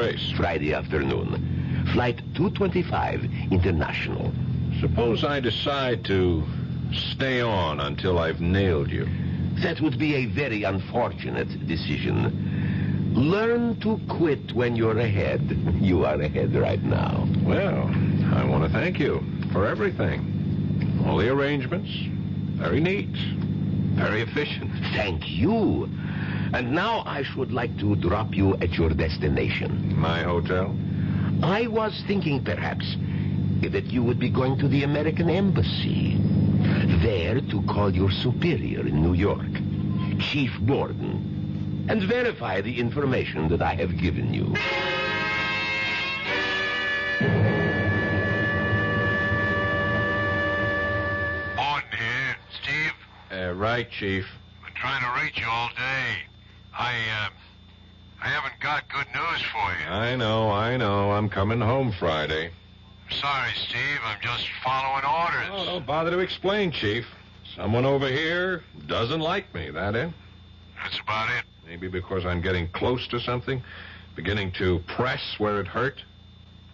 Express. Friday afternoon. Flight 225, international. Suppose I decide to stay on until I've nailed you. That would be a very unfortunate decision. Learn to quit when you're ahead. You are ahead right now. Well, I want to thank you for everything. All the arrangements. Very neat. Very efficient. Thank you. And now I should like to drop you at your destination. My hotel? I was thinking perhaps that you would be going to the American Embassy. There to call your superior in New York, Chief Borden, and verify the information that I have given you. Borden here. Steve? Right, Chief. Been trying to reach you all day. I haven't got good news for you. I know. I'm coming home Friday. Sorry, Steve. I'm just following orders. Oh, don't bother to explain, Chief. Someone over here doesn't like me, that it? That's about it. Maybe because I'm getting close to something, beginning to press where it hurt?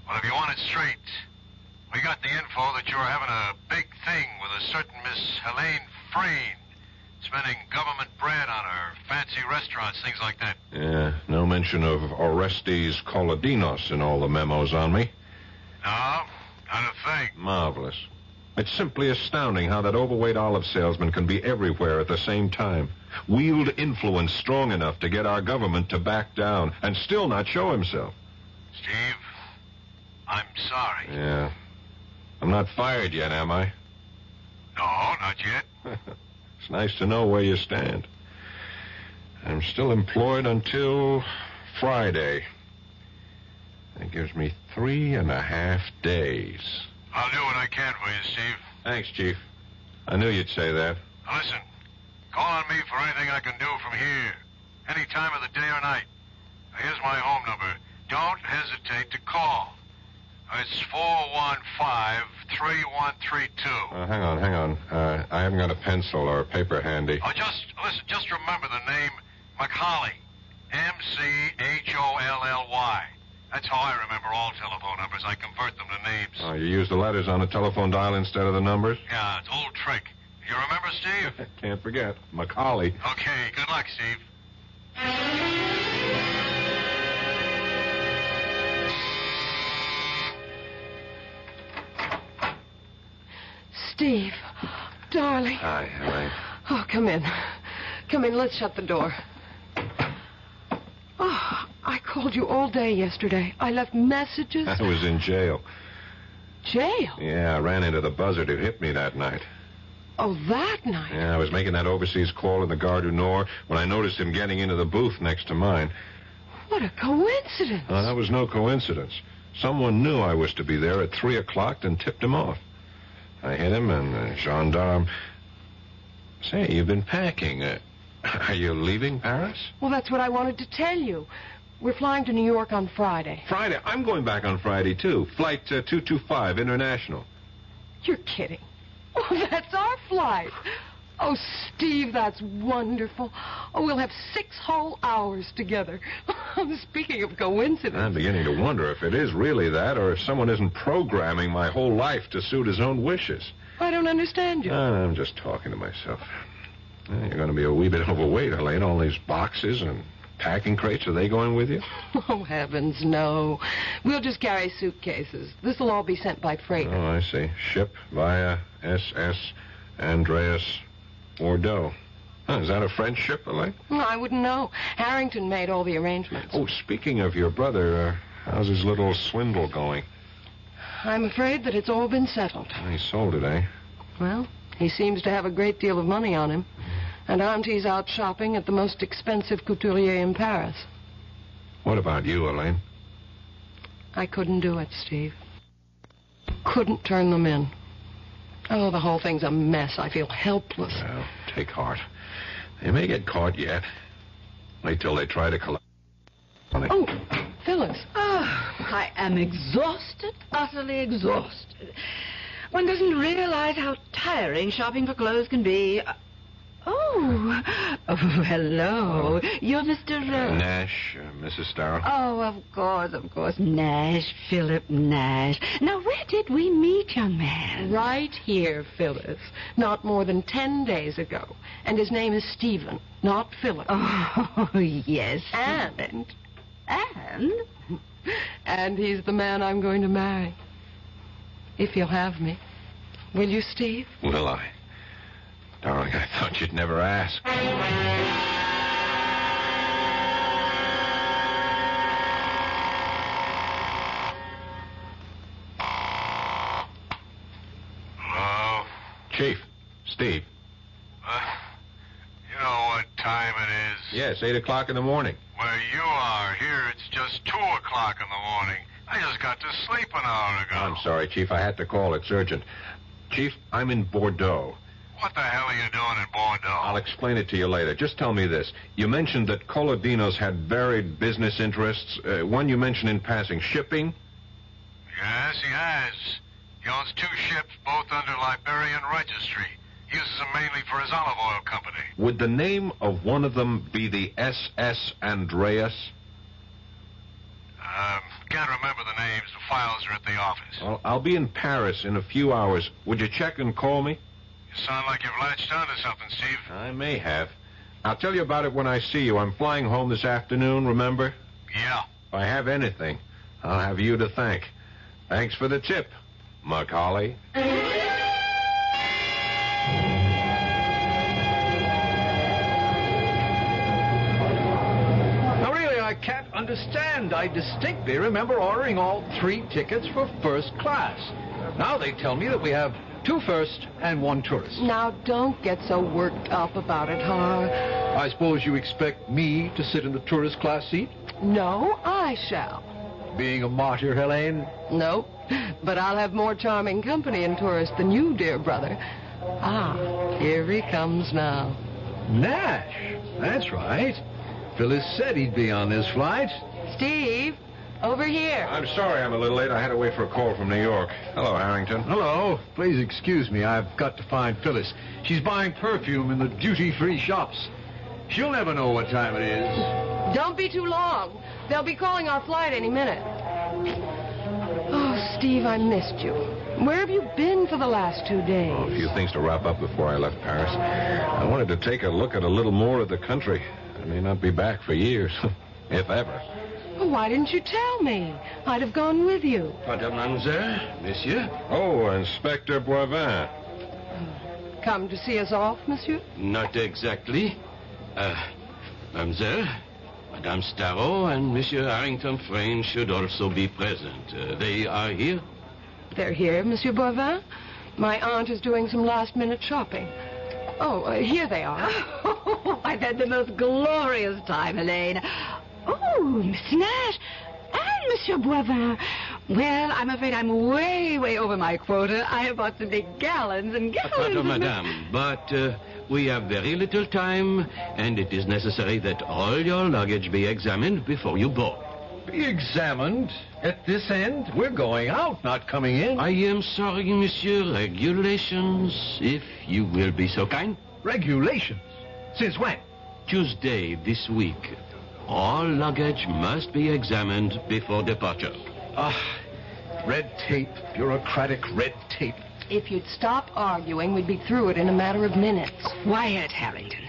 Well, if you want it straight, we got the info that you're having a big thing with a certain Miss Helene Frayne, spending government bread on her fancy restaurants, things like that. Yeah, no mention of Orestes Kolodinos in all the memos on me. No, not a thing. Marvelous. It's simply astounding how that overweight olive salesman can be everywhere at the same time. Wield influence strong enough to get our government to back down and still not show himself. Steve, I'm sorry. Yeah. I'm not fired yet, am I? No, not yet. It's nice to know where you stand. I'm still employed until Friday. That gives me 3.5 days. I'll do what I can for you, Steve. Thanks, Chief. I knew you'd say that. Now listen, call on me for anything I can do from here. Any time of the day or night. Now, here's my home number. Don't hesitate to call. It's 415-3132. Hang on. I haven't got a pencil or a paper handy. Oh, just remember the name McCauley. M-C-H-O-L-L-Y. That's how I remember all telephone numbers. I convert them to names. Oh, you use the letters on a telephone dial instead of the numbers? Yeah, it's an old trick. You remember, Steve? Can't forget. Macaulay. Okay, good luck, Steve. Steve, darling. Hi, Helene. Oh, come in. Come in, let's shut the door. Oh, I called you all day yesterday. I left messages. I was in jail. Jail? Yeah, I ran into the buzzard who hit me that night. Oh, that night? Yeah, I was making that overseas call in the Gare du Nord when I noticed him getting into the booth next to mine. What a coincidence. That was no coincidence. Someone knew I was to be there at 3 o'clock and tipped him off. I hit him, and the gendarme... Say, you've been packing. Are you leaving Paris? Well, that's what I wanted to tell you. We're flying to New York on Friday. Friday? I'm going back on Friday, too. Flight 225, international. You're kidding. Oh, that's our flight. Oh, Steve, that's wonderful. Oh, we'll have 6 whole hours together. Speaking of coincidence. I'm beginning to wonder if it is really that or if someone isn't programming my whole life to suit his own wishes. I don't understand you. I'm just talking to myself. You're going to be a wee bit overweight, Helene. All these boxes and packing crates, are they going with you? Oh, heavens, no. We'll just carry suitcases. This'll all be sent by freighter. Oh, I see. Ship via SS Andreas Bordeaux. Is that a French ship, Helene? Well, I wouldn't know. Harrington made all the arrangements. Oh, speaking of your brother, how's his little swindle going? I'm afraid that it's all been settled. He sold it, eh? Well, he seems to have a great deal of money on him. And Auntie's out shopping at the most expensive couturier in Paris. What about you, Elaine? I couldn't do it, Steve. Couldn't turn them in. Oh, the whole thing's a mess. I feel helpless. Well, take heart. They may get caught yet. Wait till they try to collect money. Oh, Phyllis. Oh, I am exhausted, utterly exhausted. One doesn't realize how tiring shopping for clothes can be. Oh, hello. You're Mr. Nash, Mrs. Starr. Oh, of course. Nash, Philip Nash. Now, where did we meet, young man? Right here, Phyllis. Not more than 10 days ago. And his name is Stephen, not Philip. Oh, yes. And? And? And he's the man I'm going to marry. If you'll have me. Will you, Steve? Will I? Darling, I thought you'd never ask. Hello? Chief, Steve. You know what time it is? Yes, 8 o'clock in the morning. Where you are, here it's just 2 o'clock in the morning. I just got to sleep an hour ago. I'm sorry, Chief. I had to call. It's urgent. Chief, I'm in Bordeaux. What the hell are you doing in Bordeaux? I'll explain it to you later. Just tell me this. You mentioned that Colodino's had varied business interests. One you mentioned in passing, shipping. Yes, he has. He owns 2 ships, both under Liberian registry. He uses them mainly for his olive oil company. Would the name of one of them be the SS Andreas? Can't remember the names. The files are at the office. Well, I'll be in Paris in a few hours. Would you check and call me? You sound like you've latched onto something, Steve. I may have. I'll tell you about it when I see you. I'm flying home this afternoon, remember? Yeah. If I have anything, I'll have you to thank. Thanks for the tip, Macaulay. Now, really, I can't understand. I distinctly remember ordering all 3 tickets for first class. Now they tell me that we have 2 first and 1 tourist. Now, don't get so worked up about it, Har. I suppose you expect me to sit in the tourist class seat? No, I shall. Being a martyr, Helene? No, but I'll have more charming company in tourist than you, dear brother. Ah, here he comes now. Nash. That's right. Phyllis said he'd be on this flight. Steve, over here. I'm sorry I'm a little late. I had to wait for a call from New York. Hello, Harrington. Hello. Please excuse me. I've got to find Phyllis. She's buying perfume in the duty-free shops. She'll never know what time it is. Don't be too long. They'll be calling our flight any minute. Oh, Steve, I missed you. Where have you been for the last 2 days? Oh, a few things to wrap up before I left Paris. I wanted to take a look at a little more of the country. I may not be back for years, if ever. Well, why didn't you tell me? I'd have gone with you. Mademoiselle, monsieur? Oh, Inspector Boivin. Come to see us off, monsieur? Not exactly. Mademoiselle, Madame Starrow and Monsieur Harrington Frayne should also be present. They are here? They're here, Monsieur Boivin. My aunt is doing some last-minute shopping. Oh, here they are. Oh, I've had the most glorious time, Helene. Oh, Miss Nash and Monsieur Boivin. Well, I'm afraid I'm way over my quota. I have bought some big gallons and gallons. Pardon, madame, but we have very little time, and it is necessary that all your luggage be examined before you board. Be examined? At this end? We're going out, not coming in. I am sorry, monsieur. Regulations, if you will be so kind. Regulations? Since when? Tuesday this week. All luggage must be examined before departure. Red tape, bureaucratic red tape. If you'd stop arguing, we'd be through it in a matter of minutes. Quiet, Harrington.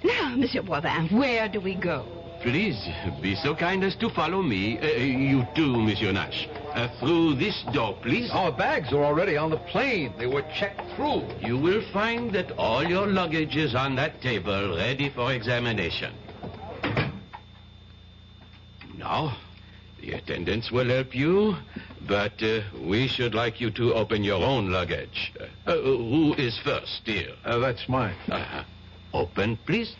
Now, Monsieur Boivin, where do we go? Please, be so kind as to follow me. You too, Monsieur Nash. Through this door, please. Our bags are already on the plane. They were checked through. You will find that all your luggage is on that table, ready for examination. Now, the attendants will help you, but we should like you to open your own luggage. Who is first, dear? That's mine. Open, please.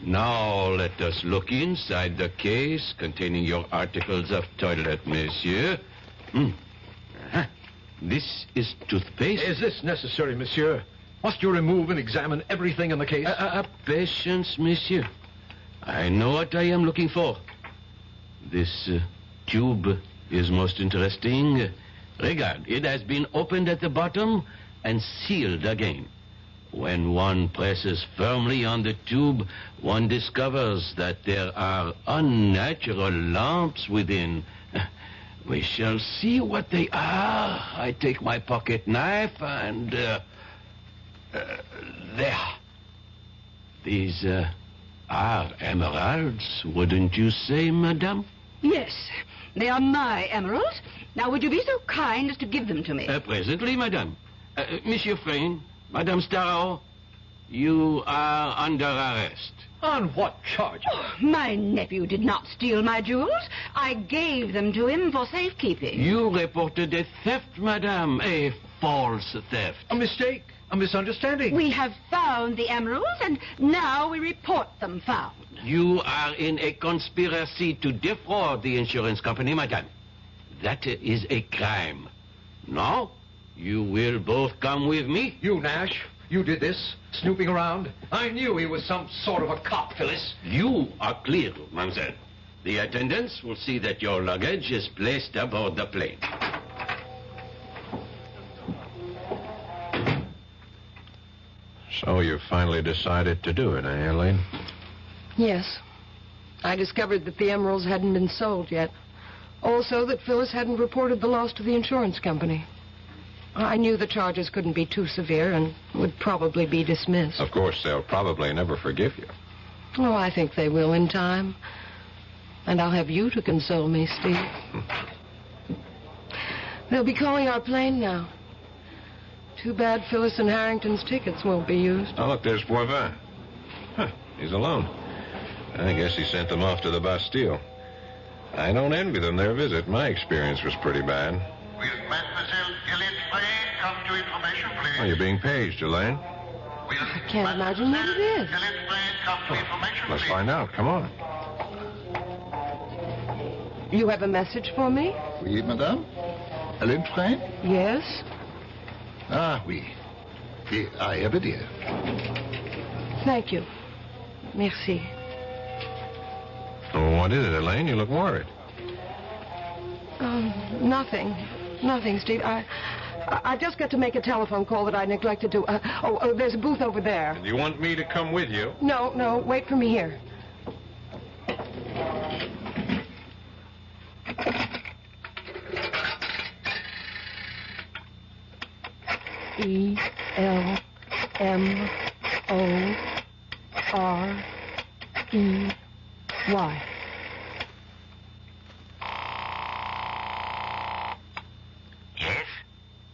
Now let us look inside the case containing your articles of toilet, monsieur. This is toothpaste. Is this necessary, monsieur? Must you remove and examine everything in the case? Patience, monsieur. I know what I am looking for. This tube is most interesting. Regard, it has been opened at the bottom, and sealed again. When one presses firmly on the tube, one discovers that there are unnatural lamps within. We shall see what they are. I take my pocket knife and... there. These are emeralds, wouldn't you say, madame? Yes, they are my emeralds. Now, would you be so kind as to give them to me? Presently, madame. Monsieur Frayne, Madame Starrow, you are under arrest. On what charge? Oh, my nephew did not steal my jewels. I gave them to him for safekeeping. You reported a theft, madame, a false theft. A mistake, a misunderstanding. We have found the emeralds, and now we report them found. You are in a conspiracy to defraud the insurance company, madame. That is a crime. Now, you will both come with me. You, Nash, you did this, snooping around. I knew he was some sort of a cop, Phyllis. You are clear, mademoiselle. The attendants will see that your luggage is placed aboard the plane. So you finally decided to do it, eh, Elaine? Yes. I discovered that the emeralds hadn't been sold yet. Also, that Phyllis hadn't reported the loss to the insurance company. I knew the charges couldn't be too severe and would probably be dismissed. Of course, they'll probably never forgive you. Oh, I think they will in time. And I'll have you to console me, Steve. They'll be calling our plane now. Too bad Phyllis and Harrington's tickets won't be used. Oh, look, there's Boivin. Huh, he's alone. I guess he sent them off to the Bastille. I don't envy them their visit. My experience was pretty bad. Will Mademoiselle Elliot Frayne come to information, please? Oh, you're being paged, Elaine. Will I can't imagine what it is. Elliot Frayne come to information, Let's please? find out. Come on. You have a message for me? Oui, madame? Hélène Frayne? Yes. Ah, oui. I have it here. Thank you. Merci. Oh, what is it, Elaine? You look worried. Nothing. Nothing, Steve. I just got to make a telephone call that I neglected to... there's a booth over there. Do you want me to come with you? No, wait for me here. ELMOREY. Yes?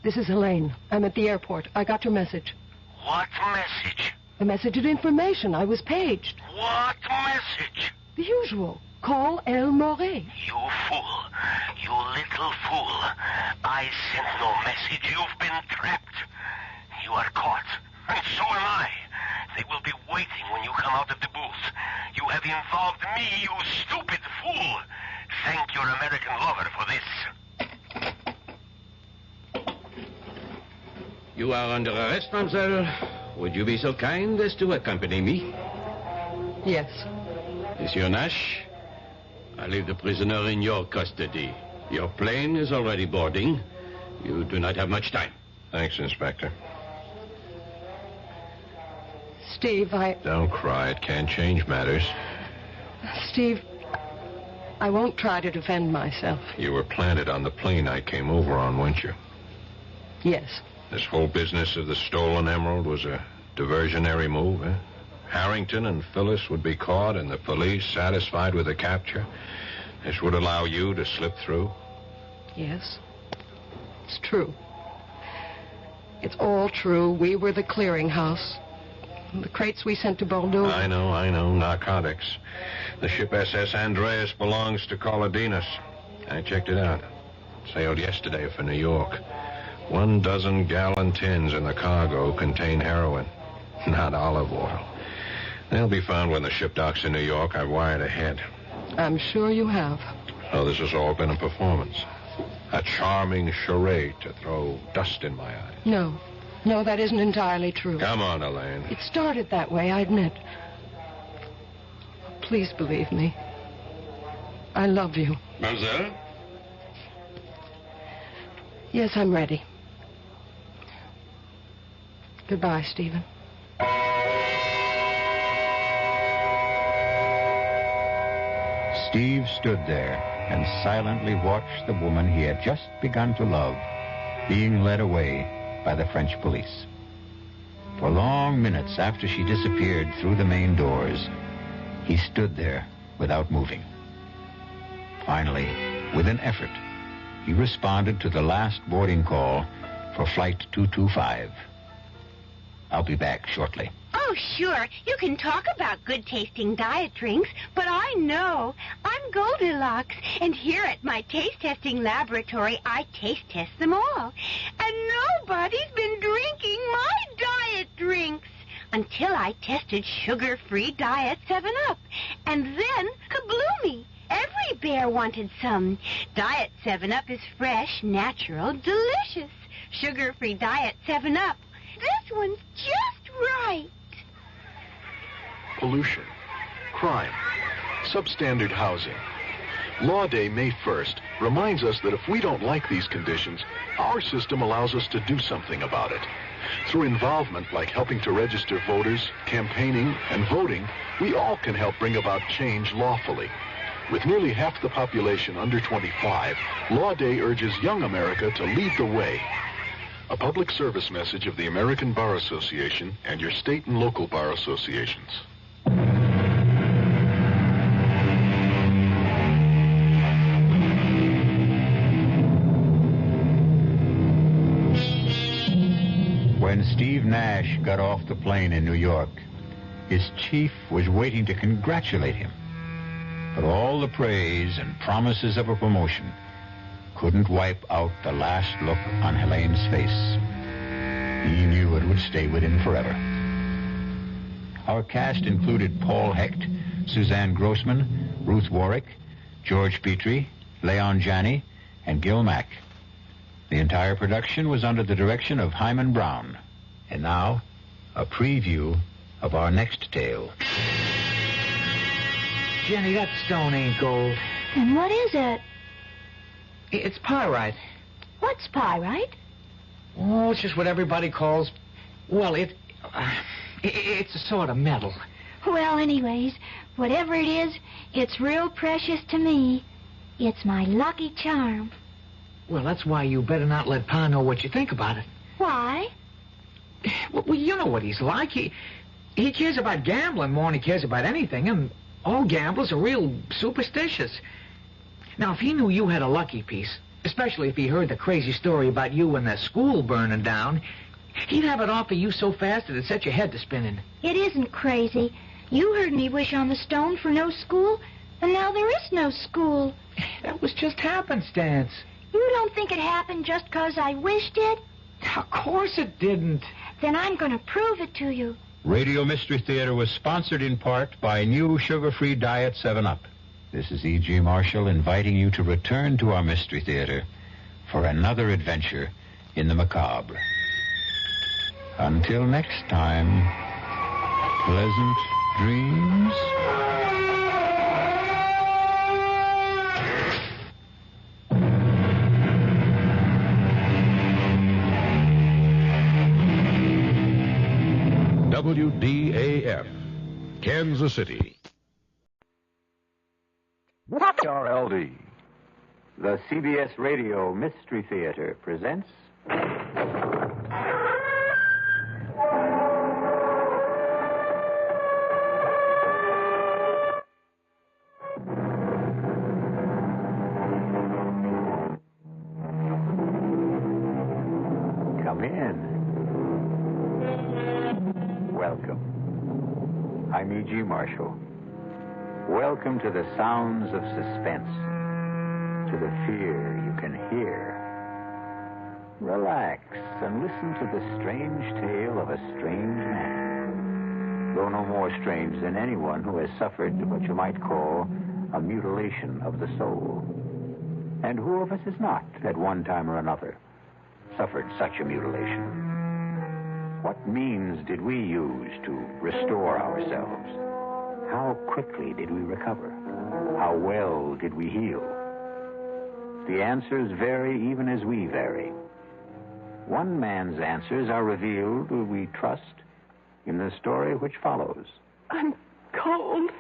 This is Elaine. I'm at the airport. I got your message. What message? The message of information. I was paged. What message? The usual. Call El Morey. You fool. You little fool. I sent no message. You've been trapped. You are caught. And so am I. They will be waiting when you come out of the booth. You have involved me, you stupid fool. Thank your American lover for this. You are under arrest, mademoiselle. Would you be so kind as to accompany me? Yes. Monsieur Nash, I leave the prisoner in your custody. Your plane is already boarding. You do not have much time. Thanks, Inspector. Steve, Don't cry. It can't change matters. Steve, I won't try to defend myself. You were planted on the plane I came over on, weren't you? Yes. This whole business of the stolen emerald was a diversionary move, eh? Harrington and Phyllis would be caught and the police satisfied with the capture. This would allow you to slip through. Yes. It's true. It's all true. We were the clearinghouse. The crates we sent to Bordeaux. I know. Narcotics. The ship SS Andreas belongs to Colodinas. I checked it out. Sailed yesterday for New York. 12 gallon tins in the cargo contain heroin, not olive oil. They'll be found when the ship docks in New York. I've wired ahead. I'm sure you have. So this has all been a performance. A charming charade to throw dust in my eyes. No, that isn't entirely true. Come on, Elaine. It started that way, I admit. Please believe me. I love you. Mademoiselle? Yes, I'm ready. Goodbye, Stephen. Steve stood there and silently watched the woman he had just begun to love being led away by the French police. For long minutes after she disappeared through the main doors, he stood there without moving. Finally, with an effort, he responded to the last boarding call for Flight 225. I'll be back shortly. Oh, sure. You can talk about good-tasting diet drinks, but I know. I'm Goldilocks, and here at my taste-testing laboratory, I taste-test them all. And nobody's been drinking my diet drinks until I tested sugar-free Diet 7-Up. And then, kabloomy! Every bear wanted some. Diet 7-Up is fresh, natural, delicious. Sugar-free Diet 7-Up. This one's just right. Pollution, crime, substandard housing. Law Day, May 1st, reminds us that if we don't like these conditions, our system allows us to do something about it. Through involvement like helping to register voters, campaigning, and voting, we all can help bring about change lawfully. With nearly half the population under 25, Law Day urges young America to lead the way. A public service message of the American Bar Association and your state and local bar associations. When Steve Nash got off the plane in New York, his chief was waiting to congratulate him. But all the praise and promises of a promotion couldn't wipe out the last look on Helene's face. He knew it would stay with him forever. Our cast included Paul Hecht, Suzanne Grossman, Ruth Warwick, George Petrie, Leon Janney, and Gil Mack. The entire production was under the direction of Hyman Brown. And now, a preview of our next tale. Jenny, that stone ain't gold. And what is it? It's pyrite. What's pyrite? Oh, it's just what everybody calls... Well, it's a sort of metal. Well, anyways, whatever it is, it's real precious to me. It's my lucky charm. Well, that's why you better not let Pa know what you think about it. Why? Well, you know what he's like. He cares about gambling more than he cares about anything, and all gamblers are real superstitious. Now, if he knew you had a lucky piece, especially if he heard the crazy story about you and the school burning down, he'd have it offer you so fast it'd set your head to spinning. It isn't crazy. You heard me wish on the stone for no school, and now there is no school. That was just happenstance. You don't think it happened just 'cause I wished it? Of course it didn't. Then I'm going to prove it to you. Radio Mystery Theater was sponsored in part by new sugar-free Diet 7-Up. This is E.G. Marshall inviting you to return to our Mystery Theater for another adventure in the macabre. Until next time, pleasant dreams. WDAF, Kansas City. RLD. The CBS Radio Mystery Theater presents... Come in. Welcome. I'm E.G. Marshall. Welcome to the sounds of suspense, to the fear you can hear. Relax and listen to the strange tale of a strange man, though no more strange than anyone who has suffered what you might call a mutilation of the soul. And who of us has not, at one time or another, suffered such a mutilation? What means did we use to restore ourselves? How quickly did we recover? How well did we heal? The answers vary even as we vary. One man's answers are revealed, we trust, in the story which follows. I'm cold.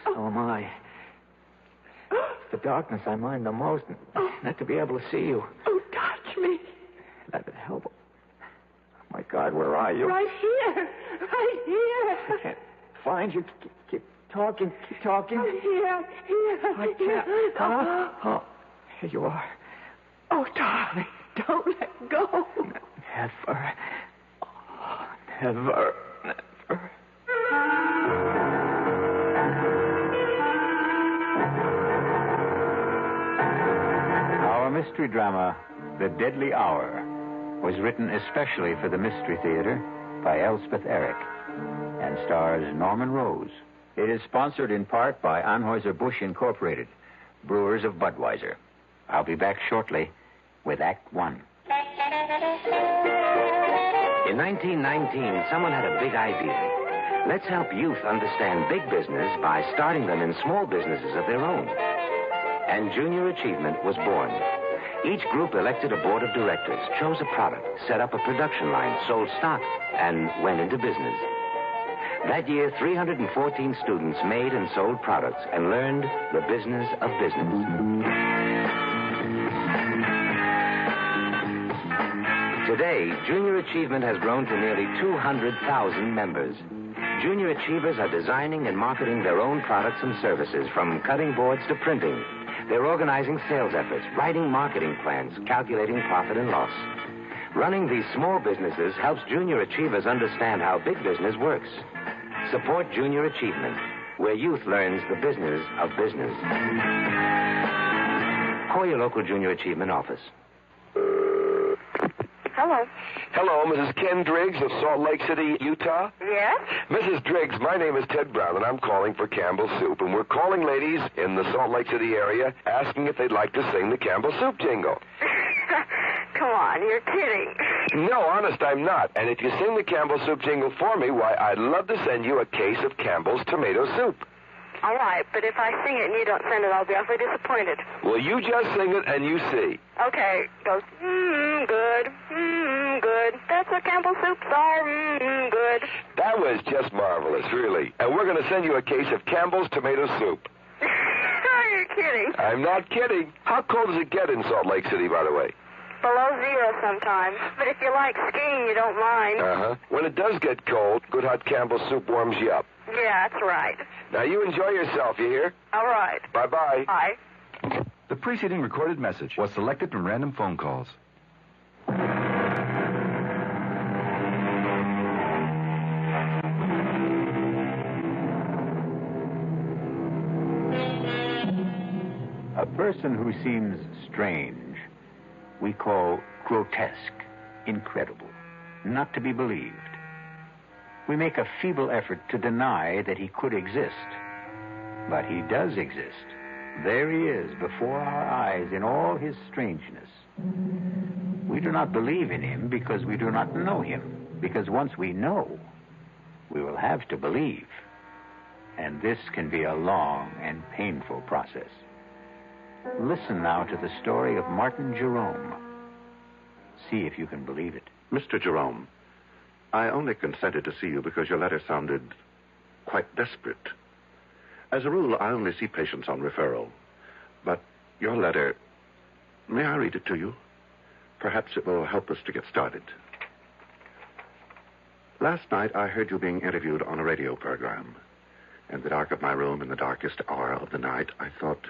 So am I. It's the darkness I mind the most. Not to be able to see you. Oh, touch me. That would help. Oh, my God, where are you? Right here. Right here. I can't find you. Keep talking. Keep talking. Oh, here. I can't. Huh? Oh, here you are. Oh, darling, don't let go. Never. Oh, never. Never. Our mystery drama, The Deadly Hour, was written especially for the Mystery Theater by Elspeth Eric and stars Norman Rose. It is sponsored in part by Anheuser-Busch Incorporated, brewers of Budweiser. I'll be back shortly with Act One. In 1919, someone had a big idea. Let's help youth understand big business by starting them in small businesses of their own. And Junior Achievement was born. Each group elected a board of directors, chose a product, set up a production line, sold stock, and went into business. That year, 314 students made and sold products and learned the business of business. Today, Junior Achievement has grown to nearly 200,000 members. Junior Achievers are designing and marketing their own products and services, from cutting boards to printing. They're organizing sales efforts, writing marketing plans, calculating profit and loss. Running these small businesses helps Junior Achievers understand how big business works. Support Junior Achievement, where youth learns the business of business. Call your local Junior Achievement office. Hello. Hello, Mrs. Ken Driggs of Salt Lake City, Utah? Yes? Mrs. Driggs, my name is Ted Brown, and I'm calling for Campbell Soup. And we're calling ladies in the Salt Lake City area asking if they'd like to sing the Campbell Soup jingle. Come on, you're kidding. No, honest, I'm not. And if you sing the Campbell Soup jingle for me, why, I'd love to send you a case of Campbell's tomato soup. All right, but if I sing it and you don't send it, I'll be awfully disappointed. Well, you just sing it and you see. Okay, goes, good, good. That's what Campbell soups are, good. That was just marvelous, really. And we're going to send you a case of Campbell's tomato soup. Are you kidding? I'm not kidding. How cold does it get in Salt Lake City, by the way? Below zero sometimes. But if you like skiing, you don't mind. Uh-huh. When it does get cold, good hot Campbell soup warms you up. Yeah, that's right. Now, you enjoy yourself, you hear? All right. Bye-bye. Bye. The preceding recorded message was selected from random phone calls. A person who seems strange, we call grotesque, incredible, not to be believed. We make a feeble effort to deny that he could exist. But he does exist. There he is before our eyes in all his strangeness. We do not believe in him because we do not know him. Because once we know, we will have to believe. And this can be a long and painful process. Listen now to the story of Martin Jerome. See if you can believe it. Mr. Jerome, I only consented to see you because your letter sounded quite desperate. As a rule, I only see patients on referral. But your letter, may I read it to you? Perhaps it will help us to get started. Last night, I heard you being interviewed on a radio program. In the dark of my room, in the darkest hour of the night, I thought,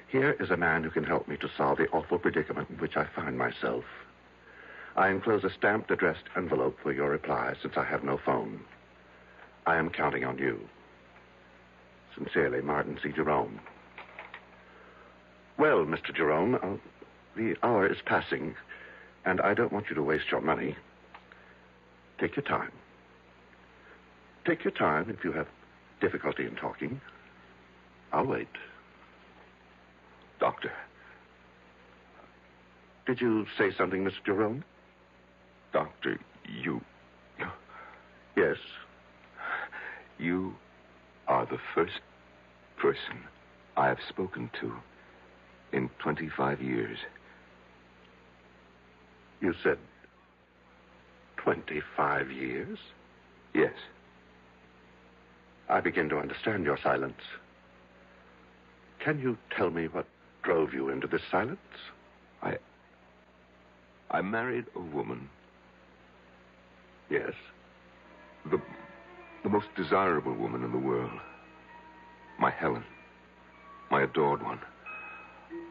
here is a man who can help me to solve the awful predicament in which I find myself. I enclose a stamped, addressed envelope for your reply, since I have no phone. I am counting on you. Sincerely, Martin C. Jerome. Well, Mr. Jerome, the hour is passing, and I don't want you to waste your money. Take your time. Take your time if you have difficulty in talking. I'll wait. Doctor. Did you say something, Mr. Jerome? Doctor, you... Yes? You are the first person I have spoken to in 25 years. You said 25 years? Yes. I begin to understand your silence. Can you tell me what drove you into this silence? I married a woman. Yes. The most desirable woman in the world. My Helen. My adored one.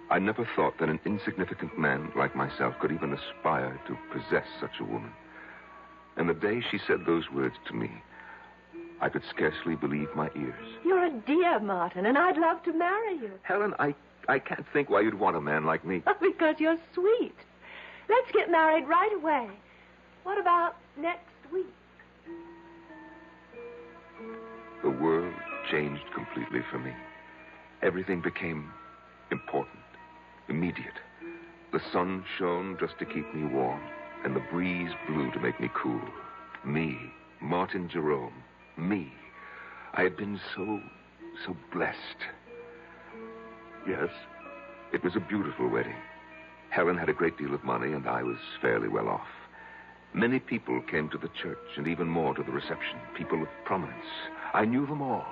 I never thought that an insignificant man like myself could even aspire to possess such a woman. And the day she said those words to me, I could scarcely believe my ears. You're a dear, Martin, and I'd love to marry you. Helen, I can't think why you'd want a man like me. Because you're sweet. Let's get married right away. What about next week? The world changed completely for me. Everything became important, immediate. The sun shone just to keep me warm, and the breeze blew to make me cool. Me, Martin Jerome, me. I had been so blessed. Yes? It was a beautiful wedding. Helen had a great deal of money, and I was fairly well off. Many people came to the church, and even more to the reception. People of prominence. I knew them all.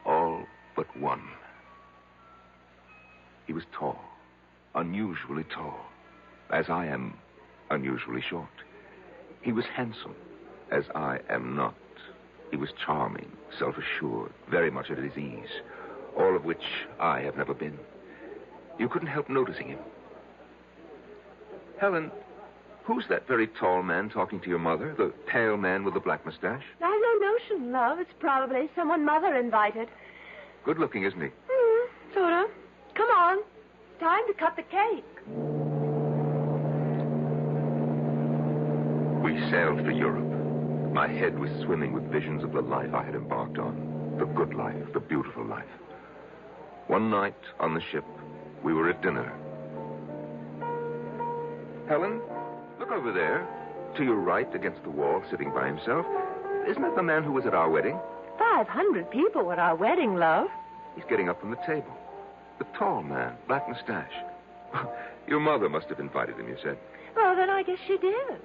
All but one. He was tall. Unusually tall. As I am unusually short. He was handsome, as I am not. He was charming, self-assured, very much at his ease. All of which I have never been. You couldn't help noticing him. Helen, who's that very tall man talking to your mother? The pale man with the black mustache? I've no notion, love. It's probably someone Mother invited. Good looking, isn't he? Sort of. Come on. It's time to cut the cake. We sailed for Europe. My head was swimming with visions of the life I had embarked on. The good life, the beautiful life. One night on the ship, we were at dinner. Helen, look over there. To your right, against the wall, sitting by himself. Isn't that the man who was at our wedding? 500 people at our wedding, love. He's getting up from the table. The tall man, black mustache. Your mother must have invited him, you said. Well, then I guess she did.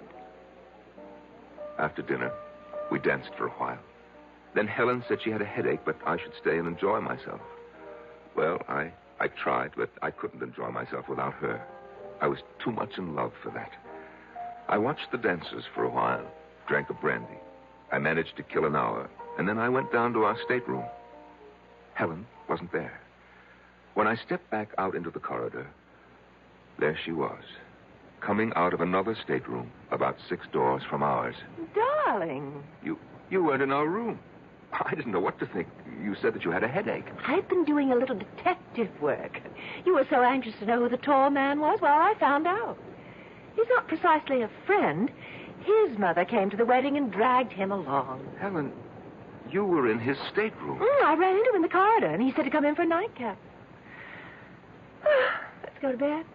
After dinner, we danced for a while. Then Helen said she had a headache, but I should stay and enjoy myself. Well, I tried, but I couldn't enjoy myself without her. I was too much in love for that. I watched the dancers for a while, drank a brandy. I managed to kill an hour, and then I went down to our stateroom. Helen wasn't there. When I stepped back out into the corridor, there she was, coming out of another stateroom about 6 doors from ours. Darling. You weren't in our room. I didn't know what to think. You said that you had a headache. I've been doing a little detective work. You were so anxious to know who the tall man was. Well, I found out. He's not precisely a friend. His mother came to the wedding and dragged him along. Helen, you were in his stateroom. I ran into him in the corridor, and he said to come in for a nightcap. Let's go to bed.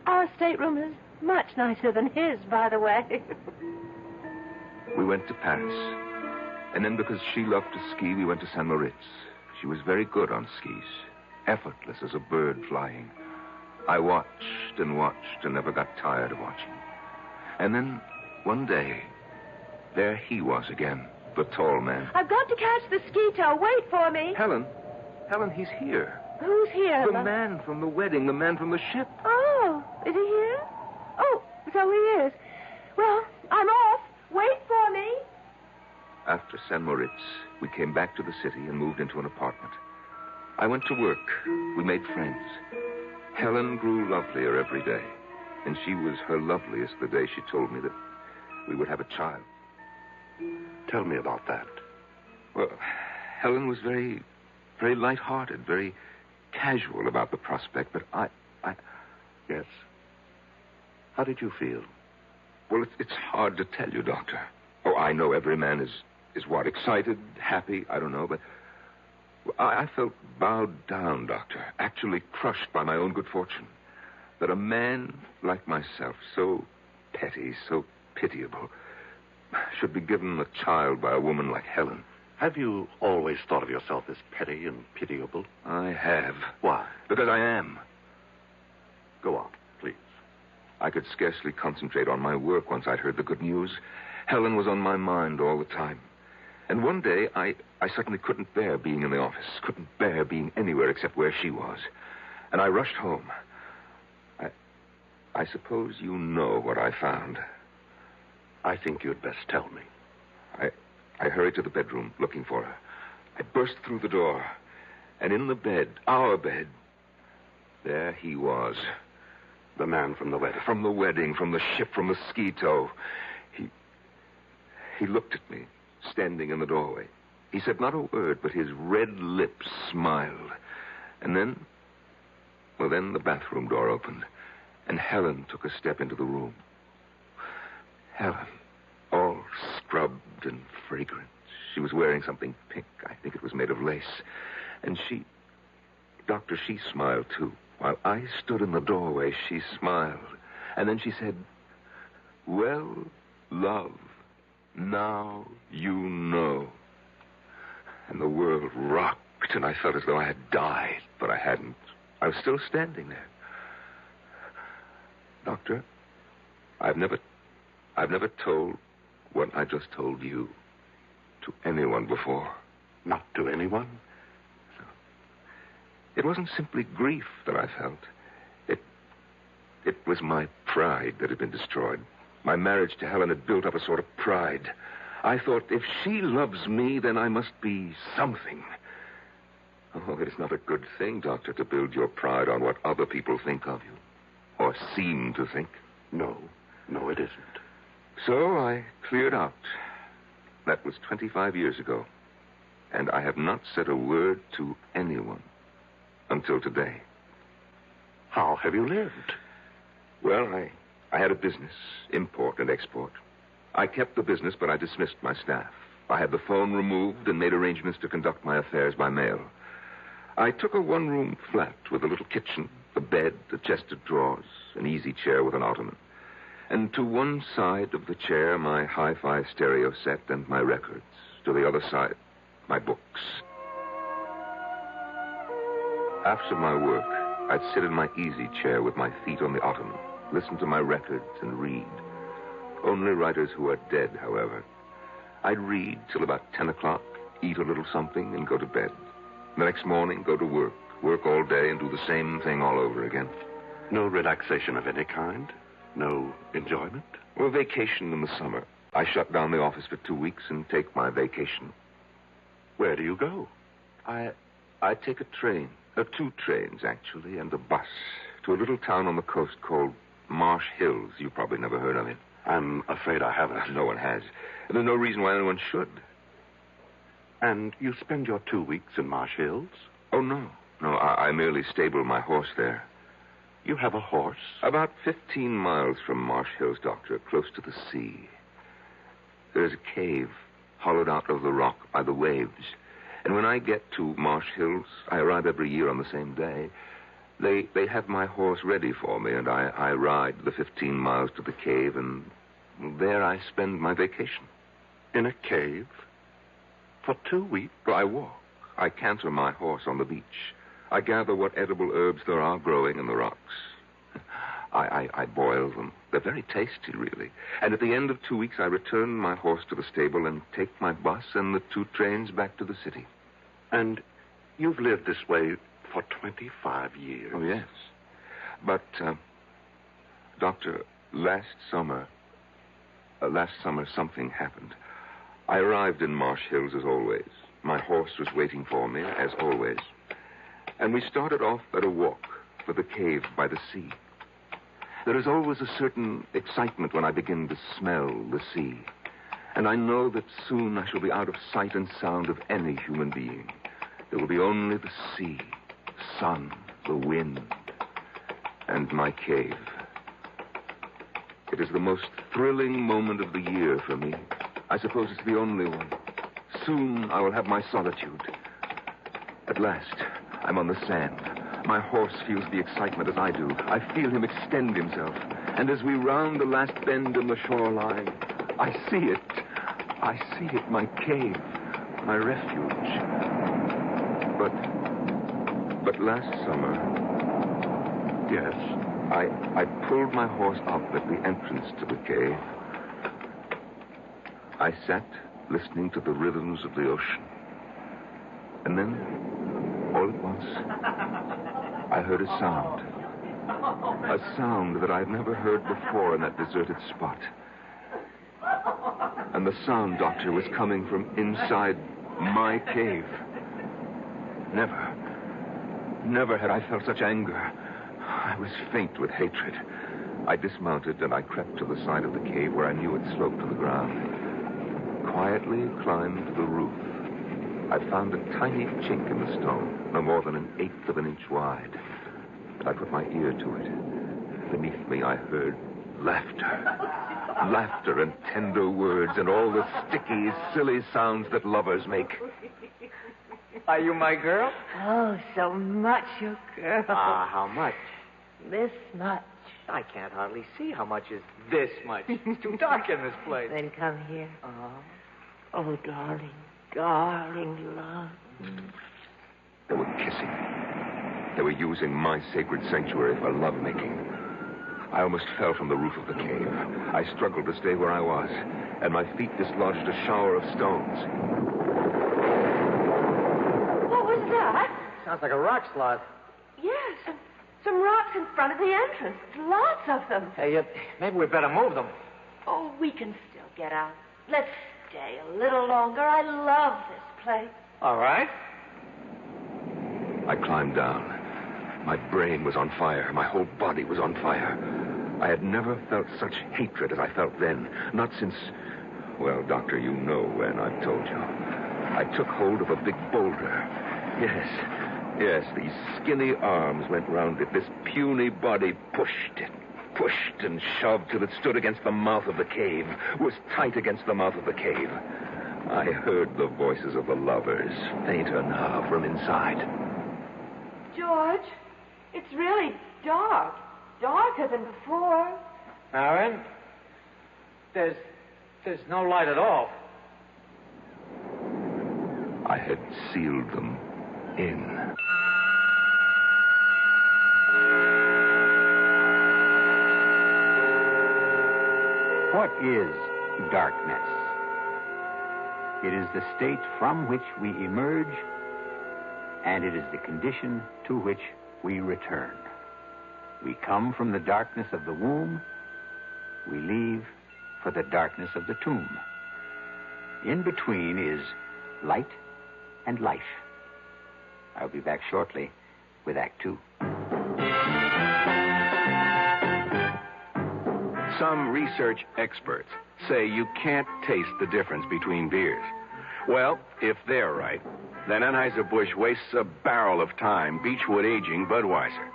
Our stateroom is much nicer than his, by the way. We went to Paris. And then because she loved to ski, we went to St. Moritz. She was very good on skis. Effortless as a bird flying. I watched and watched and never got tired of watching. And then, one day, there he was again, the tall man. I've got to catch the ski tow. Wait for me. Helen, he's here. Who's here? The man from the wedding, the man from the ship. Oh, is he here? Oh, so he is. Well, I'm off. Wait for me. After St. Moritz, we came back to the city and moved into an apartment. I went to work. We made friends. Helen grew lovelier every day, and she was her loveliest the day she told me that we would have a child. Tell me about that. Well, Helen was very, very light-hearted, very casual about the prospect, but I... Yes? How did you feel? Well, it's hard to tell you, Doctor. Oh, I know every man is what, excited, happy, I don't know, but I felt bowed down, Doctor, actually crushed by my own good fortune. That a man like myself, so petty, so pitiable, should be given a child by a woman like Helen. Have you always thought of yourself as petty and pitiable? I have. Why? Because I am. Go on, please. I could scarcely concentrate on my work once I'd heard the good news. Helen was on my mind all the time. And one day, I suddenly couldn't bear being in the office, couldn't bear being anywhere except where she was. And I rushed home. I suppose you know what I found. I think you'd best tell me. I hurried to the bedroom, looking for her. I burst through the door, and in the bed, our bed, there he was. The man from the wedding. From the wedding, from the ship, from the ski tow. He looked at me, standing in the doorway. He said not a word, but his red lips smiled. And then the bathroom door opened, and Helen took a step into the room. Helen, all scrubbed and fragrant. She was wearing something pink. I think it was made of lace. And she smiled, too. While I stood in the doorway, she smiled. And then she said, "Well, love, now you know." And the world rocked, and I felt as though I had died, but I hadn't. I was still standing there. Doctor, I've never told what I just told you to anyone before. Not to anyone? No. It wasn't simply grief that I felt. It was my pride that had been destroyed. My marriage to Helen had built up a sort of pride. I thought, if she loves me, then I must be something. Oh, it is not a good thing, Doctor, to build your pride on what other people think of you. Or seem to think. No, it isn't. So I cleared out. That was 25 years ago. And I have not said a word to anyone until today. How have you lived? Well, I had a business, import and export. I kept the business, but I dismissed my staff. I had the phone removed and made arrangements to conduct my affairs by mail. I took a one-room flat with a little kitchen, a bed, a chest of drawers, an easy chair with an ottoman. And to one side of the chair, my hi-fi stereo set and my records. To the other side, my books. After my work, I'd sit in my easy chair with my feet on the ottoman, listen to my records and read. Only writers who are dead, however. I'd read till about 10 o'clock, eat a little something, and go to bed. The next morning, go to work all day and do the same thing all over again. No relaxation of any kind? No enjoyment? Well, vacation in the summer. I shut down the office for 2 weeks and take my vacation. Where do you go? I take a train, 2 trains, actually, and a bus to a little town on the coast called Marsh Hills. You probably never heard of it. I'm afraid I haven't. No one has. And there's no reason why anyone should. And you spend your 2 weeks in Marsh Hills? Oh, no. No, I merely stable my horse there. You have a horse? About 15 miles from Marsh Hills, Doctor, close to the sea. There's a cave hollowed out of the rock by the waves. And when I get to Marsh Hills, I arrive every year on the same day. They have my horse ready for me, and I ride the 15 miles to the cave, and there I spend my vacation. In a cave? For 2 weeks? Well, I walk. I canter my horse on the beach. I gather what edible herbs there are growing in the rocks. I boil them. They're very tasty, really. And at the end of 2 weeks, I return my horse to the stable and take my bus and the 2 trains back to the city. And you've lived this way for 25 years. Oh, yes. But, Doctor, last summer something happened. I arrived in Marsh Hills as always. My horse was waiting for me, as always. And we started off at a walk for the cave by the sea. There is always a certain excitement when I begin to smell the sea. And I know that soon I shall be out of sight and sound of any human being. There will be only the sea, the sun, the wind, and my cave. It is the most thrilling moment of the year for me. I suppose it's the only one. Soon I will have my solitude. At last, I'm on the sand. My horse feels the excitement as I do. I feel him extend himself. And as we round the last bend in the shoreline, I see it. I see it, my cave, my refuge. But last summer... Yes? I pulled my horse up at the entrance to the cave. I sat listening to the rhythms of the ocean. And then, all at once, I heard a sound. A sound that I'd never heard before in that deserted spot. And the sound, Doctor, was coming from inside my cave. Never had I felt such anger. I was faint with hatred. I dismounted and I crept to the side of the cave where I knew it sloped to the ground. Quietly climbed to the roof. I found a tiny chink in the stone, no more than 1/8 of an inch wide. I put my ear to it. Beneath me, I heard laughter. Laughter and tender words and all the sticky, silly sounds that lovers make. Are you my girl? Oh, so much your girl. How much? This much. I can't hardly see how much is this much. It's too dark in this place. Then come here. Oh, darling, darling love. They were kissing. They were using my sacred sanctuary for lovemaking. I almost fell from the roof of the cave. I struggled to stay where I was, and my feet dislodged a shower of stones. What was that? Sounds like a rock slide. Yes, some rocks in front of the entrance. Lots of them. Hey, maybe we better move them. Oh, we can still get out. Let's stay a little longer. I love this place. All right. I climbed down. My brain was on fire. My whole body was on fire. I had never felt such hatred as I felt then. Not since... Well, Doctor, you know when, I've told you. I took hold of a big boulder. Yes, these skinny arms went round it. This puny body pushed it. Pushed and shoved till it stood against the mouth of the cave. Was tight against the mouth of the cave. I heard the voices of the lovers, fainter now from inside. George, it's really dark. Darker than before. Aaron, there's no light at all. I had sealed them in. What is darkness? It is the state from which we emerge, and it is the condition to which we return. We come from the darkness of the womb. We leave for the darkness of the tomb. In between is light and life. I'll be back shortly with Act 2. Some research experts say you can't taste the difference between beers. Well, if they're right, then Anheuser-Busch wastes a barrel of time Beechwood aging Budweiser.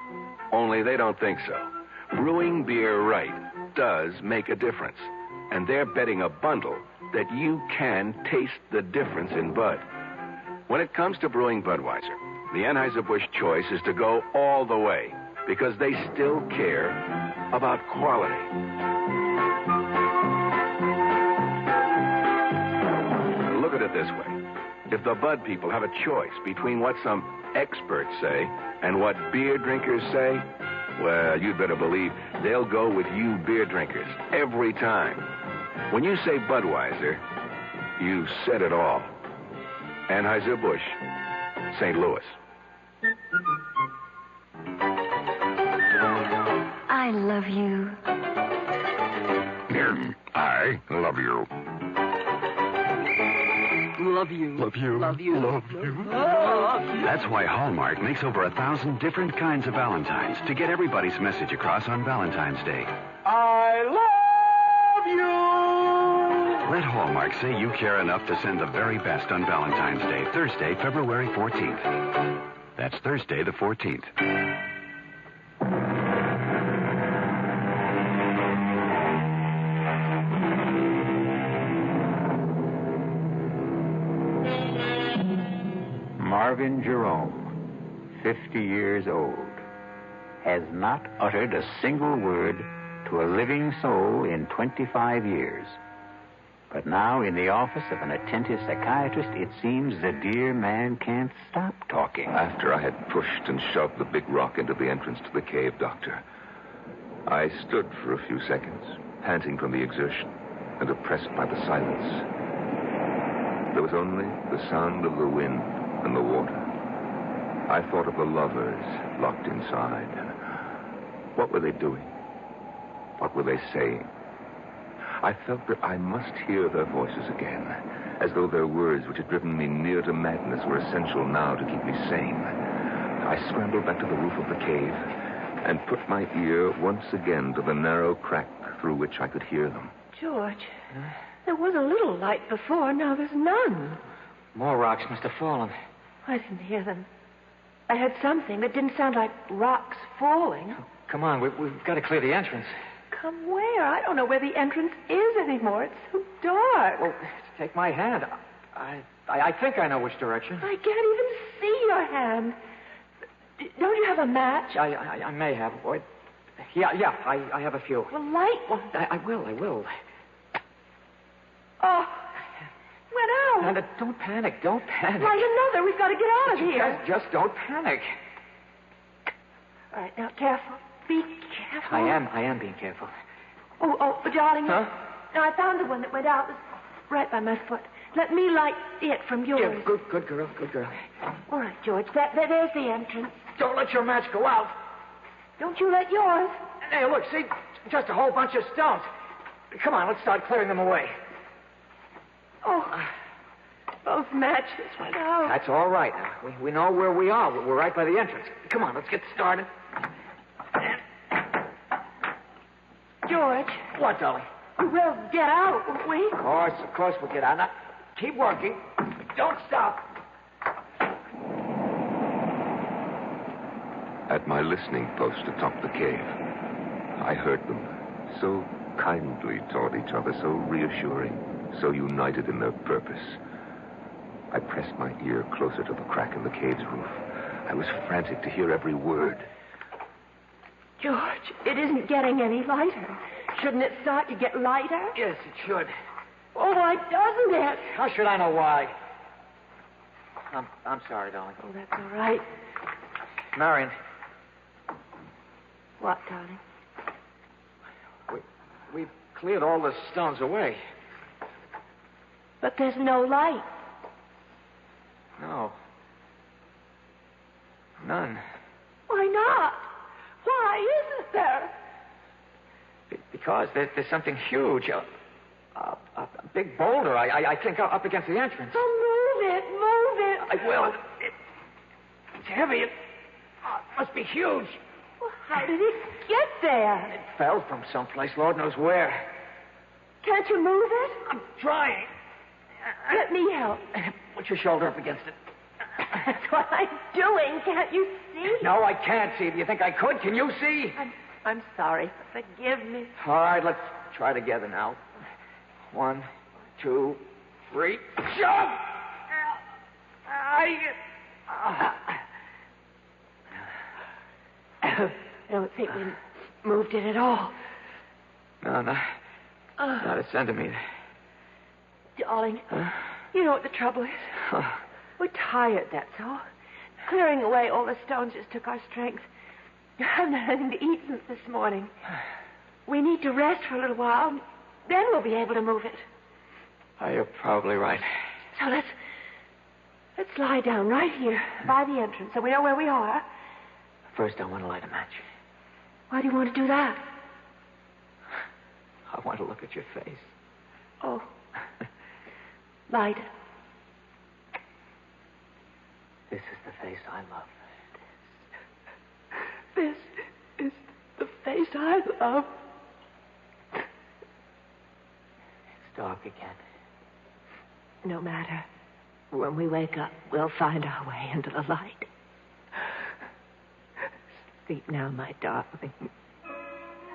Only they don't think so. Brewing beer right does make a difference. And they're betting a bundle that you can taste the difference in Bud. When it comes to brewing Budweiser, the Anheuser-Busch choice is to go all the way because they still care about quality. Look at it this way. If the Bud people have a choice between what some experts say and what beer drinkers say, well, you'd better believe they'll go with you beer drinkers every time. When you say Budweiser, you said it all. Anheuser-Busch, St. Louis. I love you. I love you. Love you. Love you. Love you. Love you. That's why Hallmark makes over 1,000 different kinds of Valentines to get everybody's message across on Valentine's Day. I love you! Let Hallmark say you care enough to send the very best on Valentine's Day, Thursday, February 14th. That's Thursday the 14th. Marvin Jerome, 50 years old, has not uttered a single word to a living soul in 25 years. But now, in the office of an attentive psychiatrist, it seems the dear man can't stop talking. After I had pushed and shoved the big rock into the entrance to the cave, Doctor, I stood for a few seconds, panting from the exertion and oppressed by the silence. There was only the sound of the wind and the water. I thought of the lovers locked inside. What were they doing? What were they saying? I felt that I must hear their voices again, as though their words, which had driven me near to madness, were essential now to keep me sane. I scrambled back to the roof of the cave and put my ear once again to the narrow crack through which I could hear them. George, there was a little light before, now there's none. More rocks must have fallen. I didn't hear them. I heard something that didn't sound like rocks falling. Come on, we've got to clear the entrance. Come where? I don't know where the entrance is anymore. It's so dark. Well, take my hand. I think I know which direction. I can't even see your hand. Don't you have a match? I may have, boy. Yeah, I have a few. Well, light one. I will. Oh, went out. Now, don't panic. Light another. We've got to get out of here. Just don't panic. All right, now, careful. Be careful. I am being careful. Oh, darling. Huh? Now, I found the one that went out. It was right by my foot. Let me light it from yours. Yeah, good girl. All right, George. There's the entrance. Don't let your match go out. Don't you let yours. Hey, look, see? Just a whole bunch of stones. Come on, let's start clearing them away. Oh, both matches went out. That's all right. We know where we are. We're right by the entrance. Come on, let's get started. George. What, darling? We'll get out, won't we? Of course we'll get out. Now, keep working. Don't stop. At my listening post atop the cave, I heard them, so kindly toward each other, so reassuring, so united in their purpose. I pressed my ear closer to the crack in the cave's roof. I was frantic to hear every word. George, it isn't getting any lighter. Shouldn't it start to get lighter? Yes, it should. Oh, why doesn't it? How should I know why? I'm sorry, darling. Oh, that's all right. Marion. What, darling? We've cleared all the stones away. But there's no light. No. None. Why not? Why isn't there? Because there's something huge. A big boulder, I think, up against the entrance. Oh, move it. I will. It's heavy. It must be huge. Well, how did it get there? It fell from someplace, Lord knows where. Can't you move it? I'm trying. Let me help. Put your shoulder up against it. That's what I'm doing. Can't you see? No, I can't see. Do you think I could? Can you see? I'm sorry. Forgive me. All right, let's try together now. 1, 2, 3. Jump! I don't think we moved it at all. No, not a centimeter. Darling, you know what the trouble is? We're tired, that's all. Clearing away all the stones just took our strength. I haven't had anything to eat since this morning. We need to rest for a little while. Then we'll be able to move it. Oh, you're probably right. So let's lie down right here by the entrance so we know where we are. First, I want to light a match. Why do you want to do that? I want to look at your face. Oh. Light it. This is the face I love. This is the face I love. It's dark again. No matter. When we wake up, we'll find our way into the light. Sleep now, my darling.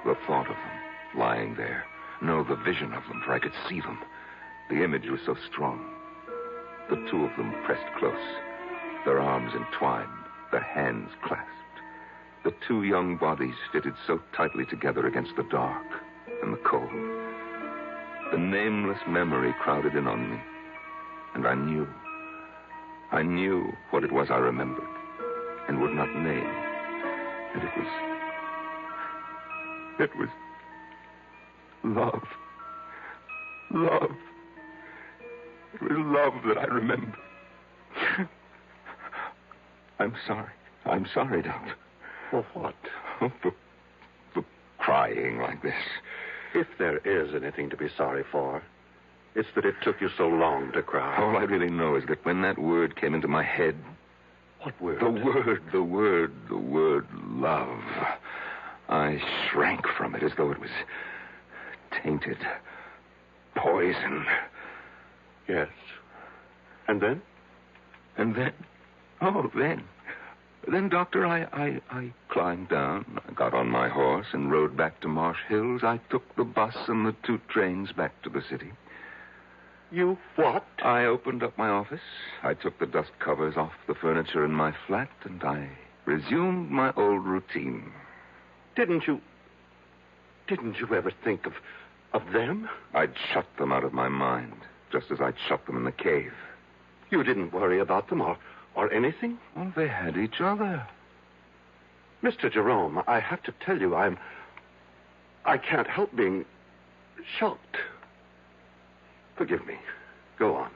The thought of them, lying there. No, the vision of them, for I could see them. The image was so strong. The two of them pressed close, their arms entwined, their hands clasped. The two young bodies fitted so tightly together against the dark and the cold. The nameless memory crowded in on me, and I knew what it was I remembered and would not name. And It was love. Love. It was love that I remember. I'm sorry. I'm sorry, Doctor. For what? For crying like this. If there is anything to be sorry for, it's that it took you so long to cry. All I really know is that when that word came into my head... What word? The word love. I shrank from it as though it was tainted. Poison. Yes. And then? And then? Oh, then. Then, Doctor, I climbed down, I got on my horse and rode back to Marsh Hills. I took the bus and the 2 trains back to the city. You what? I opened up my office. I took the dust covers off the furniture in my flat, and I resumed my old routine. Didn't you ever think of them? I'd shut them out of my mind, just as I'd shut them in the cave. You didn't worry about them or anything? Well, they had each other. Mr. Jerome, I have to tell you, I can't help being shocked. Forgive me. Go on.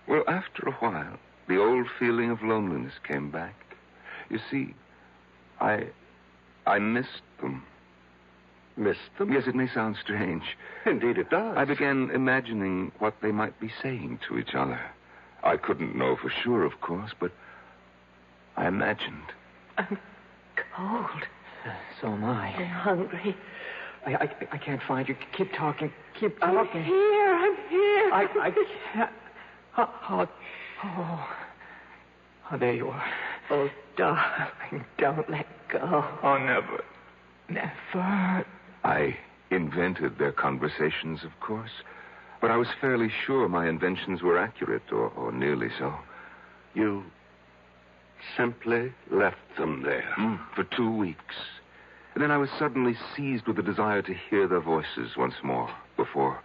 Well, after a while, the old feeling of loneliness came back. You see, I missed them. Missed them? Yes, it may sound strange. Indeed it does. I began imagining what they might be saying to each other. I couldn't know for sure, of course, but I imagined. I'm cold. So am I. I'm hungry. I can't find you. Keep talking. Keep talking. I'm here. I can't. Oh, there you are. Oh, darling, don't let go. Oh, never. Never. I invented their conversations, of course, but I was fairly sure my inventions were accurate, or nearly so. You simply left them there. For 2 weeks. And then I was suddenly seized with the desire to hear their voices once more before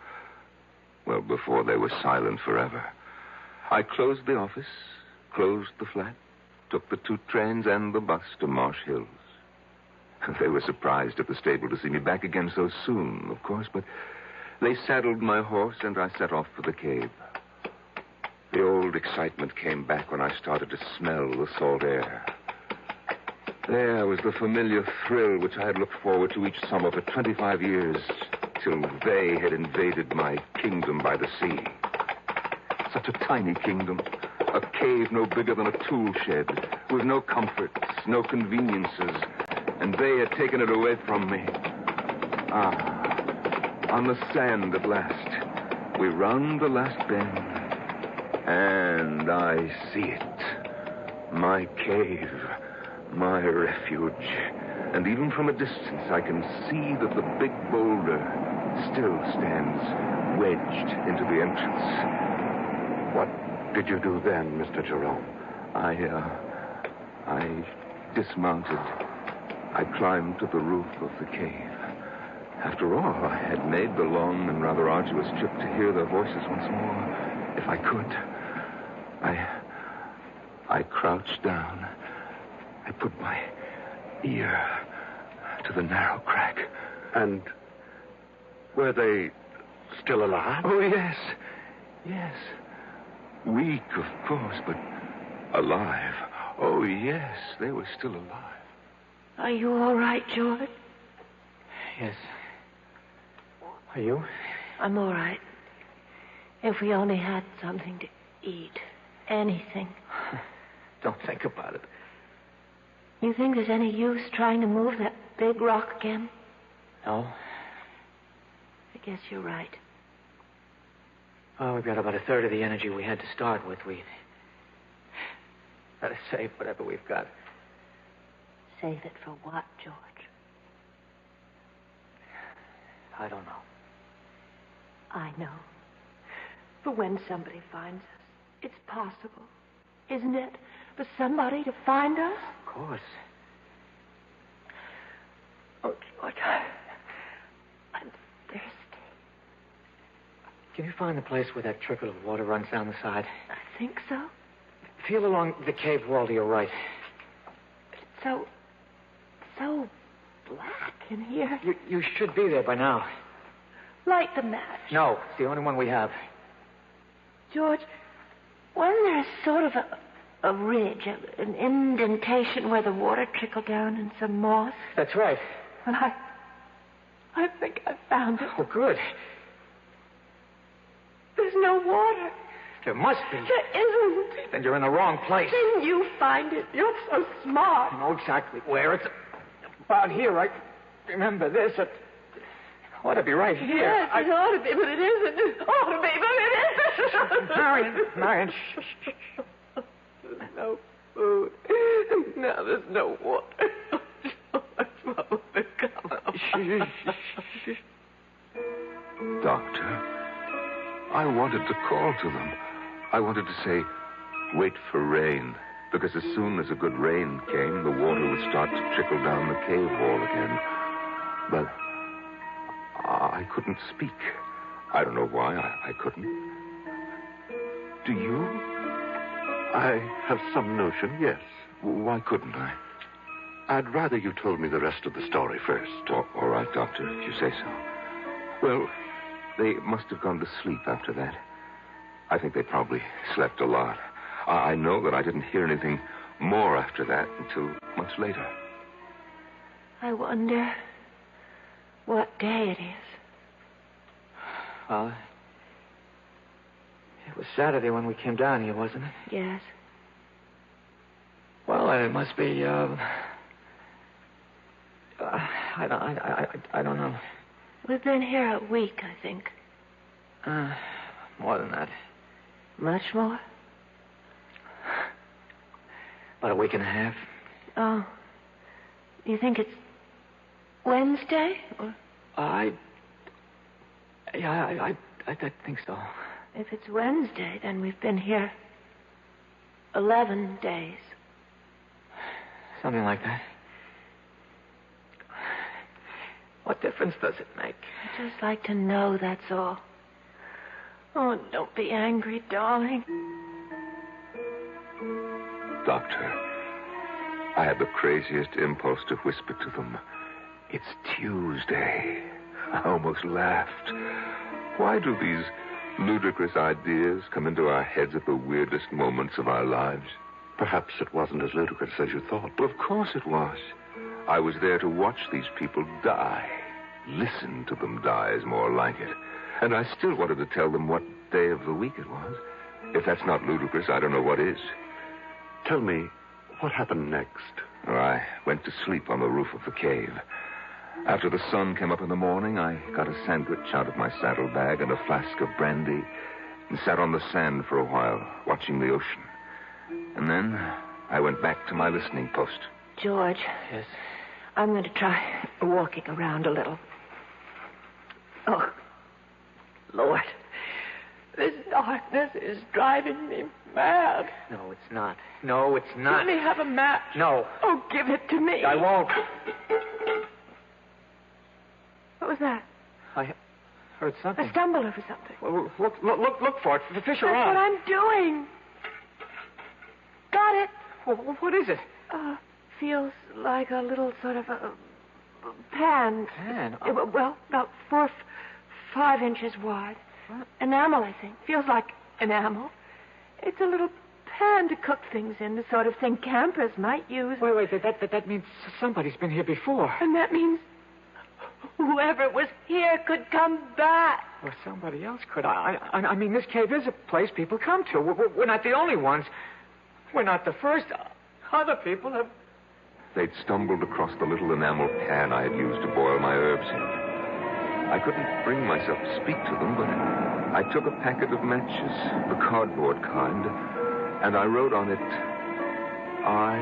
they were silent forever. I closed the office, closed the flat, took the 2 trains and the bus to Marsh Hills. They were surprised at the stable to see me back again so soon, of course, but they saddled my horse and I set off for the cave. The old excitement came back when I started to smell the salt air. There was the familiar thrill which I had looked forward to each summer for 25 years, till they had invaded my kingdom by the sea. Such a tiny kingdom, a cave no bigger than a tool shed, with no comforts, no conveniences, and they had taken it away from me. On the sand at last, we round the last bend, and I see it. My cave, my refuge. And even from a distance, I can see that the big boulder still stands wedged into the entrance. What did you do then, Mr. Jerome? I dismounted. I climbed to the roof of the cave. After all, I had made the long and rather arduous trip to hear their voices once more, if I could. I crouched down. I put my ear to the narrow crack. And were they still alive? Oh, yes. Yes. Weak, of course, but alive. Oh, yes, they were still alive. Are you all right, George? Yes. Are you? I'm all right. If we only had something to eat. Anything. Don't think about it. You think there's any use trying to move that big rock again? No. I guess you're right. Oh, we've got about a third of the energy we had to start with. We gotta save whatever we've got. Save it for what, George? I don't know. I know. For when somebody finds us, it's possible, isn't it? For somebody to find us? Of course. Oh, George, I'm thirsty. Can you find the place where that trickle of water runs down the side? I think so. Feel along the cave wall to your right. It's so black. in here. You should be there by now. Light the match. No, it's the only one we have. George, wasn't there a sort of a ridge, an indentation where the water trickled down in some moss? That's right. Well, I think I found it. Oh, good. There's no water. There must be. There isn't. Then you're in the wrong place. Then you find it. You're so smart. I know exactly where. It's about here. I remember this. It ought to be right here. Yes, it ought to be, but it isn't. It ought to be, but it isn't. Marion, shh. There's no food. Now there's no water. What will become of us? Doctor, I wanted to call to them. I wanted to say, wait for rain, because as soon as a good rain came, the water would start to trickle down the cave wall again. But I couldn't speak. I don't know why I couldn't. Do you? I have some notion, yes. Why couldn't I? I'd rather you told me the rest of the story first. All right, Doctor, if you say so. Well, they must have gone to sleep after that. I think they probably slept a lot. I know that I didn't hear anything more after that until much later. I wonder what day it is. Well, it was Saturday when we came down here, wasn't it? Yes. Well, it must be, I don't know. We've been here a week, I think. More than that. Much more? About a week and a half. Oh. You think it's Wednesday? Or... I think so. If it's Wednesday, then we've been here 11 days. Something like that. What difference does it make? I'd just like to know, that's all. Oh, don't be angry, darling. Doctor, I had the craziest impulse to whisper to them, it's Tuesday. I almost laughed. Why do these ludicrous ideas come into our heads at the weirdest moments of our lives? Perhaps it wasn't as ludicrous as you thought. Well, of course it was. I was there to watch these people die. Listen to them die is more like it. And I still wanted to tell them what day of the week it was. If that's not ludicrous, I don't know what is. Tell me, what happened next? Oh, I went to sleep on the roof of the cave. After the sun came up in the morning, I got a sandwich out of my saddlebag and a flask of brandy and sat on the sand for a while, watching the ocean. And then I went back to my listening post. George. Yes? I'm going to try walking around a little. Oh, Lord. This darkness is driving me mad. No, it's not. No, it's not. Let me have a match. No. Oh, give it to me. I won't. What was that? I heard something. I stumbled over something. Well, look for it. Fish That's around. what I'm doing. Got it. Well, what is it? Feels like a little sort of a pan. Pan? Well, about 5 inches wide. What? Enamel, I think. Feels like enamel. It's a little pan to cook things in, the sort of thing campers might use. Wait. That means somebody's been here before. And that means whoever was here could come back. Or somebody else could. I mean, this cave is a place people come to. We're not the only ones. We're not the first. Other people have... They'd stumbled across the little enamel pan I had used to boil my herbs in. I couldn't bring myself to speak to them, but I took a packet of matches, the cardboard kind, and I wrote on it, I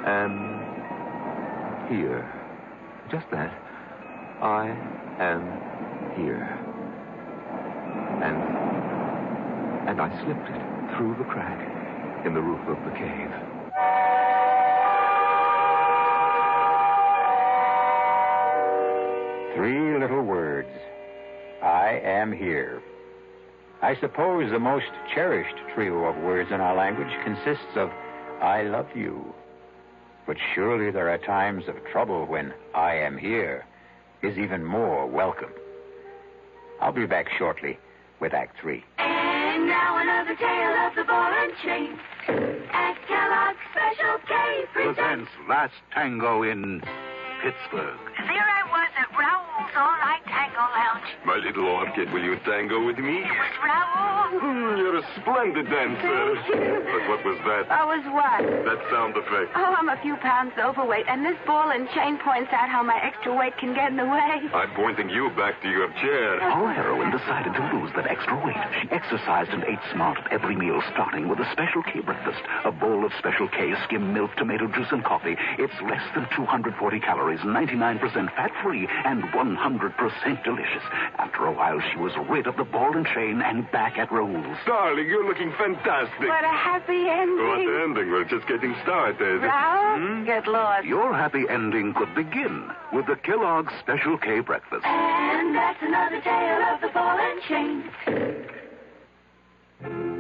am here. Just that. I am here. And I slipped it through the crack in the roof of the cave. Three little words. I am here. I suppose the most cherished trio of words in our language consists of I love you, But surely there are times of trouble when I am here is even more welcome. I'll be back shortly with Act 3. And now another tale of the ball and chain. At Kellogg's Special K presents Last Tango in Pittsburgh. There I was at Raoul's All-Night Tango Lounge. My little orchid, will you tango with me? It was Raoul. You're a splendid dancer. But what was that? I was what? That sound effect. Oh, I'm a few pounds overweight, and this ball and chain points out how my extra weight can get in the way. I'm pointing you back to your chair. Our heroine decided to lose that extra weight. She exercised and ate smart at every meal, starting with a Special K breakfast. A bowl of Special K, skim milk, tomato juice, and coffee. It's less than 240 calories, 99% fat-free, and 100% delicious. After a while, she was rid of the ball and chain and back at Raoul's. Darling, you're looking fantastic. What a happy ending. What ending? We're just getting started. Raoul, get lost. Your happy ending could begin with the Kellogg's Special K breakfast. And that's another tale of the ball and chain.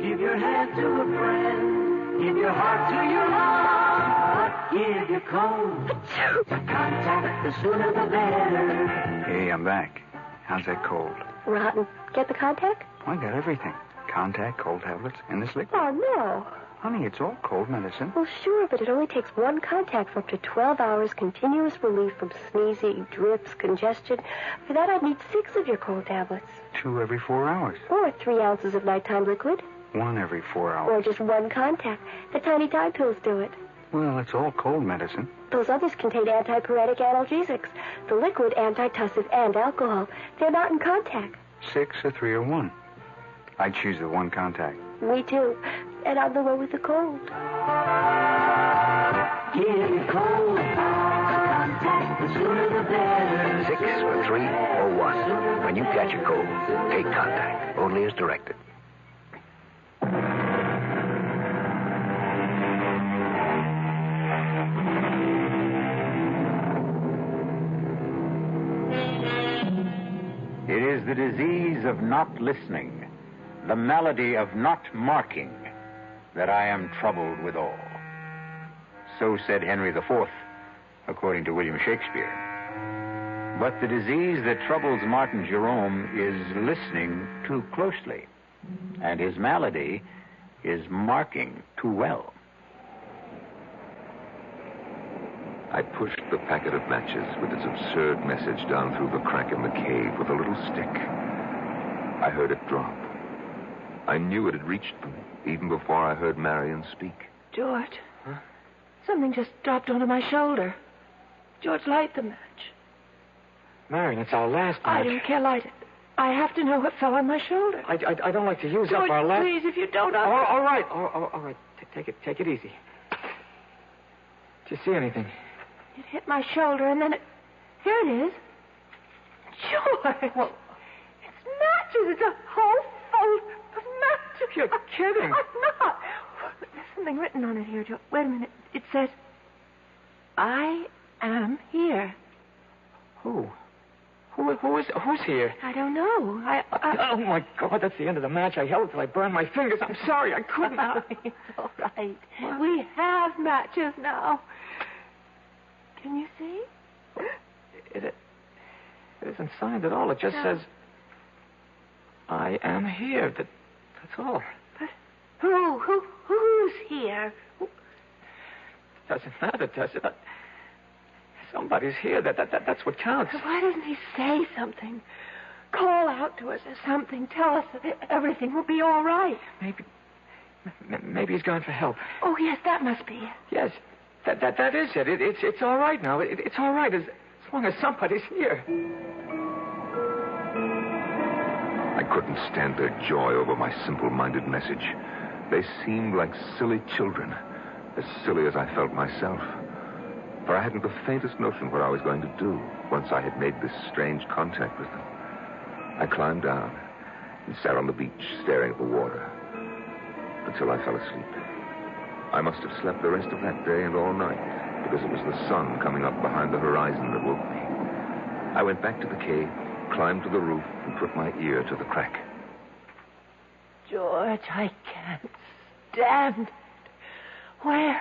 Give your hand to a friend. Give your heart to your heart. Give your cold to contact. The sooner the better. Hey, I'm back. How's that cold? Rotten. Get the contact? I got everything. Contact, cold tablets, and this liquid. Oh, no. Honey, it's all cold medicine. Well, sure, but it only takes one contact for up to 12 hours continuous relief from sneezing, drips, congestion. For that, I'd need 6 of your cold tablets. 2 every 4 hours. Or 3 ounces of nighttime liquid. 1 every 4 hours. Or just one contact. The tiny Tide pills do it. Well, it's all cold medicine. Those others contain antipyretic analgesics. The liquid, antitussive, and alcohol. They're not in contact. 6 or 3 or 1. I'd choose the one contact. Me too. And I'm the one with the cold. Give your cold to contact. The sooner the better. 6 or 3 or 1. When you catch a cold, take contact. Only as directed. It is the disease of not listening, the malady of not marking, that I am troubled withal. So said Henry IV, according to William Shakespeare. But the disease that troubles Martin Jerome is listening too closely, and his malady is marking too well. I pushed the packet of matches with its absurd message down through the crack in the cave with a little stick. I heard it drop. I knew it had reached them, even before I heard Marion speak. George. Something just dropped onto my shoulder. George, light the match. Marion, it's our last match. I don't care, light it. I have to know what fell on my shoulder. I don't like to use George, up our last... please, if you don't... All right. All right. Take it easy. Did you see anything? It hit my shoulder, and then it... Here it is. George! Well, it's matches. It's a whole fold of matches. You're kidding. I'm not. There's something written on it here, George. Wait a minute. It says, I am here. Who? Who's here? I don't know. Oh, my God, that's the end of the match. I held it till I burned my fingers. I'm sorry, I couldn't. It's all right. What? We have matches now. Can you see? It isn't signed at all. It just says, I am here. That's all. But who's here? Doesn't matter, does it? Somebody's here. That's what counts. Why doesn't he say something? Call out to us or something. Tell us that everything will be all right. Maybe he's gone for help. Oh, yes, that must be it. Yes, that is it. It's all right now. It's all right as long as somebody's here. I couldn't stand their joy over my simple-minded message. They seemed like silly children, as silly as I felt myself. For I hadn't the faintest notion what I was going to do once I had made this strange contact with them. I climbed down and sat on the beach staring at the water until I fell asleep. I must have slept the rest of that day and all night because it was the sun coming up behind the horizon that woke me. I went back to the cave, climbed to the roof, and put my ear to the crack. George, I can't stand it. Where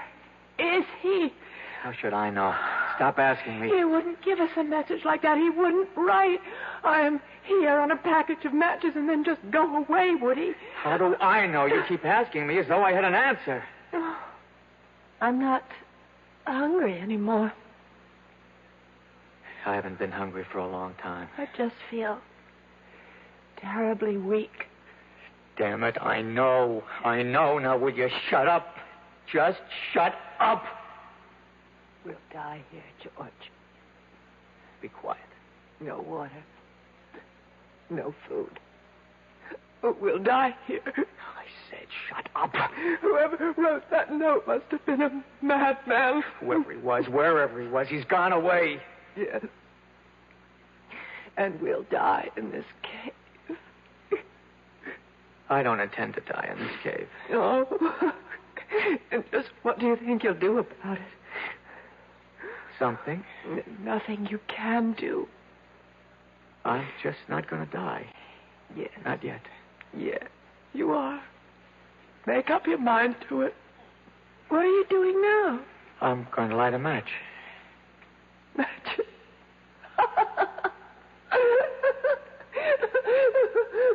is he? How should I know? Stop asking me. He wouldn't give us a message like that. He wouldn't write, "I am here" on a package of matches and then just go away, would he? How do I know? You keep asking me as though I had an answer. Oh, I'm not hungry anymore. I haven't been hungry for a long time. I just feel terribly weak. Damn it, I know. Now, will you shut up? Just shut up. We'll die here, George. Be quiet. No water. No food. We'll die here. I said shut up. Whoever wrote that note must have been a madman. Wherever he was, he's gone away. Yes. And we'll die in this cave. I don't intend to die in this cave. Oh. And just what do you think you'll do about it? Something. Nothing you can do. I'm just not going to die. Yes. Not yet. Yes, you are. Make up your mind to it. What are you doing now? I'm going to light a match. Matches.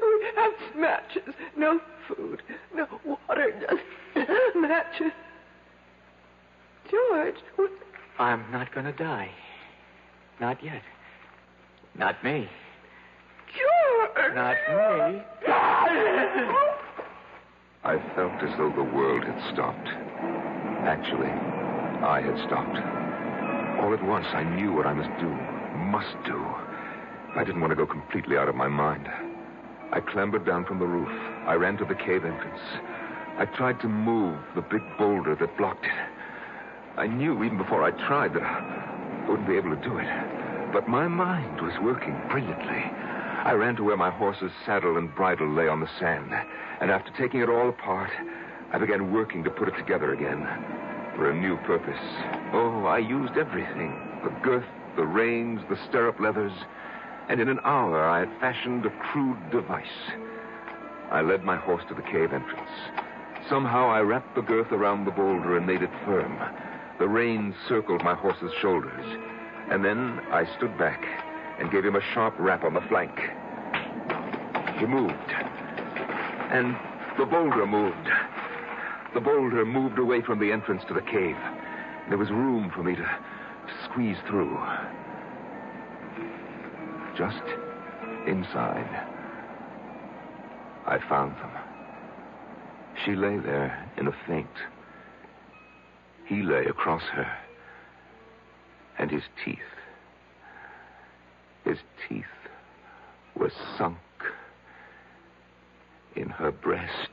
We have matches. No food. No water. Just matches. George. I'm not going to die. Not yet. Not me. George. Not me. I felt as though the world had stopped. Actually, I had stopped. All at once, I knew what I must do. I didn't want to go completely out of my mind. I clambered down from the roof. I ran to the cave entrance. I tried to move the big boulder that blocked it. I knew even before I tried that I wouldn't be able to do it. But my mind was working brilliantly. I ran to where my horse's saddle and bridle lay on the sand. And after taking it all apart, I began working to put it together again for a new purpose. Oh, I used everything. The girth, the reins, the stirrup leathers. And in an hour, I had fashioned a crude device. I led my horse to the cave entrance. Somehow, I wrapped the girth around the boulder and made it firm. The reins circled my horse's shoulders. And then I stood back and gave him a sharp rap on the flank. He moved. And the boulder moved. The boulder moved away from the entrance to the cave. There was room for me to squeeze through. Just inside, I found them. She lay there in a faint. He lay across her. And his teeth were sunk in her breast.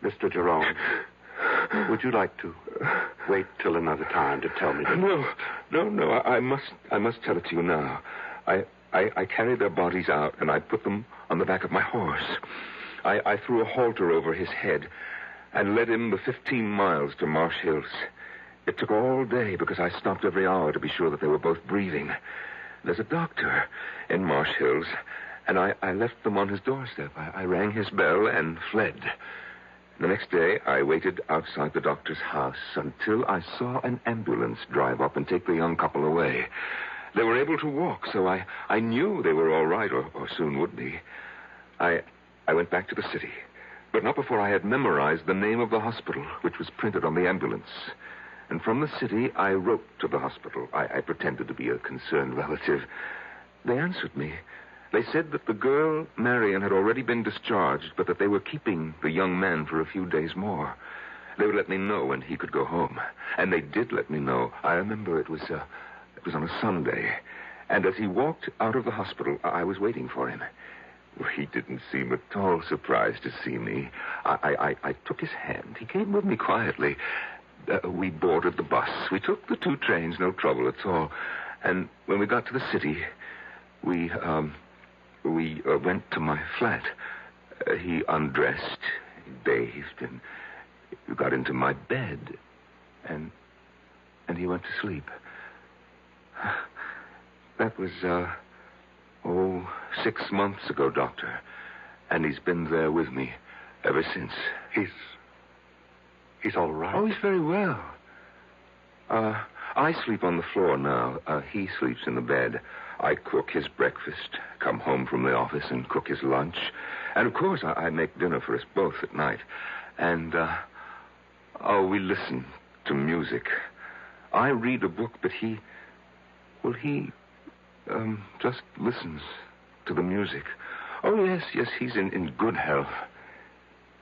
Mr. Jerome, would you like to wait till another time to tell me? No. I must tell it to you now. I carried their bodies out, and I put them on the back of my horse. I threw a halter over his head and led him the 15 miles to Marsh Hills. It took all day because I stopped every hour to be sure that they were both breathing. There's a doctor in Marsh Hills, and I left them on his doorstep. I rang his bell and fled. The next day, I waited outside the doctor's house until I saw an ambulance drive up and take the young couple away. They were able to walk, so I knew they were all right, or soon would be. I went back to the city, but not before I had memorized the name of the hospital, which was printed on the ambulance. And from the city, I wrote to the hospital. I pretended to be a concerned relative. They answered me. They said that the girl, Marion, had already been discharged, but that they were keeping the young man for a few days more. They would let me know when he could go home. And they did let me know. I remember it was on a Sunday. And as he walked out of the hospital, I was waiting for him. He didn't seem at all surprised to see me. I took his hand. He came with me quietly. We boarded the bus. We took the 2 trains, no trouble at all. And when we got to the city, we went to my flat. He undressed, he bathed, and got into my bed. And he went to sleep. That was, 6 months ago, Doctor. And he's been there with me ever since. He's all right? Oh, he's very well. I sleep on the floor now. He sleeps in the bed. I cook his breakfast, come home from the office and cook his lunch. And, of course, I make dinner for us both at night. And, we listen to music. I read a book, but he just listens to the music. Oh, yes, he's in good health.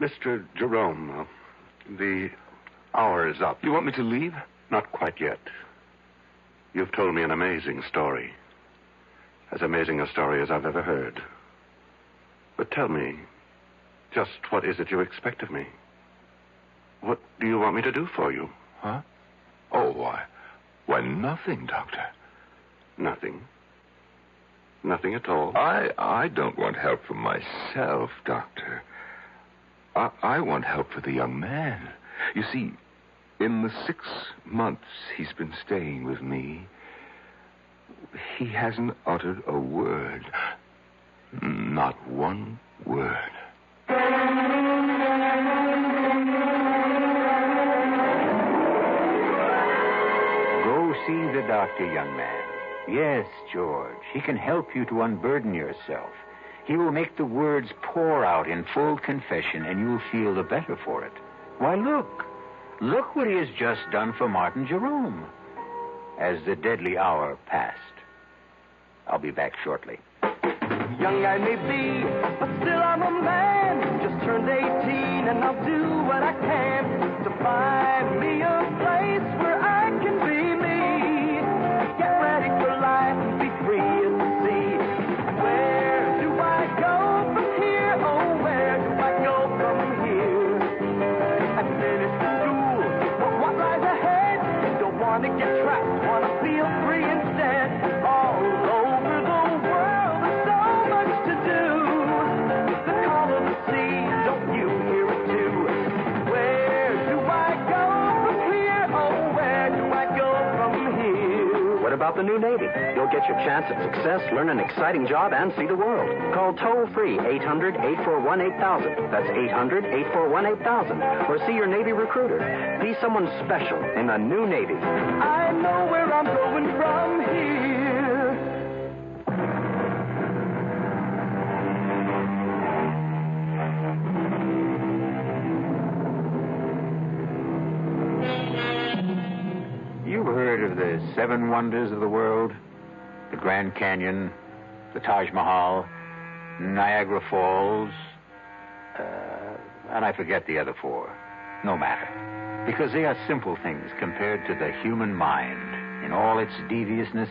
Mr. Jerome, the hour is up. You want me to leave? Not quite yet. You've told me an amazing story. As amazing a story as I've ever heard. But tell me, just what is it you expect of me? What do you want me to do for you? Huh? Oh, why, nothing, Doctor. Nothing? Nothing at all? I don't want help for myself, Doctor. I want help for the young man. You see, in the 6 months he's been staying with me, he hasn't uttered a word. Not one word. Go see the doctor, young man. Yes, George. He can help you to unburden yourself. He will make the words pour out in full confession, and you'll feel the better for it. Why, look. Look what he has just done for Martin Jerome. As the deadly hour passed. I'll be back shortly. Young I may be, but still I'm a man. Just turned 18, and I'll do what I can to find me a place where I can be me. Get ready for life and be free as the sea. Where do I go from here? Oh, where do I go from here? I finished school, but what lies ahead? Don't want to get trapped, want to feel free instead. All over the world, there's so much to do. The call of the sea, don't you hear it too? Where do I go from here? Oh, where do I go from here? What about the new Navy? You'll get your chance at success, learn an exciting job, and see the world. Call toll-free 800-841-8000. That's 800-841-8000. Or see your Navy recruiter. Be someone special in the new Navy. I know where I'm going from here. You've heard of the 7 wonders of the world? The Grand Canyon, the Taj Mahal, Niagara Falls, and I forget the other 4. No matter. Because they are simple things compared to the human mind in all its deviousness,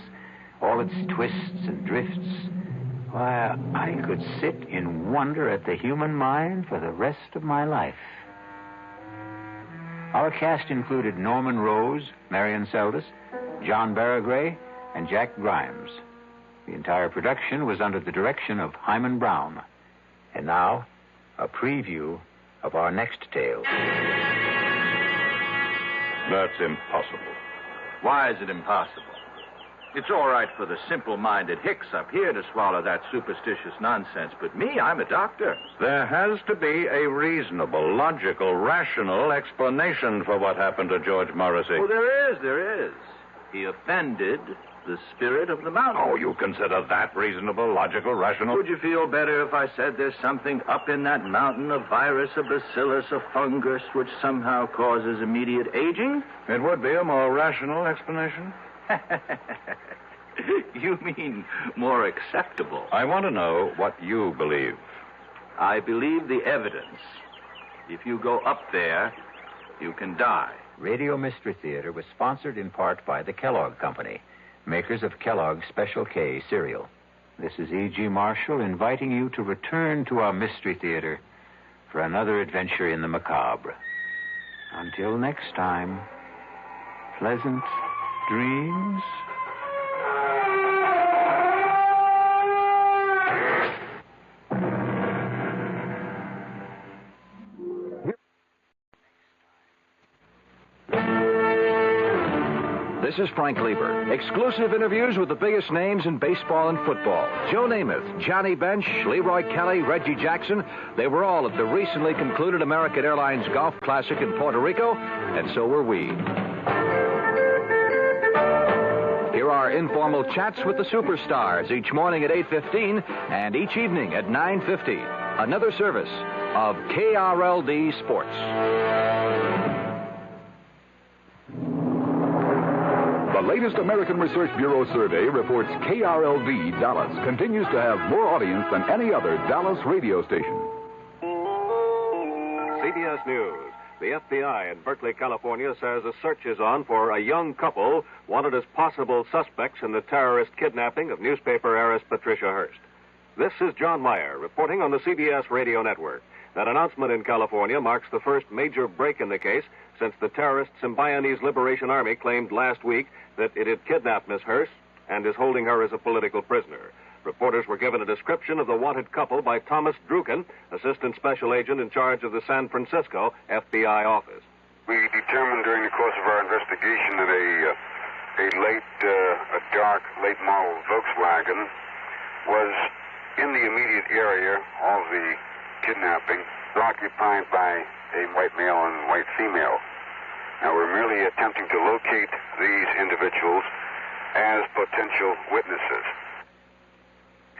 all its twists and drifts. Why, I could sit in wonder at the human mind for the rest of my life. Our cast included Norman Rose, Marion Seldes, John Barragray, and Jack Grimes. The entire production was under the direction of Hyman Brown. And now, a preview of our next tale. That's impossible. Why is it impossible? It's all right for the simple-minded hicks up here to swallow that superstitious nonsense, but me, I'm a doctor. There has to be a reasonable, logical, rational explanation for what happened to George Morrissey. Oh, there is. He offended the spirit of the mountain. Oh, you consider that reasonable, logical, rational? Would you feel better if I said there's something up in that mountain, a virus, a bacillus, a fungus, which somehow causes immediate aging? It would be a more rational explanation. You mean more acceptable? I want to know what you believe. I believe the evidence. If you go up there, you can die. Radio Mystery Theater was sponsored in part by the Kellogg Company, makers of Kellogg's Special K cereal. This is E.G. Marshall inviting you to return to our Mystery Theater for another adventure in the macabre. Until next time, pleasant dreams. This This is Frank Lieber. Exclusive interviews with the biggest names in baseball and football. Joe Namath, Johnny Bench, Leroy Kelly, Reggie Jackson. They were all at the recently concluded American Airlines Golf Classic in Puerto Rico, and so were we. Here are informal chats with the superstars each morning at 8:15 and each evening at 9:50. Another service of KRLD Sports. The latest American Research Bureau survey reports KRLD Dallas continues to have more audience than any other Dallas radio station. CBS News. The FBI in Berkeley, California says a search is on for a young couple wanted as possible suspects in the terrorist kidnapping of newspaper heiress Patricia Hearst. This is John Meyer reporting on the CBS radio network. That announcement in California marks the first major break in the case since the terrorist Symbionese Liberation Army claimed last week that it had kidnapped Miss Hearst and is holding her as a political prisoner. Reporters were given a description of the wanted couple by Thomas Druken, Assistant Special Agent in charge of the San Francisco FBI office. We determined during the course of our investigation that a dark, late model Volkswagen was in the immediate area of the kidnapping, occupied by a white male and white female. Now, we're merely attempting to locate these individuals as potential witnesses.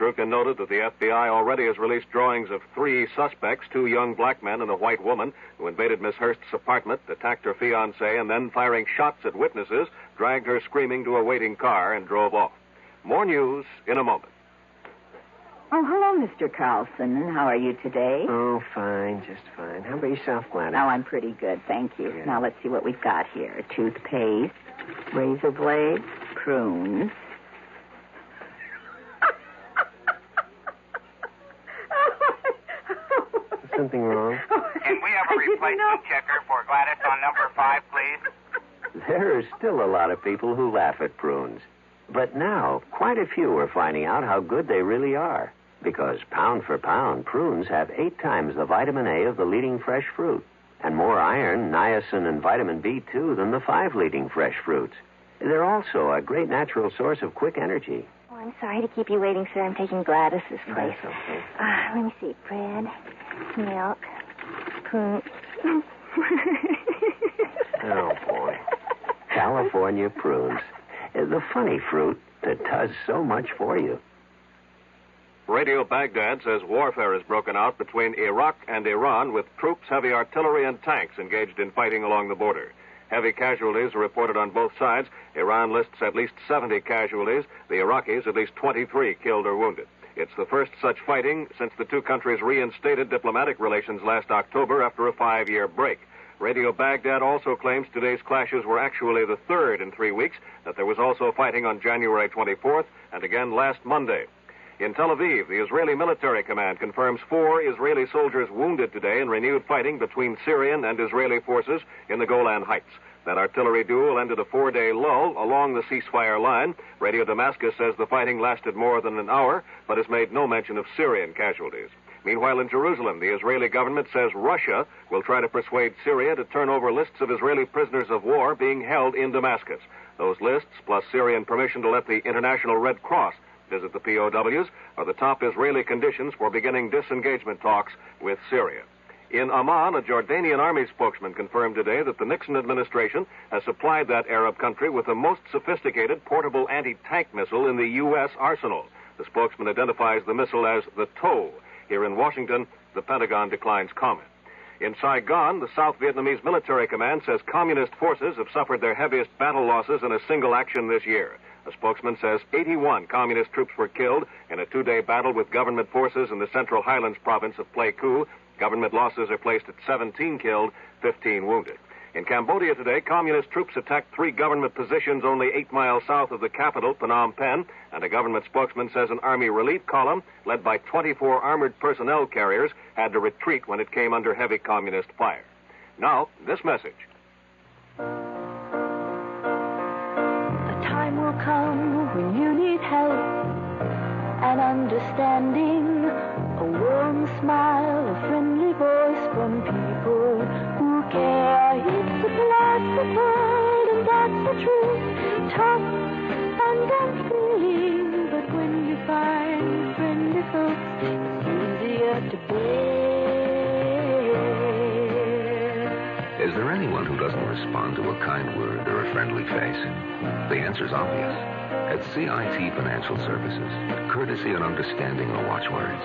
Druken noted that the FBI already has released drawings of 3 suspects, 2 young black men and a white woman, who invaded Miss Hearst's apartment, attacked her fiancé, and then, firing shots at witnesses, dragged her screaming to a waiting car and drove off. More news in a moment. Oh, hello, Mr. Carlson. How are you today? Oh, fine, just fine. How about yourself, Gladys? Oh, I'm pretty good, thank you. Yeah. Now, let's see what we've got here. Toothpaste, razor blades, prunes. Something wrong? Can we have a replacement checker for Gladys on number 5, please? There are still a lot of people who laugh at prunes. But now, quite a few are finding out how good they really are. Because pound for pound, prunes have 8 times the vitamin A of the leading fresh fruit. And more iron, niacin, and vitamin B2 than the 5 leading fresh fruits. They're also a great natural source of quick energy. Oh, I'm sorry to keep you waiting, sir. I'm taking Gladys's place. That's okay. Let me see. Bread, milk, prunes. Oh, boy. California prunes. The funny fruit that does so much for you. Radio Baghdad says warfare has broken out between Iraq and Iran with troops, heavy artillery, and tanks engaged in fighting along the border. Heavy casualties are reported on both sides. Iran lists at least 70 casualties. The Iraqis at least 23 killed or wounded. It's the first such fighting since the 2 countries reinstated diplomatic relations last October after a 5-year break. Radio Baghdad also claims today's clashes were actually the 3rd in 3 weeks, that there was also fighting on January 24th and again last Monday. In Tel Aviv, the Israeli military command confirms 4 Israeli soldiers wounded today in renewed fighting between Syrian and Israeli forces in the Golan Heights. That artillery duel ended a 4-day lull along the ceasefire line. Radio Damascus says the fighting lasted more than an hour, but has made no mention of Syrian casualties. Meanwhile, in Jerusalem, the Israeli government says Russia will try to persuade Syria to turn over lists of Israeli prisoners of war being held in Damascus. Those lists, plus Syrian permission to let the International Red Cross visit the POWs, are the top Israeli conditions for beginning disengagement talks with Syria. In Amman, a Jordanian army spokesman confirmed today that the Nixon administration has supplied that Arab country with the most sophisticated portable anti-tank missile in the U.S. arsenal. The spokesman identifies the missile as the TOW. Here in Washington, the Pentagon declines comment. In Saigon, the South Vietnamese military command says communist forces have suffered their heaviest battle losses in a single action this year. A spokesman says 81 communist troops were killed in a 2-day battle with government forces in the Central Highlands province of Pleiku. Government losses are placed at 17 killed, 15 wounded. In Cambodia today, communist troops attacked 3 government positions only 8 miles south of the capital, Phnom Penh, and a government spokesman says an army relief column led by 24 armored personnel carriers had to retreat when it came under heavy communist fire. Now, this message. Time will come when you need help and understanding, a warm smile, a friendly voice from people who care. It's a blessed world, and that's the truth. it's easier to bear. Is there anyone who doesn't respond to a kind word or a friendly face? The answer's obvious. At CIT Financial Services, courtesy and understanding are watchwords.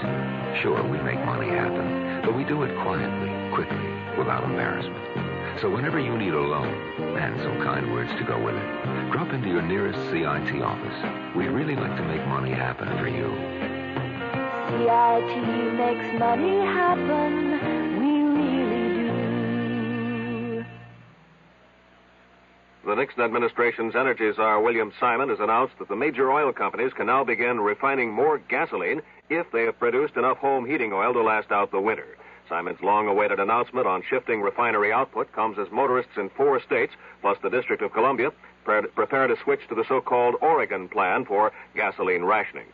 Sure, we make money happen, but we do it quietly, quickly, without embarrassment. So whenever you need a loan, and some kind words to go with it, drop into your nearest CIT office. We'd really like to make money happen for you. CIT makes money happen. We really do. The Nixon administration's energy czar, William Simon, has announced that the major oil companies can now begin refining more gasoline if they have produced enough home heating oil to last out the winter. Simon's long-awaited announcement on shifting refinery output comes as motorists in 4 states, plus the District of Columbia, prepare to switch to the so-called Oregon plan for gasoline rationing.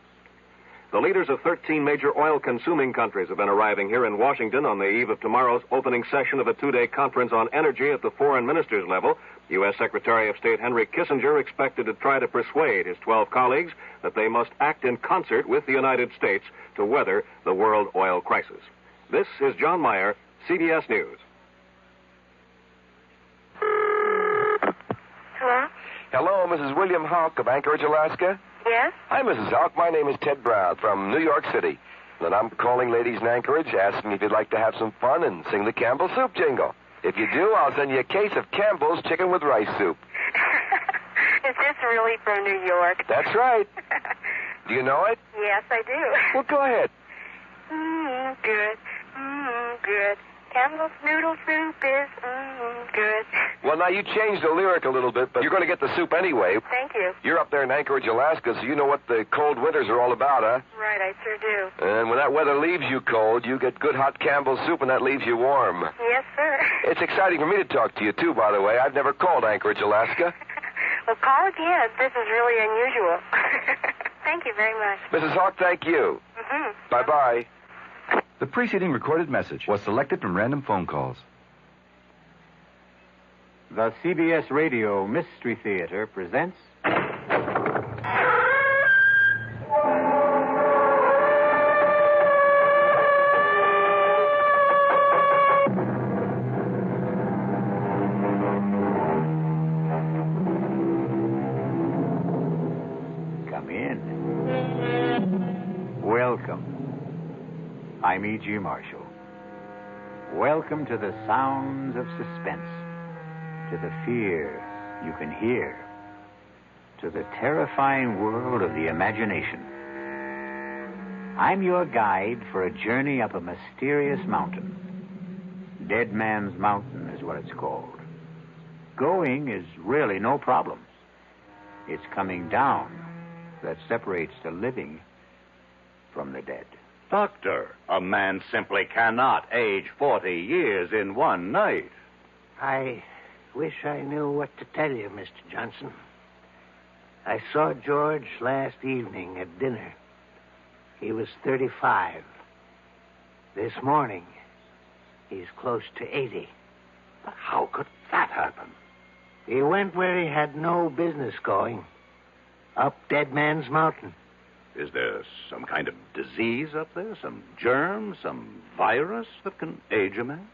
The leaders of 13 major oil-consuming countries have been arriving here in Washington on the eve of tomorrow's opening session of a 2-day conference on energy at the foreign ministers level. U.S. Secretary of State Henry Kissinger expected to try to persuade his 12 colleagues that they must act in concert with the United States to weather the world oil crisis. This is John Meyer, CBS News. Hello? Hello, Mrs. William Hawk of Anchorage, Alaska. Yes? Hi, Mrs. Hawk. My name is Ted Brown from New York City. And I'm calling ladies in Anchorage, asking if you'd like to have some fun and sing the Campbell Soup jingle. If you do, I'll send you a case of Campbell's chicken with rice soup. Is this really from New York? That's right. Do you know it? Yes, I do. Well, go ahead. Good. Good. Campbell's noodle soup is good. Well, now, you changed the lyric a little bit, but you're going to get the soup anyway. Thank you. You're up there in Anchorage, Alaska, so you know what the cold winters are all about, huh? Right, I sure do. And when that weather leaves you cold, you get good hot Campbell's soup, and that leaves you warm. Yes, sir. It's exciting for me to talk to you, too, by the way. I've never called Anchorage, Alaska. Well, call again. This is really unusual. Thank you very much. Mrs. Hawk, thank you. Mm-hmm. Bye-bye. The preceding recorded message was selected from random phone calls. The CBS Radio Mystery Theater presents... Come in. Welcome. I'm E.G. Marshall. Welcome to the sounds of suspense, to the fear you can hear, to the terrifying world of the imagination. I'm your guide for a journey up a mysterious mountain. Dead Man's Mountain is what it's called. Going is really no problem. It's coming down that separates the living from the dead. Doctor, a man simply cannot age 40 years in one night. I wish I knew what to tell you, Mr. Johnson. I saw George last evening at dinner. He was 35. This morning, he's close to 80. But how could that happen? He went where he had no business going. Up Dead Man's Mountain. Is there some kind of disease up there? Some germ? Some virus that can age a man?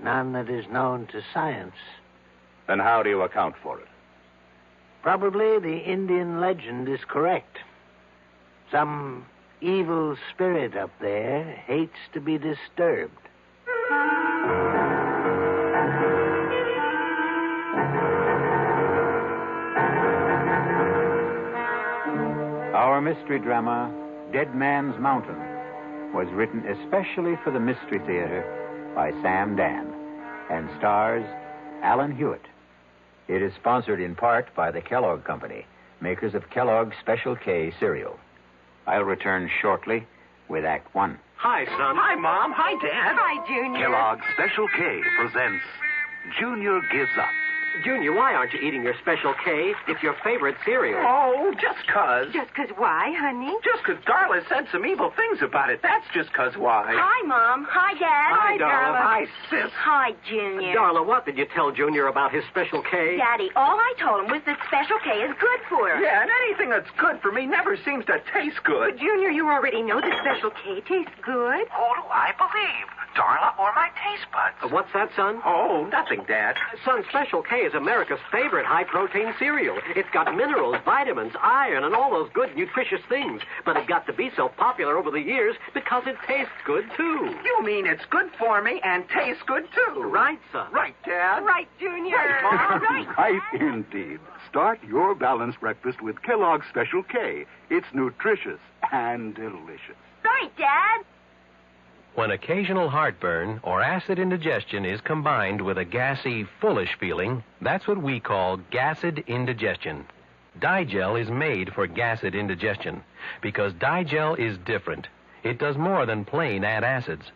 None that is known to science. Then how do you account for it? Probably the Indian legend is correct. Some evil spirit up there hates to be disturbed. Our mystery drama, Dead Man's Mountain, was written especially for the Mystery Theater by Sam Dan and stars Alan Hewitt. It is sponsored in part by the Kellogg Company, makers of Kellogg's Special K cereal. I'll return shortly with Act One. Hi, son. Hi, Mom. Hi, Dad. Hi, Junior. Kellogg's Special K presents Junior Gives Up. Junior, why aren't you eating your Special K? It's your favorite cereal. Oh, just 'cause. Just 'cause why, honey? Just 'cause Darla said some evil things about it. That's just 'cause why. Hi, Mom. Hi, Dad. Hi, Darla. Hi, sis. Hi, Junior. Darla, what did you tell Junior about his Special K? Daddy, all I told him was that Special K is good for us. Yeah, and anything that's good for me never seems to taste good. But, Junior, you already know that Special K tastes good. Who do I believe? Darla or my taste buds? What's that, son? Oh, nothing, Dad. Son, Special K is America's favorite high-protein cereal. It's got minerals, vitamins, iron, and all those good, nutritious things. But it got to be so popular over the years because it tastes good, too. You mean it's good for me and tastes good, too? Right, son. Right, Dad. Right, Junior. Right, indeed. Start your balanced breakfast with Kellogg's Special K. It's nutritious and delicious. Right, Dad. When occasional heartburn or acid indigestion is combined with a gassy, foolish feeling, that's what we call gassed indigestion. Digel is made for gassed indigestion because Digel is different. It does more than plain add acids.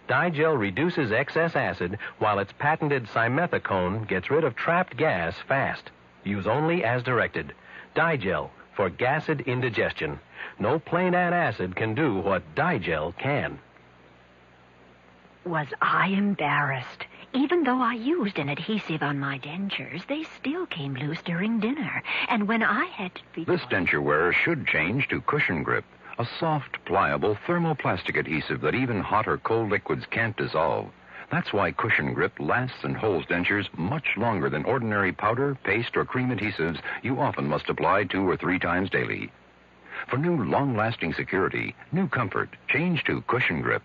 Digel reduces excess acid while its patented simethicone gets rid of trapped gas fast. Use only as directed. Digel for gassed indigestion. No plain add acid can do what Digel can. Was I embarrassed? Even though I used an adhesive on my dentures, they still came loose during dinner. And when I had to be... This denture wearer should change to Cushion Grip, a soft, pliable thermoplastic adhesive that even hot or cold liquids can't dissolve. That's why Cushion Grip lasts and holds dentures much longer than ordinary powder, paste, or cream adhesives you often must apply 2 or 3 times daily. For new, long-lasting security, new comfort, change to Cushion Grip.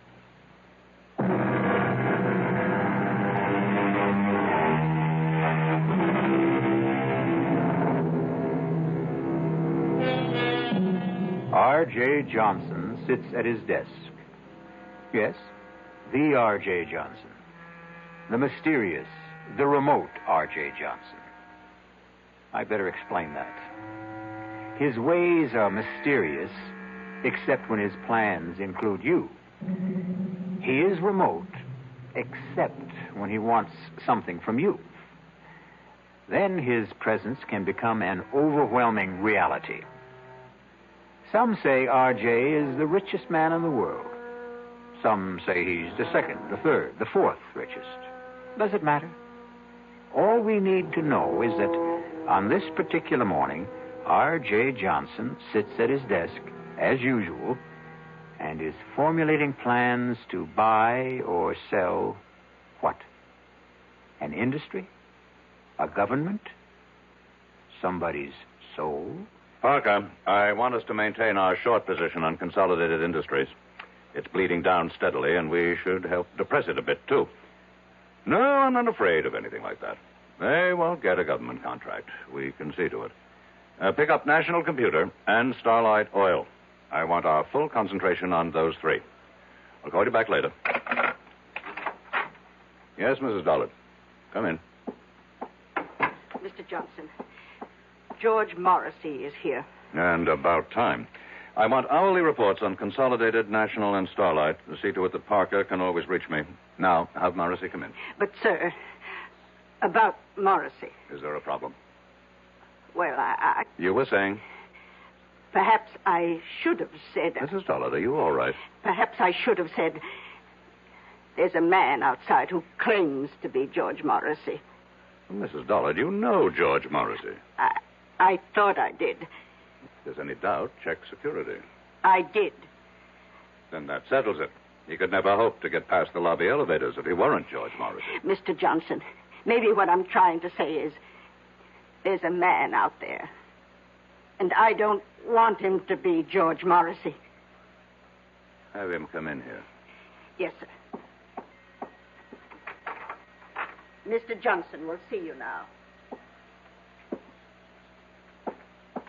R.J. Johnson sits at his desk. Yes, the R.J. Johnson. The mysterious, the remote R.J. Johnson. I better explain that. His ways are mysterious, except when his plans include you. He is remote, except when he wants something from you. Then his presence can become an overwhelming reality. Some say R.J. is the richest man in the world. Some say he's the second, the third, the fourth richest. Does it matter? All we need to know is that on this particular morning, R.J. Johnson sits at his desk, as usual, and is formulating plans to buy or sell what? An industry? A government? Somebody's soul? Parker, I want us to maintain our short position on Consolidated Industries. It's bleeding down steadily, and we should help depress it a bit, too. No, I'm not afraid of anything like that. They won't get a government contract. We can see to it. Pick up National Computer and Starlight Oil. I want our full concentration on those 3. I'll call you back later. Yes, Mrs. Dollard. Come in. Mr. Johnson, George Morrissey is here. And about time. I want hourly reports on Consolidated, National, and Starlight to see to it that Parker can always reach me. Now, have Morrissey come in. But, sir, about Morrissey. Is there a problem? Well, I... You were saying? Perhaps I should have said... Mrs. Dollard, are you all right? Perhaps I should have said... There's a man outside who claims to be George Morrissey. Mrs. Dollard, you know George Morrissey. I thought I did. If there's any doubt, check security. I did. Then that settles it. He could never hope to get past the lobby elevators if he weren't George Morrissey. Mr. Johnson, maybe what I'm trying to say is there's a man out there. And I don't want him to be George Morrissey. Have him come in here. Yes, sir. Mr. Johnson will see you now.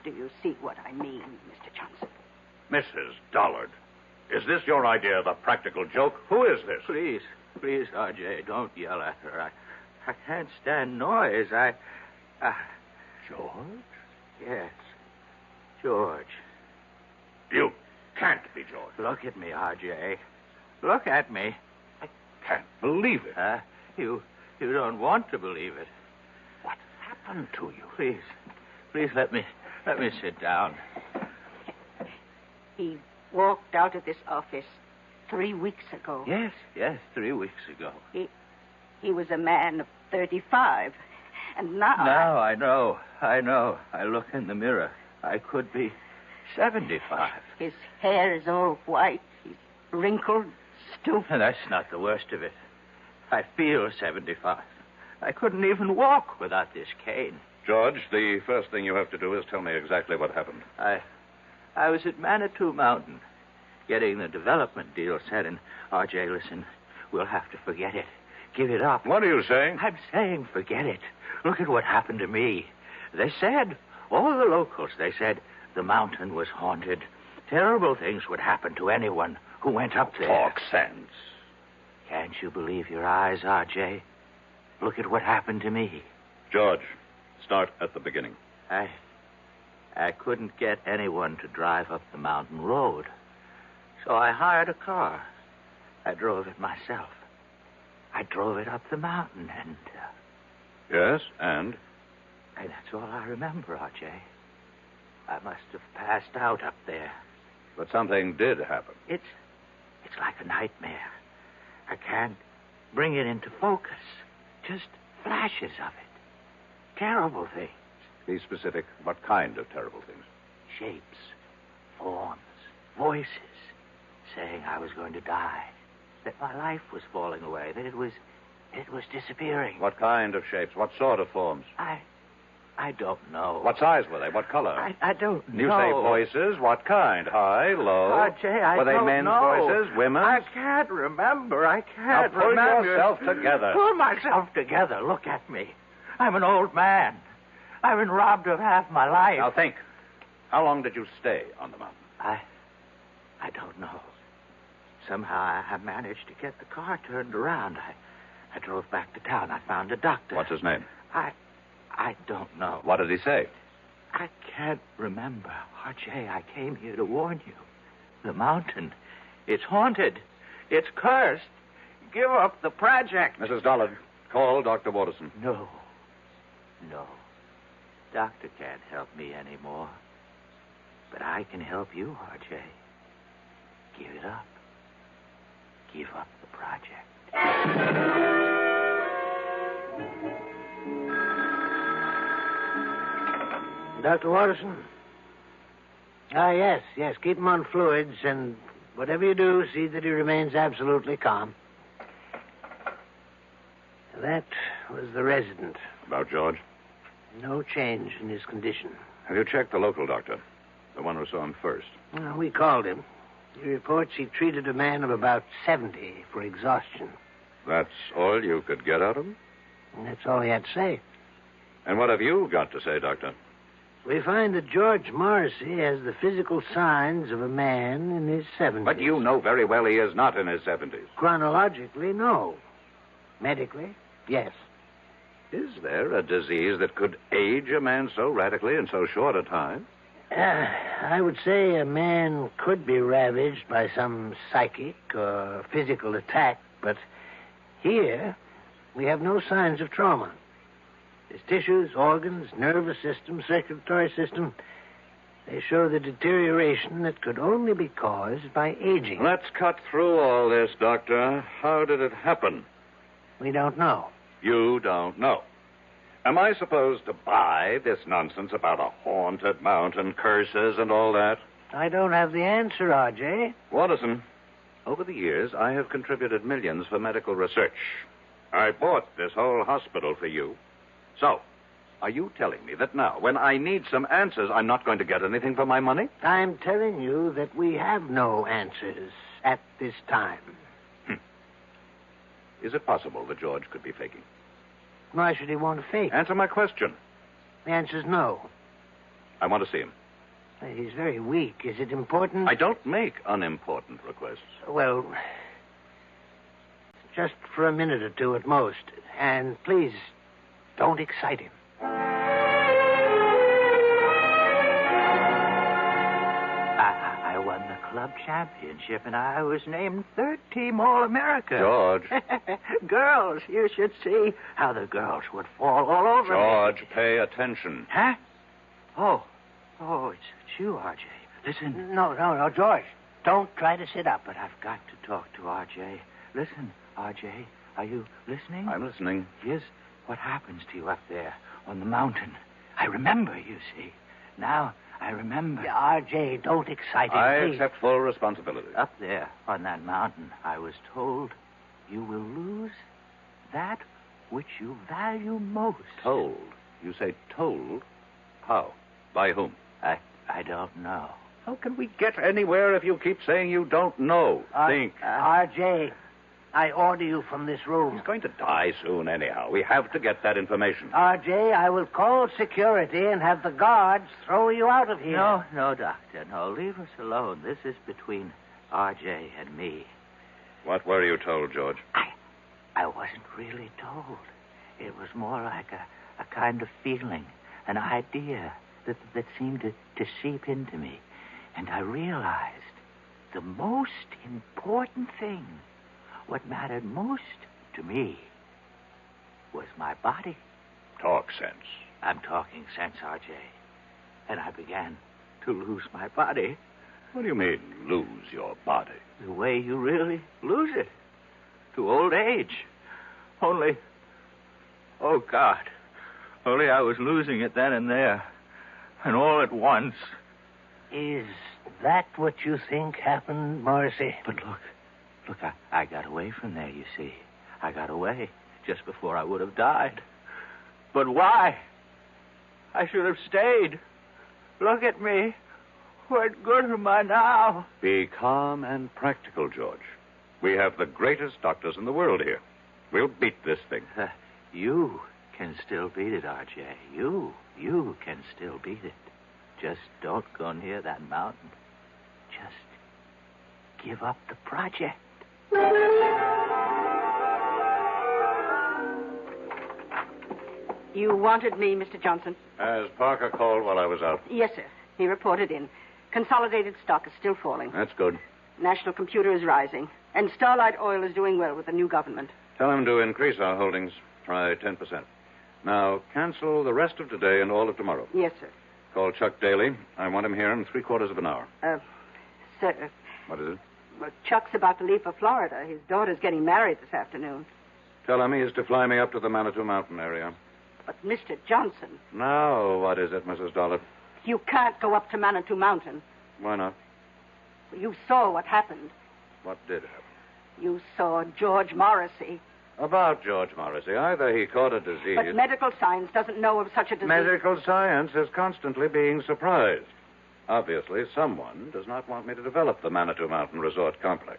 Do you see what I mean, Mr. Johnson? Mrs. Dollard, is this your idea of a practical joke? Who is this? Please, R.J., don't yell at her. I can't stand noise. George? Yes, George. You can't be George. Look at me, R.J. Look at me. I can't believe it. You don't want to believe it. What done to you? Please let me sit down. He walked out of this office 3 weeks ago. Yes, 3 weeks ago. He was a man of 35. And now... Now I know. I look in the mirror. I could be 75. His hair is all white. He's wrinkled, stooped. And that's not the worst of it. I feel 75. I couldn't even walk without this cane. George, the first thing you have to do is tell me exactly what happened. I was at Manitou Mountain getting the development deal set, and R.J., listen, we'll have to forget it. Give it up. What are you saying? I'm saying forget it. Look at what happened to me. They said, all the locals, they said the mountain was haunted. Terrible things would happen to anyone who went up there. Talk sense. Can't you believe your eyes, R.J.? Look at what happened to me. George, start at the beginning. I couldn't get anyone to drive up the mountain road. So I hired a car. I drove it myself. I drove it up the mountain, and... Yes, and? And that's all I remember, R.J. I must have passed out up there. But something did happen. It's like a nightmare. I can't bring it into focus. Just flashes of it. Terrible things. Be specific. What kind of terrible things? Shapes, forms, voices, saying I was going to die, that my life was falling away, that it was disappearing. What kind of shapes? What sort of forms? I don't know. What size were they? What color? I don't know. You say voices. What kind? High, low? R.J., I were they don't men's know. voices? Women's? I can't remember. I can't now pull remember. yourself together. Pull myself together. Look at me. I'm an old man. I've been robbed of half my life. Now think. How long did you stay on the mountain? I don't know. Somehow I managed to get the car turned around. I drove back to town. I found a doctor. What's his name? I don't know. What did he say? I can't remember. R.J., I came here to warn you. The mountain, it's haunted. It's cursed. Give up the project. Mrs. Dollard, call Dr. Waterson. No. Doctor can't help me anymore. But I can help you, R.J. Give it up. Give up the project. Dr. Waterson? Yes. Keep him on fluids, and whatever you do, see that he remains absolutely calm. That was the resident. About George? No change in his condition. Have you checked the local doctor? The one who saw him first? Well, we called him. He reports he treated a man of about 70 for exhaustion. That's all you could get out of him? And that's all he had to say. And what have you got to say, Doctor? We find that George Morrissey has the physical signs of a man in his 70s. But you know very well he is not in his 70s. Chronologically, no. Medically, yes. Is there a disease that could age a man so radically in so short a time? I would say a man could be ravaged by some psychic or physical attack, but here we have no signs of trauma. His tissues, organs, nervous system, circulatory system, they show the deterioration that could only be caused by aging. Let's cut through all this, Doctor. How did it happen? We don't know. You don't know. Am I supposed to buy this nonsense about a haunted mountain, curses, and all that? I don't have the answer, R.J. Watterson, over the years, I have contributed millions for medical research. I bought this whole hospital for you. So, are you telling me that now, when I need some answers, I'm not going to get anything for my money? I'm telling you that we have no answers at this time. Is it possible that George could be faking? Why should he want to fake? Answer my question. The answer's no. I want to see him. He's very weak. Is it important? I don't make unimportant requests. Well, just for a minute or two at most. And please, don't excite him. I won the club championship, and I was named third team All-America. George. Girls, you should see how the girls would fall all over me. George, pay attention. Huh? Oh, it's you, R.J. Listen. No, George. Don't try to sit up, but I've got to talk to R.J. Listen, R.J., are you listening? I'm listening. Here's what happens to you up there on the mountain. I remember, you see. Now, I remember. R.J., don't excite him, I please. accept full responsibility. Up there on that mountain, I was told you will lose that which you value most. Told? You say told? How? By whom? I don't know. How can we get anywhere if you keep saying you don't know? Think. R.J., I order you from this room. He's going to die soon anyhow. We have to get that information. R.J., I will call security and have the guards throw you out of here. No, Doctor. No, leave us alone. This is between R.J. and me. What were you told, George? I wasn't really told. It was more like a kind of feeling, an idea that seemed to seep into me. And I realized the most important thing, what mattered most to me, was my body. Talk sense. I'm talking sense, R.J. And I began to lose my body. What do you mean, lose your body? The way you really lose it. To old age. Only, oh, God. Only I was losing it then and there. And all at once. Is that what you think happened, Morrissey? But look, I got away from there, you see. I got away just before I would have died. But why? I should have stayed. Look at me. What good am I now? Be calm and practical, George. We have the greatest doctors in the world here. We'll beat this thing. You can still beat it, R.J. You can still beat it. Just don't go near that mountain. Just give up the project. You wanted me, Mr. Johnson? As Parker called while I was out. Yes, sir. He reported in. Consolidated stock is still falling. That's good. National computer is rising. And Starlight Oil is doing well with the new government. Tell him to increase our holdings. Try 10%. Now, cancel the rest of today and all of tomorrow. Yes, sir. Call Chuck Daly. I want him here in 3/4 of an hour. Sir. What is it? Well, Chuck's about to leave for Florida. His daughter's getting married this afternoon. Tell him he is to fly me up to the Manitou Mountain area. But, Mr. Johnson... Now, what is it, Mrs. Dollard? You can't go up to Manitou Mountain. Why not? You saw what happened. What did happen? You saw George Morrissey. About George Morrissey. Either he caught a disease... But medical science doesn't know of such a disease. Medical science is constantly being surprised. Obviously, someone does not want me to develop the Manitou Mountain Resort Complex.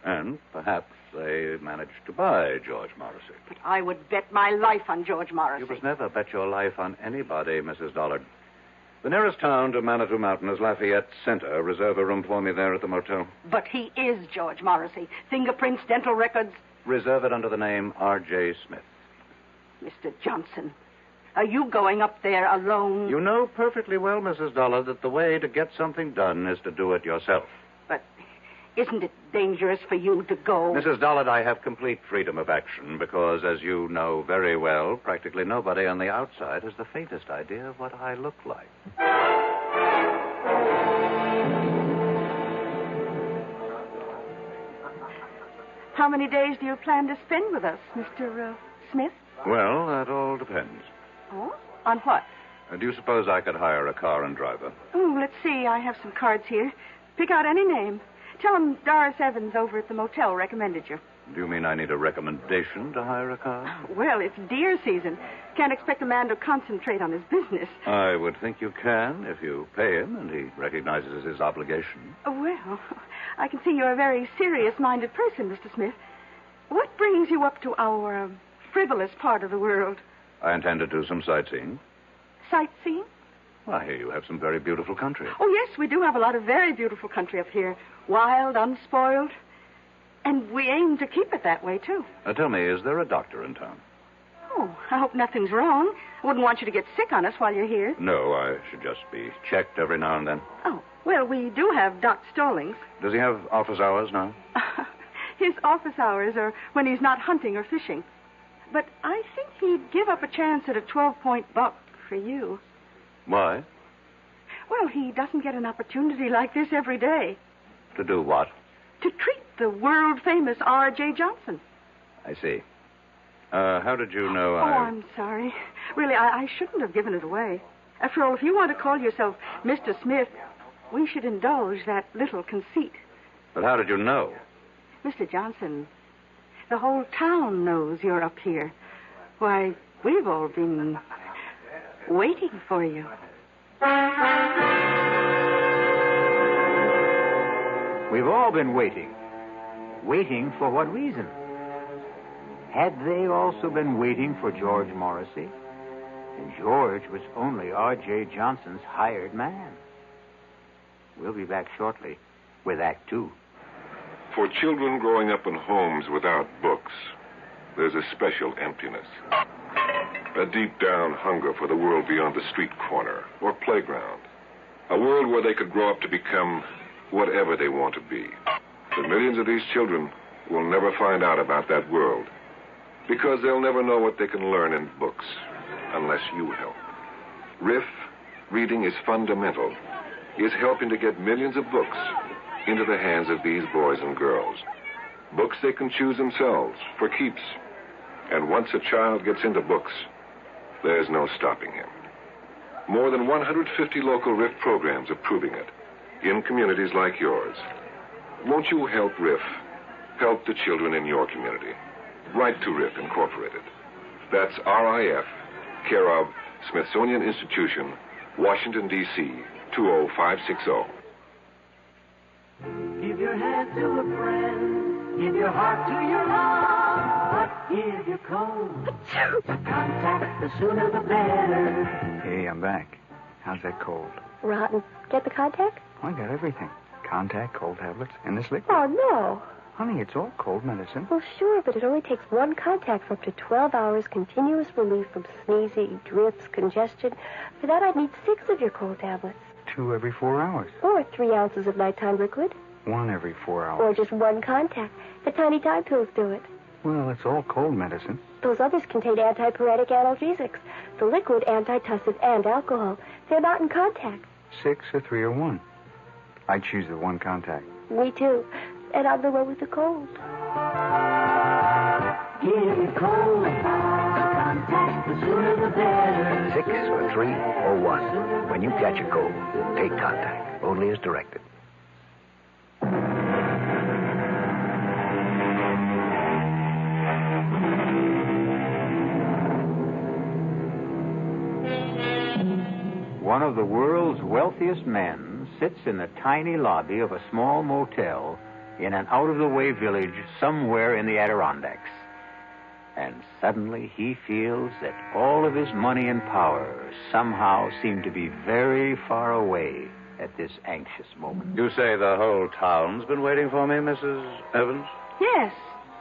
And perhaps they managed to buy George Morrissey. But I would bet my life on George Morrissey. You must never bet your life on anybody, Mrs. Dollard. The nearest town to Manitou Mountain is Lafayette Center. Reserve a room for me there at the motel. But he is George Morrissey. Fingerprints, dental records. Reserve it under the name R.J. Smith. Mr. Johnson, are you going up there alone? You know perfectly well, Mrs. Dollard, that the way to get something done is to do it yourself. But isn't it dangerous for you to go? Mrs. Dollard, I have complete freedom of action because, as you know very well, practically nobody on the outside has the faintest idea of what I look like. How many days do you plan to spend with us, Mr. Smith? Well, that all depends. Oh? On what? Do you suppose I could hire a car and driver? Oh, let's see. I have some cards here. Pick out any name. Tell him Doris Evans over at the motel recommended you. Do you mean I need a recommendation to hire a car? Well, it's deer season. Can't expect a man to concentrate on his business. I would think you can if you pay him and he recognizes his obligation. Well, I can see you're a very serious-minded person, Mr. Smith. What brings you up to our frivolous part of the world? I intend to do some sightseeing. Sightseeing? Well, I hear you have some very beautiful country. Oh, yes, we do have a lot of very beautiful country up here. Wild, unspoiled. And we aim to keep it that way, too. Tell me, is there a doctor in town? Oh, I hope nothing's wrong. I wouldn't want you to get sick on us while you're here. No, I should just be checked every now and then. Oh, well, we do have Doc Stallings. Does he have office hours now? His office hours are when he's not hunting or fishing. But I think he'd give up a chance at a 12-point buck for you. Why? Well, he doesn't get an opportunity like this every day. To do what? To treat the world-famous R.J. Johnson. I see. How did you know I'm sorry. Really, I shouldn't have given it away. After all, if you want to call yourself Mr. Smith, we should indulge that little conceit. But how did you know? Mr. Johnson, the whole town knows you're up here. Why, we've all been waiting for you. We've all been waiting. Waiting for what reason? Had they also been waiting for George Morrissey? And George was only R.J. Johnson's hired man. We'll be back shortly with Act Two. For children growing up in homes without books, there's a special emptiness. A deep-down hunger for the world beyond the street corner or playground. A world where they could grow up to become whatever they want to be. But millions of these children will never find out about that world because they'll never know what they can learn in books unless you help. RIF, Reading is Fundamental, is helping to get millions of books into the hands of these boys and girls. Books they can choose themselves for keeps. And once a child gets into books, there's no stopping him. More than 150 local RIF programs are proving it in communities like yours. Won't you help RIF? Help the children in your community. Write to RIF Incorporated. That's RIF, care of Smithsonian Institution, Washington, D.C., 20560. Give your hand to a friend. Give your heart to your love. But if you're cold, contact, the sooner the better. Hey, I'm back. How's that cold? Rotten. Get the contact? I got everything. Contact, cold tablets, and this liquid. Oh, no. Honey, it's all cold medicine. Well, sure, but it only takes one contact for up to 12 hours continuous relief from sneezy, drips, congestion. For that, I'd need 6 of your cold tablets. 2 every 4 hours. Or 3 ounces of nighttime liquid. 1 every 4 hours. Or just one contact. The tiny time pills do it. Well, it's all cold medicine. Those others contain antipyretic analgesics. The liquid, antitussive, and alcohol. They're not in contact. 6 or 3 or 1. I choose the one contact. Me too. And I'm the one with the cold. Give your cold contact, the sooner the better. 6 or 3 or 1. When you catch a cold, take contact. Only as directed. One of the world's wealthiest men sits in the tiny lobby of a small motel in an out-of-the-way village somewhere in the Adirondacks. And suddenly he feels that all of his money and power somehow seem to be very far away at this anxious moment. You say the whole town's been waiting for me, Mrs. Evans? Yes,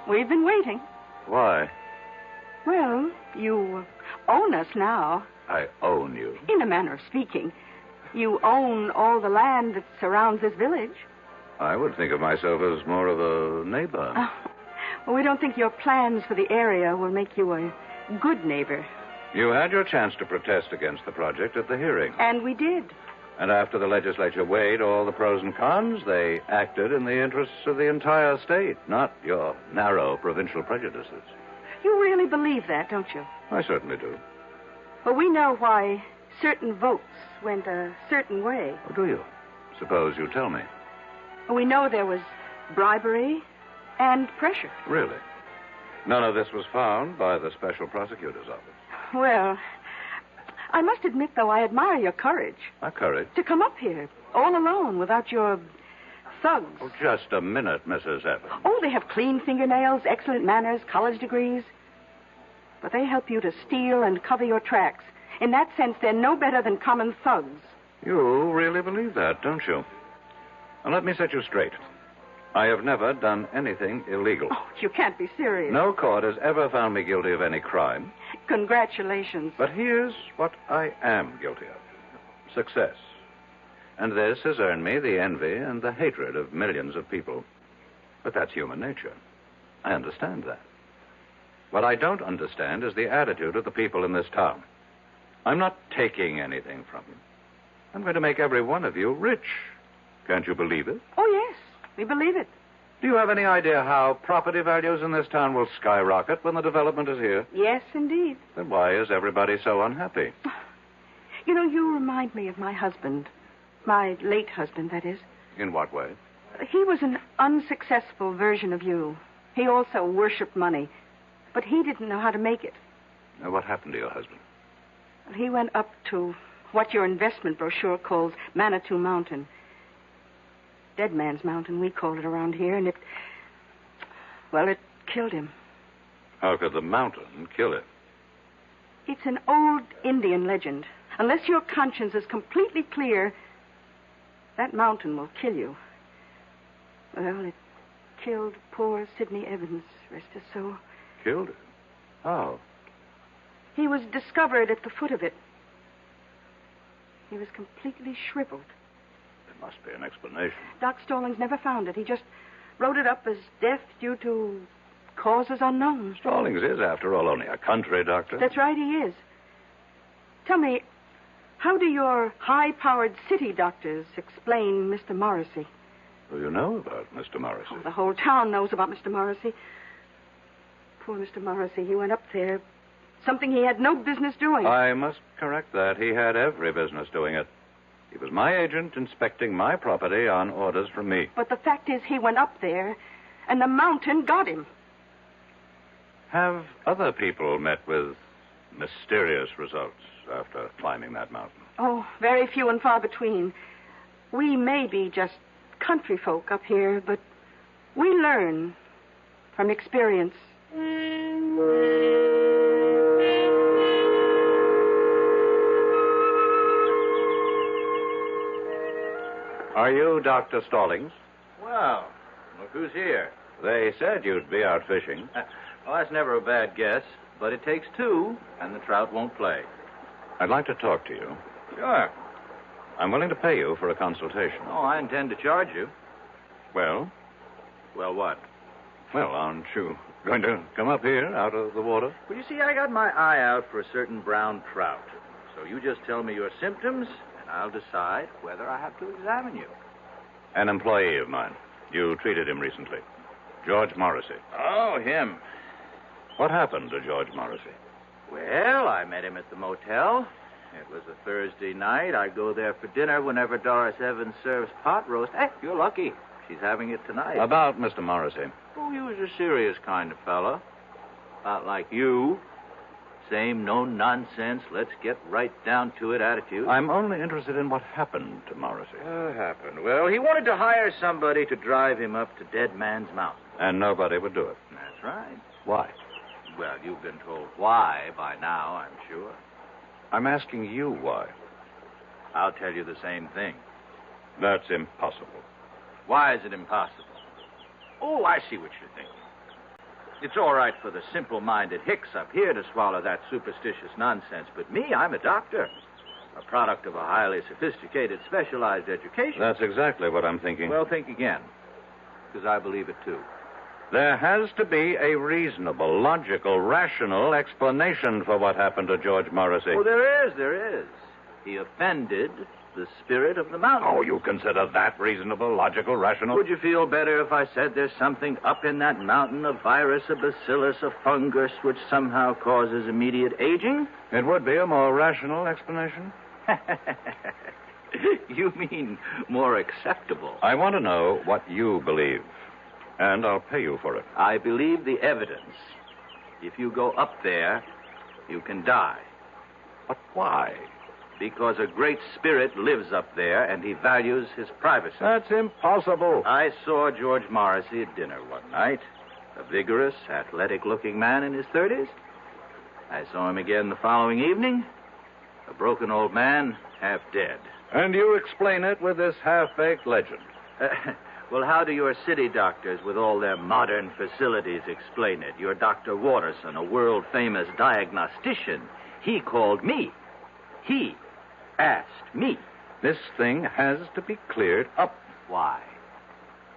we've been waiting. Why? Well, you own us now. I own you. In a manner of speaking. You own all the land that surrounds this village. I would think of myself as more of a neighbor. Well, we don't think your plans for the area will make you a good neighbor. You had your chance to protest against the project at the hearing. And we did. And after the legislature weighed all the pros and cons, they acted in the interests of the entire state, not your narrow provincial prejudices. You really believe that, don't you? I certainly do. Well, we know why certain votes went a certain way. Oh, do you? Suppose you tell me. We know there was bribery and pressure. Really? None of this was found by the special prosecutor's office. Well, I must admit, though, I admire your courage. My courage? To come up here, all alone, without your thugs. Oh, just a minute, Mrs. Evans. Oh, they have clean fingernails, excellent manners, college degrees. But they help you to steal and cover your tracks. In that sense, they're no better than common thugs. You really believe that, don't you? Now, let me set you straight. I have never done anything illegal. Oh, you can't be serious. No court has ever found me guilty of any crime. Congratulations. But here's what I am guilty of. Success. And this has earned me the envy and the hatred of millions of people. But that's human nature. I understand that. What I don't understand is the attitude of the people in this town. I'm not taking anything from you. I'm going to make every one of you rich. Can't you believe it? Oh, yes. We believe it. Do you have any idea how property values in this town will skyrocket when the development is here? Yes, indeed. Then why is everybody so unhappy? You know, you remind me of my husband. My late husband, that is. In what way? He was an unsuccessful version of you. He also worshipped money, but he didn't know how to make it. Now, what happened to your husband? He went up to what your investment brochure calls Manitou Mountain. Dead Man's Mountain, we call it around here, and it killed him. How could the mountain kill him? It's an old Indian legend. Unless your conscience is completely clear, that mountain will kill you. Well, it killed poor Sidney Evans, rest his soul. Killed him? How? He was discovered at the foot of it. He was completely shriveled. There must be an explanation. Doc Stallings never found it. He just wrote it up as death due to causes unknown. Stallings is, after all, only a country doctor. That's right, he is. Tell me, how do your high-powered city doctors explain Mr. Morrissey? Well, you know about Mr. Morrissey. Oh, the whole town knows about Mr. Morrissey. Poor Mr. Morrissey, he went up there. Something he had no business doing. I must correct that. He had every business doing it. He was my agent inspecting my property on orders from me. But the fact is, he went up there, and the mountain got him. Have other people met with mysterious results after climbing that mountain? Oh, very few and far between. We may be just country folk up here, but we learn from experience. Are you Dr. Stallings? Well, look who's here. They said you'd be out fishing. Well, that's never a bad guess, but it takes two, and the trout won't play. I'd like to talk to you. Sure. I'm willing to pay you for a consultation. Oh, I intend to charge you. Well? Well, what? Well, aren't you going to come up here out of the water? Well, you see, I got my eye out for a certain brown trout. So you just tell me your symptoms, and I'll decide whether I have to examine you. An employee of mine. You treated him recently. George Morrissey. Oh, him. What happened to George Morrissey? Well, I met him at the motel. It was a Thursday night. I go there for dinner whenever Doris Evans serves pot roast. Hey, you're lucky. She's having it tonight. About Mr. Morrissey. Oh, he was a serious kind of fellow. About like you. Same no-nonsense, let's get right down to it attitude. I'm only interested in what happened to Morrissey. What happened? Well, he wanted to hire somebody to drive him up to Dead Man's Mountain. And nobody would do it. That's right. Why? Well, you've been told why by now, I'm sure. I'm asking you why. I'll tell you the same thing. That's impossible. Why is it impossible? Oh, I see what you're thinking. It's all right for the simple-minded hicks up here to swallow that superstitious nonsense, but me, I'm a doctor. A product of a highly sophisticated, specialized education. That's exactly what I'm thinking. Well, think again, because I believe it, too. There has to be a reasonable, logical, rational explanation for what happened to George Morrissey. Oh, there is. He offended the spirit of the mountain. Oh, you consider that reasonable, logical, rational? Would you feel better if I said there's something up in that mountain, a virus, a bacillus, a fungus, which somehow causes immediate aging? It would be a more rational explanation. You mean more acceptable? I want to know what you believe, and I'll pay you for it. I believe the evidence. If you go up there, you can die. But why? Because a great spirit lives up there, and he values his privacy. That's impossible. I saw George Morrissey at dinner one night. A vigorous, athletic-looking man in his 30s. I saw him again the following evening. A broken old man, half dead. And you explain it with this half-baked legend. Well, how do your city doctors, with all their modern facilities, explain it? Your Dr. Watterson, a world-famous diagnostician, he called me. He asked me. This thing has to be cleared up. Why?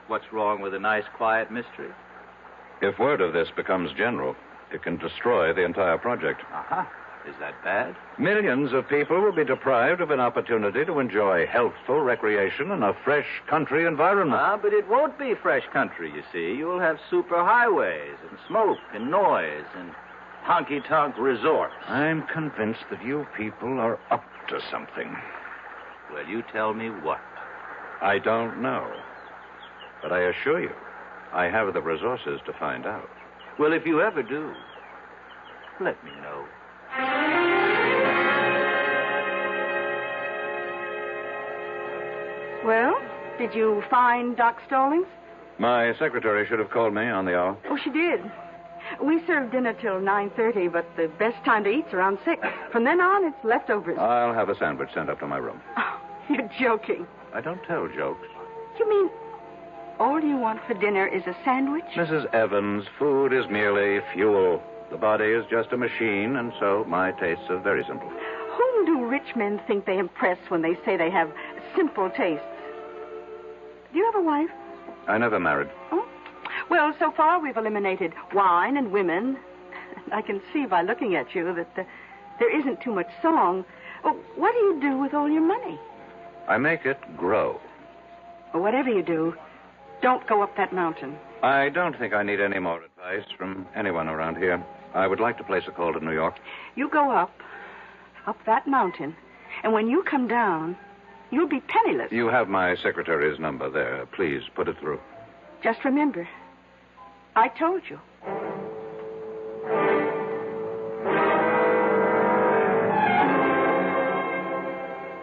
What's wrong with a nice, quiet mystery? If word of this becomes general, it can destroy the entire project. Uh-huh. Is that bad? Millions of people will be deprived of an opportunity to enjoy healthful recreation in a fresh country environment. But it won't be fresh country, you see. You'll have superhighways and smoke and noise and honky-tonk resorts. I'm convinced that you people are up to something. Well, you tell me what. I don't know. But I assure you, I have the resources to find out. Well, if you ever do, let me know. Well, did you find Doc Stallings? My secretary should have called me on the hour. Oh, she did. We serve dinner till 9:30, but the best time to eat's around 6. From then on, it's leftovers. I'll have a sandwich sent up to my room. Oh, you're joking. I don't tell jokes. You mean all you want for dinner is a sandwich? Mrs. Evans, food is merely fuel. The body is just a machine, and so my tastes are very simple. Whom do rich men think they impress when they say they have simple tastes? Do you have a wife? I never married. Oh? Well, so far we've eliminated wine and women. I can see by looking at you that there isn't too much song. Oh, what do you do with all your money? I make it grow. Well, whatever you do, don't go up that mountain. I don't think I need any more advice from anyone around here. I would like to place a call to New York. You go up that mountain, and when you come down, you'll be penniless. You have my secretary's number there. Please put it through. Just remember, I told you.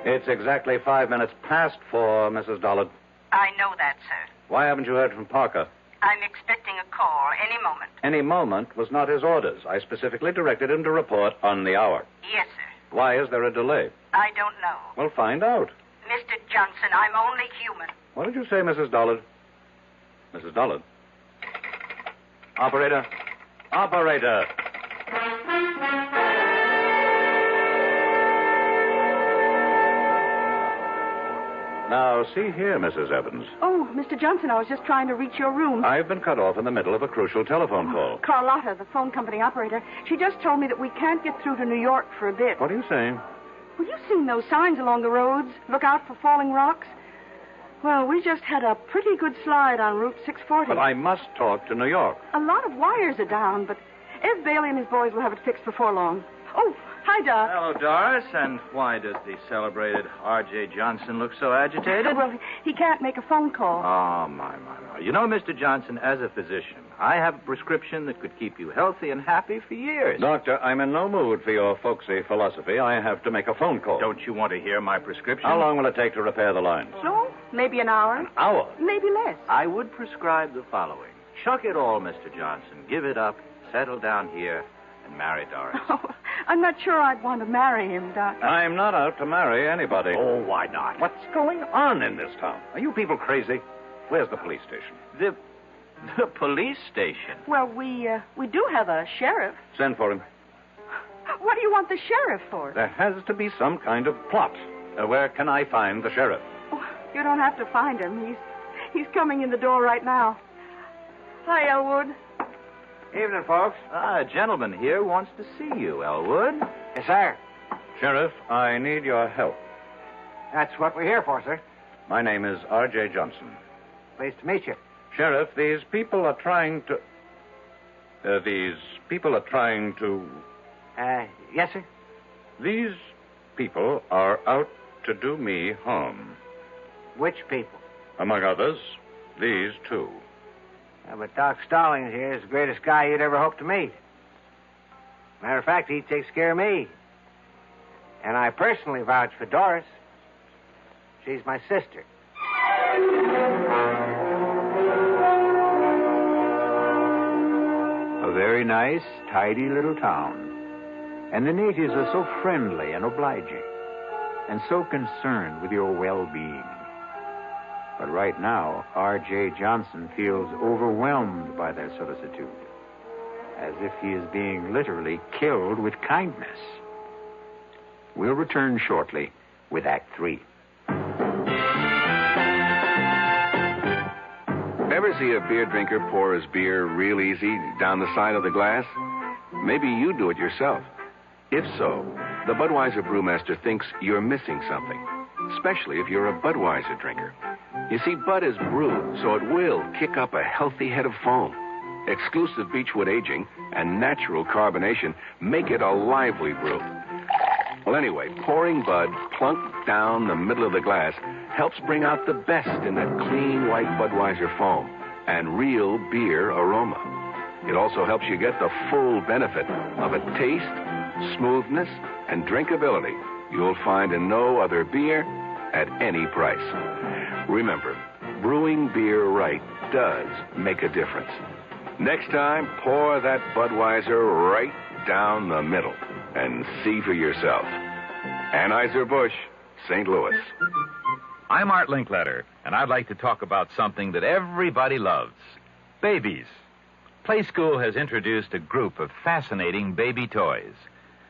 It's exactly 5 minutes past 4, Mrs. Dollard. I know that, sir. Why haven't you heard from Parker? I'm expecting a call any moment. Any moment was not his orders. I specifically directed him to report on the hour. Yes, sir. Why is there a delay? I don't know. Well, find out. Mr. Johnson, I'm only human. What did you say, Mrs. Dollard? Mrs. Dollard? Operator? Operator! Now, see here, Mrs. Evans. Oh, Mr. Johnson, I was just trying to reach your room. I've been cut off in the middle of a crucial telephone call. Carlotta, the phone company operator, she just told me that we can't get through to New York for a bit. What are you saying? Well, you've seen those signs along the roads. Look out for falling rocks. Well, we just had a pretty good slide on Route 640. But I must talk to New York. A lot of wires are down, but Ed Bailey and his boys will have it fixed before long. Oh, hi, Doc. Hello, Doris. And why does the celebrated R.J. Johnson look so agitated? Well, he can't make a phone call. Oh, my. You know, Mr. Johnson, as a physician, I have a prescription that could keep you healthy and happy for years. Doctor, I'm in no mood for your folksy philosophy. I have to make a phone call. Don't you want to hear my prescription? How long will it take to repair the lines? So, maybe an hour. An hour? Maybe less. I would prescribe the following. Chuck it all, Mr. Johnson. Give it up, settle down here, and marry Doris. Oh, I'm not sure I'd want to marry him, Doc. I'm not out to marry anybody. Oh, why not? What's going on in this town? Are you people crazy? Where's the police station? The police station? Well, we do have a sheriff. Send for him. What do you want the sheriff for? There has to be some kind of plot. Where can I find the sheriff? Oh, you don't have to find him. He's coming in the door right now. Hi, Elwood. Evening, folks. A gentleman here wants to see you, Elwood. Yes, sir. Sheriff, I need your help. That's what we're here for, sir. My name is R.J. Johnson. Pleased to meet you. Sheriff, these people are trying to... Yes, sir? These people are out to do me harm. Which people? Among others, these two. Yeah, but Doc Stallings here is the greatest guy you'd ever hope to meet. Matter of fact, he takes care of me. And I personally vouch for Doris. She's my sister. A very nice, tidy little town. And the natives are so friendly and obliging, and so concerned with your well-being. But right now, R.J. Johnson feels overwhelmed by their solicitude, as if he is being literally killed with kindness. We'll return shortly with Act 3. Ever see a beer drinker pour his beer real easy down the side of the glass? Maybe you do it yourself. If so, the Budweiser Brewmaster thinks you're missing something, especially if you're a Budweiser drinker. You see, Bud is brewed, so it will kick up a healthy head of foam. Exclusive beechwood aging and natural carbonation make it a lively brew. Well, anyway, pouring Bud plunk down the middle of the glass helps bring out the best in that clean white Budweiser foam and real beer aroma. It also helps you get the full benefit of a taste, smoothness, and drinkability you'll find in no other beer at any price. Remember, brewing beer right does make a difference. Next time, pour that Budweiser right down the middle and see for yourself. Anheuser-Busch, St. Louis. I'm Art Linkletter, and I'd like to talk about something that everybody loves. Babies. Play School has introduced a group of fascinating baby toys.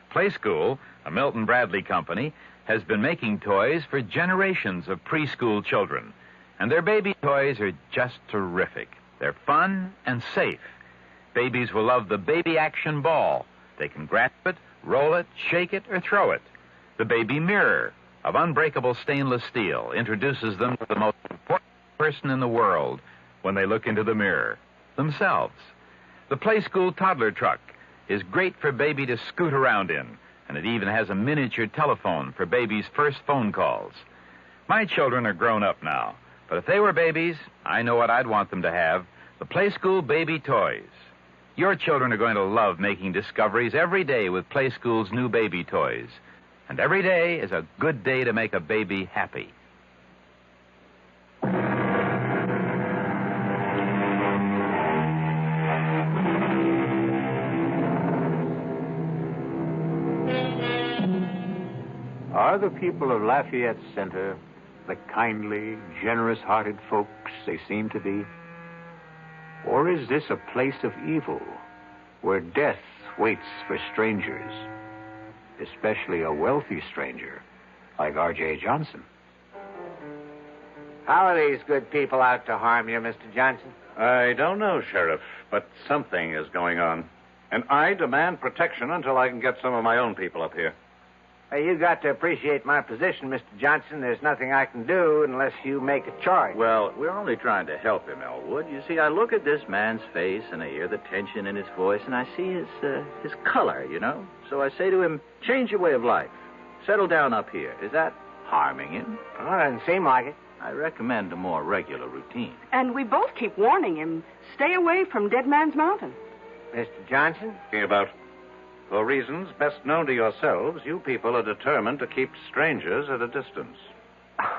Play School, a Milton Bradley company, has been making toys for generations of preschool children. And their baby toys are just terrific. They're fun and safe. Babies will love the Baby Action Ball. They can grasp it, roll it, shake it, or throw it. The Baby Mirror of unbreakable stainless steel introduces them to the most important person in the world when they look into the mirror, themselves. The Play School Toddler Truck is great for baby to scoot around in, and it even has a miniature telephone for baby's first phone calls. My children are grown up now, but if they were babies, I know what I'd want them to have, the Play School Baby Toys. Your children are going to love making discoveries every day with Play School's new baby toys. And every day is a good day to make a baby happy. Are the people of Lafayette Center the kindly, generous-hearted folks they seem to be? Or is this a place of evil where death waits for strangers, especially a wealthy stranger like R.J. Johnson? How are these good people out to harm you, Mr. Johnson? I don't know, Sheriff, but something is going on. And I demand protection until I can get some of my own people up here. You got to appreciate my position, Mr. Johnson. There's nothing I can do unless you make a choice. Well, we're only trying to help him, Elwood. You see, I look at this man's face and I hear the tension in his voice and I see his color, you know. So I say to him, change your way of life. Settle down up here. Is that harming him? Well, it doesn't seem like it. I recommend a more regular routine. And we both keep warning him, stay away from Dead Man's Mountain. Mr. Johnson? Thinking about... For reasons best known to yourselves, you people are determined to keep strangers at a distance.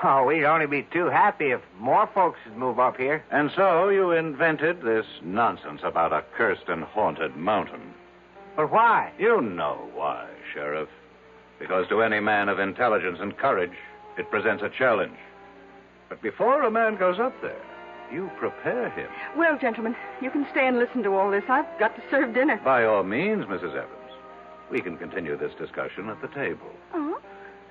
Oh, we'd only be too happy if more folks would move up here. And so you invented this nonsense about a cursed and haunted mountain. But why? You know why, Sheriff. Because to any man of intelligence and courage, it presents a challenge. But before a man goes up there, you prepare him. Well, gentlemen, you can stay and listen to all this. I've got to serve dinner. By all means, Mrs. Evans. We can continue this discussion at the table. Oh?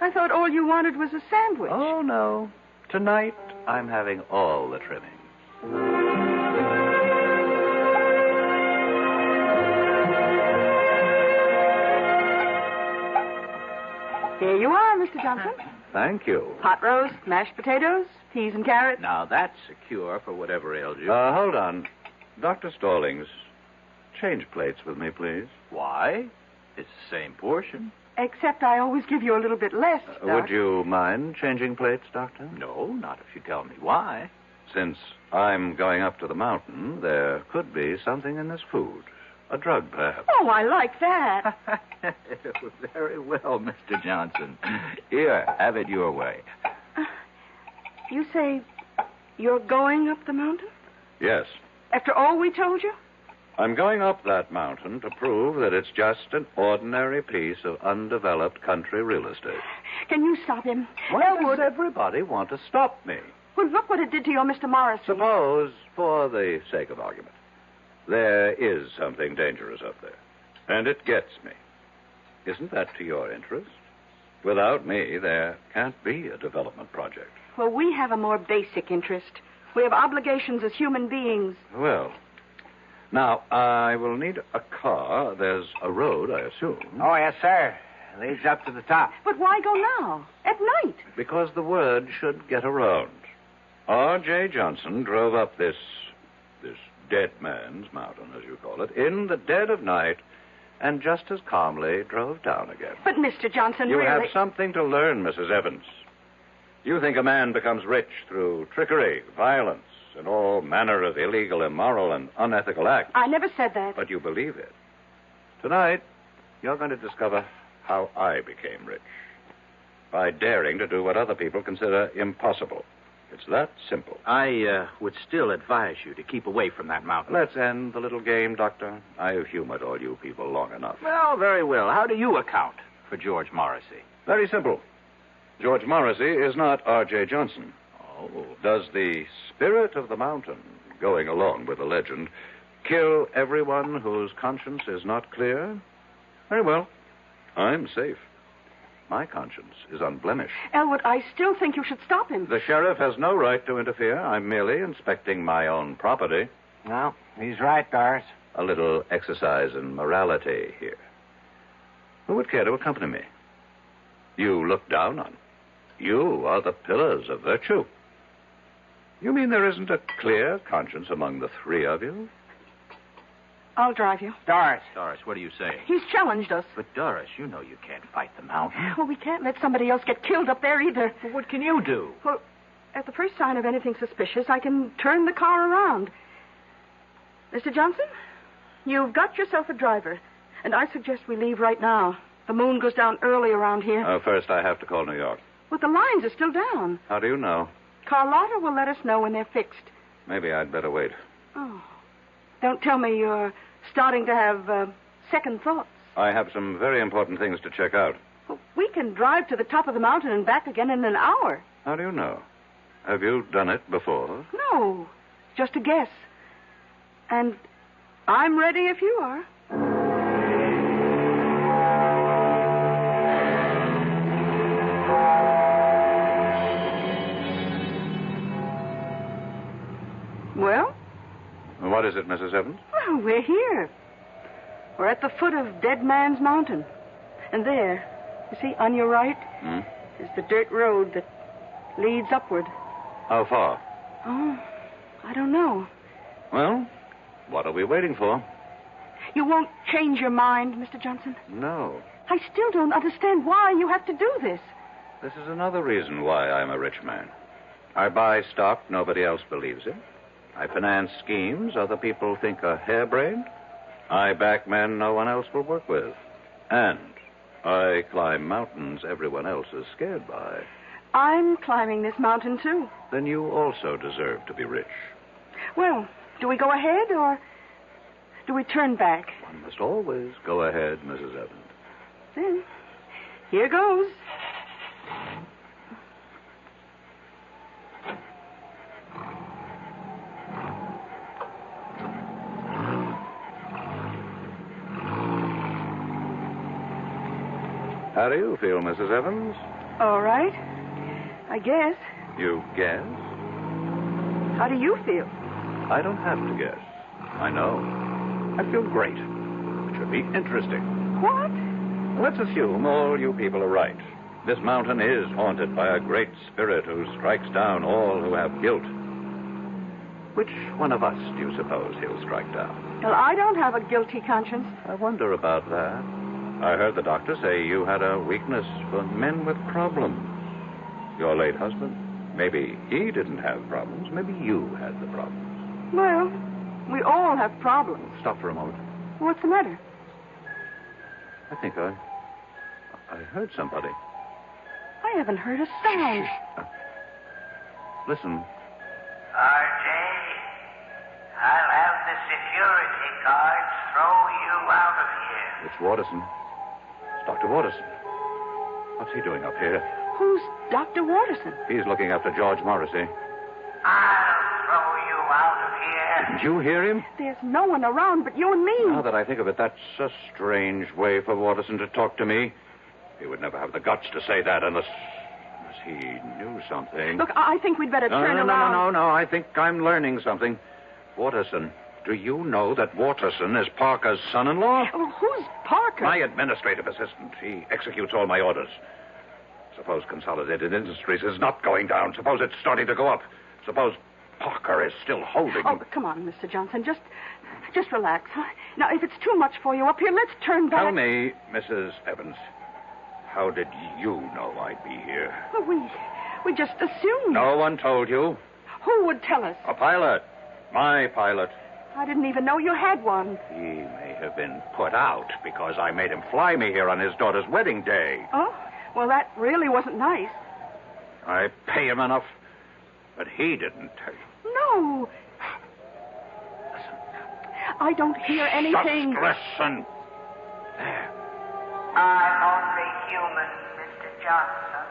I thought all you wanted was a sandwich. Oh, no. Tonight, I'm having all the trimming. Here you are, Mr. Johnson. Thank you. Pot roast, mashed potatoes, peas and carrots. Now, that's a cure for whatever ails you. Hold on. Dr. Stallings, change plates with me, please. Why? It's the same portion. Except I always give you a little bit less, Doc. Would you mind changing plates, Doctor? No, not if you tell me why. Since I'm going up to the mountain, there could be something in this food. A drug, perhaps. Oh, I like that. Very well, Mr. Johnson. Here, have it your way. You say you're going up the mountain? Yes. After all we told you? I'm going up that mountain to prove that it's just an ordinary piece of undeveloped country real estate. Can you stop him? Why does everybody want to stop me? Well, look what it did to your Mr. Morris. Suppose, for the sake of argument, there is something dangerous up there. And it gets me. Isn't that to your interest? Without me, there can't be a development project. Well, we have a more basic interest. We have obligations as human beings. Well, now, I will need a car. There's a road, I assume. Oh, yes, sir. It leads up to the top. But why go now? At night? Because the word should get around. R.J. Johnson drove up this dead man's mountain, as you call it, in the dead of night, and just as calmly drove down again. But, Mr. Johnson, You really... have something to learn, Mrs. Evans. You think a man becomes rich through trickery, violence, and all manner of illegal, immoral, and unethical acts. I never said that. But you believe it. Tonight, you're going to discover how I became rich. By daring to do what other people consider impossible. It's that simple. I would still advise you to keep away from that mountain. Let's end the little game, Doctor. I've humored all you people long enough. Well, very well. How do you account for George Morrissey? Very simple. George Morrissey is not R.J. Johnson. Oh. Does the spirit of the mountain, going along with the legend, kill everyone whose conscience is not clear? Very well. I'm safe. My conscience is unblemished. Elwood, I still think you should stop him. The sheriff has no right to interfere. I'm merely inspecting my own property. No, he's right, Doris. A little exercise in morality here. Who would care to accompany me? You look down on. You are the pillars of virtue. You mean there isn't a clear conscience among the three of you? I'll drive you. Doris. Doris, what are you saying? He's challenged us. But, Doris, you know you can't fight the mountain. Well, we can't let somebody else get killed up there either. Well, what can you do? Well, at the first sign of anything suspicious, I can turn the car around. Mr. Johnson, you've got yourself a driver, and I suggest we leave right now. The moon goes down early around here. First, I have to call New York. But the lines are still down. How do you know? Carlotta will let us know when they're fixed. Maybe I'd better wait. Oh. Don't tell me you're starting to have second thoughts. I have some very important things to check out. Well, we can drive to the top of the mountain and back again in an hour. How do you know? Have you done it before? No, just a guess. And I'm ready if you are. Well? What is it, Mrs. Evans? Well, we're here. We're at the foot of Dead Man's Mountain. And there, you see, on your right, is the dirt road that leads upward. How far? Oh, I don't know. Well, what are we waiting for? You won't change your mind, Mr. Johnson? No. I still don't understand why you have to do this. This is another reason why I'm a rich man. I buy stock nobody else believes in. I finance schemes other people think are harebrained. I back men no one else will work with. And I climb mountains everyone else is scared by. I'm climbing this mountain, too. Then you also deserve to be rich. Well, do we go ahead or do we turn back? One must always go ahead, Mrs. Evans. Then, here goes. How do you feel, Mrs. Evans? All right. I guess. You guess? How do you feel? I don't have to guess. I know. I feel great. It should be interesting. What? Let's assume all you people are right. This mountain is haunted by a great spirit who strikes down all who have guilt. Which one of us do you suppose he'll strike down? Well, I don't have a guilty conscience. I wonder about that. I heard the doctor say you had a weakness for men with problems. Your late husband. Maybe he didn't have problems. Maybe you had the problems. Well, we all have problems. Stop for a moment. What's the matter? I think I heard somebody. I haven't heard a sound. Listen. R.J., I'll have the security guards throw you out of here. It's Watterson. It's Dr. Watterson. What's he doing up here? Who's Dr. Watterson? He's looking after George Morrissey. I'll throw you out of here. Did you hear him? There's no one around but you and me. Now that I think of it, that's a strange way for Watterson to talk to me. He would never have the guts to say that unless he knew something. Look, I think we'd better turn around. No. I think I'm learning something. Watterson, do you know that Watterson is Parker's son-in-law? Well, who's Parker? My administrative assistant. He executes all my orders. Suppose Consolidated Industries is not going down. Suppose it's starting to go up. Suppose Parker is still holding. Oh, come on, Mr. Johnson. Just relax. Huh? Now, if it's too much for you up here, let's turn back. Tell me, Mrs. Evans, how did you know I'd be here? Well, we just assumed. No one told you. Who would tell us? A pilot. My pilot. I didn't even know you had one. He may have been put out because I made him fly me here on his daughter's wedding day. Oh? Well, that really wasn't nice. I pay him enough, but he didn't tell you. No. I don't hear anything. Just listen. There. I'm only human, Mr. Johnson.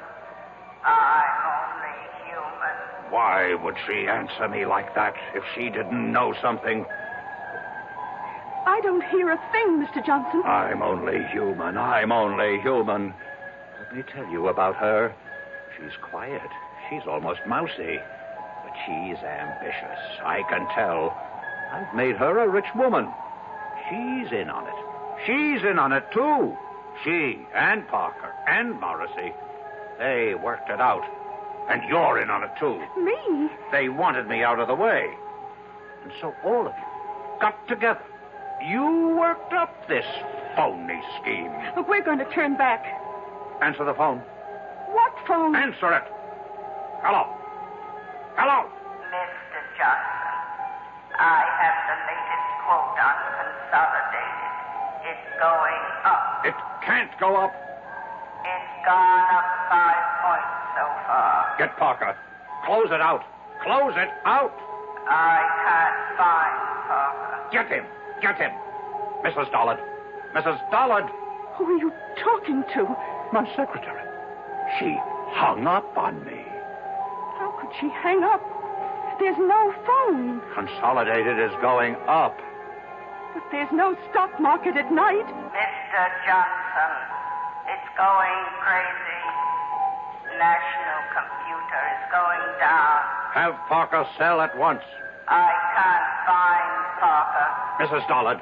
I'm only human. Why would she answer me like that if she didn't know something? I don't hear a thing, Mr. Johnson. I'm only human. Let me tell you about her. She's quiet. She's almost mousy. But she's ambitious. I can tell. I've made her a rich woman. She's in on it. She's in on it, too. She and Parker and Morrissey. They worked it out. And you're in on it, too. Me? They wanted me out of the way. And so all of you got together. You worked up this phony scheme. Look, we're going to turn back. Answer the phone. What phone? Answer it. Hello. Hello. Mr. Johnson, I have the latest quote on Consolidated. It's going up. It can't go up. It's gone up 5 points so far. Get Parker. Close it out. Close it out. I can't find Parker. Get him. Mrs. Dollard. Who are you talking to? My secretary. She hung up on me. How could she hang up? There's no phone. Consolidated is going up. But there's no stock market at night. Mr. Johnson, it's going crazy. National computer is going down. Have Parker sell at once. I can't find Parker. Mrs. Dollard.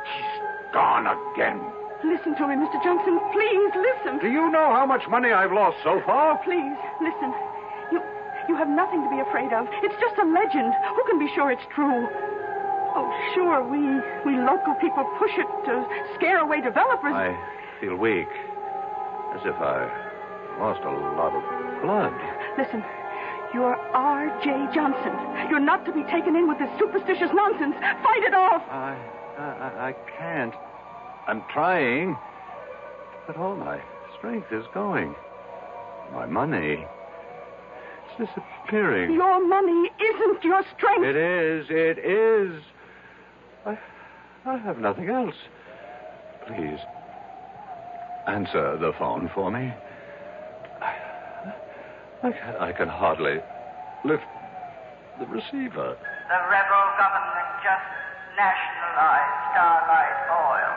She's gone again. Listen to me, Mr. Johnson. Please, listen. Do you know how much money I've lost so far? Please, listen. You have nothing to be afraid of. It's just a legend. Who can be sure it's true? Oh, sure, we local people push it to scare away developers. I feel weak. As if I lost a lot of blood. Listen, you're R.J. Johnson. You're not to be taken in with this superstitious nonsense. Fight it off. I can't. I'm trying. But all my strength is going. My money. It's disappearing. Your money isn't your strength. It is. I have nothing else. Please, answer the phone for me. I can hardly lift the receiver. The rebel government just nationalized Starlight Oil.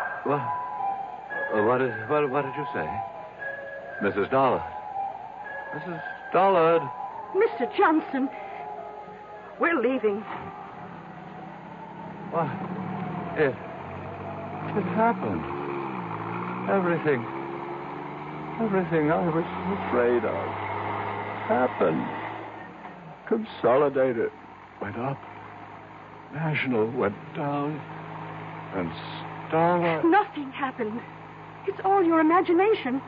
What did you say? Mrs. Dollard. Mrs. Dollard. Mr. Johnson, we're leaving. What? It happened. Everything I was afraid of happened. Consolidated went up. National went down. And Starlight... Nothing happened. It's all your imagination.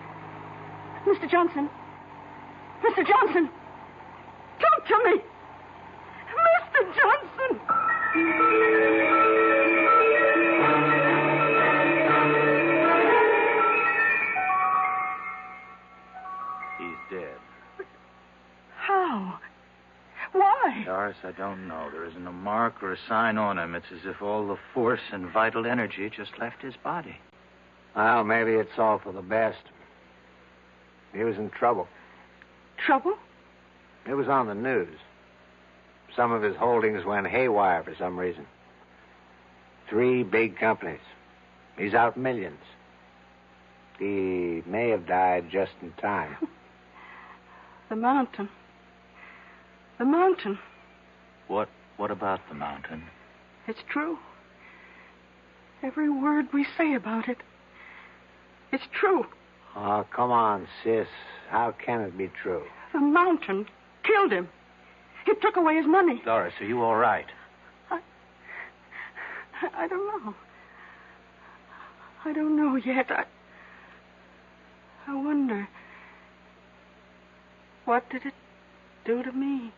Mr. Johnson. Talk to me. Mr. Johnson. He's dead. How? Why? Doris, I don't know. There isn't a mark or a sign on him. It's as if all the force and vital energy just left his body. Well, maybe it's all for the best. He was in trouble. Trouble? It was on the news. Some of his holdings went haywire for some reason. 3 big companies. He's out millions. He may have died just in time. The mountain. The mountain. What about the mountain? It's true. Every word we say about it. It's true. Oh, come on, sis. How can it be true? The mountain killed him. It took away his money. Doris, are you all right? I don't know. I don't know yet. I wonder. What did it do to me?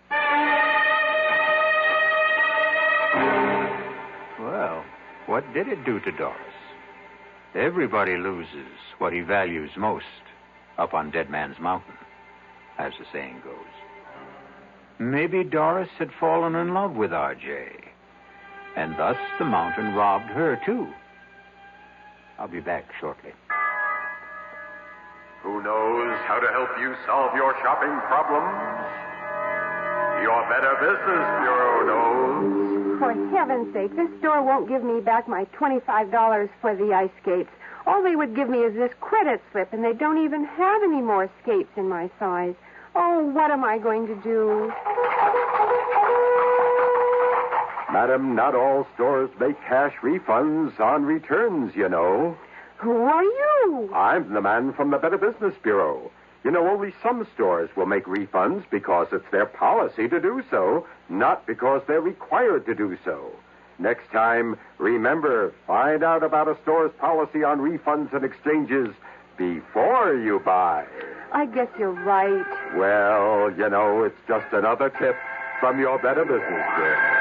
Well, what did it do to Doris? Everybody loses what he values most up on Dead Man's Mountain, as the saying goes. Maybe Doris had fallen in love with R.J., and thus the mountain robbed her, too. I'll be back shortly. Who knows how to help you solve your shopping problems? Your Better Business Bureau knows. For heaven's sake, this store won't give me back my $25 for the ice skates. All they would give me is this credit slip, and they don't even have any more skates in my size. Oh, what am I going to do? Madam, not all stores make cash refunds on returns, you know. Who are you? I'm the man from the Better Business Bureau. You know, only some stores will make refunds because it's their policy to do so, not because they're required to do so. Next time, remember, find out about a store's policy on refunds and exchanges before you buy. I guess you're right. Well, you know, it's just another tip from your Better Business Bureau.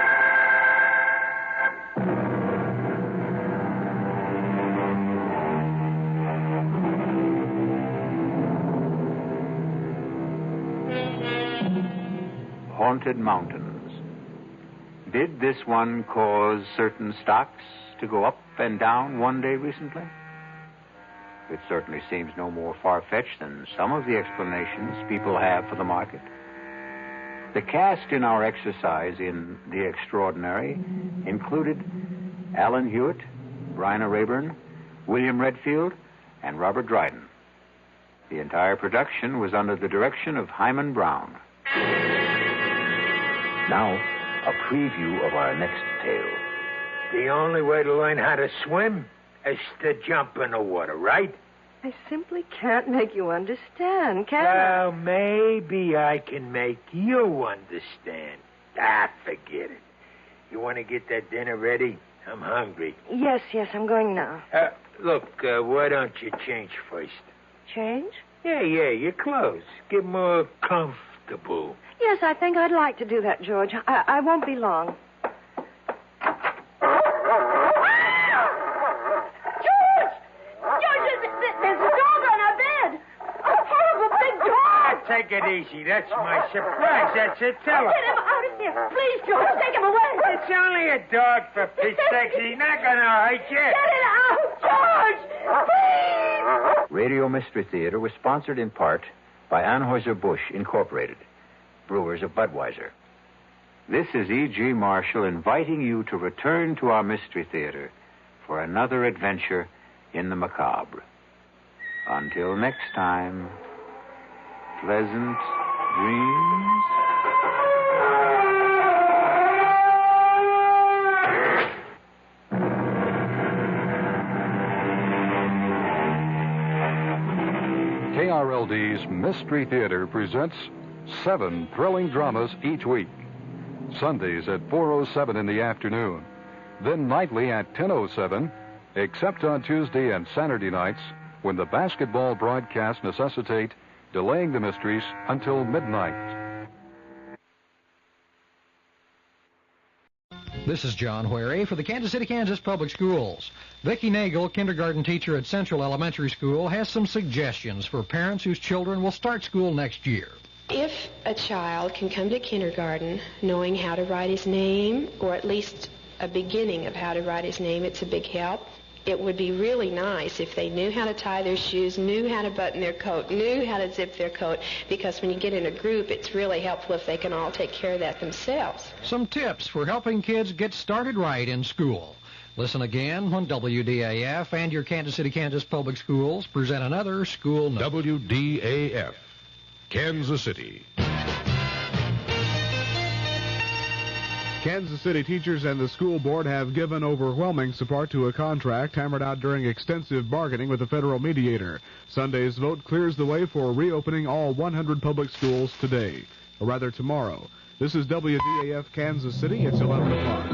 Haunted mountains. Did this one cause certain stocks to go up and down one day recently? It certainly seems no more far-fetched than some of the explanations people have for the market. The cast in our exercise in The Extraordinary included Alan Hewitt, Bryna Rayburn, William Redfield, and Robert Dryden. The entire production was under the direction of Hyman Brown. Now, a preview of our next tale. The only way to learn how to swim is to jump in the water, right? I simply can't make you understand, can I? Well, maybe I can make you understand. Forget it. You want to get that dinner ready? I'm hungry. Yes, I'm going now. Look, why don't you change first? Change? Yeah, your clothes. Get more comfortable. Yes, I think I'd like to do that, George. I won't be long. Take it easy. That's my surprise. That's it. Tell him. Get him out of here. Please, George, take him away. It's only a dog, for Pete's sake. He's not going to hurt you. Get it out, George. Please. Radio Mystery Theater was sponsored in part by Anheuser-Busch Incorporated, brewers of Budweiser. This is E.G. Marshall inviting you to return to our Mystery Theater for another adventure in the macabre. Until next time, pleasant dreams. KRLD's Mystery Theater presents 7 thrilling dramas each week. Sundays at 4:07 in the afternoon. Then nightly at 10:07, except on Tuesday and Saturday nights when the basketball broadcasts necessitate delaying the mysteries until midnight. This is John Wherry for the Kansas City, Kansas Public Schools. Vicki Nagel, kindergarten teacher at Central Elementary School, has some suggestions for parents whose children will start school next year. If a child can come to kindergarten knowing how to write his name, or at least a beginning of how to write his name, it's a big help. It would be really nice if they knew how to tie their shoes, knew how to button their coat, knew how to zip their coat, because when you get in a group, it's really helpful if they can all take care of that themselves. Some tips for helping kids get started right in school. Listen again when WDAF and your Kansas City, Kansas Public Schools present another School Note. WDAF, Kansas City. Kansas City teachers and the school board have given overwhelming support to a contract hammered out during extensive bargaining with a federal mediator. Sunday's vote clears the way for reopening all 100 public schools today, or rather tomorrow. This is WDAF Kansas City. It's 11 o'clock.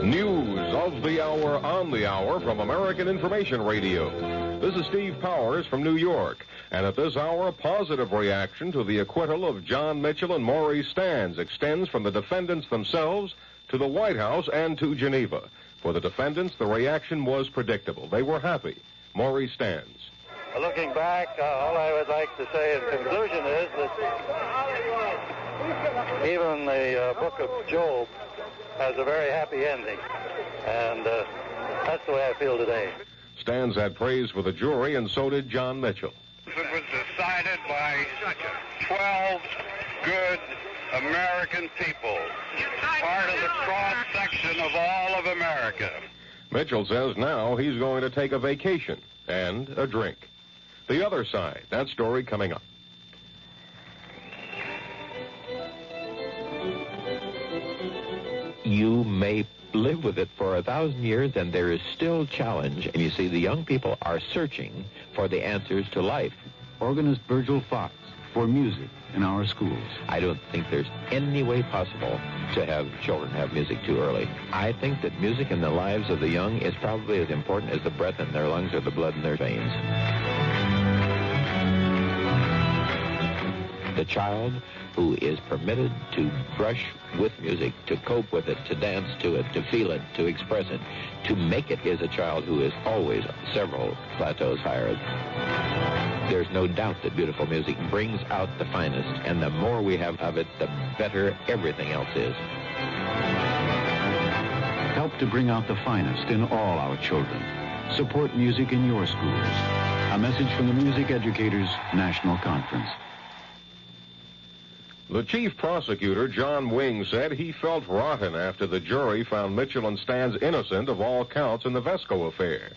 News of the hour on the hour from American Information Radio. This is Steve Powers from New York. And at this hour, a positive reaction to the acquittal of John Mitchell and Maurice Stans extends from the defendants themselves to the White House and to Geneva. For the defendants, the reaction was predictable. They were happy. Maurice Stans. Looking back, all I would like to say in conclusion is that even the book of Job has a very happy ending. And that's the way I feel today. Stans had praise for the jury, and so did John Mitchell. It was decided by 12 good American people, part of the cross-section of all of America. Mitchell says now he's going to take a vacation and a drink. The other side, that story coming up. You may live with it for 1,000 years, and there is still challenge. And you see, the young people are searching for the answers to life. Organist Virgil Fox for music in our schools. I don't think there's any way possible to have children have music too early. I think that music in the lives of the young is probably as important as the breath in their lungs or the blood in their veins. The child who is permitted to brush with music, to cope with it, to dance to it, to feel it, to express it, to make it, is a child who is always several plateaus higher. There's no doubt that beautiful music brings out the finest, and the more we have of it, the better everything else is. Help to bring out the finest in all our children. Support music in your schools. A message from the Music Educators National Conference. The chief prosecutor, John Wing, said he felt rotten after the jury found Mitchell and Stans innocent of all counts in the Vesco affair.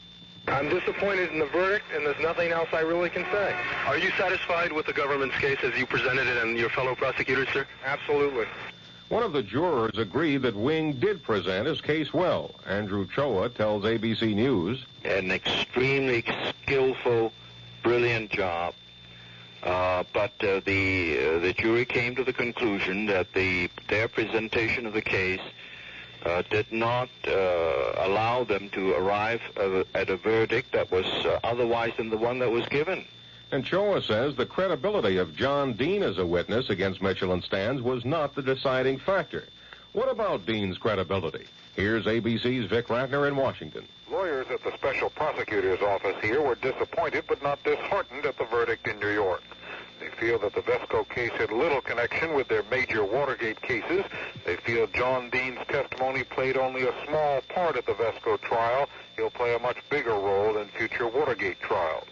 I'm disappointed in the verdict, and there's nothing else I really can say. Are you satisfied with the government's case as you presented it and your fellow prosecutors, sir? Absolutely. One of the jurors agreed that Wing did present his case well. Andrew Choa tells ABC News. An extremely skillful, brilliant job. But the jury came to the conclusion that their presentation of the case did not allow them to arrive at a verdict that was otherwise than the one that was given. And Choa says the credibility of John Dean as a witness against Mitchell and Stans was not the deciding factor. What about Dean's credibility? Here's ABC's Vic Ratner in Washington. Lawyers at the special prosecutor's office here were disappointed but not disheartened at the verdict in New York. They feel that the Vesco case had little connection with their major Watergate cases. They feel John Dean's testimony played only a small part at the Vesco trial. He'll play a much bigger role in future Watergate trials.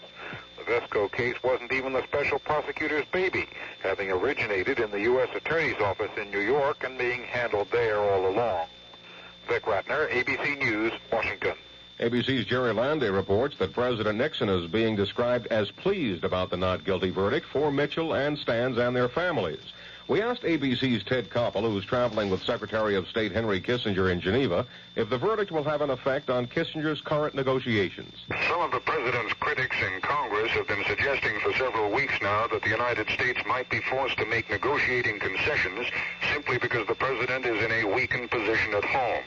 The Vesco case wasn't even the special prosecutor's baby, having originated in the U.S. Attorney's Office in New York and being handled there all along. Vic Ratner, ABC News, Washington. ABC's Jerry Landay reports that President Nixon is being described as pleased about the not guilty verdict for Mitchell and Stans and their families. We asked ABC's Ted Koppel, who's traveling with Secretary of State Henry Kissinger in Geneva, if the verdict will have an effect on Kissinger's current negotiations. Some of the president's critics in Congress have been suggesting for several weeks now that the United States might be forced to make negotiating concessions simply because the president is in a weakened position at home.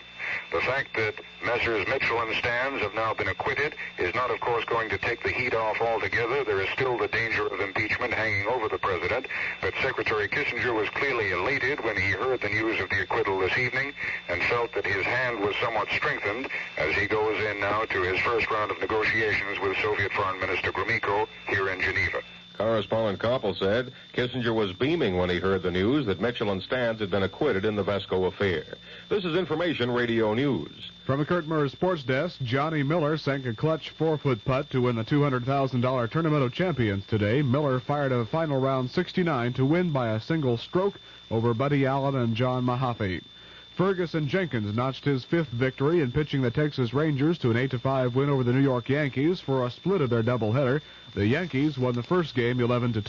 The fact that Messrs. Mitchell and Stans have now been acquitted is not, of course, going to take the heat off altogether. There is still the danger of impeachment hanging over the president, but Secretary Kissinger was clearly elated when he heard the news of the acquittal this evening and felt that his hand was somewhat strengthened as he goes in now to his first round of negotiations with Soviet Foreign Minister Gromyko here in Geneva. Correspondent Koppel said Kissinger was beaming when he heard the news that Mitchell and Stans had been acquitted in the Vesco affair. This is Information Radio News. From the Kurt Murr Sports Desk, Johnny Miller sank a clutch 4-foot putt to win the $200,000 Tournament of Champions today. Miller fired a final round 69 to win by a single stroke over Buddy Allen and John Mahaffey. Ferguson Jenkins notched his 5th victory in pitching the Texas Rangers to an 8-5 win over the New York Yankees for a split of their doubleheader. The Yankees won the first game 11-2.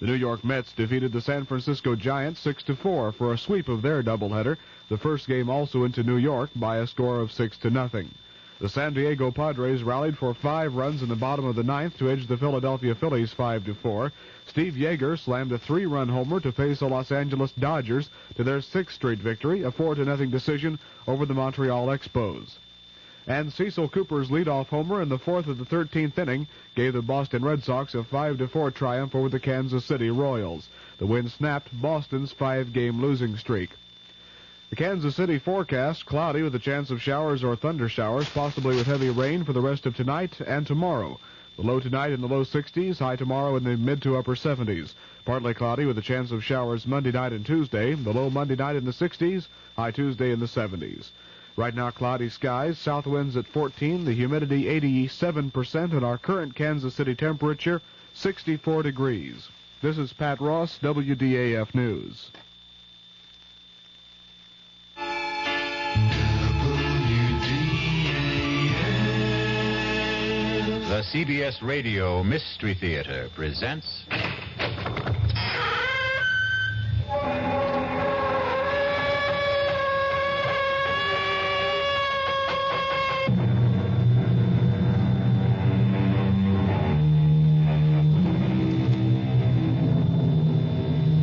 The New York Mets defeated the San Francisco Giants 6-4 for a sweep of their doubleheader. The first game also went to New York by a score of 6-0. The San Diego Padres rallied for 5 runs in the bottom of the 9th to edge the Philadelphia Phillies 5-4. Steve Yeager slammed a 3-run homer to face the Los Angeles Dodgers to their 6th straight victory, a 4-0 decision over the Montreal Expos. And Cecil Cooper's leadoff homer in the 4th of the 13th inning gave the Boston Red Sox a 5-4 triumph over the Kansas City Royals. The win snapped Boston's 5-game losing streak. The Kansas City forecast, cloudy with a chance of showers or thunder showers, possibly with heavy rain for the rest of tonight and tomorrow. The low tonight in the low 60s, high tomorrow in the mid to upper 70s. Partly cloudy with a chance of showers Monday night and Tuesday. The low Monday night in the 60s, high Tuesday in the 70s. Right now, cloudy skies, south winds at 14, the humidity 87%, and our current Kansas City temperature 64 degrees. This is Pat Ross, WDAF News. The CBS Radio Mystery Theater presents...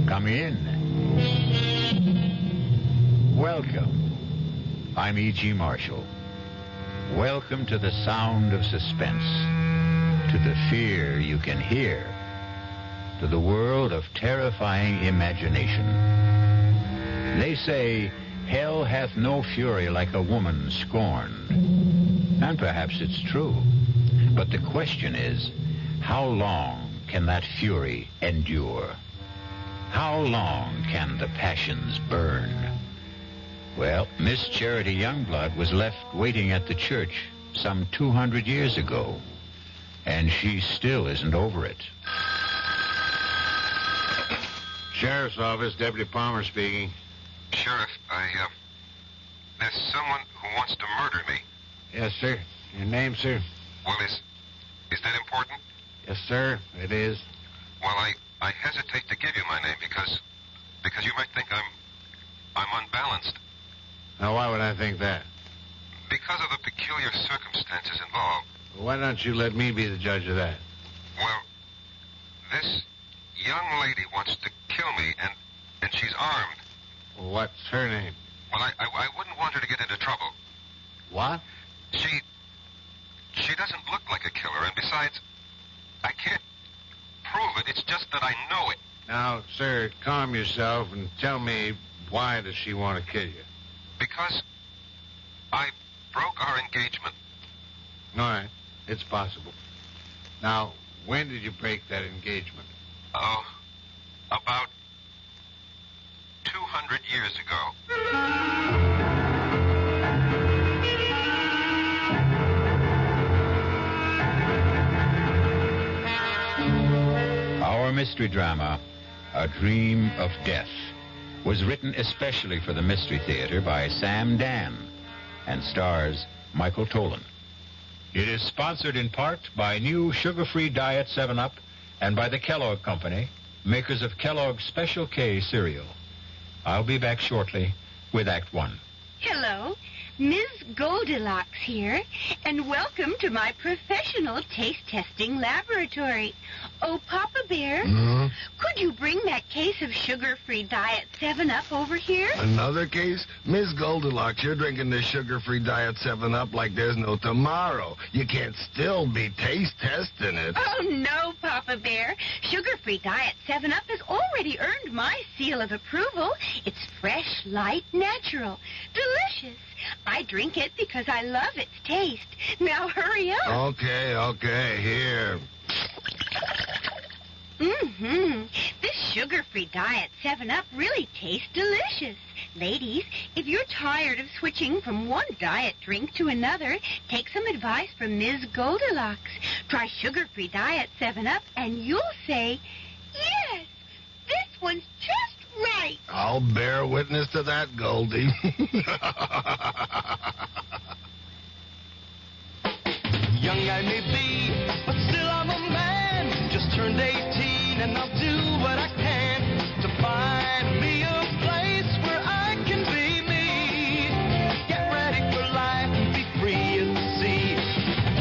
Come in. Welcome. I'm E.G. Marshall. Welcome to the sound of suspense, to the fear you can hear, to the world of terrifying imagination. They say, hell hath no fury like a woman scorned. And perhaps it's true. But the question is, how long can that fury endure? How long can the passions burn? Well, Miss Charity Youngblood was left waiting at the church some 200 years ago, and she still isn't over it. Sheriff's Office, Deputy Palmer speaking. Sheriff, there's someone who wants to murder me. Yes, sir. Your name, sir? Well, is that important? Yes, sir, it is. Well, I hesitate to give you my name because you might think I'm unbalanced. Now, why would I think that? Because of the peculiar circumstances involved. Why don't you let me be the judge of that? Well, this young lady wants to kill me, and she's armed. What's her name? Well, I wouldn't want her to get into trouble. What? She doesn't look like a killer, and besides, I can't prove it. It's just that I know it. Now, sir, calm yourself and tell me, why does she want to kill you? Because I broke our engagement. All right, it's possible. Now, when did you break that engagement? Oh, about 200 years ago. Our mystery drama, A Dream of Death, was written especially for the Mystery Theater by Sam Dan and stars Michael Tolan. It is sponsored in part by new sugar-free Diet 7-Up and by the Kellogg Company, makers of Kellogg's Special K cereal. I'll be back shortly with Act 1. Hello, Ms. Goldilocks here, and welcome to my professional taste testing laboratory. Oh, Papa Bear, could you bring that case of sugar-free Diet 7-Up over here? Another case? Miss Goldilocks, you're drinking this sugar-free Diet 7-Up like there's no tomorrow. You can't still be taste testing it. Oh, no, Papa Bear. Sugar-free Diet 7-Up has already earned my seal of approval. It's fresh, light, natural, delicious. I drink it because I love its taste. Now hurry up. Okay, here. Mm-hmm. This sugar-free diet 7-Up really tastes delicious. Ladies, if you're tired of switching from one diet drink to another, take some advice from Ms. Goldilocks. Try sugar-free diet 7-Up and you'll say, yes, this one's just right. I'll bear witness to that, Goldie. Young I may be, but still I'm a man. Just turned 18 and I'll do what I can to find me a place where I can be me. Get ready for life and be free as the sea.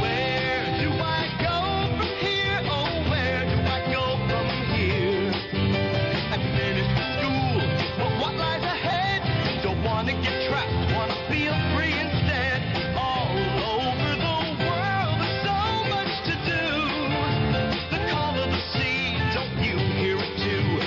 Where do I go from here? Oh, where do I go from here? I finished school, but what lies ahead? Don't want to get trapped, want to feel free instead. All over the world, there's so much to do. The call of the sea, don't you hear it too?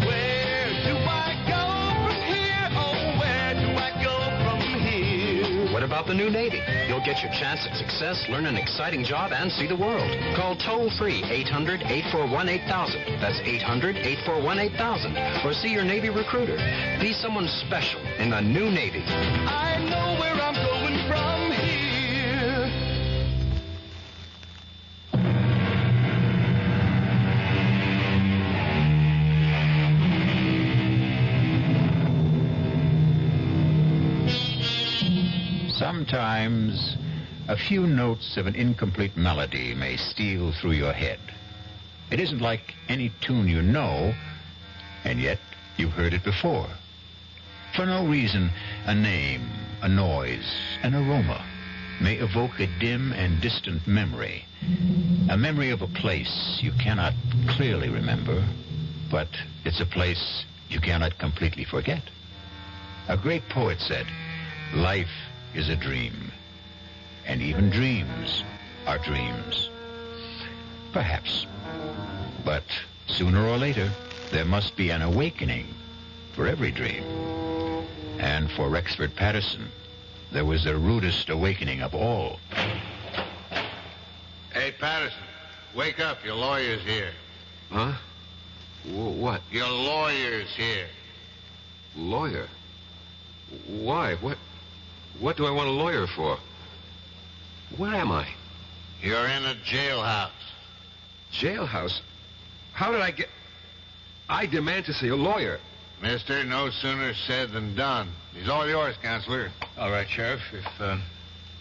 Where do I go from here? Oh, where do I go from here? What about the new Navy? You'll get your chance at success, learn an exciting job, and see the world. Call toll-free 800-841-8000. That's 800-841-8000. Or see your Navy recruiter. Be someone special in the new Navy. I know where I'm going from here. Sometimes a few notes of an incomplete melody may steal through your head. It isn't like any tune you know, and yet you've heard it before. For no reason, a name, a noise, an aroma may evoke a dim and distant memory. A memory of a place you cannot clearly remember, but it's a place you cannot completely forget. A great poet said, "Life is a dream, and even dreams are dreams." Perhaps. But sooner or later, there must be an awakening for every dream. And for Rexford Patterson, there was the rudest awakening of all. Hey, Patterson, wake up. Your lawyer's here. Huh? What? Your lawyer's here. Lawyer? Why? What do I want a lawyer for? Where am I? You're in a jailhouse. Jailhouse? How did I get... I demand to see a lawyer. Mister, no sooner said than done. He's all yours, Counselor. All right, Sheriff, if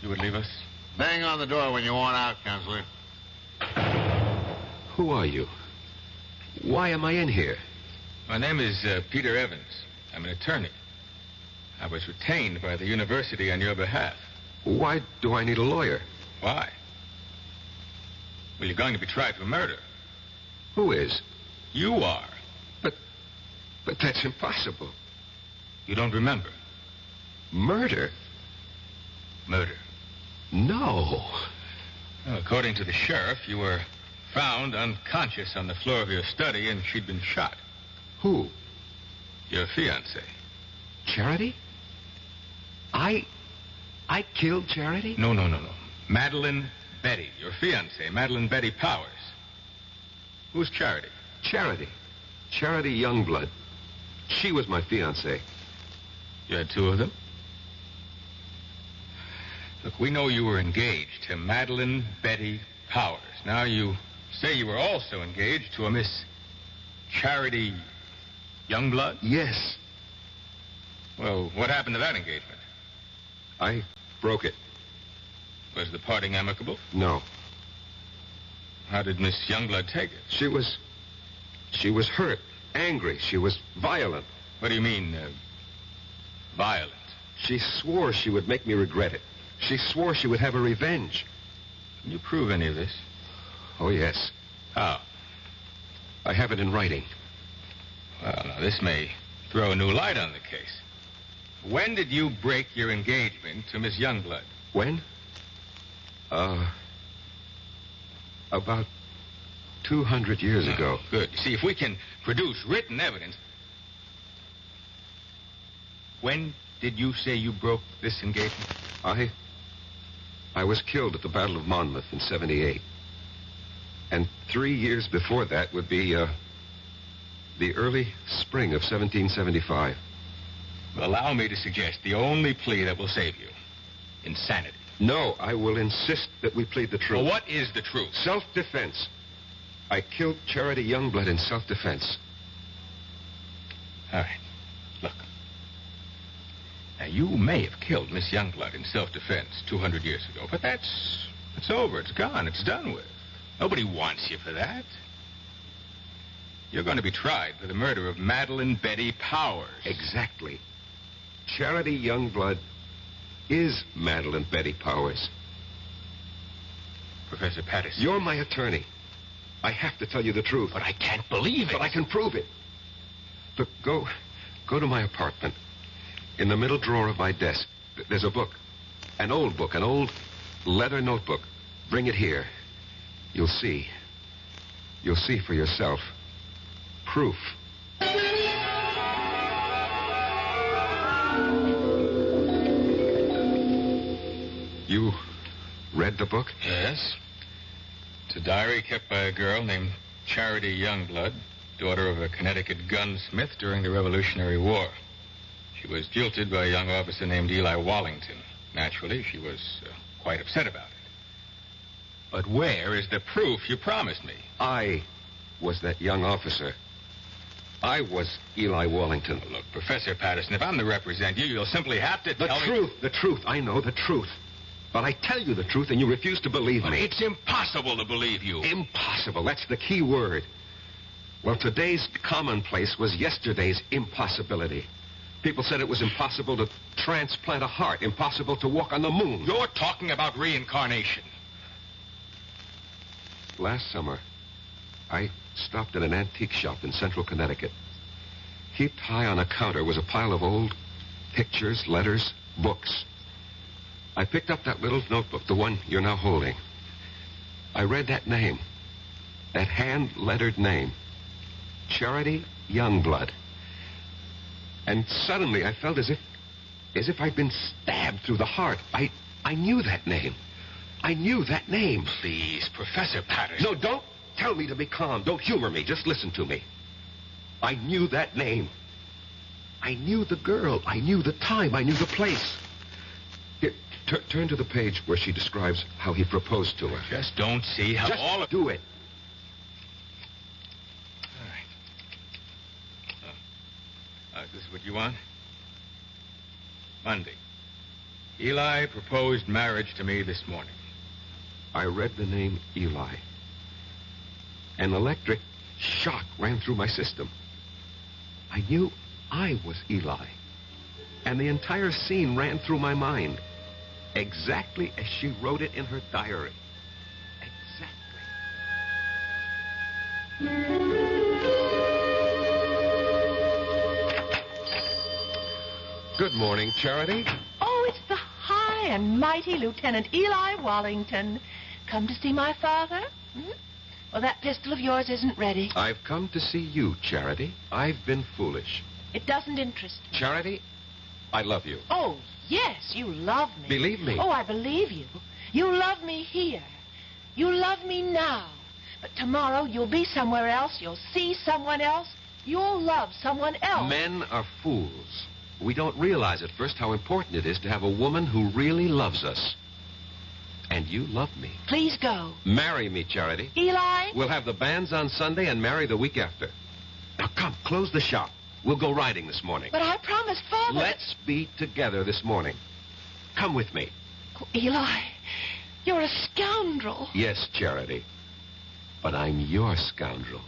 you would leave us. Bang on the door when you want out, Counselor. Who are you? Why am I in here? My name is Peter Evans. I'm an attorney. I was retained by the university on your behalf. Why do I need a lawyer? Why? Well, you're going to be tried for murder. Who is? You are. But that's impossible. You don't remember? Murder? Murder. No. Well, according to the sheriff, you were found unconscious on the floor of your study and she'd been shot. Who? Your fiancée. Charity? I killed Charity? No. Madeline Betty, your fiancée, Madeline Betty Powers. Who's Charity? Charity Youngblood. She was my fiancée. You had two of them? Look, we know you were engaged to Madeline Betty Powers. Now you say you were also engaged to a Miss Charity Youngblood? Yes. Well, what happened to that engagement? I broke it. Was the parting amicable? No. How did Miss Youngblood take it? She was hurt, angry. She was violent. What do you mean, violent? She swore she would make me regret it. She swore she would have a revenge. Can you prove any of this? Oh, yes. How? I have it in writing. Well, now, this may throw a new light on the case. When did you break your engagement to Miss Youngblood? When? About 200 years ago. Good. You see, if we can produce written evidence... When did you say you broke this engagement? I was killed at the Battle of Monmouth in 78. And 3 years before that would be the early spring of 1775. Allow me to suggest the only plea that will save you. Insanity. No, I will insist that we plead the truth. Well, what is the truth? Self-defense. I killed Charity Youngblood in self-defense. All right. Look. Now, you may have killed Miss Youngblood in self-defense 200 years ago, but it's over. It's gone. It's done with. Nobody wants you for that. You're going to be tried for the murder of Madeline Betty Powers. Exactly. Charity Youngblood is Madeline Betty Powers. Professor Patterson. You're my attorney. I have to tell you the truth. But I can't believe it. But I can prove it. Look, go to my apartment. In the middle drawer of my desk, there's a book. An old book, an old leather notebook. Bring it here. You'll see. You'll see for yourself. Proof. You read the book? Yes. It's a diary kept by a girl named Charity Youngblood, daughter of a Connecticut gunsmith during the Revolutionary War. She was jilted by a young officer named Eli Wallington. Naturally, she was quite upset about it. But where is the proof you promised me? I was that young officer. I was Eli Wallington. Look, Professor Patterson, if I'm to represent you, you'll simply have to tell me... The truth. I know the truth. But I tell you the truth, and you refuse to believe me. It's impossible to believe you. Impossible. That's the key word. Well, today's commonplace was yesterday's impossibility. People said it was impossible to transplant a heart, impossible to walk on the moon. You're talking about reincarnation. Last summer, I stopped at an antique shop in central Connecticut. Heaped high on a counter was a pile of old pictures, letters, books. I picked up that little notebook, the one you're now holding. I read that name, that hand-lettered name, Charity Youngblood. And suddenly I felt as if I'd been stabbed through the heart. I knew that name. I knew that name. Please, Professor Patterson. No, don't tell me to be calm. Don't humor me. Just listen to me. I knew that name. I knew the girl. I knew the time. I knew the place. Here, turn to the page where she describes how he proposed to her. Just don't see how Just all of... do it. All right. This is what you want? Monday. Eli proposed marriage to me this morning. I read the name Eli. An electric shock ran through my system. I knew I was Eli. And the entire scene ran through my mind. Exactly as she wrote it in her diary. Good morning, Charity. Oh, it's the high and mighty Lieutenant Eli Wallington. Come to see my father? Hmm? Well, that pistol of yours isn't ready. I've come to see you, Charity. I've been foolish. It doesn't interest me. Charity, I love you. Oh, yes, you love me. Believe me. Oh, I believe you. You love me here. You love me now. But tomorrow you'll be somewhere else. You'll see someone else. You'll love someone else. Men are fools. We don't realize at first how important it is to have a woman who really loves us. And you love me. Please go. Marry me, Charity. Eli? We'll have the banns on Sunday and marry the week after. Now, come, close the shop. We'll go riding this morning. But I promised Father... Let's be together this morning. Come with me. Oh, Eli, you're a scoundrel. Yes, Charity. But I'm your scoundrel.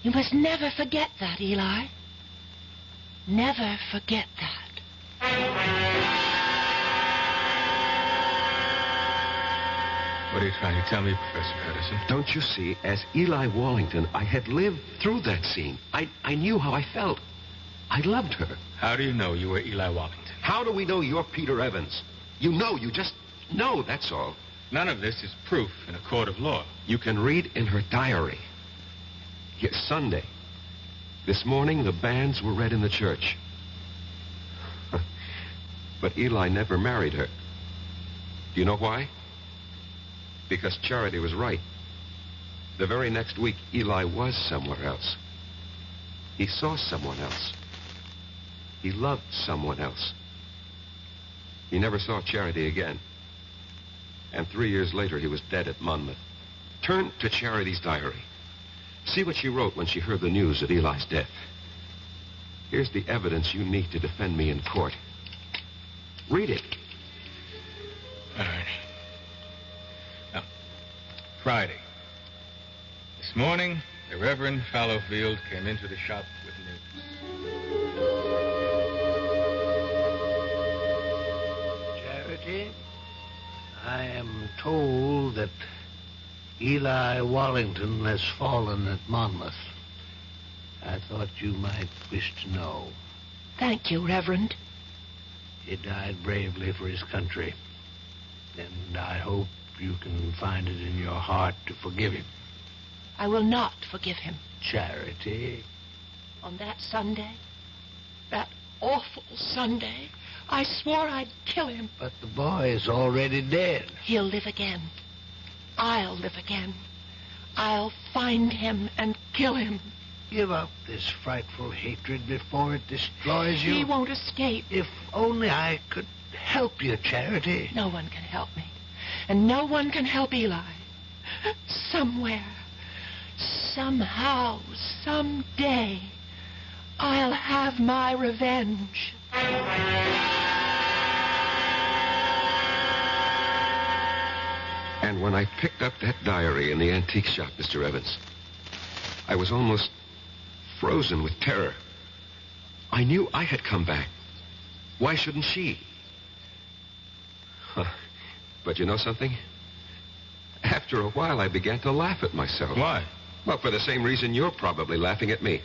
You must never forget that, Eli. Never forget that. What are you trying to tell me, Professor Patterson? Don't you see, as Eli Wallington, I had lived through that scene. I knew how I felt. I loved her. How do you know you were Eli Wallington? How do we know you're Peter Evans? You just know, that's all. None of this is proof in a court of law. You can read in her diary. Here, Sunday. This morning, the banns were read in the church. But Eli never married her. Do you know why? Because Charity was right. The very next week, Eli was somewhere else. He saw someone else. He loved someone else. He never saw Charity again. And 3 years later, he was dead at Monmouth. Turn to Charity's diary. See what she wrote when she heard the news of Eli's death. Here's the evidence you need to defend me in court. Read it. All right. Now, Friday. This morning, the Reverend Fallowfield came into the shop with news. Charity, I am told that Eli Wallington has fallen at Monmouth. I thought you might wish to know. Thank you, Reverend. He died bravely for his country, and I hope you can find it in your heart to forgive him. I will not forgive him. Charity. On that Sunday, that awful Sunday, I swore I'd kill him. But the boy is already dead. He'll live again. I'll live again. I'll find him and kill him. Give up this frightful hatred before it destroys you. He won't escape. If only I could help you, Charity. No one can help me. And no one can help Eli. Somewhere, somehow, someday, I'll have my revenge. And when I picked up that diary in the antique shop, Mr. Evans, I was almost frozen with terror. I knew I had come back. Why shouldn't she? But you know something? After a while, I began to laugh at myself. Why? Well, for the same reason you're probably laughing at me.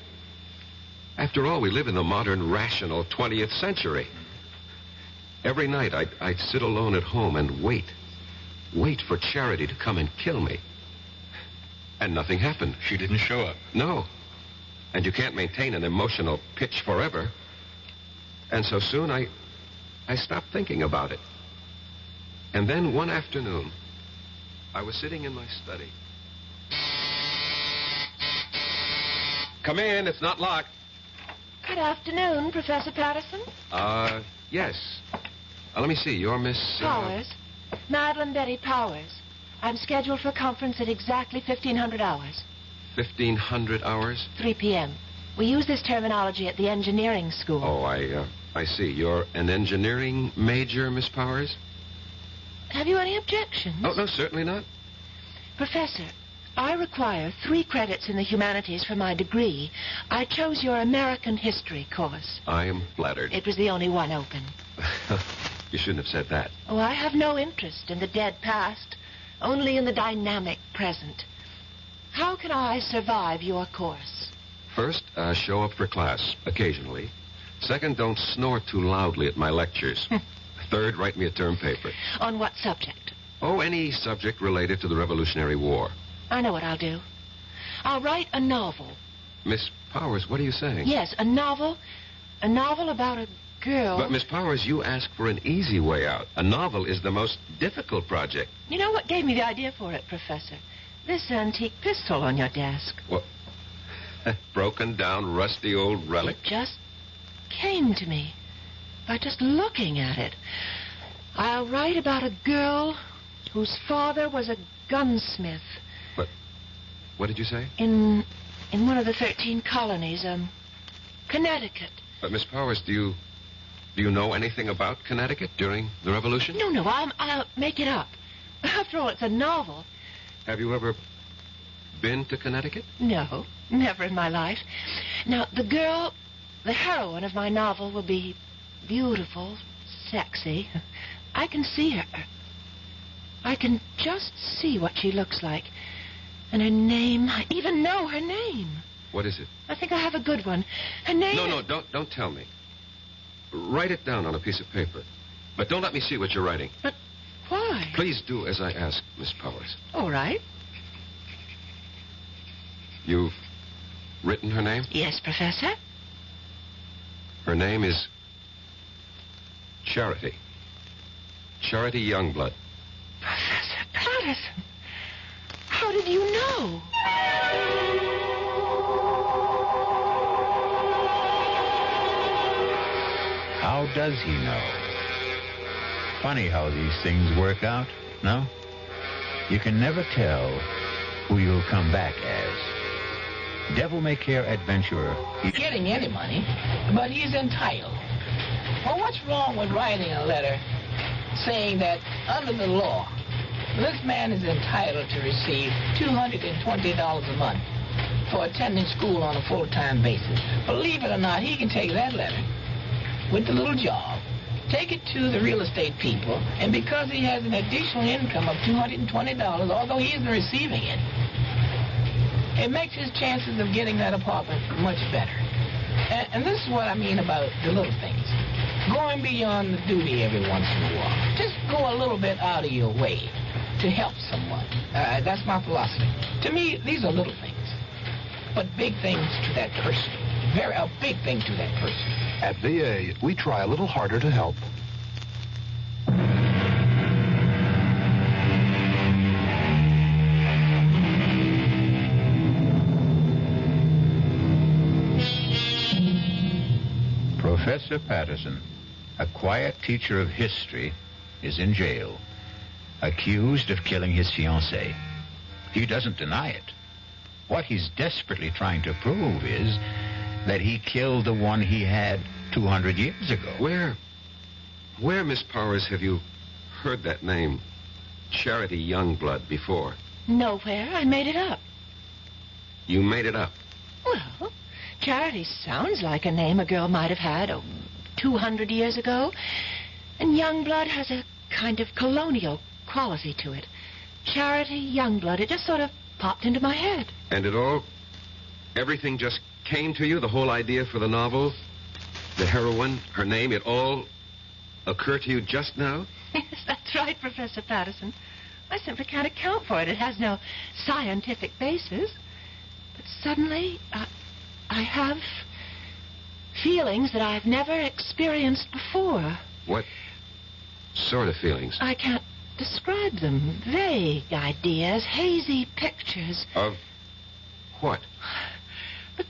After all, we live in the modern, rational 20th century. Every night, I'd sit alone at home and wait for Charity to come and kill me. And nothing happened. She didn't show up. No. And you can't maintain an emotional pitch forever. And so soon, I stopped thinking about it. And then one afternoon, I was sitting in my study. Come in, it's not locked. Good afternoon, Professor Patterson. Yes. Let me see, you're Miss... Powers. Madeline Betty Powers. I'm scheduled for a conference at exactly 1500 hours. 1500 hours? 3 p.m. We use this terminology at the engineering school. Oh, I see. You're an engineering major, Miss Powers? Have you any objections? Oh, no, certainly not. Professor, I require 3 credits in the humanities for my degree. I chose your American history course. I am flattered. It was the only one open. You shouldn't have said that. Oh, I have no interest in the dead past, only in the dynamic present. How can I survive your course? First, show up for class, occasionally. Second, don't snore too loudly at my lectures. Third, write me a term paper. On what subject? Oh, any subject related to the Revolutionary War. I know what I'll do. I'll write a novel. Miss Powers, what are you saying? Yes, a novel. A novel about a girl. But, Miss Powers, you asked for an easy way out. A novel is the most difficult project. You know what gave me the idea for it, Professor? This antique pistol on your desk. What? Broken down, rusty old relic? It just came to me by just looking at it. I'll write about a girl whose father was a gunsmith. What did you say? In one of the 13 colonies, Connecticut. But, Miss Powers, do you know anything about Connecticut during the Revolution? No, I'll make it up. After all, it's a novel. Have you ever been to Connecticut? No, never in my life. Now, the girl, the heroine of my novel, will be beautiful, sexy. I can see her. I can just see what she looks like. And her name, I even know her name. What is it? I think I have a good one. Her name No, don't tell me. Write it down on a piece of paper. But don't let me see what you're writing. But why? Please do as I ask, Miss Powers. All right. You've written her name? Yes, Professor. Her name is Charity. Charity Youngblood. Professor Patterson, how did you know? does he know? Funny how these things work out, no? You can never tell who you'll come back as. Devil-may-care adventurer. Getting any money, but he's entitled. Well, what's wrong with writing a letter saying that under the law, this man is entitled to receive $220 a month for attending school on a full-time basis? Believe it or not, he can take that letter with the little job, take it to the real estate people, and because he has an additional income of $220, although he isn't receiving it, it makes his chances of getting that apartment much better. And this is what I mean about the little things. Going beyond the duty every once in a while. Just go a little bit out of your way to help someone. That's my philosophy. To me, these are little things, but big things to that person. A big thing to that person. At VA, we try a little harder to help. Professor Patterson, a quiet teacher of history, is in jail, accused of killing his fiancée. He doesn't deny it. What he's desperately trying to prove is that he killed the one he had 200 years ago. Where, Miss Powers, have you heard that name, Charity Youngblood, before? Nowhere. I made it up. You made it up? Well, Charity sounds like a name a girl might have had 200 years ago. And Youngblood has a kind of colonial quality to it. Charity Youngblood. It just sort of popped into my head. And everything just came to you, the whole idea for the novel, the heroine, her name, it all occurred to you just now? Yes, that's right, Professor Patterson. I simply can't account for it. It has no scientific basis. But suddenly, I have feelings that I've never experienced before. What sort of feelings? I can't describe them. Vague ideas, hazy pictures. Of what? But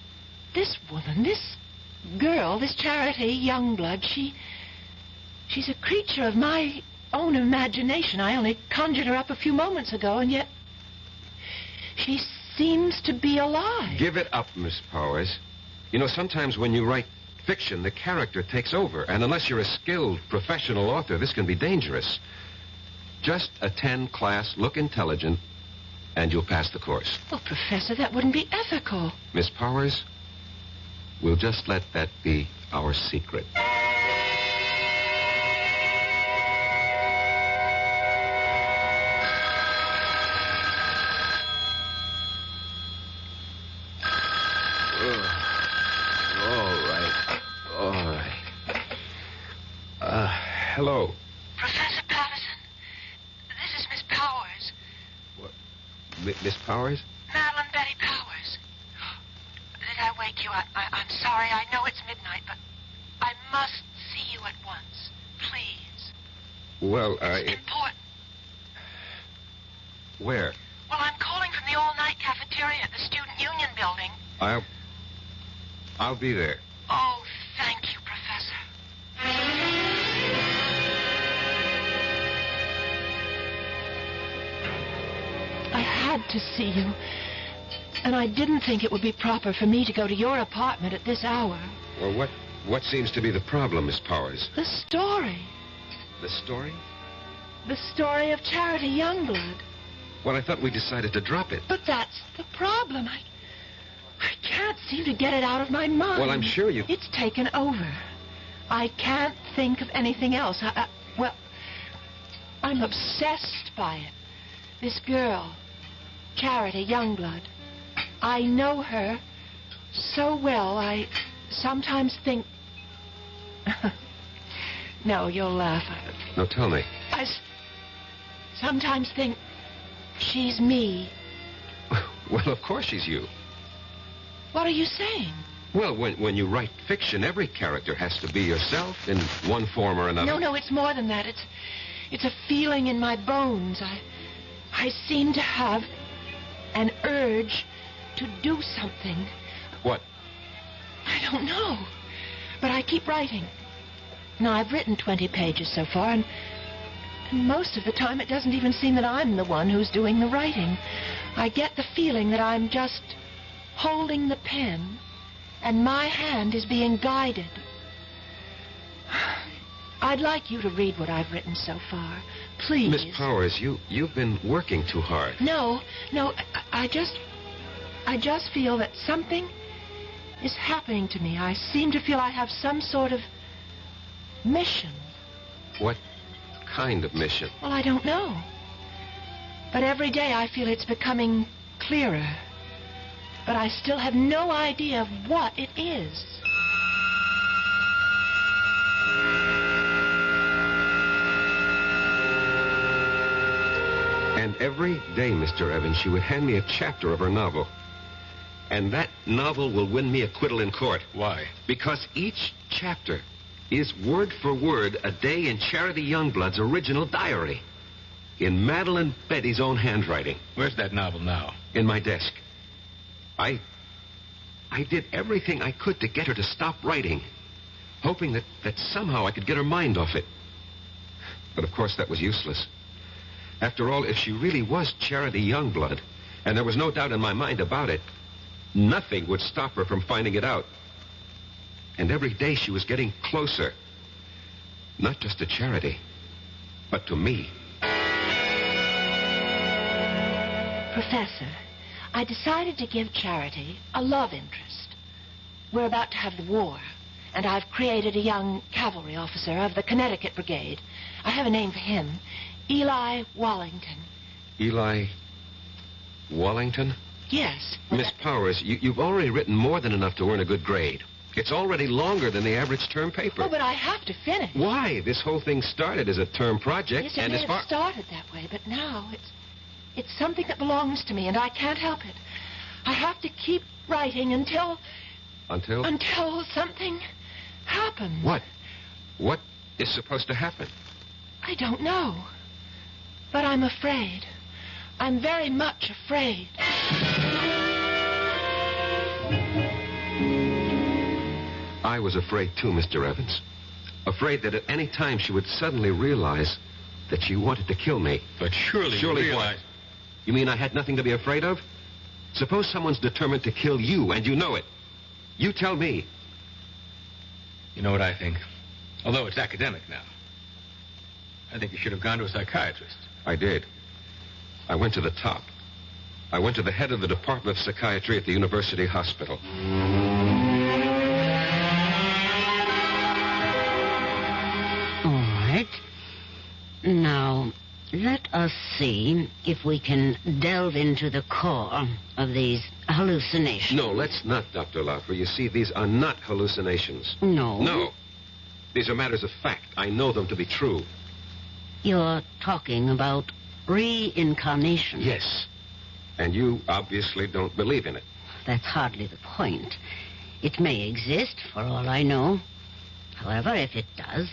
this woman, this girl, this Charity Youngblood, she's a creature of my own imagination. I only conjured her up a few moments ago, and yet she seems to be alive. Give it up, Miss Powers. You know, sometimes when you write fiction, the character takes over, and unless you're a skilled professional author, this can be dangerous. Just attend class, look intelligent, and you'll pass the course. Well, Professor, that wouldn't be ethical. Miss Powers, we'll just let that be our secret. Hello. Professor Patterson, this is Miss Powers. What? Miss Powers? Madeline Betty Powers. Did I wake you up? I'm sorry. I know it's midnight, but I must see you at once. Please. Well, It's important. Where? Well, I'm calling from the all-night cafeteria at the Student Union building. I'll be there. Oh, thank you, Professor. I had to see you, and I didn't think it would be proper for me to go to your apartment at this hour. Well, what seems to be the problem, Miss Powers? The story. The story? The story of Charity Youngblood. Well, I thought we decided to drop it. But that's the problem. I can't seem to get it out of my mind. Well, I'm sure you... It's taken over. I can't think of anything else. Well, I'm obsessed by it. This girl, Charity Youngblood. I know her so well, I sometimes think... No, you'll laugh. No, tell me. I sometimes think she's me. Well, of course she's you. What are you saying? Well, when you write fiction, every character has to be yourself in one form or another. No, it's more than that. It's a feeling in my bones. I seem to have an urge to do something. What? I don't know. But I keep writing. Now, I've written 20 pages so far, and most of the time it doesn't even seem that I'm the one who's doing the writing. I get the feeling that I'm just holding the pen, and my hand is being guided. I'd like you to read what I've written so far. Please. Miss Powers, you've been working too hard. No, I just feel that something is happening to me. I seem to feel I have some sort of mission. What kind of mission? Well, I don't know. But every day I feel it's becoming clearer. But I still have no idea of what it is. And every day, Mr. Evans, she would hand me a chapter of her novel. And that novel will win me acquittal in court. Why? Because each chapter is word for word a day in Charity Youngblood's original diary. In Madeline Betty's own handwriting. Where's that novel now? In my desk. I did everything I could to get her to stop writing, hoping that somehow I could get her mind off it. But of course that was useless. After all, if she really was Charity Youngblood, and there was no doubt in my mind about it, nothing would stop her from finding it out. And every day she was getting closer. Not just to Charity, but to me. Professor, I decided to give Charity a love interest. We're about to have the war, and I've created a young cavalry officer of the Connecticut Brigade. I have a name for him. Eli Wallington. Eli Wallington? Yes. Miss Powers, you've already written more than enough to earn a good grade. It's already longer than the average term paper. Oh, but I have to finish. Why? This whole thing started as a term project, Yes, it and may as far... have started that way, but now it's something that belongs to me, and I can't help it. I have to keep writing until... Until? Until something happens. What? What is supposed to happen? I don't know. But I'm afraid. I'm very much afraid. I was afraid too, Mr. Evans. Afraid that at any time she would suddenly realize that she wanted to kill me. But surely you realize... What? You mean I had nothing to be afraid of? Suppose someone's determined to kill you, and you know it. You tell me. You know what I think? Although it's academic now. I think you should have gone to a psychiatrist. I did. I went to the top. I went to the head of the Department of Psychiatry at the University Hospital. All right. Now, let us see if we can delve into the core of these hallucinations. No, let's not, Dr. Laufer. You see, these are not hallucinations. No? No. These are matters of fact. I know them to be true. You're talking about reincarnation. Yes. And you obviously don't believe in it. That's hardly the point. It may exist, for all I know. However, if it does,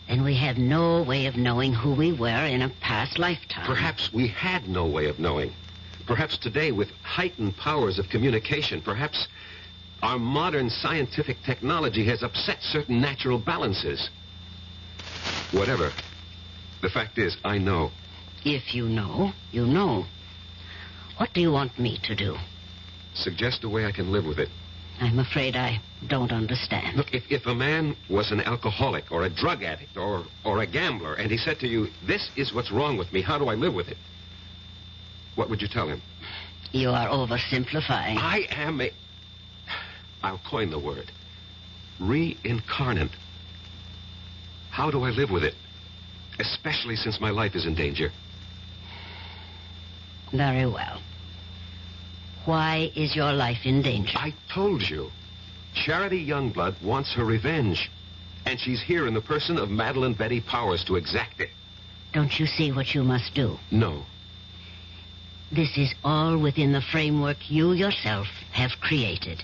then we have no way of knowing who we were in a past lifetime. Perhaps we had no way of knowing. Perhaps today, with heightened powers of communication, perhaps our modern scientific technology has upset certain natural balances. Whatever. The fact is, I know. If you know, you know. What do you want me to do? Suggest a way I can live with it. I'm afraid I don't understand. Look, if a man was an alcoholic or a drug addict or a gambler, and he said to you, this is what's wrong with me, how do I live with it? What would you tell him? You are oversimplifying. I am a... I'll coin the word. Reincarnate. How do I live with it? Especially since my life is in danger. Very well. Why is your life in danger? I told you. Charity Youngblood wants her revenge. And she's here in the person of Madeline Betty Powers to exact it. Don't you see what you must do? No. This is all within the framework you yourself have created.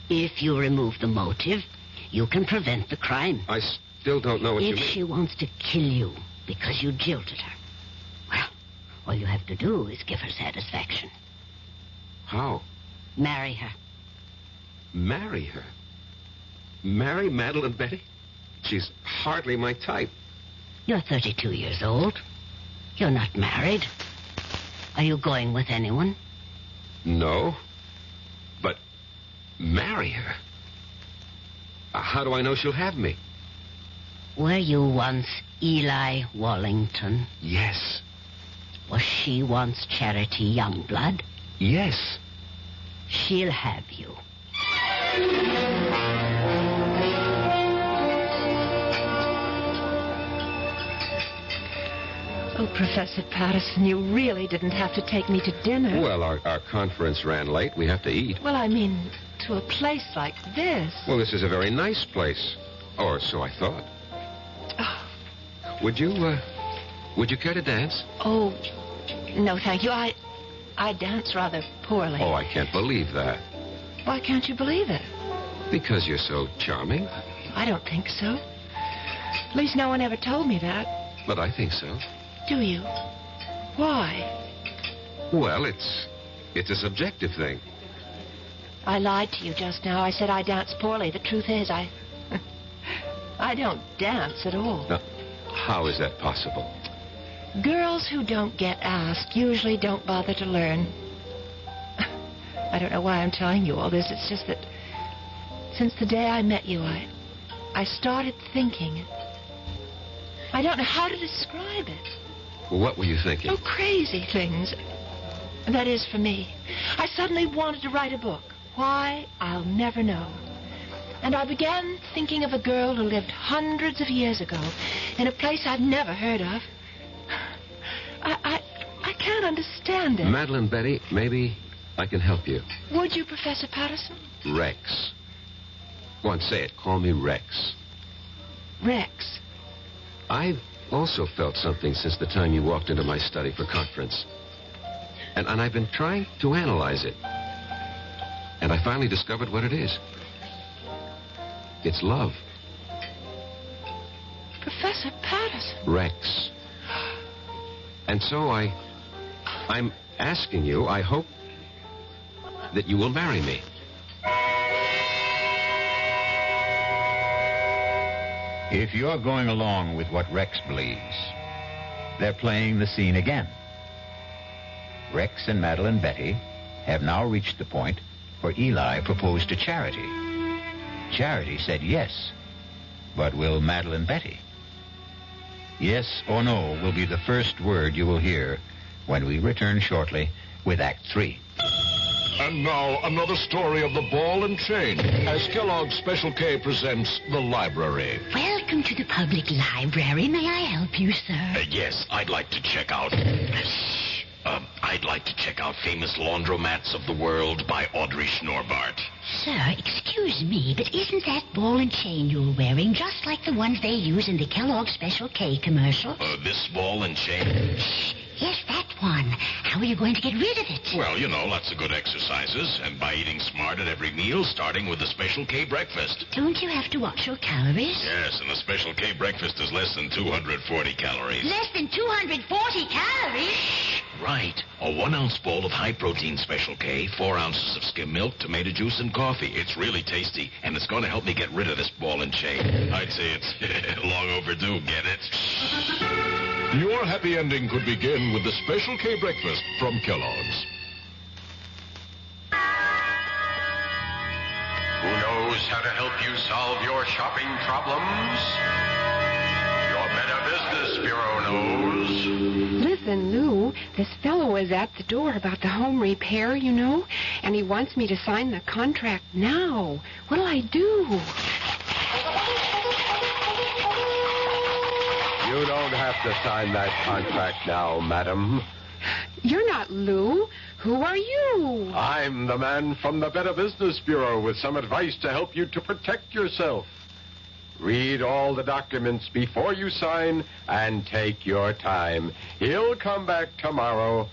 If you remove the motive, you can prevent the crime. I still don't know what you mean. If she wants to kill you because you jilted her, well, all you have to do is give her satisfaction. How? Marry her. Marry her? Marry Madeline Betty? She's hardly my type. You're 32 years old. You're not married. Are you going with anyone? No. But marry her? How do I know she'll have me? Were you once Eli Wallington? Yes. Was she once Charity Youngblood? Yes. She'll have you. Oh, Professor Patterson, you really didn't have to take me to dinner. Well, our conference ran late. We have to eat. Well, I mean, to a place like this. Well, this is a very nice place. Or so I thought. Oh. Would you care to dance? Oh, no, thank you. I dance rather poorly. Oh, I can't believe that. Why can't you believe it? Because you're so charming. I don't think so. At least no one ever told me that. But I think so. Do you? Why? Well, it's a subjective thing. I lied to you just now. I said I dance poorly. The truth is, I don't dance at all. Now, how is that possible? Girls who don't get asked usually don't bother to learn. I don't know why I'm telling you all this. It's just that since the day I met you, I started thinking. I don't know how to describe it. Well, what were you thinking? Oh, crazy things. That is, for me. I suddenly wanted to write a book. Why, I'll never know. And I began thinking of a girl who lived hundreds of years ago in a place I've never heard of. I can't understand it. Madeline, Betty, maybe I can help you. Would you, Professor Patterson? Rex. Go on, say it. Call me Rex. Rex. I've also felt something since the time you walked into my study for conference. And I've been trying to analyze it. And I finally discovered what it is. It's love. Professor Patterson. Rex. And so I'm asking you, I hope that you will marry me. If you're going along with what Rex believes, they're playing the scene again. Rex and Madeline Betty have now reached the point where Eli proposed to Charity. Charity said yes, but will Madeline Betty? Yes or no will be the first word you will hear when we return shortly with Act 3. And now, another story of the ball and chain, as Kellogg's Special K presents The Library. Welcome to the public library. May I help you, sir? Yes, I'd like to check out... I'd like to check out Famous Laundromats of the World by Audrey Schnorbart. Sir, excuse me, but isn't that ball and chain you're wearing just like the ones they use in the Kellogg's Special K commercial? This ball and chain? Yes, that one. How are you going to get rid of it? Well, you know, lots of good exercises, and by eating smart at every meal, starting with the Special K breakfast. Don't you have to watch your calories? Yes, and the Special K breakfast is less than 240 calories. Less than 240 calories? Right. A 1-ounce bowl of high-protein Special K, 4 ounces of skim milk, tomato juice, and coffee. It's really tasty, and it's going to help me get rid of this ball and chain. I'd say it's long overdue, get it? Your happy ending could begin with the Special K breakfast from Kellogg's. Who knows how to help you solve your shopping problems? Your Better Business Bureau knows. Listen, Lou, this fellow was at the door about the home repair, you know, and he wants me to sign the contract now. What'll I do? You don't have to sign that contract now, madam. You're not Lou. Who are you? I'm the man from the Better Business Bureau with some advice to help you to protect yourself. Read all the documents before you sign and take your time. He'll come back tomorrow.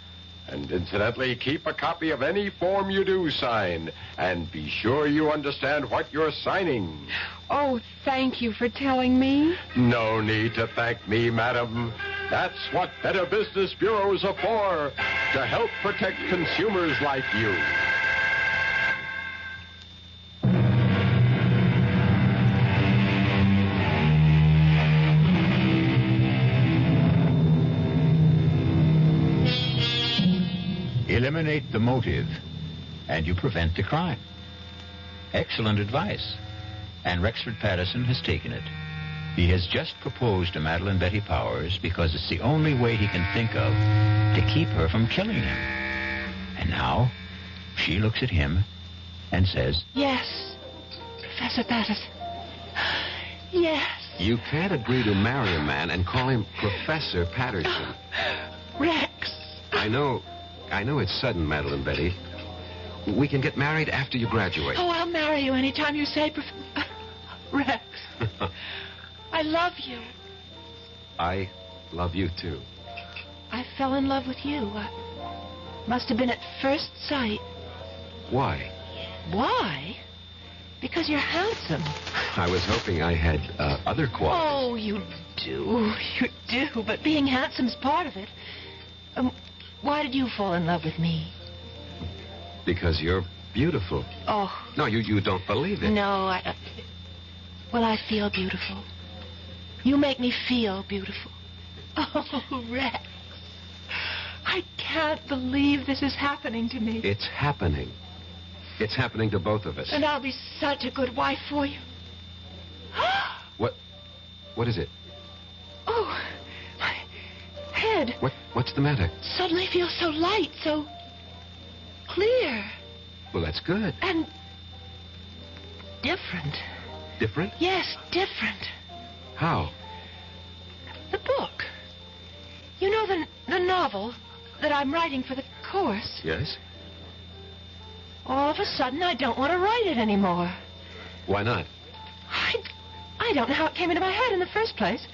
And incidentally, keep a copy of any form you do sign. And be sure you understand what you're signing. Oh, thank you for telling me. No need to thank me, madam. That's what Better Business Bureaus are for, to help protect consumers like you. Eliminate the motive, and you prevent the crime. Excellent advice. And Rexford Patterson has taken it. He has just proposed to Madeline Betty Powers because it's the only way he can think of to keep her from killing him. And now, she looks at him and says, Yes, Professor Patterson. Yes. You can't agree to marry a man and call him Professor Patterson. Rex. I know it's sudden, Madeline Betty. We can get married after you graduate. Oh, I'll marry you anytime you say, Rex. I love you. I love you, too. I fell in love with you. Must have been at first sight. Why? Why? Because you're handsome. I was hoping I had other qualities. Oh, you do. You do. But being handsome's part of it. Why did you fall in love with me? Because you're beautiful. Oh. No, you don't believe it. No, well, I feel beautiful. You make me feel beautiful. Oh, Rex. I can't believe this is happening to me. It's happening. It's happening to both of us. And I'll be such a good wife for you. What is it? Oh, my head. What's the matter? Suddenly feels so light, so clear. Well, that's good. And different. Different? Yes, different. How? The book. You know the novel that I'm writing for the course? Yes. All of a sudden, I don't want to write it anymore. Why not? I don't know how it came into my head in the first place.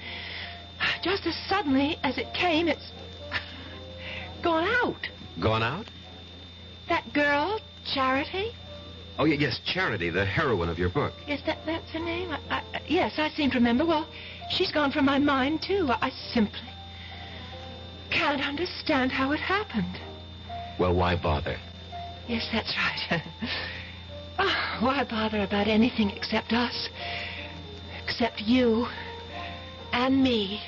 Just as suddenly as it came, it's gone out. Gone out? That girl, Charity? Oh, yes, Charity, the heroine of your book. Yes, that's her name? Yes, I seem to remember. Well, she's gone from my mind, too. I simply can't understand how it happened. Well, why bother? Yes, that's right. Oh, why bother about anything except us? Except you and me.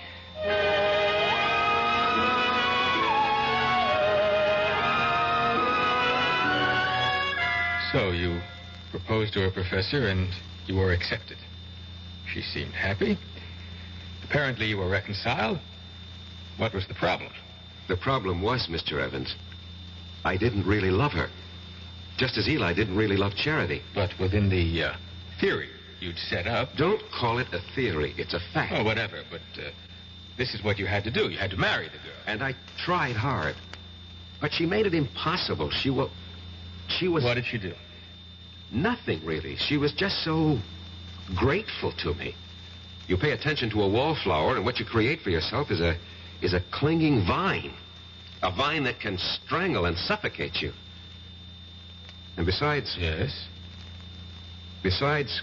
So you proposed to a professor and you were accepted. She seemed happy. Apparently you were reconciled. What was the problem? The problem was, Mr. Evans, I didn't really love her. Just as Eli didn't really love Charity. But within the theory you'd set up... Don't call it a theory. It's a fact. Oh, whatever. But this is what you had to do. You had to marry the girl. And I tried hard. But she made it impossible. She was... What did she do? Nothing, really. She was just so grateful to me. You pay attention to a wallflower, and what you create for yourself is a clinging vine. A vine that can strangle and suffocate you. And besides... Yes? Besides,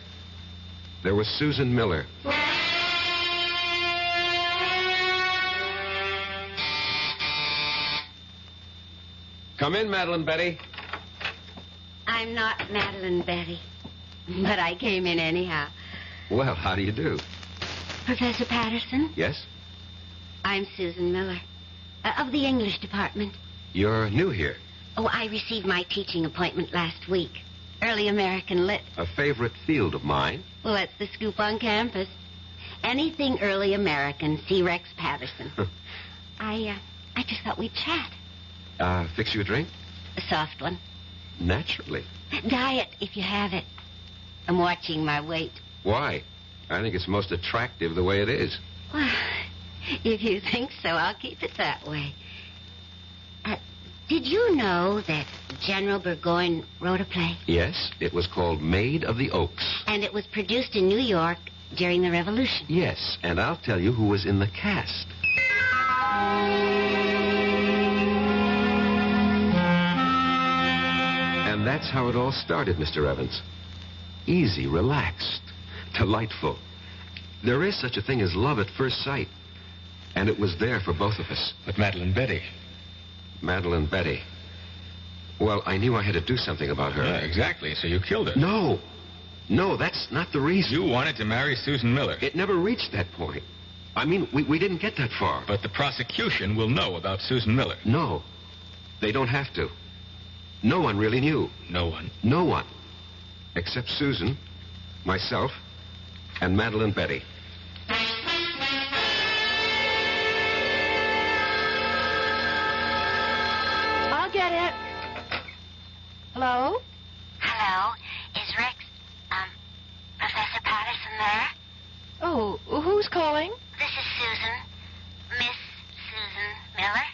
there was Susan Miller. Come in, Madeline Betty. I'm not Madeline Betty, but I came in anyhow. Well, how do you do? Professor Patterson? Yes? I'm Susan Miller, of the English department. You're new here. Oh, I received my teaching appointment last week. Early American Lit. A favorite field of mine. Well, that's the scoop on campus. Anything early American, see Rex Patterson. I just thought we'd chat. Fix you a drink? A soft one. Naturally. Diet, if you have it. I'm watching my weight. Why? I think it's most attractive the way it is. Well, if you think so, I'll keep it that way. Did you know that General Burgoyne wrote a play? Yes, it was called Maid of the Oaks. And it was produced in New York during the Revolution. Yes, and I'll tell you who was in the cast. And that's how it all started, Mr. Evans. Easy, relaxed, delightful. There is such a thing as love at first sight. And it was there for both of us. But Madeline Betty... Madeline Betty. Well, I knew I had to do something about her. Yeah, exactly. So you killed her. No. No, that's not the reason. You wanted to marry Susan Miller. It never reached that point. I mean, we didn't get that far. But the prosecution will know about Susan Miller. No. They don't have to. No one really knew. No one. No one. Except Susan, myself, and Madeline Betty. I'll get it. Hello? Hello, is Rex, Professor Patterson there? Oh, who's calling? This is Susan. Miss Susan Miller.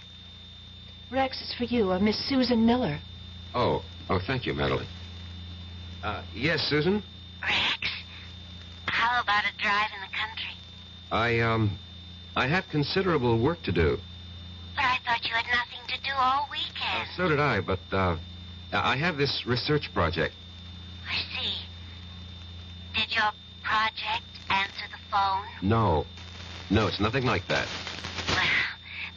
Rex is for you, Miss Susan Miller. Oh, thank you, Madeline. Yes, Susan? Rex, how about a drive in the country? I have considerable work to do. But I thought you had nothing to do all weekend. So did I, but, I have this research project. I see. Did your project answer the phone? No. No, it's nothing like that. Well,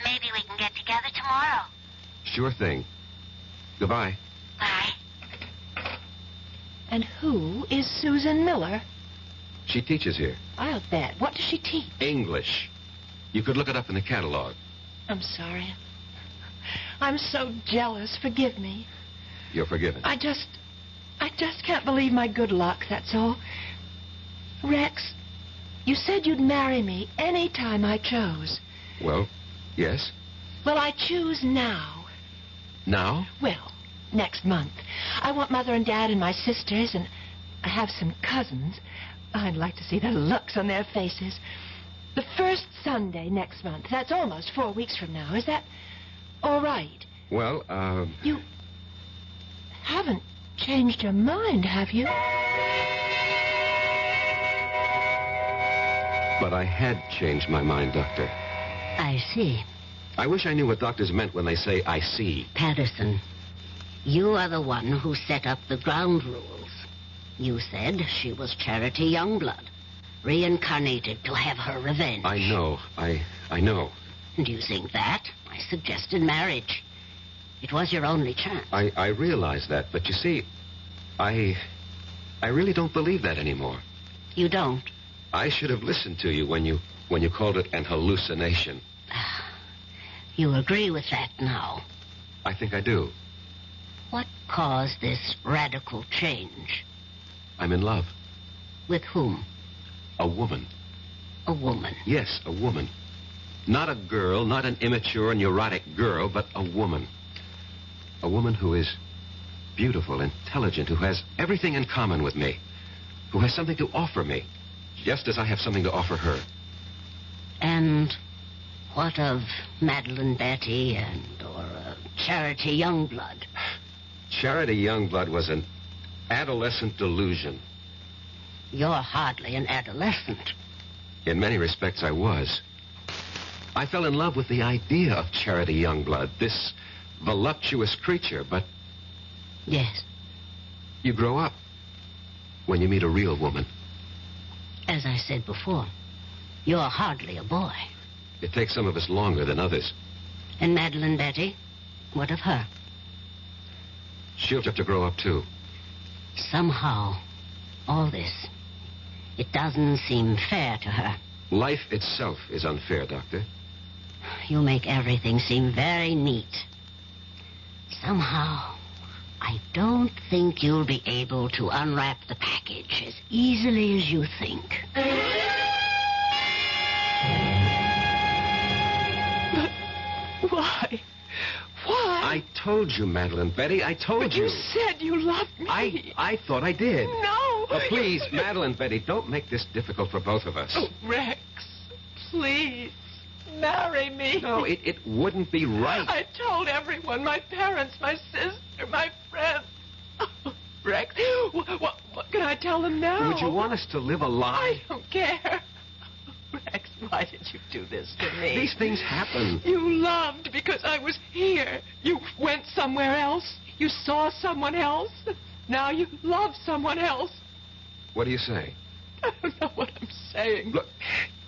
maybe we can get together tomorrow. Sure thing. Goodbye. Bye. And who is Susan Miller? She teaches here. I'll bet. What does she teach? English. You could look it up in the catalog. I'm sorry. I'm so jealous. Forgive me. You're forgiven. I just can't believe my good luck, that's all. Rex, you said you'd marry me any time I chose. Well, yes. Well, I choose now. Now? Well, next month. I want Mother and Dad and my sisters, and I have some cousins. I'd like to see the looks on their faces. The first Sunday next month. That's almost 4 weeks from now. Is that all right? Well, You haven't changed your mind, have you? But I had changed my mind, Doctor. I see. I wish I knew what doctors meant when they say, I see. Patterson, you are the one who set up the ground rules. You said she was Charity Youngblood, reincarnated to have her revenge. I know. I know. And using that, I suggested marriage. It was your only chance. I realize that, but you see, I really don't believe that anymore. You don't? I should have listened to you when you called it an hallucination. You agree with that now? I think I do. What caused this radical change? I'm in love. With whom? A woman. A woman? Yes, a woman. Not a girl, not an immature, neurotic girl, but a woman. A woman who is beautiful, intelligent, who has everything in common with me, who has something to offer me, just as I have something to offer her. And what of Madeline Betty or Charity Youngblood? Charity Youngblood was an adolescent delusion. You're hardly an adolescent. In many respects, I was. I fell in love with the idea of Charity Youngblood, this voluptuous creature, but... Yes. You grow up when you meet a real woman. As I said before, you're hardly a boy. It takes some of us longer than others. And Madeline Betty? What of her? She'll have to grow up, too. Somehow, all this, it doesn't seem fair to her. Life itself is unfair, Doctor. You make everything seem very neat. Somehow, I don't think you'll be able to unwrap the package as easily as you think. But why? Why? I told you, Madeline Betty. I told you. You said you loved me. I thought I did. No. Please, Madeline Betty, don't make this difficult for both of us. Oh, Rex, please, marry me. No, it wouldn't be right. I told everyone, my parents, my sister, my friends. Oh, Rex, what can I tell them now? Would you want us to live a lie? I don't care. Rex, why did you do this to me? These things happen. You loved because I was here. You went somewhere else. You saw someone else. Now you love someone else. What do you say? I don't know what I'm saying. Look,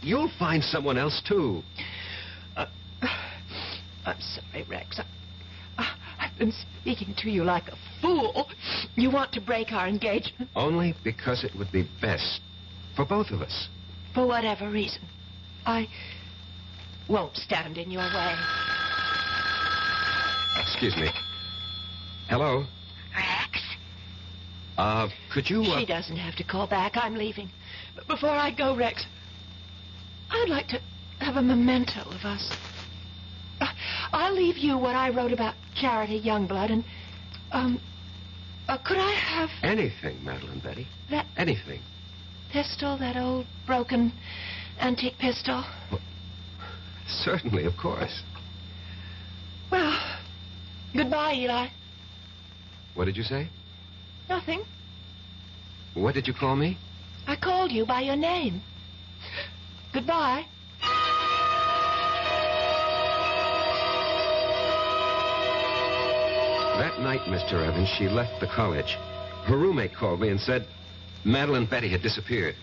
you'll find someone else, too. I'm sorry, Rex. I've been speaking to you like a fool. You want to break our engagement? Only because it would be best for both of us. For whatever reason. I won't stand in your way. Excuse me. Hello? Rex? Could you... She doesn't have to call back. I'm leaving. But before I go, Rex, I'd like to have a memento of us. I'll leave you what I wrote about Charity Youngblood, and, could I have... Anything, Madeline Betty. That... Anything. Pistol, that old broken antique pistol? Well, certainly, of course. Well, goodbye, Eli. What did you say? Nothing. What did you call me? I called you by your name. Goodbye. That night, Mr. Evans, she left the college. Her roommate called me and said Madeline Betty had disappeared.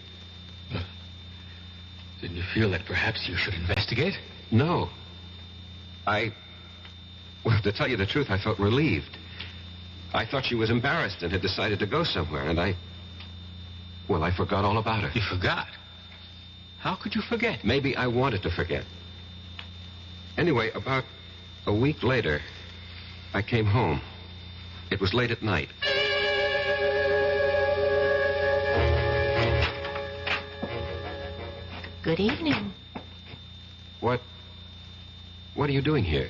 Didn't you feel that perhaps you should investigate? No. Well, to tell you the truth, I felt relieved. I thought she was embarrassed and had decided to go somewhere, and I forgot all about her. You forgot? How could you forget? Maybe I wanted to forget. Anyway, about a week later, I came home. It was late at night. Good evening. What are you doing here?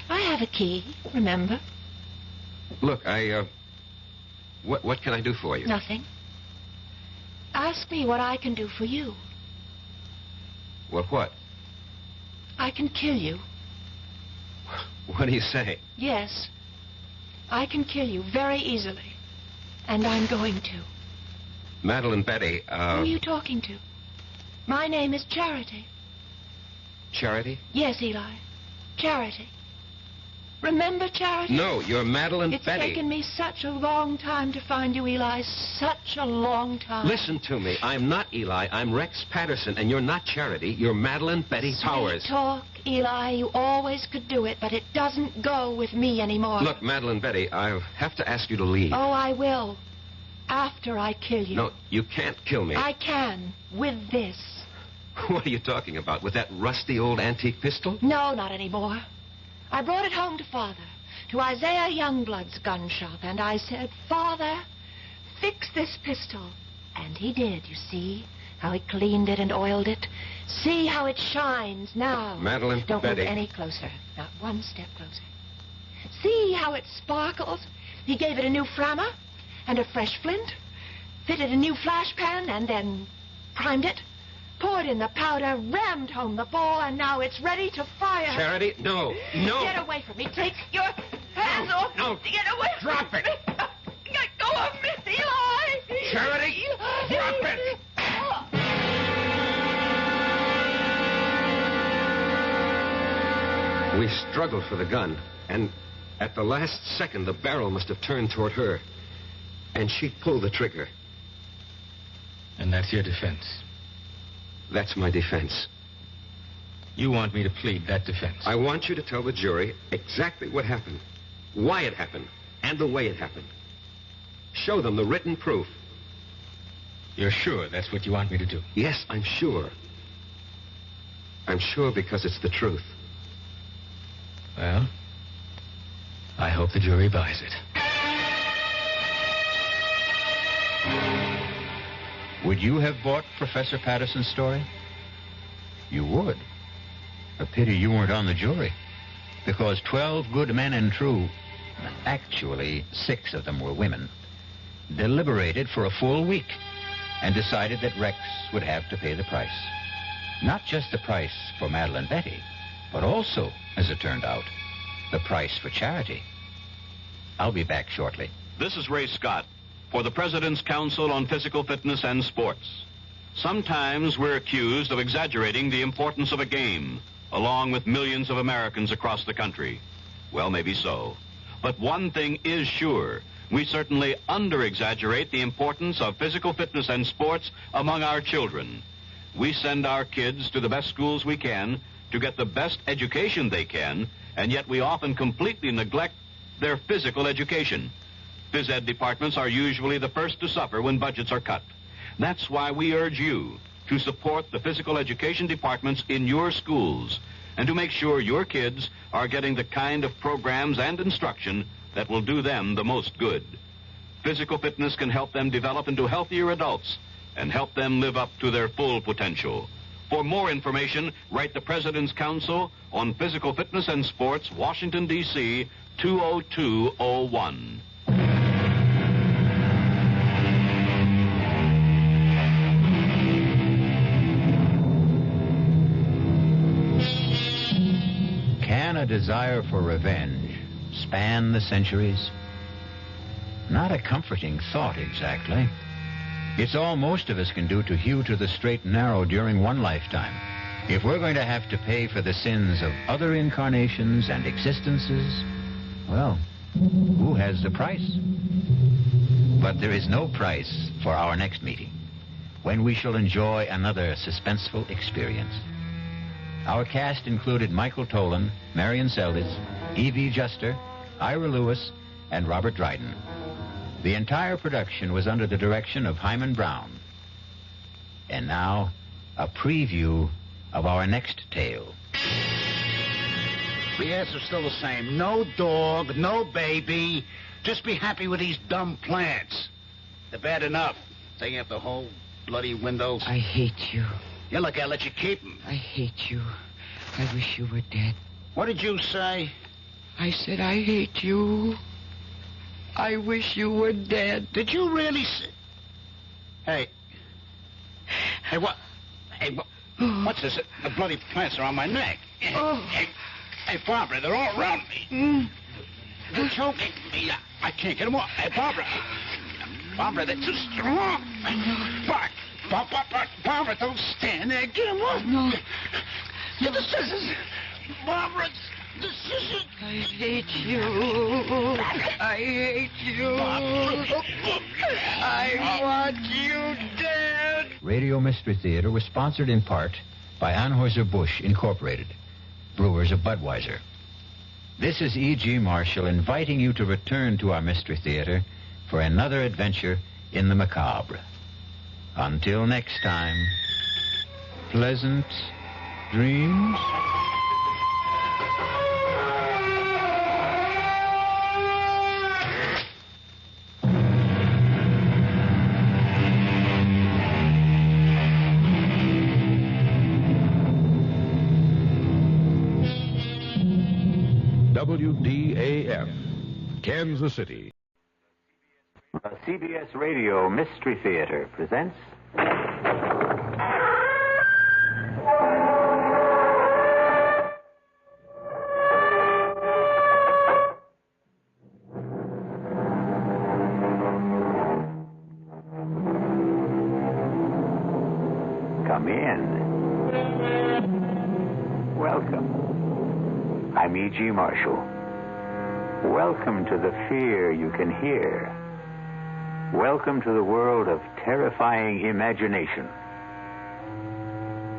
I have a key, remember? Look, what can I do for you? Nothing. Ask me what I can do for you. What? I can kill you. What do you say? Yes. I can kill you very easily. And I'm going to. Madeline Betty, Who are you talking to? My name is Charity. Charity? Yes, Eli. Charity. Remember Charity? No, you're Madeline Betty. Betty. It's taken me such a long time to find you, Eli. Such a long time. Listen to me. I'm not Eli. I'm Rex Patterson, and you're not Charity. You're Madeline Betty Powers. Sweet talk, Eli. You always could do it, but it doesn't go with me anymore. Look, Madeline Betty, I'll have to ask you to leave. Oh, I will. After I kill you. No, you can't kill me. I can. With this. What are you talking about? With that rusty old antique pistol? No, not anymore. I brought it home to Father, to Isaiah Youngblood's gun shop, and I said, Father, fix this pistol. And he did, you see, how he cleaned it and oiled it. See how it shines now. Madeline Don't Betty. move any closer. Not one step closer. See how it sparkles. He gave it a new frammer and a fresh flint, fitted a new flash pan, and then primed it. Poured in the powder, rammed home the ball, and now it's ready to fire. Charity, no. Get away from me. Take your hands off. No. Get away Drop from it. me. Let go of me, Eli. Charity, Eli. drop it. We struggled for the gun, and at the last second, the barrel must have turned toward her, and she pulled the trigger. And that's your defense? That's my defense. You want me to plead that defense? I want you to tell the jury exactly what happened, why it happened, and the way it happened. Show them the written proof. You're sure that's what you want me to do? Yes, I'm sure. I'm sure because it's the truth. Well, I hope the jury buys it. Would you have bought Professor Patterson's story? You would. A pity you weren't on the jury. Because 12 good men and true, actually 6 of them were women, deliberated for a full week and decided that Rex would have to pay the price. Not just the price for Madeline Betty, but also, as it turned out, the price for Charity. I'll be back shortly. This is Ray Scott for the President's Council on Physical Fitness and Sports. Sometimes we're accused of exaggerating the importance of a game, along with millions of Americans across the country. Well, maybe so. But one thing is sure. We certainly under-exaggerate the importance of physical fitness and sports among our children. We send our kids to the best schools we can to get the best education they can, and yet we often completely neglect their physical education. Phys ed departments are usually the first to suffer when budgets are cut. That's why we urge you to support the physical education departments in your schools. and to make sure your kids are getting the kind of programs and instruction that will do them the most good. Physical fitness can help them develop into healthier adults and help them live up to their full potential. For more information, write the President's Council on Physical Fitness and Sports, Washington, D.C., 20201. Can a desire for revenge span the centuries? Not a comforting thought, exactly. It's all most of us can do to hew to the straight and narrow during one lifetime. If we're going to have to pay for the sins of other incarnations and existences, well, who has the price? But there is no price for our next meeting, when we shall enjoy another suspenseful experience. Our cast included Michael Tolan, Marion Seldes, E.V. Juster, Ira Lewis, and Robert Dryden. The entire production was under the direction of Hyman Brown. And now, a preview of our next tale. The answer's still the same. No dog, no baby. Just be happy with these dumb plants. They're bad enough. Taking up the whole bloody windows. I hate you. Yeah, look, I'll let you keep them. I hate you. I wish you were dead. What did you say? I said I hate you. I wish you were dead. Did you really say... Hey. Hey, what? Hey, what's this? The bloody plants are on my neck. Hey, Barbara, they're all around me. They're choking me. I can't get them off. Hey, Barbara, they're too strong. Barbara, don't stand there. Get them off. No. Get the scissors. Barbara, the scissors. I hate you. I hate you. I want you dead. Radio Mystery Theater was sponsored in part by Anheuser-Busch Incorporated, brewers of Budweiser. This is E.G. Marshall inviting you to return to our Mystery Theater for another adventure in the macabre. Until next time, pleasant dreams. WDAF, Kansas City. The CBS Radio Mystery Theater presents... Come in. Welcome. I'm E.G. Marshall. Welcome to the fear you can hear. Welcome to the world of terrifying imagination.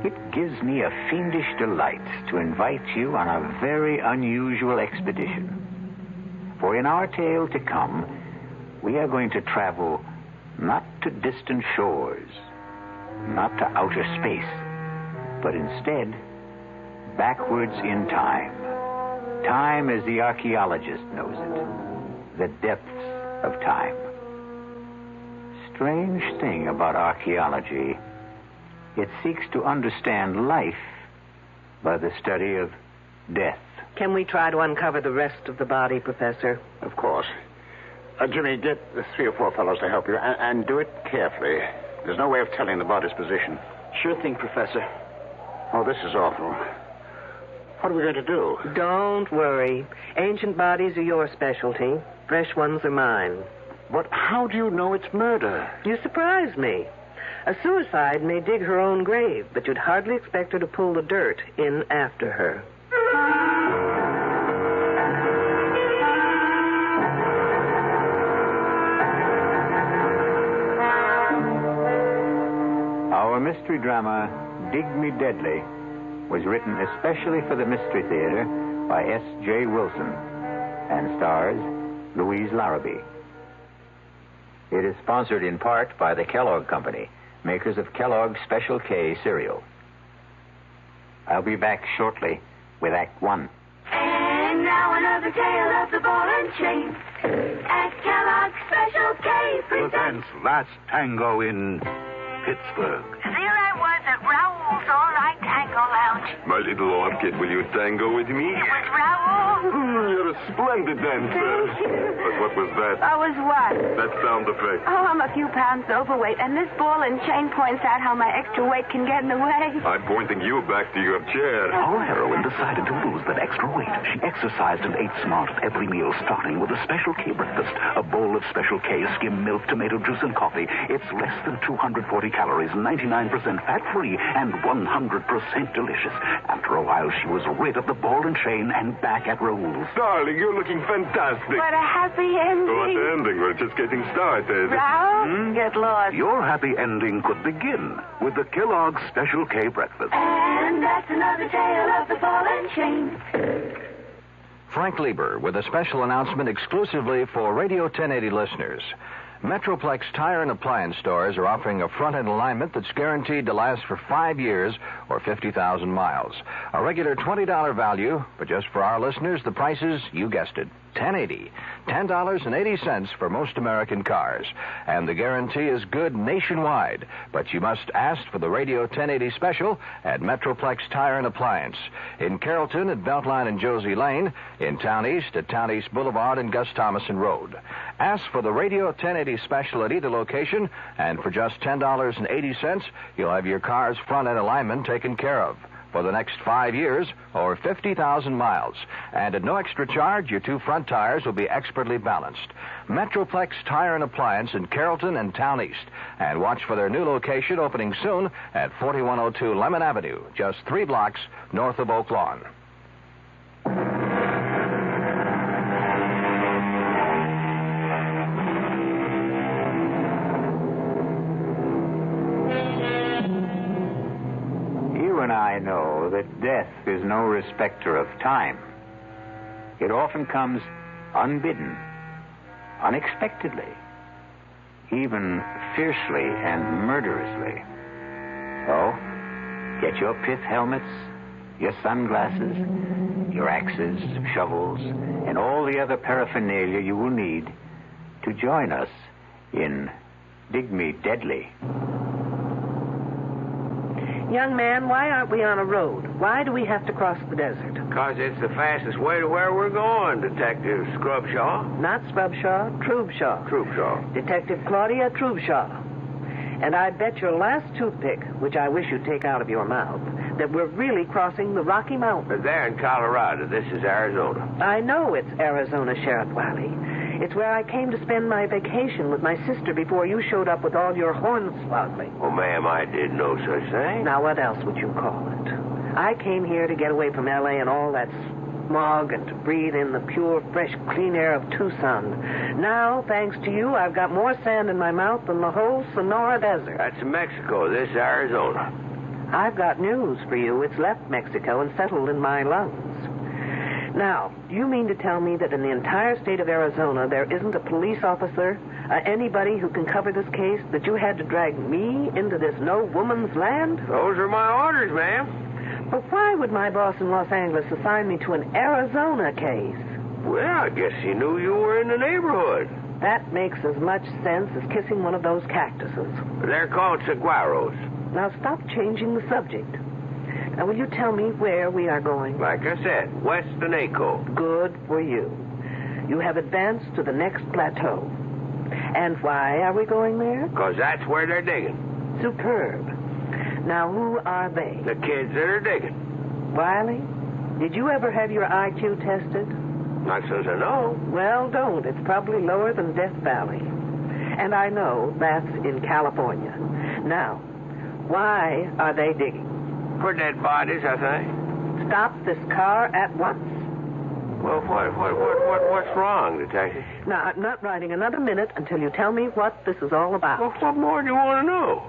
It gives me a fiendish delight to invite you on a very unusual expedition. For in our tale to come, we are going to travel not to distant shores, not to outer space, but instead backwards in time. Time as the archaeologist knows it, the depths of time. Strange thing about archaeology, it seeks to understand life by the study of death. Can we try to uncover the rest of the body, Professor? Of course. Jimmy, get the 3 or 4 fellows to help you, and do it carefully. There's no way of telling the body's position. Sure thing, Professor. Oh, this is awful. What are we going to do? Don't worry. Ancient bodies are your specialty. Fresh ones are mine. But how do you know it's murder? You surprise me. A suicide may dig her own grave, but you'd hardly expect her to pull the dirt in after her. Our mystery drama, Dig Me Deadly, was written especially for the Mystery Theater by S.J. Wilson and stars Louise Larrabee. It is sponsored in part by the Kellogg Company, makers of Kellogg's Special K cereal. I'll be back shortly with Act One. And now another tale of the ball and chain. At Kellogg's Special K presents Last Tango in Pittsburgh. There I was at Raoul's All-Night Tango Lounge. My little orchid, will you tango with me? It was Raoul. You're a splendid dancer. But what was that? I was what? That sound effect. Oh, I'm a few pounds overweight, and this ball and chain points out how my extra weight can get in the way. I'm pointing you back to your chair. Our heroine decided to lose that extra weight. She exercised and ate smart at every meal, starting with a Special K breakfast. A bowl of Special K skim milk, tomato juice, and coffee. It's less than 240 calories, 99% fat-free, and 100% delicious. After a while, she was rid of the ball and chain and back at Raoul's. Darling, you're looking fantastic. What a happy ending. What ending? We're just getting started. Raoul, get lost. Your happy ending could begin with the Kellogg's Special K breakfast. And that's another tale of the ball and chain. Frank Lieber with a special announcement exclusively for Radio 1080 listeners. Metroplex Tire and Appliance stores are offering a front-end alignment that's guaranteed to last for 5 years or 50,000 miles. A regular $20 value, but just for our listeners, the price is, you guessed it, $10.80. $10.80 for most American cars. And the guarantee is good nationwide. But you must ask for the Radio 1080 special at Metroplex Tire and Appliance. In Carrollton at Beltline and Josie Lane. In Town East at Town East Boulevard and Gus Thomason Road. Ask for the Radio 1080 special at either location, and for just $10.80, you'll have your car's front-end alignment taken care of for the next 5 years or 50,000 miles. And at no extra charge, your two front tires will be expertly balanced. Metroplex Tire and Appliance in Carrollton and Town East. And watch for their new location opening soon at 4102 Lemon Avenue, just 3 blocks north of Oak Lawn. I know that death is no respecter of time. It often comes unbidden, unexpectedly, even fiercely and murderously. So, get your pith helmets, your sunglasses, your axes, shovels, and all the other paraphernalia you will need to join us in Dig Me Deadly. Young man, why aren't we on a road? Why do we have to cross the desert? Because it's the fastest way to where we're going, Detective Scrubshaw. Not Scrubshaw, Trubshaw. Trubshaw. Detective Claudia Trubshaw. And I bet your last toothpick, which I wish you'd take out of your mouth, that we're really crossing the Rocky Mountains. They're in Colorado. This is Arizona. I know it's Arizona, Sheriff Wiley. It's where I came to spend my vacation with my sister before you showed up with all your hornswoggling. Oh, ma'am, I did no such thing. Now, what else would you call it? I came here to get away from L.A. and all that smog and to breathe in the pure, fresh, clean air of Tucson. Now, thanks to you, I've got more sand in my mouth than the whole Sonora Desert. That's Mexico. This is Arizona. I've got news for you. It's left Mexico and settled in my lungs. Now, do you mean to tell me that in the entire state of Arizona there isn't a police officer, anybody who can cover this case, that you had to drag me into this no-woman's land? Those are my orders, ma'am. But why would my boss in Los Angeles assign me to an Arizona case? Well, I guess he knew you were in the neighborhood. That makes as much sense as kissing one of those cactuses. They're called saguaros. Now stop changing the subject. Now, will you tell me where we are going? Like I said, west of Naco. Good for you. You have advanced to the next plateau. And why are we going there? Because that's where they're digging. Superb. Now, who are they? The kids that are digging. Wiley, did you ever have your IQ tested? Not so as I know. Well, don't. It's probably lower than Death Valley. And I know that's in California. Now, why are they digging? For dead bodies, I think. Stop this car at once. Well, what's wrong, Detective? Now, I'm not riding another minute until you tell me what this is all about. Well, what more do you want to know?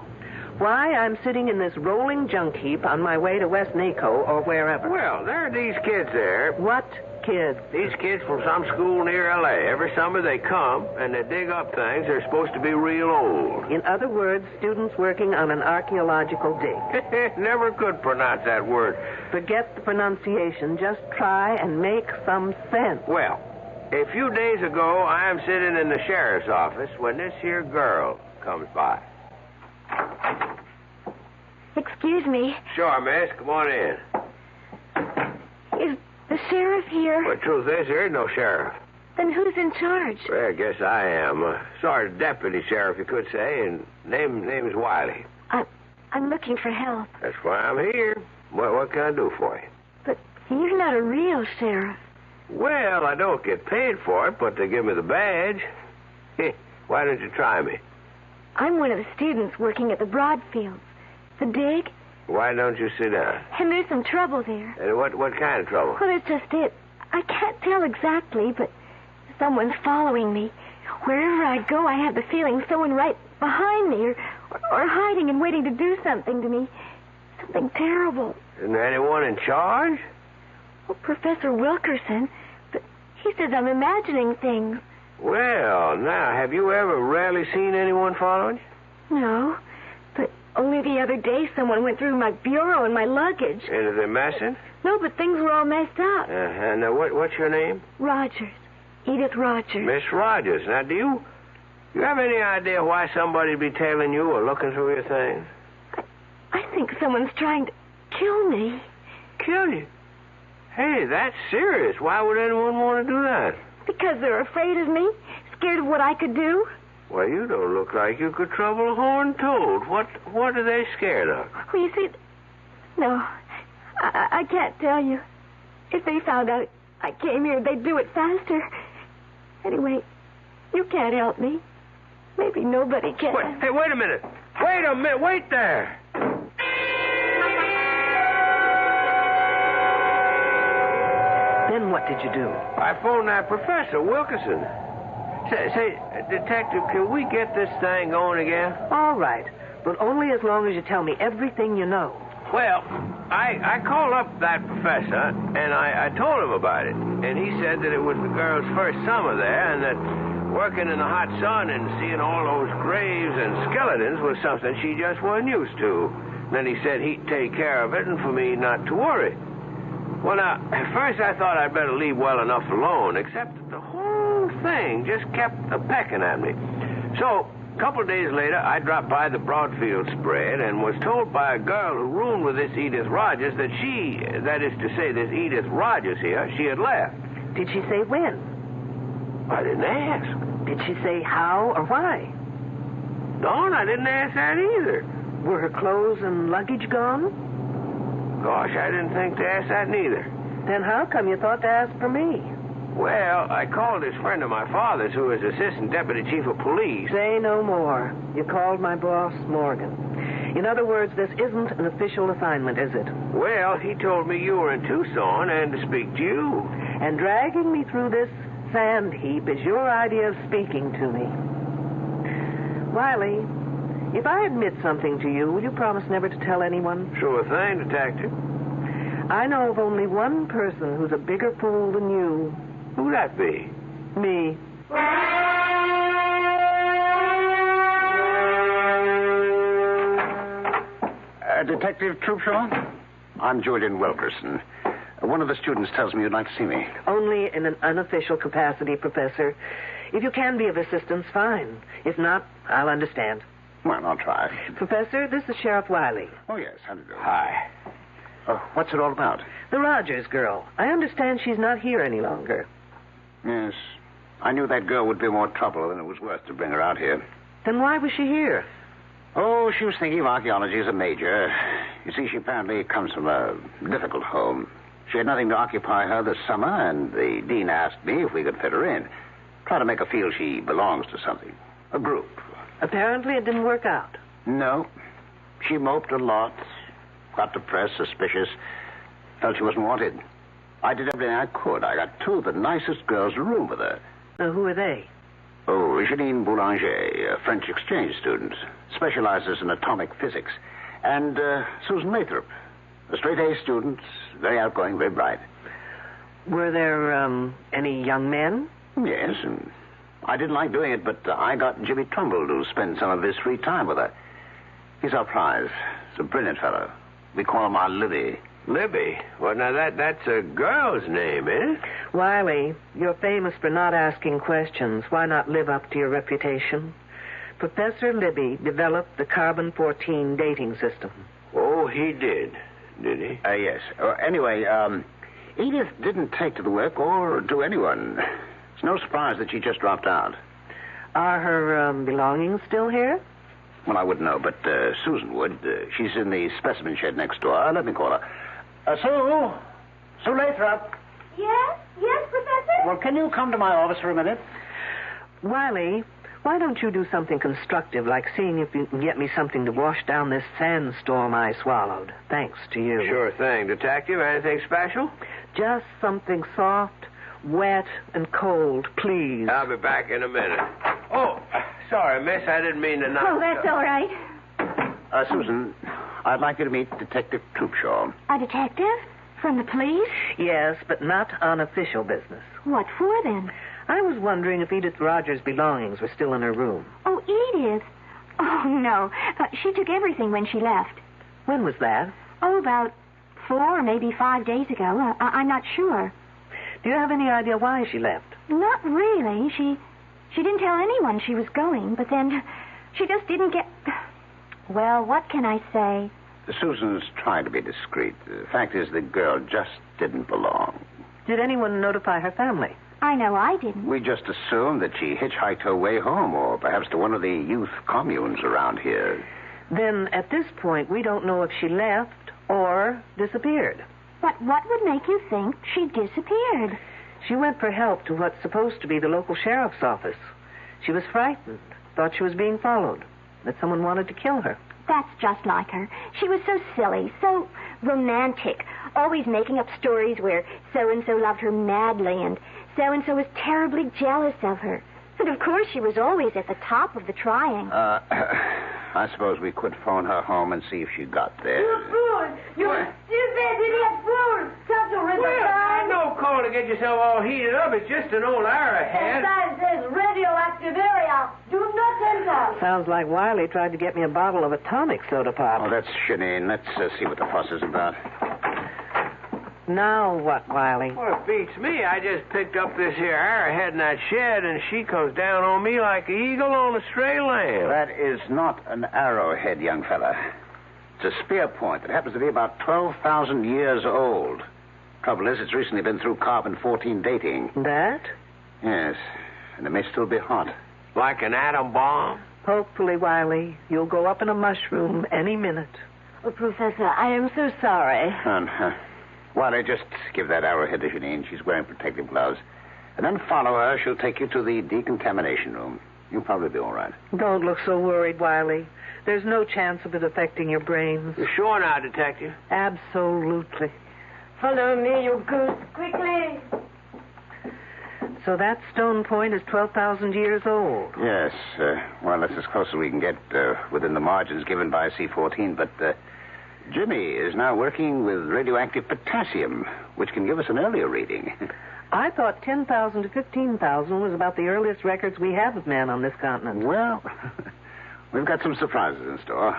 Why I'm sitting in this rolling junk heap on my way to West Naco or wherever. Well, there are these kids there. What kids? These kids from some school near L.A. Every summer they come, and they dig up things that are supposed to be real old. In other words, students working on an archaeological dig. Never could pronounce that word. Forget the pronunciation. Just try and make some sense. Well, a few days ago, I am sitting in the sheriff's office when this here girl comes by. Excuse me. Sure, miss. Come on in. Is the sheriff here? Well, the truth is, there is no sheriff. Then who's in charge? Well, I guess I am. Sort of deputy sheriff, you could say, and name's Wiley. I'm looking for help. That's why I'm here. What can I do for you? But you're not a real sheriff. Well, I don't get paid for it, but they give me the badge. Why don't you try me? I'm one of the students working at the Broadfields. The dig. Why don't you sit down? And there's some trouble there. And what kind of trouble? Well, it's just it. I can't tell exactly, but someone's following me. Wherever I go, I have the feeling someone right behind me or hiding and waiting to do something to me. Something terrible. Isn't there anyone in charge? Well, Professor Wilkerson. But he says I'm imagining things. Well, now, have you ever really seen anyone following you? No. But only the other day someone went through my bureau and my luggage. And are they messing? No, but things were all messed up. And what's your name? Rogers. Edith Rogers. Miss Rogers. Now, do you have any idea why somebody'd be tailing you or looking through your things? I think someone's trying to kill me. Kill you? Hey, that's serious. Why would anyone want to do that? Because they're afraid of me, scared of what I could do. Well, you don't look like you could trouble a horned toad. What are they scared of? Well, you see, no, I can't tell you. If they found out I came here, they'd do it faster. Anyway, you can't help me. Maybe nobody can. Hey, wait a minute. Wait a minute. Wait there. Then what did you do? I phoned that Professor Wilkerson. Say, Detective, can we get this thing going again? All right, but only as long as you tell me everything you know. Well, I called up that professor, and I told him about it. And he said that it was the girl's first summer there, and that working in the hot sun and seeing all those graves and skeletons was something she just wasn't used to. Then he said he'd take care of it and for me not to worry. Well, now, at first I thought I'd better leave well enough alone, except that the whole thing just kept a-pecking at me. So, a couple of days later, I dropped by the Broadfield spread and was told by a girl who roomed with this Edith Rogers that that is to say, this Edith Rogers here, she had left. Did she say when? I didn't ask. Did she say how or why? No, I didn't ask that either. Were her clothes and luggage gone? Gosh, I didn't think to ask that neither. Then how come you thought to ask for me? Well, I called this friend of my father's who is Assistant Deputy Chief of Police. Say no more. You called my boss, Morgan. In other words, this isn't an official assignment, is it? Well, he told me you were in Tucson and to speak to you. And dragging me through this sand heap is your idea of speaking to me. Wiley, if I admit something to you, will you promise never to tell anyone? Sure thing, Detective. I know of only one person who's a bigger fool than you. Who'd that be? Me. Detective Troopshaw? I'm Julian Wilkerson. One of the students tells me you'd like to see me. Only in an unofficial capacity, Professor. If you can be of assistance, fine. If not, I'll understand. Well, I'll try. Professor, this is Sheriff Wiley. Oh, yes. How do you do? Hi. What's it all about? The Rogers girl. I understand she's not here any longer. Yes. I knew that girl would be more trouble than it was worth to bring her out here. Then why was she here? Oh, she was thinking of archaeology as a major. You see, she apparently comes from a difficult home. She had nothing to occupy her this summer, and the dean asked me if we could fit her in. Try to make her feel she belongs to something. A group. Apparently it didn't work out. No. She moped a lot. Got depressed, suspicious. Felt she wasn't wanted. I did everything I could. I got two of the nicest girls to room with her. Now, who are they? Oh, Janine Boulanger, a French exchange student, specializes in atomic physics. And Susan Lathrop, a straight-A student, very outgoing, very bright. Were there any young men? Yes, and I didn't like doing it, but I got Jimmy Trumbull to spend some of his free time with her. He's our prize. He's a brilliant fellow. We call him our Libby. Libby? Well, now that's a girl's name, eh? Wiley, you're famous for not asking questions. Why not live up to your reputation? Professor Libby developed the carbon-14 dating system. Oh, he did he? Yes. Anyway, Edith didn't take to the work or to anyone. It's no surprise that she just dropped out. Are her belongings still here? Well, I wouldn't know, but Susan would. She's in the specimen shed next door. Let me call her. Sue Lathrop. Yes, Professor? Well, can you come to my office for a minute? Wiley, why don't you do something constructive, like seeing if you can get me something to wash down this sandstorm I swallowed, thanks to you. Sure thing. Detective, anything special? Just something soft, wet, and cold, please. I'll be back in a minute. Oh, sorry, miss. I didn't mean to knock. Oh, that's all right. Susan, I'd like you to meet Detective Troopshaw. A detective? From the police? Yes, but not on official business. What for, then? I was wondering if Edith Rogers' belongings were still in her room. Oh, Edith. Oh, no. She took everything when she left. When was that? Oh, about 4 or maybe 5 days ago. I'm not sure. Do you have any idea why she left? Not really. She didn't tell anyone she was going, but then she just didn't get... Well, what can I say? Susan's trying to be discreet. The fact is, the girl just didn't belong. Did anyone notify her family? I know I didn't. We just assumed that she hitchhiked her way home, or perhaps to one of the youth communes around here. Then, at this point, we don't know if she left or disappeared. But what would make you think she disappeared? She went for help to what's supposed to be the local sheriff's office. She was frightened, thought she was being followed, that someone wanted to kill her. That's just like her. She was so silly, so romantic, always making up stories where so-and-so loved her madly and so-and-so was terribly jealous of her. And, of course, she was always at the top of the triangle. I suppose we could phone her home and see if she got there. You fool! You stupid idiot fool! Such a Well, no call to get yourself all heated up. It's just an old arrowhead. Sign says radioactive area. Do not enter. Sounds like Wiley tried to get me a bottle of atomic soda pop. Oh, that's Janine. Let's see what the fuss is about. Now what, Wiley? Well, it beats me. I just picked up this here arrowhead in that shed, and she comes down on me like an eagle on a stray lamb. That is not an arrowhead, young fella. It's a spear point that happens to be about 12,000 years old. Trouble is, it's recently been through carbon-14 dating. That? Yes, and it may still be hot. Like an atom bomb? Hopefully, Wiley, you'll go up in a mushroom any minute. Oh, Professor, I am so sorry. Wiley, just give that arrowhead to Janine. She's wearing protective gloves. And then follow her. She'll take you to the decontamination room. You'll probably be all right. Don't look so worried, Wiley. There's no chance of it affecting your brains. You're sure now, Detective? Absolutely. Follow me, you goose. Quickly. So that stone point is 12,000 years old. Yes. Well, that's as close as we can get within the margins given by C-14. But Jimmy is now working with radioactive potassium, which can give us an earlier reading. I thought 10,000 to 15,000 was about the earliest records we have of man on this continent. Well, we've got some surprises in store.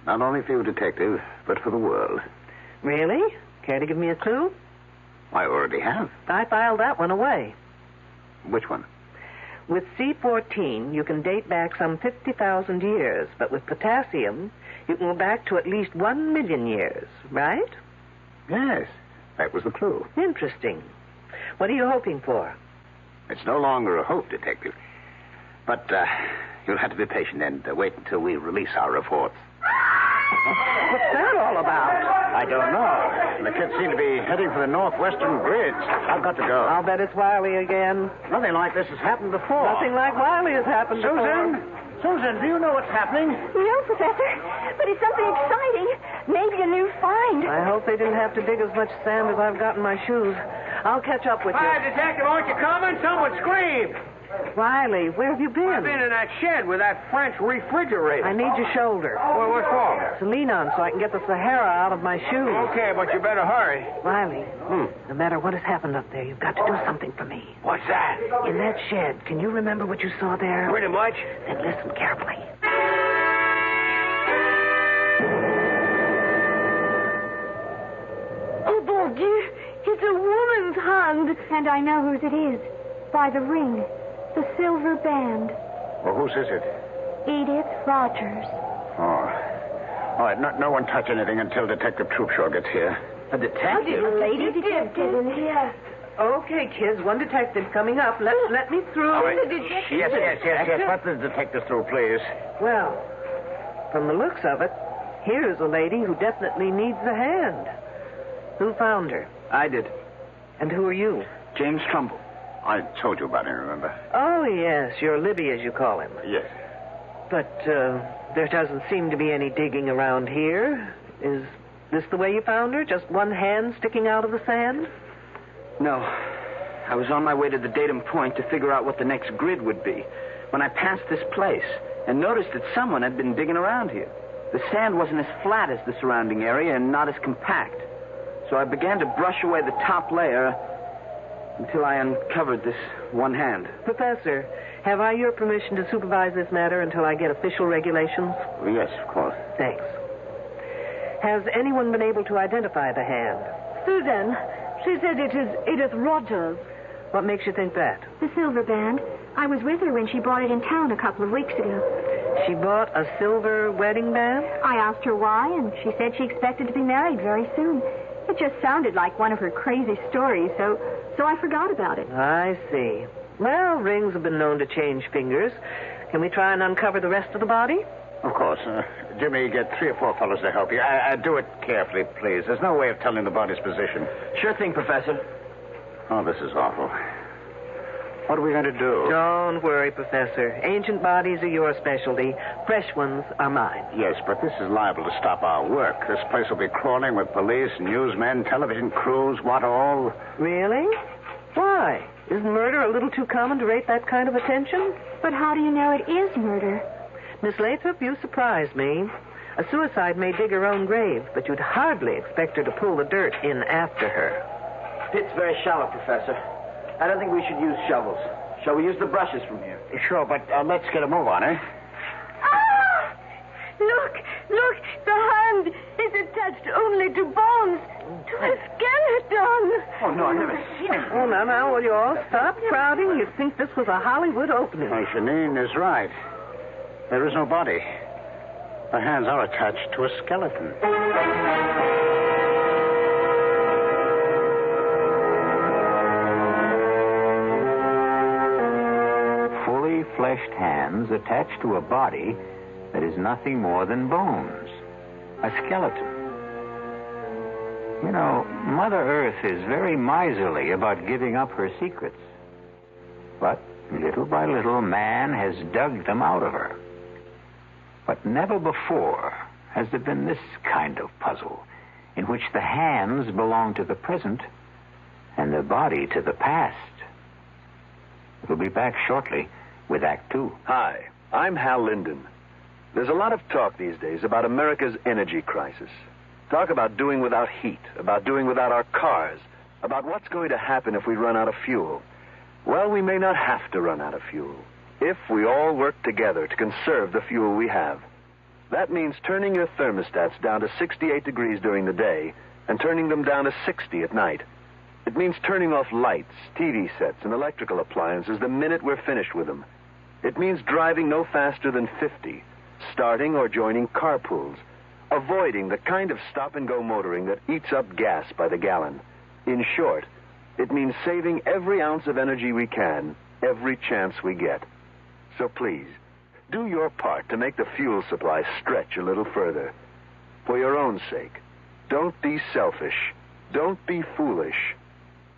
Not only for you, Detective, but for the world. Really? Care to give me a clue? I already have. I filed that one away. Which one? With C-14, you can date back some 50,000 years, but with potassium, you can go back to at least 1 million years, right? Yes, that was the clue. Interesting. What are you hoping for? It's no longer a hope, Detective. But you'll have to be patient and wait until we release our reports. What's that all about? I don't know. The kids seem to be heading for the northwestern bridge. I've got to go. I'll bet it's Wiley again. Nothing like this has happened before. Nothing like Wiley has happened before. Susan, do you know what's happening? No, Professor, but it's something exciting. Maybe a new find. I hope they didn't have to dig as much sand as I've got in my shoes. I'll catch up with you. Hi, Detective, aren't you coming? Someone screamed. Riley, where have you been? I've been in that shed with that French refrigerator. I need your shoulder. Well, what for? To lean on so I can get the Sahara out of my shoes. Okay, but you better hurry. Riley, no matter what has happened up there, you've got to do something for me. What's that? In that shed, can you remember what you saw there? Pretty much. Then listen carefully. Oh, mon Dieu, it's a woman's hand. And I know whose it is. By the ring. The silver band. Well, whose is it? Edith Rogers. Oh. All right, no one touch anything until Detective Troopshaw gets here. A detective? Lady detective in here. Okay, kids, one detective coming up. Let me through. All right. Yes. Let the detective through, please. Well, from the looks of it, here's a lady who definitely needs a hand. Who found her? I did. And who are you? James Trumbull. I told you about him, remember? Oh, yes, you're Libby, as you call him. Yes. But there doesn't seem to be any digging around here. Is this the way you found her? Just one hand sticking out of the sand? No. I was on my way to the datum point to figure out what the next grid would be when I passed this place and noticed that someone had been digging around here. The sand wasn't as flat as the surrounding area and not as compact. So I began to brush away the top layer until I uncovered this one hand. Professor, have I your permission to supervise this matter until I get official regulations? Well, yes, of course. Thanks. Has anyone been able to identify the hand? Susan, she said it is Edith Rogers. What makes you think that? The silver band. I was with her when she bought it in town a couple of weeks ago. She bought a silver wedding band? I asked her why, and she said she expected to be married very soon. It just sounded like one of her crazy stories, so I forgot about it. I see. Well, rings have been known to change fingers. Can we try and uncover the rest of the body? Of course. Jimmy, get 3 or 4 fellows to help you. Do it carefully, please. There's no way of telling the body's position. Sure thing, Professor. Oh, this is awful. What are we going to do? Don't worry, Professor. Ancient bodies are your specialty. Fresh ones are mine. Yes, but this is liable to stop our work. This place will be crawling with police, newsmen, television crews, what all. Really? Why? Isn't murder a little too common to rate that kind of attention? But how do you know it is murder? Miss Lathrop, you surprise me. A suicide may dig her own grave, but you'd hardly expect her to pull the dirt in after her. Pit's very shallow, Professor. I don't think we should use shovels. Shall we use the brushes from here? Sure, but let's get a move on, eh? Ah! Look, the hand is attached only to bones, to a skeleton. Oh, no, I've never seen it. Oh, now, will you all stop crowding? You'd think this was a Hollywood opening. Oh, Janine is right. There is no body. The hands are attached to a skeleton. Fully fleshed hands attached to a body that is nothing more than bones. A skeleton. You know, Mother Earth is very miserly about giving up her secrets. But little by little, man has dug them out of her. But never before has there been this kind of puzzle, in which the hands belong to the present and the body to the past. We'll be back shortly with Act 2. Hi, I'm Hal Linden. There's a lot of talk these days about America's energy crisis. Talk about doing without heat, about doing without our cars, about what's going to happen if we run out of fuel. Well, we may not have to run out of fuel if we all work together to conserve the fuel we have. That means turning your thermostats down to 68 degrees during the day and turning them down to 60 at night. It means turning off lights, TV sets, and electrical appliances the minute we're finished with them. It means driving no faster than 50, starting or joining carpools, avoiding the kind of stop-and-go motoring that eats up gas by the gallon. In short, it means saving every ounce of energy we can, every chance we get. So please, do your part to make the fuel supply stretch a little further. For your own sake, don't be selfish. Don't be foolish.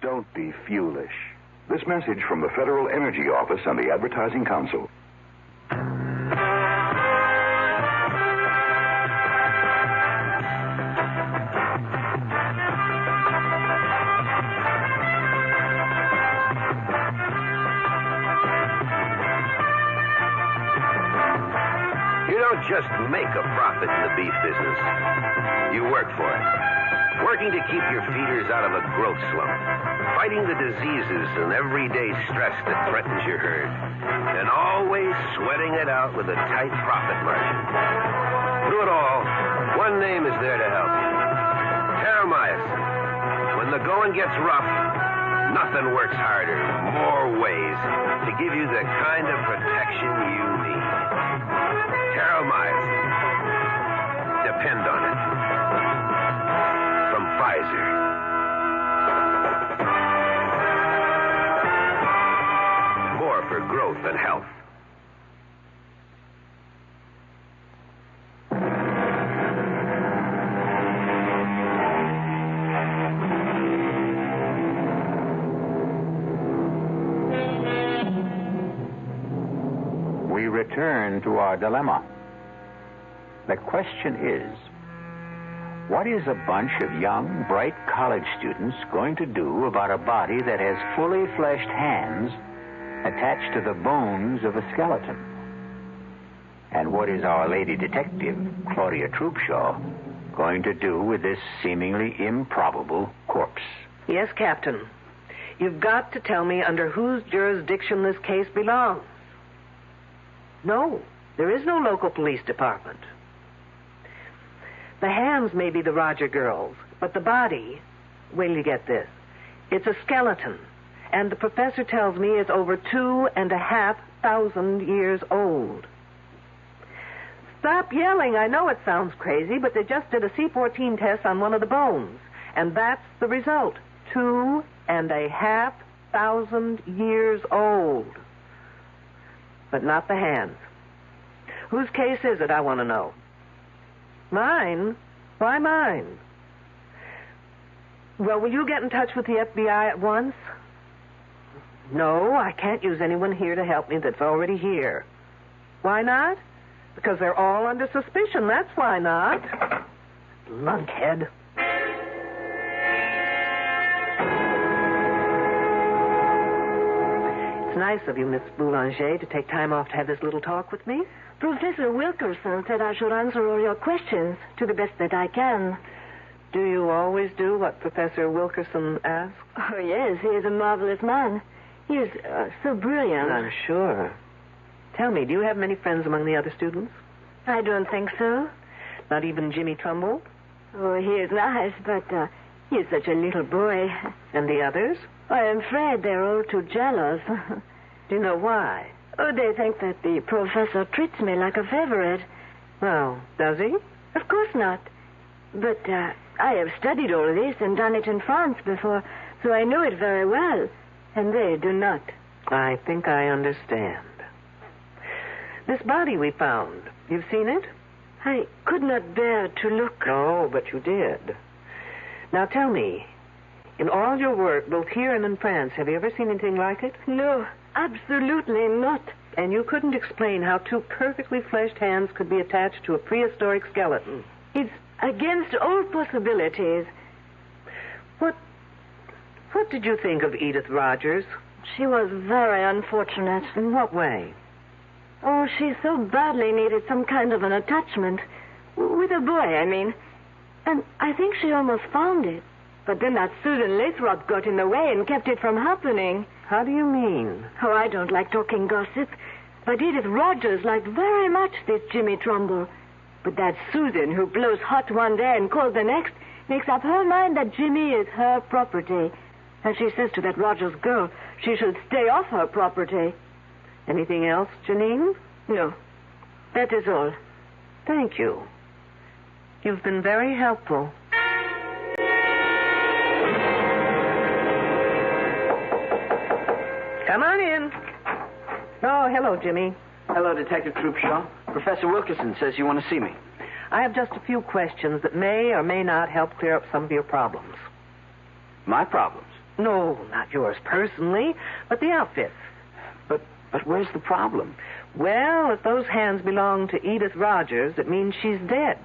Don't be fuelish. This message from the Federal Energy Office and the Advertising Council. You don't just make a profit in the beef business. You work for it. Working to keep your feeders out of a growth slump. Fighting the diseases and everyday stress that threatens your herd. And always sweating it out with a tight profit margin. Through it all, one name is there to help you. Terramycin. When the going gets rough, nothing works harder, more ways, to give you the kind of protection you need. Terramycin. Depend on it. From Pfizer. More for growth and health. We return to our dilemma. The question is, what is a bunch of young, bright college students going to do about a body that has fully fleshed hands attached to the bones of a skeleton? And what is our lady detective, Claudia Troopshaw, going to do with this seemingly improbable corpse? Yes, Captain. You've got to tell me under whose jurisdiction this case belongs. No, there is no local police department. The hands may be the Roger girls, but the body, wait till you get this, it's a skeleton, and the professor tells me it's over 2,500 years old. Stop yelling. I know it sounds crazy, but they just did a C14 test on one of the bones, and that's the result. 2,500 years old. But not the hands. Whose case is it, I want to know? Mine? Why mine? Well, will you get in touch with the FBI at once? No, I can't use anyone here to help me that's already here. Why not? Because they're all under suspicion, that's why not. Lunkhead. It's nice of you, Miss Boulanger, to take time off to have this little talk with me. Professor Wilkerson said I should answer all your questions to the best that I can. Do you always do what Professor Wilkerson asks? Oh, yes, he is a marvelous man. He is so brilliant. I'm sure. Tell me, do you have many friends among the other students? I don't think so. Not even Jimmy Trumbull? Oh, he is nice, but he is such a little boy. And the others? I am afraid they're all too jealous. Do you know why? Oh, they think that the professor treats me like a favorite. Well, does he? Of course not. But I have studied all this and done it in France before, so I know it very well. And they do not. I think I understand. This body we found, you've seen it? I could not bear to look. No, but you did. Now tell me, in all your work, both here and in France, have you ever seen anything like it? No, absolutely not. And you couldn't explain how two perfectly fleshed hands could be attached to a prehistoric skeleton? It's against all possibilities. What did you think of Edith Rogers? She was very unfortunate. In what way? Oh, she so badly needed some kind of an attachment. With a boy, I mean. And I think she almost found it. But then that Susan Lathrop got in the way and kept it from happening. How do you mean? Oh, I don't like talking gossip. But Edith Rogers liked very much this Jimmy Trumbull. But that Susan, who blows hot one day and cold the next, makes up her mind that Jimmy is her property. And she says to that Rogers girl she should stay off her property. Anything else, Janine? No. That is all. Thank you. You've been very helpful. Come on in. Oh, hello, Jimmy. Hello, Detective Troopshaw. Professor Wilkerson says you want to see me. I have just a few questions that may or may not help clear up some of your problems. My problems? No, not yours personally, but the outfit. But where's the problem? Well, if those hands belong to Edith Rogers, it means she's dead.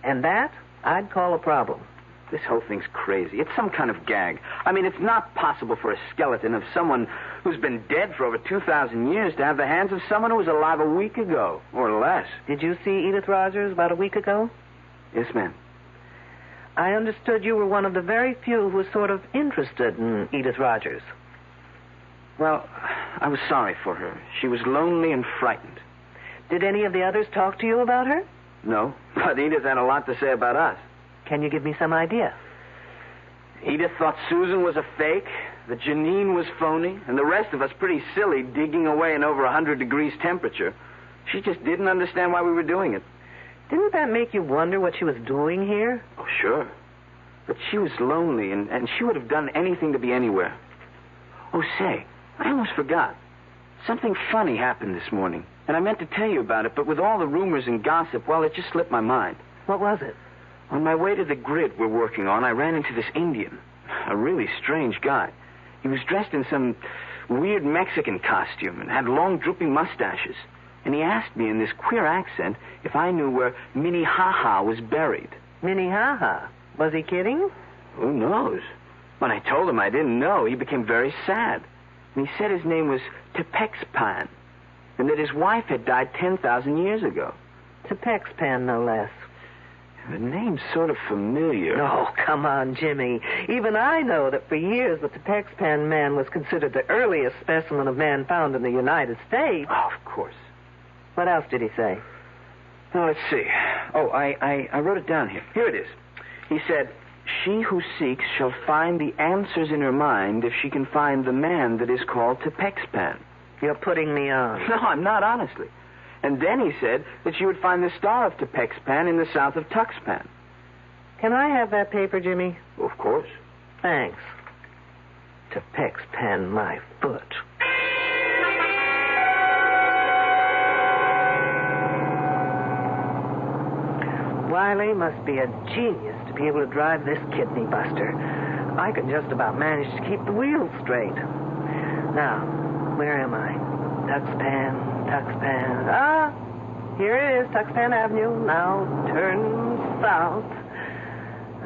And that, I'd call a problem. This whole thing's crazy. It's some kind of gag. I mean, it's not possible for a skeleton of someone who's been dead for over 2,000 years to have the hands of someone who was alive a week ago, or less. Did you see Edith Rogers about a week ago? Yes, ma'am. I understood you were one of the very few who was sort of interested in Edith Rogers. Well, I was sorry for her. She was lonely and frightened. Did any of the others talk to you about her? No, but Edith had a lot to say about us. Can you give me some idea? Edith thought Susan was a fake, that Janine was phony, and the rest of us pretty silly digging away in over 100 degrees temperature. She just didn't understand why we were doing it. Didn't that make you wonder what she was doing here? Oh, sure. But she was lonely, and she would have done anything to be anywhere. Oh, say, I almost forgot. Something funny happened this morning, and I meant to tell you about it, but with all the rumors and gossip, well, it just slipped my mind. What was it? On my way to the grid we're working on, I ran into this Indian, a really strange guy. He was dressed in some weird Mexican costume and had long, drooping mustaches. And he asked me in this queer accent if I knew where Minnehaha was buried. Minnehaha? Was he kidding? Who knows? When I told him I didn't know, he became very sad. And he said his name was Tepexpan, and that his wife had died 10,000 years ago. Tepexpan, no less. The name's sort of familiar. Oh, come on, Jimmy. Even I know that for years the Tepexpan man was considered the earliest specimen of man found in the United States. Oh, of course. What else did he say? Now, let's see. Oh, I wrote it down here. Here it is. He said, "She who seeks shall find the answers in her mind if she can find the man that is called Tepexpan." You're putting me on. No, I'm not, honestly. And then he said that she would find the star of Tepexpan in the south of Tuxpan. Can I have that paper, Jimmy? Of course. Thanks. Tepexpan, my foot. Wiley must be a genius to be able to drive this kidney buster. I can just about manage to keep the wheels straight. Now, where am I? Tuxpan. Ah, here it is, Tuxpan Avenue. Now turn south.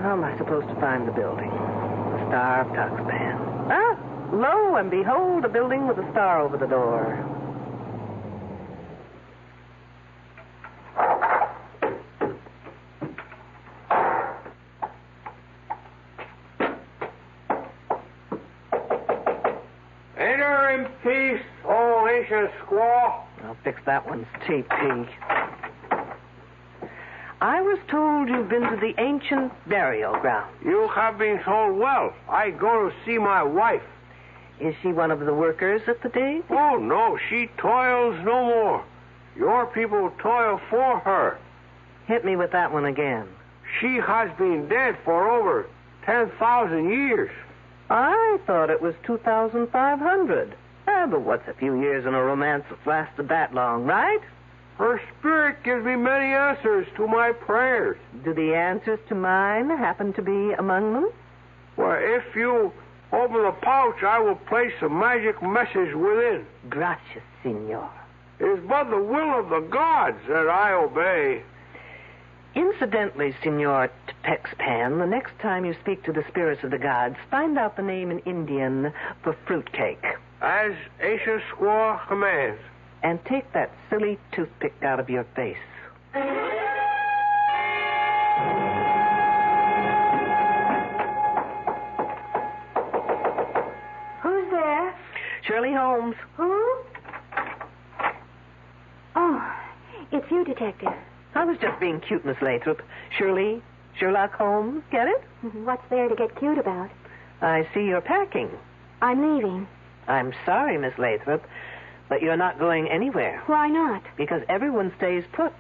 How am I supposed to find the building? The Star of Tuxpan. Ah, lo and behold, a building with a star over the door. Enter in peace, old ancient squaw. I'll fix that one's TP. I was told you've been to the ancient burial ground. You have been told well. I go to see my wife. Is she one of the workers at the dig? Oh, no, she toils no more. Your people toil for her. Hit me with that one again. She has been dead for over 10,000 years. I thought it was 2,500. But what's a few years in a romance that's lasted that long, right? Her spirit gives me many answers to my prayers. Do the answers to mine happen to be among them? Well, if you open the pouch, I will place a magic message within. Gracias, senor. It is but the will of the gods that I obey. Incidentally, Senor Tepexpan, the next time you speak to the spirits of the gods, find out the name in Indian for fruitcake. As ancient squaw commands. And take that silly toothpick out of your face. Who's there? Shirley Holmes. Who? Oh, it's you, Detective. I was just being cute, Miss Lathrop. Shirley, Sherlock Holmes, get it? What's there to get cute about? I see you're packing. I'm leaving. I'm sorry, Miss Lathrop, but you're not going anywhere. Why not? Because everyone stays put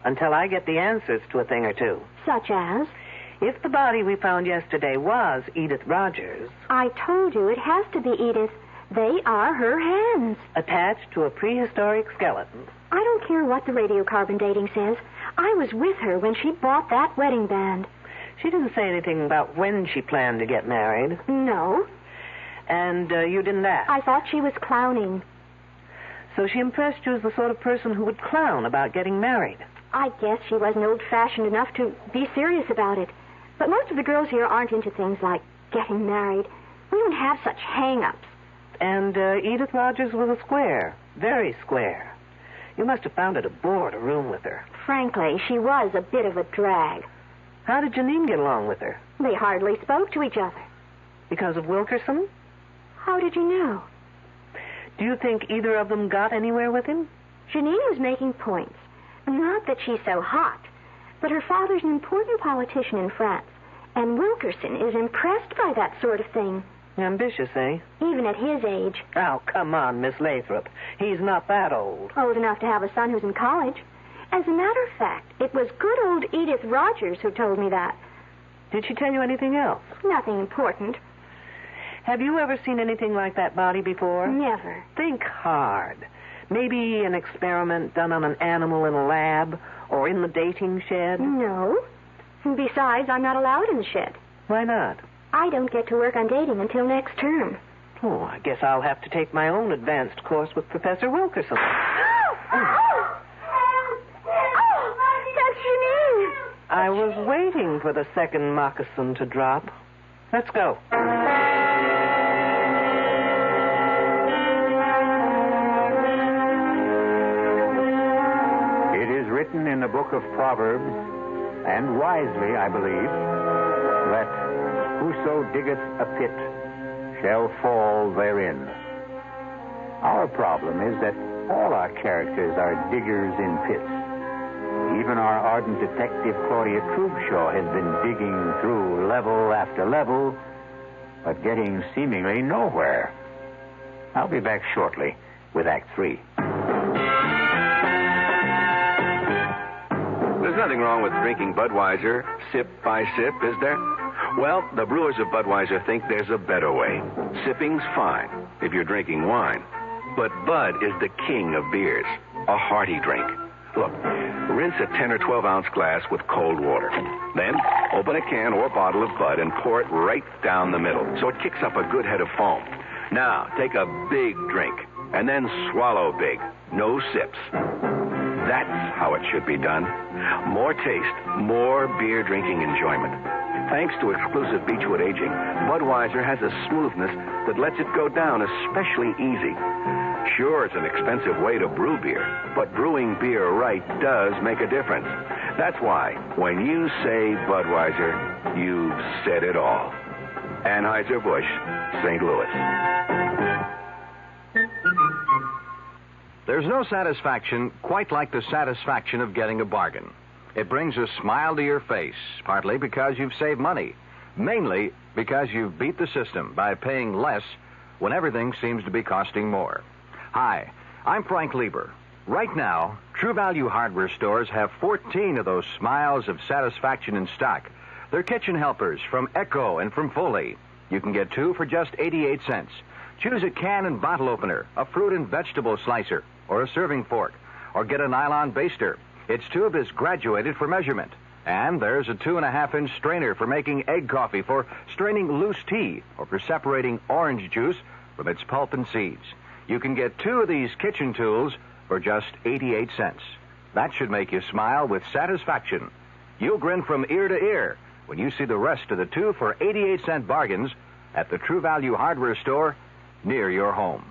until I get the answers to a thing or two. Such as? If the body we found yesterday was Edith Rogers... I told you it has to be Edith. They are her hands. Attached to a prehistoric skeleton. I don't care what the radiocarbon dating says. I was with her when she bought that wedding band. She didn't say anything about when she planned to get married. No. And you didn't ask? I thought she was clowning. So she impressed you as the sort of person who would clown about getting married? I guess she wasn't old-fashioned enough to be serious about it. But most of the girls here aren't into things like getting married. We don't have such hang-ups. And Edith Rogers was a square. Very square. You must have found it a bore to room with her. Frankly, she was a bit of a drag. How did Janine get along with her? They hardly spoke to each other. Because of Wilkerson? How did you know? Do you think either of them got anywhere with him? Janine was making points. Not that she's so hot, but her father's an important politician in France, and Wilkerson is impressed by that sort of thing. Ambitious, eh? Even at his age. Oh, come on, Miss Lathrop. He's not that old. Old enough to have a son who's in college. As a matter of fact, it was good old Edith Rogers who told me that. Did she tell you anything else? Nothing important. Have you ever seen anything like that body before? Never. Think hard. Maybe an experiment done on an animal in a lab or in the dating shed? No. Besides, I'm not allowed in the shed. Why not? I don't get to work on dating until next term. Oh, I guess I'll have to take my own advanced course with Professor Wilkerson. That's Janine. I was waiting for the second moccasin to drop. Let's go. It is written in the book of Proverbs, and wisely, I believe, that whoso diggeth a pit shall fall therein. Our problem is that all our characters are diggers in pits. Even our ardent detective Claudia Trubshaw has been digging through level after level, but getting seemingly nowhere. I'll be back shortly with Act 3. There's nothing wrong with drinking Budweiser sip by sip, is there? Well, the brewers of Budweiser think there's a better way. Sipping's fine if you're drinking wine. But Bud is the king of beers, a hearty drink. Look, rinse a 10 or 12-ounce glass with cold water. Then open a can or bottle of Bud and pour it right down the middle so it kicks up a good head of foam. Now, take a big drink and then swallow big. No sips. That's how it should be done. More taste, more beer drinking enjoyment. Thanks to exclusive Beechwood aging, Budweiser has a smoothness that lets it go down especially easy. Sure, it's an expensive way to brew beer, but brewing beer right does make a difference. That's why, when you say Budweiser, you've said it all. Anheuser-Busch, St. Louis. There's no satisfaction quite like the satisfaction of getting a bargain. It brings a smile to your face, partly because you've saved money, mainly because you've beat the system by paying less when everything seems to be costing more. Hi, I'm Frank Lieber. Right now, True Value hardware stores have 14 of those smiles of satisfaction in stock. They're kitchen helpers from Echo and from Foley. You can get 2 for just 88 cents. Choose a can and bottle opener, a fruit and vegetable slicer, or a serving fork, or get a nylon baster. Its tube is graduated for measurement. And there's a 2.5-inch strainer for making egg coffee, for straining loose tea, or for separating orange juice from its pulp and seeds. You can get 2 of these kitchen tools for just 88 cents. That should make you smile with satisfaction. You'll grin from ear to ear when you see the rest of the 2 for 88-cent bargains at the True Value hardware store near your home.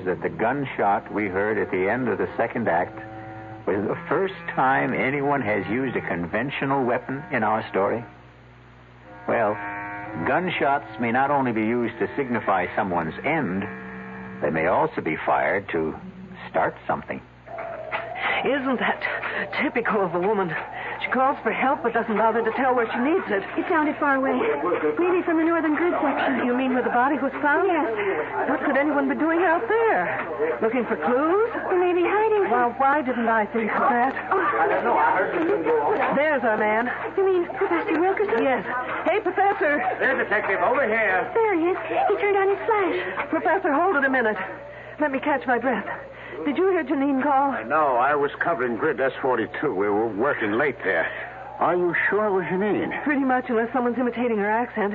That the gunshot we heard at the end of the second act was the first time anyone has used a conventional weapon in our story? Well, gunshots may not only be used to signify someone's end, they may also be fired to start something. Isn't that typical of a woman? She calls for help but doesn't bother to tell where she needs it. It sounded far away. Maybe from the northern grid section. You mean where the body was found? Yes. What could anyone be doing out there? Looking for clues? Or maybe hiding. Well, why didn't I think of that? I don't know. I heard you go. There's our man. You mean Professor Wilkerson? Yes. Hey, Professor. There, Detective. Over here. There he is. He turned on his flash. Professor, hold it a minute. Let me catch my breath. Did you hear Janine call? No, I was covering grid S42. We were working late there. Are you sure it was Janine? Pretty much, unless someone's imitating her accent.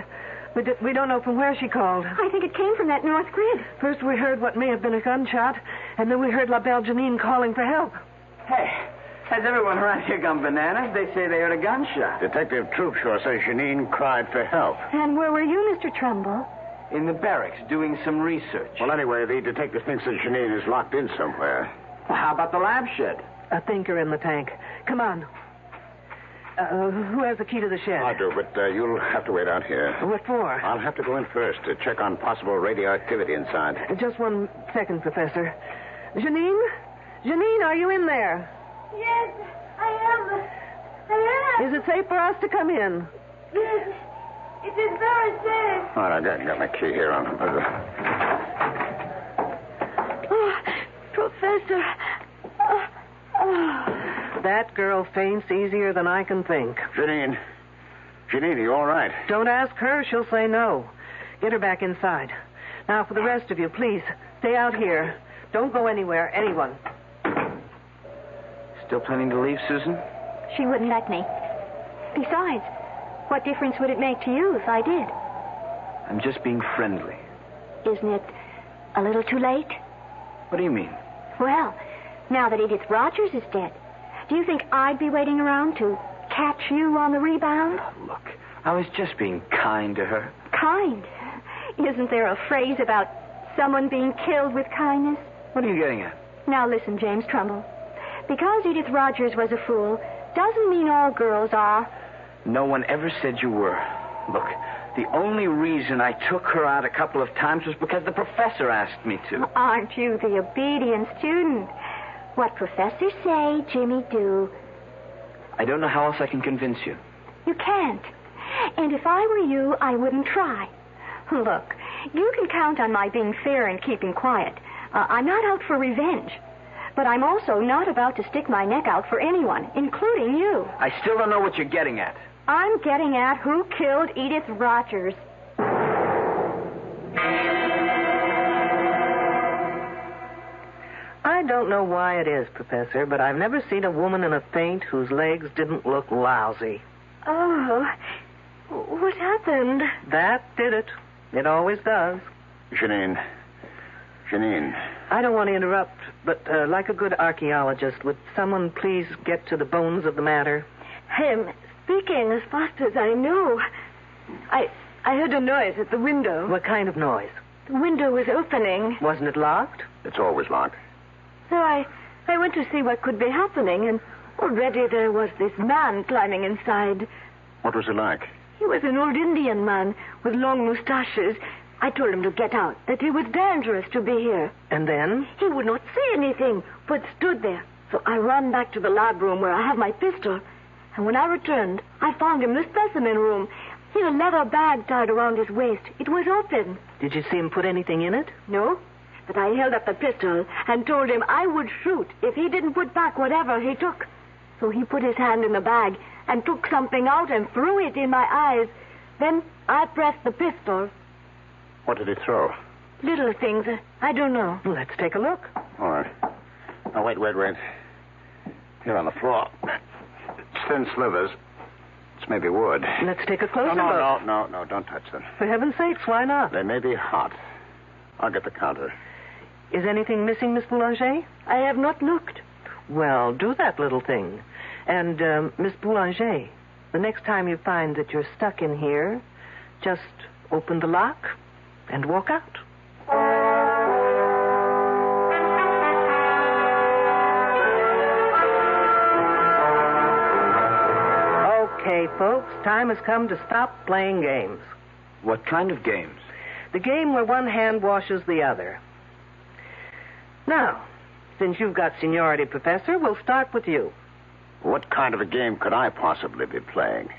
We don't know from where she called. I think it came from that north grid. First we heard what may have been a gunshot, And then we heard La Belle Janine calling for help. Hey, has everyone around here gone bananas? They say they heard a gunshot. Detective Troopshaw says Janine cried for help. And where were you, Mr. Trumbull? In the barracks, doing some research. Well, anyway, the detective thinks that Janine is locked in somewhere. Well, how about the lab shed? A thinker in the tank. Come on. Who has the key to the shed? I do, but you'll have to wait out here. What for? I'll have to go in first to check on possible radioactivity inside. Just 1 second, Professor. Janine? Janine, are you in there? Yes, I am. Is it safe for us to come in? Yes, it is very safe. All right, I got my key here. Oh, Professor. That girl faints easier than I can think. Janine, are you all right? Don't ask her. She'll say no. Get her back inside. Now, for the rest of you, please, stay out here. Don't go anywhere, anyone. Still planning to leave, Susan? She wouldn't let me. Besides, what difference would it make to you if I did? I'm just being friendly. Isn't it a little too late? What do you mean? Well, now that Edith Rogers is dead, do you think I'd be waiting around to catch you on the rebound? Look, I was just being kind to her. Kind? Isn't there a phrase about someone being killed with kindness? What are you getting at? Now listen, James Trumbull. Because Edith Rogers was a fool doesn't mean all girls are. No one ever said you were. Look, the only reason I took her out a couple of times was because the professor asked me to. Aren't you the obedient student? What professors say, Jimmy do. I don't know how else I can convince you. You can't. And if I were you, I wouldn't try. Look, you can count on my being fair and keeping quiet. I'm not out for revenge. But I'm also not about to stick my neck out for anyone, including you. I still don't know what you're getting at. I'm getting at who killed Edith Rogers. I don't know why it is, Professor, but I've never seen a woman in a faint whose legs didn't look lousy. Oh, what happened? That did it. It always does. Janine. I don't want to interrupt, but like a good archaeologist, would someone please get to the bones of the matter? Speaking as fast as I know. I heard a noise at the window. What kind of noise? The window was opening. Wasn't it locked? It's always locked. So I went to see what could be happening, and already there was this man climbing inside. What was it like? He was an old Indian man with long mustaches. I told him to get out, that it was dangerous to be here. And then? He would not say anything, but stood there. So I ran back to the lab room where I have my pistol. And when I returned, I found him in the specimen room. He had a leather bag tied around his waist. It was open. Did you see him put anything in it? No, but I held up the pistol and told him I would shoot if he didn't put back whatever he took. So he put his hand in the bag and took something out and threw it in my eyes. Then I pressed the pistol. What did he throw? Little things. I don't know. Let's take a look. All right. Now, wait. Here on the floor. It's thin slivers. It's maybe wood. Let's take a closer look. No, don't touch them. For heaven's sakes, why not? They may be hot. I'll get the counter. Is anything missing, Miss Boulanger? I have not looked. Well, do that little thing. And, Miss Boulanger, the next time you find that you're stuck in here, just open the lock and walk out. Okay, folks, time has come to stop playing games. What kind of games? The game where one hand washes the other. Now, since you've got seniority, Professor, we'll start with you. What kind of a game could I possibly be playing?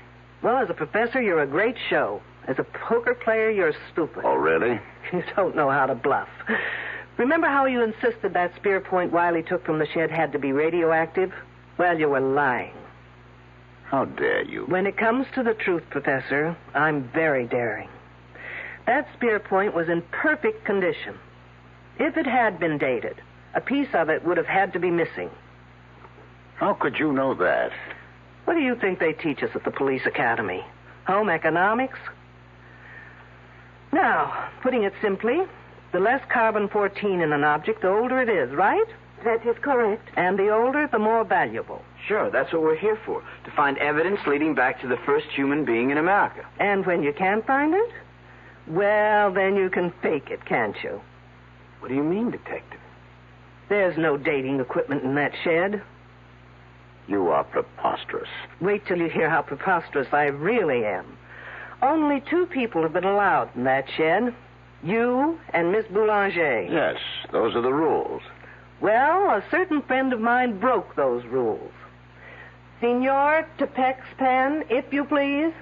Well, as a professor, you're a great show. As a poker player, you're stupid. Oh, really? You don't know how to bluff. Remember how you insisted that spear point Wiley took from the shed had to be radioactive? Well, you were lying. How dare you? When it comes to the truth, Professor, I'm very daring. That spear point was in perfect condition. If it had been dated, a piece of it would have had to be missing. How could you know that? What do you think they teach us at the police academy? Home economics? Now, putting it simply, The less carbon-14 in an object, the older it is, right? That is correct. And the older, the more valuable. Sure, that's what we're here for. To find evidence leading back to the first human being in America. And when you can't find it, well, then you can fake it, can't you? What do you mean, Detective? There's no dating equipment in that shed. You are preposterous. Wait till you hear how preposterous I really am. Only 2 people have been allowed in that shed. You and Miss Boulanger. Yes, those are the rules. Well, a certain friend of mine broke those rules. Senor Tepex Pan, if you please.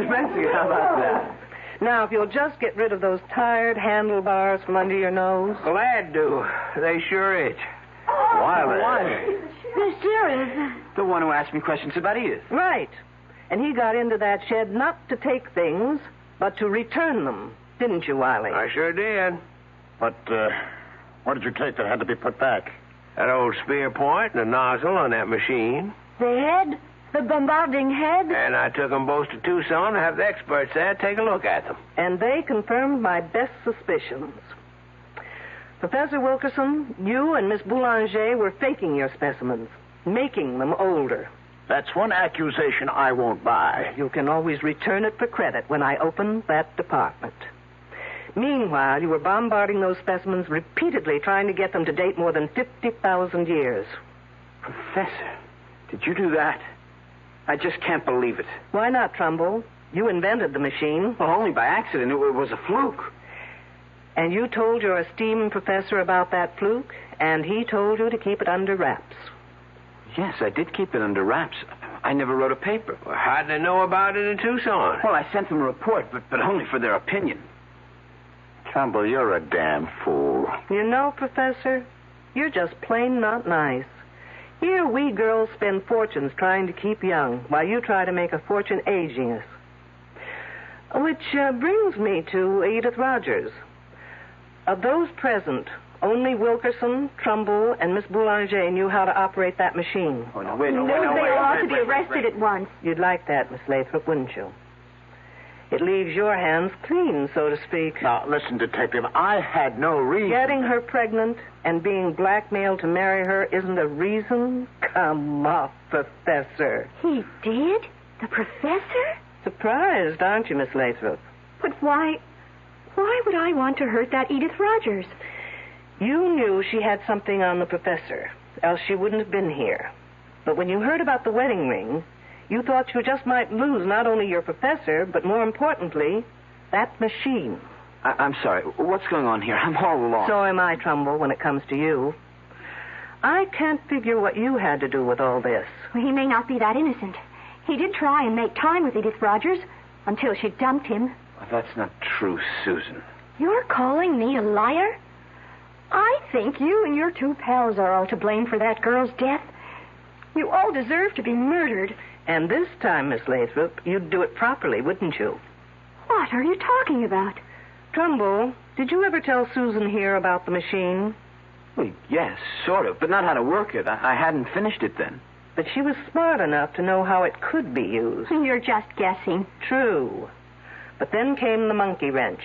Fancy, how about that? Now, if you'll just get rid of those tired handlebars from under your nose. Glad to. They sure itch. Why? Monsieur is... The one who asked me questions about Edith. Right. And he got into that shed not to take things, but to return them. Didn't you, Wiley? I sure did. But, what did you take that had to be put back? That old spear point and the nozzle on that machine. The head? The bombarding head? And I took them both to Tucson to have the experts there take a look at them. And they confirmed my best suspicions. Professor Wilkerson, you and Miss Boulanger were faking your specimens, making them older. That's one accusation I won't buy. You can always return it for credit when I open that department. Meanwhile, you were bombarding those specimens repeatedly, trying to get them to date more than 50,000 years. Professor, did you do that? I just can't believe it. Why not, Trumbull? You invented the machine. Well, only by accident. It was a fluke. And you told your esteemed professor about that fluke, and he told you to keep it under wraps. Yes, I did keep it under wraps. I never wrote a paper. Well, how'd they know about it in Tucson? Well, I sent them a report, but only for their opinion. Trumbull, you're a damn fool. You know, Professor, you're just plain not nice. Here we girls spend fortunes trying to keep young, while you try to make a fortune aging us. Which brings me to Edith Rogers. Of those present, only Wilkerson, Trumbull, and Miss Boulanger knew how to operate that machine. Oh, no, wait. They ought to be arrested at once. You'd like that, Miss Lathrop, wouldn't you? It leaves your hands clean, so to speak. Now, listen, Detective, I had no reason... Getting her pregnant and being blackmailed to marry her isn't a reason? Come off, Professor. He did? The professor? Surprised, aren't you, Miss Lathrop? But why would I want to hurt that Edith Rogers? You knew she had something on the professor, else she wouldn't have been here. But when you heard about the wedding ring, you thought you just might lose not only your professor, but more importantly, that machine. I'm sorry. What's going on here? I'm all alone. So am I, Trumbull, when it comes to you. I can't figure what you had to do with all this. Well, he may not be that innocent. He did try and make time with Edith Rogers until she dumped him. Well, that's not true, Susan. You're calling me a liar? I think you and your 2 pals are all to blame for that girl's death. You all deserve to be murdered. And this time, Miss Lathrop, you'd do it properly, wouldn't you? What are you talking about? Trumbull, did you ever tell Susan here about the machine? Well, yes, sort of, but not how to work it. I hadn't finished it then. But she was smart enough to know how it could be used. You're just guessing. True. But then came the monkey wrench.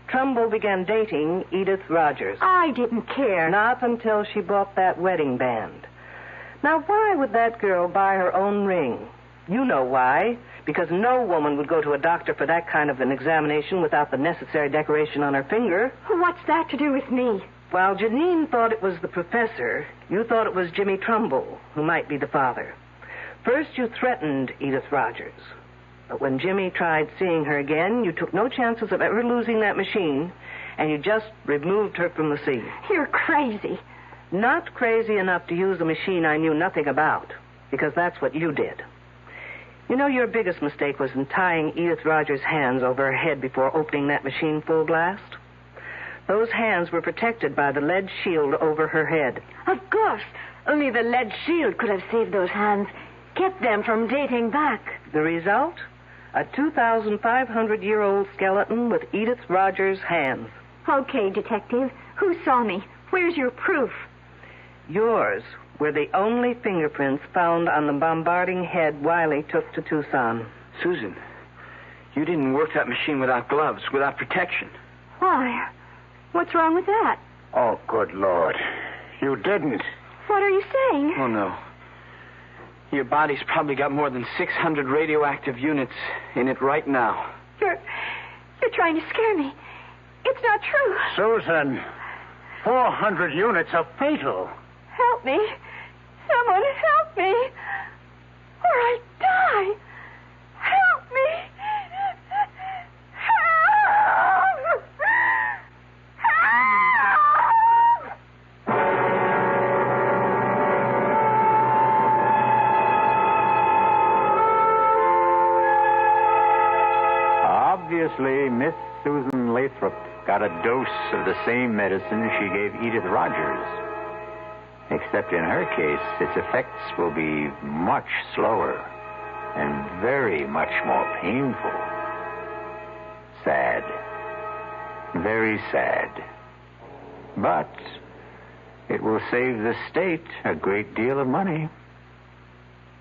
Trumbull began dating Edith Rogers. I didn't care. Not until she bought that wedding band. Now, why would that girl buy her own ring? You know why. Because no woman would go to a doctor for that kind of an examination without the necessary decoration on her finger. What's that to do with me? While Janine thought it was the professor, you thought it was Jimmy Trumbull, who might be the father. First, you threatened Edith Rogers. But when Jimmy tried seeing her again, you took no chances of ever losing that machine, and you just removed her from the scene. You're crazy. Not crazy enough to use a machine I knew nothing about, because that's what you did. You know, your biggest mistake was in tying Edith Rogers' hands over her head before opening that machine full blast. Those hands were protected by the lead shield over her head. Of course. Only the lead shield could have saved those hands, kept them from dating back. The result? A 2,500-year-old skeleton with Edith Rogers' hands. Okay, Detective. Who saw me? Where's your proof? Yours were the only fingerprints found on the bombarding head Wiley took to Tucson. Susan, You didn't work that machine without gloves, without protection. Why? What's wrong with that? Oh, good Lord. You didn't. What are you saying? Oh, no. Your body's probably got more than 600 radioactive units in it right now. You're trying to scare me. It's not true. Susan, 400 units are fatal. Help me. Someone help me. Or I die. Help me. Help. Obviously, Miss Susan Lathrop got a dose of the same medicine she gave Edith Rogers. Except in her case, its effects will be much slower and very much more painful. Sad. Very sad. But it will save the state a great deal of money.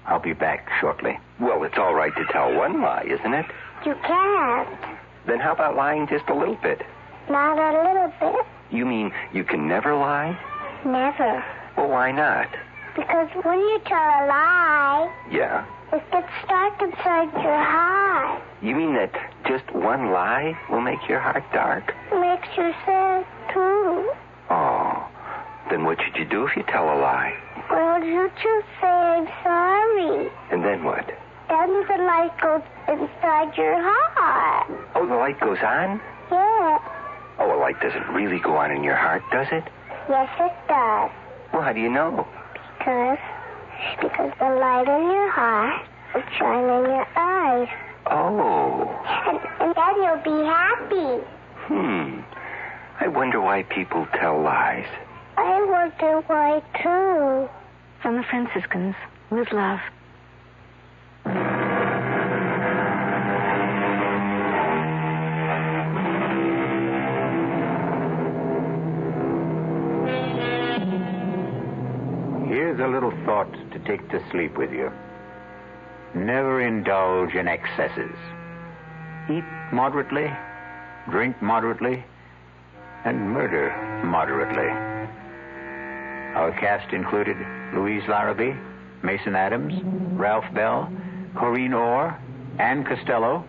I'll be back shortly. Well, it's all right to tell one lie, isn't it? You can't. Then how about lying just a little bit? Not a little bit. You mean you can never lie? Never. Well, why not? Because when you tell a lie, Yeah. it gets dark inside your heart. You mean that just one lie will make your heart dark? It makes you sad, too. Oh, then what should you do if you tell a lie? Well, you just say I'm sorry. And then what? Then the light goes inside your heart. Oh, the light goes on? Yeah. Oh, a light doesn't really go on in your heart, does it? Yes, it does. Well, how do you know? Because the light in your heart will shine in your eyes. Oh. And then you'll be happy. I wonder why people tell lies. I wonder why, too. From the Franciscans, with love. Here's a little thought to take to sleep with you. Never indulge in excesses. Eat moderately, drink moderately, and murder moderately. Our cast included Louise Larrabee, Mason Adams, Ralph Bell, Corrine Orr, Ann Costello,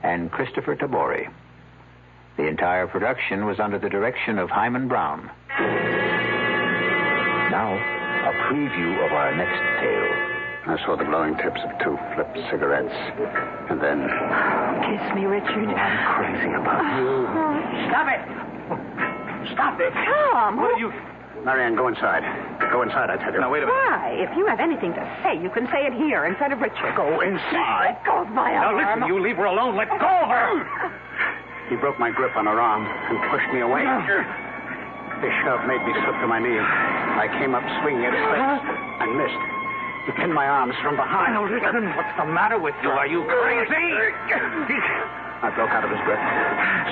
and Christopher Tabori. The entire production was under the direction of Hyman Brown. Now, a preview of our next tale. I saw the glowing tips of two flipped cigarettes. And then... Kiss me, Richard. I'm crazy about you. Stop it! Stop it! Tom! What are you... Marianne, go inside. Go inside, I tell you. Now, wait a minute. Why? If you have anything to say, you can say it here in front of Richard. Go inside. Let go of my arm. Now, listen, you leave her alone. Let go of her. He broke my grip on her arm and pushed me away. His shove made me slip to my knees. I came up swinging at his face and missed. He pinned my arms from behind. Now, listen, what's the matter with you? Are you crazy? I broke out of his grip,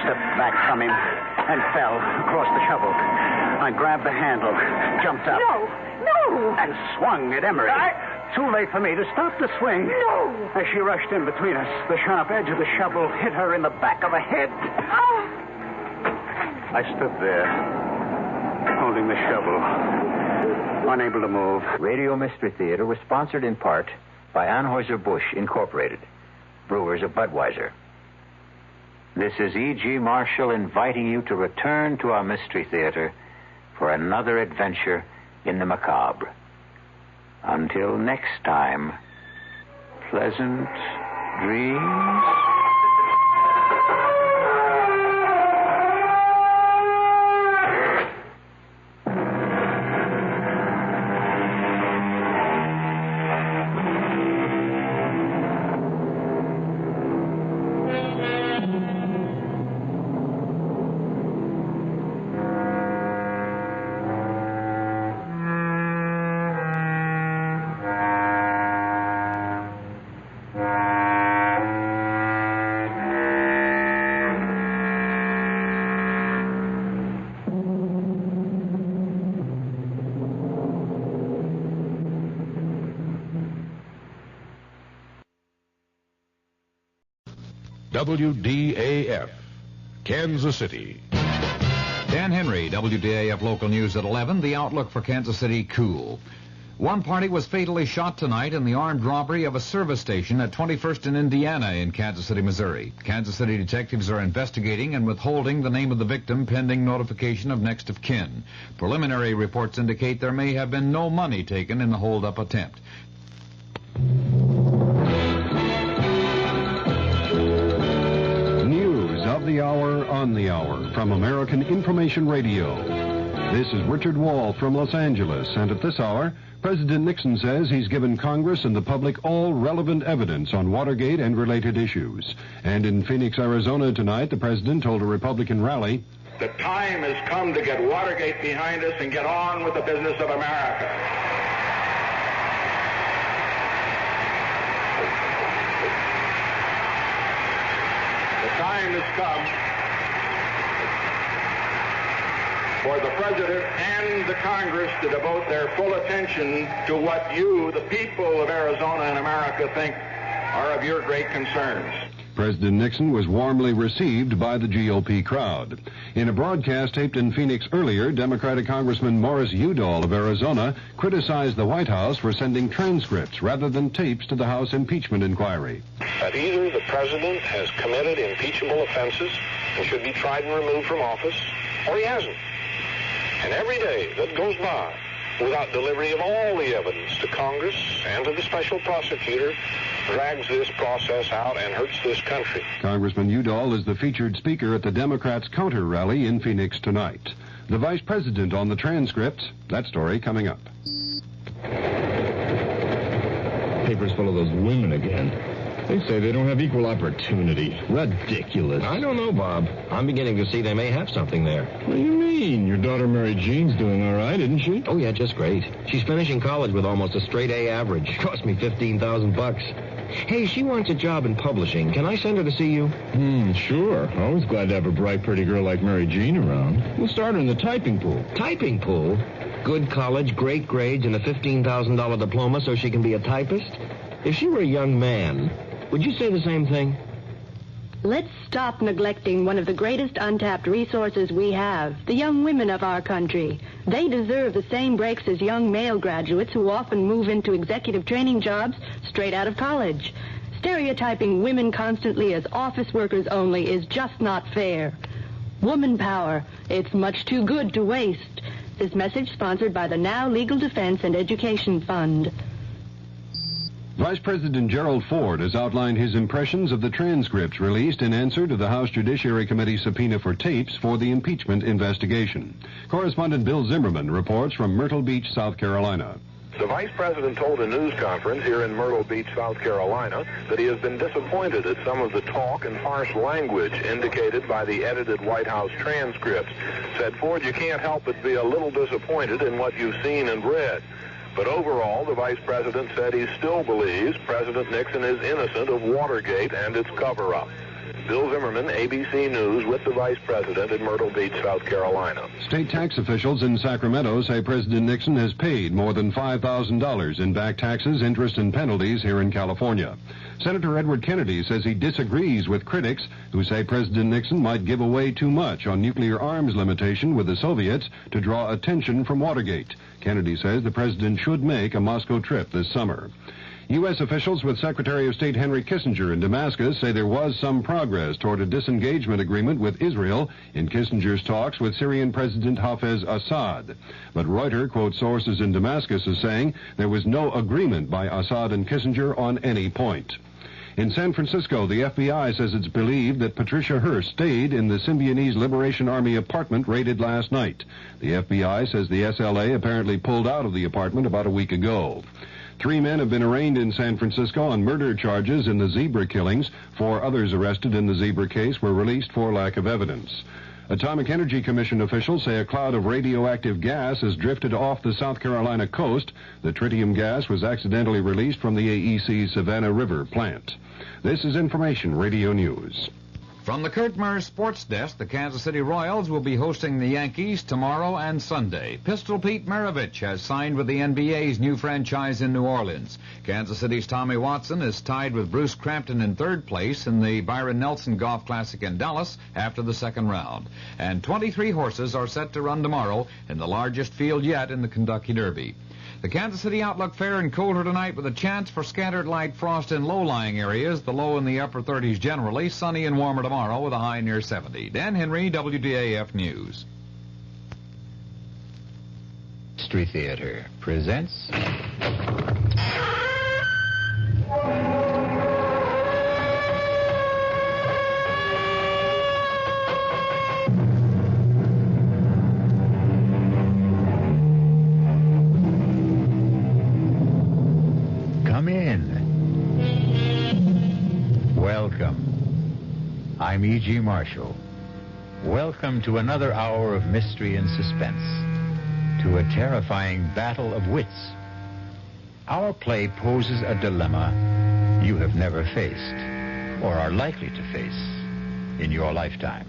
stepped back from him, and fell across the shovel. I grabbed the handle, jumped up. No! And swung at Emery. Too late for me to stop the swing. No! As she rushed in between us, the sharp edge of the shovel hit her in the back of the head. I stood there, holding the shovel, unable to move. Radio Mystery Theater was sponsored in part by Anheuser-Busch Incorporated, brewers of Budweiser. This is E.G. Marshall inviting you to return to our Mystery Theater for another adventure in the macabre. Until next time, pleasant dreams. WDAF, Kansas City. Dan Henry, WDAF Local News at 11. The outlook for Kansas City, cool. One party was fatally shot tonight in the armed robbery of a service station at 21st and Indiana in Kansas City, Missouri. Kansas City detectives are investigating and withholding the name of the victim pending notification of next of kin. Preliminary reports indicate there may have been no money taken in the hold-up attempt. News of the hour on the hour from American Information Radio. This is Richard Wall from Los Angeles, and at this hour, President Nixon says he's given Congress and the public all relevant evidence on Watergate and related issues. And in Phoenix, Arizona tonight, the president told a Republican rally, "The time has come to get Watergate behind us and get on with the business of America." The time has come for the President and the Congress to devote their full attention to what you, the people of Arizona and America, think are of your great concerns. President Nixon was warmly received by the GOP crowd. In a broadcast taped in Phoenix earlier, Democratic Congressman Morris Udall of Arizona criticized the White House for sending transcripts rather than tapes to the House impeachment inquiry. That either the President has committed impeachable offenses and should be tried and removed from office, or he hasn't. And every day that goes by without delivery of all the evidence to Congress and to the special prosecutor drags this process out and hurts this country. Congressman Udall is the featured speaker at the Democrats' counter rally in Phoenix tonight. The vice president on the transcripts, that story coming up. Paper's full of those women again. They say they don't have equal opportunity. Ridiculous. I don't know, Bob. I'm beginning to see they may have something there. What do you mean? Your daughter Mary Jean's doing all right, isn't she? Oh, yeah, just great. She's finishing college with almost a straight A average. Cost me $15,000. Hey, she wants a job in publishing. Can I send her to see you? Sure. Always glad to have a bright, pretty girl like Mary Jean around. We'll start her in the typing pool. Typing pool? Good college, great grades, and a $15,000 diploma so she can be a typist? If she were a young man, would you say the same thing? Let's stop neglecting one of the greatest untapped resources we have, the young women of our country. They deserve the same breaks as young male graduates who often move into executive training jobs straight out of college. Stereotyping women constantly as office workers only is just not fair. Woman power, it's much too good to waste. This message sponsored by the Now Legal Defense and Education Fund. Vice President Gerald Ford has outlined his impressions of the transcripts released in answer to the House Judiciary Committee subpoena for tapes for the impeachment investigation. Correspondent Bill Zimmerman reports from Myrtle Beach, South Carolina. The Vice President told a news conference here in Myrtle Beach, South Carolina, that he has been disappointed at some of the talk and harsh language indicated by the edited White House transcripts. Said Ford, "You can't help but be a little disappointed in what you've seen and read." But overall, the Vice President said he still believes President Nixon is innocent of Watergate and its cover-up. Bill Zimmerman, ABC News, with the Vice President in Myrtle Beach, South Carolina. State tax officials in Sacramento say President Nixon has paid more than $5,000 in back taxes, interest, and penalties here in California. Senator Edward Kennedy says he disagrees with critics who say President Nixon might give away too much on nuclear arms limitation with the Soviets to draw attention from Watergate. Kennedy says the president should make a Moscow trip this summer. U.S. officials with Secretary of State Henry Kissinger in Damascus say there was some progress toward a disengagement agreement with Israel in Kissinger's talks with Syrian President Hafez Assad. But Reuters quotes sources in Damascus as saying there was no agreement by Assad and Kissinger on any point. In San Francisco, the FBI says it's believed that Patricia Hearst stayed in the Symbionese Liberation Army apartment raided last night. The FBI says the SLA apparently pulled out of the apartment about a week ago. 3 men have been arraigned in San Francisco on murder charges in the zebra killings. 4 others arrested in the zebra case were released for lack of evidence. Atomic Energy Commission officials say a cloud of radioactive gas has drifted off the South Carolina coast. The tritium gas was accidentally released from the AEC Savannah River plant. This is Information Radio News. From the Kurt Murray Sports Desk, the Kansas City Royals will be hosting the Yankees tomorrow and Sunday. Pistol Pete Maravich has signed with the NBA's new franchise in New Orleans. Kansas City's Tommy Watson is tied with Bruce Crampton in third place in the Byron Nelson Golf Classic in Dallas after the second round. And 23 horses are set to run tomorrow in the largest field yet in the Kentucky Derby. The Kansas City outlook fair and colder tonight with a chance for scattered light frost in low-lying areas, the low in the upper 30s generally, sunny and warmer tomorrow with a high near 70. Dan Henry, WDAF News. Mystery Theater presents... Welcome. I'm E.G. Marshall. Welcome to another hour of mystery and suspense, to a terrifying battle of wits. Our play poses a dilemma you have never faced, or are likely to face in your lifetime.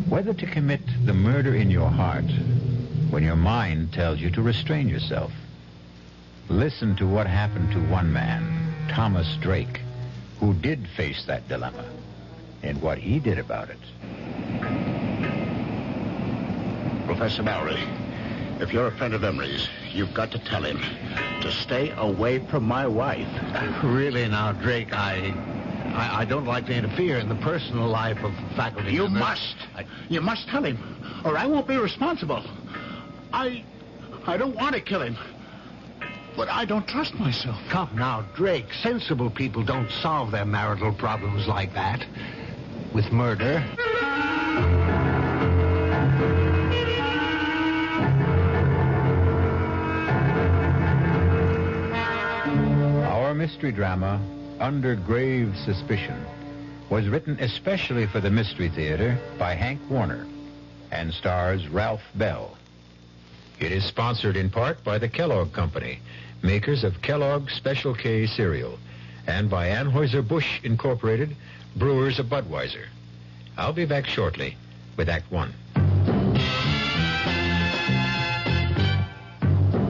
Whether to commit the murder in your heart when your mind tells you to restrain yourself. Listen to what happened to one man, Thomas Drake, who did face that dilemma, and what he did about it. Professor Mallory, if you're a friend of Emery's, you've got to tell him to stay away from my wife. Really now, Drake, I don't like to interfere in the personal life of faculty. You must. You must tell him, or I won't be responsible. I don't want to kill him. But I don't trust myself. Come now, Drake. Sensible people don't solve their marital problems like that. With murder. Our mystery drama, Under Grave Suspicion, was written especially for the Mystery Theater by Hank Warner and stars Ralph Bell. It is sponsored in part by the Kellogg Company, makers of Kellogg's Special K cereal, and by Anheuser-Busch Incorporated, brewers of Budweiser. I'll be back shortly with Act One.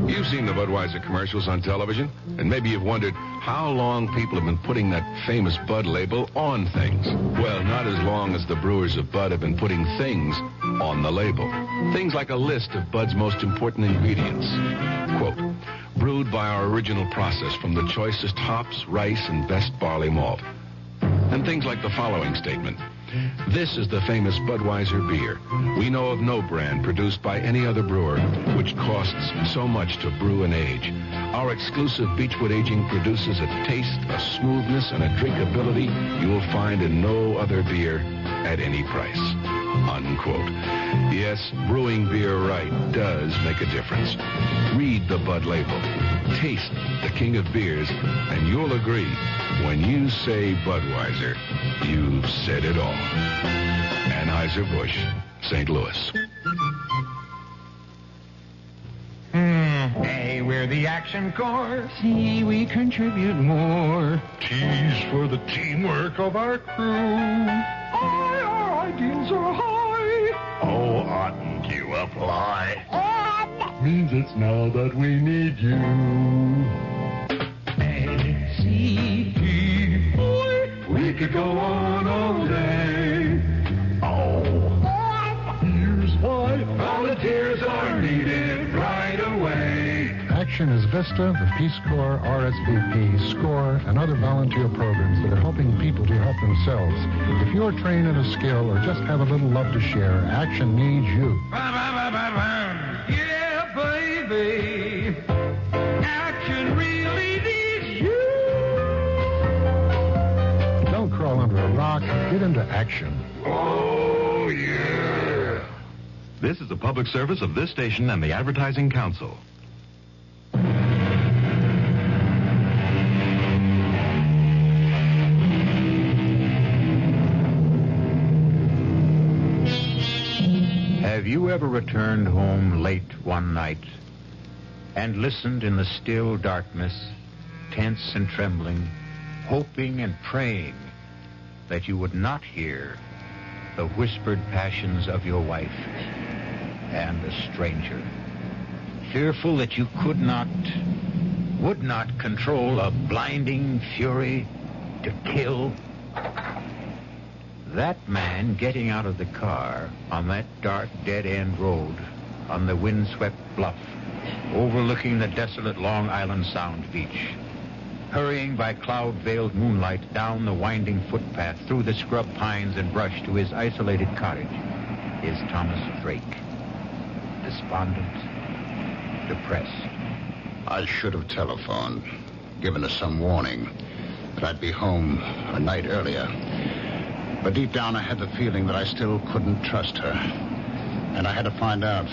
You've seen the Budweiser commercials on television, and maybe you've wondered how long people have been putting that famous Bud label on things. Well, not as long as the brewers of Bud have been putting things on the label. Things like a list of Bud's most important ingredients. Quote, brewed by our original process from the choicest hops, rice, and best barley malt. And things like the following statement. This is the famous Budweiser beer. We know of no brand produced by any other brewer which costs so much to brew and age. Our exclusive Beechwood aging produces a taste, a smoothness, and a drinkability you will find in no other beer at any price. Unquote. Yes, brewing beer right does make a difference. Read the Bud label. Taste the king of beers, and you'll agree, when you say Budweiser, you've said it all. Anheuser-Busch, St. Louis. Hey, we're the Action Corps. See, we contribute more. T's for the teamwork of our crew. Our ideals are high. Oh, oughtn't you apply? Means it's now that we need you. A-C-T, we could go on all day. Oh, here's why volunteers are needed right away. Action is VISTA, the Peace Corps, RSVP, SCORE, and other volunteer programs that are helping people to help themselves. If you're trained in a skill or just have a little love to share, Action needs you. Yeah, baby. Action really needs you. Don't crawl under a rock. Get into action. Oh, yeah. This is a public service of this station and the Advertising Council. Have you ever returned home late one night and listened in the still darkness, tense and trembling, hoping and praying that you would not hear the whispered passions of your wife and a stranger. Fearful that you would not control a blinding fury to kill. That man getting out of the car on that dark dead-end road on the windswept bluff overlooking the desolate Long Island Sound beach, hurrying by cloud-veiled moonlight down the winding footpath through the scrub pines and brush to his isolated cottage, is Thomas Drake. Despondent, depressed. I should have telephoned, given us some warning that I'd be home a night earlier. But deep down I had the feeling that I still couldn't trust her. And I had to find out.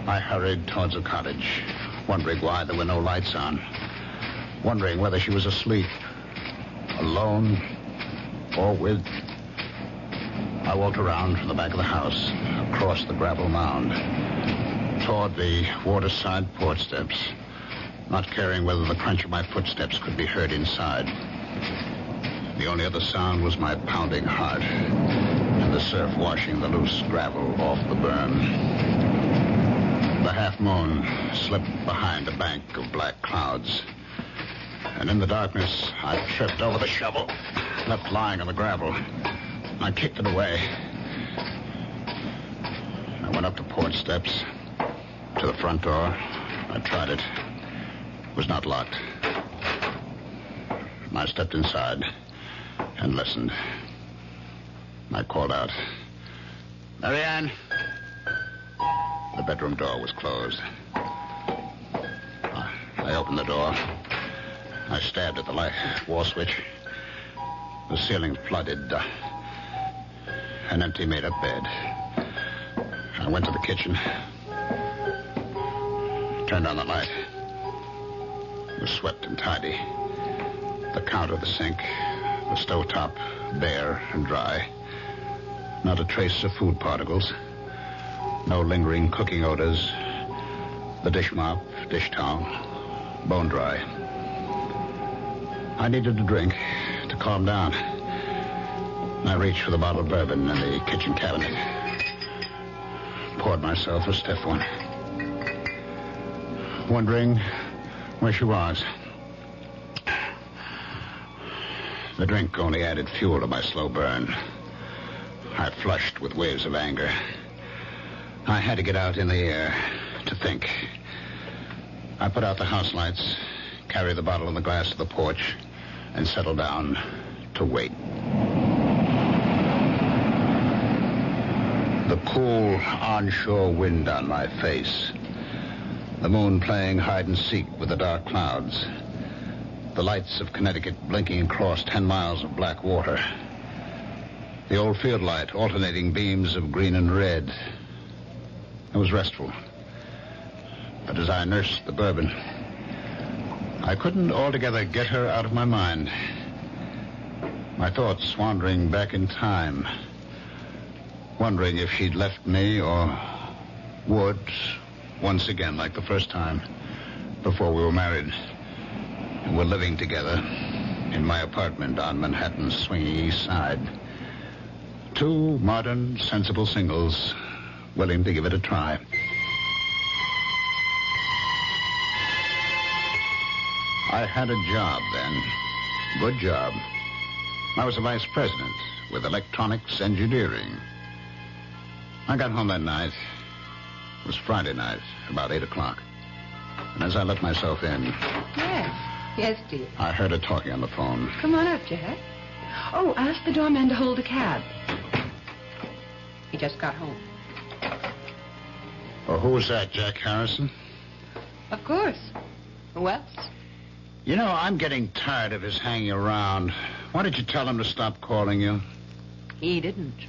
I hurried towards the cottage, wondering why there were no lights on. Wondering whether she was asleep, alone, or with. I walked around from the back of the house, across the gravel mound, toward the waterside porch steps, not caring whether the crunch of my footsteps could be heard inside. The only other sound was my pounding heart and the surf washing the loose gravel off the berm. The half-moon slipped behind a bank of black clouds. And in the darkness, I tripped over the shovel, left lying on the gravel. I kicked it away. I went up the porch steps to the front door. I tried it. It was not locked. I stepped inside and listened. I called out, "Marianne." The bedroom door was closed. I opened the door. I stabbed at the light wall switch. The ceiling flooded. An empty made-up bed. I went to the kitchen. Turned on the light. It was swept and tidy. The counter, the sink, the stovetop, bare and dry. Not a trace of food particles. No lingering cooking odors. The dish mop, dish towel, bone dry. I needed a drink to calm down. I reached for the bottle of bourbon in the kitchen cabinet. Poured myself a stiff one. Wondering where she was. The drink only added fuel to my slow burn. I flushed with waves of anger. I had to get out in the air to think. I put out the house lights, carried the bottle and the glass to the porch, and settled down to wait. The cool onshore wind on my face. The moon playing hide and seek with the dark clouds. The lights of Connecticut blinking across 10 miles of black water. The old field light alternating beams of green and red. It was restful. But as I nursed the bourbon, I couldn't altogether get her out of my mind. My thoughts wandering back in time, wondering if she'd left me or would, once again like the first time, before we were married and were living together in my apartment on Manhattan's swinging east side. Two modern, sensible singles willing to give it a try. I had a job then. Good job. I was a vice president with electronics engineering. I got home that night. It was Friday night, about 8 o'clock. And as I let myself in... Yes, dear. I heard her talking on the phone. Come on up, Jack. Oh, ask the doorman to hold a cab. He just got home. Oh, who was that, Jack Harrison? Of course. Who else? You know, I'm getting tired of his hanging around. Why did you tell him to stop calling you? He didn't.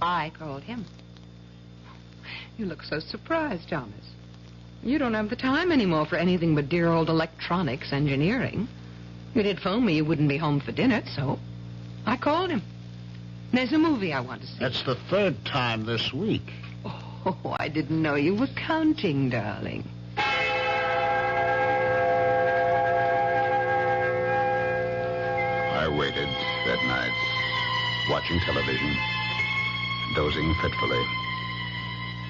I called him. You look so surprised, Thomas. You don't have the time anymore for anything but dear old electronics engineering. You did phone me you wouldn't be home for dinner, so I called him. There's a movie I want to see. That's the third time this week. Oh, I didn't know you were counting, darling. I waited that night watching television, dozing fitfully.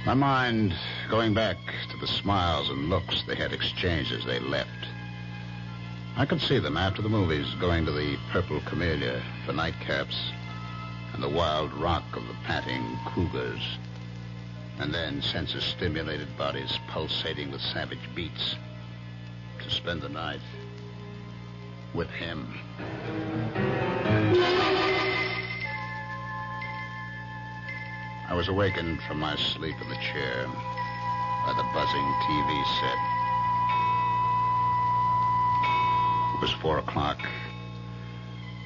My mind going back to the smiles and looks they had exchanged as they left. I could see them after the movies going to the Purple Camelot for nightcaps and the wild rock of the panting cougars, and then senses-stimulated bodies pulsating with savage beats to spend the night with him. I was awakened from my sleep in the chair by the buzzing TV set. It was 4 o'clock.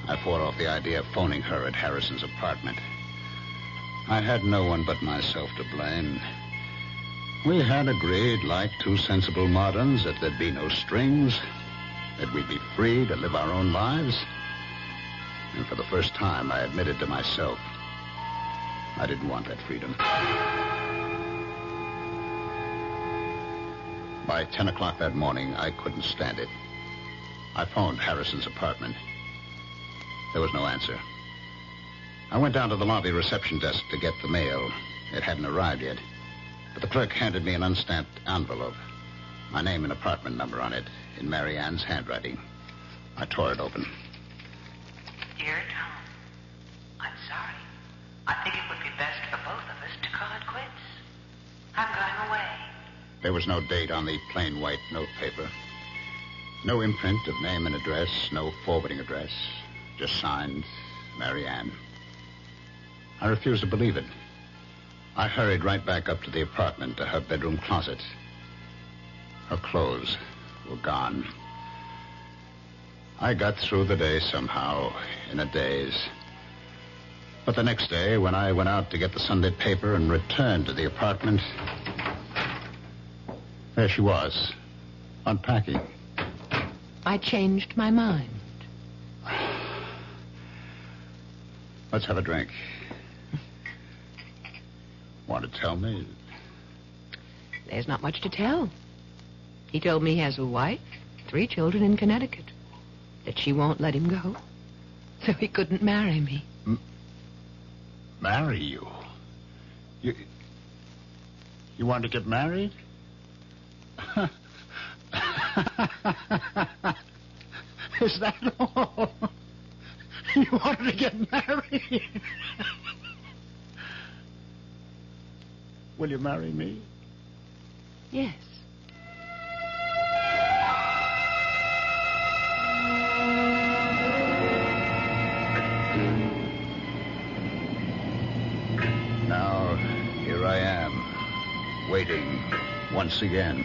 I fought off the idea of phoning her at Harrison's apartment. I had no one but myself to blame. We had agreed, like two sensible moderns, that there'd be no strings, that we'd be free to live our own lives. And for the first time, I admitted to myself I didn't want that freedom. By 10 o'clock that morning, I couldn't stand it. I phoned Harrison's apartment. There was no answer. I went down to the lobby reception desk to get the mail. It hadn't arrived yet. But the clerk handed me an unstamped envelope. My name and apartment number on it, in Mary Ann's handwriting. I tore it open. Dear Tom, I'm sorry. I think it would be best for both of us to call it quits. I'm going away. There was no date on the plain white notepaper. No imprint of name and address, no forwarding address. Just signed, Mary Ann. I refused to believe it. I hurried right back up to the apartment, to her bedroom closet. Her clothes were gone. I got through the day somehow, in a daze. But the next day, when I went out to get the Sunday paper and returned to the apartment, there she was, unpacking. I changed my mind. Let's have a drink. Want to tell me? There's not much to tell. He told me he has a wife, 3 children in Connecticut, that she won't let him go, so he couldn't marry me. Marry you? You want to get married? Is that all? You wanted to get married? Will you marry me? Yes. Now, here I am, waiting once again.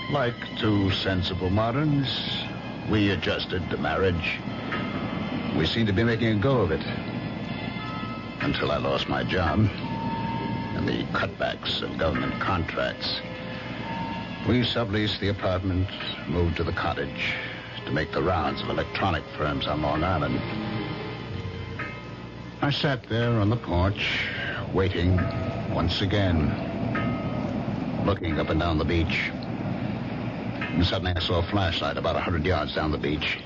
Like two sensible moderns, we adjusted to marriage. We seemed to be making a go of it. Until I lost my job and the cutbacks of government contracts. We subleased the apartment, moved to the cottage to make the rounds of electronic firms on Long Island. I sat there on the porch, waiting once again, looking up and down the beach. And suddenly I saw a flashlight about 100 yards down the beach.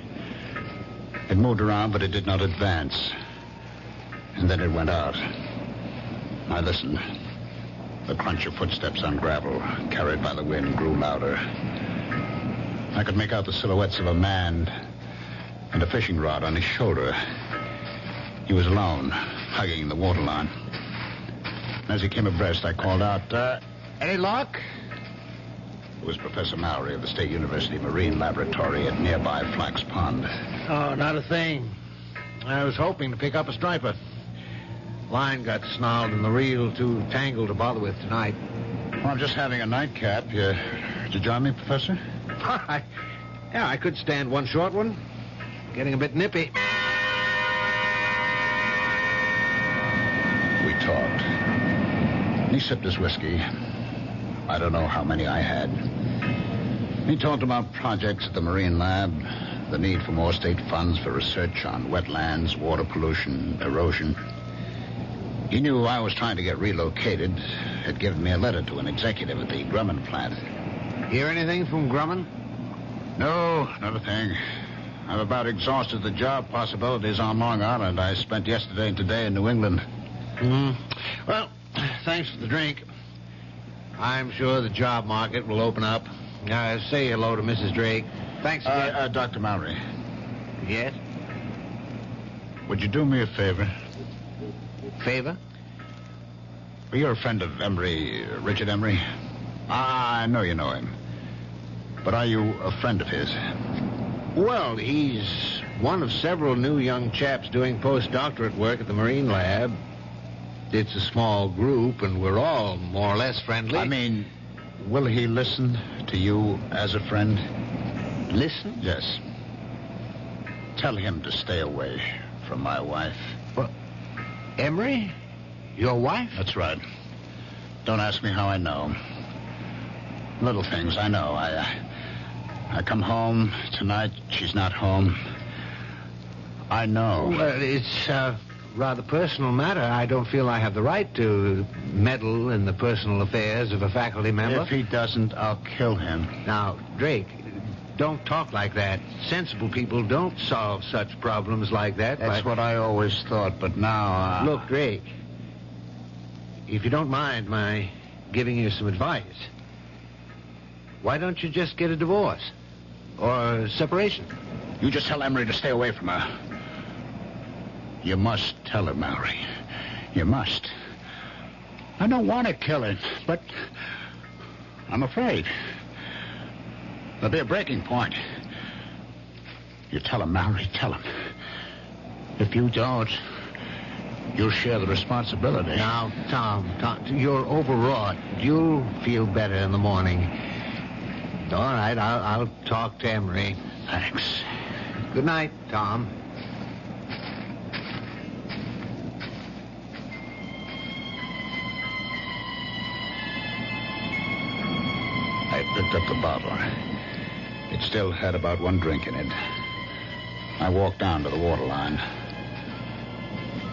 It moved around, but it did not advance. And then it went out. I listened. The crunch of footsteps on gravel, carried by the wind, grew louder. I could make out the silhouettes of a man and a fishing rod on his shoulder. He was alone, hugging the waterline. As he came abreast, I called out, any luck? It was Professor Mallory of the State University Marine Laboratory at nearby Flax Pond. Oh, not a thing. I was hoping to pick up a striper. Line got snarled and the reel too tangled to bother with tonight. Well, I'm just having a nightcap. Did you join me, Professor? Yeah, I could stand one short one. Getting a bit nippy. We talked. He sipped his whiskey. I don't know how many I had. He talked about projects at the Marine Lab, the need for more state funds for research on wetlands, water pollution, erosion. He knew I was trying to get relocated, had given me a letter to an executive at the Grumman plant. Hear anything from Grumman? No, not a thing. I've about exhausted the job possibilities on Long Island. I spent yesterday and today in New England. Well, thanks for the drink. I'm sure the job market will open up. Say hello to Mrs. Drake. Thanks again. Dr. Mallory. Yes? Would you do me a favor? Favor? Well, you're a friend of Emery, Richard Emery. I know you know him. But are you a friend of his? Well, he's one of several new young chaps doing postdoctorate work at the Marine Lab. It's a small group, and we're all more or less friendly. I mean, will he listen to you as a friend? Listen? Yes. Tell him to stay away from my wife. What? Emery? Your wife? That's right. Don't ask me how I know. Little things, I know. I come home tonight. She's not home. I know. Well, it's a rather personal matter. I don't feel I have the right to meddle in the personal affairs of a faculty member. If he doesn't, I'll kill him. Now, Drake, don't talk like that. Sensible people don't solve such problems like that. That's what I always thought, but now... Look, Drake, if you don't mind my giving you some advice, why don't you just get a divorce? Or separation? You just tell Emery to stay away from her. You must tell her, Mallory. You must. I don't want to kill her, but I'm afraid. There'll be a breaking point. You tell him, Mallory, tell him. If you don't, you'll share the responsibility. Now, Tom, you're overwrought. You'll feel better in the morning. All right, I'll talk to Emery. Thanks. Good night, Tom. I picked up the bottle. It still had about one drink in it. I walked down to the waterline.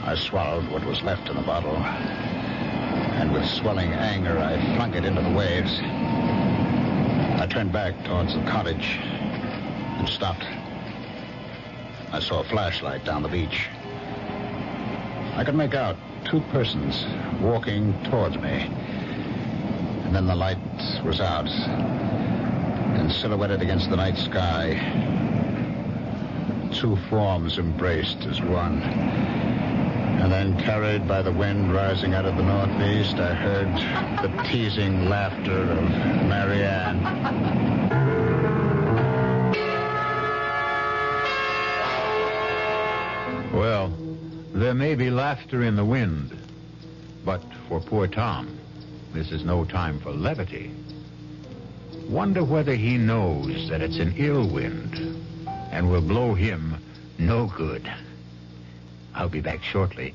I swallowed what was left in the bottle. And with swelling anger, I flung it into the waves. I turned back towards the cottage and stopped. I saw a flashlight down the beach. I could make out two persons walking towards me. And then the light was out. And silhouetted against the night sky, two forms embraced as one. And then, carried by the wind rising out of the northeast, I heard the teasing laughter of Marianne. Well, there may be laughter in the wind, but for poor Tom, this is no time for levity. Wonder whether he knows that it's an ill wind and will blow him no good. I'll be back shortly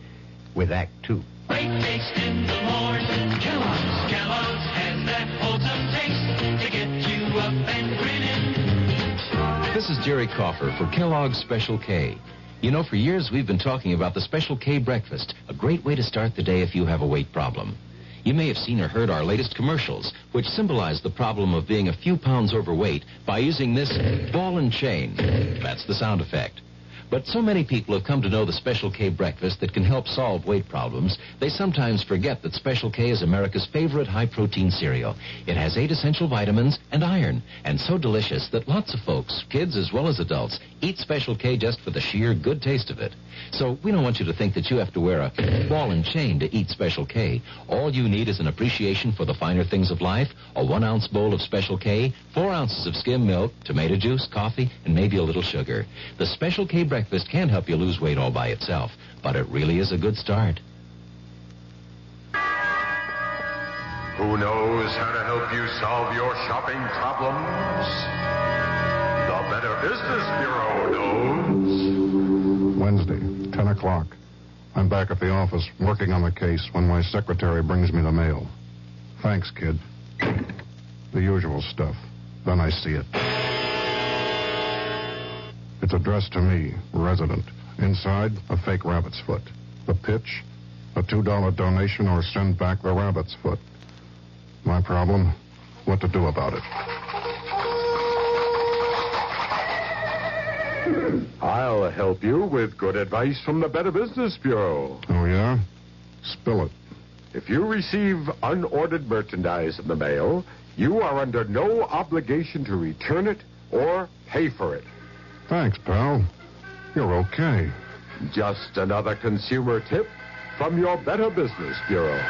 with Act 2. Great taste in the morning. Kellogg's has that wholesome taste to get you up and grinning. This is Jerry Coffer for Kellogg's Special K. You know, for years we've been talking about the Special K breakfast, a great way to start the day if you have a weight problem. You may have seen or heard our latest commercials, which symbolize the problem of being a few pounds overweight by using this ball and chain. That's the sound effect. But so many people have come to know the Special K breakfast that can help solve weight problems, they sometimes forget that Special K is America's favorite high-protein cereal. It has 8 essential vitamins and iron, and so delicious that lots of folks, kids as well as adults, eat Special K just for the sheer good taste of it. So we don't want you to think that you have to wear a ball and chain to eat Special K. All you need is an appreciation for the finer things of life, a 1-ounce bowl of Special K, 4 ounces of skim milk, tomato juice, coffee, and maybe a little sugar. The Special K breakfast can help you lose weight all by itself, but it really is a good start. Who knows how to help you solve your shopping problems? The Better Business Bureau knows. Wednesday, 10 o'clock. I'm back at the office working on the case when my secretary brings me the mail. Thanks, kid. The usual stuff. Then I see it. It's addressed to me, resident. Inside, a fake rabbit's foot. The pitch, a $2 donation or send back the rabbit's foot. My problem, what to do about it. I'll help you with good advice from the Better Business Bureau. Oh, yeah? Spill it. If you receive unordered merchandise in the mail, you are under no obligation to return it or pay for it. Thanks, pal. You're okay. Just another consumer tip from your Better Business Bureau.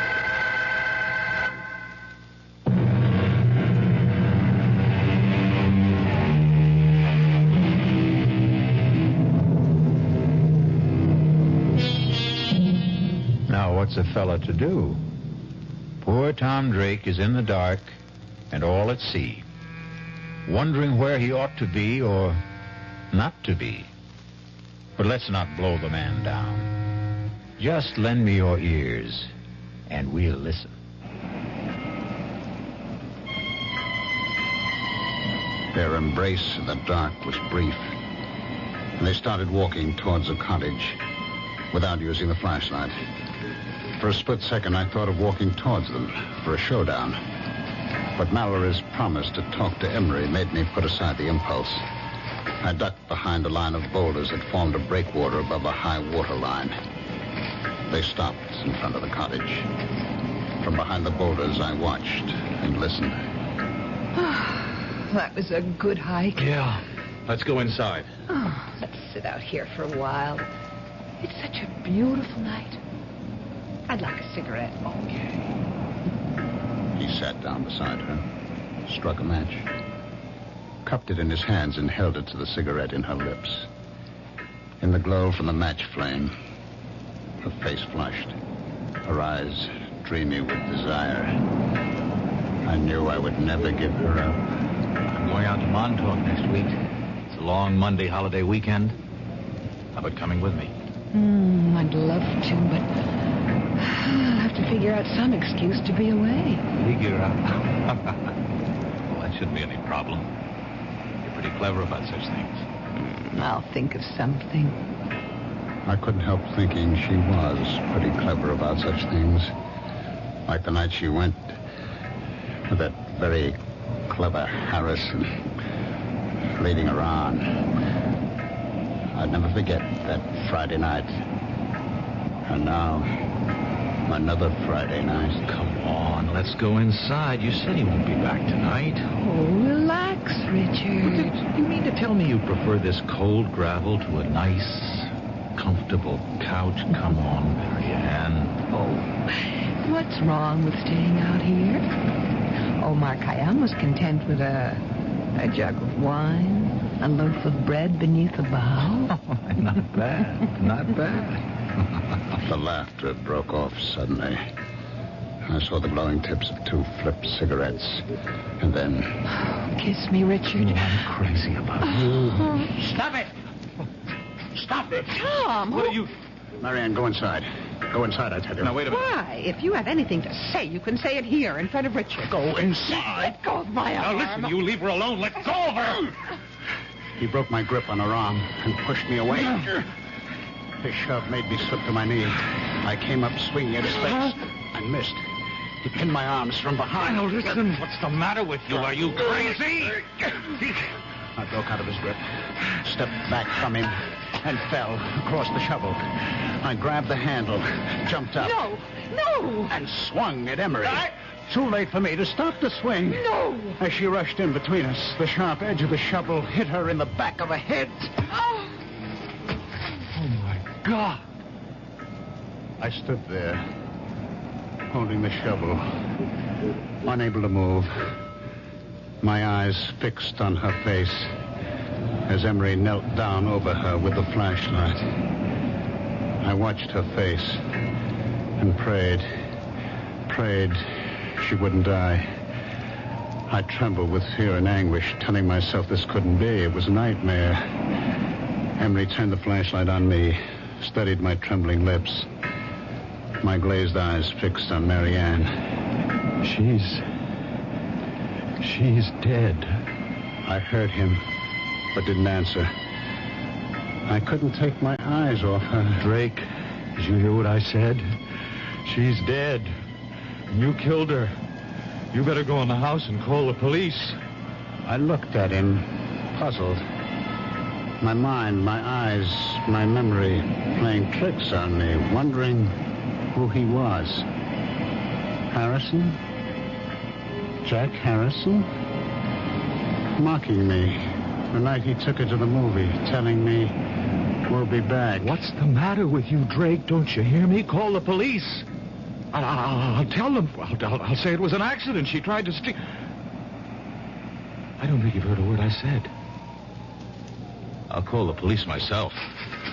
Now, what's a fella to do? Poor Tom Drake is in the dark and all at sea, wondering where he ought to be or not to be. But let's not blow the man down. Just lend me your ears, and we'll listen. Their embrace in the dark was brief, and they started walking towards the cottage without using the flashlight. For a split second, I thought of walking towards them for a showdown. But Mallory's promise to talk to Emery made me put aside the impulse. I ducked behind a line of boulders that formed a breakwater above a high water line. They stopped in front of the cottage. From behind the boulders, I watched and listened. That was a good hike. Yeah. Let's go inside. Oh, let's sit out here for a while. It's such a beautiful night. I'd like a cigarette. Okay. He sat down beside her, struck a match, cupped it in his hands and held it to the cigarette in her lips. In the glow from the match flame, her face flushed, her eyes dreamy with desire. I knew I would never give her up. I'm going out to Montauk next week. It's a long Monday holiday weekend. How about coming with me? I'd love to, but I'll have to figure out some excuse to be away. Figure out? Well, that shouldn't be any problem. You're pretty clever about such things. I'll think of something. I couldn't help thinking she was pretty clever about such things. Like the night she went with that very clever Harrison leading her on. I'd never forget that Friday night. And now, another Friday night. Come on, let's go inside. You said he won't be back tonight. Oh, relax, Richard. You mean to tell me you prefer this cold gravel to a nice, comfortable couch? Come on, Marianne. Oh, what's wrong with staying out here? Omar Khayyam was content with a jug of wine, a loaf of bread beneath a bough. Oh, not bad, not bad. The laughter broke off suddenly. I saw the glowing tips of two flipped cigarettes. And then... Kiss me, Richard. Oh, I'm crazy about you. Stop it! Stop it! Tom! What are you... Marianne, go inside. Go inside, I tell you. Now, wait a minute. Why? If you have anything to say, you can say it here in front of Richard. Go inside. Let go of my arm. Now, listen, you leave her alone. Let go of her. He broke my grip on her arm and pushed me away. His shove made me slip to my knee. I came up swinging at his face and missed. He pinned my arms from behind. Now, listen. What's the matter with you? Are you crazy? I broke out of his grip, stepped back from him, and fell across the shovel. I grabbed the handle, jumped up. No! And swung at Emery. Too late for me to stop the swing. No! As she rushed in between us, the sharp edge of the shovel hit her in the back of the head. Oh my God! I stood there, holding the shovel, unable to move, my eyes fixed on her face as Emery knelt down over her with the flashlight. I watched her face and prayed she wouldn't die. I trembled with fear and anguish, telling myself this couldn't be. It was a nightmare. Emery turned the flashlight on me, studied my trembling lips, my glazed eyes fixed on Marianne. She's dead. I heard him, but didn't answer. I couldn't take my eyes off her. Drake, did you hear what I said? She's dead. You killed her. You better go in the house and call the police. I looked at him, puzzled. My mind, my eyes, my memory playing tricks on me, wondering who he was. Harrison? Jack Harrison? Mocking me the night he took her to the movie, telling me we'll be back. What's the matter with you, Drake? Don't you hear me? Call the police. I'll tell them. I'll say it was an accident. She tried to steal. I don't think you've heard a word I said. I'll call the police myself.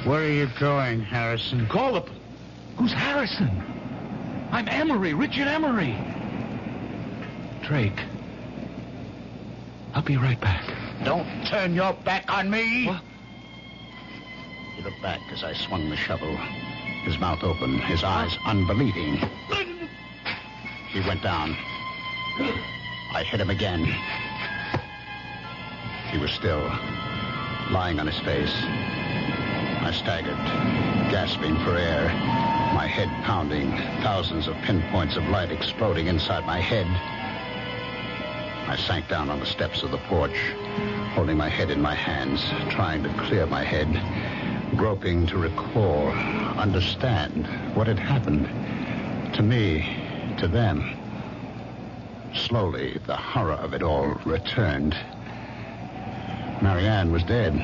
Where are you going, Harrison? Call the... Who's Harrison? I'm Emery, Richard Emery. Drake. I'll be right back. Don't turn your back on me. What? He looked back as I swung the shovel, his mouth open, his eyes unbelieving. He went down. I hit him again. He was still, lying on his face. I staggered, gasping for air, my head pounding, thousands of pinpoints of light exploding inside my head. I sank down on the steps of the porch, holding my head in my hands, trying to clear my head, groping to recall, understand what had happened to me, to them. Slowly, the horror of it all returned. Marianne was dead.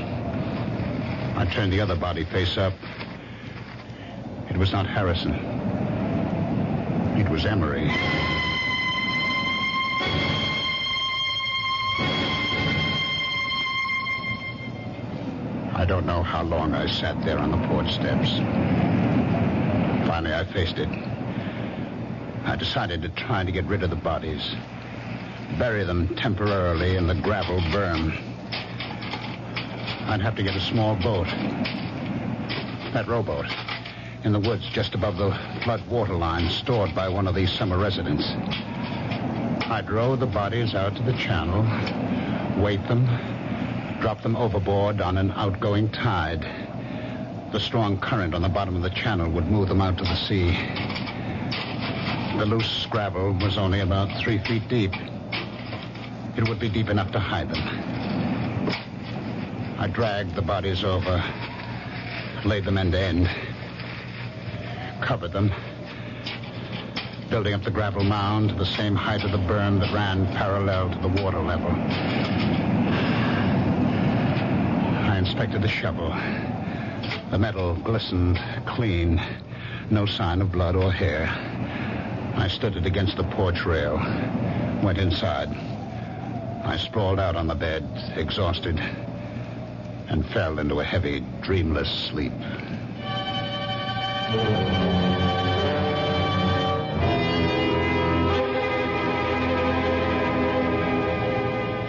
I turned the other body face up. It was not Harrison. It was Emery. I don't know how long I sat there on the porch steps. Finally, I faced it. I decided to try to get rid of the bodies, bury them temporarily in the gravel berm. I'd have to get a small boat, that rowboat, in the woods just above the flood water line stored by one of these summer residents. I'd row the bodies out to the channel, weight them, drop them overboard on an outgoing tide. The strong current on the bottom of the channel would move them out to the sea. The loose gravel was only about 3 feet deep. It would be deep enough to hide them. I dragged the bodies over, laid them end to end, covered them, building up the gravel mound to the same height of the berm that ran parallel to the water level. I inspected the shovel. The metal glistened clean, no sign of blood or hair. I stood it against the porch rail, went inside. I sprawled out on the bed, exhausted, and fell into a heavy, dreamless sleep.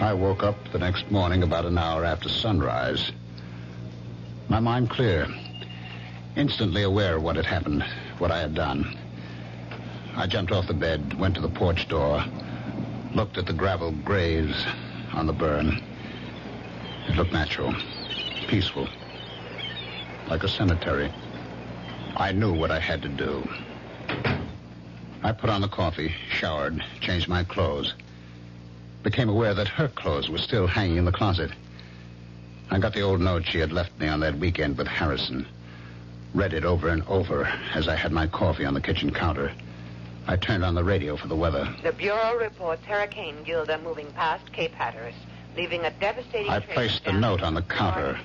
I woke up the next morning about an hour after sunrise. My mind clear, instantly aware of what had happened, what I had done. I jumped off the bed, went to the porch door, looked at the gravel graves on the burn. It looked natural, peaceful, like a cemetery. I knew what I had to do. I put on the coffee, showered, changed my clothes. Became aware that her clothes were still hanging in the closet. I got the old note she had left me on that weekend with Harrison. Read it over and over as I had my coffee on the kitchen counter. I turned on the radio for the weather. The Bureau reports Hurricane Gilda moving past Cape Hatteras, leaving a devastating I placed the note on the counter,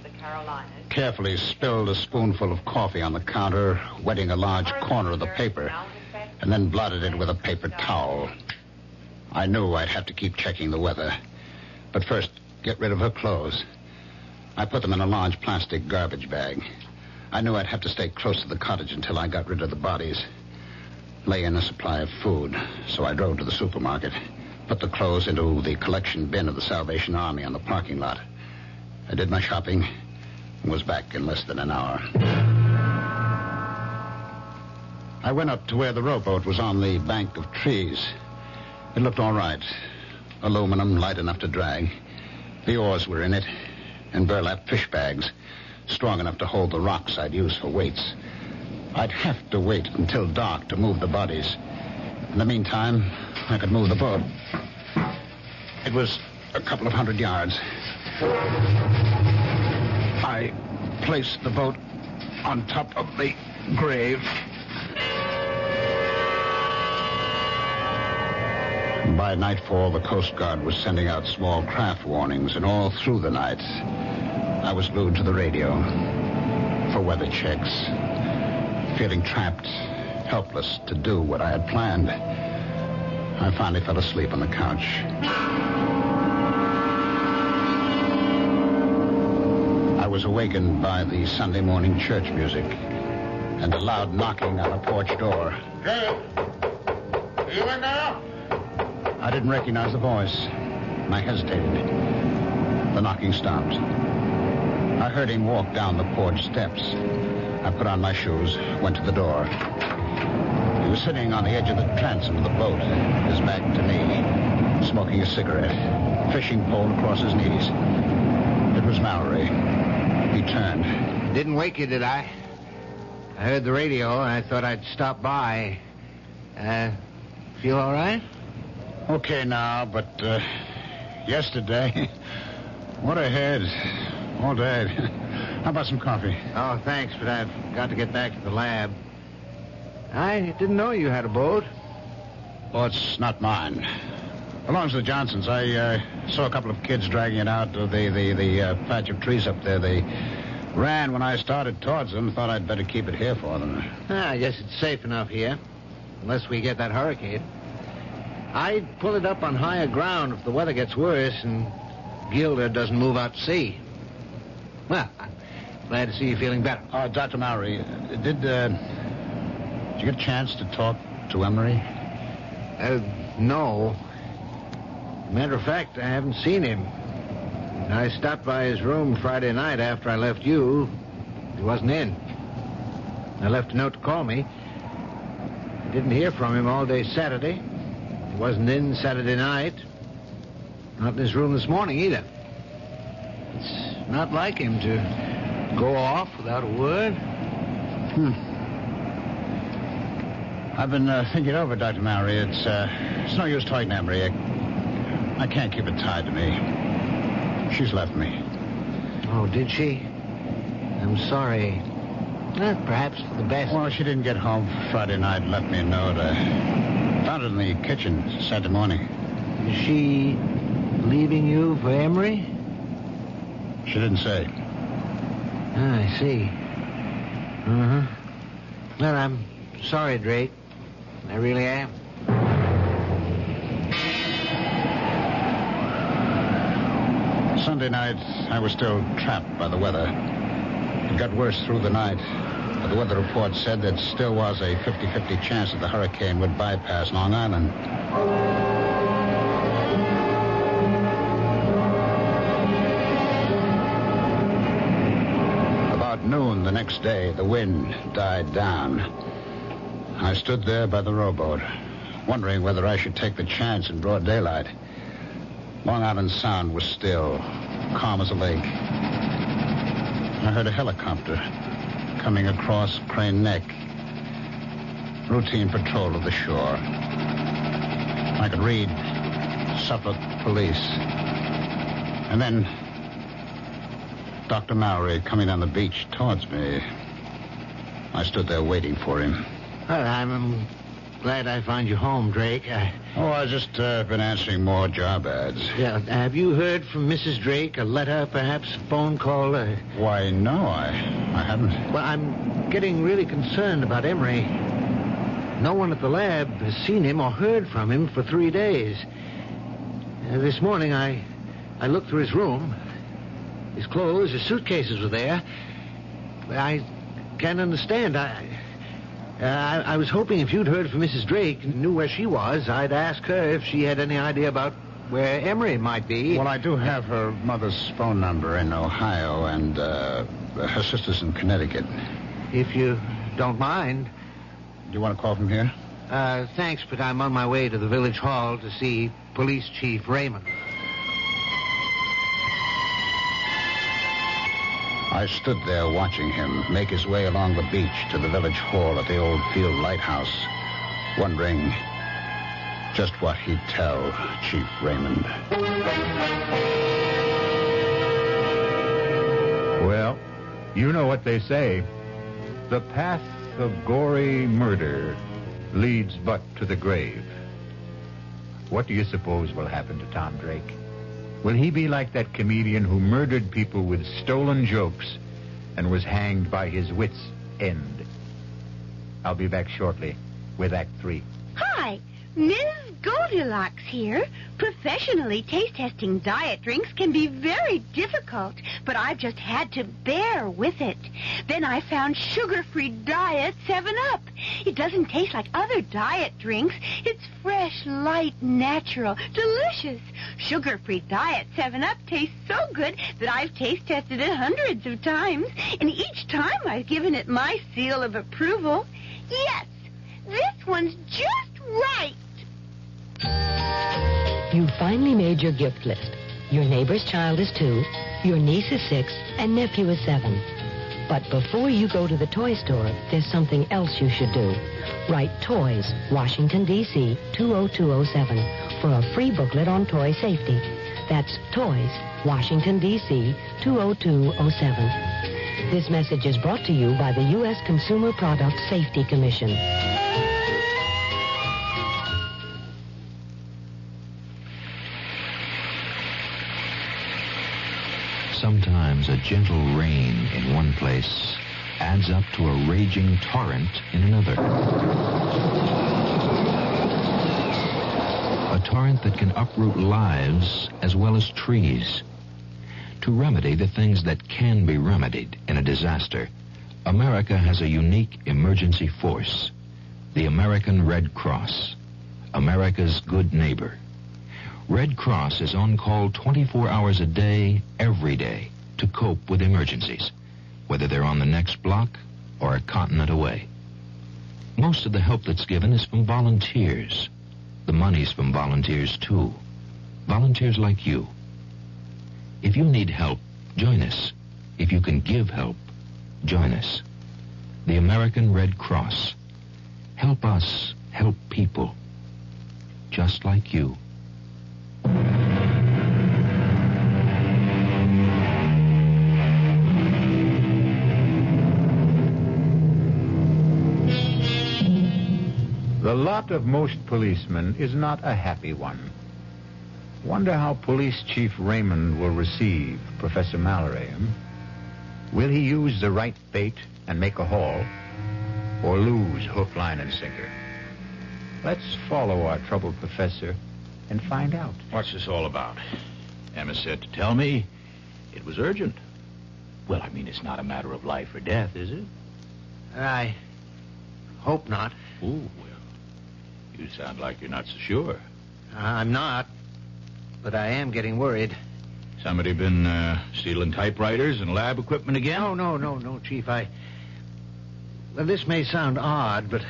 carefully spilled a spoonful of coffee on the counter, wetting a large corner of the paper, and then blotted it with a paper towel. I knew I'd have to keep checking the weather, but first get rid of her clothes. I put them in a large plastic garbage bag. I knew I'd have to stay close to the cottage until I got rid of the bodies. Lay in a supply of food, so I drove to the supermarket, put the clothes into the collection bin of the Salvation Army on the parking lot. I did my shopping and was back in less than an hour. I went up to where the rowboat was on the bank of trees. It looked all right. Aluminum, light enough to drag. The oars were in it, and burlap fish bags, strong enough to hold the rocks I'd use for weights. I'd have to wait until dark to move the bodies. In the meantime, I could move the boat. It was a couple of 100 yards. I placed the boat on top of the grave. By nightfall, the Coast Guard was sending out small craft warnings, and all through the night, I was glued to the radio for weather checks, feeling trapped, helpless to do what I had planned. I finally fell asleep on the couch. I was awakened by the Sunday morning church music and a loud knocking on the porch door. Gail! Are you in there? I didn't recognize the voice, and I hesitated. The knocking stopped. I heard him walk down the porch steps. I put on my shoes, went to the door. He was sitting on the edge of the transom of the boat, his back to me, smoking a cigarette, fishing pole across his knees. It was Mallory. He turned. Didn't wake you, did I? I heard the radio, and I thought I'd stop by. Feel all right? Okay now, but yesterday, what a head. All day. How about some coffee? Oh, thanks, but I've got to get back to the lab. I didn't know you had a boat. Well, it's not mine. Belongs to the Johnsons. I saw a couple of kids dragging it out of the patch of trees up there. They ran when I started towards them. Thought I'd better keep it here for them. I guess it's safe enough here, unless we get that hurricane. I'd pull it up on higher ground if the weather gets worse and Gilda doesn't move out to sea. Well, I'm glad to see you feeling better. Dr. Mallory, did you get a chance to talk to Emery? No. Matter of fact, I haven't seen him. I stopped by his room Friday night after I left you. He wasn't in. I left a note to call me. Didn't hear from him all day Saturday. He wasn't in Saturday night. Not in his room this morning either. It's not like him to go off without a word. I've been thinking over, Dr. Mallory. It's no use talking to Emery. I can't keep it tied to me. She's left me. Oh, did she? I'm sorry. Perhaps for the best. Well, she didn't get home Friday night and left me a note. I found it in the kitchen Saturday morning. Is she leaving you for Emery? She didn't say. I see. Well, I'm sorry, Drake. I really am. Sunday night, I was still trapped by the weather. It got worse through the night. But the weather report said there still was a 50-50 chance that the hurricane would bypass Long Island. About noon the next day, the wind died down. I stood there by the rowboat, wondering whether I should take the chance in broad daylight. Long Island Sound was still, calm as a lake. I heard a helicopter coming across Crane Neck. Routine patrol of the shore. I could read Suffolk Police. And then Dr. Mallory coming down the beach towards me. I stood there waiting for him. Well, I'm glad I found you home, Drake. I just been answering more job ads. Yeah, have you heard from Mrs. Drake? A letter, perhaps? A phone call? Why, no, I haven't. Well, I'm getting really concerned about Emery. No one at the lab has seen him or heard from him for 3 days. This morning, I looked through his room. His clothes, his suitcases were there. I can't understand. I was hoping if you'd heard from Mrs. Drake and knew where she was, I'd ask her if she had any idea about where Emery might be. Well, I do have her mother's phone number in Ohio and her sister's in Connecticut. If you don't mind. Do you want to call from here? Thanks, but I'm on my way to the village hall to see Police Chief Raymond. I stood there watching him make his way along the beach to the village hall at the old field lighthouse, wondering just what he'd tell Chief Raymond. Well, You know what they say. The path of gory murder leads but to the grave. What do you suppose will happen to Tom Drake? Will he be like that comedian who murdered people with stolen jokes and was hanged by his wits' end? I'll be back shortly with Act 3. Hi, Ms. Goldilocks here. Professionally taste testing diet drinks can be very difficult, but I've just had to bear with it. Then I found sugar-free diet 7-Up. It doesn't taste like other diet drinks. It's fresh, light, natural, delicious. Sugar-free diet 7-Up tastes so good that I've taste tested it hundreds of times, and each time I've given it my seal of approval. Yes, this one's just right. You've finally made your gift list. Your neighbor's child is 2, your niece is 6, and nephew is 7. But before you go to the toy store, there's something else you should do. Write Toys, Washington, D.C., 20207 for a free booklet on toy safety. That's Toys, Washington, D.C., 20207. This message is brought to you by the U.S. Consumer Product Safety Commission. Sometimes a gentle rain in one place adds up to a raging torrent in another. A torrent that can uproot lives as well as trees. To remedy the things that can be remedied in a disaster, America has a unique emergency force, the American Red Cross, America's good neighbor. Red Cross is on call 24 hours a day, every day, to cope with emergencies, whether they're on the next block or a continent away. Most of the help that's given is from volunteers. The money's from volunteers, too. Volunteers like you. If you need help, join us. If you can give help, join us. The American Red Cross. Help us help people. Just like you. The lot of most policemen is not a happy one. Wonder how Police Chief Raymond will receive Professor Mallory. Will he use the right bait and make a haul, or lose hook, line, and sinker? Let's follow our troubled professor and find out. What's this all about? Emma said to tell me it was urgent. Well, I mean, it's not a matter of life or death, is it? I hope not. Ooh, well, you sound like you're not so sure. I'm not, but I am getting worried. Somebody been stealing typewriters and lab equipment again? No, Chief. Well, this may sound odd, but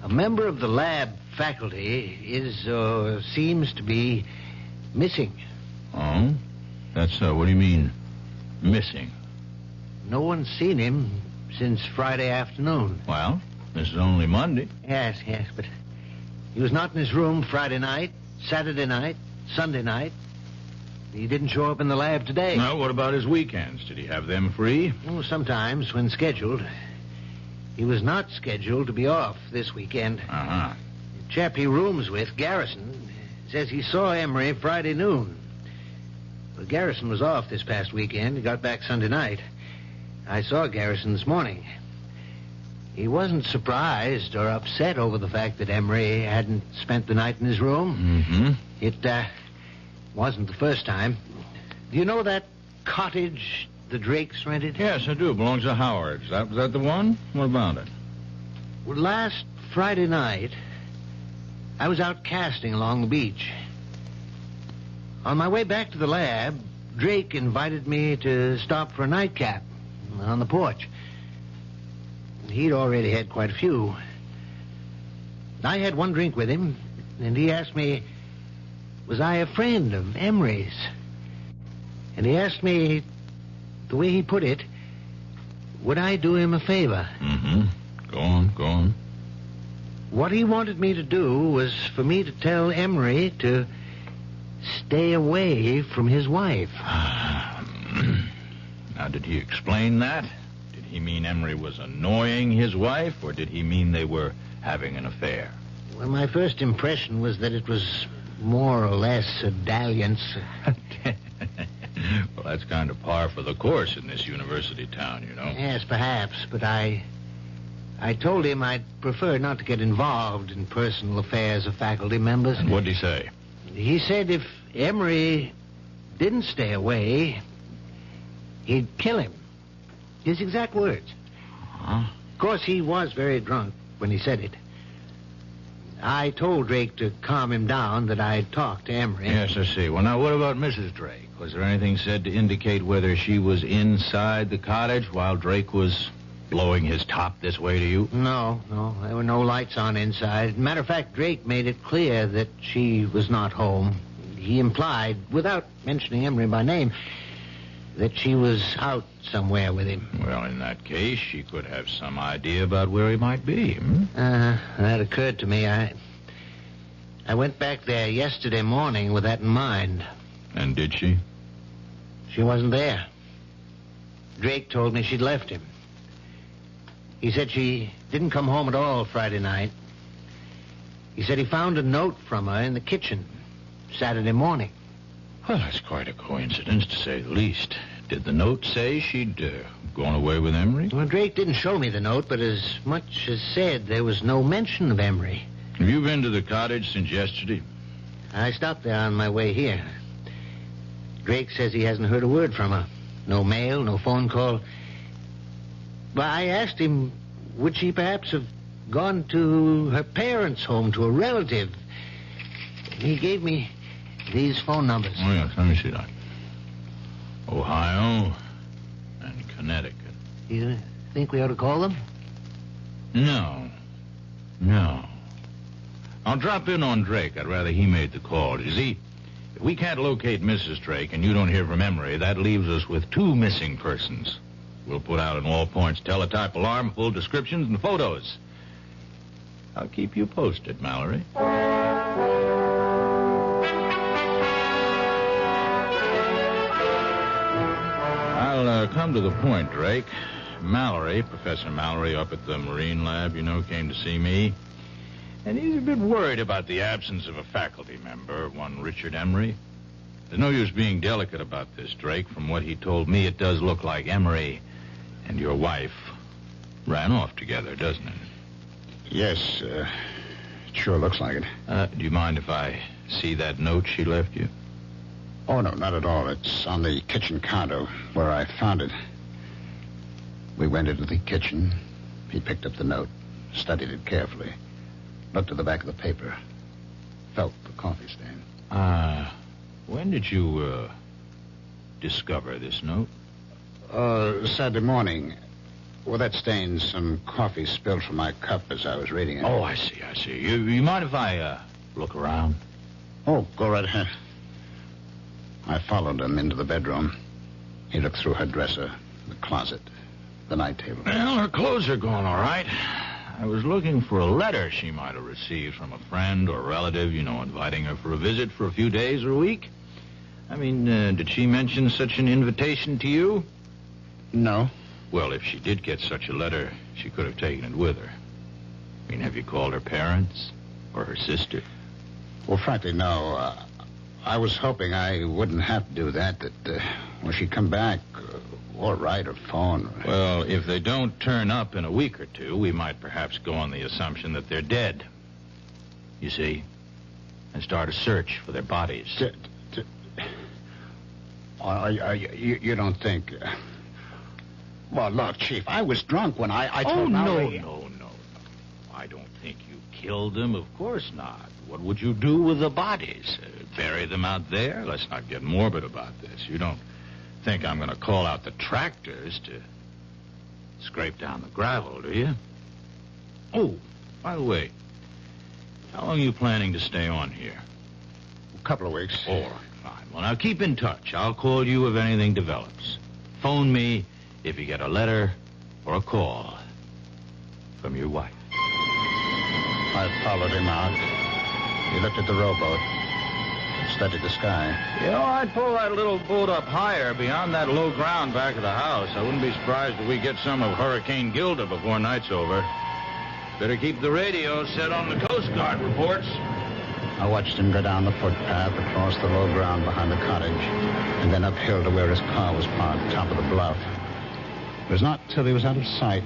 a member of the lab faculty seems to be missing. Oh? That's so. What do you mean, missing? No one's seen him since Friday afternoon. Well, this is only Monday. Yes, but he was not in his room Friday night, Saturday night, Sunday night. He didn't show up in the lab today. Well, what about his weekends? Did he have them free? Oh, sometimes, when scheduled. He was not scheduled to be off this weekend. Uh-huh. The chap he rooms with, Garrison, says he saw Emery Friday noon. Well, Garrison was off this past weekend. He got back Sunday night. I saw Garrison this morning. He wasn't surprised or upset over the fact that Emery hadn't spent the night in his room. Mm-hmm. It wasn't the first time. Do you know that cottage the Drakes rented? Yes, I do. It belongs to Howard. Is that the one? What about it? Well, last Friday night, I was out casting along the beach. On my way back to the lab, Drake invited me to stop for a nightcap on the porch. He'd already had quite a few. I had one drink with him, and he asked me, was I a friend of Emery's? And he asked me, the way he put it, would I do him a favor? Mm-hmm. Go on. What he wanted me to do was for me to tell Emery to stay away from his wife. Now, did he explain that? Did he mean Emery was annoying his wife, or did he mean they were having an affair? Well, my first impression was that it was more or less a dalliance. Well, that's kind of par for the course in this university town, you know. Yes, perhaps, but I told him I'd prefer not to get involved in personal affairs of faculty members. And what'd he say? He said if Emery didn't stay away, he'd kill him. His exact words. Huh? Of course, he was very drunk when he said it. I told Drake to calm him down, that I'd talked to Emery. Yes, I see. Well, now, what about Mrs. Drake? Was there anything said to indicate whether she was inside the cottage while Drake was blowing his top this way to you? No. There were no lights on inside. Matter of fact, Drake made it clear that she was not home. He implied, without mentioning Emery by name, that she was out somewhere with him. Well, in that case, she could have some idea about where he might be. That occurred to me. I went back there yesterday morning with that in mind. And did she? She wasn't there. Drake told me she'd left him. He said she didn't come home at all Friday night. He said he found a note from her in the kitchen Saturday morning. Well, that's quite a coincidence, to say the least. Did the note say she'd gone away with Emery? Well, Drake didn't show me the note, but as much as said there was no mention of Emery. Have you been to the cottage since yesterday? I stopped there on my way here. Drake says he hasn't heard a word from her. No mail, no phone call. Well, I asked him, would she perhaps have gone to her parents' home, to a relative? He gave me these phone numbers. Oh, yes, let me see that. Ohio and Connecticut. You think we ought to call them? No. I'll drop in on Drake. I'd rather he made the call. You see, if we can't locate Mrs. Drake and you don't hear from Emery, that leaves us with 2 missing persons. We'll put out an all-points teletype alarm, full descriptions and photos. I'll keep you posted, Mallory. I'll come to the point, Drake. Mallory, Professor Mallory up at the Marine Lab, you know, came to see me. And he's a bit worried about the absence of a faculty member, one Richard Emery. There's no use being delicate about this, Drake. From what he told me, it does look like Emery and your wife ran off together, doesn't it? Yes, it sure looks like it. Do you mind if I see that note she left you? Oh, no, not at all. It's on the kitchen counter where I found it. We went into the kitchen. He picked up the note, studied it carefully, looked at the back of the paper, felt the coffee stain. When did you, discover this note? Saturday morning. Well, that stained some coffee spilled from my cup as I was reading it. Oh, I see. You mind if I, look around? Oh, go right ahead. I followed him into the bedroom. He looked through her dresser, the closet, the night table. Well, her clothes are gone, all right. I was looking for a letter she might have received from a friend or relative, you know, inviting her for a visit for a few days or a week. I mean, did she mention such an invitation to you? No. Well, if she did get such a letter, she could have taken it with her. I mean, have you called her parents or her sister? Well, frankly, no. I was hoping I wouldn't have to do that, when she come back, or write or phone. Well, if they don't turn up in a week or two, we might perhaps go on the assumption that they're dead. You see? And start a search for their bodies. You don't think... Well, look, Chief, I was drunk when I told Mallory... No. I don't think you killed them. Of course not. What would you do with the bodies? Bury them out there? Let's not get morbid about this. You don't think I'm going to call out the tractors to scrape down the gravel, do you? Oh, by the way, how long are you planning to stay on here? A couple of weeks. All right, fine. Well, now keep in touch. I'll call you if anything develops. Phone me if you get a letter or a call from your wife. I followed him out. He looked at the rowboat. Studied the sky. You know, I'd pull that little boat up higher beyond that low ground back of the house. I wouldn't be surprised if we get some of Hurricane Gilda before night's over. Better keep the radio set on the Coast Guard reports. I watched him go down the footpath across the low ground behind the cottage and then uphill to where his car was parked, top of the bluff. It was not till he was out of sight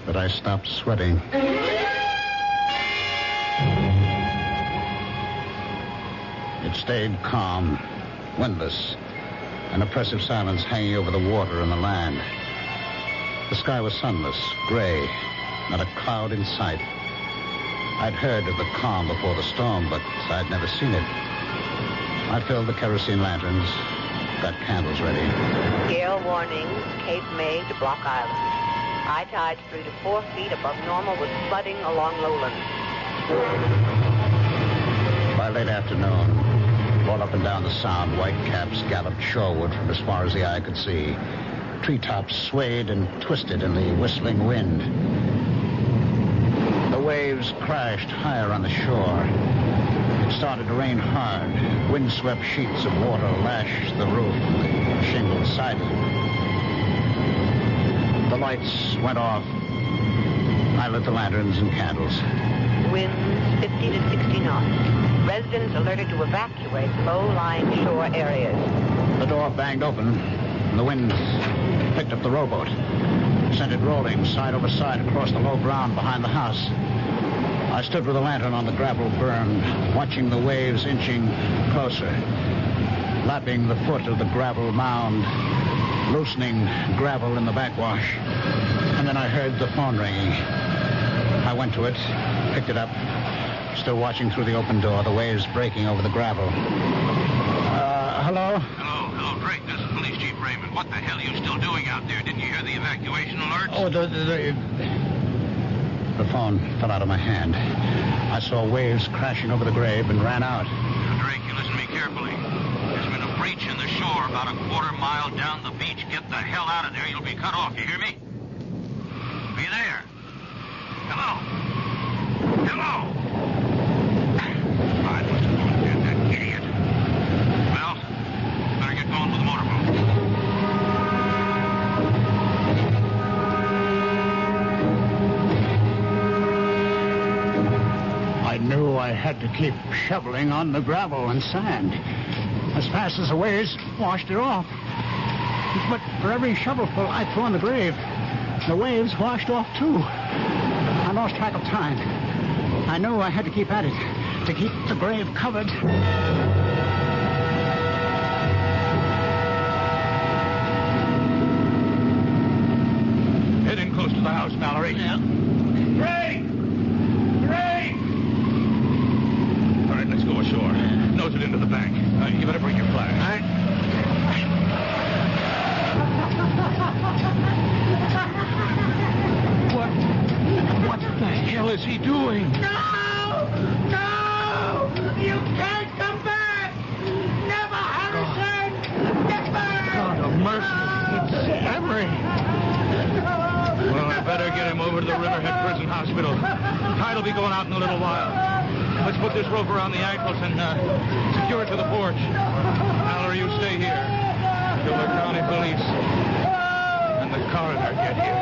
that I stopped sweating. It stayed calm, windless, an oppressive silence hanging over the water and the land. The sky was sunless, gray, not a cloud in sight. I'd heard of the calm before the storm, but I'd never seen it. I filled the kerosene lanterns, got candles ready. Gale warning, Cape May to Block Island. High tides 3 to 4 feet above normal with flooding along lowlands. By late afternoon, all up and down the sound, white caps galloped shoreward from as far as the eye could see. Treetops swayed and twisted in the whistling wind. The waves crashed higher on the shore. It started to rain hard. Windswept sheets of water lashed the roof and the shingled siding. The lights went off. I lit the lanterns and candles. Winds 50 to 60 knots. Residents alerted to evacuate low-lying shore areas. The door banged open, and the wind picked up the rowboat, sent it rolling side over side across the low ground behind the house. I stood with a lantern on the gravel burn, watching the waves inching closer, lapping the foot of the gravel mound, loosening gravel in the backwash. And then I heard the phone ringing. I went to it, picked it up, still watching through the open door, the waves breaking over the gravel. Hello? Hello, Drake. This is Police Chief Raymond. What the hell are you still doing out there? Didn't you hear the evacuation alerts? Oh, the phone fell out of my hand. I saw waves crashing over the grave and ran out. Now, Drake, you listen to me carefully. There's been a breach in the shore about a quarter mile down the beach. Get the hell out of there. You'll be cut off. You hear me? Be there. Hello? Hello? I must have gone dead, that idiot. Well, better get going with the motorboat. I knew I had to keep shoveling on the gravel and sand as fast as the waves washed it off. But for every shovelful I threw on the grave, the waves washed off too. I lost track of time. I knew I had to keep at it to keep the grave covered. Head in close to the house, Mallory. Yeah. Drake! Drake! All right, let's go ashore. Nose it into the bank. You better bring your flash. All right. What the hell is he doing? No! No! You can't come back! Never, Harrison! Never! God of mercy. It's Emery. Well, I better get him over to the Riverhead Prison Hospital. Tide will be going out in a little while. Let's put this rope around the ankles and secure it to the porch. Mallory, you stay here till the county police and the coroner get here.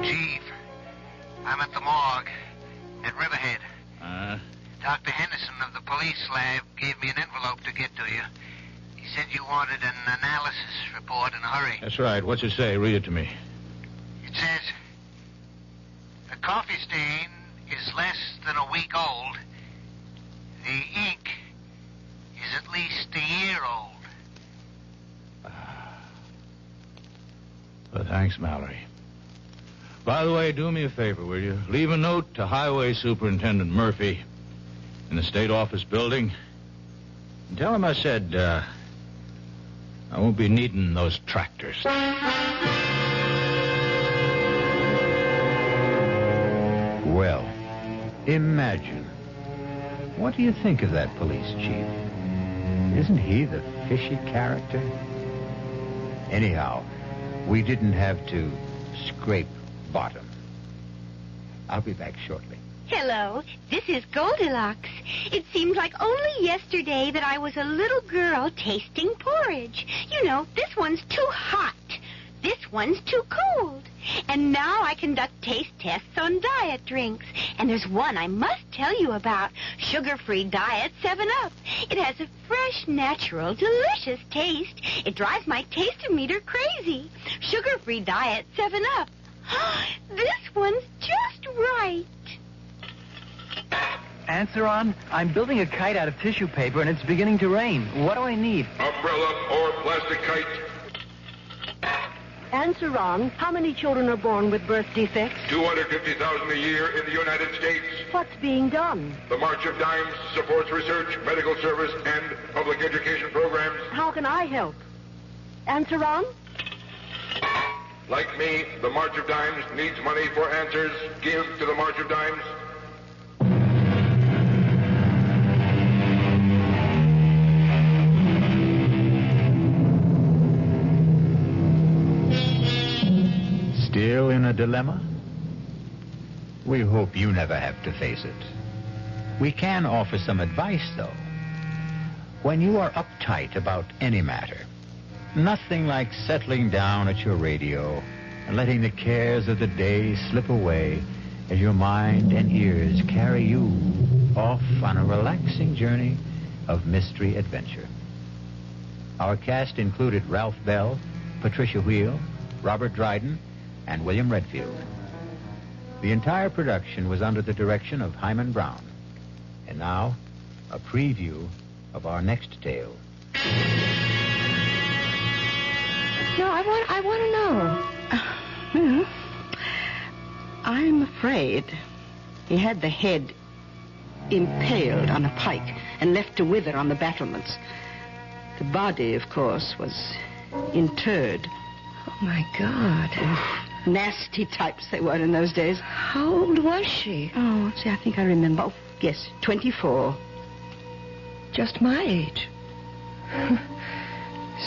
Chief, I'm at the morgue at Riverhead. Dr. Henderson of the police lab gave me an envelope to get to you. He said you wanted an analysis report in a hurry. That's right. What's it say? Read it to me. It says, the coffee stain is less than a week old. The ink is at least a year old. Well, thanks, Mallory. By the way, do me a favor, will you? Leave a note to Highway Superintendent Murphy in the State Office building. And tell him I said, I won't be needing those tractors. Well, imagine. What do you think of that police chief? Isn't he the fishy character? Anyhow, we didn't have to scrape bottom. I'll be back shortly. Hello, this is Goldilocks. It seems like only yesterday that I was a little girl tasting porridge. You know, this one's too hot. This one's too cold. And now I conduct taste tests on diet drinks. And there's one I must tell you about. Sugar-free diet 7-Up. It has a fresh, natural, delicious taste. It drives my taste-o-meter crazy. Sugar-free diet 7-Up. This one's just right. Answer on. I'm building a kite out of tissue paper, and it's beginning to rain. What do I need? Umbrella or plastic kite. Answer on. How many children are born with birth defects? 250,000 a year in the United States. What's being done? The March of Dimes supports research, medical service, and public education programs. How can I help? Answer on. Like me, the March of Dimes needs money for answers. Give to the March of Dimes. Still in a dilemma? We hope you never have to face it. We can offer some advice, though. When you are uptight about any matter, nothing like settling down at your radio and letting the cares of the day slip away as your mind and ears carry you off on a relaxing journey of mystery adventure. Our cast included Ralph Bell, Patricia Wheel, Robert Dryden, and William Redfield. The entire production was under the direction of Hyman Brown. And now, a preview of our next tale. No, I want to know. I'm afraid he had the head impaled on a pike and left to wither on the battlements. The body, of course, was interred. Oh, my God. Nasty types they were in those days. How old was she? Oh, see, I think I remember. Oh, yes, 24. Just my age.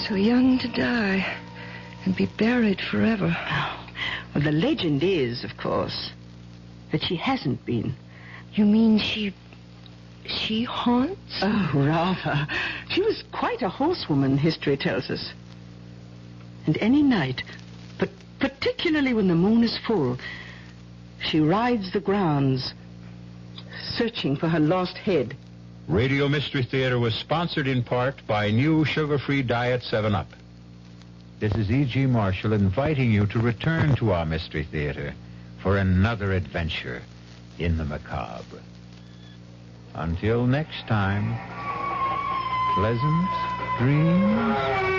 So young to die and be buried forever. Oh, well, the legend is, of course, that she hasn't been. You mean she haunts? Oh, rather. She was quite a horsewoman, history tells us. And any night, but particularly when the moon is full, she rides the grounds, searching for her lost head. Radio Mystery Theater was sponsored in part by new sugar-free diet 7-Up. This is E.G. Marshall inviting you to return to our Mystery Theater for another adventure in the macabre. Until next time, pleasant dreams.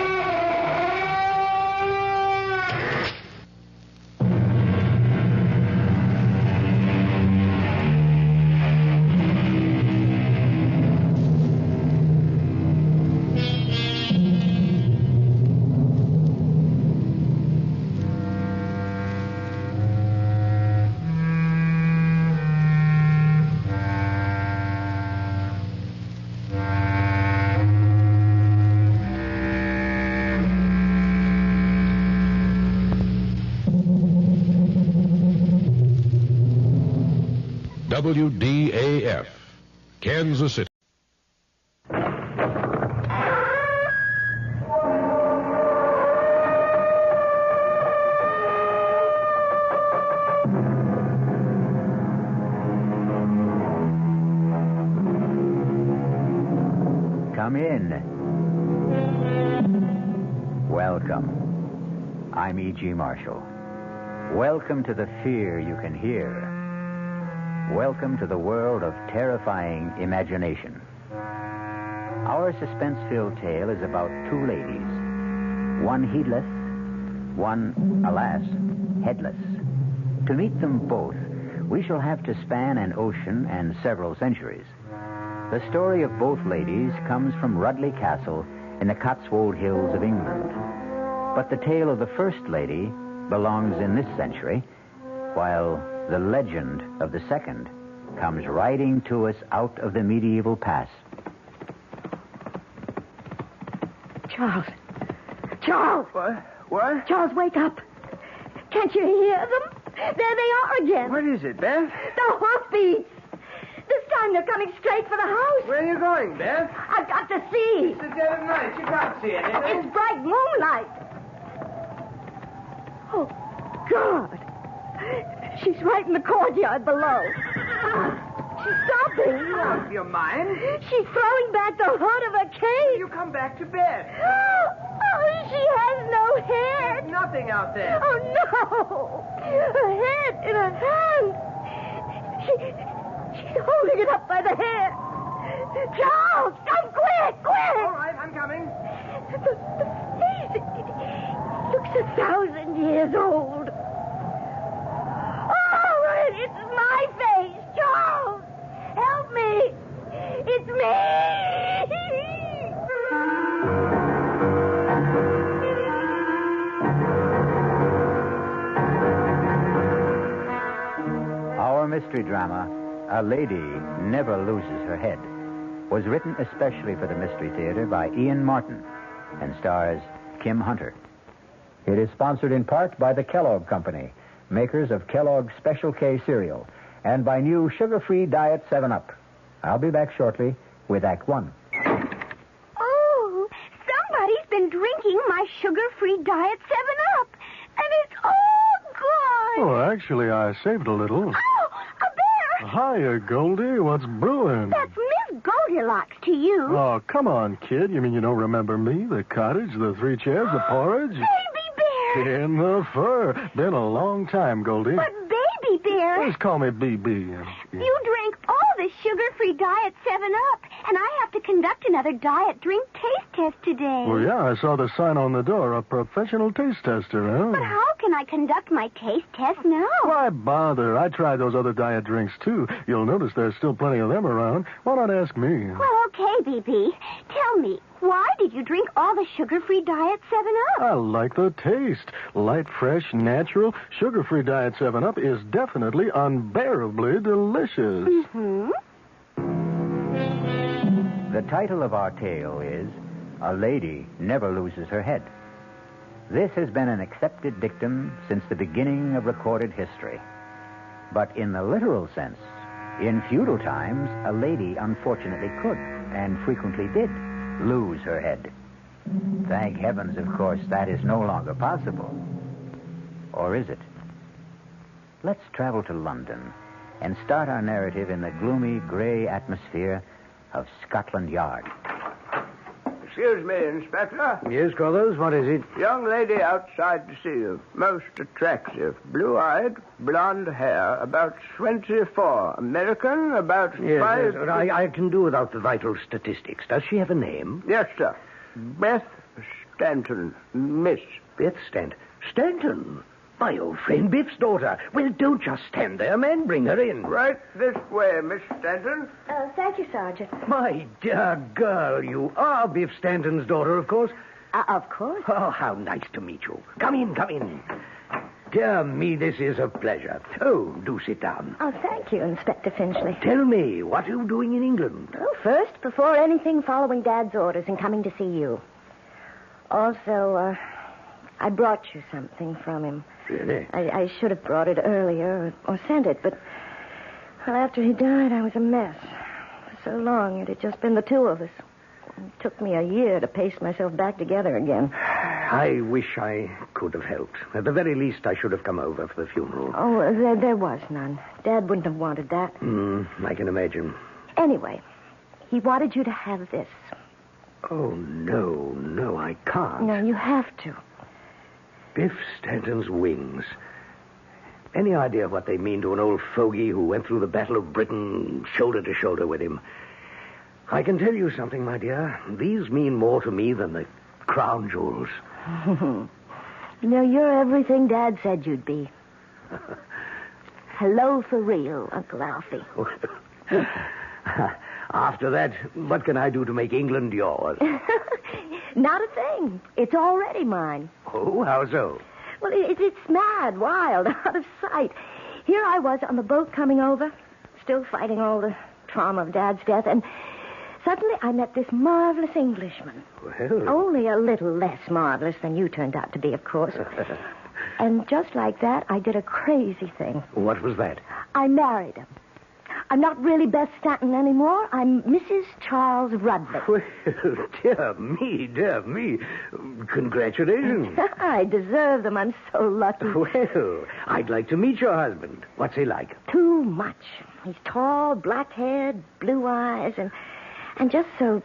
WDAF, Kansas City. Come in. Welcome. I'm E.G. Marshall. Welcome to the fear you can hear. Welcome to the world of terrifying imagination. Our suspense-filled tale is about two ladies. One heedless, one, alas, headless. To meet them both, we shall have to span an ocean and several centuries. The story of both ladies comes from Rudley Castle in the Cotswold Hills of England. But the tale of the first lady belongs in this century, while the legend of the second comes riding to us out of the medieval past. Charles. Charles! What? Charles, wake up. Can't you hear them? There they are again. What is it, Beth? The hoofbeats. This time they're coming straight for the house. Where are you going, Beth? I've got to see. It's the dead of night. You can't see anything. It's bright moonlight. Oh, God. She's right in the courtyard below. She's stopping. Out of your mind. She's throwing back the hood of her cage. You come back to bed. Oh, she has no head. There's nothing out there. Oh, no. Her head in her hand. She's holding it up by the hair. Charles, come quick. All right, I'm coming. The face, it looks 1,000 years old. Oh, it's my face, Charles. Help me. It's me. Our mystery drama, A Lady Never Loses Her Head, was written especially for the Mystery Theater by Ian Martin and stars Kim Hunter. It is sponsored in part by the Kellogg Company, makers of Kellogg's Special K cereal, and by new sugar-free Diet 7-Up. I'll be back shortly with Act One. Oh, somebody's been drinking my sugar-free Diet 7-Up, and it's all gone. Oh, actually, I saved a little. Oh, a bear! Hiya, Goldie. What's brewing? That's Miss Goldilocks to you. Oh, come on, kid. You mean you don't remember me? The cottage, the 3 chairs, the porridge? Baby bear! In the fur. Been a long time, Goldie. But baby bear... Just call me BB. You drank all the sugar-free Diet 7-Up, and I have to conduct another diet drink taste test today. Well, yeah, I saw the sign on the door, a professional taste tester, huh? But how can I conduct my taste test now? Why bother? I tried those other diet drinks, too. You'll notice there's still plenty of them around. Why not ask me? Well, okay, BB. Tell me, why did you drink all the sugar-free Diet 7-Up? I like the taste. Light, fresh, natural. Sugar-free Diet 7-Up is definitely unbearably delicious. Mm-hmm. The title of our tale is A Lady Never Loses Her Head. This has been an accepted dictum since the beginning of recorded history. But in the literal sense, in feudal times, a lady unfortunately could, and frequently did, lose her head. Thank heavens, of course, that is no longer possible. Or is it? Let's travel to London and start our narrative in the gloomy, gray atmosphere of Scotland Yard. Excuse me, Inspector. Yes, Crothers, what is it? Young lady outside to see you. Most attractive. Blue-eyed, blonde hair, about 24. American, about 5... Yes, I can do without the vital statistics. Does she have a name? Yes, sir. Beth Stanton. Miss. Beth Stanton. Stanton? My old friend Biff's daughter. Well, don't just stand there, man. Bring her in. Right this way, Miss Stanton. Thank you, Sergeant. My dear girl, you are Biff Stanton's daughter, of course. Of course. Oh, how nice to meet you. Come in, come in. Dear me, this is a pleasure. Oh, do sit down. Oh, thank you, Inspector Finchley. Tell me, what are you doing in England? Well, first, before anything, following Dad's orders and coming to see you. Also, I brought you something from him. Really? I should have brought it earlier or sent it, but well, after he died, I was a mess. For so long, it had just been the two of us. It took me a year to paste myself back together again. I wish I could have helped. At the very least, I should have come over for the funeral. Oh, there was none. Dad wouldn't have wanted that. I can imagine. Anyway, he wanted you to have this. Oh, no, I can't. No, you have to. Biff Stanton's wings. Any idea what they mean to an old fogey who went through the Battle of Britain shoulder to shoulder with him? I can tell you something, my dear. These mean more to me than the crown jewels. You're everything Dad said you'd be. Hello for real, Uncle Alfie. After that, what can I do to make England yours? Not a thing. It's already mine. Oh, how so? Well, it's mad, wild, out of sight. Here I was on the boat coming over, still fighting all the trauma of Dad's death, and suddenly I met this marvelous Englishman. Well... Only a little less marvelous than you turned out to be, of course. And just like that, I did a crazy thing. What was that? I married him. I'm not really Beth Stanton anymore. I'm Mrs. Charles Rudley. Well, dear me. Congratulations. I deserve them. I'm so lucky. Well, I'd like to meet your husband. What's he like? Too much. He's tall, black-haired, blue eyes, and just so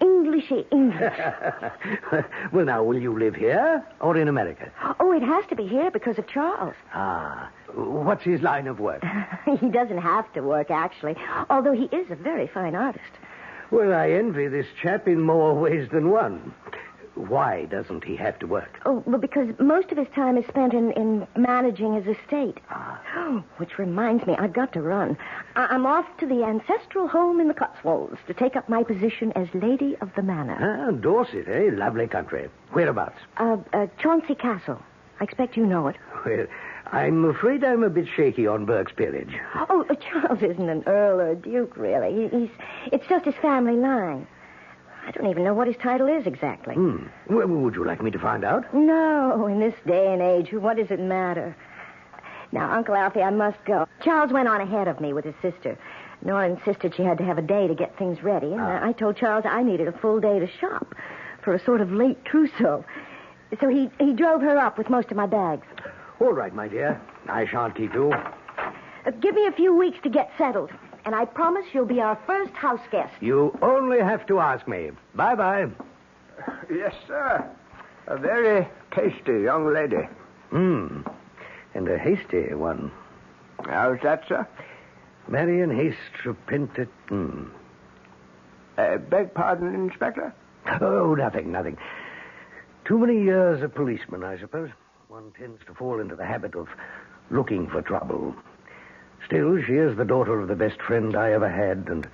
Englishy English. Well, now, will you live here or in America? Oh, it has to be here because of Charles. Ah, what's his line of work? He doesn't have to work, actually, although he is a very fine artist. Well, I envy this chap in more ways than one. Why doesn't he have to work? Oh, well, because most of his time is spent in managing his estate. Oh, which reminds me, I've got to run. I'm off to the ancestral home in the Cotswolds to take up my position as Lady of the Manor. Ah, Dorset, eh? Lovely country. Whereabouts? Chauncey Castle. I expect you know it. Well, I'm afraid I'm a bit shaky on Burke's peerage. Oh, Charles isn't an earl or a duke, really. It's just his family line. I don't even know what his title is exactly. Well, would you like me to find out? No, in this day and age, what does it matter? Now, Uncle Alfie, I must go. Charles went on ahead of me with his sister. Nora insisted she had to have a day to get things ready, and I told Charles I needed a full day to shop for a sort of late trousseau. So he drove her up with most of my bags. All right, my dear. I shan't keep you. Give me a few weeks to get settled, and I promise you'll be our first house guest. You only have to ask me. Bye-bye. Yes, sir. A very tasty young lady. And a hasty one. How's that, sir? Marion Haste repented. Beg pardon, Inspector? Oh, nothing. Too many years a policeman, I suppose. One tends to fall into the habit of looking for trouble. Still, she is the daughter of the best friend I ever had, and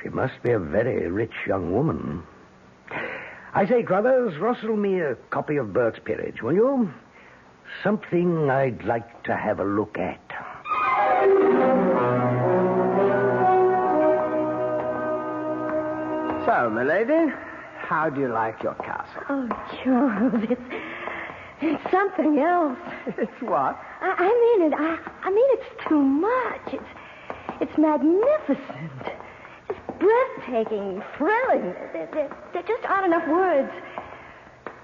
she must be a very rich young woman. I say, Crothers, rustle me a copy of Burke's Peerage, will you? Something I'd like to have a look at. So, milady, how do you like your castle? Oh, Charles, it's something else. It's what? I mean it's too much. It's magnificent. It's breathtaking, thrilling. There just aren't enough words.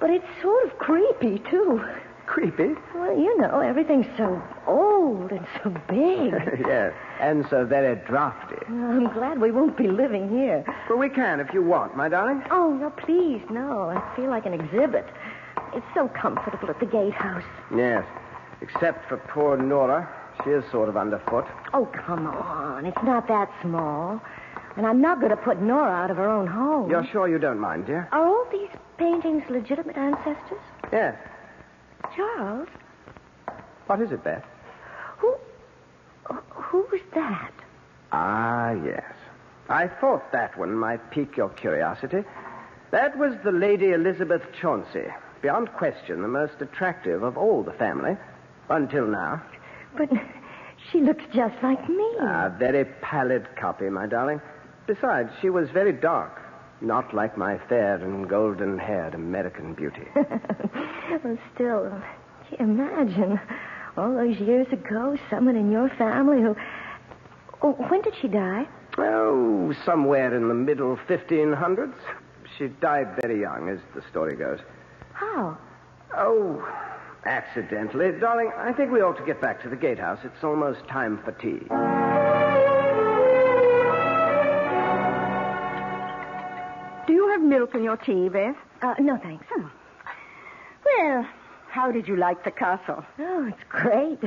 But it's sort of creepy, too. Creepy? Well, you know, everything's so old and so big. Yes, and so very drafty. I'm glad we won't be living here. Well, we can if you want, my darling. Oh, no, please, no. I feel like an exhibit. It's so comfortable at the gatehouse. Yes, except for poor Nora. She is sort of underfoot. Oh, come on. It's not that small. And I'm not going to put Nora out of her own home. You're sure you don't mind, dear? Are all these paintings legitimate ancestors? Yes. Charles? What is it, Beth? Who's that? Ah, yes. I thought that one might pique your curiosity. That was the Lady Elizabeth Chauncey. Beyond question, the most attractive of all the family. Until now. But she looks just like me. A very pallid copy, my darling. Besides, she was very dark. Not like my fair and golden-haired American beauty. Well, still, gee, imagine all those years ago, someone in your family who... Oh, when did she die? Oh, somewhere in the middle 1500s. She died very young, as the story goes. How? Oh, accidentally. Darling, I think we ought to get back to the gatehouse. It's almost time for tea. Do you have milk in your tea, Beth? No, thanks. Oh. Well, how did you like the castle? Oh, it's great.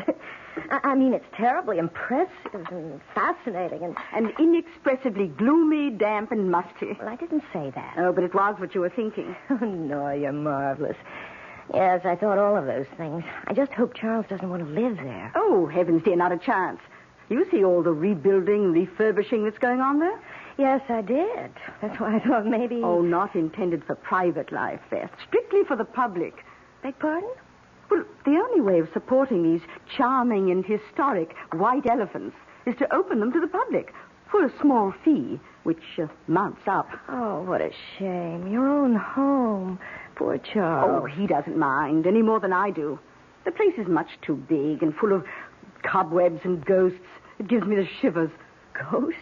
I mean, it's terribly impressive and fascinating and inexpressibly gloomy, damp, and musty. Well, I didn't say that. Oh, but it was what you were thinking. Oh, no, you're marvelous. Yes, I thought all of those things. I just hope Charles doesn't want to live there. Oh, heavens, dear, not a chance. You see all the rebuilding, refurbishing that's going on there? Yes, I did. That's why I thought maybe... Oh, not intended for private life, Beth. Strictly for the public. Beg pardon? Well, the only way of supporting these charming and historic white elephants is to open them to the public for a small fee, which mounts up. Oh, what a shame. Your own home. poor Charles. Oh, he doesn't mind any more than I do. The place is much too big and full of cobwebs and ghosts. It gives me the shivers. Ghosts?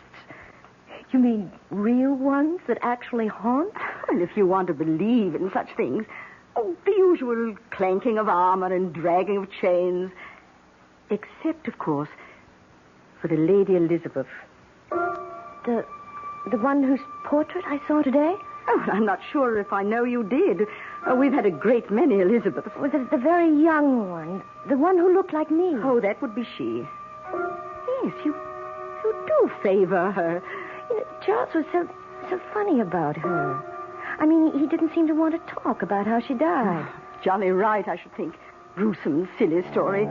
You mean real ones that actually haunt? Well, if you want to believe in such things, the usual clanking of armor and dragging of chains. Except, of course, for the Lady Elizabeth. The one whose portrait I saw today? Oh, I'm not sure if I know you did. We've had a great many Elizabeths. Well, the very young one. The one who looked like me. Oh, that would be she. Yes, you do favor her. You know, Charles was so funny about her. I mean, he didn't seem to want to talk about how she died. Jolly right, I should think. Gruesome, silly story.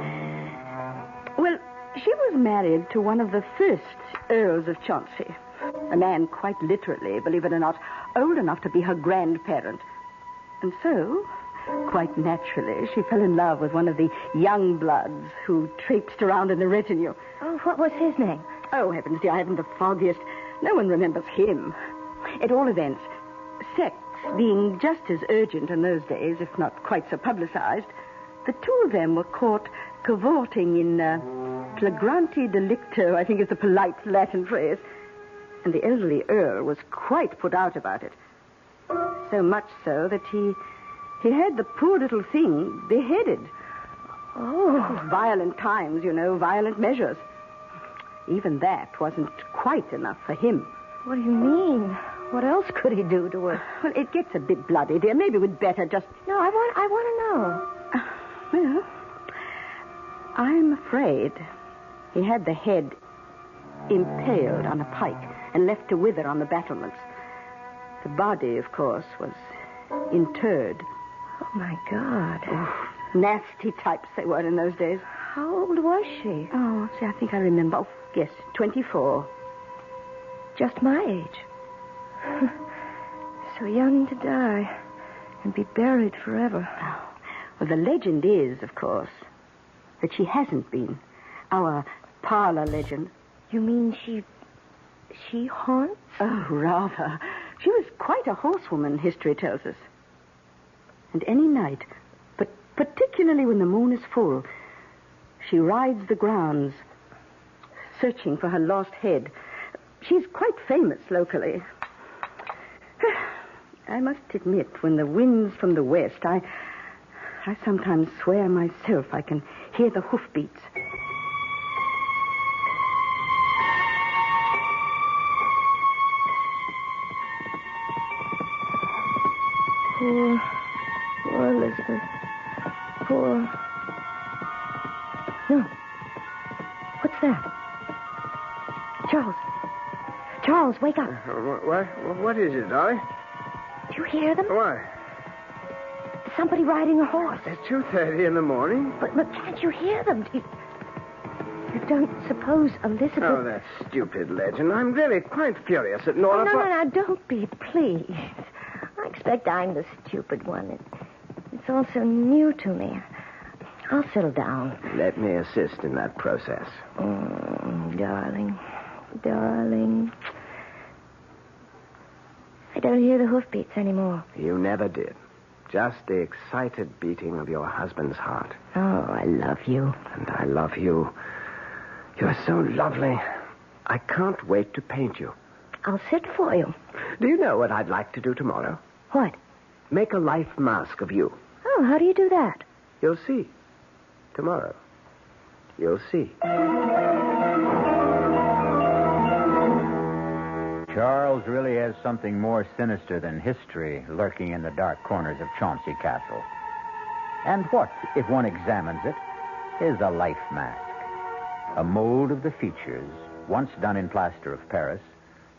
Well, she was married to one of the first Earls of Chauncey. A man quite literally, believe it or not, old enough to be her grandparent. And so, quite naturally, she fell in love with one of the young bloods who traipsed around in the retinue. Oh, what was his name? Oh, heavens, dear, I haven't the foggiest. No one remembers him. At all events, sex being just as urgent in those days, if not quite so publicized, the two of them were caught cavorting in flagrante delicto, I think is the polite Latin phrase. And the elderly Earl was quite put out about it. So much so that he had the poor little thing beheaded. Oh. Violent times, you know, violent measures. Even that wasn't quite enough for him. What do you mean? What else could he do to her? Well, it gets a bit bloody, dear. Maybe we'd better just... No, I want to know. Well, I'm afraid he had the head impaled on a pike and left to wither on the battlements. The body, of course, was interred. Oh, my God. Oh, nasty types they were in those days. How old was she? Oh, see, I think I remember. Oh, yes, 24. Just my age. So young to die and be buried forever. Oh. Well, the legend is, of course, that she hasn't been. Our parlor legend. You mean she haunts? Oh, rather. She was quite a horsewoman, history tells us. And any night, but particularly when the moon is full, she rides the grounds, searching for her lost head. She's quite famous locally. I must admit, when the wind's from the west, I sometimes swear myself I can hear the hoofbeats. Poor Elizabeth. Poor... No. What's that? Charles, wake up. What is it, Dolly? Do you hear them? Why? Somebody riding a horse. It's 2:30 in the morning. But can't you hear them? You don't suppose Elizabeth... Oh, that stupid legend. I'm really quite furious at Nora. No, don't be, please. I expect I'm the stupid one. It's all so new to me. I'll settle down. Let me assist in that process. Darling. I don't hear the hoofbeats anymore. You never did. Just the excited beating of your husband's heart. Oh, I love you. And I love you. You're so lovely. I can't wait to paint you. I'll sit for you. Do you know what I'd like to do tomorrow? What? Make a life mask of you. Oh, how do you do that? You'll see. Tomorrow. You'll see. Charles really has something more sinister than history lurking in the dark corners of Chauncey Castle. And what, if one examines it, is a life mask? A mold of the features, once done in plaster of Paris,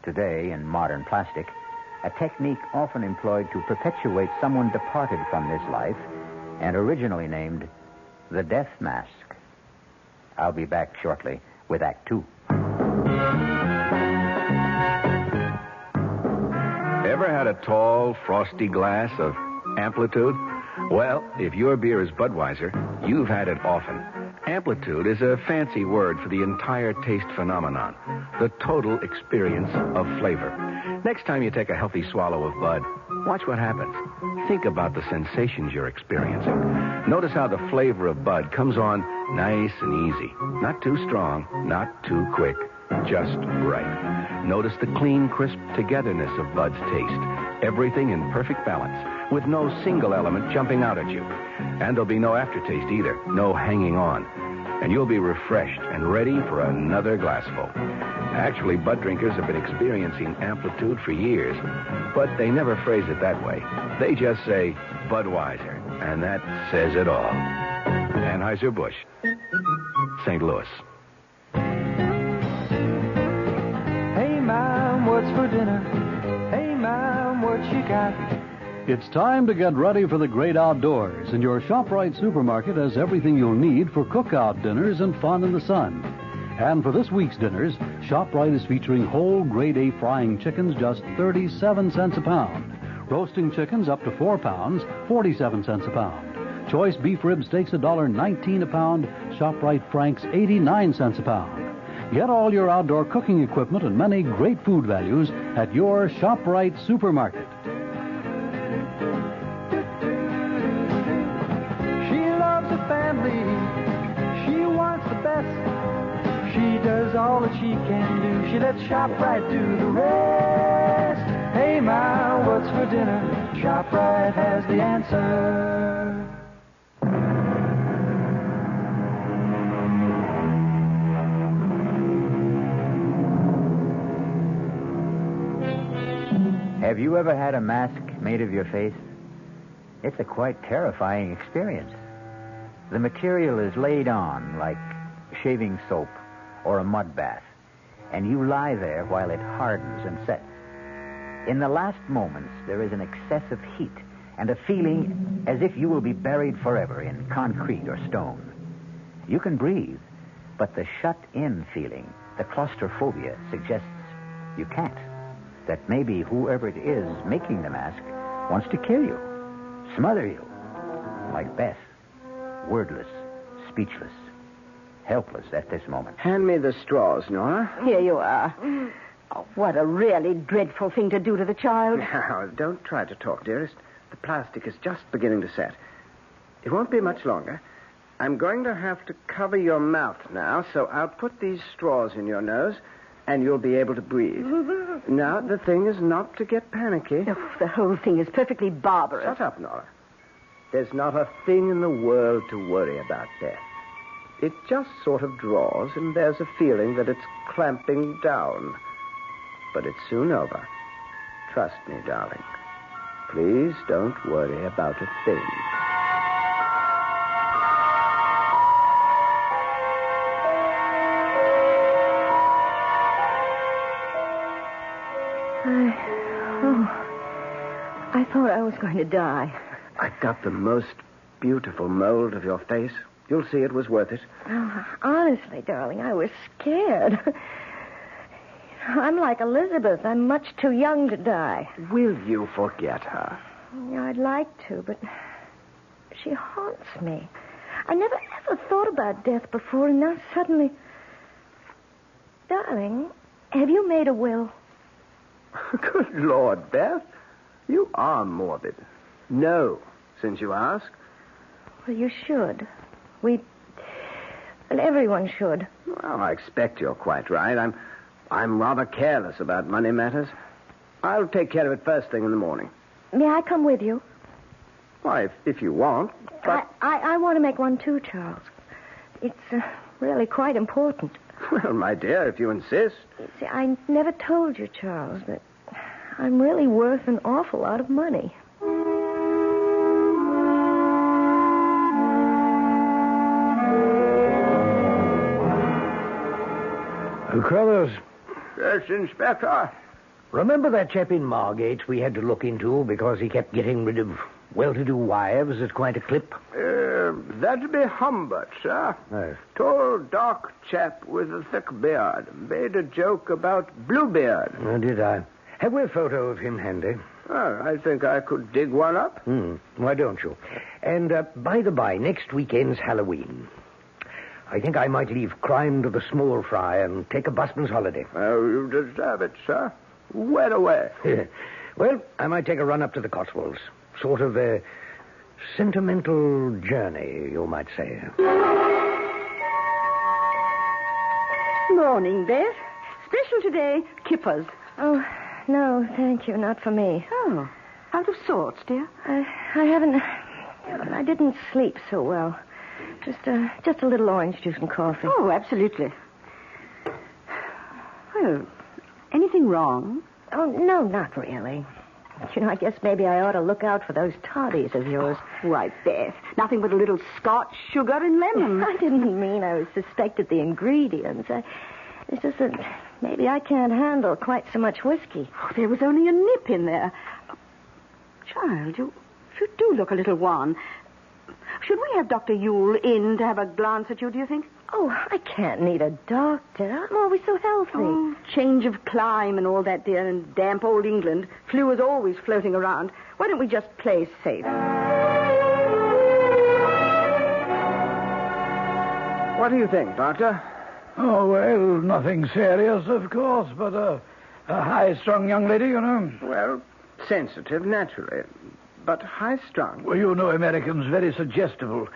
today in modern plastic, a technique often employed to perpetuate someone departed from this life and originally named the death mask. I'll be back shortly with Act 2. Ever had a tall, frosty glass of Amplitude? Well, if your beer is Budweiser, you've had it often. Amplitude is a fancy word for the entire taste phenomenon, the total experience of flavor. Next time you take a healthy swallow of Bud, watch what happens. Think about the sensations you're experiencing. Notice how the flavor of Bud comes on nice and easy. Not too strong, not too quick, just right. Notice the clean, crisp togetherness of Bud's taste. Everything in perfect balance, with no single element jumping out at you. And there'll be no aftertaste either, no hanging on. And you'll be refreshed and ready for another glassful. Actually, Bud drinkers have been experiencing Amplitude for years, but they never phrase it that way. They just say Budweiser, and that says it all. Anheuser-Busch, St. Louis. Hey, Mom, what's for dinner? Hey, Mom, what you got? It's time to get ready for the great outdoors, and your ShopRite supermarket has everything you'll need for cookout dinners and fun in the sun. And for this week's dinners, ShopRite is featuring whole grade A frying chickens just 37 cents a pound. Roasting chickens up to 4 pounds, 47 cents a pound. Choice beef rib steaks $1.19 a pound. ShopRite Franks 89 cents a pound. Get all your outdoor cooking equipment and many great food values at your ShopRite supermarket. Family, she wants the best. She does all that she can do. She lets ShopRite do the rest. Hey, Ma, what's for dinner? ShopRite has the answer. Have you ever had a mask made of your face? It's a quite terrifying experience. The material is laid on like shaving soap or a mud bath, and you lie there while it hardens and sets. In the last moments, there is an excessive heat and a feeling as if you will be buried forever in concrete or stone. You can breathe, but the shut-in feeling, the claustrophobia, suggests you can't. That maybe whoever it is making the mask wants to kill you, smother you, like Beth. Wordless, speechless, helpless at this moment. Hand me the straws, Nora. Here you are. Oh, what a really dreadful thing to do to the child. Now, don't try to talk, dearest. The plastic is just beginning to set. It won't be much longer. I'm going to have to cover your mouth now, so I'll put these straws in your nose, and you'll be able to breathe. Now, the thing is not to get panicky. Oh, the whole thing is perfectly barbarous. Shut up, Nora. There's not a thing in the world to worry about, Beth. It just sort of draws, and there's a feeling that it's clamping down. But it's soon over. Trust me, darling. Please don't worry about a thing. I thought I was going to die. I got the most beautiful mold of your face. You'll see it was worth it. Oh, honestly, darling, I was scared. I'm like Elizabeth. I'm much too young to die. Will you forget her? Yeah, I'd like to, but she haunts me. I never ever thought about death before, and now suddenly... Darling, have you made a will? Good Lord, Beth. You are morbid. No, since you ask. Well, you should. Well, everyone should. Well, I expect you're quite right. I'm rather careless about money matters. I'll take care of it first thing in the morning. May I come with you? Why, if you want. But... I want to make one too, Charles. It's really quite important. Well, my dear, if you insist. You see, I never told you, Charles, that I'm really worth an awful lot of money. Crothers. Yes, Inspector. Remember that chap in Margate we had to look into because he kept getting rid of well-to-do wives at quite a clip? That'd be Humbert, sir. Yes. Tall, dark chap with a thick beard. Made a joke about Bluebeard. Oh, did I? Have we a photo of him handy? Oh, I think I could dig one up. Why don't you? And by the by, next weekend's Halloween. I think I might leave crime to the small fry and take a busman's holiday. Oh, you deserve it, sir. Well away. Well, I might take a run up to the Cotswolds. Sort of a sentimental journey, you might say. Morning, Beth. Special today, kippers. Oh, no, thank you. Not for me. Oh, out of sorts, dear. I haven't... I didn't sleep so well. Just a little orange juice and coffee. Oh, absolutely. Well, anything wrong? Oh, no, not really. You know, I guess maybe I ought to look out for those toddies of yours. Why, Beth, nothing but a little Scotch, sugar, and lemon. I didn't mean I suspected the ingredients. It's just that maybe I can't handle quite so much whiskey. Oh, there was only a nip in there. Child, you do look a little wan. Should we have Dr. Yule in to have a glance at you, do you think? Oh, I can't need a doctor. I'm always so healthy. Oh, change of clime and all that, dear, and damp old England. Flu is always floating around. Why don't we just play safe? What do you think, Doctor? Oh, well, nothing serious, of course, but a high-strung young lady, you know. Well, sensitive, naturally, but high-strung. Well, you know Americans, very suggestible.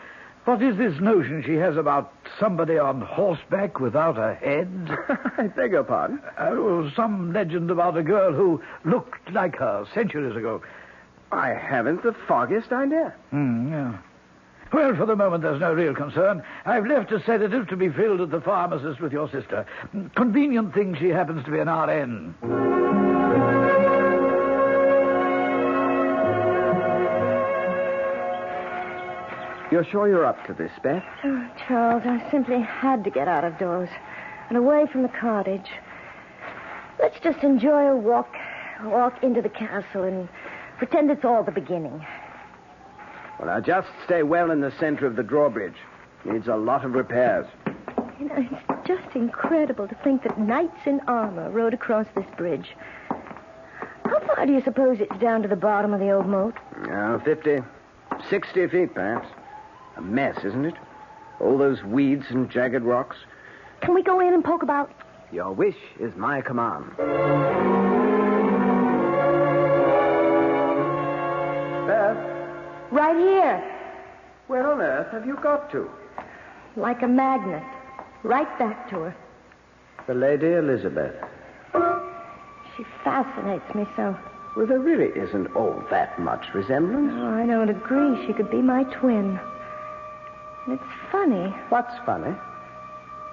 What is this notion she has about somebody on horseback without a head? I beg your pardon? Some legend about a girl who looked like her centuries ago. I haven't the foggiest idea. Yeah. Well, for the moment, there's no real concern. I've left a sedative to be filled at the pharmacist with your sister. Convenient thing she happens to be an RN. You're sure you're up to this, Beth? Oh, Charles, I simply had to get out of doors and away from the cottage. Let's just enjoy a walk into the castle and pretend it's all the beginning. Well, now, just stay well in the center of the drawbridge. Needs a lot of repairs. You know, it's just incredible to think that knights in armor rode across this bridge. How far do you suppose it's down to the bottom of the old moat? 50, 60 feet, perhaps. A mess, isn't it? All those weeds and jagged rocks. Can we go in and poke about? Your wish is my command. Beth? Right here. Where on earth have you got to? Like a magnet. Right back to her. The Lady Elizabeth. She fascinates me so. Well, there really isn't all that much resemblance. Oh, I don't agree. She could be my twin. And it's funny. What's funny?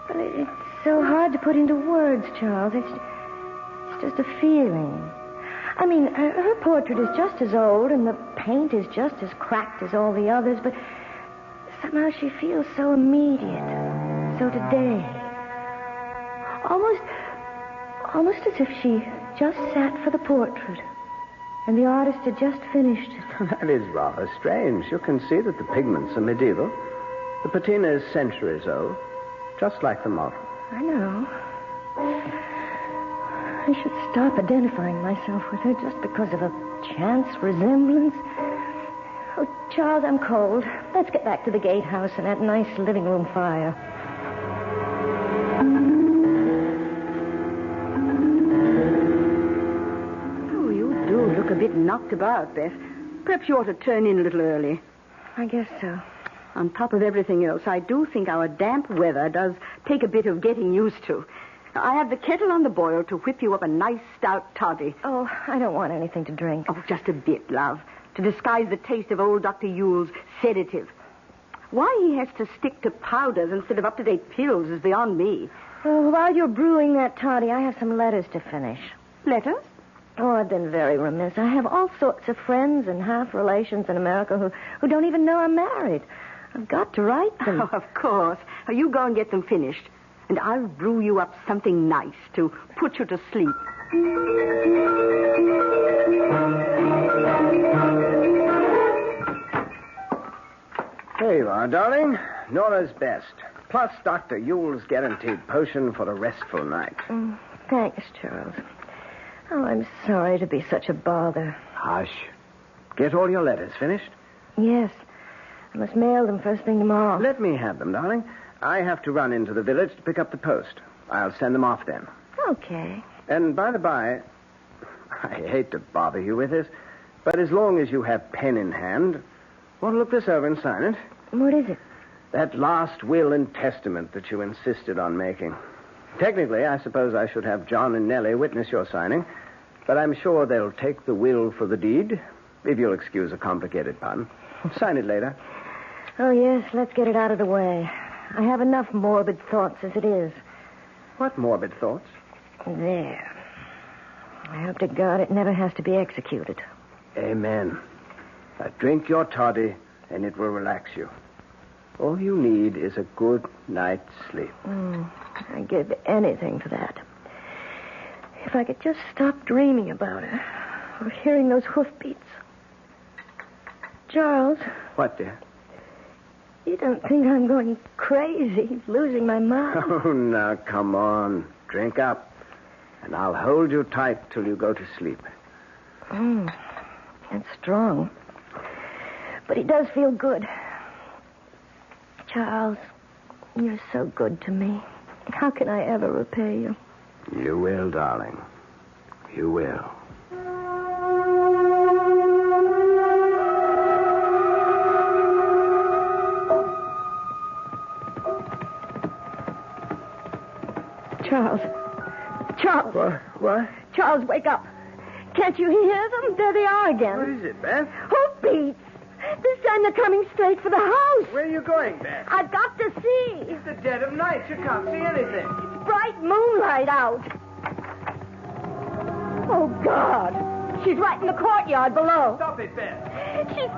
Well, it's so hard to put into words, Charles. It's just a feeling. I mean, her portrait is just as old, and the paint is just as cracked as all the others, but somehow she feels so immediate, so today. Almost as if she just sat for the portrait, and the artist had just finished it. That is rather strange. You can see that the pigments are medieval. The patina is centuries old, just like the model. I know. I should stop identifying myself with her just because of a chance resemblance. Oh, Charles, I'm cold. Let's get back to the gatehouse and that nice living room fire. Oh, you do look a bit knocked about, Beth. Perhaps you ought to turn in a little early. I guess so. On top of everything else, I do think our damp weather does take a bit of getting used to. I have the kettle on the boil to whip you up a nice stout toddy. Oh, I don't want anything to drink. Oh, just a bit, love, to disguise the taste of old Dr. Yule's sedative. Why he has to stick to powders instead of up-to-date pills is beyond me. Well, while you're brewing that toddy, I have some letters to finish. Letters? Oh, I've been very remiss. I have all sorts of friends and half-relations in America who don't even know I'm married. I've got to write them. Oh, of course. You go and get them finished. And I'll brew you up something nice to put you to sleep. There you are, darling. Nora's best. Plus Dr. Yule's guaranteed potion for a restful night. Thanks, Charles. Oh, I'm sorry to be such a bother. Hush. Get all your letters finished? Yes. I must mail them first thing tomorrow. Let me have them, darling. I have to run into the village to pick up the post. I'll send them off then. Okay. And by the by, I hate to bother you with this, but as long as you have pen in hand, want to look this over and sign it? What is it? That last will and testament that you insisted on making. Technically, I suppose I should have John and Nellie witness your signing, but I'm sure they'll take the will for the deed, if you'll excuse a complicated pun. Sign it later. Oh, yes, let's get it out of the way. I have enough morbid thoughts as it is. What morbid thoughts? There. I hope to God it never has to be executed. Amen. Now drink your toddy, and it will relax you. All you need is a good night's sleep. I'd give anything for that. If I could just stop dreaming about her, or hearing those hoofbeats. Charles. What, dear? You don't think I'm going crazy, losing my mind? Oh, now, come on. Drink up. And I'll hold you tight till you go to sleep. That's strong. But it does feel good. Charles, you're so good to me. How can I ever repay you? You will, darling. You will. Charles. Charles. What? Charles, wake up. Can't you hear them? There they are again. What is it, Beth? Hoofbeats. This time they're coming straight for the house. Where are you going, Beth? I've got to see. It's the dead of night. You can't see anything. It's bright moonlight out. Oh, God. She's right in the courtyard below. Stop it, Beth. She's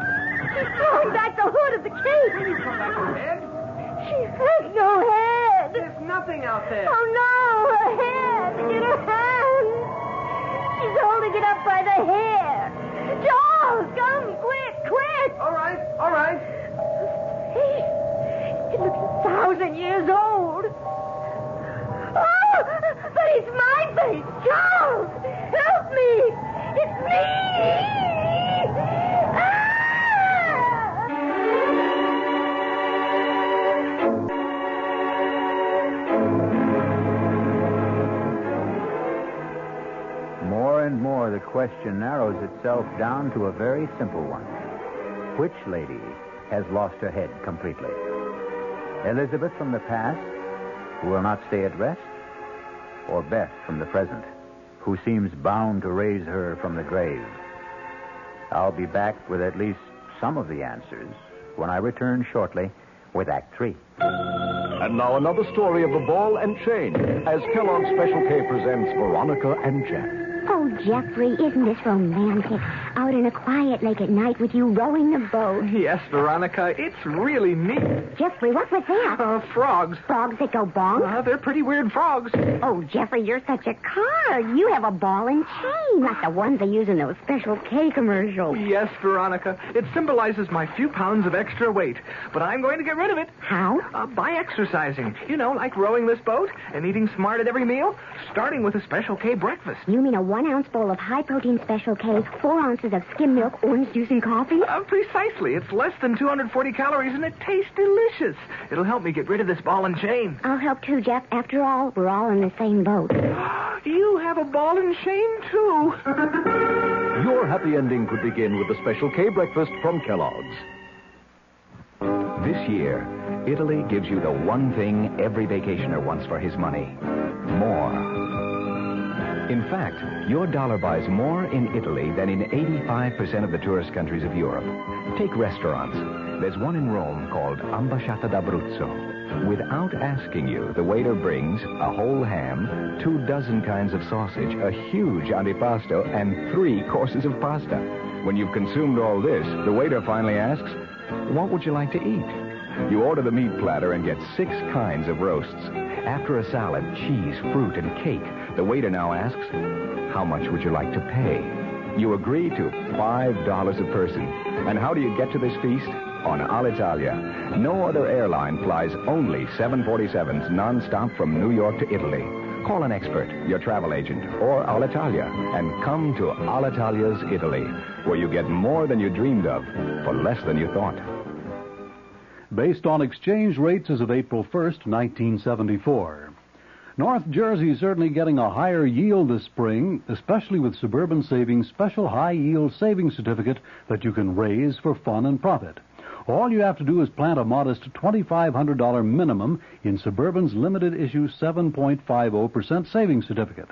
throwing back the hood of the case. Will you come back her head? She has no head. There's nothing out there. Oh, no. Her head. In her hand. She's holding it up by the hair. Charles, come, quick. All right, all right. It looks 1,000 years old. Oh, but it's my face. Charles, help me. It's me. More and more, the question narrows itself down to a very simple one. Which lady has lost her head completely? Elizabeth from the past, who will not stay at rest? Or Beth from the present, who seems bound to raise her from the grave? I'll be back with at least some of the answers when I return shortly with Act 3. And now another story of the ball and chain as Kellogg's Special K presents Veronica and Jack. Oh, Jeffrey, isn't this romantic? Out in a quiet lake at night with you rowing the boat. Yes, Veronica, it's really neat. Jeffrey, what was that? Frogs. Frogs that go bonk? They're pretty weird frogs. Oh, Jeffrey, you're such a card. You have a ball and chain, like the ones they use in those Special K commercials. Yes, Veronica. It symbolizes my few pounds of extra weight. But I'm going to get rid of it. How? By exercising. You know, like rowing this boat and eating smart at every meal, starting with a Special K breakfast. You mean a 1-ounce bowl of high-protein Special K, 4 ounces of skim milk, orange juice, and coffee? Precisely. It's less than 240 calories, and it tastes delicious. It'll help me get rid of this ball and chain. I'll help too, Jeff. After all, we're all in the same boat. You have a ball and chain, too. Your happy ending could begin with the Special K breakfast from Kellogg's. This year, Italy gives you the one thing every vacationer wants for his money. More. In fact, your dollar buys more in Italy than in 85% of the tourist countries of Europe. Take restaurants. There's one in Rome called Ambasciata d'Abruzzo. Without asking you, the waiter brings a whole ham, 24 kinds of sausage, a huge antipasto, and 3 courses of pasta. When you've consumed all this, the waiter finally asks, "What would you like to eat?" You order the meat platter and get 6 kinds of roasts. After a salad, cheese, fruit, and cake, the waiter now asks, "How much would you like to pay?" You agree to $5 a person. And how do you get to this feast? On Alitalia. No other airline flies only 747s nonstop from New York to Italy. Call an expert, your travel agent, or Alitalia, and come to Alitalia's Italy, where you get more than you dreamed of for less than you thought. based on exchange rates as of April 1st, 1974. North Jersey is certainly getting a higher yield this spring, especially with Suburban Savings' special high-yield savings certificate that you can raise for fun and profit. All you have to do is plant a modest $2,500 minimum in Suburban's limited-issue 7.50% savings certificate.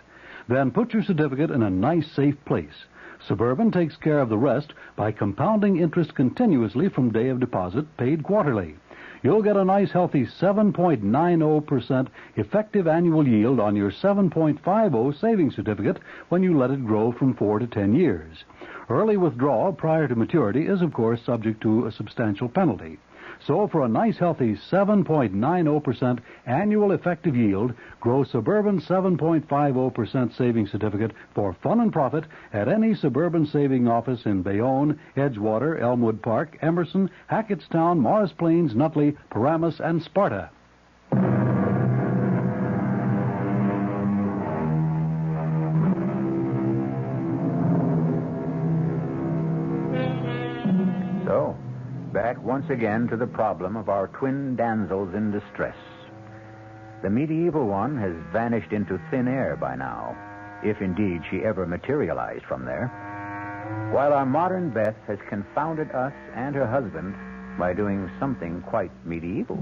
Then put your certificate in a nice, safe place. Suburban takes care of the rest by compounding interest continuously from day of deposit, paid quarterly. You'll get a nice, healthy 7.90% effective annual yield on your 7.50 savings certificate when you let it grow from 4 to 10 years. Early withdrawal prior to maturity is, of course, subject to a substantial penalty. So for a nice, healthy 7.90% annual effective yield, grow Suburban 7.50% savings certificate for fun and profit at any Suburban saving office in Bayonne, Edgewater, Elmwood Park, Emerson, Hackettstown, Morris Plains, Nutley, Paramus, and Sparta. So, back once again to the problem of our twin damsels in distress. The medieval one has vanished into thin air by now, if indeed she ever materialized from there, while our modern Beth has confounded us and her husband by doing something quite medieval,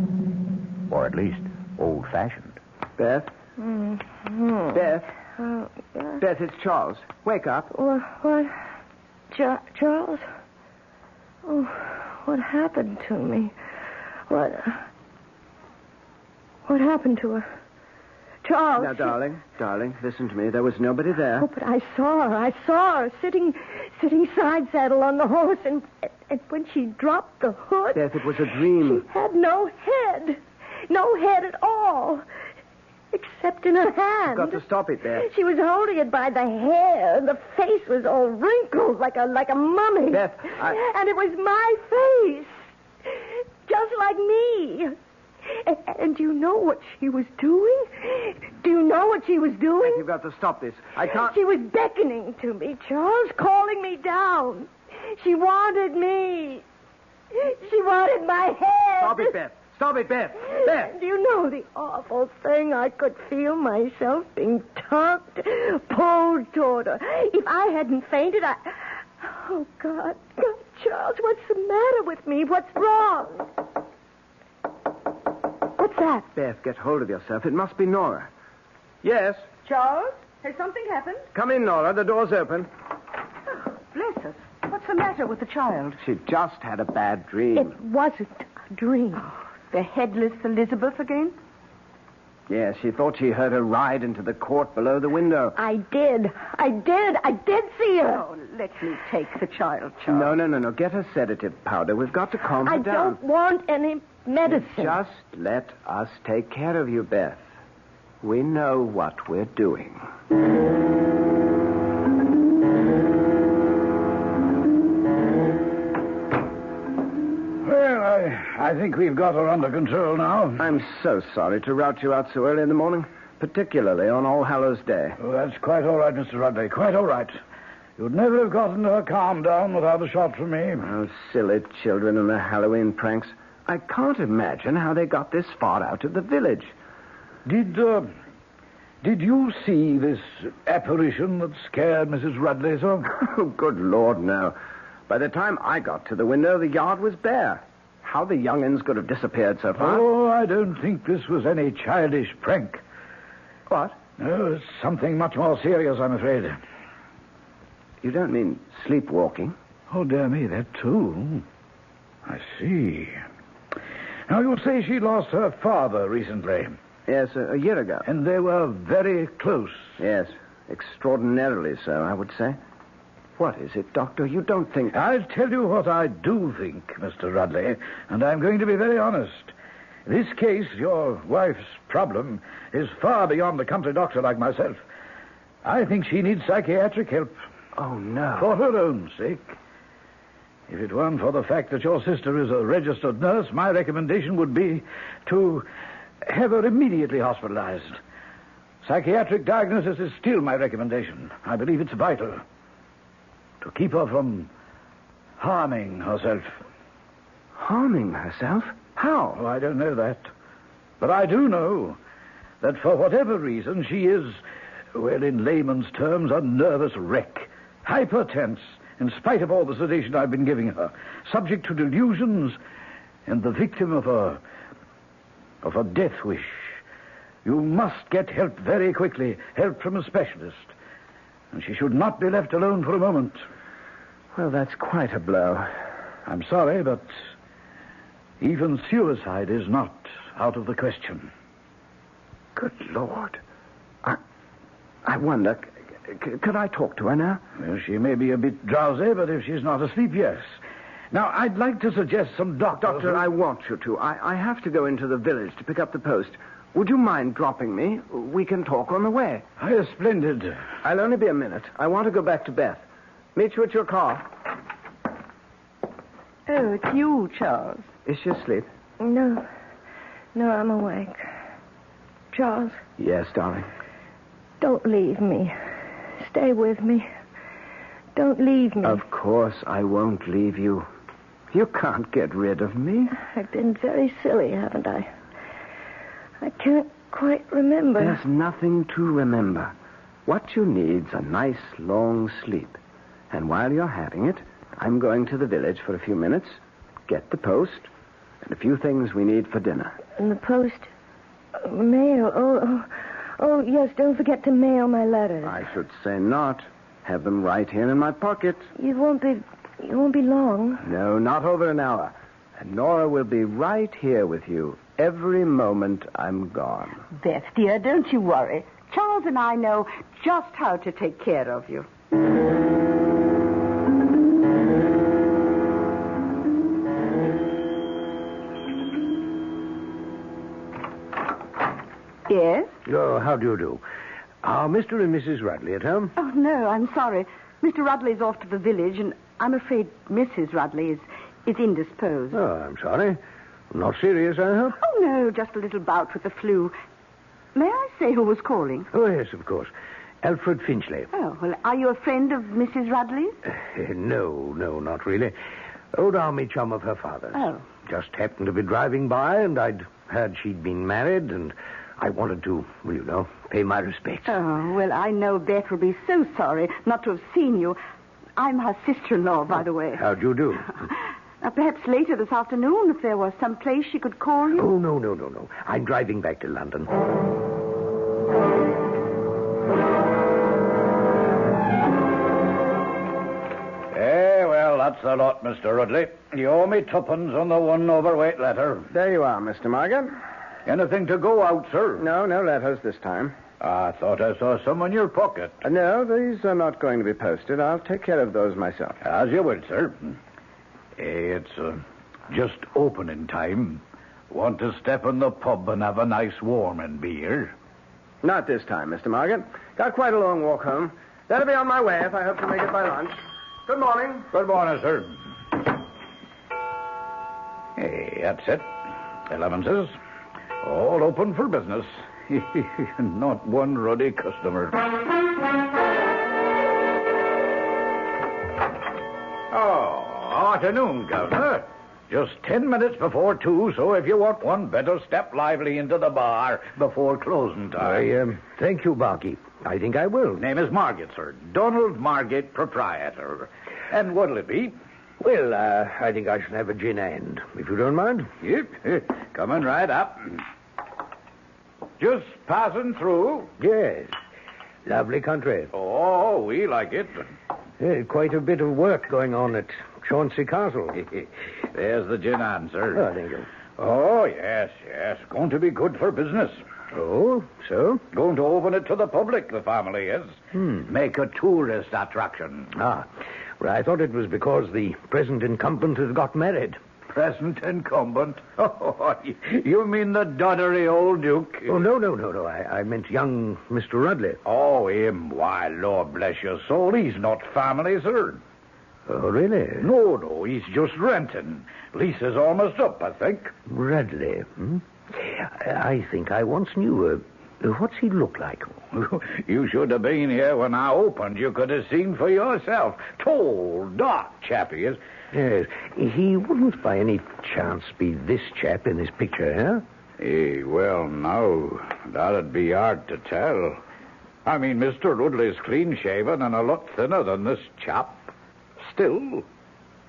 or at least old-fashioned. Beth? Mm-hmm. Beth? Oh, yeah. Beth, it's Charles. Wake up. What? Charles? Oh, what happened to me? What happened to her? Charles. Now, darling, listen to me. There was nobody there. Oh, but I saw her sitting side saddle on the horse, and when she dropped the hood... Beth, it was a dream. She had no head at all, except in her hand. You've got to stop it, Beth. She was holding it by the hair, and the face was all wrinkled like a mummy. Beth, And it was my face, just like me. And do you know what she was doing? Do you know what she was doing? Beth, you've got to stop this. I can't... She was beckoning to me, Charles, calling me down. She wanted me. She wanted my head. Stop it, Beth. Stop it, Beth. Beth. Do you know the awful thing? I could feel myself being tugged, pulled toward her. If I hadn't fainted, Oh, God, Charles, what's the matter with me? What's wrong? What's that? Beth, get hold of yourself. It must be Nora. Yes? Charles, has something happened? Come in, Nora. The door's open. Oh, bless us. What's the matter with the child? She just had a bad dream. It wasn't a dream. Oh, the headless Elizabeth again? Yes, she thought she heard her ride into the court below the window. I did see her. Oh, let me take the child, Charles. No. Get her sedative powder. We've got to calm her down. I don't want any medicine. Just let us take care of you, Beth. We know what we're doing. Well, I think we've got her under control now. I'm so sorry to rout you out so early in the morning, particularly on All Hallows Day. Oh, that's quite all right, Mr. Rudley, quite all right. You'd never have gotten her calmed down without a shot from me. Oh, silly children and their Halloween pranks. I can't imagine how they got this far out of the village. Did you see this apparition that scared Mrs. Rudley so? Oh, good Lord, no. By the time I got to the window, the yard was bare. How the young'uns could have disappeared so far? Oh, I don't think this was any childish prank. What? No, it's something much more serious, I'm afraid. You don't mean sleepwalking? Oh, dear me, that too. I see. Now, you say she lost her father recently. Yes, a year ago. And they were very close. Yes, extraordinarily so, I would say. What is it, Doctor? You don't think... I'll tell you what I do think, Mr. Rudley, and I'm going to be very honest. This case, your wife's problem, is far beyond a country doctor like myself. I think she needs psychiatric help. Oh, no. For her own sake. If it weren't for the fact that your sister is a registered nurse, my recommendation would be to have her immediately hospitalized. Psychiatric diagnosis is still my recommendation. I believe it's vital to keep her from harming herself. Harming herself? How? Oh, I don't know that. But I do know that for whatever reason, she is, well, in layman's terms, a nervous wreck. Hypertense, in spite of all the sedation I've been giving her. Subject to delusions and the victim of a death wish. You must get help very quickly. Help from a specialist. And she should not be left alone for a moment. Well, that's quite a blow. I'm sorry, but even suicide is not out of the question. Good Lord. I wonder, could I talk to her now? Well, she may be a bit drowsy, but if she's not asleep, yes. Now, I'd like to suggest some doctors... Doctor, I want you to. I have to go into the village to pick up the post. Would you mind dropping me? We can talk on the way. Splendid. I'll only be a minute. I want to go back to Beth. Meet you at your car. Oh, it's you, Charles. Is she asleep? No, I'm awake. Charles, Yes, darling. don't leave me. Stay with me. Don't leave me. Of course I won't leave you. You can't get rid of me. I've been very silly, haven't I? I can't quite remember. There's nothing to remember. What you need's a nice long sleep. And while you're having it, I'm going to the village for a few minutes, get the post, and a few things we need for dinner. And the post? Mail. Oh, yes, don't forget to mail my letters. I should say not. Have them right here in my pocket. It won't be long. No, not over an hour. And Nora will be right here with you every moment I'm gone. Beth, dear, don't you worry. Charles and I know just how to take care of you. Yes? Oh, how do you do? Are Mr. and Mrs. Rudley at home? Oh, no, I'm sorry. Mr. Rudley's off to the village, and I'm afraid Mrs. Rudley is indisposed. Oh, I'm sorry. Not serious, I hope? Oh, no, just a little bout with the flu. May I say who was calling? Oh, yes, of course. Alfred Finchley. Oh, well, are you a friend of Mrs. Rudley's? No, not really. Old army chum of her father's. Oh. Just happened to be driving by, and I'd heard she'd been married, and I wanted to, well, you know, pay my respects. Oh, well, I know Beth will be so sorry not to have seen you. I'm her sister-in-law, by the way. How'd you do? Perhaps later this afternoon, if there was some place she could call you. Oh, no. I'm driving back to London. Well, that's the lot, Mr. Rudley. You owe me tuppence on the one overweight letter. There you are, Mr. Morgan. Anything to go out, sir? No letters this time. I thought I saw some in your pocket. No, these are not going to be posted. I'll take care of those myself. As you will, sir. It's just opening time. Want to step in the pub and have a nice warming beer? Not this time, Mr. Morgan. Got quite a long walk home. That'll be on my way if I hope to make it by lunch. Good morning. Good morning, sir. Hey, that's it. 11's. All open for business. Not one ruddy customer. Oh, afternoon, Governor. Just 10 minutes before 2, so if you want one, better step lively into the bar before closing time. Thank you, Barkeep. I think I will. Name is Margate, sir. Donald Margate, proprietor. And what'll it be? Well, I think I shall have a gin and, if you don't mind. Yep. Coming right up. Just passing through. Yes. Lovely country. Oh, we like it. Quite a bit of work going on at Chauncey Castle. There's the gin and, sir. Oh, thank you. Oh, yes. Going to be good for business. Oh, so? Going to open it to the public, the family is. Make a tourist attraction. Ah, well, I thought it was because the present incumbent has got married. Present incumbent? Oh, you mean the doddery old Duke? Oh, no. I meant young Mr. Rudley. Oh, him? Why, Lord bless your soul, he's not family, sir. Oh, really? No, he's just renting. Lease is almost up, I think. Rudley, I think I once knew What's he look like? You should have been here when I opened. You could have seen for yourself. Tall, dark chap he is. Yes. He wouldn't by any chance be this chap in this picture, Well, no. That'd be hard to tell. I mean, Mr. Rudley's clean-shaven and a lot thinner than this chap. Still,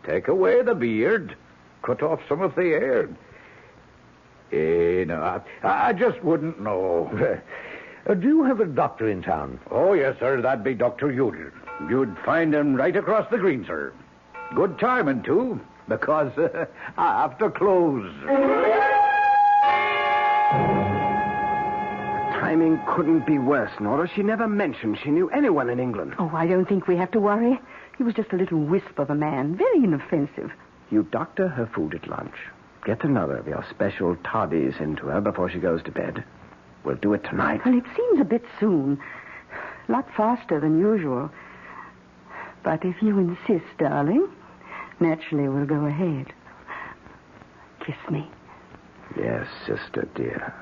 take away the beard, cut off some of the hair. No, I just wouldn't know. Do you have a doctor in town? Oh, yes, sir. That'd be Dr. Udall. You'd find him right across the green, sir. Good timing, too, because I have to close. Timing couldn't be worse, Nora. She never mentioned she knew anyone in England. Oh, I don't think we have to worry. He was just a little wisp of a man, very inoffensive. You doctor her food at lunch. Get another of your special toddies into her before she goes to bed. We'll do it tonight. Well, it seems a bit soon. A lot faster than usual. But if you insist, darling, naturally we'll go ahead. Kiss me. Yes, sister, dear.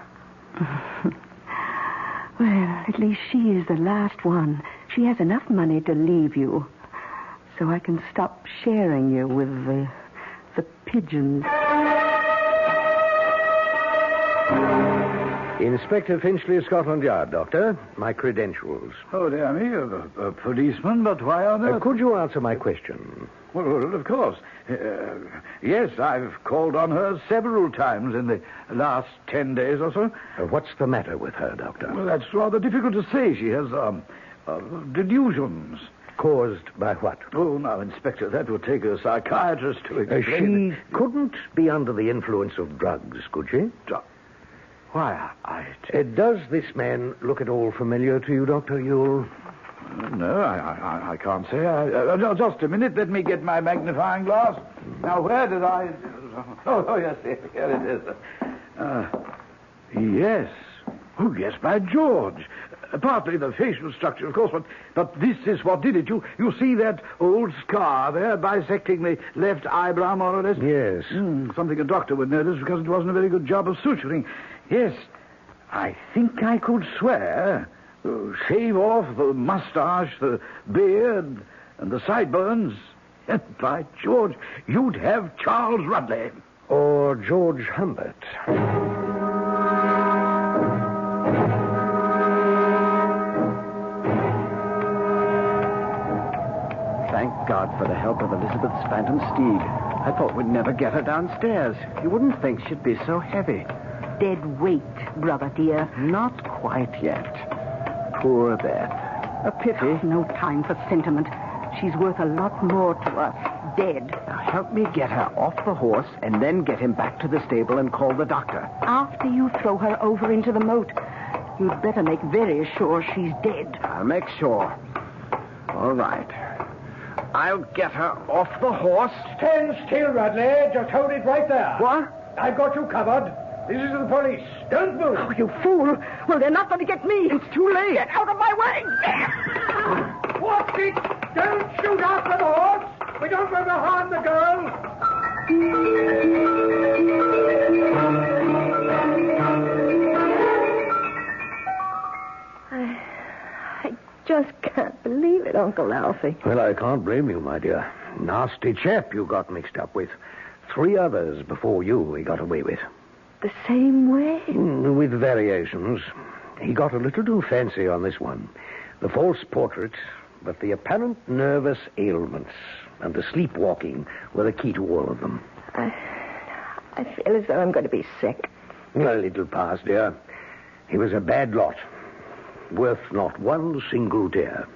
Well, at least she is the last one. She has enough money to leave you. So I can stop sharing you with the pigeons. Inspector Finchley of Scotland Yard, Doctor. My credentials. Oh, dear me, a policeman, but why on earth? Could you answer my question? Well, of course. Yes, I've called on her several times in the last 10 days or so. What's the matter with her, Doctor? Well, that's rather difficult to say. She has delusions. Caused by what? Oh, now, Inspector, that would take a psychiatrist to explain. She couldn't be under the influence of drugs, could she? Why, does this man look at all familiar to you, Dr. Ewell? No, I can't say. Just a minute. Let me get my magnifying glass. Now, where did I... Oh, yes, here it is. Yes. Oh, yes, by George. Partly the facial structure, of course, but this is what did it. You see that old scar there bisecting the left eyebrow, more or less? Yes. Something a doctor would notice because it wasn't a very good job of suturing. Yes, I think I could swear. Shave off the mustache, the beard, and the sideburns. And by George, you'd have Charles Rudley. Or George Humbert. Thank God for the help of Elizabeth's phantom steed. I thought we'd never get her downstairs. You wouldn't think she'd be so heavy. Dead weight, brother dear. Not quite yet. Poor Beth. A pity. No time for sentiment. She's worth a lot more to us, dead. Now help me get her off the horse and then get him back to the stable and call the doctor. After you throw her over into the moat, you'd better make very sure she's dead. I'll make sure. All right. I'll get her off the horse. Stand still, Rudley. Just hold it right there. What? I've got you covered. This is the police. Don't move. Oh, you fool. Well, they're not going to get me. It's too late. Get out of my way. Watch it. Don't shoot after the horse. We don't want to harm the girl. I just can't believe it, Uncle Alfie. Well, I can't blame you, my dear. Nasty chap you got mixed up with. 3 others before you he got away with. The same way? With variations. He got a little too fancy on this one. The false portrait, but the apparent nervous ailments and the sleepwalking were the key to all of them. I feel as though I'm going to be sick. A little pass, dear. He was a bad lot. Worth not one single tear.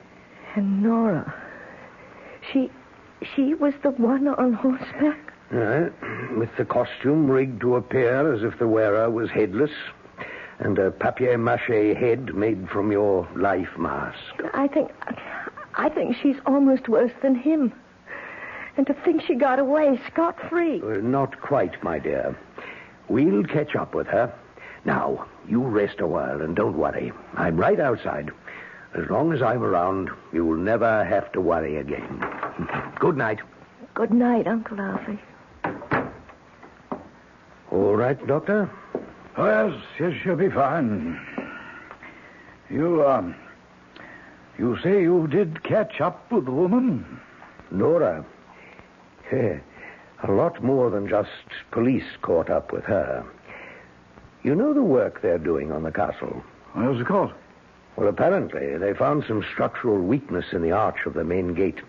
And Nora, she was the one on horseback? With the costume rigged to appear as if the wearer was headless, and a papier-mâché head made from your life mask. I think she's almost worse than him. And to think she got away scot-free. Not quite, my dear. We'll catch up with her. Now, you rest a while and don't worry. I'm right outside. As long as I'm around, you'll never have to worry again. Good night. Good night, Uncle Alfie. All right, Doctor? Oh, yes, she'll be fine. You say you did catch up with the woman? Nora. A lot more than just police caught up with her. You know the work they're doing on the castle? How's it called? Well, apparently they found some structural weakness in the arch of the main gate.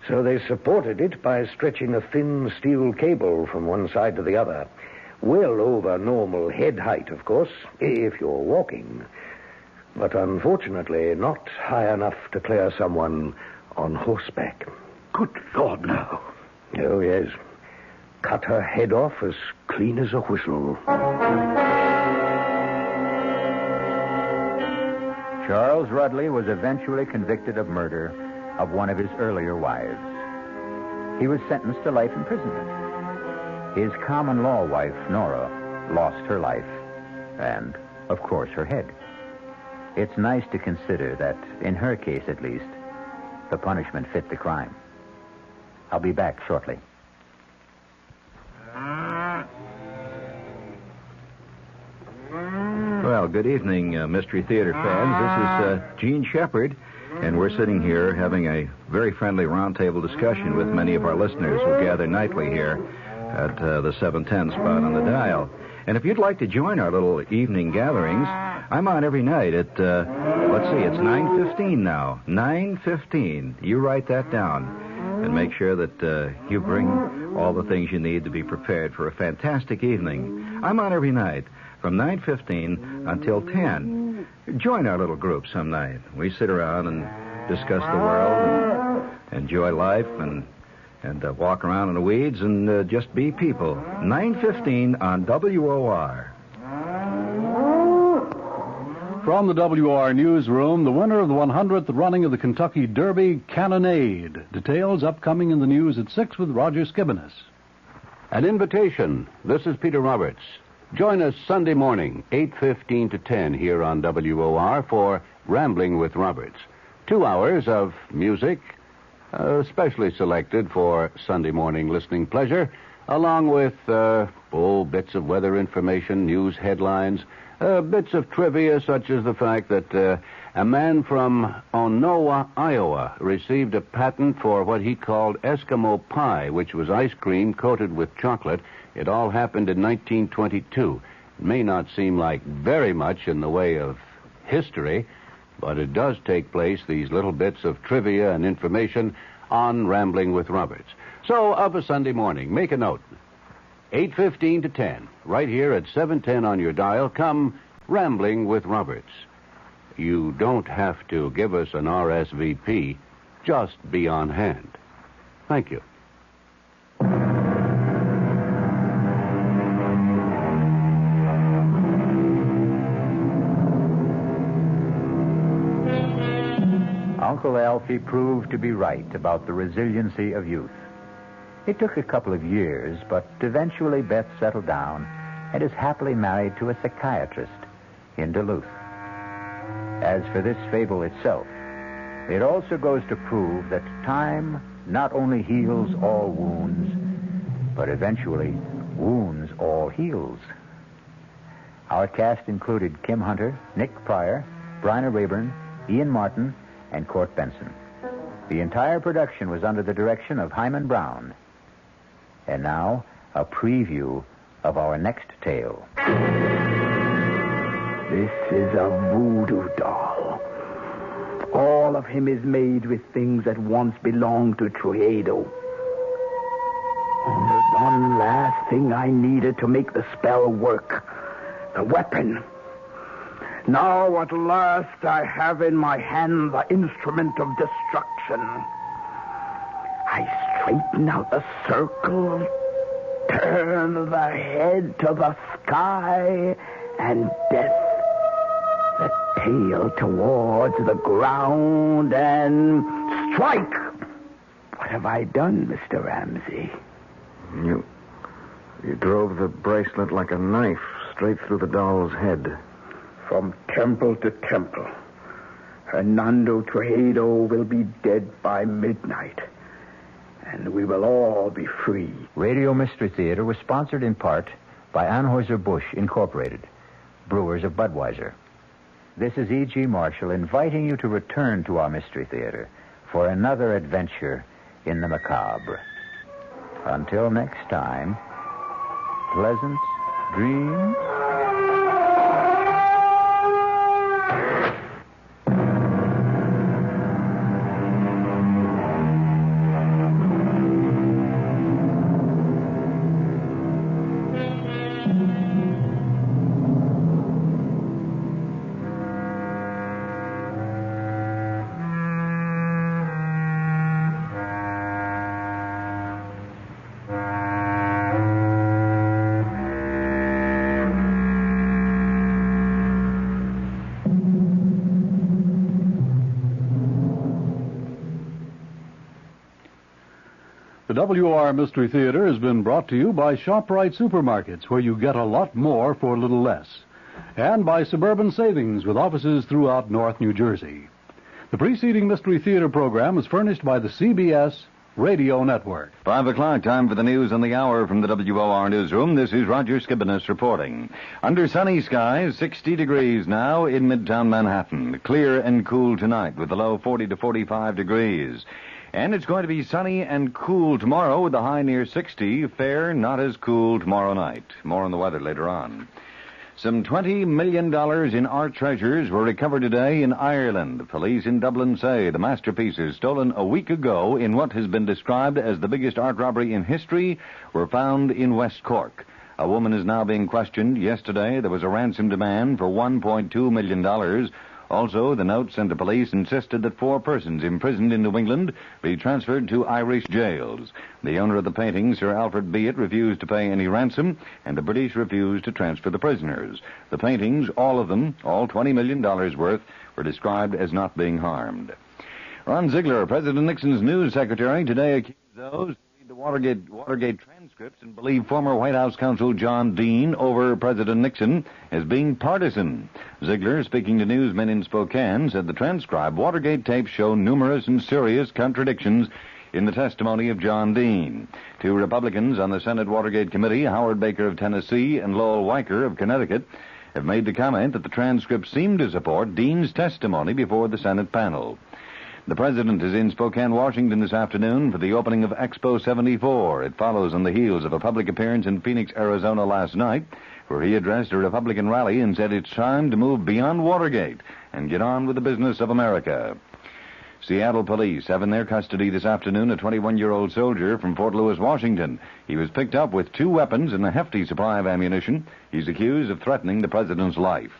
So they supported it by stretching a thin steel cable from one side to the other. Well over normal head height, of course, if you're walking. But unfortunately, not high enough to clear someone on horseback. Good Lord, no. Oh, yes. Cut her head off as clean as a whistle. Charles Rudley was eventually convicted of murder of one of his earlier wives. He was sentenced to life imprisonment. His common law wife, Nora, lost her life and, of course, her head. It's nice to consider that, in her case at least, the punishment fit the crime. I'll be back shortly. Well, good evening, Mystery Theater fans. This is Gene Shepard, and we're sitting here having a very friendly roundtable discussion with many of our listeners who gather nightly here at the 710 spot on the dial. And if you'd like to join our little evening gatherings, I'm on every night at, it's 9:15 now. 9:15. You write that down and make sure that you bring all the things you need to be prepared for a fantastic evening. I'm on every night from 9:15 until 10. Join our little group some night. We sit around and discuss the world and enjoy life and walk around in the weeds and just be people. 9:15 on WOR. From the WR newsroom, the winner of the 100th running of the Kentucky Derby, Cannonade. Details upcoming in the news at 6 with Roger Skibinis. An invitation. This is Peter Roberts. Join us Sunday morning, 8:15 to 10 here on WOR for Rambling with Roberts. 2 hours of music, specially selected for Sunday morning listening pleasure, along with bits of weather information, news headlines, bits of trivia such as the fact that a man from Onowa, Iowa, received a patent for what he called Eskimo pie, which was ice cream coated with chocolate. It all happened in 1922. It may not seem like very much in the way of history, but it does take place, these little bits of trivia and information, on Rambling with Roberts. So, of a Sunday morning, make a note. 8:15 to 10, right here at 710 on your dial, come Rambling with Roberts. You don't have to give us an RSVP, just be on hand. Thank you. Uncle Alfie proved to be right about the resiliency of youth. It took a couple of years, but eventually Beth settled down and is happily married to a psychiatrist in Duluth. As for this fable itself, it also goes to prove that time not only heals all wounds, but eventually wounds all heals. Our cast included Kim Hunter, Nick Pryor, Bryna Rayburn, Ian Martin, and Court Benson. The entire production was under the direction of Hyman Brown. And now, a preview of our next tale. This is a voodoo doll. All of him is made with things that once belonged to Truedo. There's one last thing I needed to make the spell work. The weapon. Now at last I have in my hand the instrument of destruction. I straighten out the circle, turn the head to the sky, and death, the tail towards the ground, and strike! What have I done, Mr. Ramsey? You drove the bracelet like a knife straight through the doll's head. From temple to temple. Hernando Truedo will be dead by midnight. And we will all be free. Radio Mystery Theater was sponsored in part by Anheuser-Busch Incorporated, brewers of Budweiser. This is E.G. Marshall inviting you to return to our Mystery Theater for another adventure in the macabre. Until next time, pleasant dreams. The WR Mystery Theater has been brought to you by ShopRite Supermarkets, where you get a lot more for a little less, and by Suburban Savings, with offices throughout North New Jersey. The preceding Mystery Theater program is furnished by the CBS Radio Network. 5 o'clock, time for the news on the hour from the WOR newsroom. This is Roger Skibinis reporting. Under sunny skies, 60 degrees now in Midtown Manhattan. Clear and cool tonight with the low 40 to 45 degrees. And it's going to be sunny and cool tomorrow with the high near 60. Fair, not as cool tomorrow night. More on the weather later on. Some $20 million in art treasures were recovered today in Ireland. Police in Dublin say the masterpieces stolen a week ago in what has been described as the biggest art robbery in history were found in West Cork. A woman is now being questioned. Yesterday, there was a ransom demand for $1.2 million. Also, the note sent to police insisted that 4 persons imprisoned in New England be transferred to Irish jails. The owner of the painting, Sir Alfred Beat, refused to pay any ransom, and the British refused to transfer the prisoners. The paintings, all of them, all $20 million worth, were described as not being harmed. Ron Ziegler, President Nixon's news secretary, today accused those who read the Watergate transcripts and believe former White House counsel John Dean over President Nixon as being partisan. Ziegler, speaking to newsmen in Spokane, said the transcribed Watergate tapes show numerous and serious contradictions in the testimony of John Dean. 2 Republicans on the Senate Watergate Committee, Howard Baker of Tennessee and Lowell Weicker of Connecticut, have made the comment that the transcripts seem to support Dean's testimony before the Senate panel. The President is in Spokane, Washington this afternoon for the opening of Expo 74. It follows on the heels of a public appearance in Phoenix, Arizona last night, where he addressed a Republican rally and said it's time to move beyond Watergate and get on with the business of America. Seattle police have in their custody this afternoon a 21-year-old soldier from Fort Lewis, Washington. He was picked up with 2 weapons and a hefty supply of ammunition. He's accused of threatening the president's life.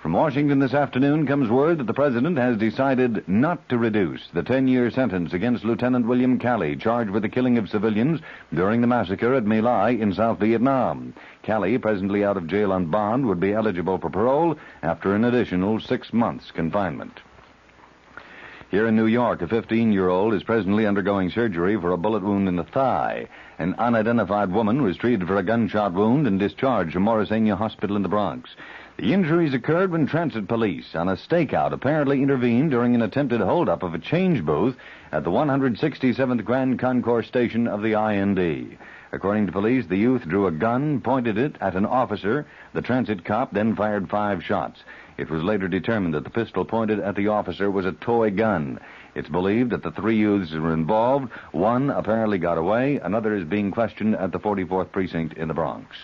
From Washington this afternoon comes word that the president has decided not to reduce the 10-year sentence against Lieutenant William Calley, charged with the killing of civilians during the massacre at My Lai in South Vietnam. Calley, presently out of jail on bond, would be eligible for parole after an additional 6 months confinement. Here in New York, a 15-year-old is presently undergoing surgery for a bullet wound in the thigh. An unidentified woman was treated for a gunshot wound and discharged from Morrisania Hospital in the Bronx. The injuries occurred when transit police on a stakeout apparently intervened during an attempted holdup of a change booth at the 167th Grand Concourse station of the IND. According to police, the youth drew a gun, pointed it at an officer. The transit cop then fired 5 shots. It was later determined that the pistol pointed at the officer was a toy gun. It's believed that the 3 youths were involved. 1 apparently got away. Another is being questioned at the 44th Precinct in the Bronx.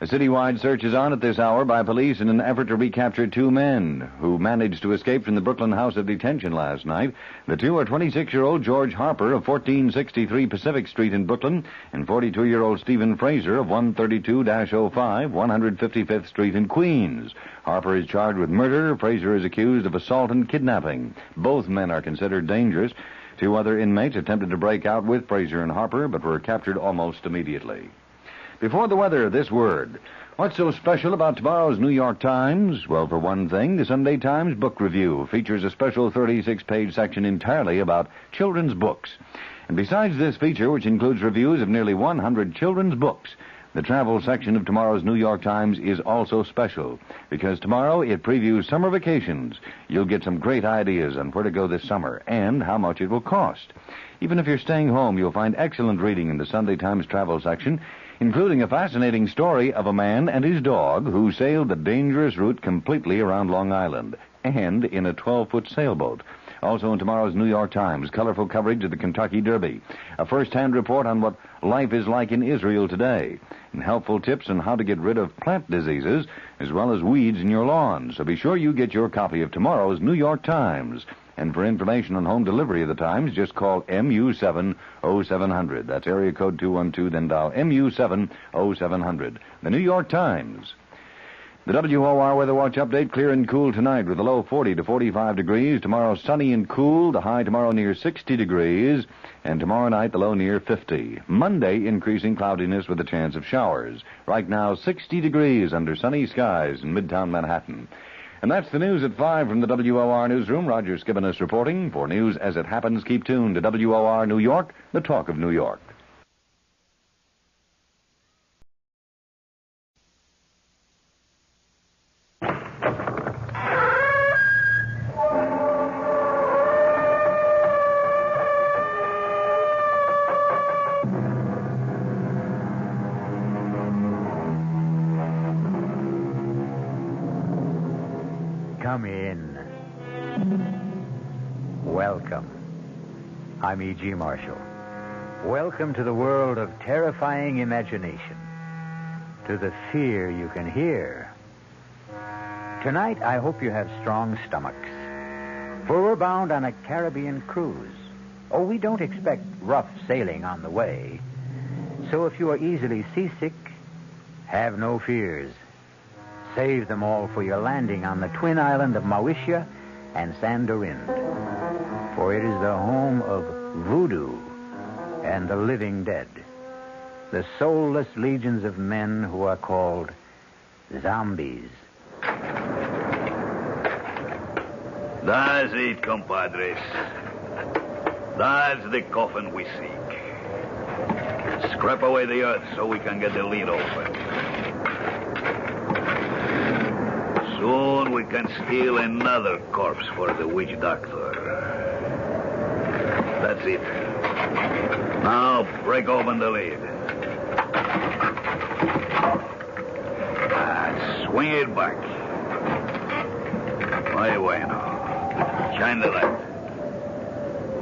A citywide search is on at this hour by police in an effort to recapture 2 men who managed to escape from the Brooklyn House of Detention last night. The 2 are 26-year-old George Harper of 1463 Pacific Street in Brooklyn and 42-year-old Stephen Fraser of 132-05 155th Street in Queens. Harper is charged with murder. Fraser is accused of assault and kidnapping. Both men are considered dangerous. 2 other inmates attempted to break out with Fraser and Harper, but were captured almost immediately. Before the weather, this word. What's so special about tomorrow's New York Times? Well, for one thing, the Sunday Times Book Review features a special 36-page section entirely about children's books. And besides this feature, which includes reviews of nearly 100 children's books, the travel section of tomorrow's New York Times is also special, because tomorrow it previews summer vacations. You'll get some great ideas on where to go this summer and how much it will cost. Even if you're staying home, you'll find excellent reading in the Sunday Times travel section. including a fascinating story of a man and his dog who sailed the dangerous route completely around Long Island, and in a 12-foot sailboat. Also in tomorrow's New York Times, colorful coverage of the Kentucky Derby, a first-hand report on what life is like in Israel today, and helpful tips on how to get rid of plant diseases as well as weeds in your lawn. So be sure you get your copy of tomorrow's New York Times. And for information on home delivery of the Times, just call MU7-0700. That's area code 212, then dial MU7-0700. The New York Times. The WOR Weather Watch update, clear and cool tonight with a low 40 to 45 degrees. Tomorrow sunny and cool, the high tomorrow near 60 degrees. And tomorrow night the low near 50. Monday increasing cloudiness with a chance of showers. Right now 60 degrees under sunny skies in Midtown Manhattan. And that's the news at 5 from the WOR newsroom. Roger Skibinis reporting. For news as it happens, keep tuned to WOR New York, the talk of New York. Come in. Welcome. I'm E.G. Marshall. Welcome to the world of terrifying imagination, to the fear you can hear. Tonight, I hope you have strong stomachs, for we're bound on a Caribbean cruise. Oh, we don't expect rough sailing on the way. So if you are easily seasick, have no fears. Save them all for your landing on the twin island of Mauritius and Sandorin. For it is the home of voodoo and the living dead, the soulless legions of men who are called zombies. That's it, compadres. That's the coffin we seek. Scrap away the earth so we can get the lid open. Soon we can steal another corpse for the witch doctor. That's it. Now break open the lid. Swing it back. Muy bueno. Shine the light.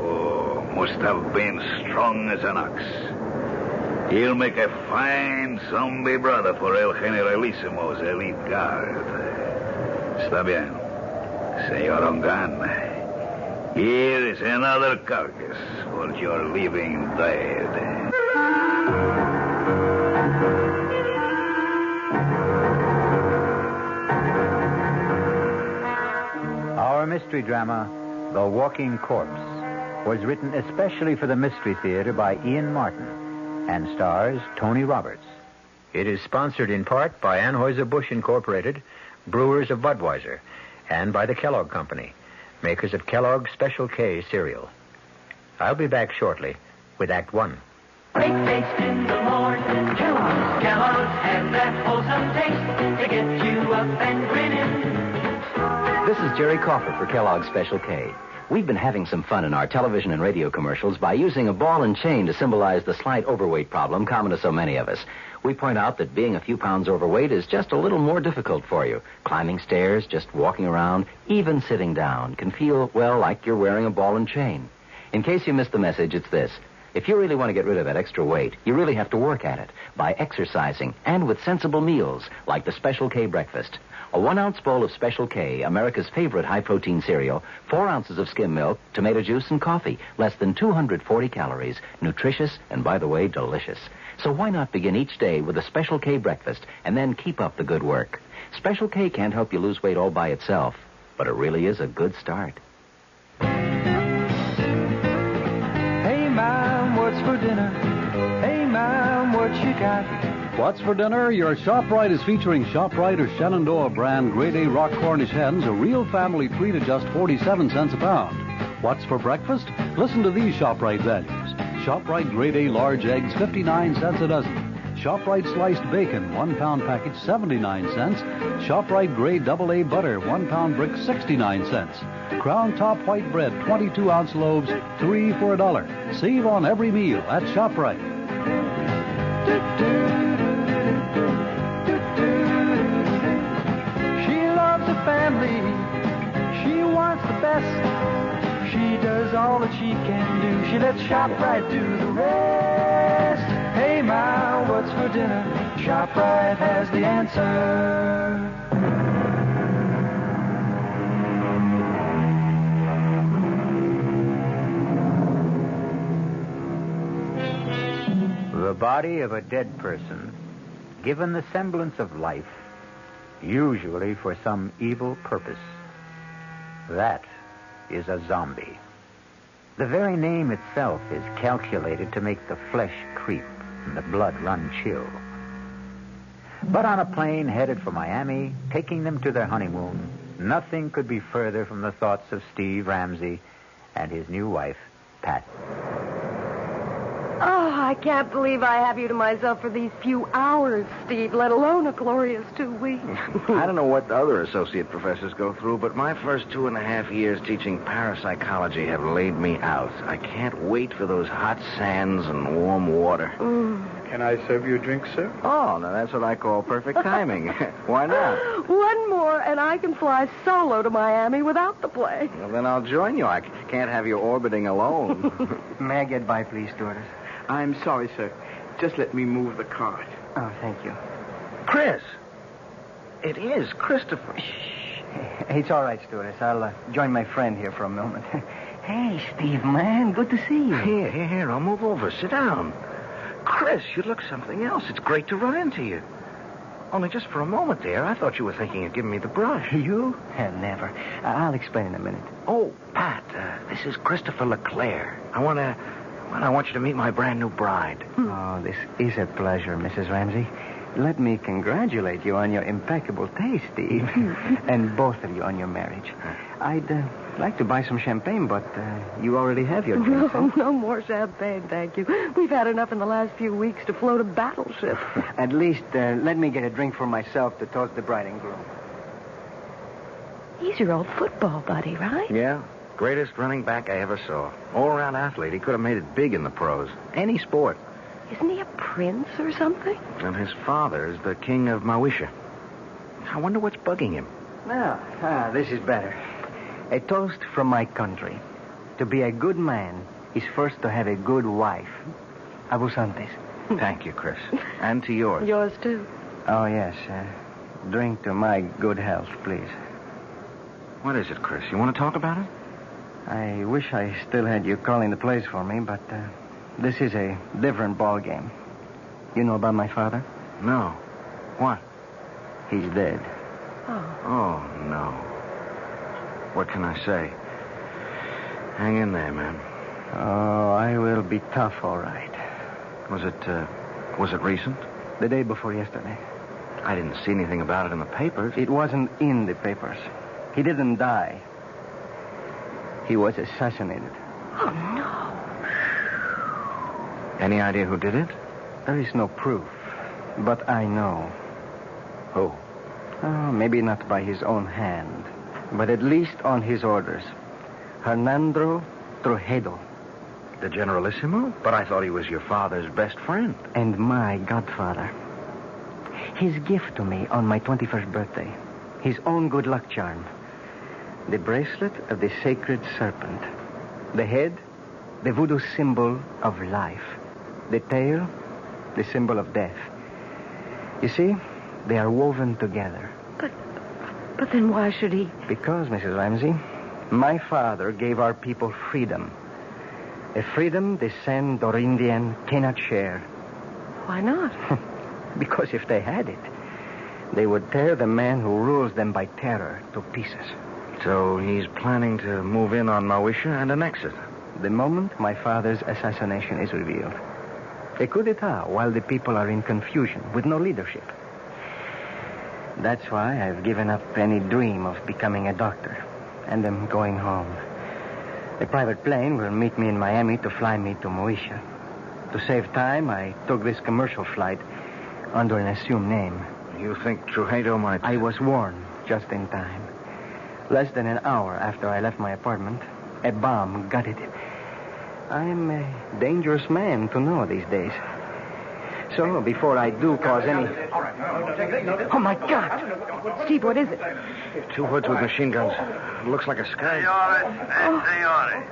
Oh, must have been strong as an ox. He'll make a fine zombie brother for El Generalissimo's elite guard. Está bien. Señor Ongan, here is another carcass for your living dead. Our mystery drama, The Walking Corpse, was written especially for the Mystery Theater by Ian Martin and stars Tony Roberts. It is sponsored in part by Anheuser-Busch Incorporated, brewers of Budweiser, and by the Kellogg Company, makers of Kellogg's Special K cereal. I'll be back shortly with Act One. Great taste in the morning. Kellogg's has that wholesome taste to get you up and grinning. This is Jerry Coffer for Kellogg's Special K. We've been having some fun in our television and radio commercials by using a ball and chain to symbolize the slight overweight problem common to so many of us. We point out that being a few pounds overweight is just a little more difficult for you. Climbing stairs, just walking around, even sitting down can feel, well, like you're wearing a ball and chain. In case you missed the message, it's this. If you really want to get rid of that extra weight, you really have to work at it by exercising and with sensible meals like the Special K breakfast. A 1-ounce bowl of Special K, America's favorite high-protein cereal, 4 ounces of skim milk, tomato juice, and coffee. Less than 240 calories. Nutritious and, by the way, delicious. So why not begin each day with a Special K breakfast and then keep up the good work? Special K can't help you lose weight all by itself, but it really is a good start. Hey, Mom, what's for dinner? Hey, Mom, what you got? What's for dinner? Your ShopRite is featuring ShopRite or Shenandoah brand Grade A Rock Cornish hens, a real family treat at just 47 cents a pound. What's for breakfast? Listen to these ShopRite values. ShopRite Grade A large eggs, 59 cents a dozen. ShopRite sliced bacon, 1 pound package, 79 cents. ShopRite Grade AA butter, 1 pound brick, 69 cents. Crown Top white bread, 22-ounce loaves, 3 for $1. Save on every meal at ShopRite. family. She wants the best. She does all that she can do. She lets ShopRite do the rest. Hey, Ma, what's for dinner? ShopRite has the answer. The body of a dead person, given the semblance of life, usually for some evil purpose. That is a zombie. The very name itself is calculated to make the flesh creep and the blood run chill. But on a plane headed for Miami, taking them to their honeymoon, nothing could be further from the thoughts of Steve Ramsey and his new wife, Pat. Oh, I can't believe I have you to myself for these few hours, Steve, let alone a glorious 2 weeks. I don't know what the other associate professors go through, but my first 2.5 years teaching parapsychology have laid me out. I can't wait for those hot sands and warm water. Can I serve you a drink, sir? Oh, now that's what I call perfect timing. Why not? One more, and I can fly solo to Miami without the plane. Well, then I'll join you. I can't have you orbiting alone. May I get by, please, stewardess? I'm sorry, sir. Just let me move the cart. Oh, thank you. Chris! It is Christopher. It's all right, stewardess. I'll join my friend here for a moment. Hey, Steve, man. Good to see you. Here. I'll move over. Sit down. Chris, you look something else. It's great to run into you. Only just for a moment there, I thought you were thinking of giving me the brush. You? Never. I'll explain in a minute. Oh, Pat, this is Christopher LeClaire. I want you to meet my brand new bride. Oh, this is a pleasure, Mrs. Ramsey. Let me congratulate you on your impeccable taste, Steve. And both of you on your marriage. I'd like to buy some champagne, but you already have your drink. No more champagne, thank you. We've had enough in the last few weeks to float a battleship. At least let me get a drink for myself to toast the bride and groom. He's your old football buddy, right? Yeah. Greatest running back I ever saw. All-around athlete. He could have made it big in the pros. Any sport. Isn't he a prince or something? And his father is the king of Mawisha. I wonder what's bugging him. Now, this is better. A toast from my country. To be a good man is first to have a good wife. Abusantes. Thank you, Chris. And to yours. Yours, too. Oh, yes. Drink to my good health, please. What is it, Chris? You want to talk about it? I wish I still had you calling the plays for me, but this is a different ball game. You know about my father? No. What? He's dead. Oh, no. What can I say? Hang in there, man. Oh, I will be tough, all right. Was it recent? The day before yesterday. I didn't see anything about it in the papers. It wasn't in the papers. He didn't die. He was assassinated. Oh, no. Any idea who did it? There is no proof, but I know. Who? Oh, maybe not by his own hand, but at least on his orders. Hernando Trujillo. The Generalissimo? But I thought he was your father's best friend. And my godfather. His gift to me on my 21st birthday. His own good luck charm. The bracelet of the sacred serpent. The head, the voodoo symbol of life. The tail, the symbol of death. You see, they are woven together. But then why should he? Because, Mrs. Ramsey, my father gave our people freedom. A freedom the San Dorindian cannot share. Why not? Because if they had it, they would tear the man who rules them by terror to pieces. So he's planning to move in on Mawisha and annex it. The moment my father's assassination is revealed. A coup d'etat while the people are in confusion with no leadership. That's why I've given up any dream of becoming a doctor. And am going home. A private plane will meet me in Miami to fly me to Mawisha. To save time, I took this commercial flight under an assumed name. You think Trujillo might... I was warned just in time. Less than an hour after I left my apartment, a bomb gutted it. I'm a dangerous man to know these days. so before I do cause any... Oh, my God. Steve, what is it? Two hoods with machine guns. It looks like a sky. Senores.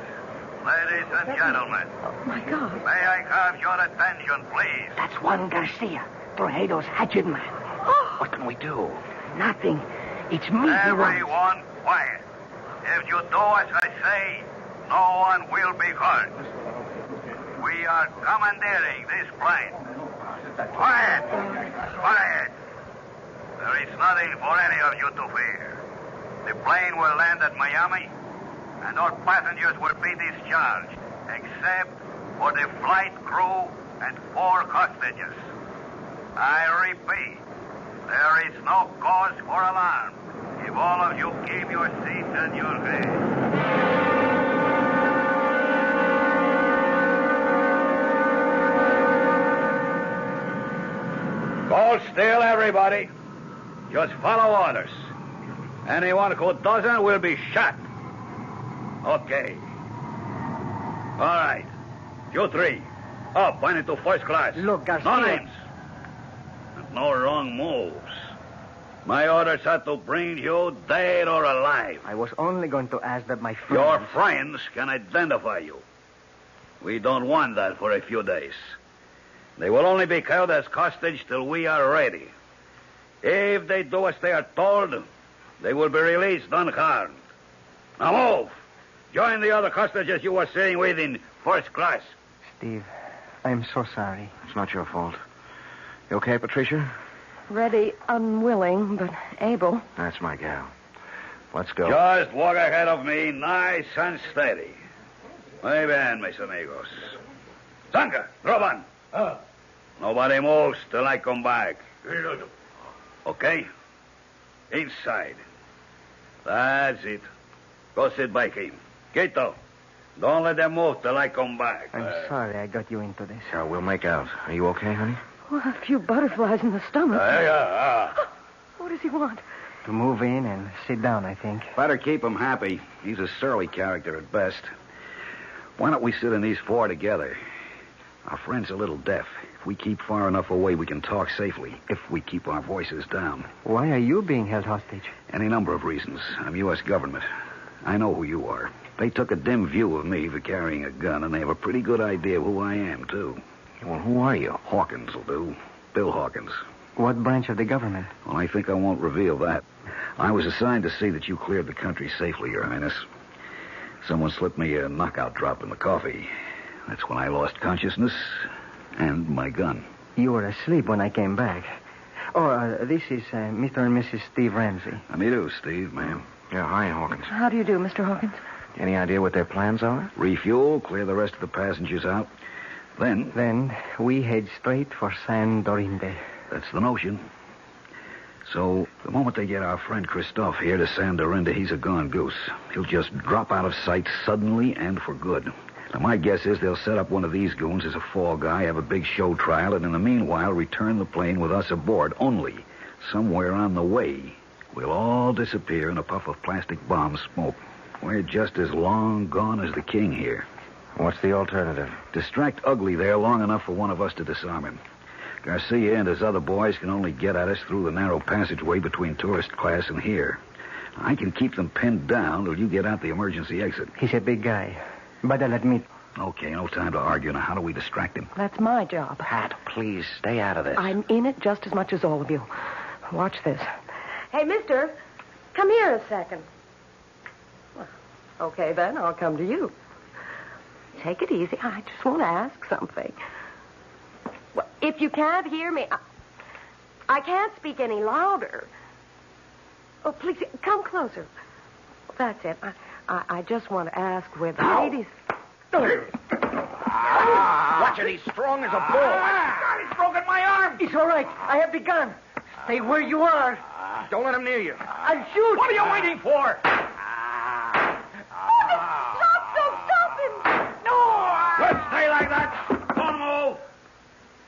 Ladies and gentlemen. Oh, my God. May I have your attention, please? That's Juan Garcia, Trojedo's hatchet man. Oh. What can we do? Nothing. It's me. Everyone quiet. If you do as I say, no one will be hurt. We are commandeering this plane. Quiet! Quiet! There is nothing for any of you to fear. The plane will land at Miami, and all passengers will be discharged, except for the flight crew and 4 hostages. I repeat, there is no cause for alarm if all of you keep your seats and your heads. Hold still, everybody. Just follow orders. Anyone who doesn't will be shot. Okay. All right. You 3. Up, point it to first class. Look, Garcia. No names. And no wrong moves. My orders are to bring you dead or alive. I was only going to ask that my friends... Your friends can identify you. We don't want that for a few days. They will only be held as hostage till we are ready. If they do as they are told, they will be released unharmed. Now move! Join the other hostages you were staying with in first class. Steve, I'm so sorry. It's not your fault. You okay, Patricia? Ready, unwilling, but able. That's my gal. Let's go. Just walk ahead of me, nice and steady. Muy bien, mis amigos. Zanka, Roban. Nobody moves till I come back. Okay? Inside. That's it. Go sit by him. Quito, don't let them move till I come back. I'm sorry I got you into this. Yeah, we'll make out. Are you okay, honey? Oh, a few butterflies in the stomach. What does he want? To move in and sit down, I think. Better keep him happy. He's a surly character at best. Why don't we sit in these 4 together? Our friend's a little deaf. If we keep far enough away, we can talk safely. If we keep our voices down. Why are you being held hostage? Any number of reasons. I'm U.S. government. I know who you are. They took a dim view of me for carrying a gun, and they have a pretty good idea of who I am, too. Well, who are you? Hawkins will do. Bill Hawkins. What branch of the government? Well, I think I won't reveal that. I was assigned to see that you cleared the country safely, Your Highness. Someone slipped me a knockout drop in the coffee. That's when I lost consciousness and my gun. You were asleep when I came back. Oh, this is Mr. and Mrs. Steve Ramsey. Me too, Steve, ma'am. Yeah, hi, Hawkins. How do you do, Mr. Hawkins? Any idea what their plans are? Refuel, clear the rest of the passengers out. Then we head straight for San Dorinde. That's the notion. So, the moment they get our friend Christophe here to San Dorinde, he's a gone goose. He'll just drop out of sight suddenly and for good. Now, my guess is they'll set up one of these goons as a fall guy, have a big show trial, and in the meanwhile return the plane with us aboard. Only, somewhere on the way, we'll all disappear in a puff of plastic bomb smoke. We're just as long gone as the king here. What's the alternative? Distract Ugly there long enough for one of us to disarm him. Garcia and his other boys can only get at us through the narrow passageway between tourist class and here. I can keep them pinned down till you get out the emergency exit. He's a big guy, but I'll admit... Okay, no time to argue. Now, how do we distract him? That's my job. Pat, please, stay out of this. I'm in it just as much as all of you. Watch this. Hey, mister, come here a second. Well, okay, then, I'll come to you. Take it easy. I just want to ask something. Well, if you can't hear me, I can't speak any louder. Oh, please, come closer. That's it. I just want to ask where the ladies... Watch it. He's strong as a bull. God, he's broken my arm. It's all right. I have the gun. Stay where you are. Don't let him near you. I'll shoot. What are you waiting for? Stop him. No. Good, stay like that. Don't move.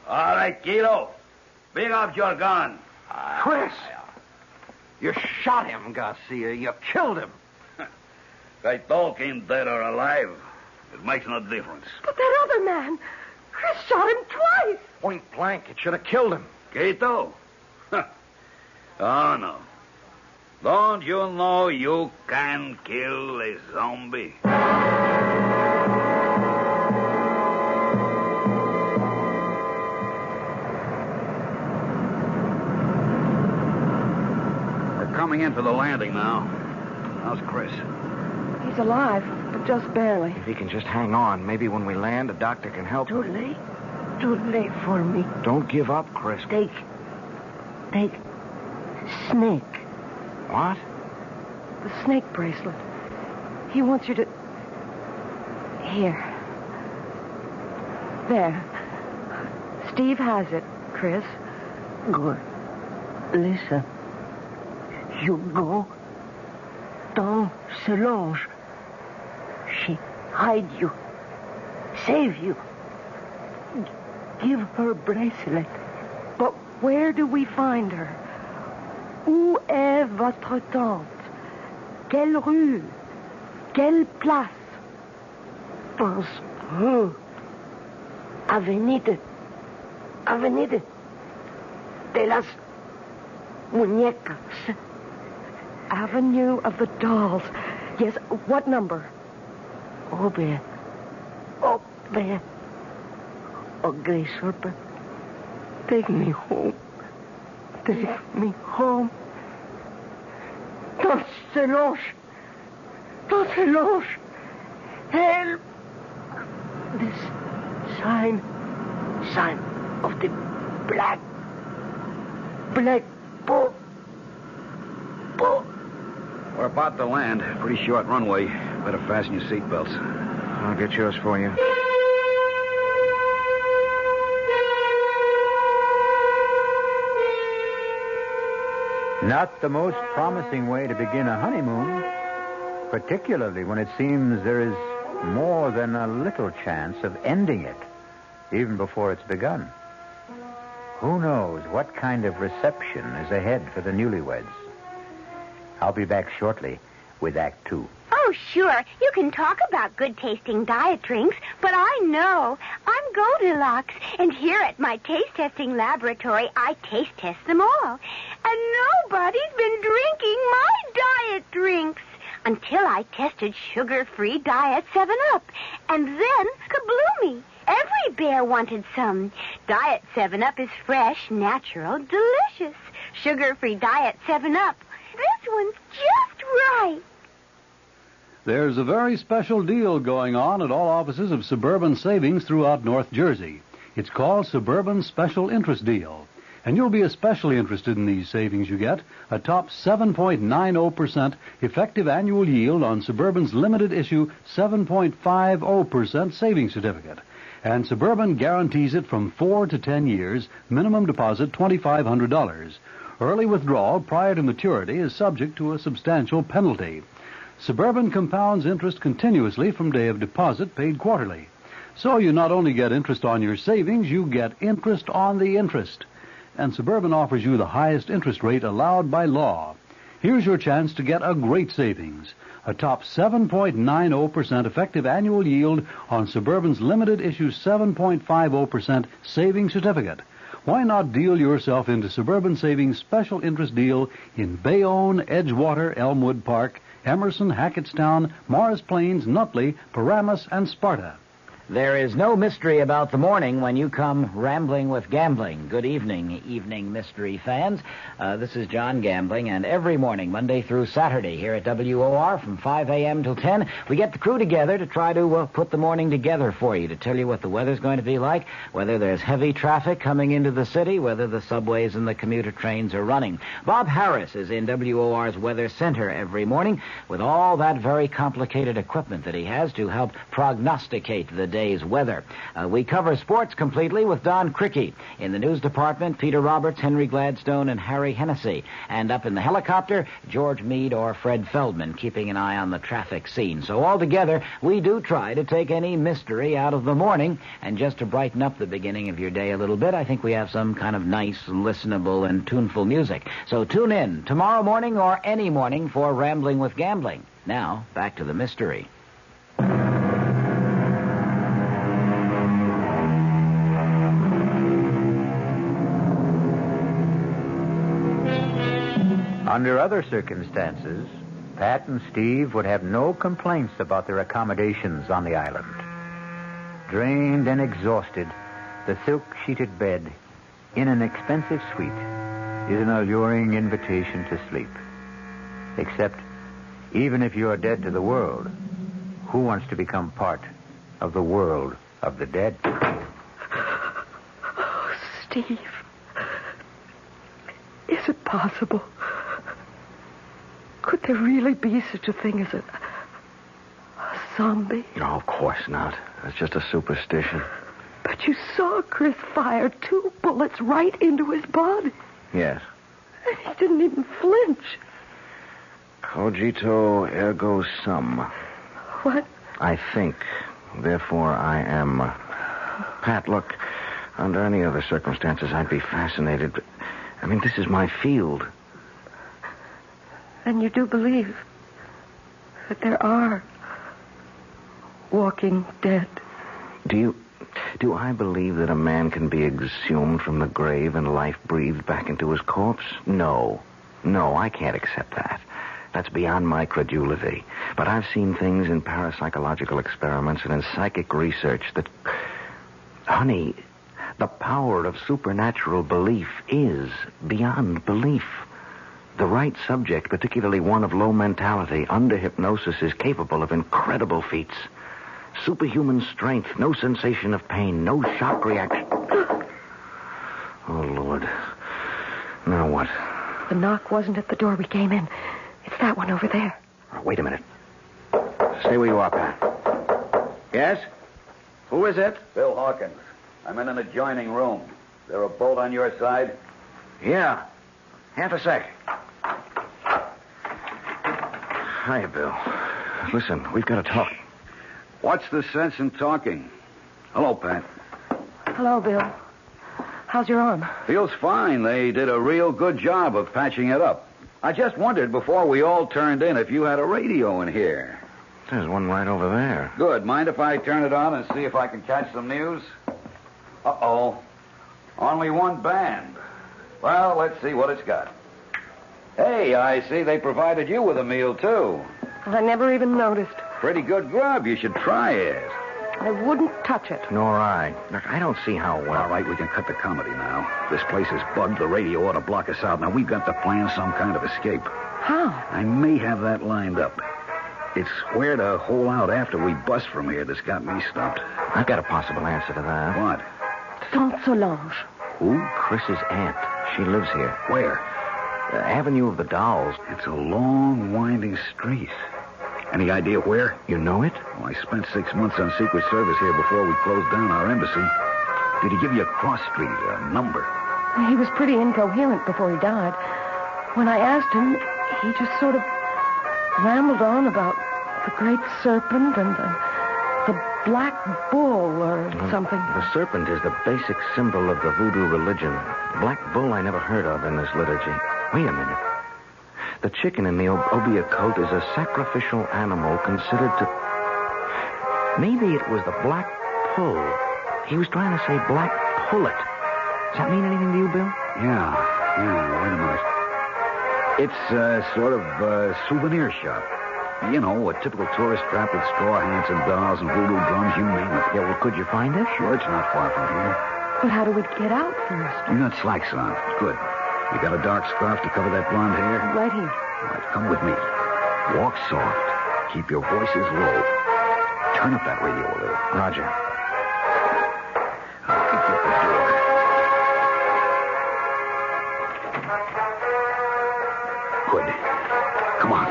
All right, Kilo. Bring up your gun. Chris, you shot him, Garcia. You killed him. I told him dead or alive. It makes no difference. But that other man, Chris shot him twice. point blank. It should have killed him. Cato? Oh, no. Don't you know you can kill a zombie? We're coming in for the landing now. How's Chris? He's alive, but just barely. If he can just hang on, maybe when we land, a doctor can help him. Too late for me. Don't give up, Chris. Take Snake. What? The snake bracelet. He wants you to... Here. There. Steve has it, Chris. Good. Listen. You go dans ce lounge. She hide you. Save you. Give her bracelet. But where do we find her? Où est votre tante? Quelle rue? Quelle place? Pense Avenida de las Muñecas. Avenue of the Dolls. Yes, what number? Up there. Oh, Grace Harper, take me home. Take me home. Dans ce loge. Help. This sign of the black bull. We're about to land. Pretty short runway. Better fasten your seatbelts. I'll get yours for you. Not the most promising way to begin a honeymoon, particularly when it seems there is more than a little chance of ending it, even before it's begun. Who knows what kind of reception is ahead for the newlyweds? I'll be back shortly with Act 2. Oh, sure. You can talk about good-tasting diet drinks, but I know. I'm Goldilocks, and here at my taste-testing laboratory, I taste-test them all. And nobody's been drinking my diet drinks until I tested sugar-free Diet 7-Up. And then, kabloomy, every bear wanted some. Diet 7-Up is fresh, natural, delicious. Sugar-free Diet 7-Up. This one's just right. There's a very special deal going on at all offices of Suburban Savings throughout North Jersey. It's called Suburban Special Interest Deal. And you'll be especially interested in these savings you get. A top 7.90% effective annual yield on Suburban's limited issue 7.50% savings certificate. And Suburban guarantees it from 4 to 10 years, minimum deposit $2,500. Early withdrawal prior to maturity is subject to a substantial penalty. Suburban compounds interest continuously from day of deposit, paid quarterly. So you not only get interest on your savings, you get interest on the interest. And Suburban offers you the highest interest rate allowed by law. Here's your chance to get a great savings. A top 7.90% effective annual yield on Suburban's limited issue 7.50% savings certificate. Why not deal yourself into Suburban Savings Special Interest Deal in Bayonne, Edgewater, Elmwood Park, Emerson, Hackettstown, Morris Plains, Nutley, Paramus, and Sparta. There is no mystery about the morning when you come rambling with gambling. Good evening, evening mystery fans. This is John Gambling, and every morning, Monday through Saturday, here at WOR from 5 a.m. till 10, we get the crew together to try to put the morning together for you, to tell you what the weather's going to be like, whether there's heavy traffic coming into the city, whether the subways and the commuter trains are running. Bob Harris is in WOR's Weather Center every morning with all that very complicated equipment that he has to help prognosticate the day's weather. We cover sports completely with Don Cricky. In the news department, Peter Roberts, Henry Gladstone, and Harry Hennessy. And up in the helicopter, George Meade or Fred Feldman, keeping an eye on the traffic scene. So altogether, we do try to take any mystery out of the morning. And just to brighten up the beginning of your day a little bit, I think we have some kind of nice, listenable, and tuneful music. So tune in tomorrow morning or any morning for Rambling with Gambling. Now, back to the mystery. Under other circumstances, Pat and Steve would have no complaints about their accommodations on the island. Drained and exhausted, the silk-sheeted bed in an expensive suite is an alluring invitation to sleep. Except, even if you're dead to the world, who wants to become part of the world of the dead? Oh, Steve. Is it possible? Could there really be such a thing as a zombie? No, of course not. It's just a superstition. But you saw Chris fire 2 bullets right into his body. Yes. And he didn't even flinch. Cogito ergo sum. What? I think, therefore I am. Pat, look, under any other circumstances I'd be fascinated, but, this is my field. And you do believe that there are walking dead? Do I believe that a man can be exhumed from the grave and life breathed back into his corpse? No, I can't accept that. That's beyond my credulity. But I've seen things in parapsychological experiments and in psychic research that... Honey, the power of supernatural belief is beyond belief. The right subject, particularly one of low mentality, under hypnosis, is capable of incredible feats. Superhuman strength, no sensation of pain, no shock reaction. Oh, Lord. Now what? The knock wasn't at the door we came in. It's that one over there. Oh, wait a minute. Stay where you are, Pat. Yes? Who is it? Bill Hawkins. I'm in an adjoining room. Is there a bolt on your side? Yeah. Half a sec. Hiya, Bill. Listen, we've got to talk. What's the sense in talking? Hello, Pat. Hello, Bill. How's your arm? Feels fine. They did a real good job of patching it up. I just wondered before we all turned in if you had a radio in here. There's one right over there. Good. Mind if I turn it on and see if I can catch some news? Uh-oh. Only one band. Well, let's see what it's got. Hey, I see they provided you with a meal, too. I never even noticed. Pretty good grub. You should try it. I wouldn't touch it. Nor I. Look, I don't see how well. All right, we can cut the comedy now. This place is bugged. The radio ought to block us out. Now, we've got to plan some kind of escape. How? I may have that lined up. It's where to hole out after we bust from here that's got me stumped. I've got a possible answer to that. What? Saint Solange. Who? Chris's aunt. She lives here. Where? The Avenue of the Dolls. It's a long, winding street. Any idea where? You know it? Well, I spent 6 months on Secret Service here before we closed down our embassy. Did he give you a cross street, a number? He was pretty incoherent before he died. When I asked him, he just sort of rambled on about the great serpent and the black bull or something. The serpent is the basic symbol of the voodoo religion. The black bull I never heard of in this liturgy. Wait a minute. The chicken in the Obeah cult is a sacrificial animal considered to... Maybe it was the black pull. He was trying to say black pullet. Does that mean anything to you, Bill? Yeah, wait a minute. It's sort of a souvenir shop. You know, a typical tourist trap with straw hats and dolls and voodoo drums, you name it. Yeah, well, could you find it? Sure, it's not far from here. But how do we get out first? You got slacks on. Good. You got a dark scarf to cover that blonde hair? Right here. All right, come with me. Walk soft. Keep your voices low. Turn up that radio a little. Roger. I'll get you at the door. Good. Come on.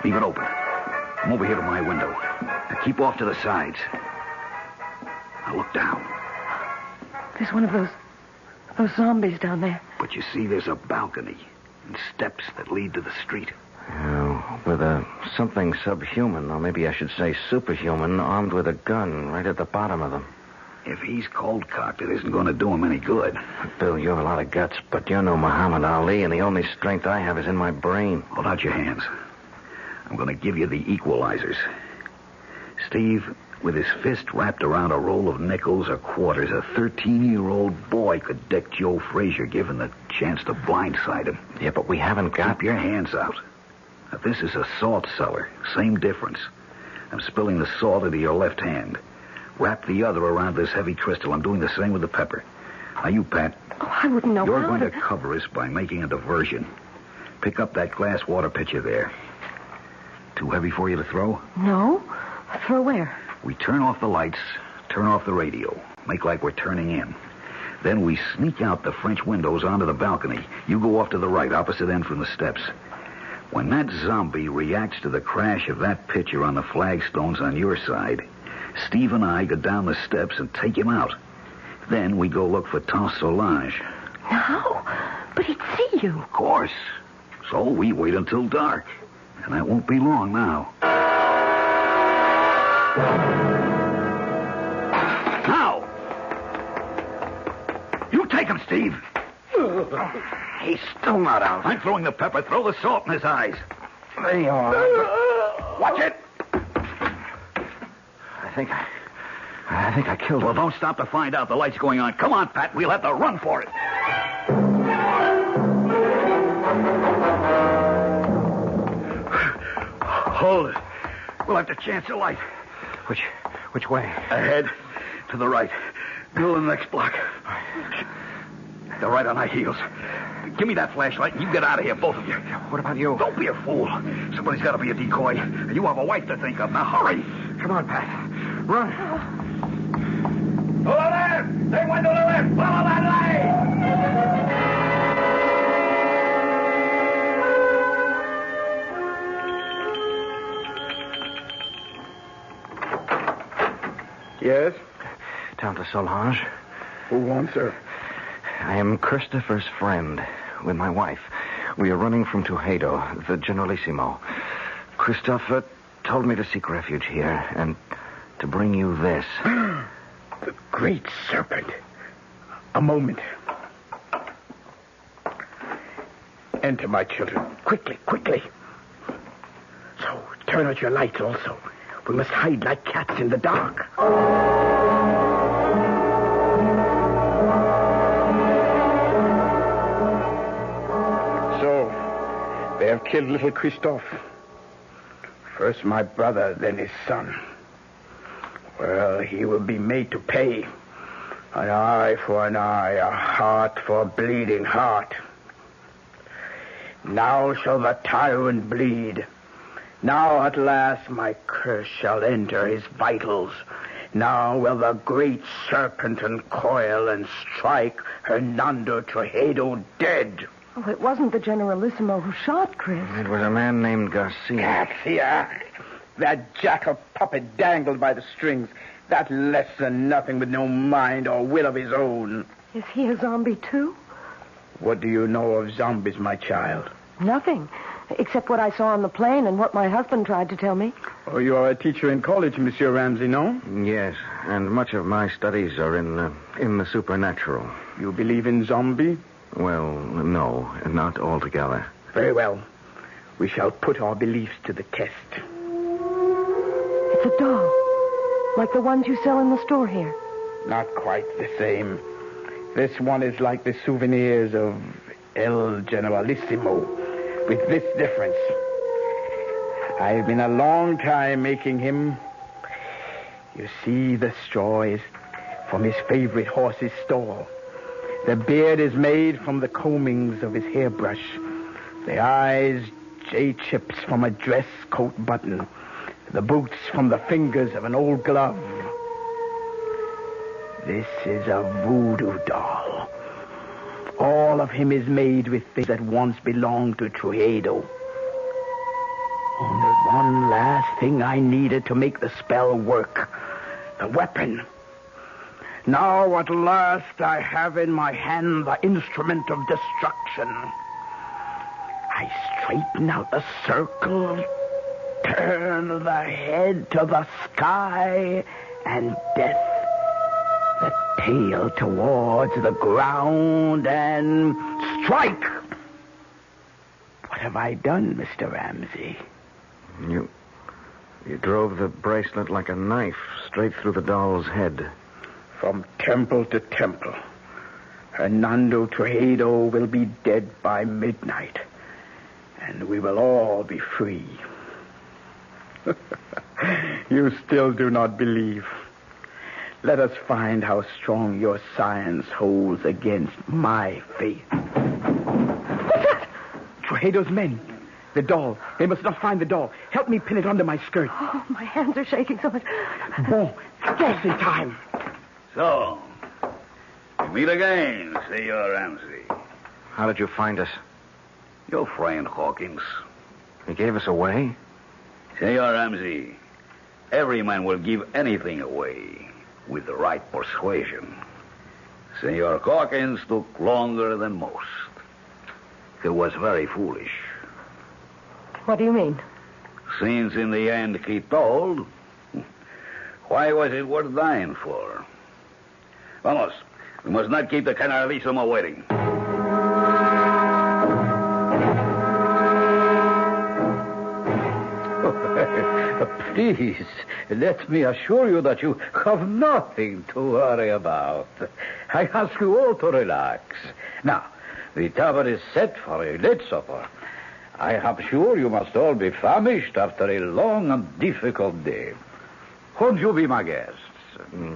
Leave it open. I'm over here to my window. Now keep off to the sides. Now look down. There's one of those zombies down there. But you see, there's a balcony and steps that lead to the street. With something subhuman, or maybe I should say superhuman, armed with a gun right at the bottom of them. If he's cold-cocked, it isn't going to do him any good. Bill, you have a lot of guts, but you're no Muhammad Ali, and the only strength I have is in my brain. Hold out your hands. I'm going to give you the equalizers. Steve, With his fist wrapped around a roll of nickels or quarters, a 13-year-old boy could deck Joe Frazier given the chance to blindside him. Yeah, but we haven't got... Keep your hands out. Now, this is a salt cellar. Same difference. I'm spilling the salt into your left hand. Wrap the other around this heavy crystal. I'm doing the same with the pepper. Now, you, Pat. Oh, I wouldn't know You're how going to cover us by making a diversion. Pick up that glass water pitcher there. Too heavy for you to throw? No. Throw where? We turn off the lights, turn off the radio, make like we're turning in. Then we sneak out the French windows onto the balcony. You go off to the right, opposite end from the steps. When that zombie reacts to the crash of that pitcher on the flagstones on your side, Steve and I go down the steps and take him out. Then we go look for Tante Solange. No, but he'd see you. Of course. So we wait until dark. And that won't be long now. Now! You take him, Steve. He's still not out. I'm throwing the pepper. Throw the salt in his eyes. There you are. Watch it. I think I killed him. Well, don't stop to find out. The light's going on. Come on, Pat. We'll have to run for it. Hold it. We'll have to chance a light. Which way? Ahead. To the right. Middle of the next block. They're right on our heels. Give me that flashlight and you get out of here, both of you. What about you? Don't be a fool. Somebody's got to be a decoy. You have a wife to think of. Now, hurry. Come on, Pat. Run. To the left! They went to the left! Follow that light! Yes? Tante Solange. Who wants her? I am Christopher's friend with my wife. We are running from Tuxedo, the Generalissimo. Christopher told me to seek refuge here and to bring you this. The great serpent. A moment. Enter, my children. Quickly, quickly. So, turn out your lights also. We must hide like cats in the dark. So, they have killed little Christophe. First my brother, then his son. Well, he will be made to pay. An eye for an eye, a heart for a bleeding heart. Now shall the tyrant bleed. Now at last my curse shall enter his vitals. Now will the great serpent uncoil and strike Hernando Trujillo dead. Oh, it wasn't the Generalissimo who shot Chris. It was a man named Garcia. Garcia. That jackal puppet dangled by the strings. That less than nothing with no mind or will of his own. Is he a zombie, too? What do you know of zombies, my child? Nothing, except what I saw on the plane and what my husband tried to tell me. Oh, you are a teacher in college, Monsieur Ramsey, no? Yes, and much of my studies are in the supernatural. You believe in zombie? Well, no, not altogether. Very well. We shall put our beliefs to the test. It's a doll, like the ones you sell in the store here. Not quite the same. This one is like the souvenirs of El Generalissimo, with this difference. I've been a long time making him. You see, the straw is from his favorite horse's stall. The beard is made from the combings of his hairbrush. The eyes, J-chips from a dress coat button. The boots from the fingers of an old glove. This is a voodoo doll. All of him is made with things that once belonged to Trujillo. Only one last thing I needed to make the spell work. The weapon. Now at last I have in my hand the instrument of destruction. I straighten out the circle, turn the head to the sky, and death. The tail towards the ground, and strike! What have I done, Mr. Ramsey? You drove the bracelet like a knife straight through the doll's head. From temple to temple, Hernando Trujillo will be dead by midnight, and we will all be free. You still do not believe. Let us find how strong your science holds against my faith. What's that? Trujillo's men. The doll. They must not find the doll. Help me pin it under my skirt. Oh, my hands are shaking so much. Bon, just in time. So, we meet again, Senor Ramsey. How did you find us? Your friend Hawkins. He gave us away? Senor Ramsey, every man will give anything away with the right persuasion. Senor Hawkins took longer than most. He was very foolish. What do you mean? Since in the end he told, why was it worth dying for? Vamos, we must not keep the Generalissimo waiting. Please, let me assure you that you have nothing to worry about. I ask you all to relax. Now, the table is set for a late supper. I am sure you must all be famished after a long and difficult day. Won't you be my guests?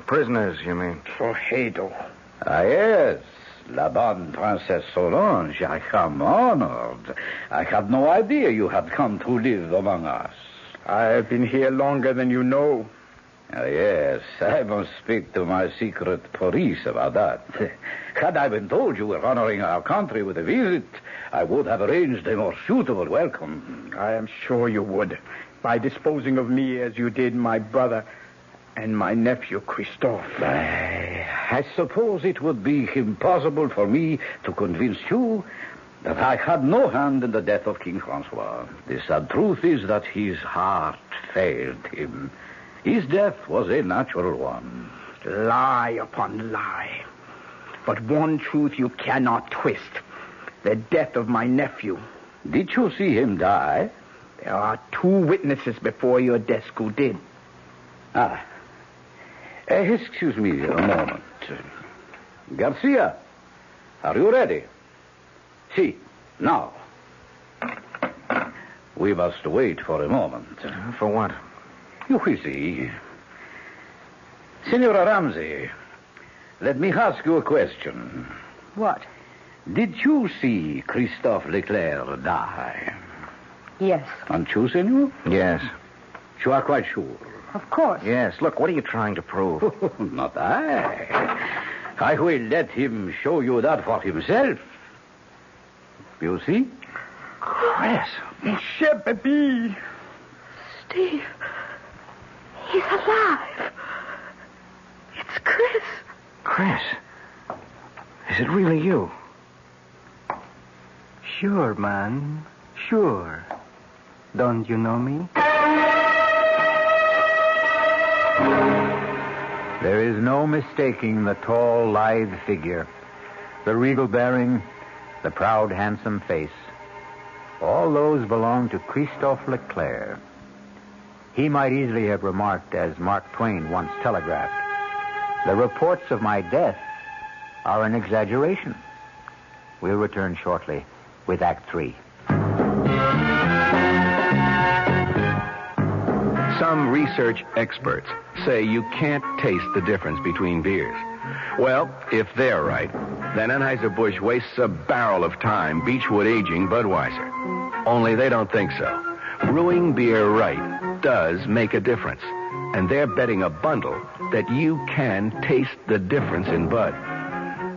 Prisoners, you mean? Trujillo. Ah, yes. La bonne Princesse Solange, I am honored. I had no idea you had come to live among us. I've been here longer than you know. Ah, yes, I must speak to my secret police about that. Had I been told you were honoring our country with a visit, I would have arranged a more suitable welcome. I am sure you would, by disposing of me as you did my brother and my nephew, Christophe. I suppose it would be impossible for me to convince you that I had no hand in the death of King Francois. The sad truth is that his heart failed him. His death was a natural one. Lie upon lie. But one truth you cannot twist. The death of my nephew. Did you see him die? There are 2 witnesses before your desk who did. Excuse me a moment. Garcia, are you ready? See, now. We must wait for a moment. For what? You will see. Senora Ramsey, let me ask you a question. What? Did you see Christophe Leclerc die? Yes. And you, senor? Yes. You are quite sure? Of course. Yes. Look, what are you trying to prove? Not I. I will let him show you that for himself. You see? Chris. Monsieur Baby. Steve. He's alive. It's Chris. Chris. Is it really you? Sure, man. Sure. Don't you know me? There is no mistaking the tall, lithe figure, the regal bearing, the proud, handsome face. All those belong to Christophe Leclerc. He might easily have remarked, as Mark Twain once telegraphed, "The reports of my death are an exaggeration." We'll return shortly with Act 3. Some research experts say you can't taste the difference between beers. Well, if they're right, then Anheuser-Busch wastes a barrel of time Beechwood aging Budweiser. Only they don't think so. Brewing beer right does make a difference. And they're betting a bundle that you can taste the difference in Bud.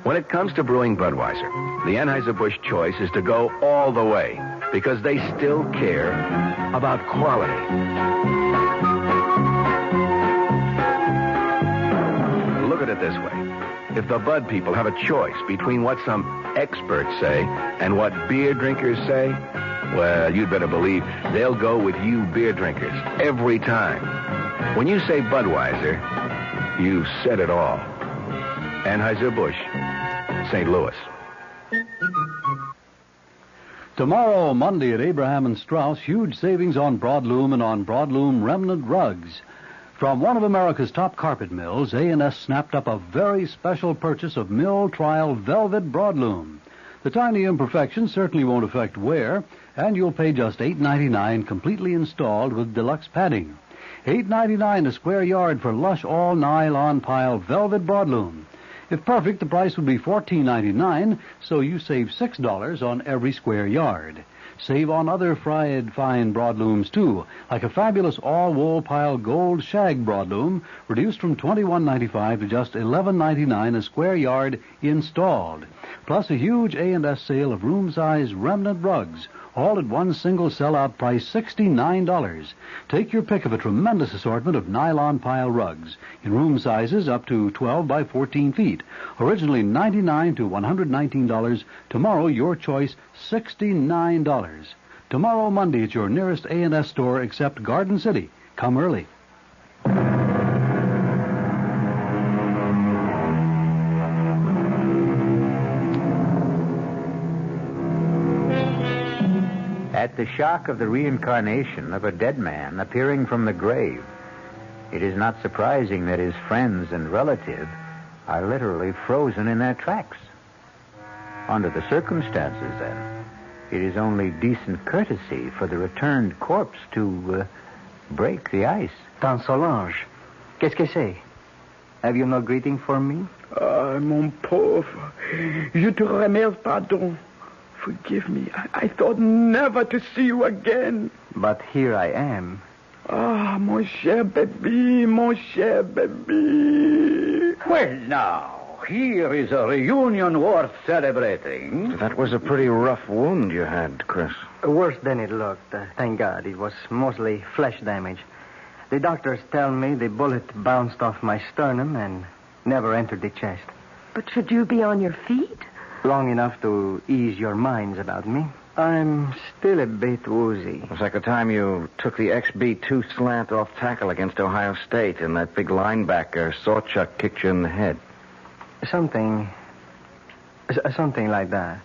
When it comes to brewing Budweiser, the Anheuser-Busch choice is to go all the way because they still care about quality. Look at it this way. If the Bud people have a choice between what some experts say and what beer drinkers say, well, you'd better believe they'll go with you beer drinkers every time. When you say Budweiser, you've said it all. Anheuser-Busch, St. Louis. Tomorrow, Monday, at Abraham and Strauss, huge savings on broadloom and on broadloom remnant rugs. From one of America's top carpet mills, A&S snapped up a very special purchase of mill trial velvet broadloom. The tiny imperfections certainly won't affect wear, and you'll pay just $8.99 completely installed with deluxe padding. $8.99 a square yard for lush all-nylon pile velvet broadloom. If perfect, the price would be $14.99, so you save $6 on every square yard. Save on other fried fine broadlooms, too, like a fabulous all-wool pile gold shag broadloom, reduced from $21.95 to just $11.99 a square yard installed. Plus a huge A&S sale of room-size remnant rugs, all at one single sell-out price, $69. Take your pick of a tremendous assortment of nylon pile rugs in room sizes up to 12 by 14 feet. Originally $99 to $119. Tomorrow, your choice, $69. Tomorrow, Monday, at your nearest A&S store except Garden City. Come early. At the shock of the reincarnation of a dead man appearing from the grave, it is not surprising that his friends and relatives are literally frozen in their tracks. Under the circumstances, then, it is only decent courtesy for the returned corpse to break the ice. Tante Solange, qu'est-ce que c'est? Have you no greeting for me? Ah, mon pauvre, je te remercie, pardon. Forgive me. I thought never to see you again. But here I am. Ah, mon cher baby, mon cher baby. Well, now, here is a reunion worth celebrating. That was a pretty rough wound you had, Chris. Worse than it looked. Thank God. It was mostly flesh damage. The doctors tell me the bullet bounced off my sternum and never entered the chest. But should you be on your feet? Long enough to ease your minds about me. I'm still a bit woozy. It was like the time you took the XB2 slant off tackle against Ohio State and that big linebacker, Sawchuck, kicked you in the head. Something like that.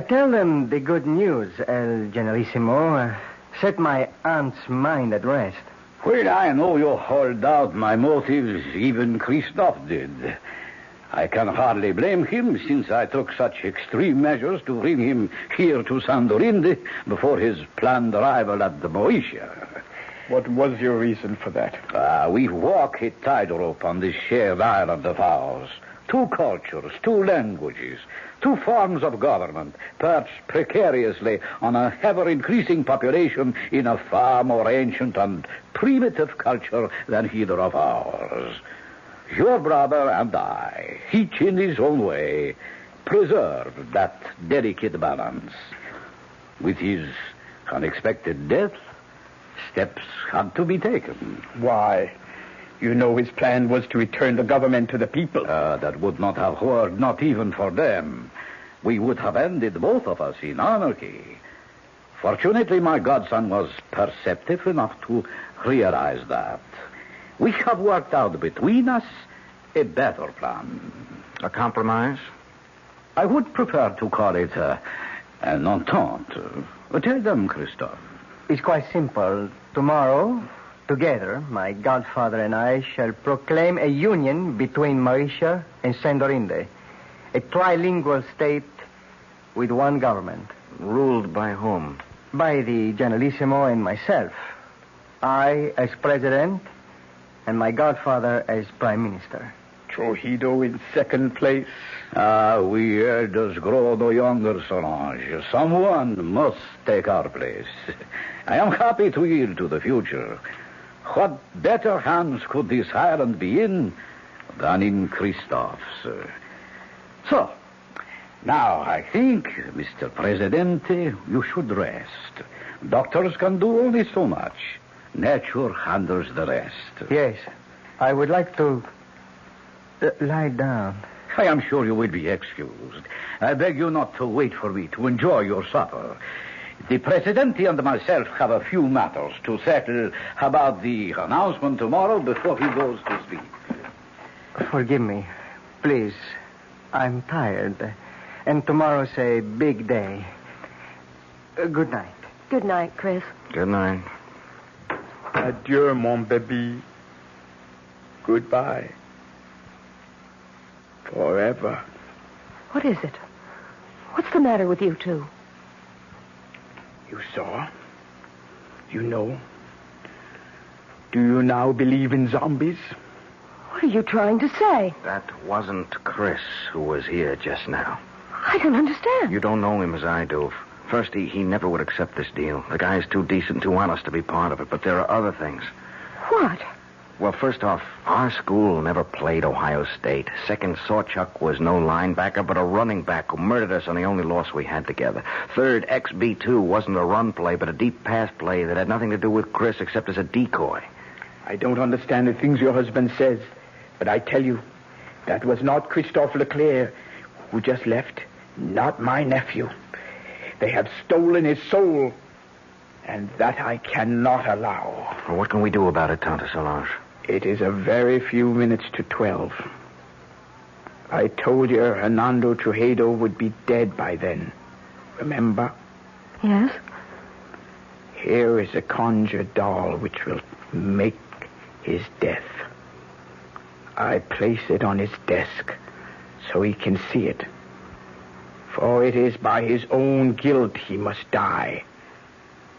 Tell them the good news, El Generalissimo. Set my aunt's mind at rest. Well, I know you hold out my motives, even Christophe did. I can hardly blame him, since I took such extreme measures to bring him here to Sandorinde before his planned arrival at the Moesia. What was your reason for that? We walk a tightrope on this shared island of ours. 2 cultures, 2 languages, 2 forms of government, perched precariously on a ever-increasing population in a far more ancient and primitive culture than either of ours. Your brother and I, each in his own way, preserved that delicate balance. With his unexpected death, steps had to be taken. Why? You know his plan was to return the government to the people. That would not have worked, not even for them. We would have ended, both of us, in anarchy. Fortunately, my godson was perceptive enough to realize that. We have worked out between us a better plan. A compromise? I would prefer to call it an entente. Tell them, Christophe. It's quite simple. Tomorrow, together, my godfather and I shall proclaim a union between Mauritius and Sandorinde. A trilingual state with one government. Ruled by whom? By the Generalissimo and myself. I as president, and my godfather as prime minister. Trujillo in second place. We elders grow no younger, Solange. Someone must take our place. I am happy to yield to the future. What better hands could this island be in than in Christophe's? So, now I think, Mr. Presidente, you should rest. Doctors can do only so much. Nature handles the rest. Yes. I would like to lie down. I am sure you will be excused. I beg you not to wait for me to enjoy your supper. The Presidente and myself have a few matters to settle about the announcement tomorrow before he goes to sleep. Forgive me. Please. I'm tired. And tomorrow's a big day. Good night. Good night, Chris. Good night. Adieu, mon baby. Goodbye. Forever. What is it? What's the matter with you two? You saw? You know? Do you now believe in zombies? What are you trying to say? That wasn't Chris who was here just now. I don't understand. You don't know him as I do. First, he never would accept this deal. The guy's too decent, too honest to be part of it. But there are other things. What? Well, first off, our school never played Ohio State. Second, Sawchuck was no linebacker, but a running back who murdered us on the only loss we had together. Third, XB2 wasn't a run play, but a deep pass play that had nothing to do with Chris except as a decoy. I don't understand the things your husband says, but I tell you, that was not Christophe Leclerc who just left. Not my nephew. They have stolen his soul, and that I cannot allow. Well, what can we do about it, Tante Solange? It is a very few minutes to 12. I told you Hernando Trujillo would be dead by then. Remember? Yes? Here is a conjured doll which will make his death. I place it on his desk so he can see it. For it is by his own guilt he must die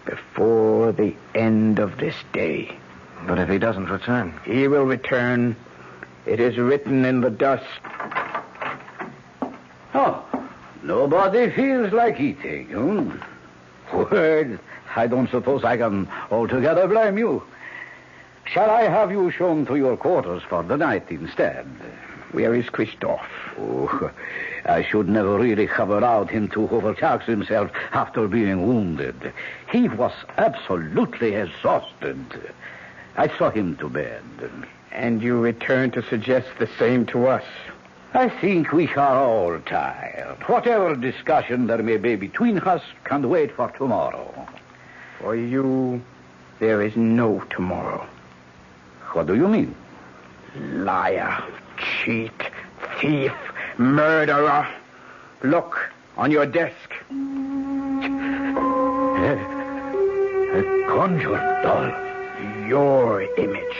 before the end of this day. But if he doesn't return? He will return. It is written in the dust. Oh, nobody feels like eating, Well, I don't suppose I can altogether blame you. Shall I have you shown to your quarters for the night instead? Where is Christophe? Oh, I should never really have allowed him to overtax himself after being wounded. He was absolutely exhausted. I saw him to bed. And you return to suggest the same to us? I think we are all tired. Whatever discussion there may be between us can wait for tomorrow. For you, there is no tomorrow. What do you mean? Liar, cheat, thief, murderer. Look, on your desk. A conjured doll. Your image.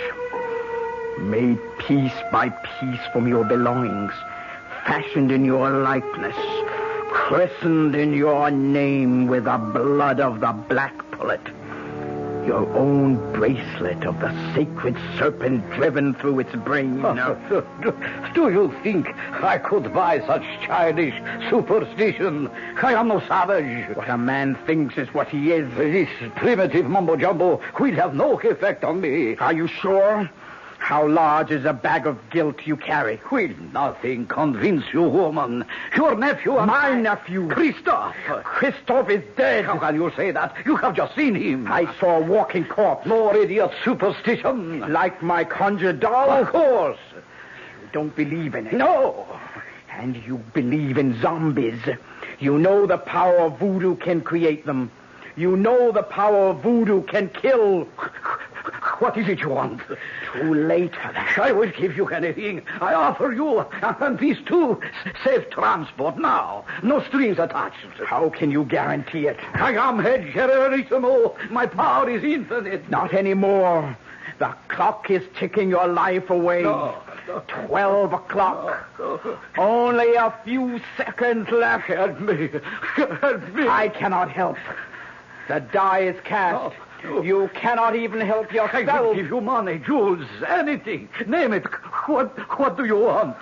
Made piece by piece from your belongings. Fashioned in your likeness. Christened in your name with the blood of the black pullet. Your own bracelet of the sacred serpent driven through its brain. Do you think I could buy such childish superstition? I am no savage. What a man thinks is what he is. This primitive mumbo-jumbo will have no effect on me. Are you sure? How large is a bag of guilt you carry? Will nothing convince you, woman? Your nephew and my nephew. Christophe. Christophe is dead. How can you say that? You have just seen him. I saw a walking corpse. More idiot superstition. Like my conjured doll? Of course. You don't believe in it. No. And you believe in zombies. You know the power of voodoo can create them. You know the power of voodoo can kill. What is it you want? Too late for that. I will give you anything. I offer you and these two safe transport now. No strings attached. How can you guarantee it? I am head generalissimo. My power is infinite. Not anymore. The clock is ticking your life away. No. 12 o'clock. No. Only a few seconds left. Help me. Help me. I cannot help. The die is cast. No. You cannot even help yourself. I will give you money, jewels, anything. Name it. What do you want?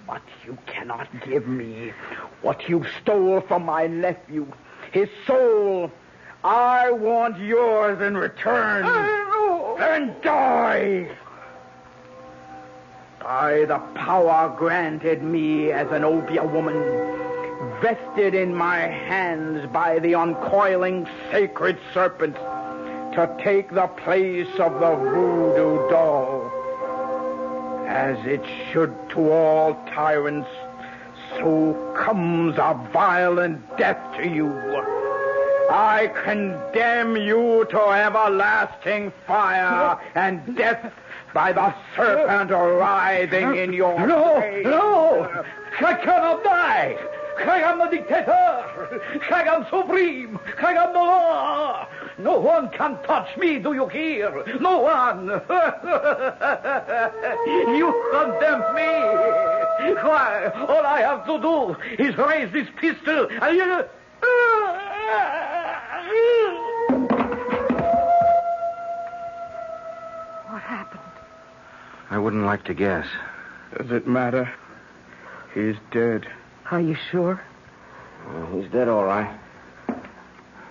But you cannot give me what you stole from my nephew. His soul. I want yours in return. Then die. By the power granted me as an Obeah woman, vested in my hands by the uncoiling sacred serpent, to take the place of the voodoo doll. As it should to all tyrants, so comes a violent death to you. I condemn you to everlasting fire and death by the serpent writhing in your grave. No! I cannot die! I am the dictator! I am supreme! I am the law! No one can touch me, do you hear? No one! You condemn me! Why, all I have to do is raise this pistol and you... What happened? I wouldn't like to guess. Does it matter? He's dead. Are you sure? He's dead, all right.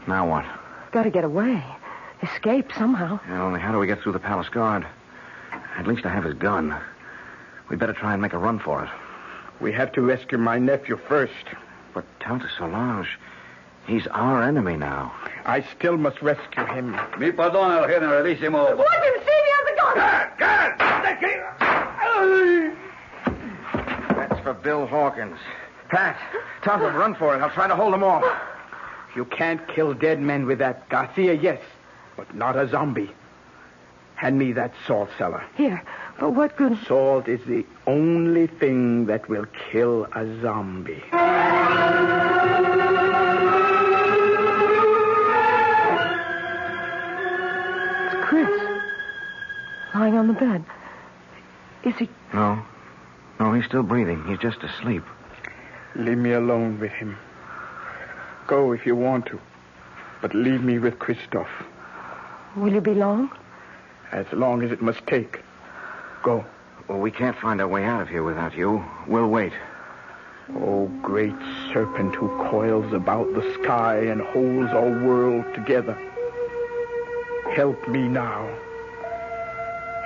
Now what? Got to get away. Escape somehow. Yeah, only how do we get through the palace guard? At least I have his gun. We'd better try and make a run for it. We have to rescue my nephew first. But Tante Solange, he's our enemy now. I still must rescue him. Mi pardon, el generalissimo. Let him see me on the gun! That's for Bill Hawkins. Pat, Tante, run for it. I'll try to hold them off. You can't kill dead men with that. Garcia, yes, but not a zombie. Hand me that salt cellar. Here, but what good... Salt is the only thing that will kill a zombie. It's Chris. Lying on the bed. Is he... No, he's still breathing. He's just asleep. Leave me alone with him. Go if you want to, but leave me with Christophe. Will you be long? As long as it must take. Go. Well, we can't find our way out of here without you. We'll wait. Oh, great serpent who coils about the sky and holds our world together. Help me now.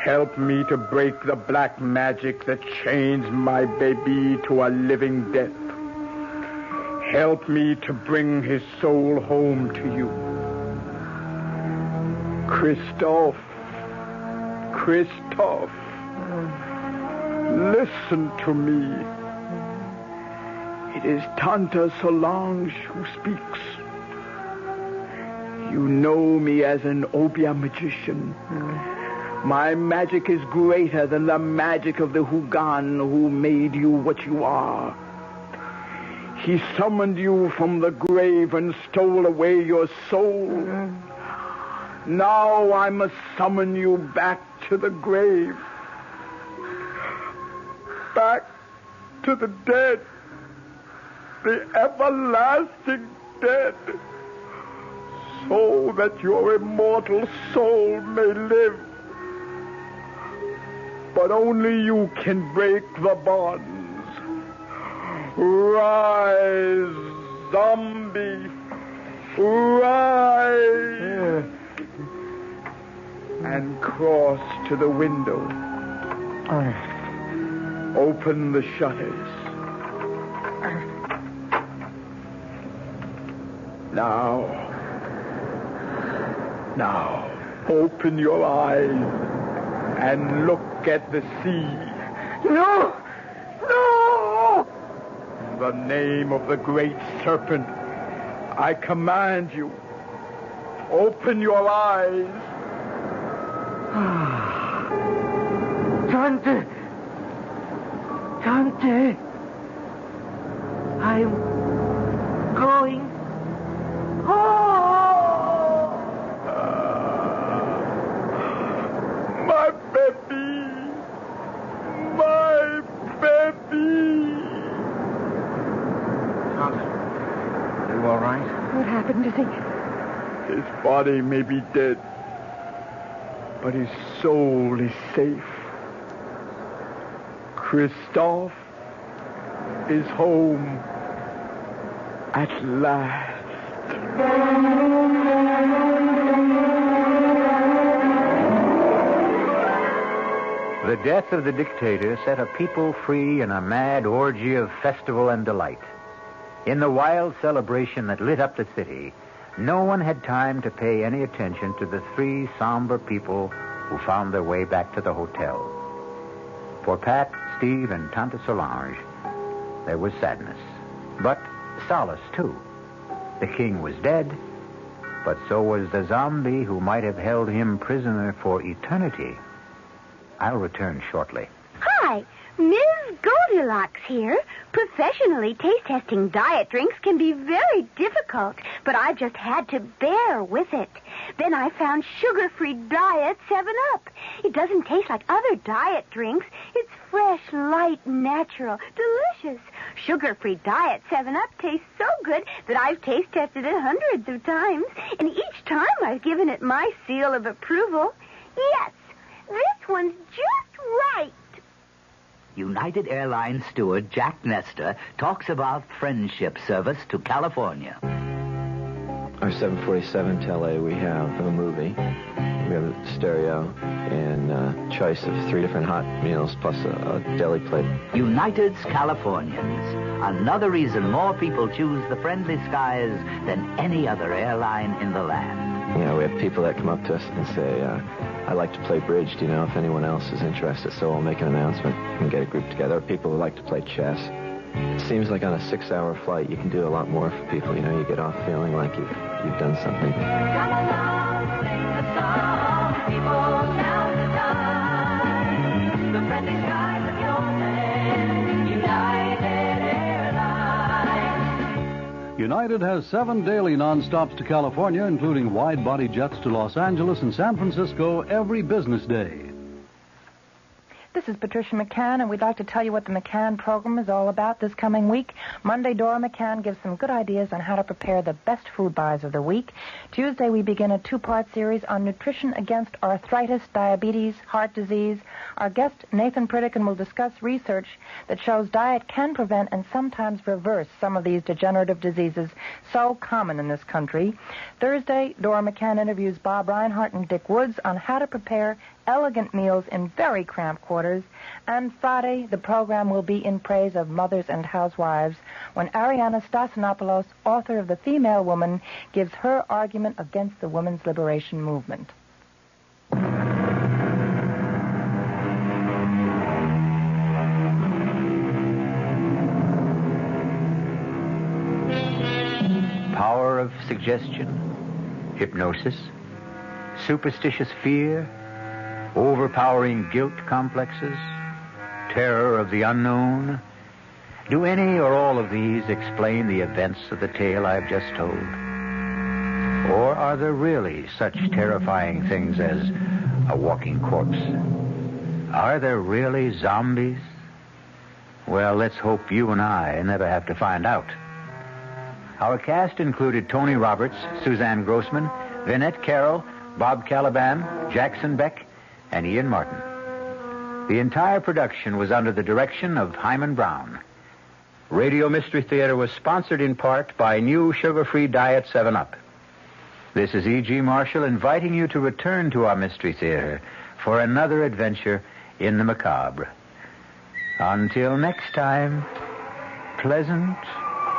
Help me to break the black magic that chains my baby to a living death. Help me to bring his soul home to you. Christophe. Listen to me. It is Tante Solange who speaks. You know me as an Obia magician. My magic is greater than the magic of the Hugan who made you what you are. He summoned you from the grave and stole away your soul. Now I must summon you back to the grave. Back to the dead. The everlasting dead. So that your immortal soul may live. But only you can break the bonds. Rise, zombie. Rise. And cross to the window. Open the shutters. Now, open your eyes and look at the sea. No! In the name of the great serpent, I command you, open your eyes. Tante, I'm going home. My baby. Tante, are you all right? What happened? Is he... His body may be dead, but his soul is safe. Christophe is home at last. The death of the dictator set a people free in a mad orgy of festival and delight. In the wild celebration that lit up the city, no one had time to pay any attention to the three somber people who found their way back to the hotel. For Pat, Steve, and Tante Solange, there was sadness, but solace, too. The king was dead, but so was the zombie who might have held him prisoner for eternity. I'll return shortly. Hi, Ms. Goldilocks here. Professionally taste-testing diet drinks can be very difficult, but I just had to bear with it. Then I found sugar-free Diet 7-Up. It doesn't taste like other diet drinks. It's fresh, light, natural, delicious. Sugar-free Diet 7-Up tastes so good that I've taste-tested it hundreds of times, and each time I've given it my seal of approval. Yes, this one's just right. United Airlines steward Jack Nestor talks about friendship service to California. Our 747 to LA, we have a movie, we have a stereo, and a choice of 3 different hot meals plus a deli plate. United's Californians. Another reason more people choose the friendly skies than any other airline in the land. You know, we have people that come up to us and say, I like to play bridge. Do you know if anyone else is interested? So we'll make an announcement and get a group together. People who like to play chess. It seems like on a 6-hour flight, you can do a lot more for people. You know, you get off feeling like you've done something. Come along, sing the song, people now tonight. The friendly skies of your land, United Airlines. United has 7 daily non-stops to California, including wide-body jets to Los Angeles and San Francisco every business day. This is Patricia McCann, and we'd like to tell you what the McCann program is all about this coming week. Monday, Dora McCann gives some good ideas on how to prepare the best food buys of the week. Tuesday, we begin a 2-part series on nutrition against arthritis, diabetes, heart disease. Our guest, Nathan Pritikin, will discuss research that shows diet can prevent and sometimes reverse some of these degenerative diseases so common in this country. Thursday, Dora McCann interviews Bob Reinhart and Dick Woods on how to prepare elegant meals in very cramped quarters. And Friday, the program will be in praise of mothers and housewives when Ariana Stasinopoulos, author of The Female Woman, gives her argument against the women's liberation movement. Power of suggestion, hypnosis, superstitious fear, overpowering guilt complexes, terror of the unknown. Do any or all of these explain the events of the tale I've just told? Or are there really such terrifying things as a walking corpse? Are there really zombies? Well, let's hope you and I never have to find out. Our cast included Tony Roberts, Suzanne Grossman, Vinette Carroll, Bob Caliban, Jackson Beck, and Ian Martin. The entire production was under the direction of Hyman Brown. Radio Mystery Theater was sponsored in part by new sugar-free Diet 7-Up. This is E.G. Marshall inviting you to return to our Mystery Theater for another adventure in the macabre. Until next time, pleasant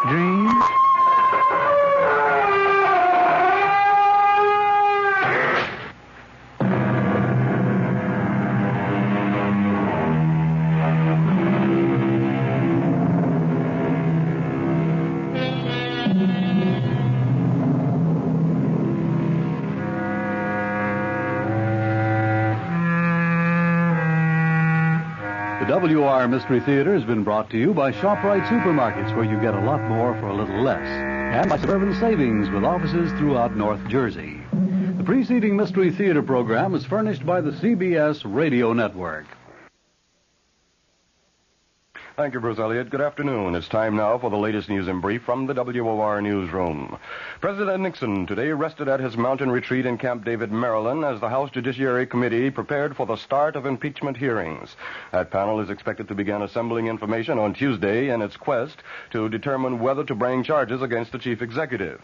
dreams. The WR Mystery Theater has been brought to you by ShopRite Supermarkets, where you get a lot more for a little less, and by Suburban Savings, with offices throughout North Jersey. The preceding Mystery Theater program is furnished by the CBS Radio Network. Thank you, Bruce Elliott. Good afternoon. It's time now for the latest news in brief from the WOR newsroom. President Nixon today rested at his mountain retreat in Camp David, Maryland, as the House Judiciary Committee prepared for the start of impeachment hearings. That panel is expected to begin assembling information on Tuesday in its quest to determine whether to bring charges against the chief executive.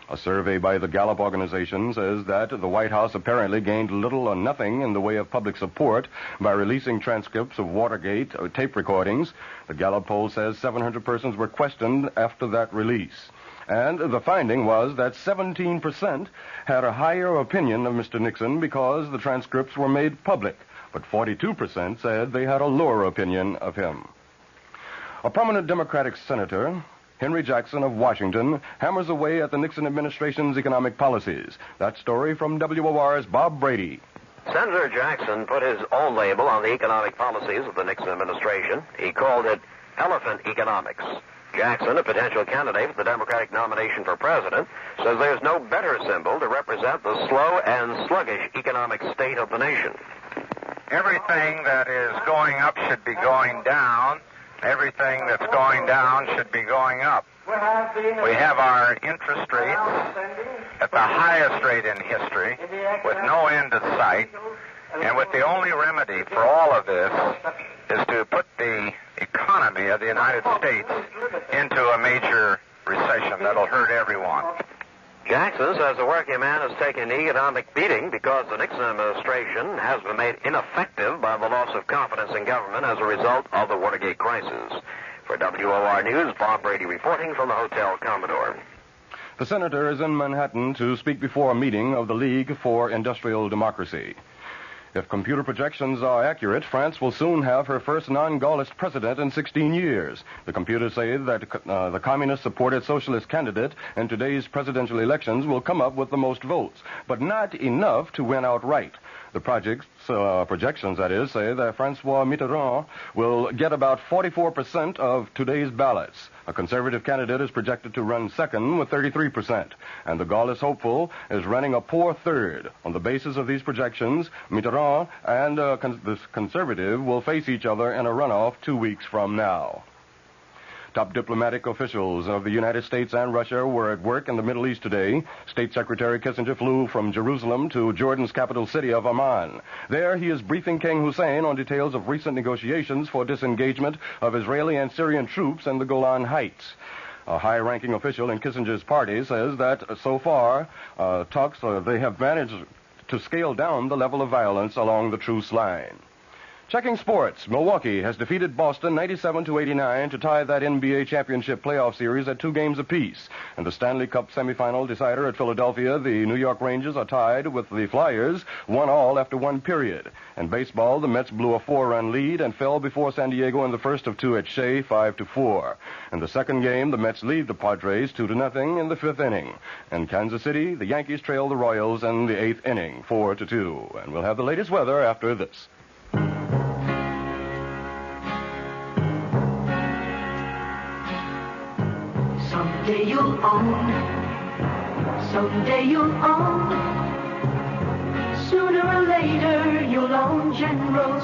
A survey by the Gallup organization says that the White House apparently gained little or nothing in the way of public support by releasing transcripts of Watergate tape recordings. The Gallup poll says 700 persons were questioned after that release. And the finding was that 17% had a higher opinion of Mr. Nixon because the transcripts were made public, but 42% said they had a lower opinion of him. A prominent Democratic senator, Henry Jackson of Washington, hammers away at the Nixon administration's economic policies. That story from WOR's Bob Brady. Senator Jackson put his own label on the economic policies of the Nixon administration. He called it elephant economics. Jackson, a potential candidate for the Democratic nomination for president, says there's no better symbol to represent the slow and sluggish economic state of the nation. Everything that is going up should be going down. Everything that's going down should be going up. We have our interest rates at the highest rate in history, with no end in sight, and with the only remedy for all of this is to put the economy of the United States into a major recession that'll hurt everyone. Jackson says the working man has taken an economic beating because the Nixon administration has been made ineffective by the loss of confidence in government as a result of the Watergate crisis. For WOR News, Bob Brady reporting from the Hotel Commodore. The senator is in Manhattan to speak before a meeting of the League for Industrial Democracy. If computer projections are accurate, France will soon have her first non-Gaullist president in 16 years. The computers say that the communist-supported socialist candidate in today's presidential elections will come up with the most votes, but not enough to win outright. The projections, that is, say that Francois Mitterrand will get about 44% of today's ballots. A conservative candidate is projected to run second with 33%, and the Gaullist hopeful is running a poor third. On the basis of these projections, Mitterrand and the conservative will face each other in a runoff 2 weeks from now. Top diplomatic officials of the United States and Russia were at work in the Middle East today. State Secretary Kissinger flew from Jerusalem to Jordan's capital city of Amman. There, he is briefing King Hussein on details of recent negotiations for disengagement of Israeli and Syrian troops in the Golan Heights. A high-ranking official in Kissinger's party says that so far, they have managed to scale down the level of violence along the truce line. Checking sports, Milwaukee has defeated Boston 97-89 to tie that NBA championship playoff series at 2 games apiece. In the Stanley Cup semifinal decider at Philadelphia, the New York Rangers are tied with the Flyers, 1-1 after 1 period. In baseball, the Mets blew a 4-run lead and fell before San Diego in the first of 2 at Shea, 5-4. In the second game, the Mets lead the Padres 2-0 in the 5th inning. In Kansas City, the Yankees trail the Royals in the 8th inning, 4-2. And we'll have the latest weather after this. Someday you'll own, someday you'll own, sooner or later you'll own Generals.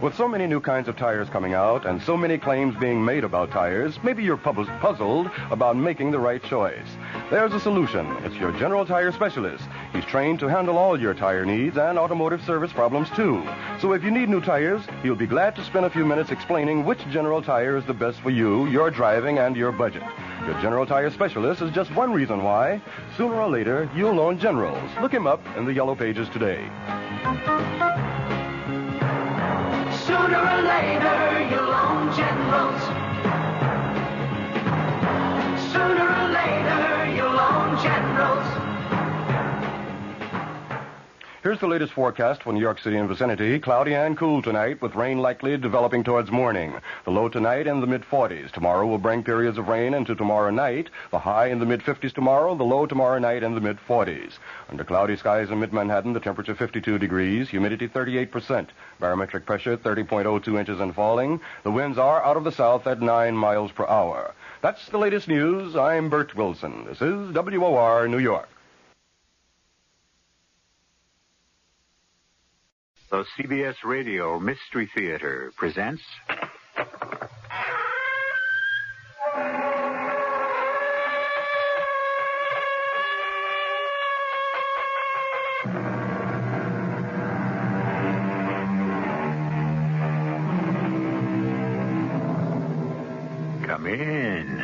With so many new kinds of tires coming out and so many claims being made about tires, maybe you're puzzled about making the right choice. There's a solution. It's your General Tire specialist. He's trained to handle all your tire needs and automotive service problems, too. So if you need new tires, he'll be glad to spend a few minutes explaining which General Tire is the best for you, your driving, and your budget. Your General Tire specialist is just one reason why, sooner or later, you'll own Generals. Look him up in the Yellow Pages today. Sooner or later, you'll own Generals. Sooner or later, you'll own Generals. Here's the latest forecast for New York City and vicinity. Cloudy and cool tonight, with rain likely developing towards morning. The low tonight in the mid-40s. Tomorrow will bring periods of rain into tomorrow night. The high in the mid-50s tomorrow. The low tomorrow night in the mid-40s. Under cloudy skies in mid-Manhattan, the temperature 52 degrees. Humidity 38%. Barometric pressure 30.02 inches and falling. The winds are out of the south at 9 miles per hour. That's the latest news. I'm Bert Wilson. This is WOR New York. The CBS Radio Mystery Theater presents... Come in.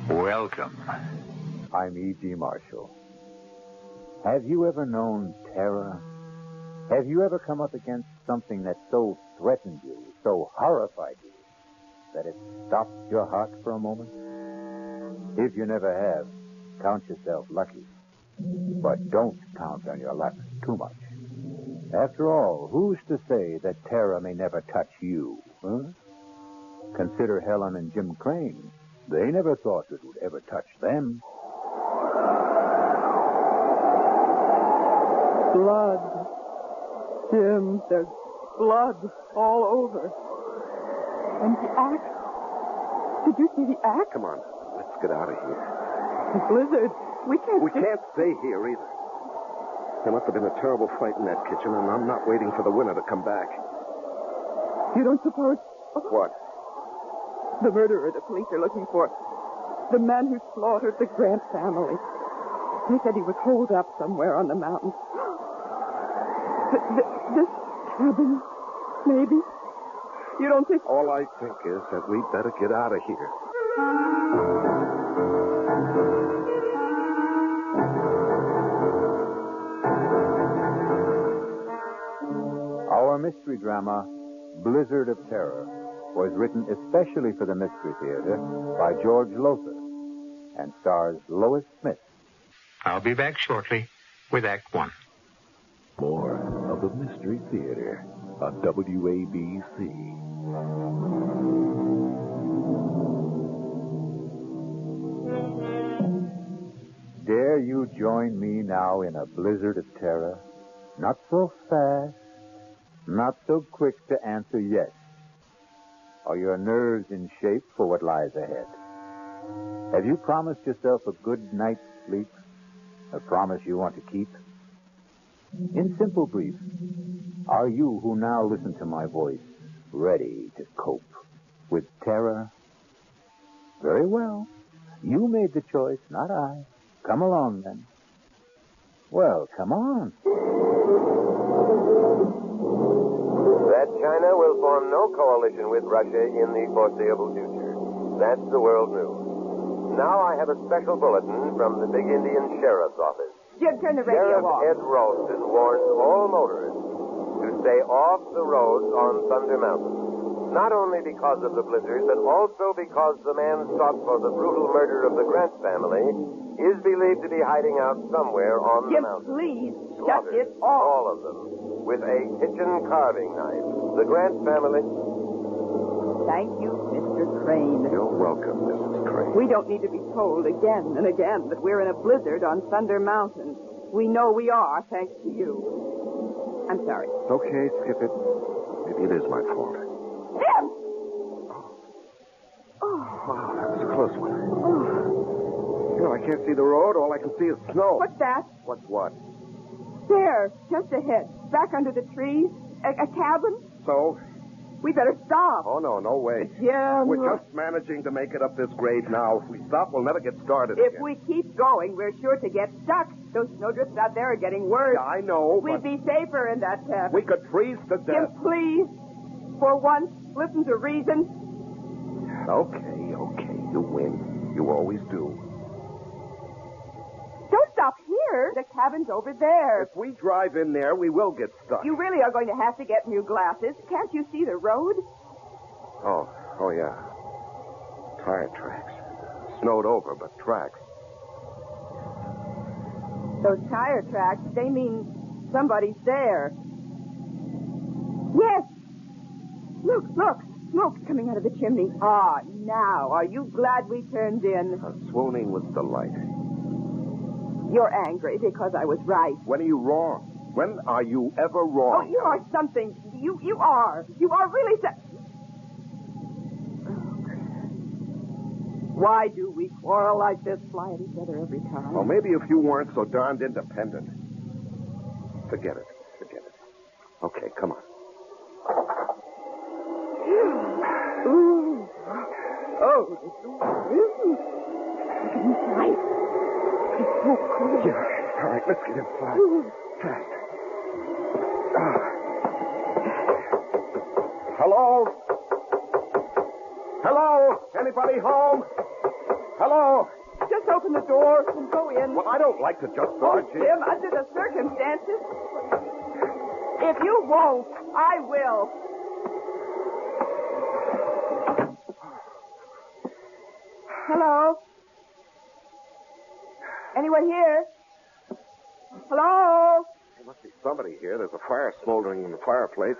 Welcome. I'm E.G. Marshall. Have you ever known terror? Have you ever come up against something that so threatened you, so horrified you, that it stopped your heart for a moment? If you never have, count yourself lucky. But don't count on your luck too much. After all, who's to say that terror may never touch you, huh? Consider Helen and Jim Crane. They never thought it would ever touch them. Blood. Jim, there's blood all over. And the axe. Did you see the axe? Come on, let's get out of here. The blizzard. We can't stay here either. There must have been a terrible fight in that kitchen, and I'm not waiting for the winner to come back. You don't suppose... What? The murderer the police are looking for. The man who slaughtered the Grant family. They said he was holed up somewhere on the mountain. This cabin, maybe? You don't think... All I think is that we'd better get out of here. Our mystery drama, Blizzard of Terror, was written especially for the Mystery Theater by George Lothar and stars Lois Smith. I'll be back shortly with Act One. More of the Mystery Theater on WABC. Dare you join me now in a blizzard of terror? Not so fast, not so quick to answer yes. Are your nerves in shape for what lies ahead? Have you promised yourself a good night's sleep? A promise you want to keep? In simple brief, are you who now listen to my voice ready to cope with terror? Very well. You made the choice, not I. Come along, then. Well, come on. That China will form no coalition with Russia in the foreseeable future. That's the world news. Now I have a special bulletin from the big Indian Sheriff's Office. Jim, turn the radio Sheriff off. Ed Ralston warns all motorists to stay off the roads on Thunder Mountain. Not only because of the blizzard, but also because the man sought for the brutal murder of the Grant family is believed to be hiding out somewhere on the mountain. Please, shut Slaughtered, it off. all of them, with a kitchen carving knife. The Grant family... Thank you, Mr. Crane. You're welcome, Mrs. Crane. We don't need to be told again and again that we're in a blizzard on Thunder Mountain. We know we are, thanks to you. I'm sorry. Okay, skip it. Maybe it is my fault. Jim! Wow, that was a close one. You know, I can't see the road. All I can see is snow. What's that? What's what? There, just ahead, back under the trees. A cabin? So? We better stop. Oh, no way. Yeah. We're just managing to make it up this grade now. If we stop, we'll never get started If again. we keep going, we're sure to get stuck. Those snowdrifts out there are getting worse. Yeah, I know, We'd be safer in that cabin. we could freeze to Jim, death. please, for once, listen to reason. Okay. You win. You always do. Don't stop here. The cabin's over there. If we drive in there, we will get stuck. You really are going to have to get new glasses. Can't you see the road? Oh, yeah. Tire tracks. Snowed over, but tracks. Those tire tracks, they mean somebody's there. Yes. Look. Smoke's coming out of the chimney. Ah, now, are you glad we turned in? Swooning with delight. You're angry because I was right. When are you wrong? When are you ever wrong? Oh, you are something. You are. You are really Why do we quarrel like this, fly at each other every time? Well, maybe if you weren't so darned independent. Forget it. Okay, come on. Ooh. Oh, this is nice. It's so cool. Yeah. All right, let's get inside. Fast. Hello? Anybody home? Hello? Just open the door and go in. Well, I don't like to just barge in. Jim, under the circumstances. If you won't, I will. Hello? Anyone here? Hello? There must be somebody here. There's a fire smoldering in the fireplace.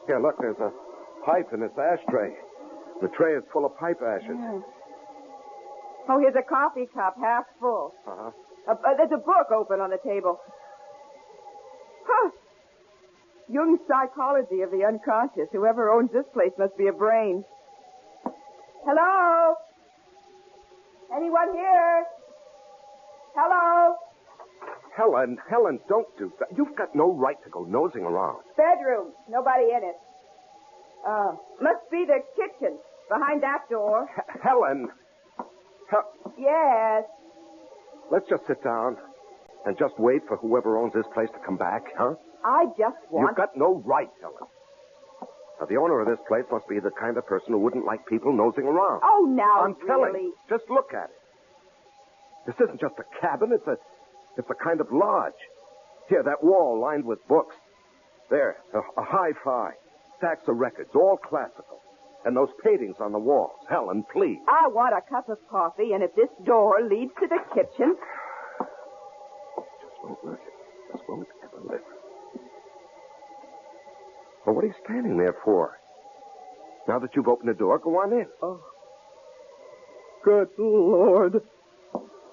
Here, look, there's a pipe in this ashtray. The tray is full of pipe ashes. Yeah. Oh, here's a coffee cup, half full. Uh-huh. There's a book open on the table. Jung's psychology of the unconscious. Whoever owns this place must be a brain. Hello? Anyone here? Hello? Helen, don't do that. You've got no right to go nosing around. Bedroom. Nobody in it. Must be the kitchen. Behind that door. Helen! Yes. Let's just sit down and just wait for whoever owns this place to come back, huh? I just want... You've got no right, Helen. Now, the owner of this place must be the kind of person who wouldn't like people nosing around. Oh, now, I'm telling really? you. Just look at it. This isn't just a cabin. It's a kind of lodge. Here, that wall lined with books. There, a hi-fi. Stacks of records, all classical. And those paintings on the walls. Helen, please. I want a cup of coffee, and if this door leads to the kitchen... Just won't ever live. Well, what are you standing there for? Now that you've opened the door, go on in. Oh. Good Lord.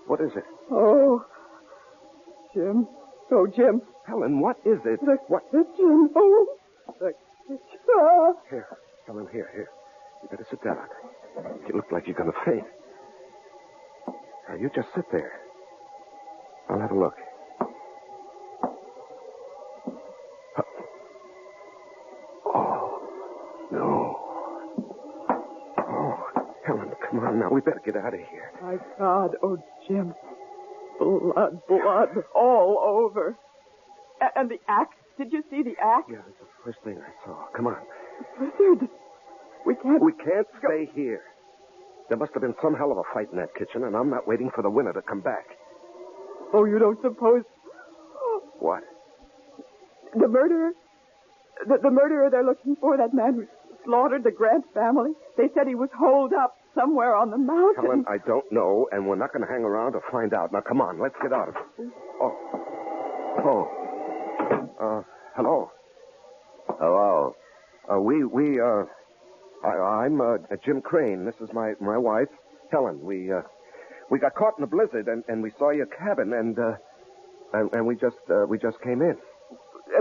What is it? Oh. Jim. Oh, Jim. Helen, what is it? The kitchen. Oh. The kitchen. Ah. Here. Helen, here. You better sit down. You look like you're going to faint. Now, you just sit there. I'll have a look. Oh, no. Oh, Helen, come on now. We better get out of here. My God. Oh, Jim. Blood all over. And the axe. Did you see the axe? Yeah, that's the first thing I saw. Come on. Blizzard. We can't stay here. There must have been some hell of a fight in that kitchen, and I'm not waiting for the winner to come back. Oh, you don't suppose... What? The murderer? The murderer they're looking for, that man who slaughtered the Grant family? They said he was holed up somewhere on the mountain. Helen, I don't know, and we're not going to hang around to find out. Now, come on, let's get out of here. Hello. Hello. I'm Jim Crane. This is my wife, Helen. We got caught in a blizzard, and we saw your cabin, and we just came in.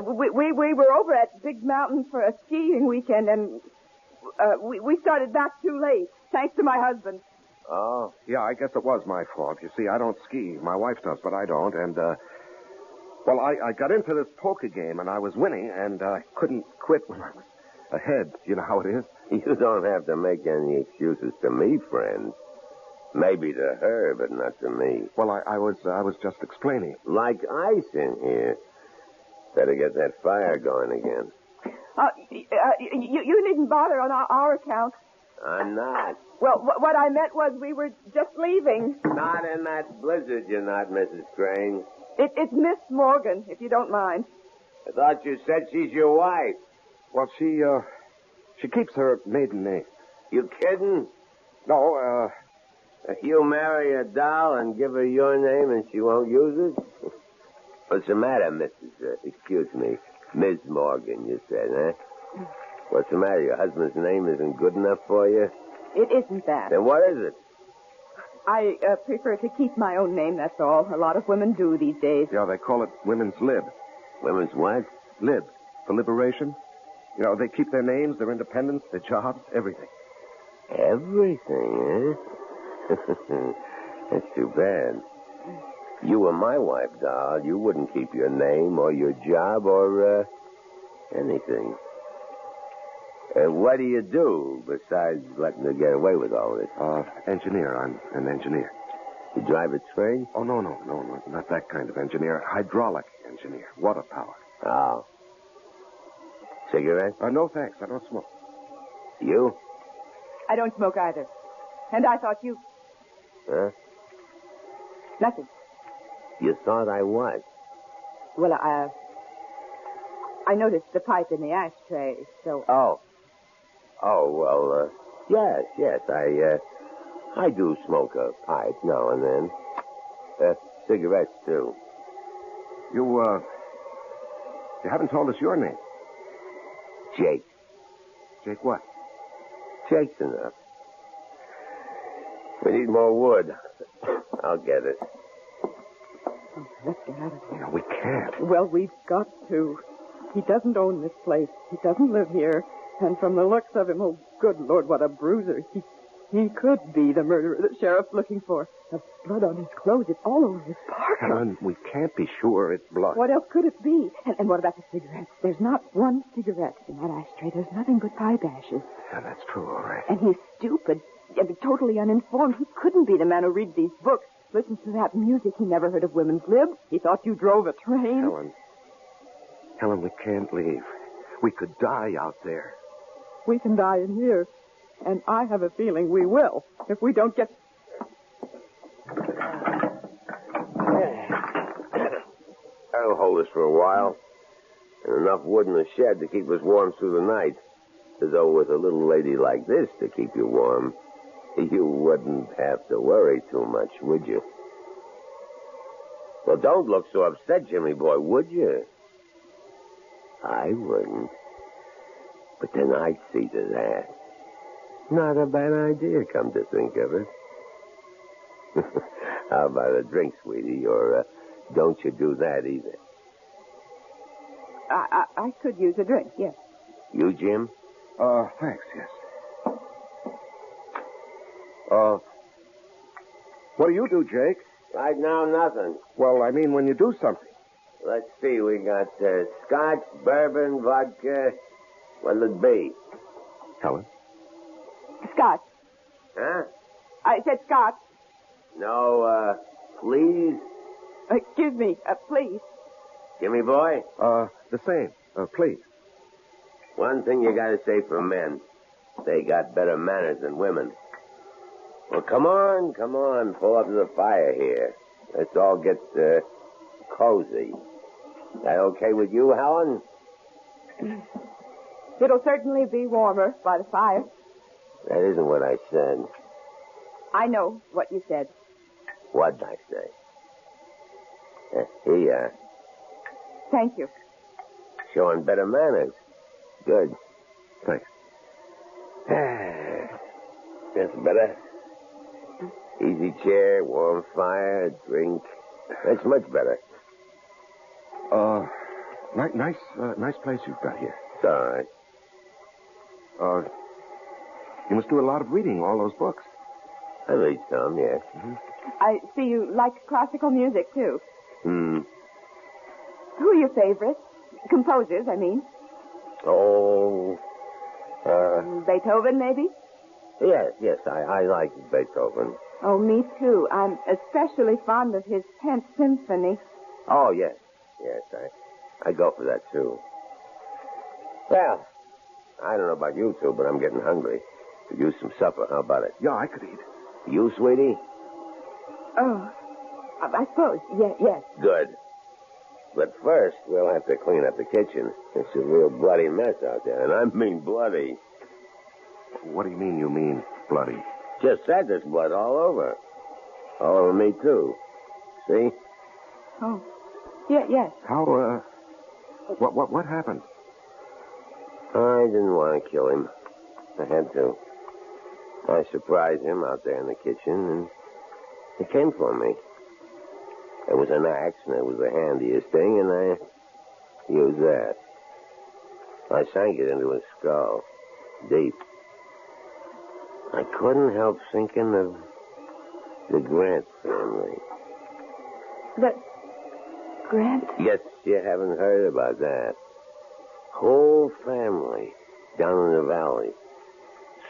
We were over at Big Mountain for a skiing weekend, and we started back too late, thanks to my husband. Oh? Yeah, I guess it was my fault. You see, I don't ski. My wife does, but I don't, and, well, I got into this poker game, and I was winning, and I couldn't quit when I was ahead. You know how it is? You don't have to make any excuses to me, friend. Maybe to her, but not to me. Well, I was just explaining. Like ice in here. Better get that fire going again. You needn't bother on our account. I'm not. Well, what I meant was we were just leaving. Not in that blizzard, you're not, Mrs. Crane. It's Miss Morgan, if you don't mind. I thought you said she's your wife. Well, she keeps her maiden name. You kidding? No, You marry a doll and give her your name and she won't use it? What's the matter, excuse me, Ms. Morgan, you said, huh? What's the matter? Your husband's name isn't good enough for you? It isn't that. Then what is it? I prefer to keep my own name, that's all. A lot of women do these days. Yeah, they call it women's lib. Women's what? Lib. For liberation. You know, they keep their names, their independence, their jobs, everything. Everything, eh? That's too bad. You were my wife, doll. You wouldn't keep your name or your job or, anything. What do you do besides letting her get away with all this? Engineer. I'm an engineer. You drive a train? Oh, no, not that kind of engineer. Hydraulic engineer. Water power. Oh. Cigarette? No, thanks. I don't smoke. You? I don't smoke either. And I thought you... Huh? Nothing. You thought I was? Well, I noticed the pipe in the ashtray, so... Oh, well, yes. I do smoke a pipe now and then. Cigarettes, too. You haven't told us your name. Jake. Jake what? Jake's enough. We need more wood. I'll get it. Let's get out of here. No, we can't. Well, we've got to. He doesn't own this place. He doesn't live here. And from the looks of him, oh, good Lord, what a bruiser. He could be the murderer the sheriff's looking for. The blood on his clothes, it's all over his parka. Helen, we can't be sure it's blood. What else could it be? And what about the cigarettes? There's not one cigarette in that ashtray. There's nothing but pipe ashes. Yeah, that's true, all right. And he's stupid and totally uninformed. He couldn't be the man who reads these books, listens to that music. He never heard of women's lib. He thought you drove a train. Helen, we can't leave. We could die out there. We can die in here. And I have a feeling we will if we don't get... That'll hold us for a while. And enough wood in the shed to keep us warm through the night. As though with a little lady like this to keep you warm, you wouldn't have to worry too much, would you? Well, don't look so upset, Jimmy boy, would you? I wouldn't. But then I'd see to that. Not a bad idea, come to think of it. How about a drink, sweetie? Or don't you do that either? I could use a drink, yes. You, Jim? Thanks, yes. What do you do, Jake? Right now, nothing. Well, I mean when you do something. Let's see, we got scotch, bourbon, vodka. What'll it be? Helen? Scotch. Huh? I said scotch. No, please? Excuse me, please. Jimmy boy? The same. Please. One thing you gotta say for men. They got better manners than women. Well, come on. Pull up to the fire here. Let's all get, cozy. That okay with you, Helen? It'll certainly be warmer by the fire. That isn't what I said. I know what you said. What'd I say? Here you are. Thank you. Showing better manners. Good. Thanks. That's better. Easy chair, warm fire, drink. That's much better. Nice place you've got here. It's all right. You must do a lot of reading, all those books. I read some, yes. Mm-hmm. I see you like classical music, too. Hmm. Who are your favorites? Composers, I mean. Oh, Beethoven, maybe? Yes, I like Beethoven. Oh, me too. I'm especially fond of his 10th Symphony. Oh, yes, I go for that, too. Well, I don't know about you two, but I'm getting hungry. Could use some supper. How about it? Yeah, I could eat. You, sweetie? Oh, I suppose. Yes. Good. But first, we'll have to clean up the kitchen. It's a real bloody mess out there, and I mean bloody. What do you mean bloody? Just said there's blood all over. All over me, too. See? Oh, yes. How, what happened? I didn't want to kill him. I had to. I surprised him out there in the kitchen, and he came for me. It was an axe, and it was the handiest thing, and I used that. I sank it into his skull, deep. I couldn't help thinking of the Grant family. The Grant? Yes, you haven't heard about that. Whole family down in the valley.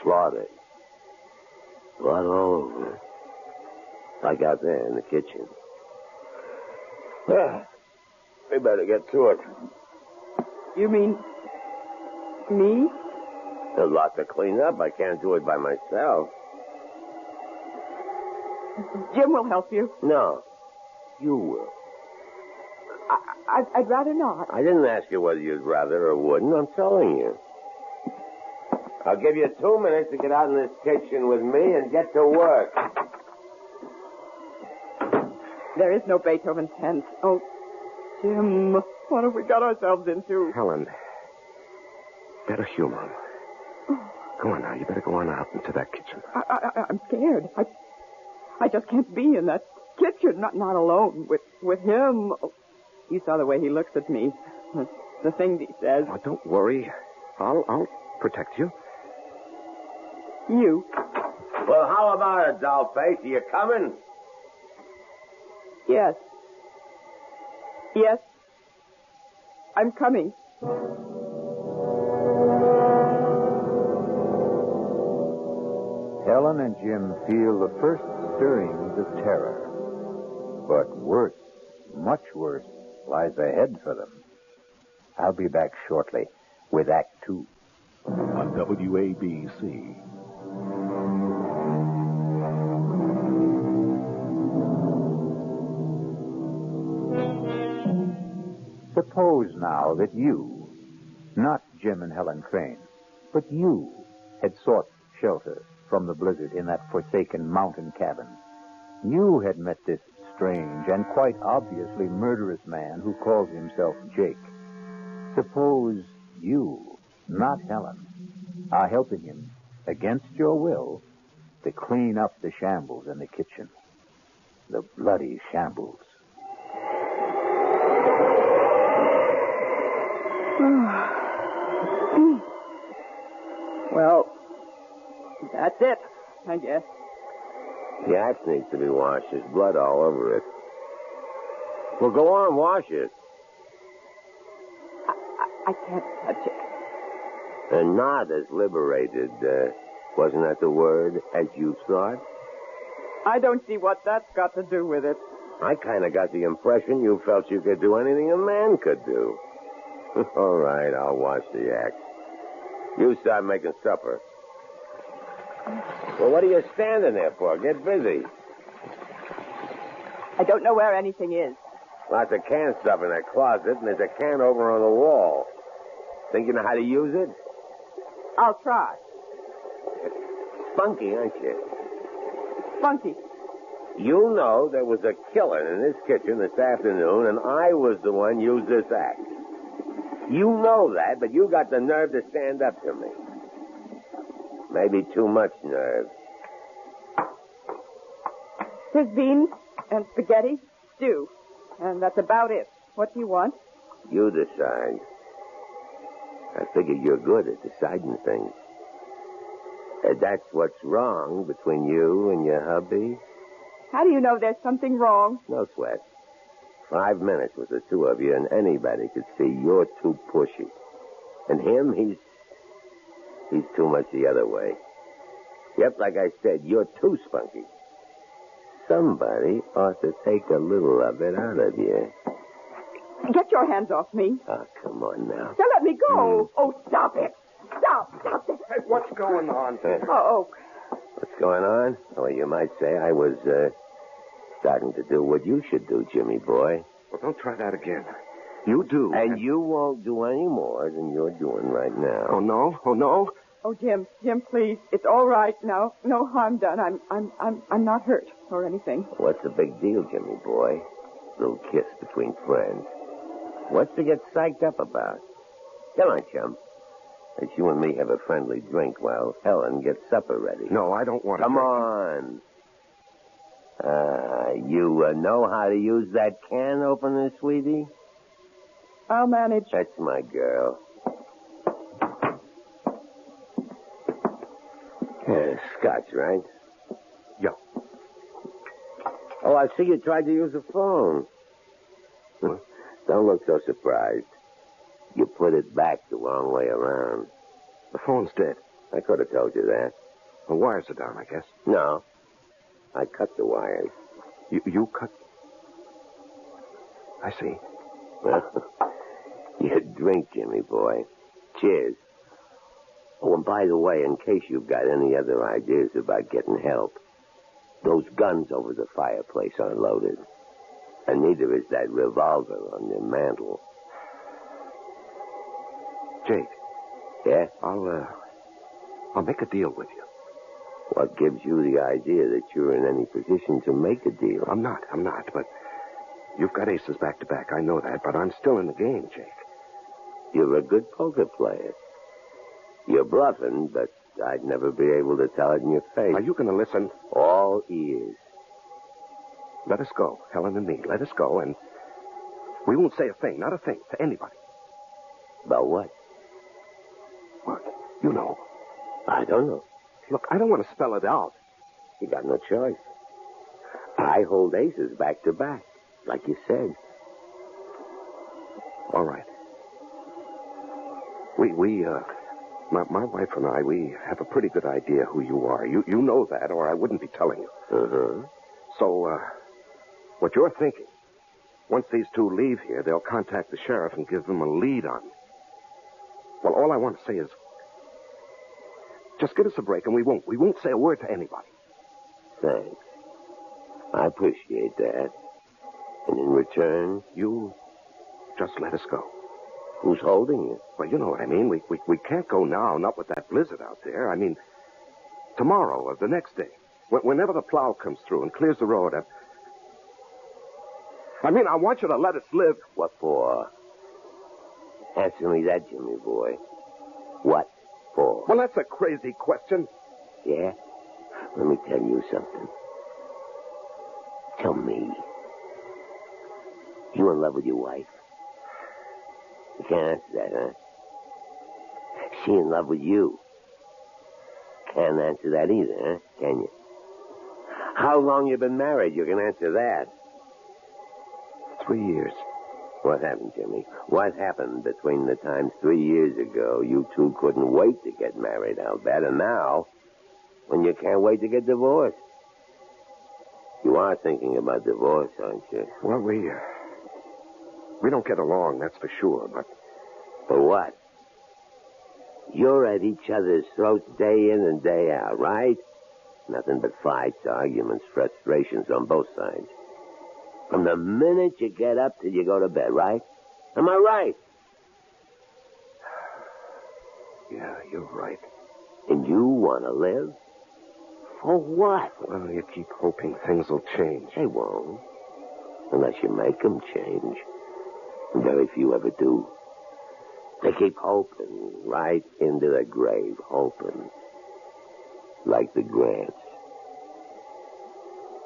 Slaughtered. Blood all over. Like out there in the kitchen. Well, we better get to it. You mean me? There's a lot to clean up. I can't do it by myself. Jim will help you. No. You will. I'd rather not. I didn't ask you whether you'd rather or wouldn't. I'm telling you. I'll give you 2 minutes to get out in this kitchen with me and get to work. There is no Beethoven 10th. Oh, Jim, what have we got ourselves into? Helen, better humor him. Go on now. You better go on out into that kitchen. I'm scared. I just can't be in that kitchen, not alone with him. You saw the way he looks at me. the things he says. Oh, don't worry. I'll protect you. You. Well, how about it, Dollface? Are you coming? Yes. Yes. I'm coming. Helen and Jim feel the first stirrings of terror. But worse, much worse, lies ahead for them. I'll be back shortly with Act 2. On WABC. Suppose now that you, not Jim and Helen Crane, but you had sought shelter from the blizzard in that forsaken mountain cabin. You had met this strange and quite obviously murderous man who calls himself Jake. Suppose you, not Helen, are helping him, against your will, to clean up the shambles in the kitchen. The bloody shambles. Well, that's it, I guess. The axe needs to be washed. There's blood all over it. Well, go on, wash it. I can't touch it. And not as liberated, wasn't that the word, as you thought? I don't see what that's got to do with it. I kind of got the impression you felt you could do anything a man could do. All right, I'll wash the axe. You start making supper. Well, what are you standing there for? Get busy. I don't know where anything is. Lots of canned stuff in that closet, and there's a can over on the wall. Think you know how to use it? I'll try. Spunky, aren't you? Spunky. You know there was a killer in this kitchen this afternoon, and I was the one who used this axe. You know that, but you got the nerve to stand up to me. Maybe too much nerve. There's beans and spaghetti, stew, and that's about it. What do you want? You decide. I figure you're good at deciding things. That's what's wrong between you and your hubby. How do you know there's something wrong? No sweat. 5 minutes with the two of you, and anybody could see you're too pushy. And him, he's too much the other way. Yep, like I said, you're too spunky. Somebody ought to take a little of it out of you. Get your hands off me. Oh, come on now. Now let me go. Oh, stop it. Stop it. Hey, what's going on here? Oh. What's going on? Well, you might say I was, starting to do what you should do, Jimmy boy. Well, don't try that again. You do. And you won't do any more than you're doing right now. Oh, no? Oh, no? Oh, Jim, please. It's all right now. No harm done. I'm not hurt or anything. What's the big deal, Jimmy boy? Little kiss between friends. What's to get psyched up about? Come on, chum. Let's you and me have a friendly drink while Helen gets supper ready. No, I don't want to. Come on. You know how to use that can opener, sweetie? I'll manage. That's my girl. Scotch, right? Yeah. Oh, I see you tried to use the phone. What? Don't look so surprised. You put it back the wrong way around. The phone's dead. I could have told you that. The wires are down, I guess. No. I cut the wires. You cut? I see. Well, you drink, Jimmy boy. Cheers. Oh, and by the way, in case you've got any other ideas about getting help, those guns over the fireplace aren't loaded. And neither is that revolver on the mantel. Jake. Yeah? I'll make a deal with you. What gives you the idea that you're in any position to make a deal? I'm not, but you've got aces back to back. I know that, but I'm still in the game, Jake. You're a good poker player. You're bluffing, but I'd never be able to tell it in your face. Are you going to listen? All ears. Let us go, Helen and me. Let us go, and we won't say a thing, not a thing, to anybody. About what? What? You know. I don't know. Look, I don't want to spell it out. You got no choice. I hold aces back to back, like you said. All right. My wife and I, we have a pretty good idea who you are. You know that, or I wouldn't be telling you. Uh-huh. So, what you're thinking, once these two leave here, they'll contact the sheriff and give them a lead on me. Well, all I want to say is, just give us a break and we won't say a word to anybody. Thanks. I appreciate that. And in return, you just let us go. Who's holding you? Well, you know what I mean. We can't go now, not with that blizzard out there. I mean, tomorrow or the next day. Whenever the plow comes through and clears the road. I want you to let us live. What for? Answer me that, Jimmy boy. What for? Well, that's a crazy question. Yeah? Let me tell you something. Tell me. You in love with your wife? You can't answer that, huh? She in love with you? Can't answer that either, huh? Can you? How long you been married? You can answer that. 3 years. What happened, Jimmy? What happened between the times 3 years ago you two couldn't wait to get married, I'll bet, and now, when you can't wait to get divorced? You are thinking about divorce, aren't you? Well, we don't get along, that's for sure, but... For what? You're at each other's throats day in and day out, right? Nothing but fights, arguments, frustrations on both sides. From the minute you get up till you go to bed, right? Am I right? Yeah, you're right. And you want to live? For what? Well, you keep hoping things will change. They won't. Unless you make them change. And very few ever do. They keep hoping right into the grave, hoping. Like the Grants.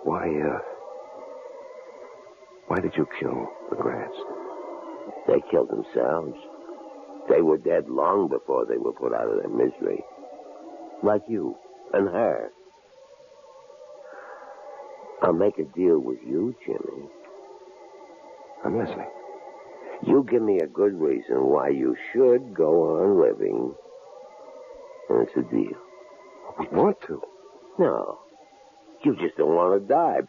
Why did you kill the Grants? They killed themselves. They were dead long before they were put out of their misery. Like you and her. I'll make a deal with you, Jimmy. I'm listening. You give me a good reason why you should go on living. And it's a deal. We want to. No. You just don't want to die.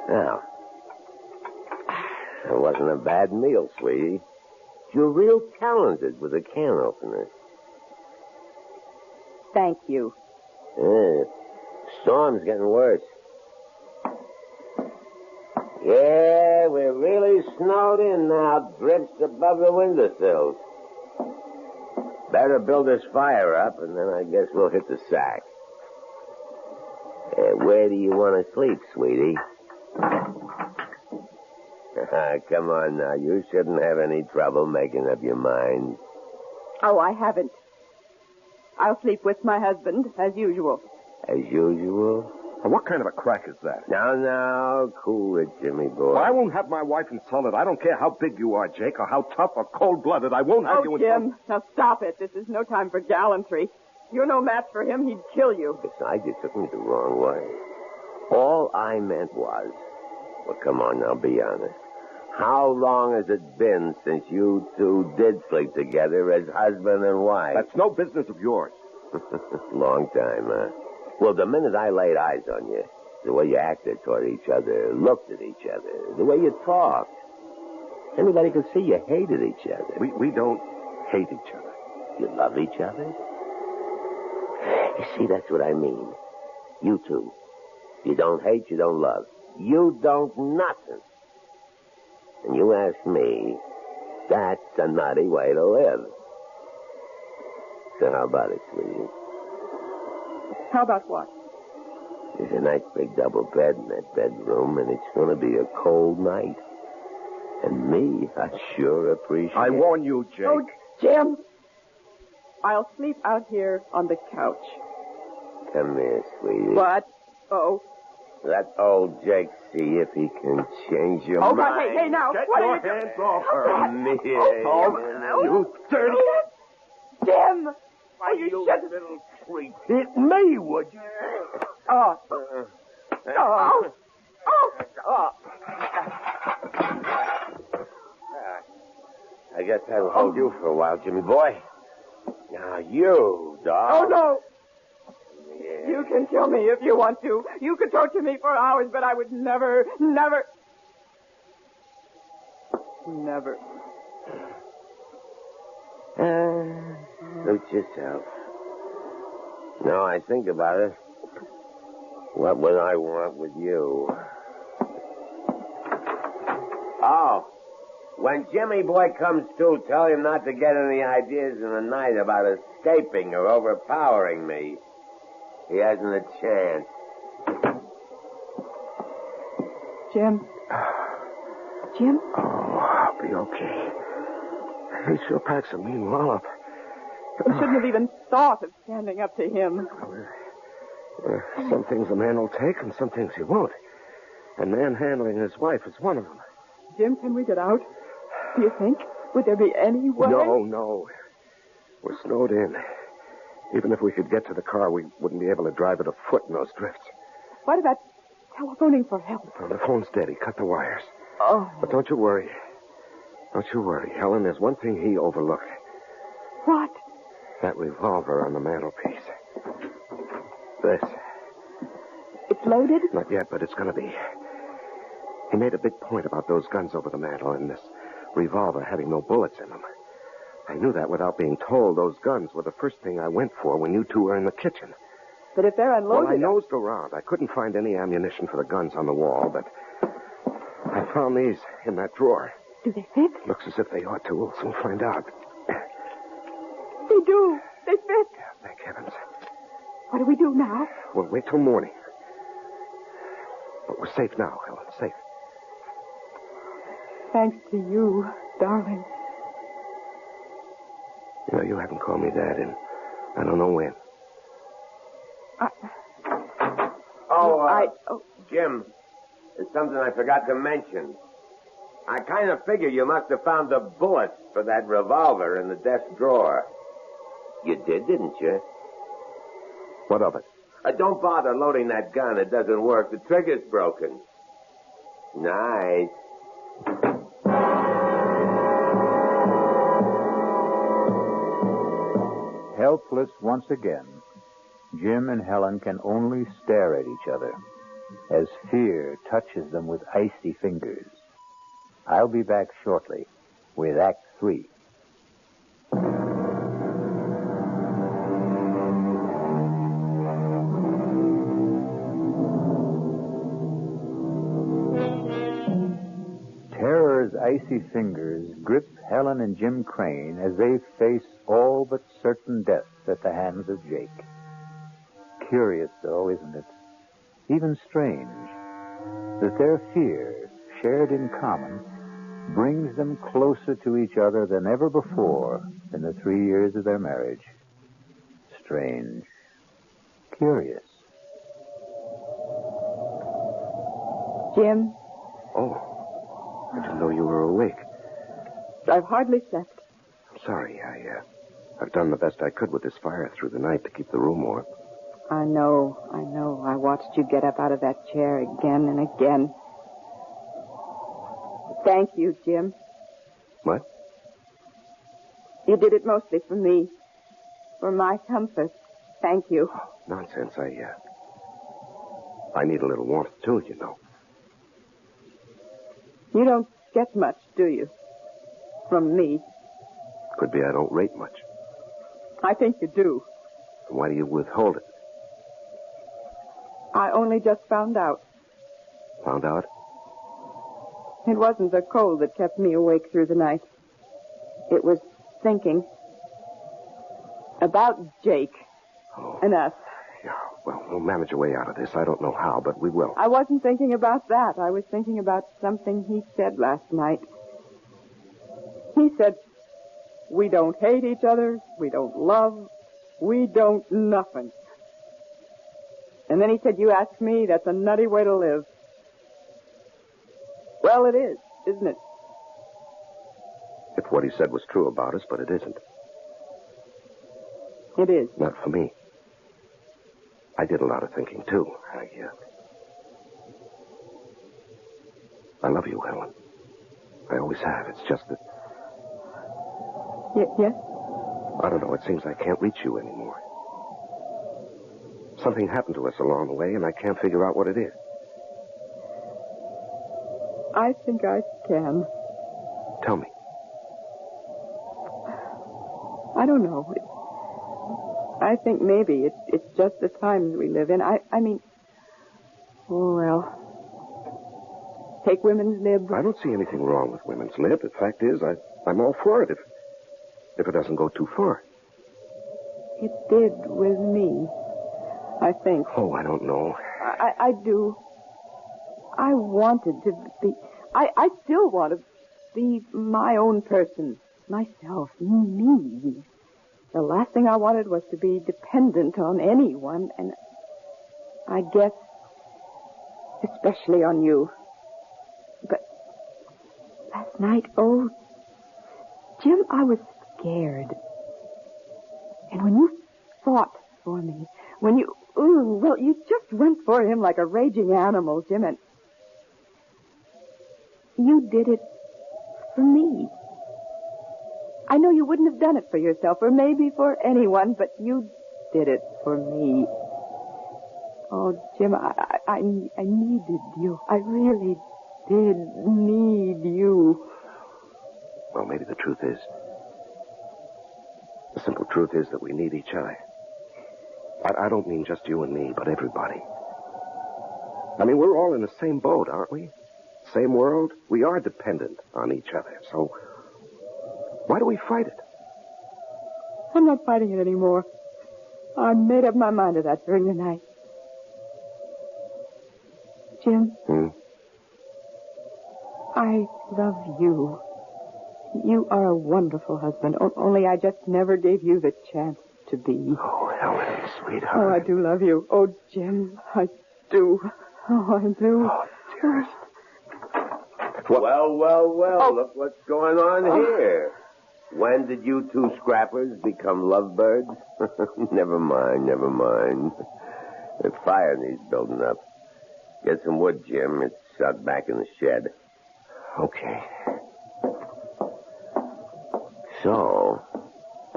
Now, it wasn't a bad meal, sweetie. You're real talented with a can opener. Thank you. Storm's getting worse. Yeah, we're really snowed in now. Drifts above the windowsills. Better build this fire up, and then I guess we'll hit the sack. Where do you want to sleep, sweetie? Come on now. You shouldn't have any trouble making up your mind. Oh, I haven't. I'll sleep with my husband, as usual. As usual? What kind of a crack is that? Now, cool it, Jimmy boy. Well, I won't have my wife insulted. I don't care how big you are, Jake, or how tough or cold-blooded. I won't have you insulted. Jim, now stop it. This is no time for gallantry. You're no match for him. He'd kill you. Besides, you took me the wrong way. All I meant was... Well, come on now, be honest. How long has it been since you two did sleep together as husband and wife? That's no business of yours. Long time, huh? Well, the minute I laid eyes on you, the way you acted toward each other, looked at each other, the way you talked, anybody could see you hated each other. We don't hate each other. You love each other? You see, that's what I mean. You two. You don't hate, you don't love. You don't nothing. And you ask me, that's a nutty way to live. So how about it, sweetie? How about what? There's a nice big double bed in that bedroom, and it's going to be a cold night. And me, I sure appreciate it. I warn you, Jake. Oh, Jim! I'll sleep out here on the couch. Come here, sweetie. What? Oh, Let old Jake see if he can change your Oh, mind. but hey, now, Get what your are you doing? hands off her, me. Oh, You dirty... Jim! Why, you little creep. Hit me, would you? Oh. I guess that'll hold you for a while, Jimmy boy. Now you, dog. Oh, no. Yeah. You can kill me if you want to. You could torture me for hours, but I would never. Suit yourself. No, I think about it. What would I want with you? Oh, when Jimmy boy comes to, tell him not to get any ideas in the night about escaping or overpowering me. He hasn't a chance. Jim? Jim? Oh, I'll be okay. He sure packs a mean wallop. You shouldn't have even thought of standing up to him. Some things a man will take and some things he won't. And manhandling his wife is one of them. Jim, can we get out? Do you think? Would there be any way? No. We're snowed in. Even if we could get to the car, we wouldn't be able to drive it afoot in those drifts. What about telephoning for help? Well, the phone's dead. He cut the wires. Oh. But don't you worry. Don't you worry, Helen. There's one thing he overlooked. What? That revolver on the mantelpiece. This. It's loaded? Not yet, but it's going to be. He made a big point about those guns over the mantel and this revolver having no bullets in them. I knew that without being told. Those guns were the first thing I went for when you two were in the kitchen. But if they're unloaded... Well, I nosed around. I couldn't find any ammunition for the guns on the wall, but I found these in that drawer. Do they fit? Looks as if they ought to. We'll soon find out. They do. They fit. Thank heavens. What do we do now? We'll wait till morning. But we're safe now, Helen. Safe. Thanks to you, darling. You know, you haven't called me Dad in I don't know when. Jim, there's something I forgot to mention. I kind of figure you must have found the bullets for that revolver in the desk drawer. You did, didn't you? What of it? Don't bother loading that gun. It doesn't work. The trigger's broken. Nice. Helpless once again, Jim and Helen can only stare at each other as fear touches them with icy fingers. I'll be back shortly with Act 3. Terror's icy fingers grip Helen and Jim Crane as they face all but certain death at the hands of Jake. Curious, though, isn't it? Even strange that their fear, shared in common, brings them closer to each other than ever before in the 3 years of their marriage. Strange. Curious. Jim? Oh, I didn't know you were awake. I've hardly slept. I'm sorry. I've done the best I could with this fire through the night to keep the room warm. I know. I watched you get up out of that chair again and again. Thank you, Jim. What? You did it mostly for me. For my comfort. Thank you. Oh, nonsense. I need a little warmth, too, you know. You don't get much, do you? From me. Could be I don't rate much. I think you do. Why do you withhold it? I only just found out. Found out? It wasn't the cold that kept me awake through the night. It was thinking about Jake and us. Yeah, well, we'll manage a way out of this. I don't know how, but we will. I wasn't thinking about that. I was thinking about something he said last night. He said, we don't hate each other, we don't love, we don't nothing. And then he said, you ask me, that's a nutty way to live. Well, it is, isn't it? If what he said was true about us, but it isn't. It is. Not for me. I did a lot of thinking, too. I love you, Helen. I always have. It's just that... Yes? I don't know. It seems I can't reach you anymore. Something happened to us along the way, and I can't figure out what it is. I think I can. Tell me. I don't know. I think maybe it's just the times we live in. I mean, oh, well. Take women's lib. I don't see anything wrong with women's lib. The fact is, I'm all for it if it doesn't go too far. It did with me, I think. Oh, I don't know. I do. I wanted to be... I still want to be my own person. Myself. Me. The last thing I wanted was to be dependent on anyone, and I guess especially on you. But last night, oh, Jim, I was scared. And when you fought for me, when you, you just went for him like a raging animal, Jim, and you did it for me. I know you wouldn't have done it for yourself, or maybe for anyone, but you did it for me. Oh, Jim, I needed you. I really did need you. Well, maybe the truth is... The simple truth is that we need each other. I don't mean just you and me, but everybody. I mean, we're all in the same boat, aren't we? Same world. We are dependent on each other, so... Why do we fight it? I'm not fighting it anymore. I made up my mind to that during the night. Jim? I love you. You are a wonderful husband, only I just never gave you the chance to be. Oh, Helen, sweetheart. Oh, I do love you. Oh, Jim, I do. Oh, I do. Oh, dearest. Well, look what's going on here. When did you two scrappers become lovebirds? Never mind. The fire needs building up. Get some wood, Jim. It's out back in the shed. Okay. So,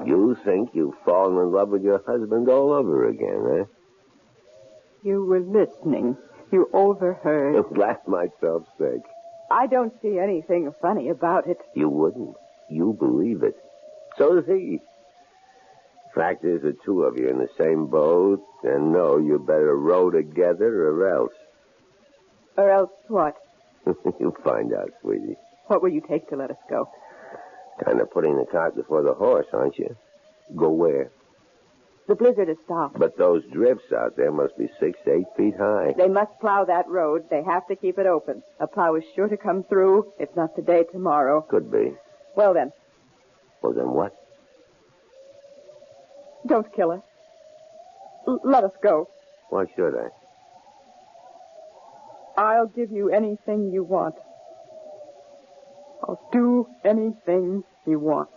you think you've fallen in love with your husband all over again, eh? You were listening. You overheard. Laugh myself sick. I don't see anything funny about it. You wouldn't. You believe it. So does he. Fact is, the two of you in the same boat, and no, you better row together or else. Or else what? You'll find out, sweetie. What will you take to let us go? Kind of putting the cart before the horse, aren't you? Go where? The blizzard has stopped. But those drifts out there must be 6 to 8 feet high. They must plow that road. They have to keep it open. A plow is sure to come through, if not today, tomorrow. Could be. Well, then. Well, then what? Don't kill us. Let us go. Why should I? I'll give you anything you want. I'll do anything you want.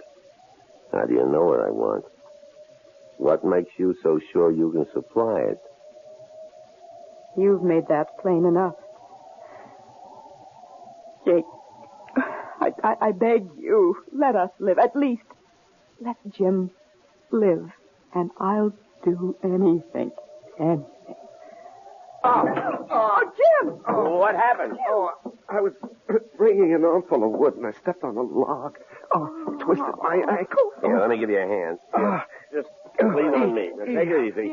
How do you know what I want? What makes you so sure you can supply it? You've made that plain enough. Jake, I beg you, let us live. At least, let Jim live. And I'll do anything. Anything. Oh, Jim! Oh, what happened? Oh, I was bringing an armful of wood, and I stepped on a log. Oh, twisted my ankle. Here, let me give you a hand. Just lean on me. Now, take it easy.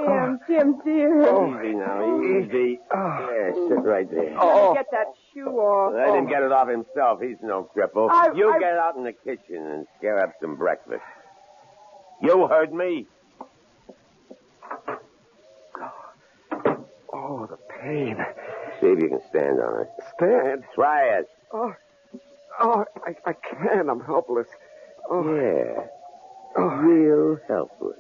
Jim, dear. Easy now, easy. There, sit right there. Oh. Get that shoe off. Let him get it off himself. He's no cripple. You get out in the kitchen and scare up some breakfast. You heard me. Oh, the pain. See if you can stand on it. Stand? Try it. Oh, I can't. I'm helpless. Oh. Yeah. Real helpless.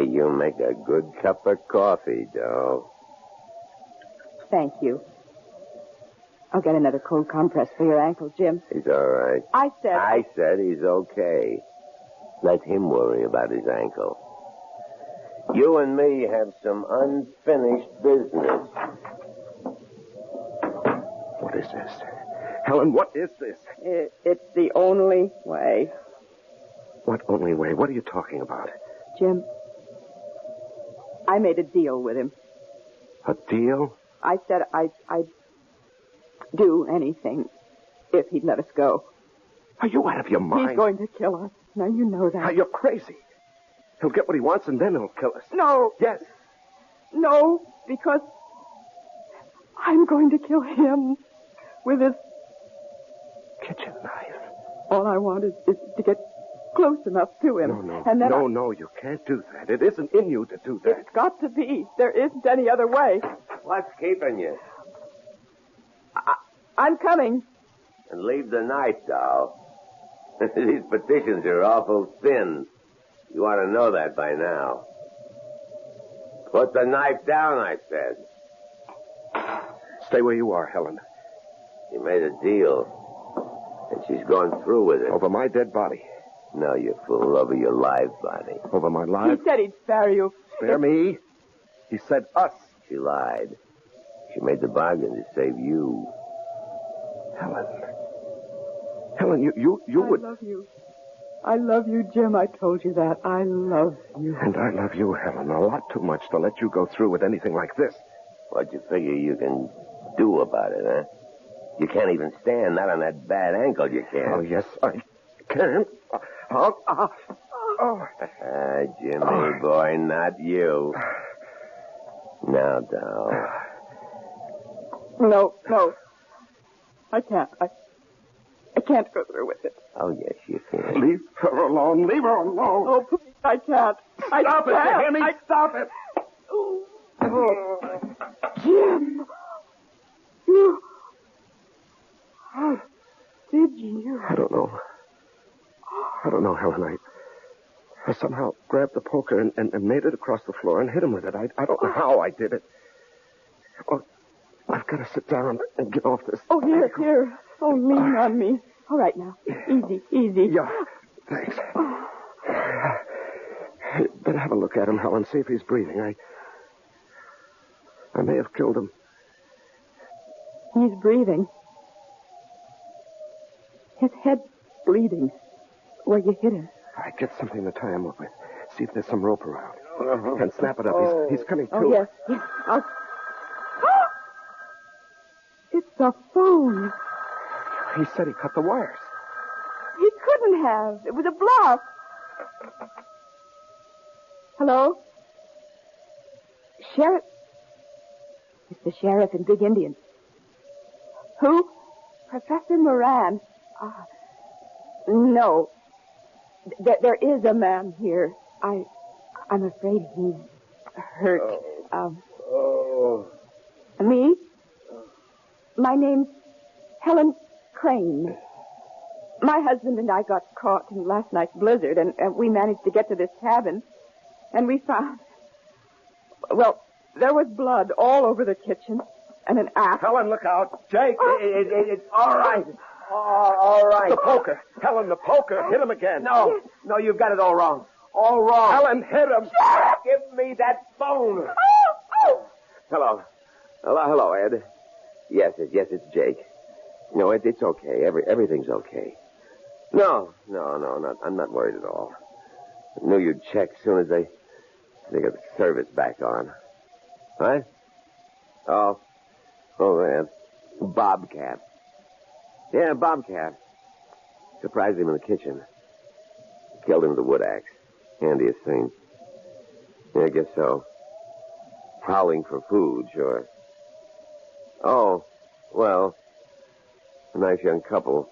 you make a good cup of coffee, doll. Thank you. I'll get another cold compress for your ankle, Jim. He's all right. I said he's okay. Let him worry about his ankle. You and me have some unfinished business. What is this? Helen, what is this? It's the only way. What only way? What are you talking about? Jim, I made a deal with him. A deal? I said I'd do anything if he'd let us go. Are you out of your mind? He's going to kill us. Now, you know that. Now, you're crazy. He'll get what he wants, and then he'll kill us. No. Yes. No, because I'm going to kill him with this kitchen knife. All I want is to get close enough to him. No, and then no, you can't do that. It isn't in you to do that. It's got to be. There isn't any other way. What's keeping you? I'm coming. And leave the knife, doll. These petitions are awful thin. You ought to know that by now. Put the knife down, I said. Stay where you are, Helen. She made a deal. And she's gone through with it. Over my dead body. No, you fool. Over your live body. Over my life? He said he'd spare you. Spare me? He said us. She lied. She made the bargain to save you. Helen, you would... I love you. I love you, Jim. I told you that. I love you. And I love you, Helen, a lot too much to let you go through with anything like this. What you figure you can do about it, huh? You can't even stand, not on that bad ankle you can't. Oh, yes, I can. Jimmy, boy, not you. Now, doll. No. I can't. I can't go through with it. Oh, yes, you can. Leave her alone. Leave her alone. Oh, please, I can't. Stop it, you hear me? Stop it. Oh, Jim. You... How did you? I don't know, Helen. I somehow grabbed the poker and made it across the floor and hit him with it. I don't know how I did it. Oh, I've got to sit down and get off this. Oh, here. Oh, lean on me. All right, now. Easy. Yeah, thanks. You better have a look at him, Helen. See if he's breathing. I may have killed him. He's breathing. His head's bleeding where you hit him. I get something to tie him up with. See if there's some rope around. And snap it up. He's coming to. Oh, yes. It's a phone. He said he cut the wires. He couldn't have. It was a bluff. Hello? Sheriff? It's the sheriff in Big Indian. Who? Professor Moran. No. There is a man here. I'm afraid he's hurt. Me? My name's Helen Crane. My husband and I got caught in last night's blizzard, and we managed to get to this cabin, and we found... Well, there was blood all over the kitchen, and an axe. Helen, look out. Jake, It's all right. All right. The poker. Helen, the poker. Hit him again. No, you've got it all wrong. All wrong. Helen, hit him. Give me that phone. Hello, Ed. Yes, it's Jake. No, it's okay. Everything's okay. No, I'm not worried at all. I knew you'd check as soon as they got the service back on. What? Oh, man. Bobcat. Yeah, Bobcat. Surprised him in the kitchen. Killed him with a wood axe. Handiest thing. Yeah, I guess so. Prowling for food, sure. Oh, well, a nice young couple.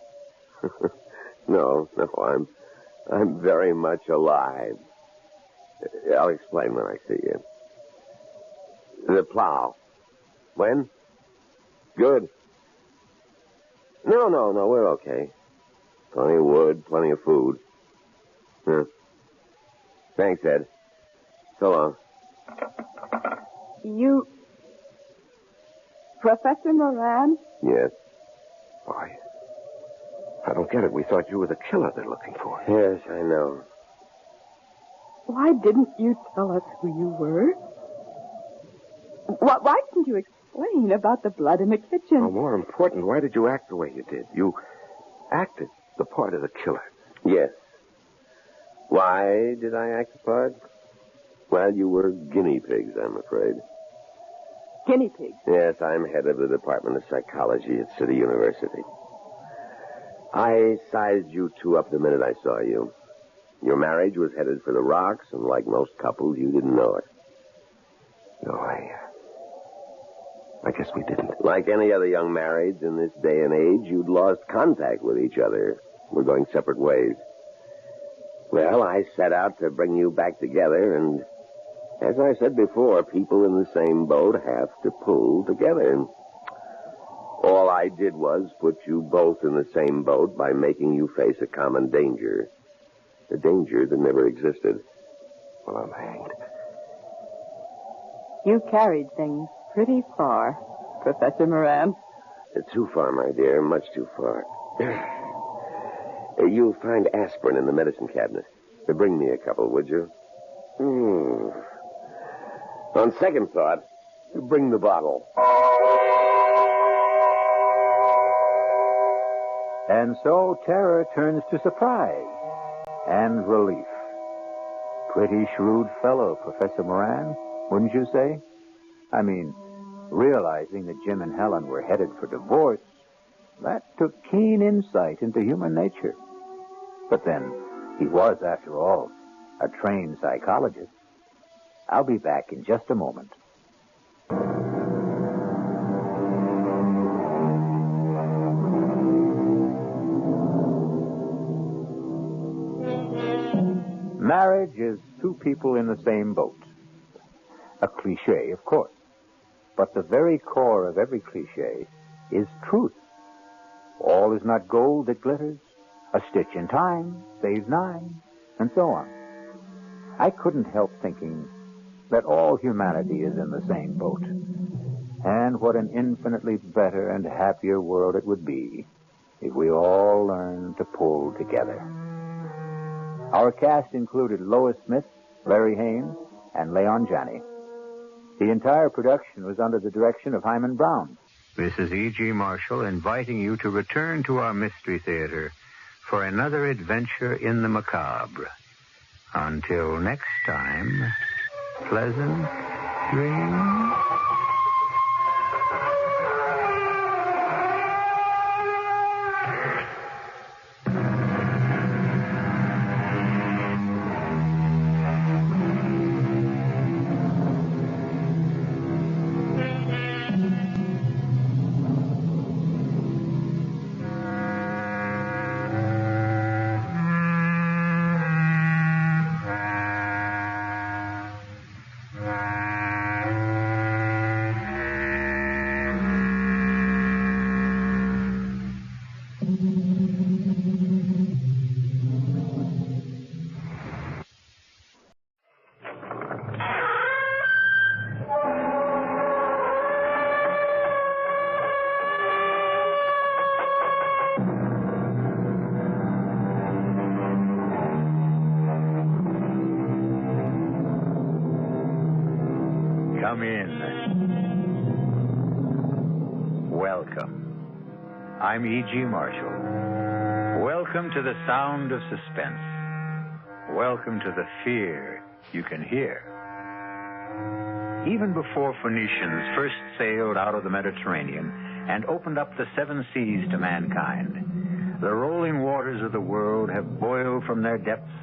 No, I'm very much alive. I'll explain when I see you. The plow. When? Good. No, we're okay. Plenty of wood, plenty of food. Thanks, Ed. So long. You... Professor Moran? Yes. Why? I don't get it. We thought you were the killer they're looking for. Yes, I know. Why didn't you tell us who you were? Why didn't you explain about the blood in the kitchen? Well, more important, why did you act the way you did? You acted the part of the killer. Yes. Why did I act the part? Well, you were guinea pigs, I'm afraid. Guinea pigs? Yes, I'm head of the Department of Psychology at City University. I sized you two up the minute I saw you. Your marriage was headed for the rocks, and like most couples, you didn't know it. No, I guess we didn't. Like any other young marrieds in this day and age, you'd lost contact with each other. We're going separate ways. Well, I set out to bring you back together, and as I said before, people in the same boat have to pull together. All I did was put you both in the same boat by making you face a common danger. A danger that never existed. Well, I'm hanged. You carried things pretty far, Professor Moran. Too far, my dear. Much too far. You'll find aspirin in the medicine cabinet. Bring me a couple, would you? On second thought, bring the bottle. And so terror turns to surprise and relief. Pretty shrewd fellow, Professor Moran, wouldn't you say? I mean, realizing that Jim and Helen were headed for divorce, that took keen insight into human nature. But then, he was, after all, a trained psychologist. I'll be back in just a moment. Marriage is two people in the same boat. A cliche, of course. But the very core of every cliche is truth. All is not gold that glitters. A stitch in time saves 9, and so on. I couldn't help thinking that all humanity is in the same boat. And what an infinitely better and happier world it would be if we all learned to pull together. Our cast included Lois Smith, Larry Haynes, and Leon Janney. The entire production was under the direction of Hyman Brown. This is E.G. Marshall inviting you to return to our Mystery Theater for another adventure in the macabre. Until next time, pleasant dreams. Come in. Welcome. I'm E.G. Marshall. Welcome to the sound of suspense. Welcome to the fear you can hear. Even before Phoenicians first sailed out of the Mediterranean and opened up the 7 seas to mankind, the rolling waters of the world have boiled from their depths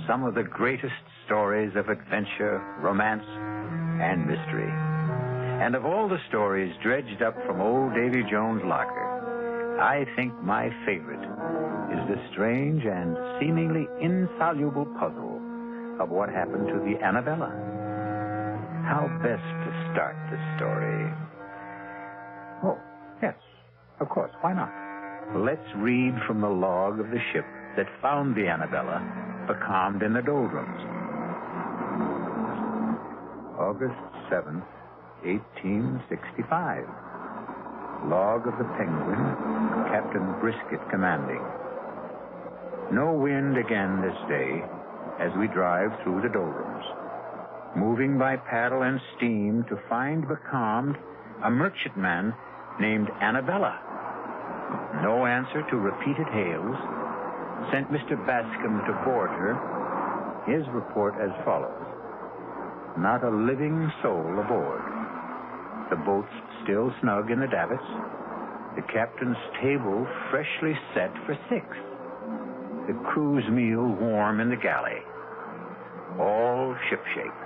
some of the greatest stories of adventure, romance, and mystery. And of all the stories dredged up from old Davy Jones' locker, I think my favorite is the strange and seemingly insoluble puzzle of what happened to the Annabella. How best to start the story? Oh, yes, of course, why not? Let's read from the log of the ship that found the Annabella becalmed in the doldrums. August 7th, 1865. Log of the Penguin, Captain Brisket commanding. No wind again this day as we drive through the doldrums, moving by paddle and steam to find becalmed a merchantman named Annabella. No answer to repeated hails sent Mr. Bascom to board her. His report as follows. Not a living soul aboard. The boat's still snug in the davits. The captain's table freshly set for 6. The crew's meal warm in the galley. All shipshape.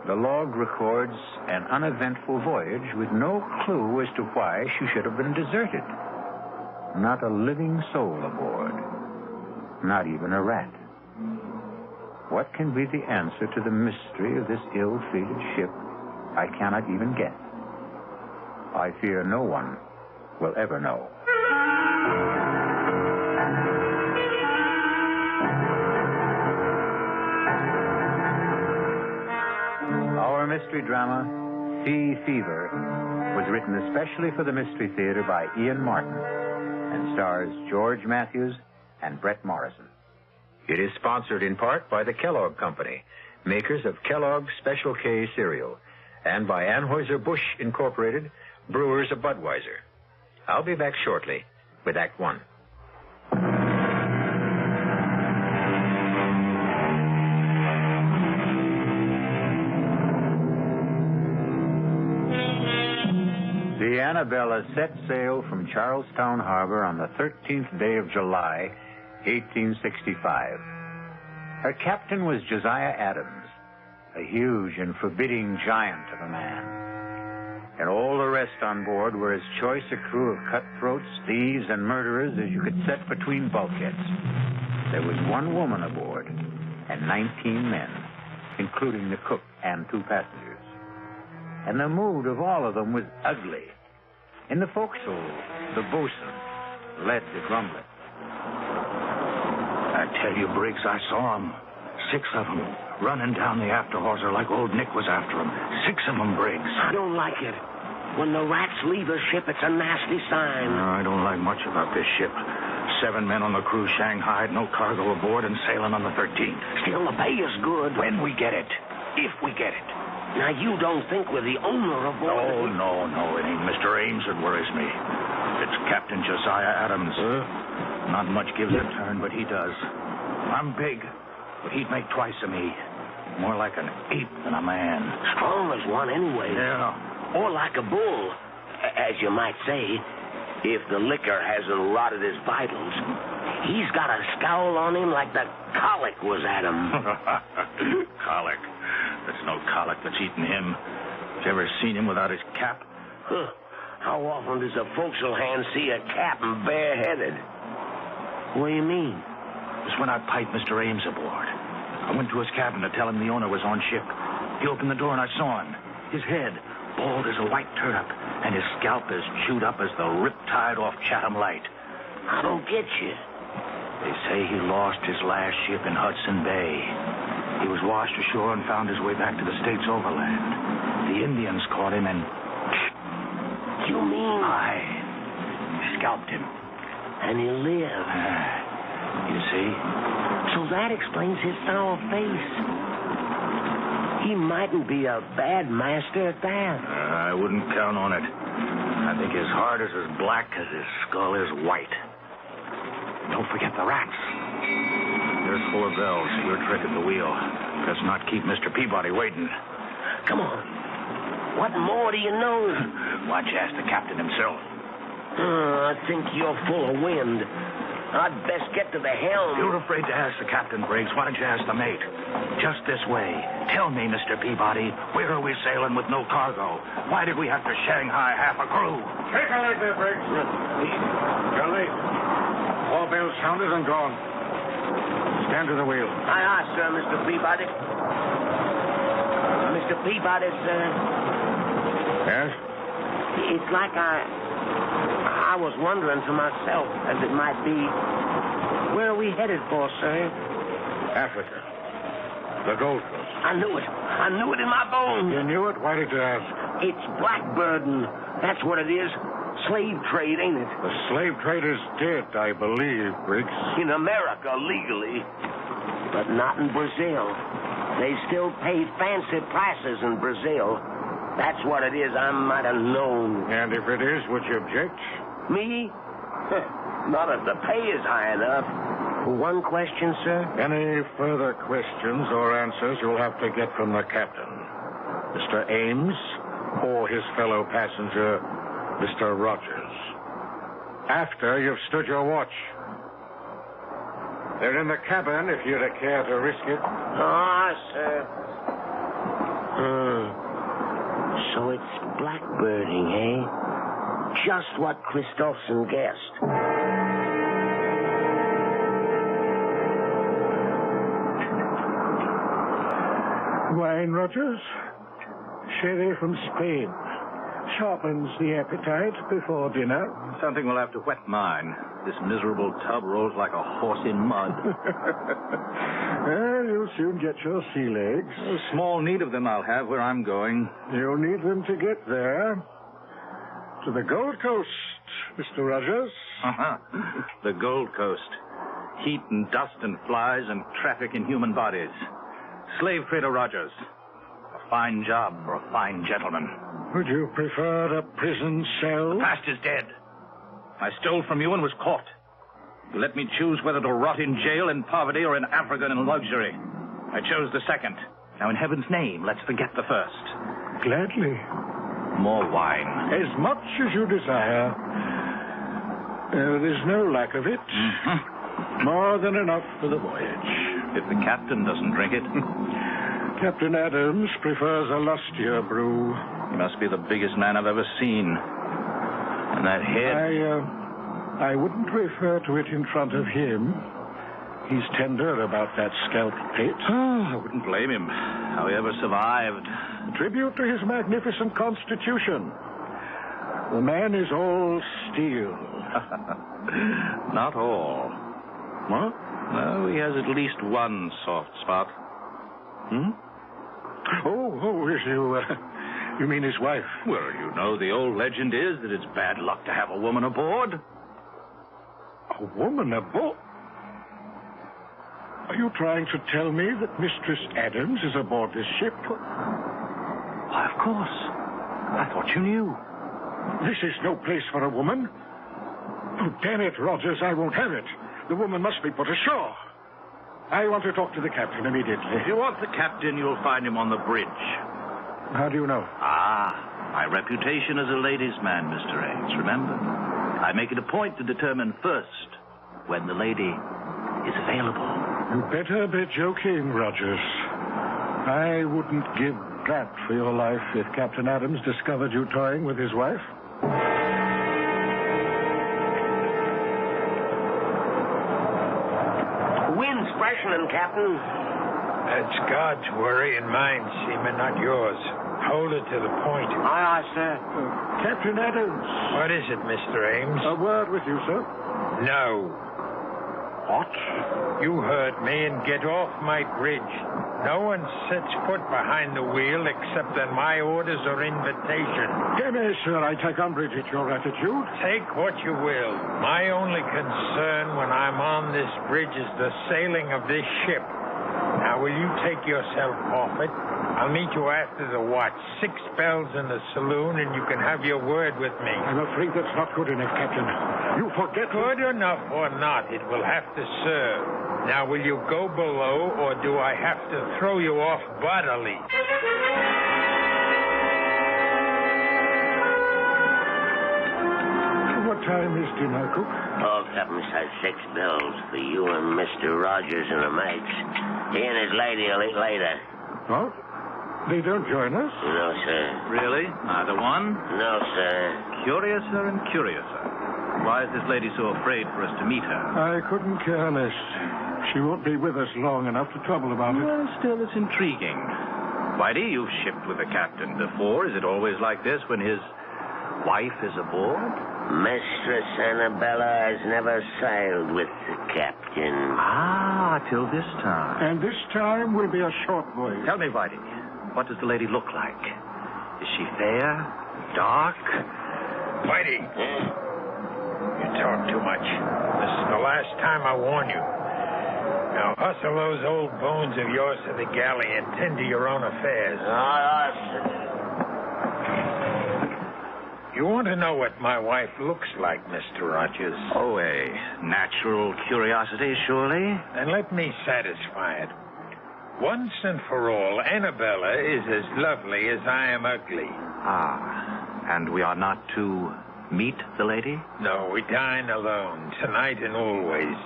The log records an uneventful voyage with no clue as to why she should have been deserted. Not a living soul aboard. Not even a rat. What can be the answer to the mystery of this ill-fated ship? I cannot even guess. I fear no one will ever know. Our mystery drama, Sea Fever, was written especially for the Mystery Theater by Ian Martin and stars George Matthews and Brett Morrison. It is sponsored in part by the Kellogg Company, makers of Kellogg's Special K cereal, and by Anheuser-Busch Incorporated, brewers of Budweiser. I'll be back shortly with Act One. The Annabella set sail from Charlestown Harbor on the 13th day of July, 1865. Her captain was Josiah Adams, a huge and forbidding giant of a man. And all the rest on board were as choice a crew of cutthroats, thieves, and murderers as you could set between bulkheads. There was 1 woman aboard and 19 men, including the cook and 2 passengers. And the mood of all of them was ugly. In the forecastle, the boatswain led the grumbling. I tell you, Briggs, I saw 'em. 6 of 'em running down the after hawser like old Nick was after 'em. 6 of 'em, Briggs. I don't like it. When the rats leave a ship, it's a nasty sign. No, I don't like much about this ship. 7 men on the crew shanghaied, no cargo aboard, and sailing on the 13th. Still, the pay is good. When we get it. If we get it. Now, you don't think we're the owner of board? Oh, no. It ain't Mr. Ames that worries me. It's Captain Josiah Adams. Not much gives a turn, but he does. I'm big, but he'd make twice of me. More like an ape than a man. Strong as one anyway. Yeah. Or like a bull, as you might say, if the liquor hasn't rotted his vitals. He's got a scowl on him like the colic was at him. Colic? There's no colic that's eaten him. You ever seen him without his cap? Huh. How often does a forecastle hand see a captain bareheaded? What do you mean? It's when I piped Mr. Ames aboard. I went to his cabin to tell him the owner was on ship. He opened the door and I saw him. His head, bald as a white turnip, and his scalp as chewed up as the riptide off Chatham Light. I don't get you. They say he lost his last ship in Hudson Bay. He was washed ashore and found his way back to the States overland. The Indians caught him and... You mean... I scalped him. And he lived. You see? So that explains his sour face. He mightn't be a bad master at that. I wouldn't count on it. I think his heart is as black as his skull is white. Don't forget the rats. There's 4 bells. Your trick at the wheel. Let's not keep Mr. Peabody waiting. Come on. What more do you know? Why don't you ask the captain himself? I think you're full of wind. I'd best get to the helm. You're afraid to ask the captain, Briggs. Why don't you ask the mate? Just this way. Tell me, Mr. Peabody, where are we sailing with no cargo? Why did we have to Shanghai half a crew? Take a leg there, Briggs. You're late. All bells sounded and gone. Stand to the wheel. Aye, aye, sir, Mr. Peabody. Mr. Peabody, sir. Yes? It's like I was wondering to myself, as it might be, where are we headed for, sir? Africa. The Gold Coast. I knew it. I knew it in my bones. You knew it? Why did you ask? It's blackbirding. That's what it is. Slave trade, ain't it? The slave trade is dead, I believe, Briggs. In America, legally. But not in Brazil. They still pay fancy prices in Brazil. That's what it is. I might have known. And if it is, would you object? Me? Not if the pay is high enough. One question, sir? Any further questions or answers you'll have to get from the captain. Mr. Ames or his fellow passenger, Mr. Rogers. After you've stood your watch. They're in the cabin if you'd care to risk it. Ah, sir. So it's blackbirding, eh? Just what Christopherson guessed. Wine, Rogers? Sherry from Spain. Sharpens the appetite before dinner. Something will have to wet mine. This miserable tub rolls like a horse in mud. Well, you'll soon get your sea legs. A small need of them I'll have where I'm going. You'll need them to get there. To the Gold Coast, Mr. Rogers. The Gold Coast. Heat and dust and flies and traffic in human bodies. Slave trader Rogers. A fine job for a fine gentleman. Would you prefer a prison cell? The past is dead. I stole from you and was caught. You let me choose whether to rot in jail in poverty or in Africa in luxury. I chose the second. Now, in heaven's name, let's forget the first. Gladly. More wine. As much as you desire. There's no lack of it. Mm-hmm. More than enough for the voyage. If the captain doesn't drink it. Captain Adams prefers a lustier brew. He must be the biggest man I've ever seen. And that head... I wouldn't refer to it in front of him. He's tender about that scalp pit. I wouldn't blame him. How he ever survived. A tribute to his magnificent constitution. The man is all steel. Not all. What? No, he has at least one soft spot. You mean his wife? Well, you know, the old legend is that it's bad luck to have a woman aboard. A woman aboard? Are you trying to tell me that Mistress Adams is aboard this ship? Why, of course. I thought you knew. This is no place for a woman. Oh, damn it, Rogers, I won't have it. The woman must be put ashore. I want to talk to the captain immediately. If you want the captain, you'll find him on the bridge. How do you know? My reputation as a ladies' man, Mr. Ames, remember? I make it a point to determine first when the lady is available. You better be joking, Rogers. I wouldn't give that for your life if Captain Adams discovered you toying with his wife. Wind's freshening, Captain. That's God's worry and mine, Seaman, not yours. Hold it to the point. Aye, sir. Captain Adams. What is it, Mr. Ames? A word with you, sir. No. What? You heard me, and get off my bridge. No one sets foot behind the wheel except on my orders or invitation. Yes, sir, I take umbrage at your attitude. Take what you will. My only concern when I'm on this bridge is the sailing of this ship. Now, will you take yourself off it? I'll meet you after the watch. 6 bells in the saloon, and you can have your word with me. I'm afraid that's not good enough, Captain. You forget... Good enough or not, it will have to serve. Now, will you go below, or do I have to throw you off bodily? What time is dinner, cook? Oh, Captain says 6 bells for you and Mr. Rogers and the mates. He and his lady will eat later. Oh? They don't join us? No, sir. Really? Neither one? No, sir. Curiouser and curiouser. Why is this lady so afraid for us to meet her? I couldn't care less. She won't be with us long enough to trouble about it. Well, still, it's intriguing. Whitey, you've shipped with the captain before. Is it always like this when his wife is aboard? Mistress Annabella has never sailed with the captain. Ah, till this time. And this time will be a short voyage. Tell me, Whitey, what does the lady look like? Is she fair? Dark? Whitey, you talk too much. This is the last time I warn you. Now, hustle those old bones of yours to the galley and tend to your own affairs. You want to know what my wife looks like, Mr. Rogers? Oh, a natural curiosity, surely? Then let me satisfy it. Once and for all, Annabella is as lovely as I am ugly. Ah, and we are not to meet the lady? No, we dine alone, tonight and always.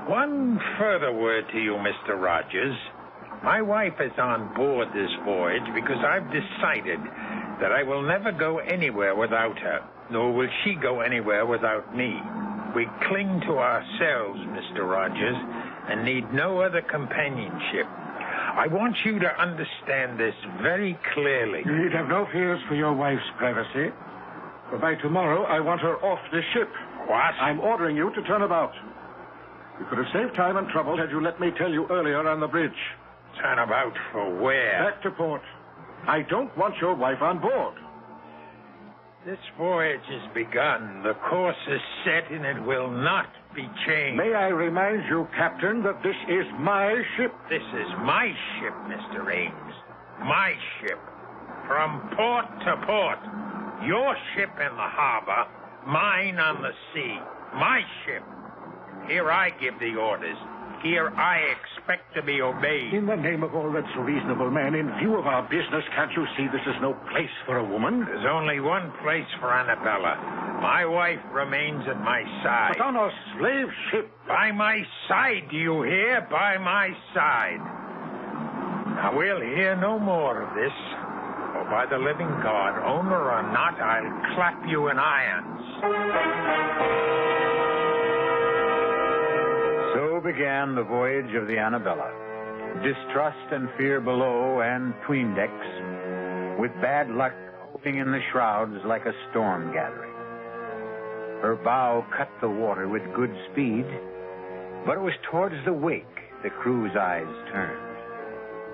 One further word to you, Mr. Rogers. My wife is on board this voyage because I've decided that I will never go anywhere without her, nor will she go anywhere without me. We cling to ourselves, Mr. Rogers, and need no other companionship. I want you to understand this very clearly. You need have no fears for your wife's privacy. For by tomorrow, I want her off the ship. What? I'm ordering you to turn about. You could have saved time and trouble had you let me tell you earlier on the bridge. Turn about for where? Back to port. I don't want your wife on board. This voyage has begun. The course is set, and it will not be changed. May I remind you, Captain, that this is my ship? This is my ship, Mr. Ames. My ship. From port to port. Your ship in the harbor, mine on the sea. My ship. Here I give the orders. Here I expect to be obeyed. In the name of all that's reasonable, man, in view of our business, can't you see this is no place for a woman? There's only one place for Annabella. My wife remains at my side. But on a slave ship. By my side, do you hear? By my side. Now, we'll hear no more of this. Or by the living God, owner or not, I'll clap you in irons. So began the voyage of the Annabella. Distrust and fear below and 'tween decks, with bad luck hoping in the shrouds like a storm gathering. Her bow cut the water with good speed, but it was towards the wake the crew's eyes turned.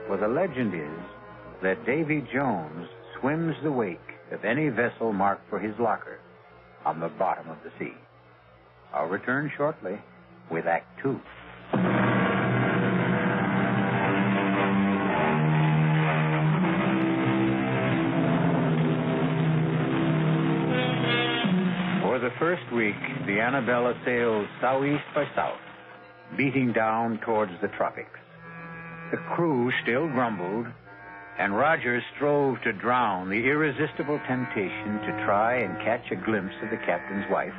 For the legend is that Davy Jones swims the wake of any vessel marked for his locker on the bottom of the sea. I'll return shortly with Act 2. For the first week, the Annabella sailed southeast by south, beating down towards the tropics. The crew still grumbled, and Rogers strove to drown the irresistible temptation to try and catch a glimpse of the captain's wife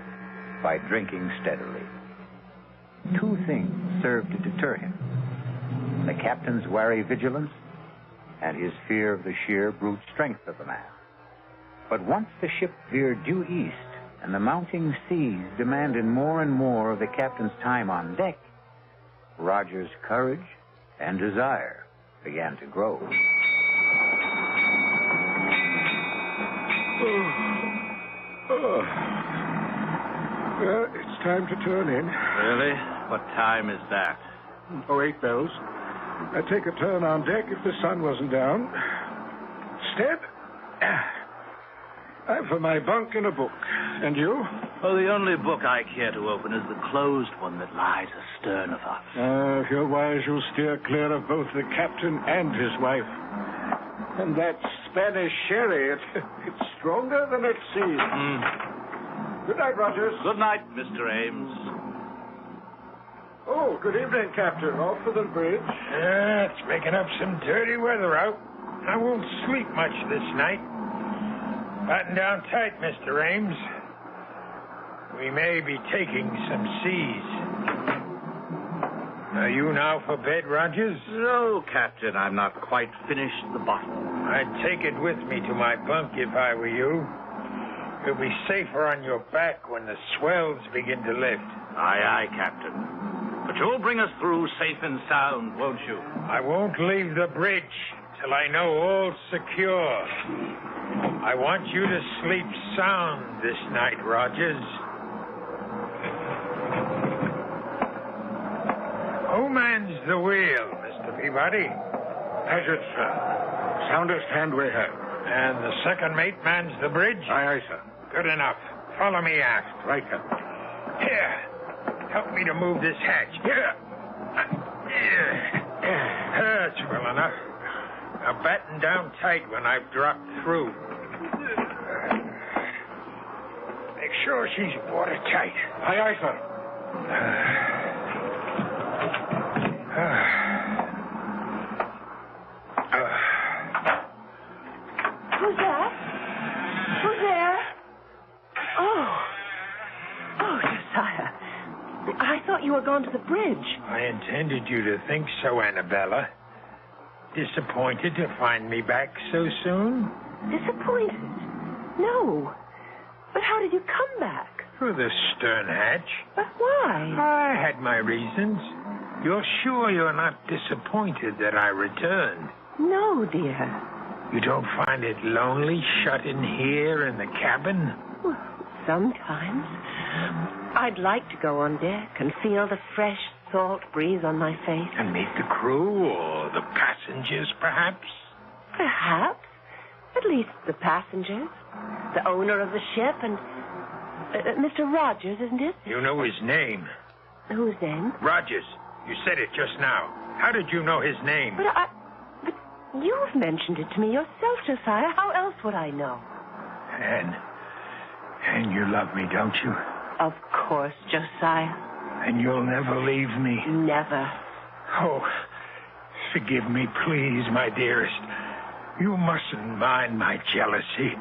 by drinking steadily. Two things served to deter him: the captain's wary vigilance and his fear of the sheer brute strength of the man. But once the ship veered due east and the mounting seas demanded more and more of the captain's time on deck, Roger's courage and desire began to grow. Well, it's time to turn in. Really? What time is that? 8 bells. I'd take a turn on deck if the sun wasn't down. Instead, I'm for my bunk and a book. And you? Oh, the only book I care to open is the closed one that lies astern of us. If you're wise, you'll steer clear of both the captain and his wife. And that Spanish sherry, it's stronger than it seems. Good night, Rogers. Good night, Mr. Ames. Oh, good evening, Captain. Off for the bridge. Yeah, it's making up some dirty weather out. I won't sleep much this night. Batten down tight, Mr. Ames. We may be taking some seas. Are you now for bed, Rogers? No, Captain, I'm not quite finished the bottle. I'd take it with me to my bunk if I were you. You'll be safer on your back when the swells begin to lift. Aye, aye, Captain. But you'll bring us through safe and sound, won't you? I won't leave the bridge till I know all's secure. I want you to sleep sound this night, Rogers. Who mans the wheel, Mr. Peabody? Hazard, sir. Soundest hand we have. And the second mate mans the bridge? Aye, sir. Good enough. Follow me aft. Right, Captain. Here. Help me to move this hatch. Here. That's well enough. Now batten down tight when I've dropped through. Make sure she's watertight. Aye, aye, sir. Who's that? Who's there? Oh, Josiah. I thought you were going to the bridge. I intended you to think so, Annabella. Disappointed to find me back so soon? Disappointed? No. But how did you come back? Through the stern hatch. But why? I had my reasons. You're sure you're not disappointed that I returned? No, dear. You don't find it lonely shut in here in the cabin? Well, sometimes. I'd like to go on deck and feel the fresh salt breeze on my face. And meet the crew or the passengers, perhaps? Perhaps. At least the passengers. The owner of the ship and... Mr. Rogers, isn't it? You know his name. Whose name? Rogers. You said it just now. How did you know his name? But you've mentioned it to me yourself, Josiah. How else would I know? And you love me, don't you? Of course, Josiah. And you'll never leave me? Never. Oh, forgive me, please, my dearest. You mustn't mind my jealousy.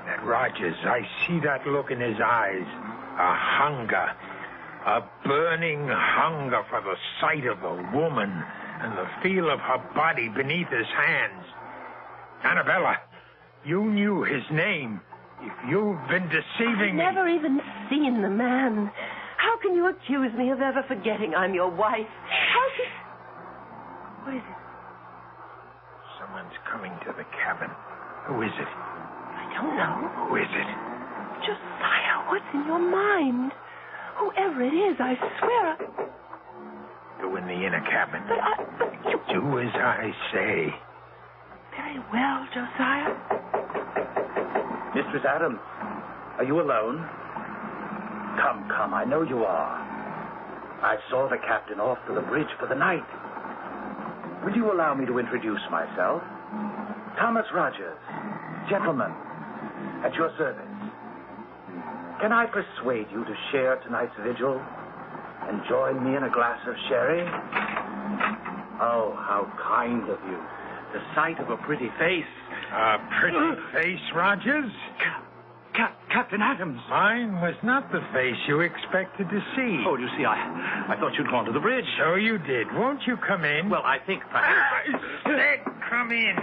That Rogers, I see that look in his eyes. A hunger. A burning hunger for the sight of a woman and the feel of her body beneath his hands. Annabella, you knew his name. If you've been deceiving me... I've never even seen the man. How can you accuse me of ever forgetting I'm your wife? How can... What is it? Someone's coming to the cabin. Who is it? I don't know. Who is it? Josiah, what's in your mind? Whoever it is, I swear... Go in the inner cabin. But you... Do as I say. Very well, Josiah. Mistress Adams, are you alone? Come, I know you are. I saw the captain off to the bridge for the night. Will you allow me to introduce myself? Thomas Rogers, gentleman, at your service. Can I persuade you to share tonight's vigil and join me in a glass of sherry? Oh, how kind of you. The sight of a pretty face. A pretty face, Rogers? Captain Adams. Mine was not the face you expected to see. Oh, you see, I thought you'd gone to the bridge. So you did. Won't you come in? Well, I think perhaps... Said come in.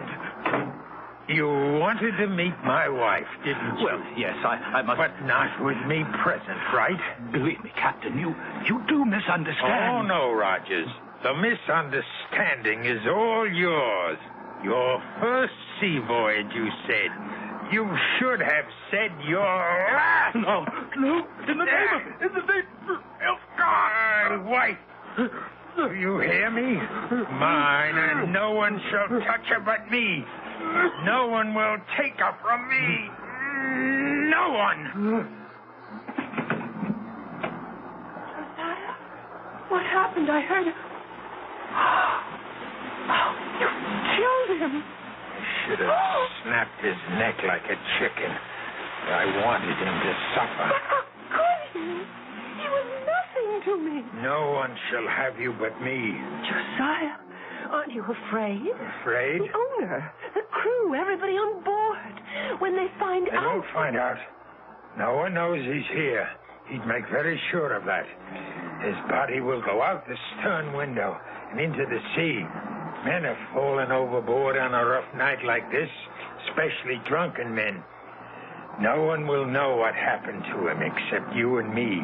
You wanted to meet my wife, didn't you? Well, yes, I must... But not with me present, right? Believe me, Captain, you do misunderstand. Oh, no, Rogers. The misunderstanding is all yours. Your first sea voyage, you said. You should have said your last. No. In the name of God, wife. Do you hear me? Mine, and no one shall touch her but me. No one will take her from me. No one. Josiah, what happened? I heard... Oh, you killed him. Should have snapped his neck like a chicken. I wanted him to suffer. But how could he? He was nothing to me. No one shall have you but me. Josiah, aren't you afraid? Afraid? The owner, the crew, everybody on board. When they find out... They won't find out. No one knows he's here. He'd make very sure of that. His body will go out the stern window and into the sea. Men have fallen overboard on a rough night like this, especially drunken men. No one will know what happened to him except you and me.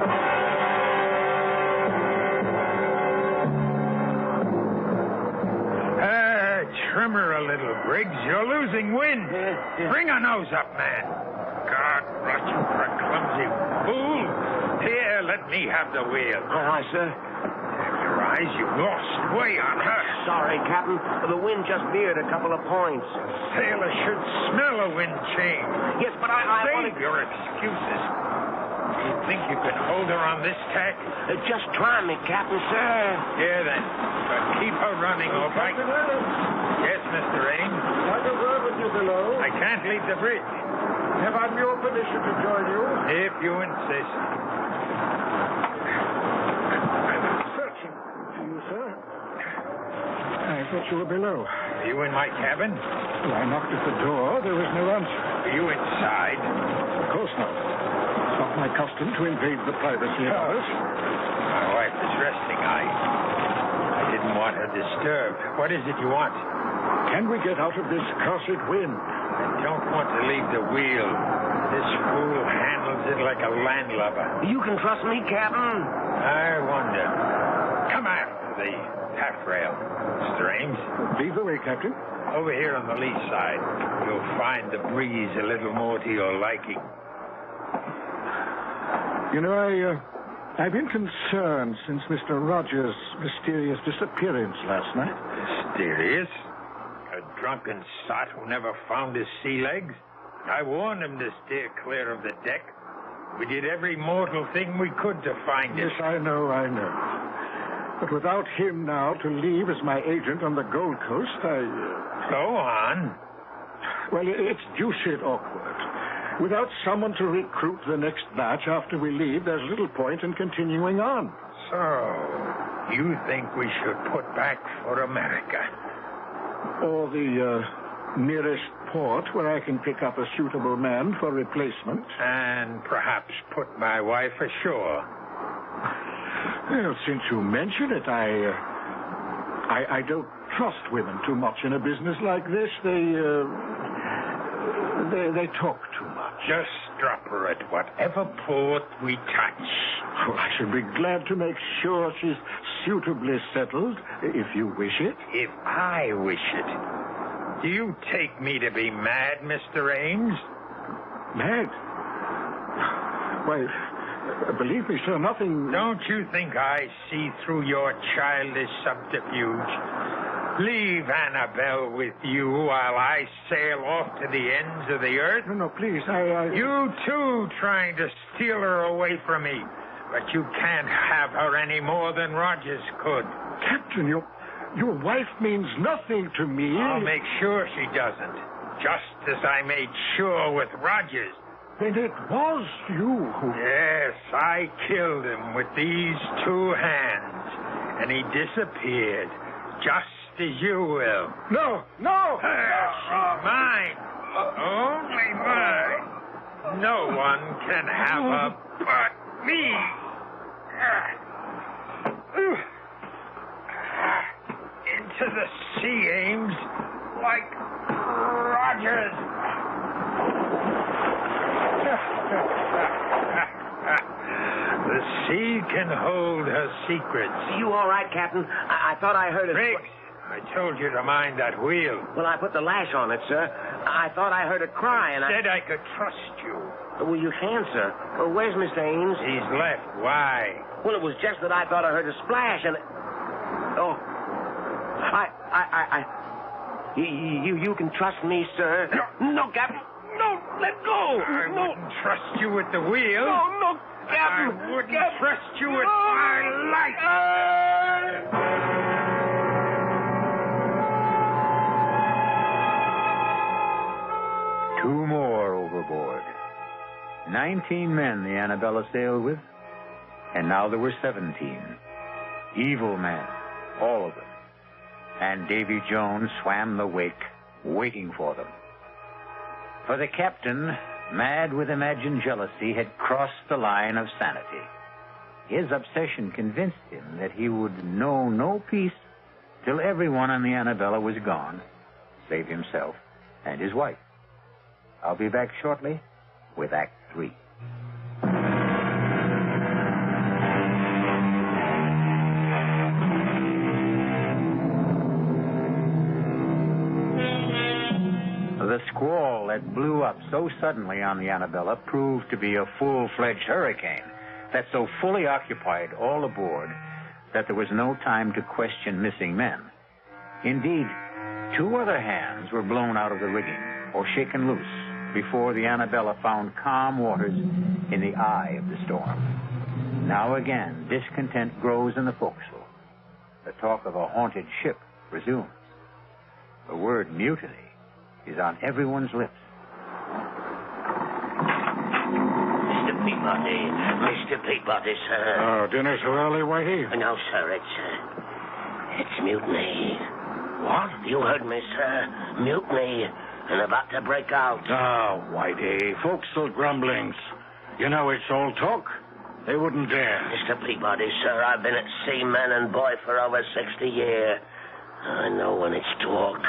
That's trim her a little, Briggs. You're losing wind. Bring her nose up, man. God, rot you for a clumsy fool. Here, let me have the wheel. Aye, sir. Your eyes, you've lost way on her. Sorry, Captain. The wind just veered a couple of points. Sailor should smell a wind change. Yes, but I Save your excuses. You think you can hold her on this tack? Just try me, Captain, sir. Here, then. But keep her running, all right? Yes, Mr. Ames? Like a word with you below. I can't leave the bridge. Have I your permission to join you? If you insist. Searching for you, sir. I thought you were below. Are you in my cabin? Well, I knocked at the door. There was no answer. Are you inside? Of course not. It's not my custom to invade the privacy of others. My wife is resting. I didn't want her disturbed. What is it you want? Can we get out of this cursed wind? I don't want to leave the wheel. This fool handles it like a landlubber. You can trust me, Captain. I wonder. Come after the half-rail, Mr. Ames. Lead the way, Captain. Over here on the lee side. You'll find the breeze a little more to your liking. You know, I've been concerned since Mr. Rogers' mysterious disappearance last night. Mysterious? A drunken sot who never found his sea legs? I warned him to steer clear of the deck. We did every mortal thing we could to find it. Yes, I know. But without him now to leave as my agent on the Gold Coast, Go on. Well, it's deuced awkward. Without someone to recruit the next batch after we leave, there's little point in continuing on. So, you think we should put back for America? Or the nearest port where I can pick up a suitable man for replacement. And perhaps put my wife ashore. Well, since you mention it, I don't trust women too much in a business like this. They talk too much. Just drop her at whatever port we touch. Oh, I should be glad to make sure she's suitably settled, if you wish it. If I wish it. Do you take me to be mad, Mr. Ames? Mad? Why, believe me, sir, nothing... Don't you think I see through your childish subterfuge? Leave Annabelle with you while I sail off to the ends of the earth? No, please, You, too, trying to steal her away from me. But you can't have her any more than Rogers could. Captain, your wife means nothing to me. I'll make sure she doesn't. Just as I made sure with Rogers. Then it was you who... Yes, I killed him with these two hands. And he disappeared. Just as you will. No! She's mine. Only mine. No one can have her but me. Into the sea, Ames, like Rogers. The sea can hold her secrets. You all right, Captain? I thought I heard it. Briggs, I told you to mind that wheel. Well, I put the lash on it, sir. I thought I heard it cry, and Said I could trust you. Well, you can, sir. Where's Mr. Ames? He's left. Why? Well, it was just that I thought I heard a splash, and... Oh. You can trust me, sir. No, Captain. No, let go. I wouldn't trust you with the wheel. No, Captain. I wouldn't trust you with my life. Two more overboard. 19 men the Annabella sailed with, and now there were 17. Evil men, all of them. And Davy Jones swam the wake, waiting for them. For the captain, mad with imagined jealousy, had crossed the line of sanity. His obsession convinced him that he would know no peace till everyone on the Annabella was gone, save himself and his wife. I'll be back shortly with Act 3. that blew up so suddenly on the Annabella proved to be a full-fledged hurricane that so fully occupied all aboard that there was no time to question missing men. Indeed, 2 other hands were blown out of the rigging or shaken loose before the Annabella found calm waters in the eye of the storm. Now again, discontent grows in the forecastle. The talk of a haunted ship resumes. The word mutiny is on everyone's lips. Mr. Peabody, sir. Oh, dinner so early, Whitey? No, sir, it's mutiny. What? You heard me, sir. Mutiny. And about to break out. Oh, Whitey, forecastle grumblings. You know it's all talk. They wouldn't dare. Mr. Peabody, sir, I've been at sea, man and boy, for over 60 years. I know when it's talk.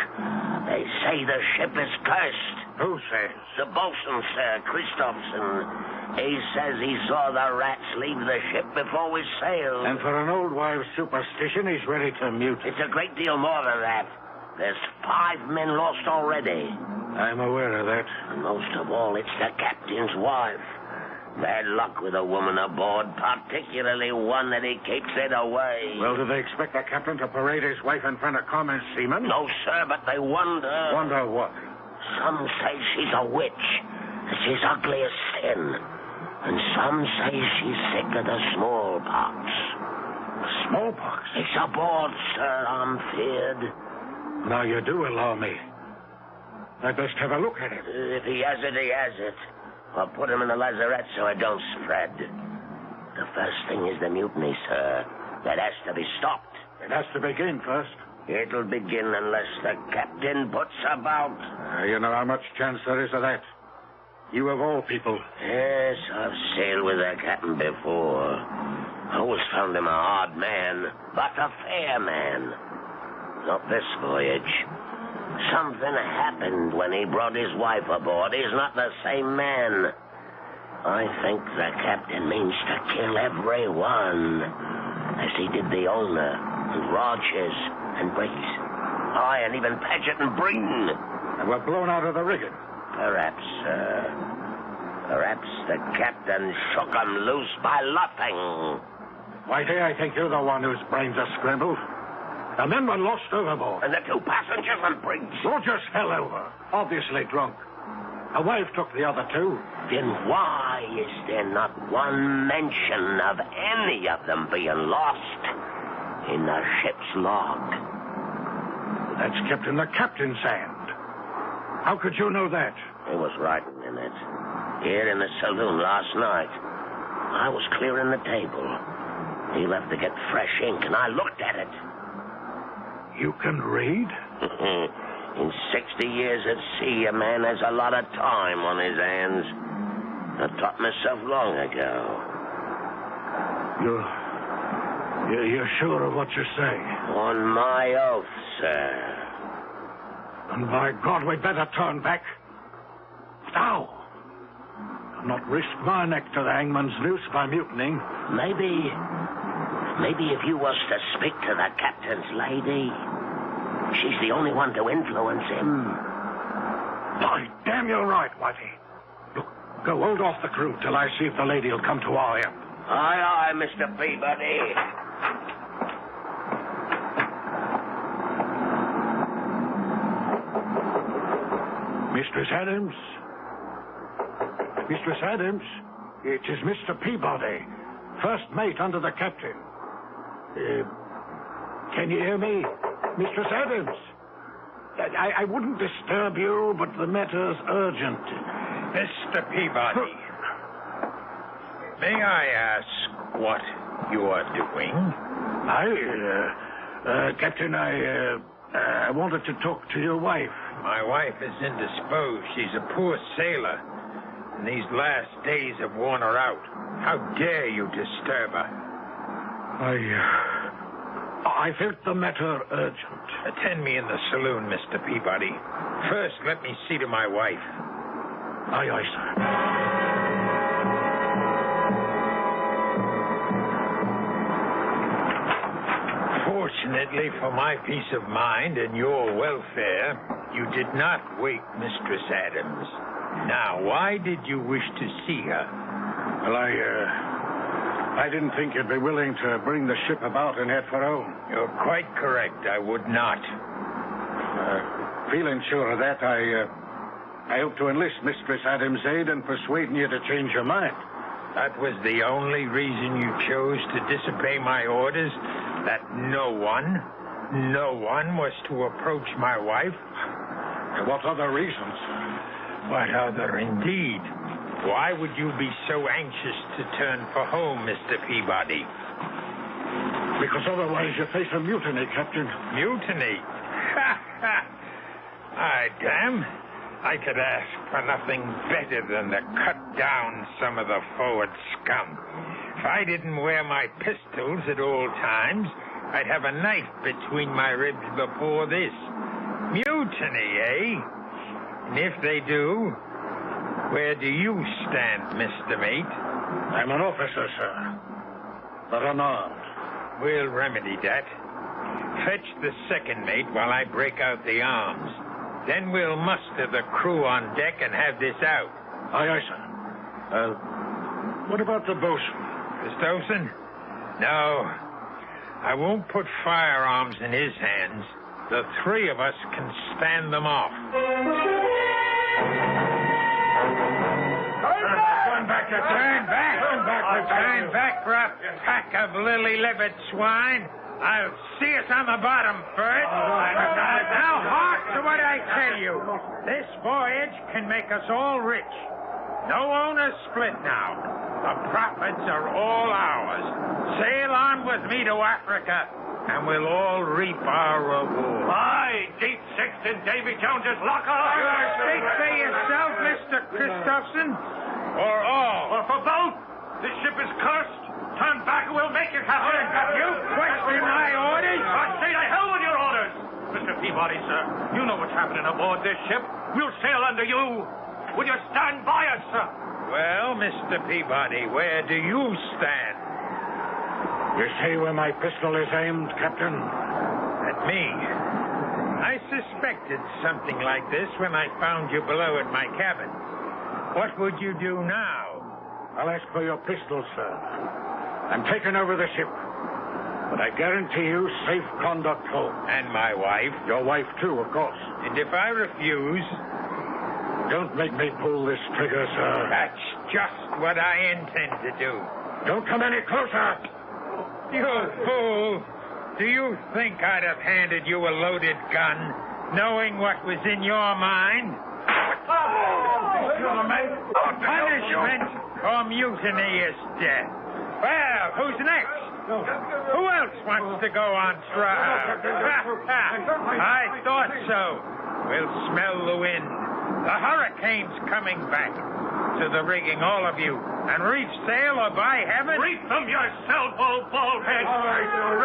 They say the ship is cursed. Who says? The bosun, sir, Christopherson. He says he saw the rats leave the ship before we sailed. And for an old wives' superstition, he's ready to mute. It's a great deal more than that. There's 5 men lost already. I'm aware of that. And most of all, it's the captain's wife. Bad luck with a woman aboard, particularly one that he keeps it away. Well, do they expect the captain to parade his wife in front of common seamen? No, sir, but they wonder. Wonder what? Some say she's a witch. She's ugly as sin. And some say she's sick of the smallpox. Smallpox? It's aboard, sir, I'm feared. Now you do allow me. I'd best have a look at him. If he has it, he has it. I'll put him in the lazarette so it don't spread. The first thing is the mutiny, sir. That has to be stopped. It has to begin first. It'll begin unless the captain puts about. You know how much chance there is of that. You of all people. Yes, I've sailed with the captain before. I always found him a hard man, but a fair man. Not this voyage. Something happened when he brought his wife aboard. He's not the same man. I think the captain means to kill everyone, as he did the owner, and Rogers, and Briggs. Aye, and even Paget and Breen. And we're blown out of the rigging. Perhaps, sir. Perhaps the captain shook 'em loose by luffing. Whitey, I think you're the one whose brains are scrambled. The men were lost overboard. And the 2 passengers and Briggs. Rogers fell over, obviously drunk. A wife took the other 2. Then why is there not one mention of any of them being lost in the ship's log? That's kept in the captain's hand. How could you know that? He was writing in it. Here in the saloon last night. I was clearing the table. He left to get fresh ink, and I looked at it. You can read? In 60 years at sea, a man has a lot of time on his hands. I taught myself long ago. You're sure of what you're saying? On my oath, sir. And by God, we'd better turn back. Now. I'll not risk my neck to the hangman's noose by mutinying. Maybe if you was to speak to the captain's lady, she's the only one to influence him. By damn, you're right, Whitey. Look, go hold off the crew till I see if the lady'll come to our help. Aye, Mr. Peabody. Mistress Adams? Mistress Adams? It is Mr. Peabody, first mate under the captain. Can you hear me? Mistress Adams? I wouldn't disturb you, but the matter's urgent. Mr. Peabody, may I ask what you are doing? Captain, I wanted to talk to your wife. My wife is indisposed. She's a poor sailor, and these last days have worn her out. How dare you disturb her? I felt the matter urgent. Attend me in the saloon, Mr. Peabody. First, let me see to my wife. Aye, sir. Fortunately, Partly for my peace of mind and your welfare, you did not wake Mistress Adams. Now, why did you wish to see her? Well, I didn't think you'd be willing to bring the ship about and head for home. You're quite correct. I would not. Feeling sure of that, I hope to enlist Mistress Adams' aid in persuading you to change your mind. That was the only reason you chose to disobey my orders? That no one was to approach my wife? What other reasons? What other, indeed? Why would you be so anxious to turn for home, Mr. Peabody? Because otherwise you face a mutiny, Captain. Mutiny? Damn. I could ask for nothing better than to cut down some of the forward scum. If I didn't wear my pistols at all times, I'd have a knife between my ribs before this. Mutiny, eh? And if they do, where do you stand, Mr. Mate? I'm an officer, sir, but unarmed. We'll remedy that. Fetch the second mate while I break out the arms. Then we'll muster the crew on deck and have this out. Aye, sir. What about the bosun? Christopherson? No. I won't put firearms in his hands. The three of us can stand them off. Turn back! Turn back, for a pack of lily-livered swine. I'll see us on the bottom first. Now, hark to what I tell you. This voyage can make us all rich. No owners split now. The profits are all ours. Sail on with me to Africa, and we'll all reap our reward. Aye, Deep Sixth in Davy Jones's locker. Speak for yourself, Mr. Christopherson, or all. Or for both. This ship is cursed. Turn back and we'll make you, Captain. You question my orders? I say to hell with your orders. Mr. Peabody, sir, you know what's happening aboard this ship. We'll sail under you. Will you stand by us, sir? Well, Mr. Peabody, where do you stand? You see where my pistol is aimed, Captain? At me. I suspected something like this when I found you below at my cabin. What would you do now? I'll ask for your pistol, sir. I'm taking over the ship. But I guarantee you safe conduct home. And my wife? Your wife, too, of course. And if I refuse? Don't make me pull this trigger, sir. That's just what I intend to do. Don't come any closer. You fool. Do you think I'd have handed you a loaded gun, knowing what was in your mind? Punishment for mutiny is death. Well, who's next? Who else wants to go on trial? I thought so. We'll smell the wind. The hurricane's coming back. To the rigging, all of you. And reef sail, or by heaven... Reef them yourself, old baldhead.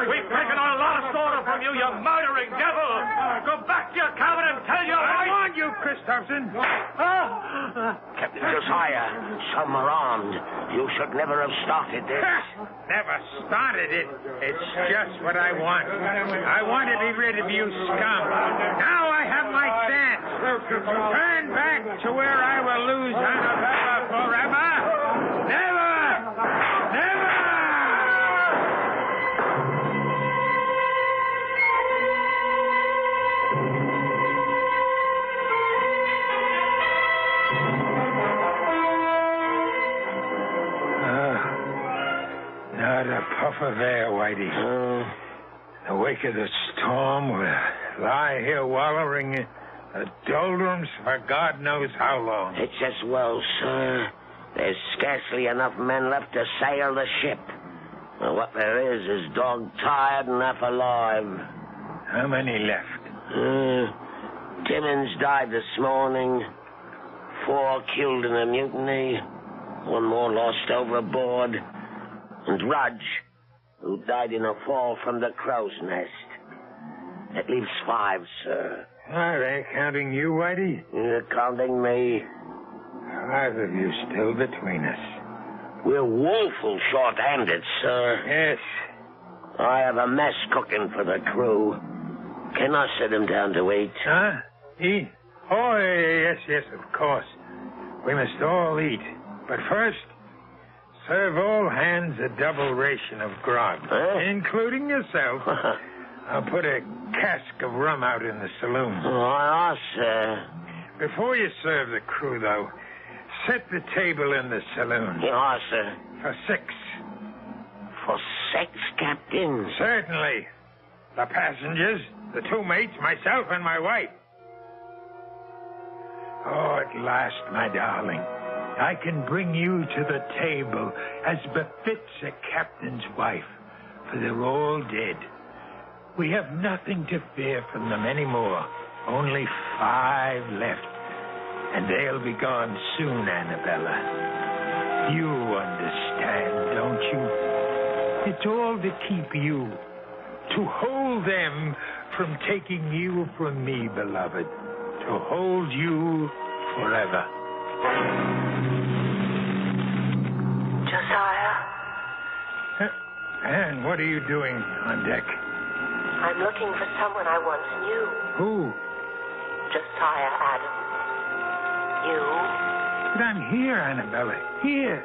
We've taken our last order from you, you murdering devil. Go back to your cabin and tell your wife... I warned you, Christopherson. Captain Josiah, some are armed. You should never have started this. Never started it. It's just what I want. I want to be rid of you scum. Now I have my chance. Turn back to where I will lose Annabella forever. Never! Never! Not a puff of air, Whitey. The wake of the storm, we'll lie here wallowing in the doldrums for God knows how long. It's as well, sir. There's scarcely enough men left to sail the ship. Well, what there is dog-tired and half alive. How many left? Timmins died this morning. 4 killed in a mutiny. 1 more lost overboard. And Rudge, who died in a fall from the crow's nest. That leaves 5, sir. Are they counting you, Whitey? Counting me. 5 of you still between us. We're woeful short-handed, sir. Yes. I have a mess cooking for the crew. Can I sit him down to eat? Huh? Eat? Oh, yes, of course. We must all eat. But first, serve all hands a double ration of grog, including yourself. I'll put a cask of rum out in the saloon. Oh, sir. Before you serve the crew, though, set the table in the saloon. Yes, sir. For 6. For 6, Captain? Certainly. The passengers, the 2 mates, myself, and my wife. Oh, at last, my darling, I can bring you to the table as befits a captain's wife, for they're all dead. We have nothing to fear from them anymore. Only 5 left. And they'll be gone soon, Annabella. You understand, don't you? It's all to keep you. To hold them from taking you from me, beloved. To hold you forever. Josiah? Anne, what are you doing on deck? I'm looking for someone I once knew. Who? Josiah Adams. You? But I'm here, Annabella. Here.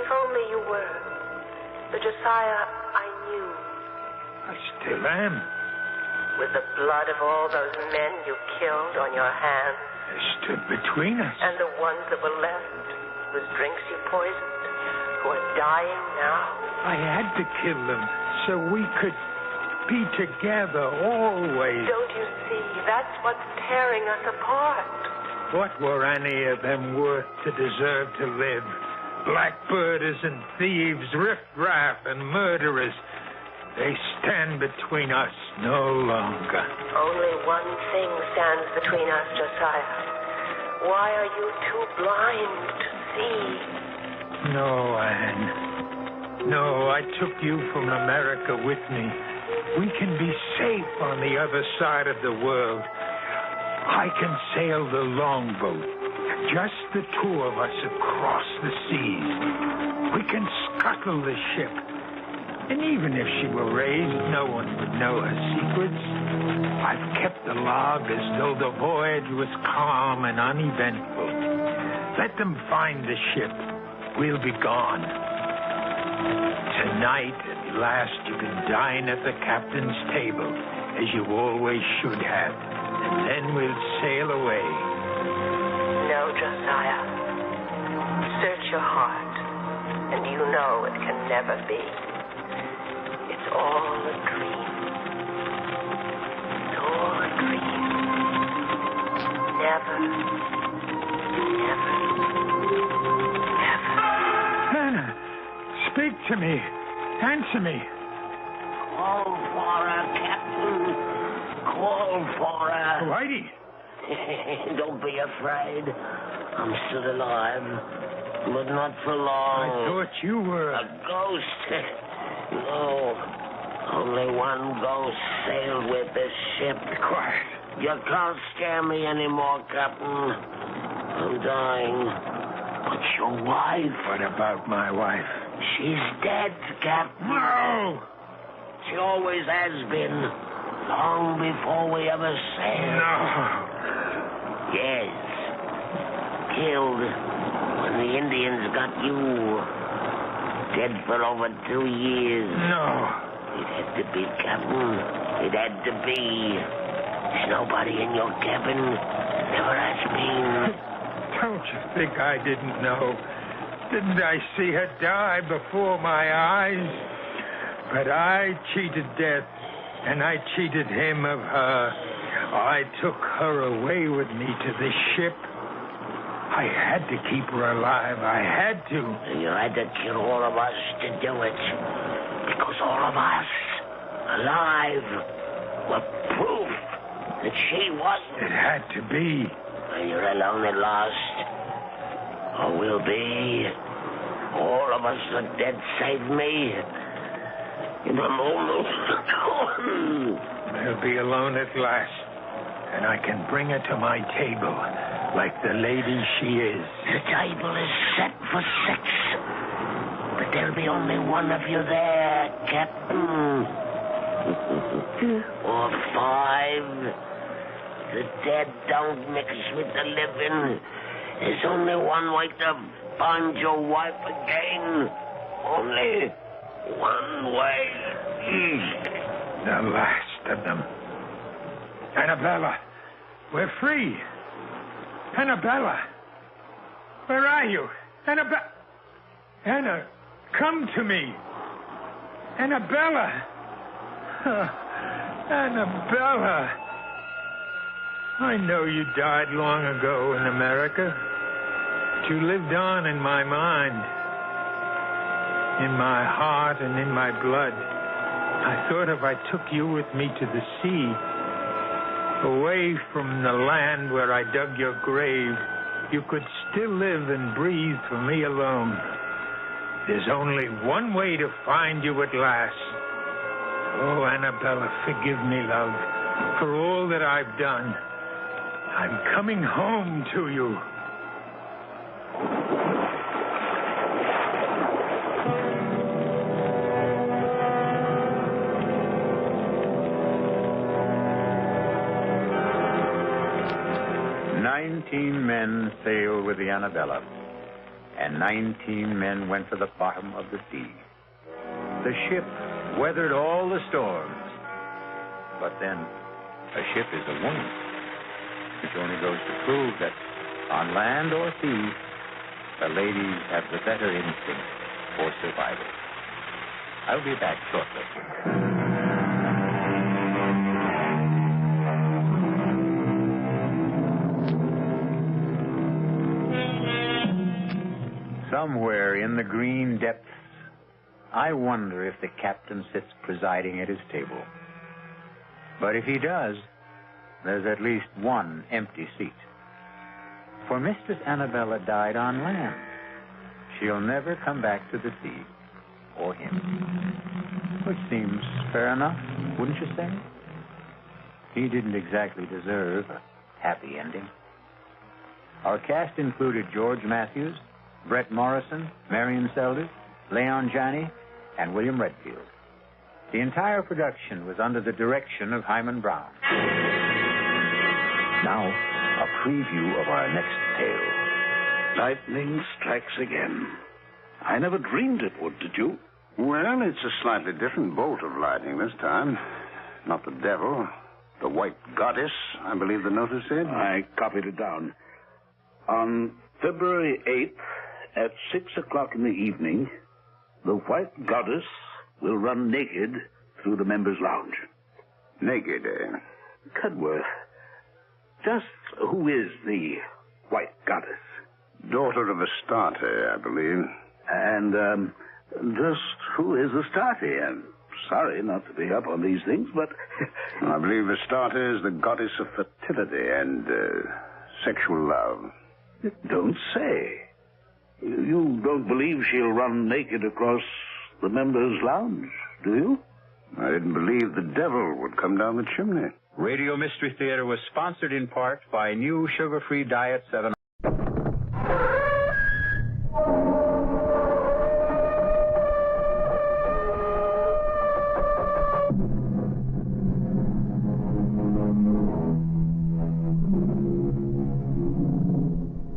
If only you were. The Josiah I knew. I still am. With the blood of all those men you killed on your hands. They stood between us. And the ones that were left, whose drinks you poisoned, who are dying now. I had to kill them so we could be together always. Don't you see? That's what's tearing us apart. What were any of them worth to deserve to live? Blackbirders and thieves, riffraff and murderers. They stand between us no longer. Only one thing stands between us, Josiah. Why are you too blind to see? No, Anne. No, I took you from America with me. We can be safe on the other side of the world. I can sail the longboat. Just the 2 of us across the seas. We can scuttle the ship. And even if she were raised, no one would know her secrets. I've kept the log as though the voyage was calm and uneventful. Let them find the ship. We'll be gone. Tonight, at last, you can dine at the captain's table, as you always should have. And then we'll sail away. No, Josiah. Search your heart, and you know it can never be. It's all a dream. It's all a dream. Never, Hannah, speak to me. Answer me. Call for her, Captain. Call for her. Whitey. Don't be afraid. I'm still alive, but not for long. I thought you were a ghost. No, only one ghost sailed with this ship. Quiet. You can't scare me anymore, Captain. I'm dying. But your wife... What about my wife? She's dead, Captain. No! She always has been. Long before we ever sailed. No. Yes. Killed when the Indians got you. Dead for over 2 years. No. It had to be, Captain. It had to be. There's nobody in your cabin. Never has been. Don't you think I didn't know? Didn't I see her die before my eyes? But I cheated death, and I cheated him of her. I took her away with me to the ship. I had to keep her alive. I had to. And you had to kill all of us to do it. Because all of us, alive, were proof that she wasn't. It had to be. And you're alone at last. Or will be. All of us are dead save me. And I'm almost gone. I'll be alone at last. And I can bring her to my table like the lady she is. The table is set for 6. But there'll be be only one of you there, Captain. Or 5. The dead don't mix with the living. There's only one way to find your wife again. Only one way. The last of them. Annabella, we're free. Annabella, where are you? Anna, come to me. Annabella. Annabella. I know you died long ago in America, but you lived on in my mind, in my heart, and in my blood. I thought if I took you with me to the sea, away from the land where I dug your grave, you could still live and breathe for me alone. There's only one way to find you at last. Oh, Annabella, forgive me, love, for all that I've done. I'm coming home to you. "19 men sailed with the Annabella, and 19 men went to the bottom of the sea. The ship weathered all the storms. But then, a ship is a woman, which only goes to prove that on land or sea, the ladies have the better instinct for survival. I'll be back shortly. Somewhere in the green depths, I wonder if the captain sits presiding at his table. But if he does, there's at least one empty seat. For Mistress Annabella died on land. She'll never come back to the sea, or him. Which seems fair enough, wouldn't you say? He didn't exactly deserve a happy ending. Our cast included George Matthews, Brett Morrison, Marion Seldes, Leon Janney, and William Redfield. The entire production was under the direction of Hyman Brown. Now, a preview of our next tale. Lightning strikes again. I never dreamed it would, did you? Well, it's a slightly different bolt of lightning this time. Not the devil, the white goddess, I believe the notice said. I copied it down. On February 8th, at 6 o'clock in the evening, the white goddess will run naked through the members' lounge. Naked, eh? Cudworth, just who is the white goddess? Daughter of Astarte, I believe. And, just who is Astarte? I'm sorry not to be up on these things, but... I believe Astarte is the goddess of fertility and sexual love. Don't say. You don't believe she'll run naked across the members' lounge, do you? I didn't believe the devil would come down the chimney. Radio Mystery Theater was sponsored in part by new sugar-free Diet 7.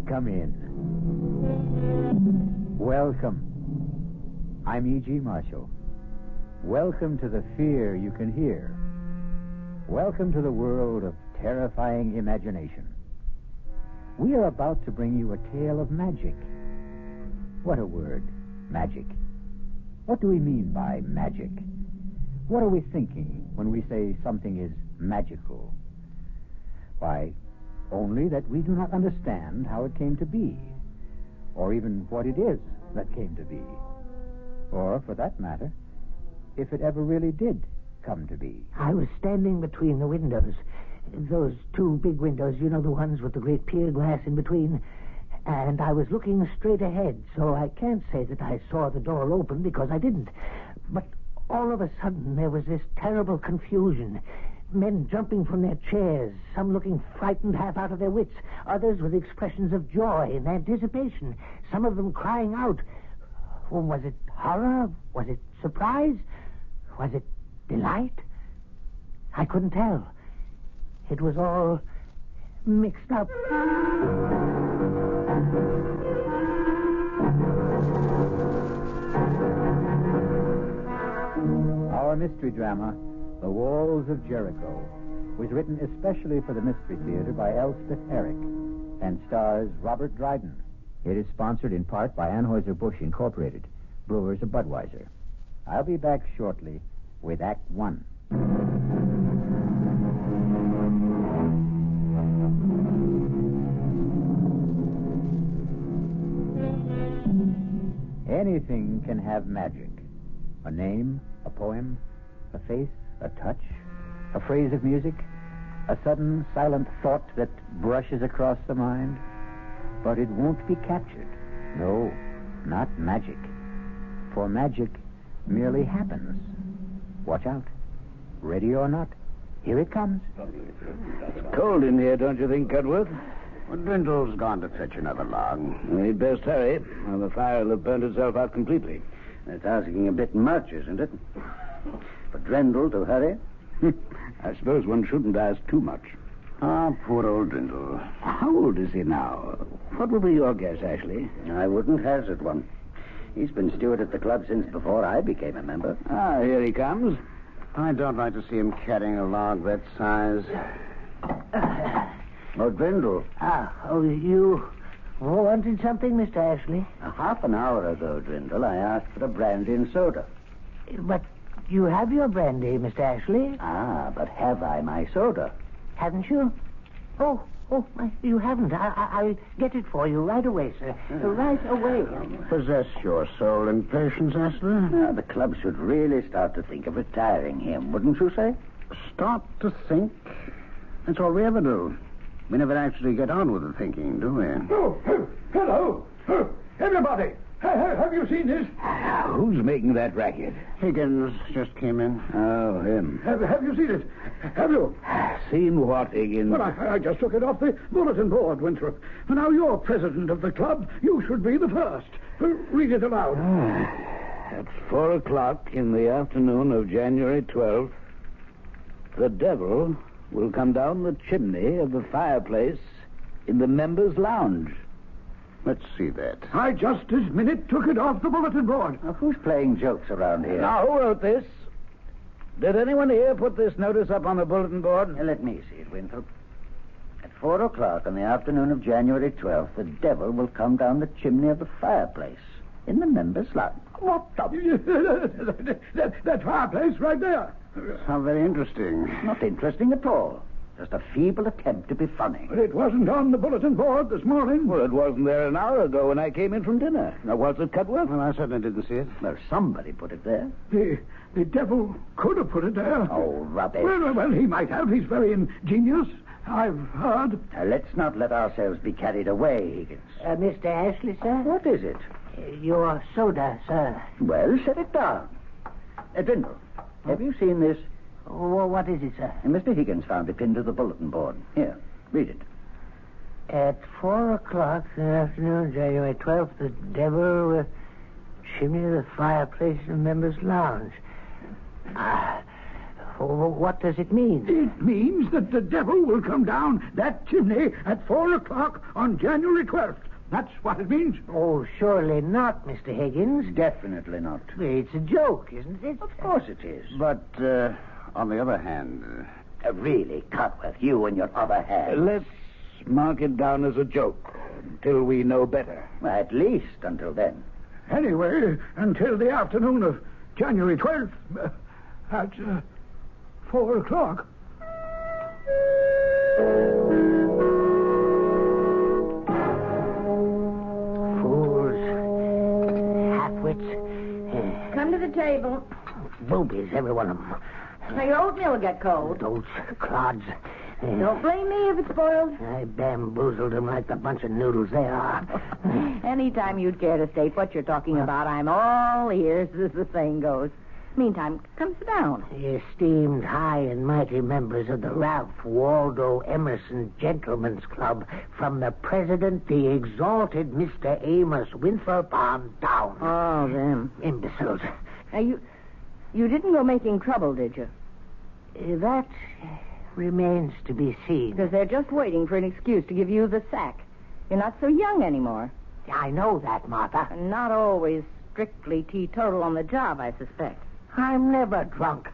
Come in. Welcome. I'm E.G. Marshall. Welcome to the fear you can hear. Welcome to the world of terrifying imagination. We are about to bring you a tale of magic. What a word, magic. What do we mean by magic? What are we thinking when we say something is magical? Why, only that we do not understand how it came to be, or even what it is that came to be, or, for that matter, if it ever really did come to be. I was standing between the windows, those two big windows, you know, the ones with the great pier glass in between, and I was looking straight ahead, so I can't say that I saw the door open because I didn't. But all of a sudden there was this terrible confusion. Men jumping from their chairs, some looking frightened half out of their wits, others with expressions of joy and anticipation, some of them crying out. Was it horror? Was it surprise? Was it delight? I couldn't tell. It was all mixed up. Our mystery drama, The Walls of Jericho, was written especially for the Mystery Theater by Elspeth Eric and stars Robert Dryden. It is sponsored in part by Anheuser-Busch Incorporated, brewers of Budweiser. I'll be back shortly with Act One. Anything can have magic. A name, a poem, a face, a touch, a phrase of music, a sudden silent thought that brushes across the mind. But it won't be captured. No, not magic. For magic merely happens. Watch out. Ready or not, here it comes. It's cold in here, don't you think, Cudworth? Well, Dwindle's gone to fetch another log. We'd best hurry, or the fire will have burned itself out completely. That's asking a bit much, isn't it? For Dwindle to hurry? I suppose one shouldn't ask too much. Ah, poor old Dwindle. How old is he now? What will be your guess, Ashley? I wouldn't hazard one. He's been steward at the club since before I became a member. Ah, here he comes. I don't like to see him carrying a log that size. Oh, Dwindle. You wanted something, Mr. Ashley? Half an hour ago, Dwindle, I asked for a brandy and soda. But you have your brandy, Mr. Ashley. But have I my soda? Haven't you? Oh, you haven't. I'll get it for you right away, sir. Right away. Possess your soul in patience, Ashley. The club should really start to think of retiring him, wouldn't you say? Start to think? That's all we ever do. We never actually get on with the thinking, do we? Oh, hello. Everybody, have you seen this? Who's making that racket? Higgins just came in. Oh, him. Have you seen it? Have you? Seen what, Higgins? Well, I just took it off the bulletin board, Winthrop. Now, you're president of the club. You should be the first. Read it aloud. At 4 o'clock in the afternoon of January 12th, the devil will come down the chimney of the fireplace in the members' lounge. Let's see that. I just this minute took it off the bulletin board. Now, who's playing jokes around here? Now, who wrote this? Did anyone here put this notice up on the bulletin board? Let me see it, Winthrop. At 4 o'clock on the afternoon of January 12th, the devil will come down the chimney of the fireplace in the members' lounge. What the... that fireplace right there. How very interesting. Not interesting at all. Just a feeble attempt to be funny. But it wasn't on the bulletin board this morning. Well, it wasn't there an hour ago when I came in from dinner. Now, was it, Cudworth? Well, I certainly didn't see it. Well, somebody put it there. The devil could have put it there. Oh, rubbish. Well, he might have. He's very ingenious. I've heard. Let's not let ourselves be carried away, Higgins. Mr. Ashley, sir? What is it? Your soda, sir. Well, set it down. Dwindle, have you seen this? Oh, what is it, sir? Mr. Higgins found it pinned to the bulletin board. Here, read it. At 4 o'clock in the afternoon, January 12th, the devil will chimney the fireplace in the members' lounge. What does it mean? It means that the devil will come down that chimney at 4 o'clock on January 12th. That's what it means. Oh, surely not, Mr. Higgins. Definitely not. It's a joke, isn't it? Of course it is. But, on the other hand... really, Cudworth, you and your other hand. Let's mark it down as a joke until we know better. Well, at least until then. Anyway, until the afternoon of January 12th at 4 o'clock. Come to the table. Boobies, every one of them. Now, your oatmeal will get cold. Those clods. Don't blame me if it's spoiled. I bamboozled them like the bunch of noodles they are. Anytime you'd care to state what you're talking about, I'm all ears, as the saying goes. Meantime, come sit down. The esteemed high and mighty members of the Ralph Waldo Emerson Gentlemen's Club, from the president, the exalted Mr. Amos Winthrop, on down. Oh, them. Imbeciles. Now, you didn't go making trouble, did you? That remains to be seen. Because they're just waiting for an excuse to give you the sack. You're not so young anymore. I know that, Martha. And not always strictly teetotal on the job, I suspect. I'm never drunk.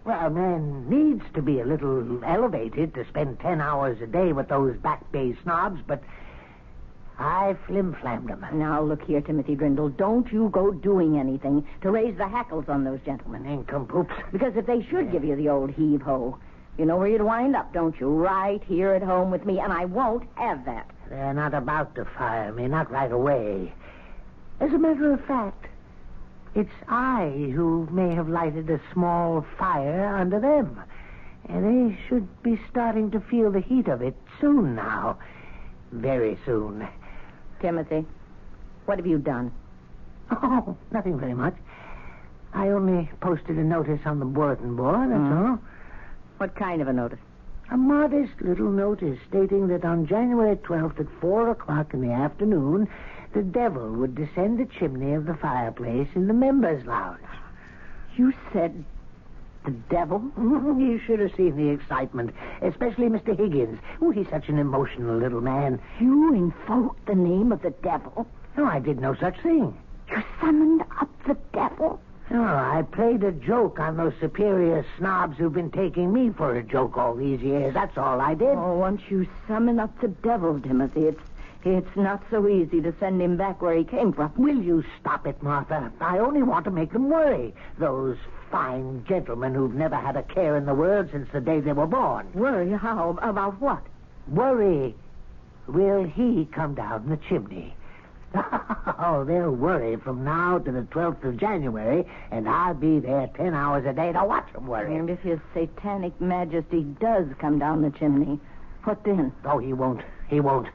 Well, a man needs to be a little elevated to spend 10 hours a day with those Back Bay snobs, but I flim-flammed them. Now, look here, Timothy Brindle. Don't you go doing anything to raise the hackles on those gentlemen. Nincompoops. Because if they should give you the old heave-ho, you know where you'd wind up, don't you? Right here at home with me, and I won't have that. They're not about to fire me, not right away. As a matter of fact, it's I who may have lighted a small fire under them. And they should be starting to feel the heat of it soon now. Very soon. Timothy, what have you done? Oh, nothing very much. I only posted a notice on the bulletin board, that's all. What kind of a notice? A modest little notice stating that on January 12th at 4 o'clock in the afternoon, the devil would descend the chimney of the fireplace in the members' lounge. You said the devil? You should have seen the excitement, especially Mr. Higgins. Oh, he's such an emotional little man. You invoked the name of the devil? No, I did no such thing. You summoned up the devil? No, I played a joke on those superior snobs who've been taking me for a joke all these years. That's all I did. Oh, once you summon up the devil, Timothy, it's not so easy to send him back where he came from. Will you stop it, Martha? I only want to make them worry. Those fine gentlemen who've never had a care in the world since the day they were born. Worry? How? About what? Worry. Will he come down the chimney? Oh, they'll worry from now to the 12th of January, and I'll be there 10 hours a day to watch them worry. And if his satanic majesty does come down the chimney, what then? Oh, he won't. He won't.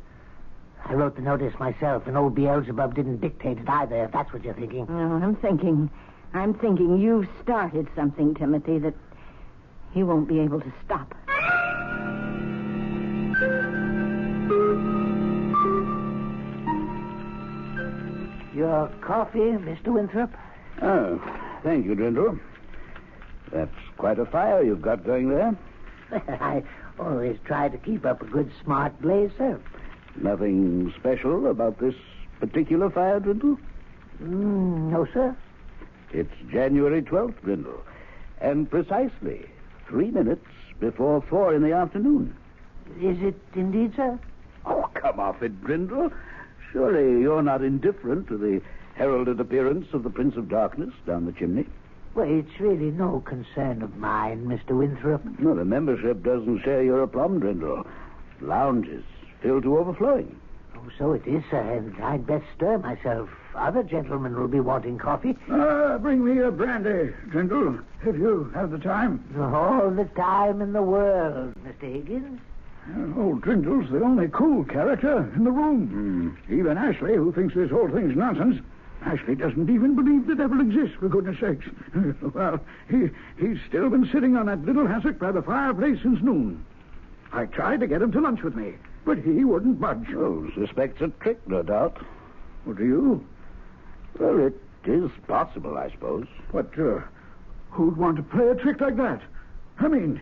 I wrote the notice myself, and old Beelzebub didn't dictate it either, if that's what you're thinking. No, I'm thinking you've started something, Timothy, that he won't be able to stop. Your coffee, Mr. Winthrop? Oh, thank you, Drindle. That's quite a fire you've got going there. I always try to keep up a good, smart blaze, sir. Nothing special about this particular fire, Drindle? No, sir. It's January 12th, Drindle, and precisely 3 minutes before 4 in the afternoon. Is it indeed, sir? Oh, come off it, Drindle. Surely you're not indifferent to the heralded appearance of the Prince of Darkness down the chimney? Well, it's really no concern of mine, Mr. Winthrop. No, the membership doesn't share your aplomb, Drindle. Lounges filled to overflowing. Oh, so it is, sir, and I'd best stir myself. Other gentlemen will be wanting coffee. Bring me a brandy, Drindle, if you have the time. All the time in the world, Mr. Higgins. Old Drindle's the only cool character in the room. Even Ashley, who thinks this whole thing's nonsense. Ashley doesn't even believe the devil exists, for goodness sakes. Well, he's still been sitting on that little hassock by the fireplace since noon. I tried to get him to lunch with me, but he wouldn't budge. Oh, suspects a trick, no doubt. What do you? Well, it is possible, I suppose. But who'd want to play a trick like that? I mean,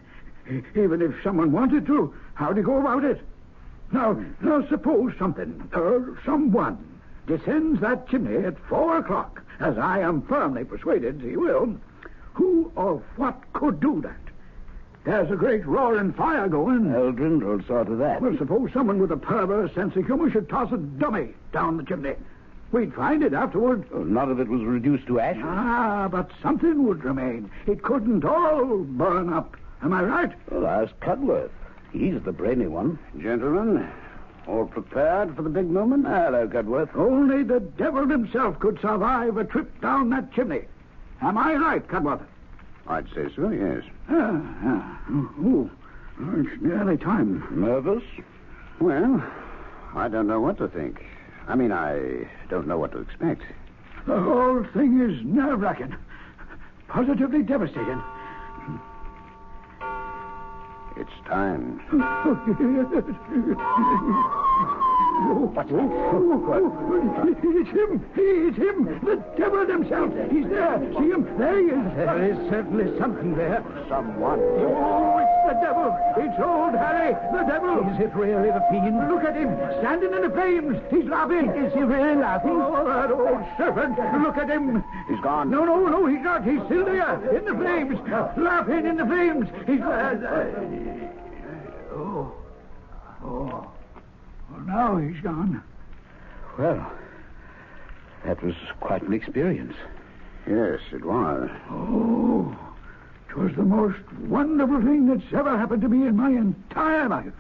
even if someone wanted to, how'd he go about it? Now suppose something, or someone, descends that chimney at 4 o'clock, as I am firmly persuaded he will. Who or what could do that? There's a great roaring fire going. Eldrin will saw to that. Well, suppose someone with a perverse sense of humor should toss a dummy down the chimney. We'd find it afterward. Oh, none of it was reduced to ashes. But something would remain. It couldn't all burn up. Am I right? Well, ask Cudworth. He's the brainy one. Gentlemen, all prepared for the big moment? Hello, Cudworth. Only the devil himself could survive a trip down that chimney. Am I right, Cudworth? I'd say so, yes. It's nearly time. Nervous? Well, I don't know what to think. I mean, I don't know what to expect. The whole thing is nerve-wracking. positively devastating. It's time. What's that? It's him. It's him. The devil himself. He's there. See him? There he is. There is certainly something there. Someone. Oh, it's the devil. It's old Harry, the devil. Is it really the fiend? Look at him, standing in the flames. He's laughing. Is he really laughing? Oh, that old serpent. Look at him. He's gone. No, he's not. He's still there, in the flames. Laughing in the flames. He's... Well, now he's gone. Well, that was quite an experience. Yes, it was. Oh, it was the most wonderful thing that's ever happened to me in my entire life.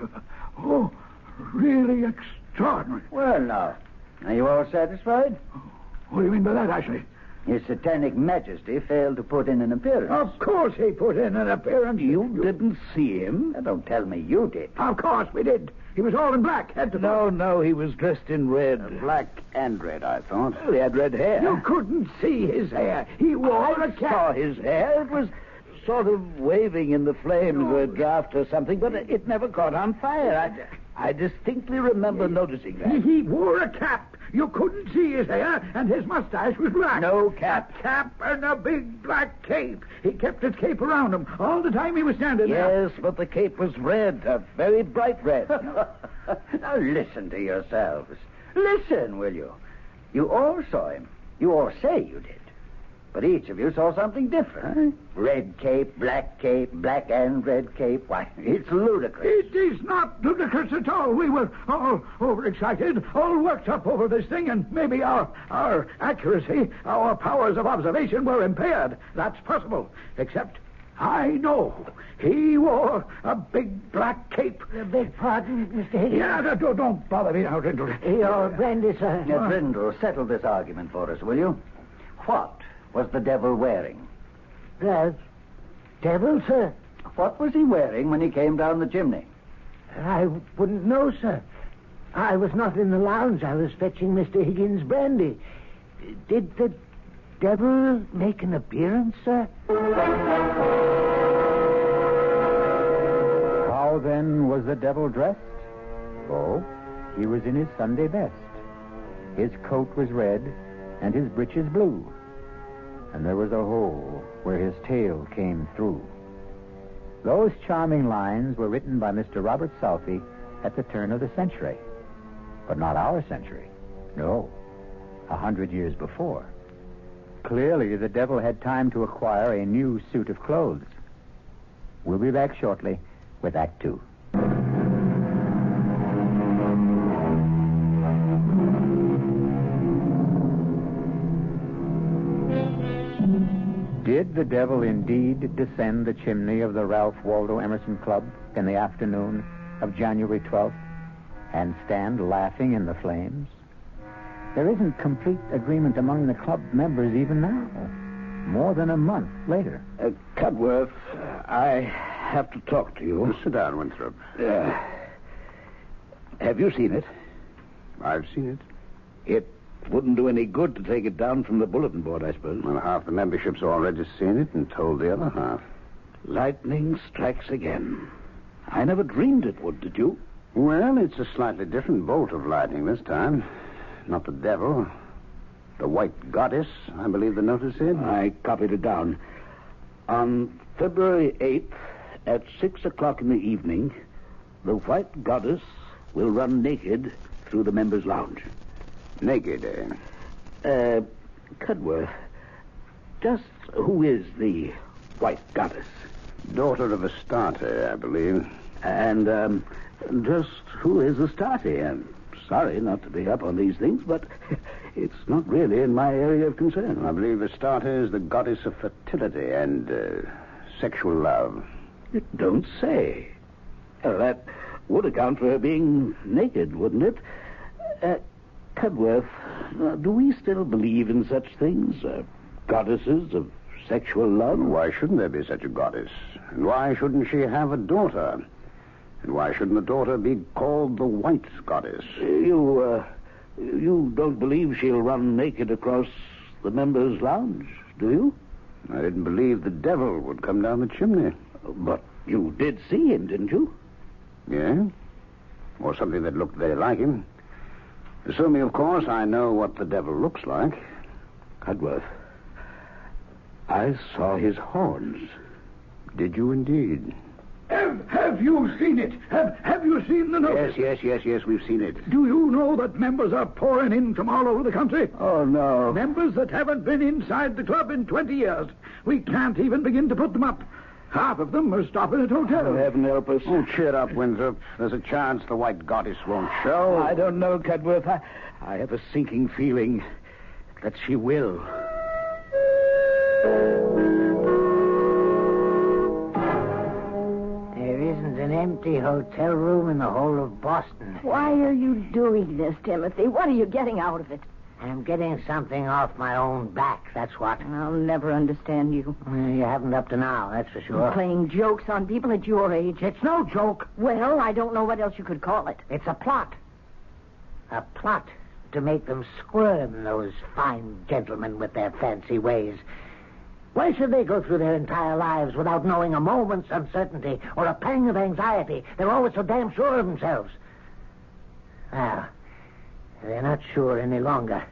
Oh, really extraordinary. Well, now, are you all satisfied? What do you mean by that, Ashley? His Satanic Majesty failed to put in an appearance. Of course he put in an appearance. You didn't see him? Now, don't tell me you did. Of course we did. He was all in black, head to toe. No, he was dressed in red. Black and red, I thought. Well, he had red hair. You couldn't see his hair. He wore a cap. I saw his hair. It was sort of waving in the flames of a draft or something, but it never caught on fire. I distinctly remember noticing that. He wore a cap. You couldn't see his hair, and his mustache was black. No cap. A cap and a big black cape. He kept his cape around him all the time he was standing there. Yes, but the cape was red, a very bright red. Now listen to yourselves. Listen, will you? You all saw him. You all say you did. But each of you saw something different. Huh? Red cape, black and red cape. Why, it's ludicrous. It is not ludicrous at all. We were all overexcited, all worked up over this thing, and maybe our accuracy, our powers of observation were impaired. That's possible. Except I know he wore a big black cape. Beg pardon, Mr. Higgins? Yeah, don't bother me now, Brindle. Your brandy, sir. Brindle, settle this argument for us, will you? What was the devil wearing? The devil, sir? What was he wearing when he came down the chimney? I wouldn't know, sir. I was not in the lounge. I was fetching Mr. Higgins' brandy. Did the devil make an appearance, sir? How then was the devil dressed? Oh, he was in his Sunday best. His coat was red and his breeches blue. And there was a hole where his tail came through. Those charming lines were written by Mr. Robert Southey at the turn of the century. But not our century. No, 100 years before. Clearly, the devil had time to acquire a new suit of clothes. We'll be back shortly with Act Two. Did the devil indeed descend the chimney of the Ralph Waldo Emerson Club in the afternoon of January 12th and stand laughing in the flames? There isn't complete agreement among the club members even now, more than a month later. Cudworth, I have to talk to you. Sit down, Winthrop. Have you seen it? I've seen it. It wouldn't do any good to take it down from the bulletin board, I suppose. Well, half the membership's already seen it and told the other half. Lightning strikes again. I never dreamed it would, did you? Well, it's a slightly different bolt of lightning this time. Not the devil. The White Goddess, I believe the notice said. I copied it down. On February 8th, at 6 o'clock in the evening, the White Goddess will run naked through the members' lounge. Naked, eh? Cudworth, just who is the White Goddess? Daughter of Astarte, I believe. And, just who is Astarte? I'm sorry not to be up on these things, but it's not really in my area of concern. I believe Astarte is the goddess of fertility and sexual love. You don't say. That would account for her being naked, wouldn't it? Cudworth, do we still believe in such things? Goddesses of sexual love? Why shouldn't there be such a goddess? And why shouldn't she have a daughter? And why shouldn't the daughter be called the White Goddess? You don't believe she'll run naked across the members' lounge, do you? I didn't believe the devil would come down the chimney. But you did see him, didn't you? Yeah? Or something that looked very like him. Assuming, of course, I know what the devil looks like. Cudworth, I saw his horns. Did you indeed? Have you seen it? Have you seen the notice? Yes, we've seen it. Do you know that members are pouring in from all over the country? Oh, no. Members that haven't been inside the club in 20 years. We can't even begin to put them up. Half of them are stopping at hotels. Oh, heaven help us. Oh, cheer up, Winthrop. There's a chance the White Goddess won't show. I don't know, Cudworth. I have a sinking feeling that she will. There isn't an empty hotel room in the whole of Boston. Why are you doing this, Timothy? What are you getting out of it? I'm getting something off my own back, that's what. I'll never understand you. You haven't up to now, that's for sure. Playing jokes on people at your age. It's no joke. Well, I don't know what else you could call it. It's a plot. A plot to make them squirm, those fine gentlemen with their fancy ways. Why should they go through their entire lives without knowing a moment's uncertainty or a pang of anxiety? They're always so damn sure of themselves. Well, they're not sure any longer.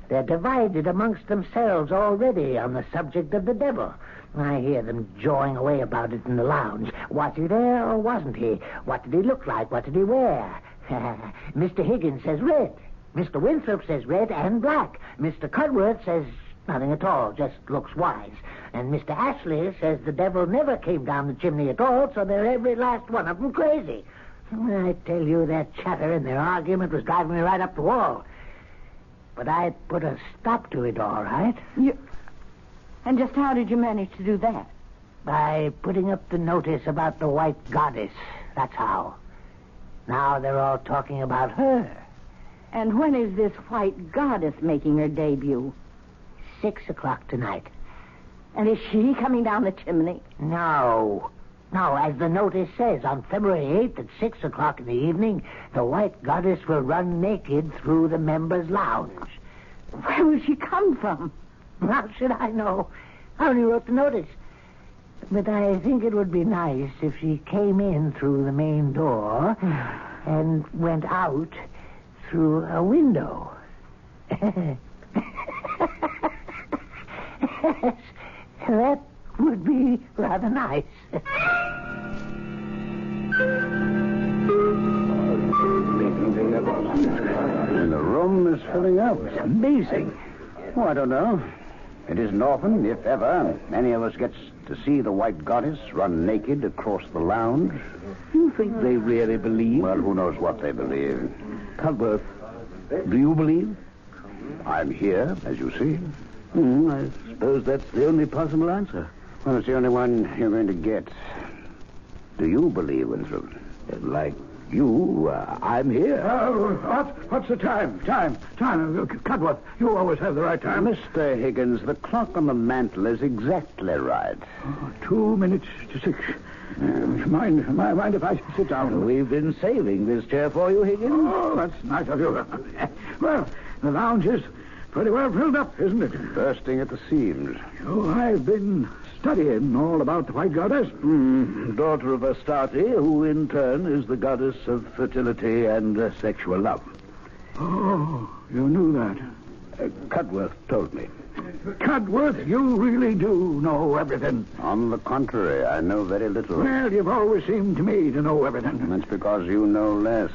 They're divided amongst themselves already on the subject of the devil. I hear them jawing away about it in the lounge. Was he there or wasn't he? What did he look like? What did he wear? Mr. Higgins says red. Mr. Winthrop says red and black. Mr. Cudworth says nothing at all, just looks wise. And Mr. Ashley says the devil never came down the chimney at all, so they're every last one of them crazy. I tell you, that chatter in their argument was driving me right up the wall. But I put a stop to it, all right. And just how did you manage to do that? By putting up the notice about the White Goddess. That's how. Now they're all talking about her. And when is this White Goddess making her debut? 6 o'clock tonight. And is she coming down the chimney? No, as the notice says, on February 8th at 6 o'clock in the evening, the White Goddess will run naked through the members' lounge. Where will she come from? How should I know? I only wrote the notice. But I think it would be nice if she came in through the main door and went out through a window. That would be rather nice. And the room is filling up. It's amazing. Oh, I don't know. It isn't often, if ever, any of us gets to see the White Goddess run naked across the lounge. You think they really believe? Well, who knows what they believe. Cudworth, do you believe? I'm here, as you see. I suppose that's the only possible answer. Well, it's the only one you're going to get. Do you believe, Winthrop? Like you, I'm here. What's the time? Time. Cudworth, you always have the right time. Mr. Higgins, the clock on the mantel is exactly right. 2 minutes to 6. Mind if I sit down? We've been saving this chair for you, Higgins. Oh, that's nice of you. Well, the lounge is pretty well filled up, isn't it? Bursting at the seams. Oh, I've been studying all about the White Goddess. Daughter of Astarte, who in turn is the goddess of fertility and sexual love. Oh, you knew that. Cudworth told me. Cudworth, you really do know everything. On the contrary, I know very little. Well, you've always seemed to me to know everything. That's because you know less.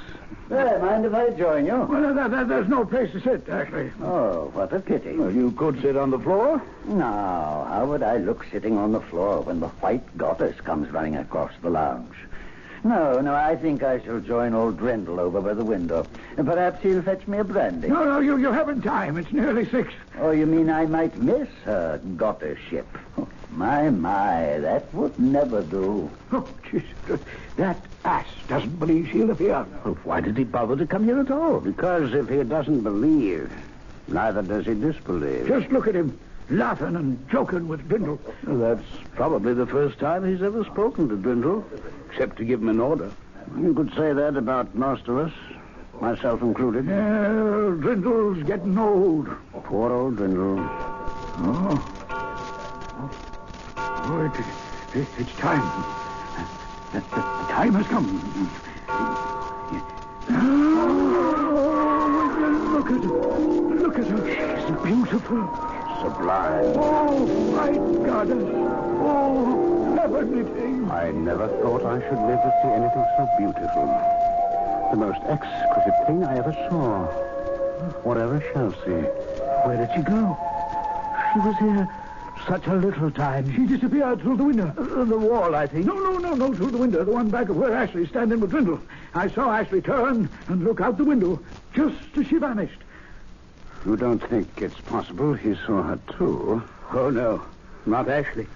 Mind if I join you? Well, there's no place to sit, actually. Oh, what a pity. Well, you could sit on the floor. No, how would I look sitting on the floor when the White Goddess comes running across the lounge? No, I think I shall join old Drindle over by the window. Perhaps he'll fetch me a brandy. No, you haven't time. It's nearly 6. Oh, you mean I might miss her goddessship? My, that would never do. Oh, Jesus. That ass doesn't believe she'll appear. Well, why did he bother to come here at all? Because if he doesn't believe, neither does he disbelieve. Just look at him, laughing and joking with Drindle. Well, that's probably the first time he's ever spoken to Drindle, except to give him an order. You could say that about most of us, myself included. Drindle's getting old. Poor old Drindle. Oh. It's time. The time has come. Oh, look at her. Look at her. She's beautiful. Sublime. Oh, my goddess. Oh, heavenly thing. I never thought I should live to see anything so beautiful. The most exquisite thing I ever saw. Or ever shall see. Where did she go? She was here such a little time. She disappeared through the window. The wall, I think. No, through the window. The one back of where Ashley's standing with Brindle. I saw Ashley turn and look out the window just as she vanished. You don't think it's possible he saw her too? Oh, no. Not Ashley.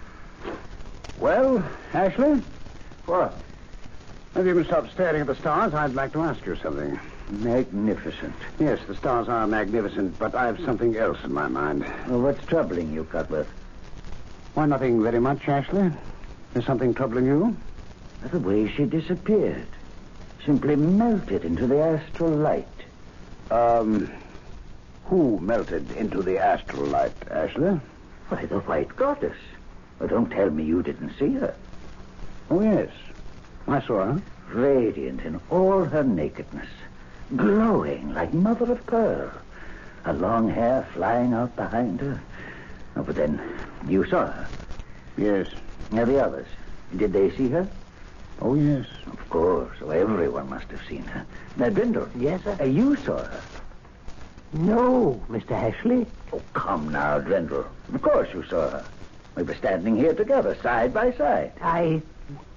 Well, Ashley? What? If you can stop staring at the stars, I'd like to ask you something. Magnificent. Yes, the stars are magnificent, but I have something else in my mind. Well, what's troubling you, Cutworth? Why, nothing very much, Ashley. Is something troubling you? The way she disappeared. Simply melted into the astral light. Who melted into the astral light, Ashley? Why, the White Goddess. Well, don't tell me you didn't see her. Oh, yes. I saw her. Radiant in all her nakedness. Glowing like mother of pearl. Her long hair flying out behind her. Oh, but then, you saw her? Yes. Now, the others, did they see her? Oh, yes. Of course. So everyone must have seen her. Now, Brindle. Yes, sir? You saw her. No, Mr. Ashley. Oh, come now, Brindle. Of course you saw her. We were standing here together, side by side. I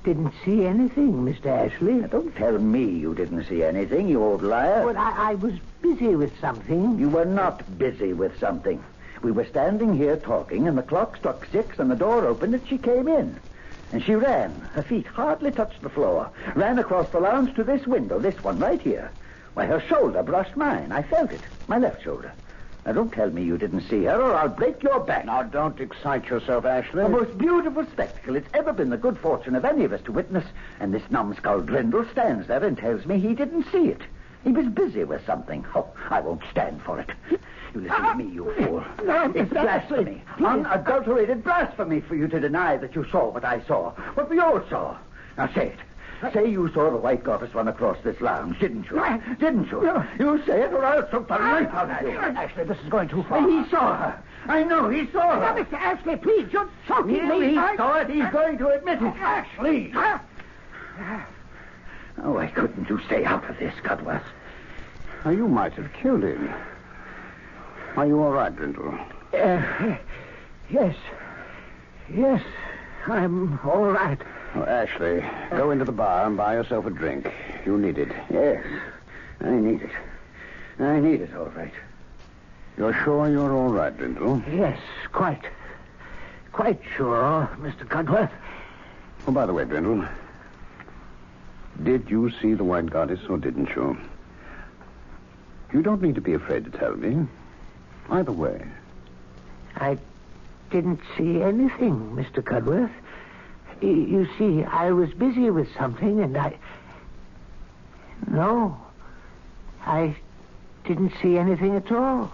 didn't see anything, Mr. Ashley. Now, don't tell me you didn't see anything, you old liar. But I was busy with something. You were not busy with something. We were standing here talking, and the clock struck 6, and the door opened, and she came in. And she ran. Her feet hardly touched the floor. Ran across the lounge to this window, this one right here. Why, her shoulder brushed mine. I felt it. My left shoulder. Now, don't tell me you didn't see her, or I'll break your back. Now, don't excite yourself, Ashley. The most beautiful spectacle it's ever been the good fortune of any of us to witness. And this numbskull Brindle stands there and tells me he didn't see it. He was busy with something. Oh, I won't stand for it. You listen to me, you fool. It's blasphemy. Unadulterated blasphemy for you to deny that you saw what I saw. What we all saw. Now, say it. Say you saw the White Goddess run across this lounge, didn't you? Didn't you? You say it, or I'll choke the life out of you. Ashley, this is going too far. He saw her. I know he saw her. Now, Mr. Ashley, please, you're choking me. He saw it. He's going to admit it. Ashley. Oh, why couldn't you stay out of this, Cudworth? Now, you might have killed him. Are you all right, Brindle? Yes. Yes, I'm all right. Oh, Ashley, go into the bar and buy yourself a drink. You need it. Yes, I need it. I need it, all right. You're sure you're all right, Brindle? Yes, quite sure, Mr. Cudworth. Oh, by the way, Brindle, did you see the White Goddess or didn't you? You don't need to be afraid to tell me. Either way. I didn't see anything, Mr. Cudworth. You see, I was busy with something, and No, I didn't see anything at all.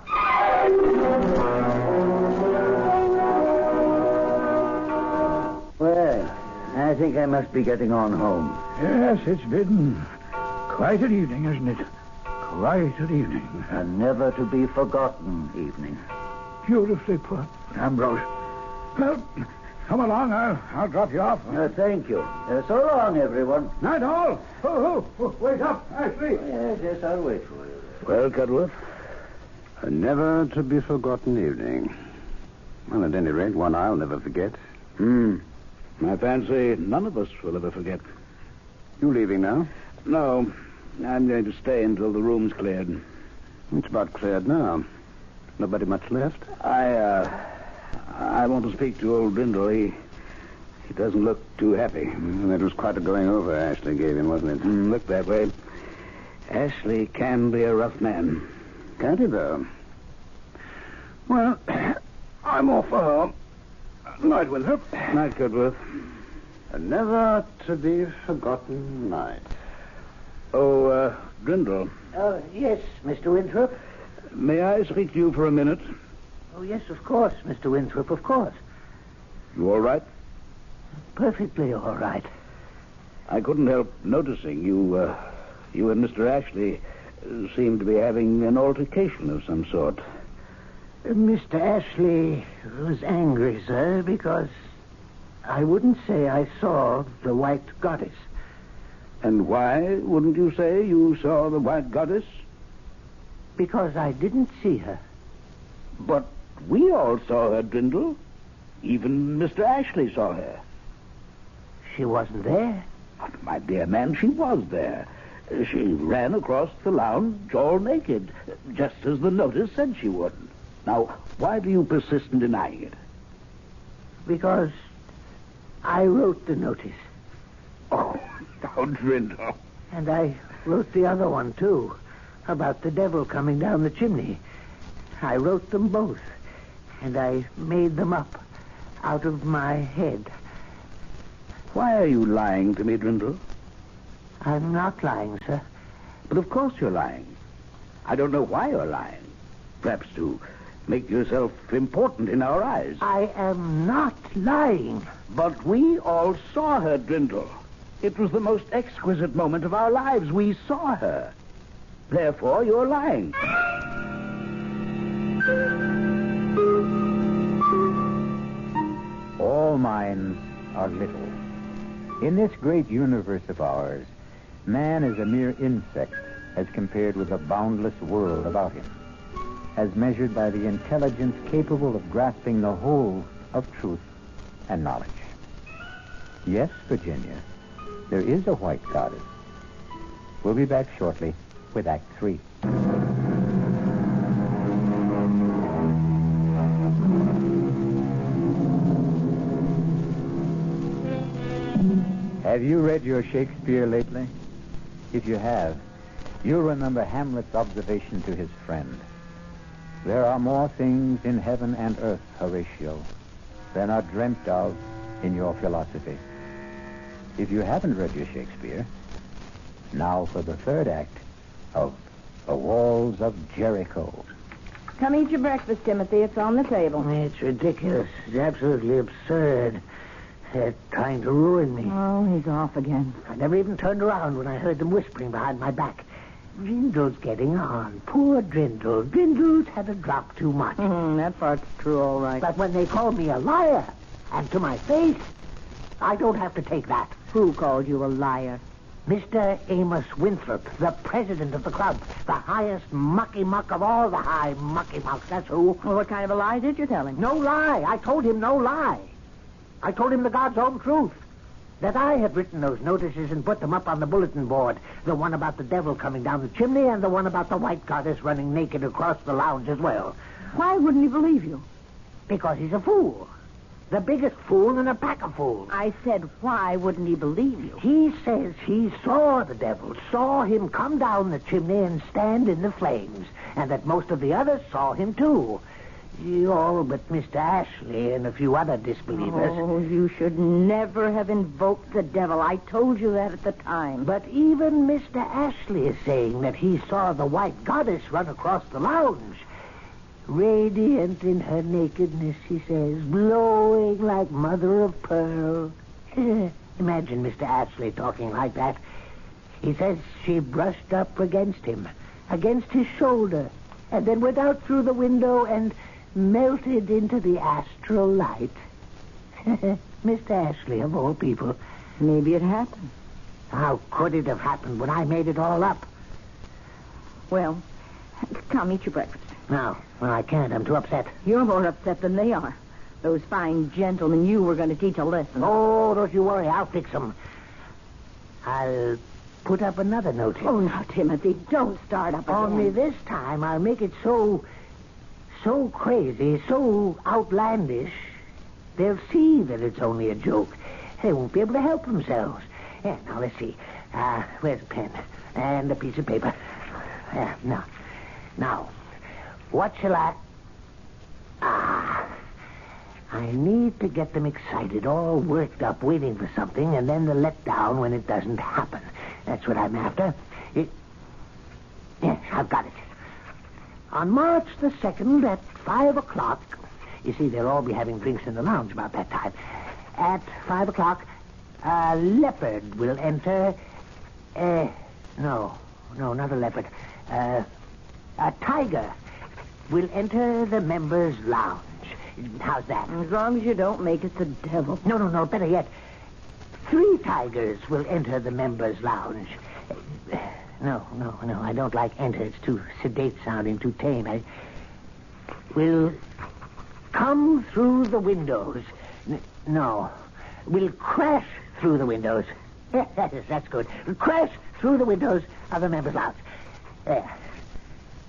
Well, I think I must be getting on home. Yes, it's been quite an evening, isn't it? Quite an evening. A never-to-be-forgotten evening. Beautifully put. Ambrose. Well, come along. I'll drop you off. Thank you. So long, everyone. Night all. Oh, wait up, Ashley. Yes, I'll wait for you. Well, Cudworth, a never-to-be-forgotten evening. Well, at any rate, one I'll never forget. I fancy none of us will ever forget. You leaving now? No, I'm going to stay until the room's cleared. It's about cleared now. Nobody much left? I want to speak to old Brindle. He doesn't look too happy. That was quite a going over Ashley gave him, wasn't it? Looked that way. Ashley can be a rough man. Can't he, though? Well, I'm off for home. Night, Winthrop. Night, Cudworth. A never-to-be-forgotten night. Oh, Brindle. Yes, Mr. Winthrop. May I speak to you for a minute? Oh, yes, of course, Mr. Winthrop, of course. You all right? perfectly all right. I couldn't help noticing you and Mr. Ashley seem to be having an altercation of some sort. Mr. Ashley was angry, sir, because I wouldn't say I saw the white goddess. And why wouldn't you say you saw the white goddess? Because I didn't see her. But we all saw her, Drindle. Even Mr. Ashley saw her. She wasn't there. But, my dear man, she was there. She ran across the lounge all naked, just as the notice said she would. Now, why do you persist in denying it? Because I wrote the notice. Oh, now, Drindle. And I wrote the other one, too, about the devil coming down the chimney. I wrote them both, and I made them up out of my head. Why are you lying to me, Drindle? I'm not lying, sir. But of course you're lying. I don't know why you're lying. Perhaps to make yourself important in our eyes. I am not lying. But we all saw her, Drindle. It was the most exquisite moment of our lives. We saw her. Therefore, you're lying. All minds are little. In this great universe of ours, man is a mere insect as compared with the boundless world about him, as measured by the intelligence capable of grasping the whole of truth and knowledge. Yes, Virginia, there is a white goddess. We'll be back shortly with Act 3. Have you read your Shakespeare lately? If you have, you'll remember Hamlet's observation to his friend. There are more things in heaven and earth, Horatio, than are dreamt of in your philosophy. If you haven't read your Shakespeare, now for the third act of The Walls of Jericho. Come eat your breakfast, Timothy. It's on the table. It's ridiculous. It's absolutely absurd. They're trying to ruin me. Oh, he's off again. I never even turned around when I heard them whispering behind my back. Drindle's getting on. Poor Drindle. Drindle's had a drop too much. That part's true, all right. But when they call me a liar, and to my face, I don't have to take that. Who called you a liar? Mr. Amos Winthrop, the president of the club, the highest mucky-muck of all the high mucky-mucks, that's who. Well, what kind of a lie did you tell him? No lie. I told him no lie. I told him the God's own truth. That I had written those notices and put them up on the bulletin board. The one about the devil coming down the chimney and the one about the white goddess running naked across the lounge as well. Why wouldn't he believe you? Because he's a fool. The biggest fool in a pack of fools. I said, why wouldn't he believe you? He says he saw the devil, saw him come down the chimney and stand in the flames, and that most of the others saw him too. All but Mr. Ashley and a few other disbelievers. Oh, you should never have invoked the devil. I told you that at the time. But even Mr. Ashley is saying that he saw the white goddess run across the lounge. Radiant in her nakedness, he says, glowing like mother of pearl. Imagine Mr. Ashley talking like that. He says she brushed up against him, against his shoulder, and then went out through the window and melted into the astral light. Mr. Ashley, of all people. Maybe it happened. How could it have happened when I made it all up? Well, come eat your breakfast. No, I can't. I'm too upset. You're more upset than they are. Those fine gentlemen you were going to teach a lesson. Oh, don't you worry. I'll fix them. I'll put up another notice. Oh, now, Timothy, don't start up again. Only this time I'll make it so crazy, so outlandish, they'll see that it's only a joke. They won't be able to help themselves. Yeah, now, let's see. Where's a pen? And a piece of paper. Now, what shall I... I need to get them excited, all worked up, waiting for something, and then the let down when it doesn't happen. That's what I'm after. Yeah, I've got it. On March the 2nd at 5 o'clock, you see, they'll all be having drinks in the lounge about that time. At 5 o'clock, a leopard will enter... No, not a leopard. A tiger will enter the members' lounge. How's that? As long as you don't make it the devil. No, better yet. 3 tigers will enter the members' lounge. No, I don't like enter. It's too sedate sounding, too tame. I will come through the windows. No, we'll crash through the windows. That's good. We'll crash through the windows of the members' lounge. There.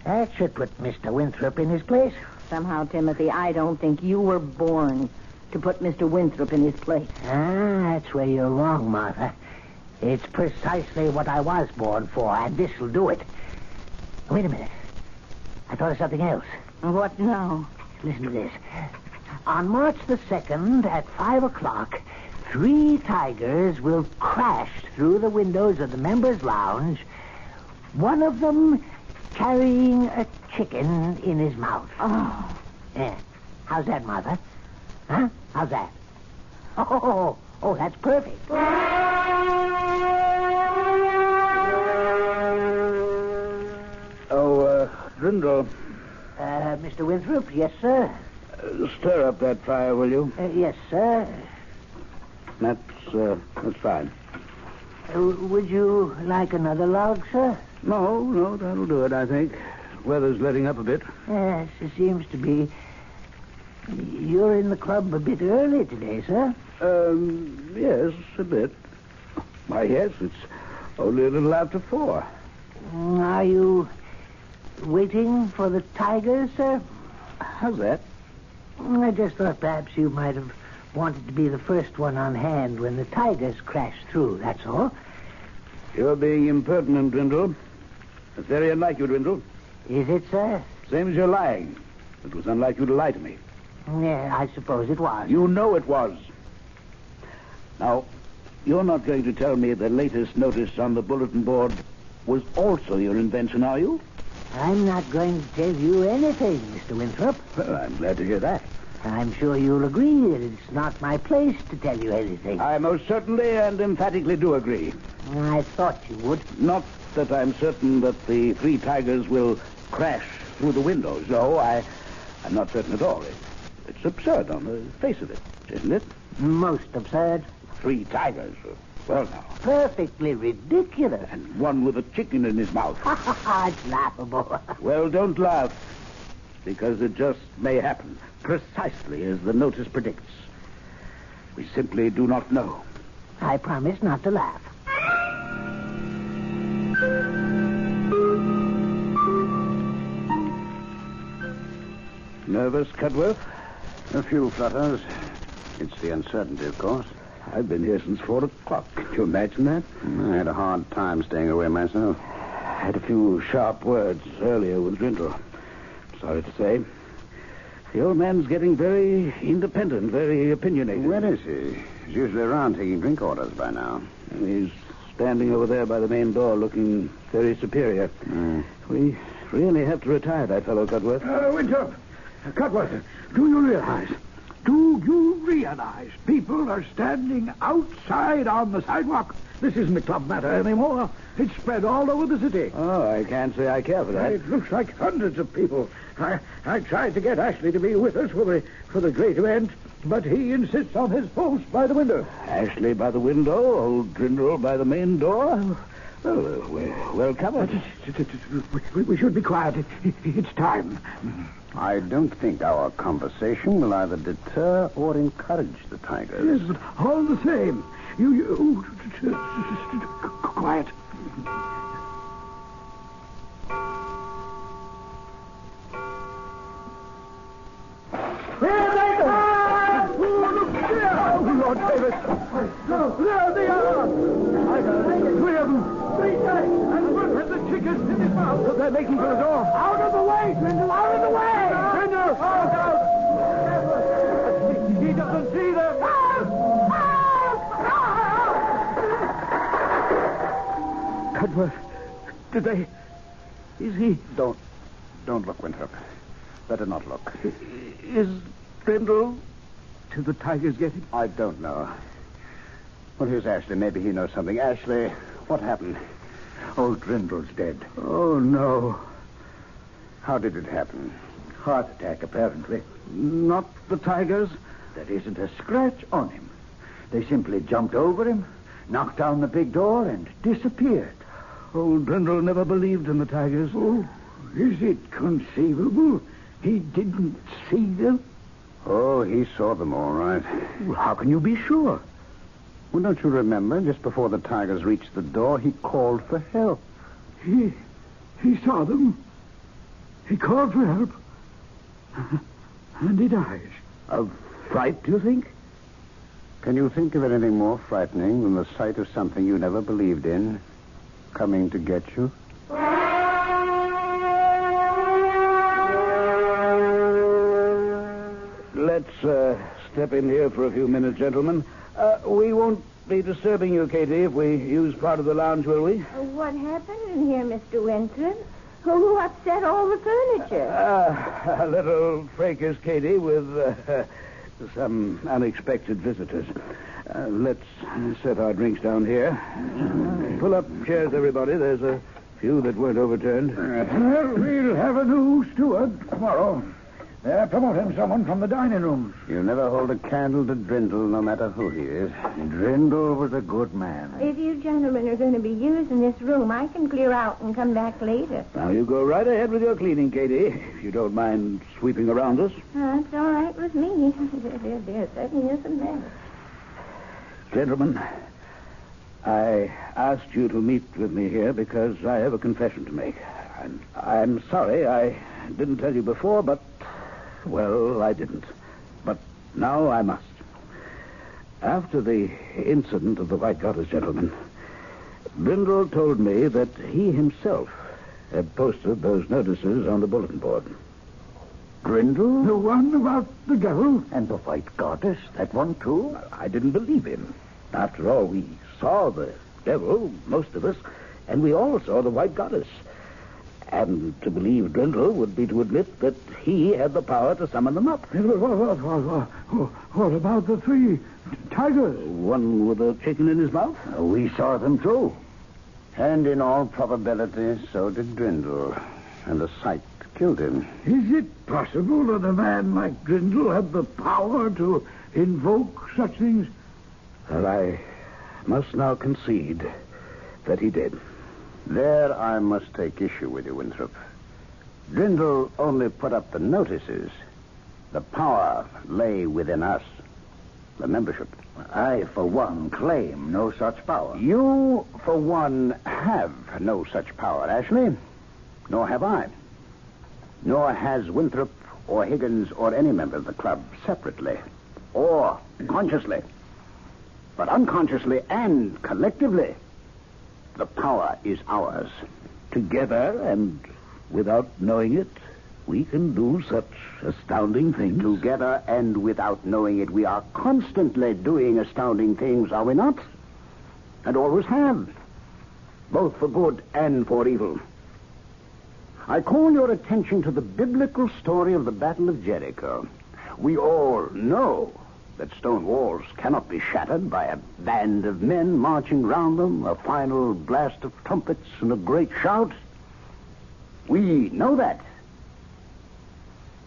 That should put Mr. Winthrop in his place. Somehow, Timothy, I don't think you were born to put Mr. Winthrop in his place. That's where you're wrong, Martha. It's precisely what I was born for, and this'll do it. Wait a minute. I thought of something else. What now? Listen to this. On March the 2nd at 5 o'clock, 3 tigers will crash through the windows of the members' lounge, one of them carrying a chicken in his mouth. Oh. Yeah. How's that, Martha? Huh? How's that? Oh, that's perfect. Grindle. Mr. Winthrop, yes, sir? Stir up that fire, will you? Yes, sir. That's fine. Would you like another log, sir? No, that'll do it, I think. Weather's letting up a bit. Yes, it seems to be. You're in the club a bit early today, sir? Yes, a bit. Why, yes, it's only a little after 4. Are you waiting for the tigers, sir? How's that? I just thought perhaps you might have wanted to be the first one on hand when the tigers crash through, that's all. You're being impertinent, Dwindle. That's very unlike you, Dwindle. Is it, sir? Same as you're lying. It was unlike you to lie to me. Yeah, I suppose it was. You know it was. Now, you're not going to tell me the latest notice on the bulletin board was also your invention, are you? I'm not going to tell you anything, Mr. Winthrop. Well, I'm glad to hear that. I'm sure you'll agree that it's not my place to tell you anything. I most certainly and emphatically do agree. I thought you would. Not that I'm certain that the 3 tigers will crash through the windows. No, I'm not certain at all. It's absurd on the face of it, isn't it? Most absurd. 3 tigers. Well, now. Perfectly ridiculous. And one with a chicken in his mouth. It's laughable. Well, don't laugh. Because it just may happen. Precisely as the notice predicts. We simply do not know. I promise not to laugh. Nervous, Cudworth? A few flutters. It's the uncertainty, of course. I've been here since 4 o'clock. Can you imagine that? I had a hard time staying away myself. I had a few sharp words earlier with Grindle. Sorry to say. The old man's getting very independent, very opinionated. Where is he? He's usually around taking drink orders by now. He's standing over there by the main door looking very superior. We really have to retire that fellow, Cudworth. Winthrop! Cudworth, do you realize people are standing outside on the sidewalk? This isn't a club matter anymore. It's spread all over the city. Oh, I can't say I care for that. It looks like hundreds of people. I tried to get Ashley to be with us for the great event, but he insists on his post by the window. Ashley by the window, old Grindle by the main door? Well, we're well covered. We should be quiet. It's time. I don't think our conversation will either deter or encourage the tigers. Yes, but all the same, you quiet. Oh, Lord Davis! There they are! 3 of them! 3 tigers! And one has a chicken in his mouth. So they're making for the door. Out of the way, Grindle! Out of the way! Grindle! Out! He doesn't see them! Cudworth, did they... Is he... Don't look, Winthrop. Better not look. Is Grindle did the tigers get him? I don't know. Well, here's Ashley. Maybe he knows something. Ashley, what happened? Old Drindle's dead. Oh, no. How did it happen? Heart attack, apparently. Not the tigers? There isn't a scratch on him. They simply jumped over him, knocked down the big door, and disappeared. Old Drindle never believed in the tigers. Oh, is it conceivable he didn't see them? Oh, he saw them all right. Well, how can you be sure? Well, don't you remember, just before the tigers reached the door, he called for help. He saw them. He called for help. And he dies. Of fright, do you think? Can you think of anything more frightening than the sight of something you never believed in coming to get you? Let's step in here for a few minutes, gentlemen. We won't be disturbing you, Katie, if we use part of the lounge, will we? What happened in here, Mr. Winthrop? Who upset all the furniture? A little fracas, Katie, with some unexpected visitors. Let's set our drinks down here. Pull up chairs, everybody. There's a few that weren't overturned. We'll have a new steward tomorrow. They're promoting someone from the dining room. You never hold a candle to Drindle, no matter who he is. Drindle was a good man. If you gentlemen are going to be using this room, I can clear out and come back later. Now, you go right ahead with your cleaning, Katie, if you don't mind sweeping around us. That's all right with me. There certainly isn't that. Gentlemen, I asked you to meet with me here because I have a confession to make. I'm sorry I didn't tell you before, but... well, I didn't. But now I must. After the incident of the White Goddess, gentlemen, Brindle told me that he himself had posted those notices on the bulletin board. Brindle? The one about the devil? And the White Goddess, that one too? I didn't believe him. After all, we saw the devil, most of us, and we all saw the White Goddess. And to believe Drindle would be to admit that he had the power to summon them up. What about the three tigers? One with a chicken in his mouth? We saw them too. And in all probability, so did Drindle. And the sight killed him. Is it possible that a man like Drindle had the power to invoke such things? Well, I must now concede that he did. There I must take issue with you, Winthrop. Drindle only put up the notices. The power lay within us, the membership. I, for one, claim no such power. You, for one, have no such power, Ashley. Nor have I. Nor has Winthrop or Higgins or any member of the club separately or consciously. But unconsciously and collectively, the power is ours. Together and without knowing it, we can do such astounding things. Together and without knowing it, we are constantly doing astounding things, are we not? And always have. Both for good and for evil. I call your attention to the biblical story of the Battle of Jericho. We all know that stone walls cannot be shattered by a band of men marching round them, a final blast of trumpets, and a great shout. We know that.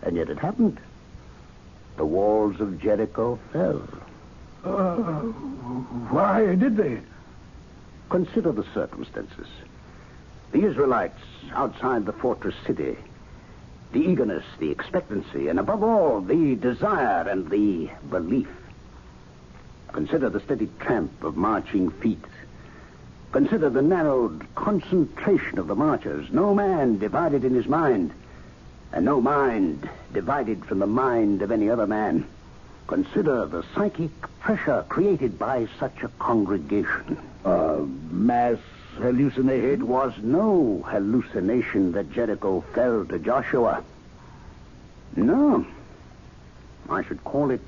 And yet it happened. The walls of Jericho fell. Why did they? Consider the circumstances. The Israelites outside the fortress city, the eagerness, the expectancy, and above all, the desire and the belief. Consider the steady tramp of marching feet. Consider the narrowed concentration of the marchers. No man divided in his mind, and no mind divided from the mind of any other man. Consider the psychic pressure created by such a congregation. Mass hallucination? It was no hallucination that Jericho fell to Joshua. No. I should call it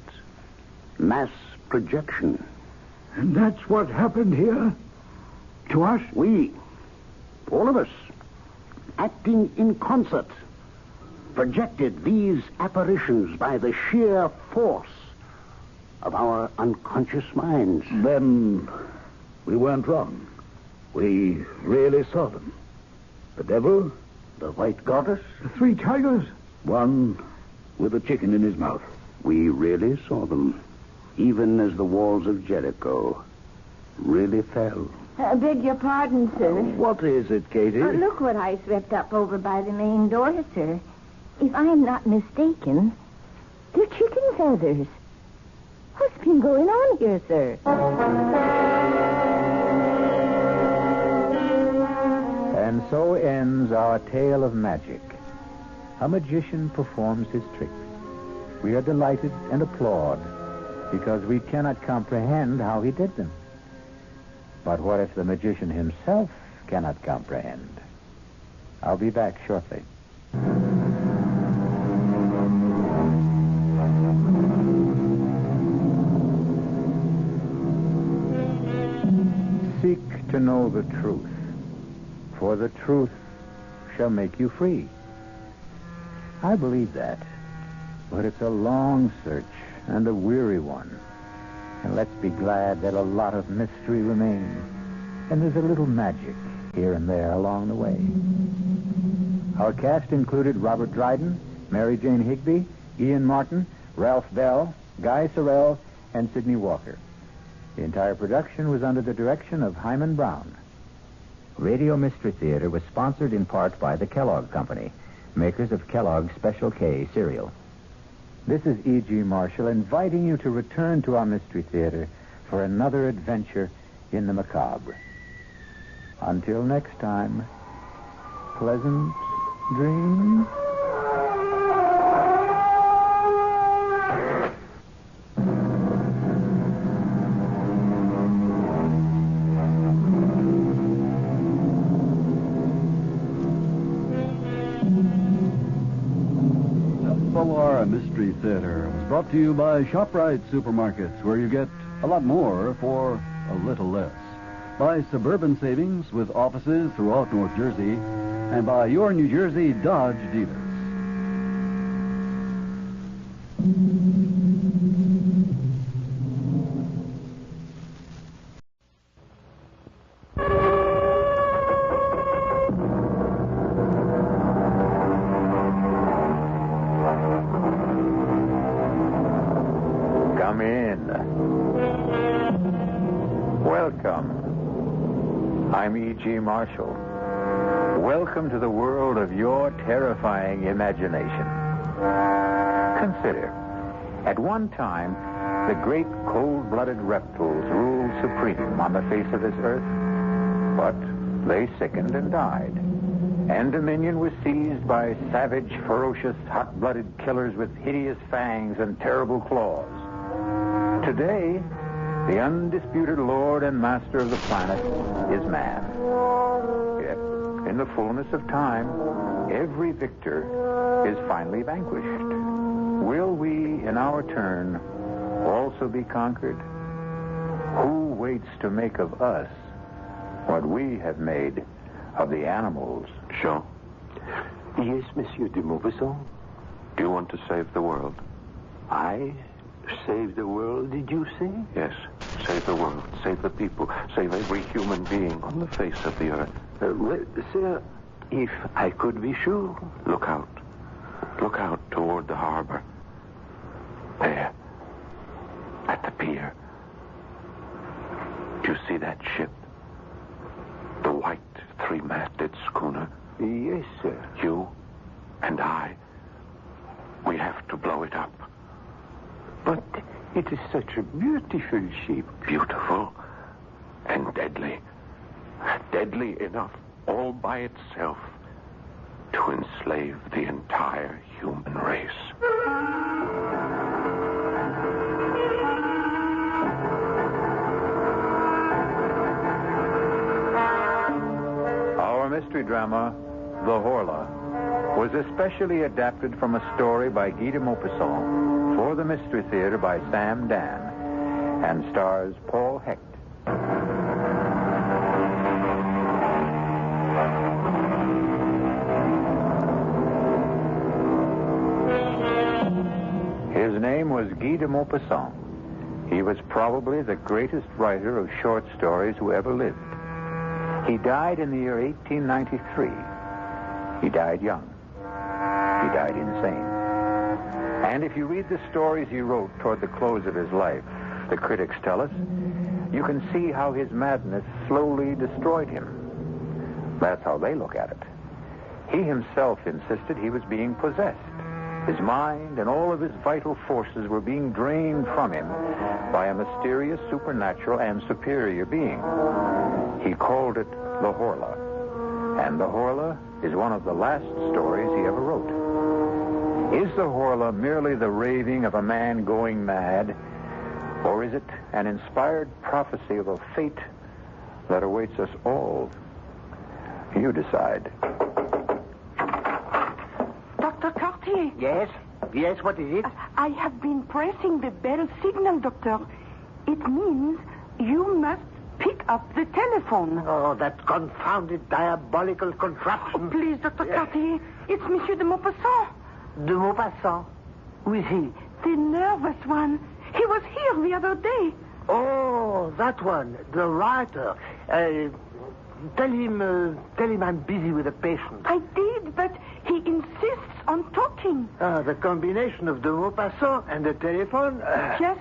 mass projection. And that's what happened here? To us? We, all of us, acting in concert, projected these apparitions by the sheer force of our unconscious minds. Then we weren't wrong. We really saw them. The devil, the white goddess. The 3 tigers. One with a chicken in his mouth. We really saw them. Even as the walls of Jericho really fell. I beg your pardon, sir. What is it, Katie? Look what I swept up over by the main door, sir. If I am not mistaken, they're chicken feathers. What's been going on here, sir? And so ends our tale of magic. A magician performs his tricks. We are delighted and applaud because we cannot comprehend how he did them. But what if the magician himself cannot comprehend? I'll be back shortly. Seek to know the truth, for the truth shall make you free. I believe that, but it's a long search and a weary one. And let's be glad that a lot of mystery remains, and there's a little magic here and there along the way. Our cast included Robert Dryden, Mary Jane Higby, Ian Martin, Ralph Bell, Guy Sorrell, and Sidney Walker. The entire production was under the direction of Hyman Brown. Radio Mystery Theater was sponsored in part by the Kellogg Company, makers of Kellogg's Special K cereal. This is E.G. Marshall inviting you to return to our Mystery Theater for another adventure in the macabre. Until next time, pleasant dreams. Mystery Theater was brought to you by ShopRite Supermarkets, where you get a lot more for a little less. By Suburban Savings, with offices throughout North Jersey, and by your New Jersey Dodge dealers. Come in. Welcome. I'm E.G. Marshall. Welcome to the world of your terrifying imagination. Consider, at one time, the great cold-blooded reptiles ruled supreme on the face of this earth. But they sickened and died, and dominion was seized by savage, ferocious, hot-blooded killers with hideous fangs and terrible claws. Today, the undisputed lord and master of the planet is man. Yet, in the fullness of time, every victor is finally vanquished. Will we, in our turn, also be conquered? Who waits to make of us what we have made of the animals? Jean? Yes, Monsieur de Maupassant? Do you want to save the world? I? Save the world, did you say? Yes. Save the world. Save the people. Save every human being on the face of the earth. Well, sir, if I could be sure. Look out. Look out toward the harbor. There. At the pier. Do you see that ship? The white three-masted schooner? Yes, sir. You and I, we have to blow it up. But it is such a beautiful ship. Beautiful and deadly. Deadly enough all by itself to enslave the entire human race. Our mystery drama, The Horla, was especially adapted from a story by Guy de Maupassant for the Mystery Theater by Sam Dan, and stars Paul Hecht. His name was Guy de Maupassant, He was probably the greatest writer of short stories who ever lived. He died in the year 1893. He died young. He died insane. And if you read the stories he wrote toward the close of his life, the critics tell us, you can see how his madness slowly destroyed him. That's how they look at it. He himself insisted he was being possessed. His mind and all of his vital forces were being drained from him by a mysterious, supernatural, and superior being. He called it the Horla. And the Horla is one of the last stories he ever wrote. Is the Horla merely the raving of a man going mad, or is it an inspired prophecy of a fate that awaits us all? You decide. Dr. Cartier. Yes? Yes, what is it? I have been pressing the bell signal, Doctor. It means you must pick up the telephone. Oh, that confounded diabolical contraption. Oh, please, Dr. Cartier. It's Monsieur de Maupassant. De Maupassant? Who is he? The nervous one. He was here the other day. Oh, that one. The writer. Tell him I'm busy with a patient. I did, but he insists on talking. The combination of the Maupassant and the telephone. Just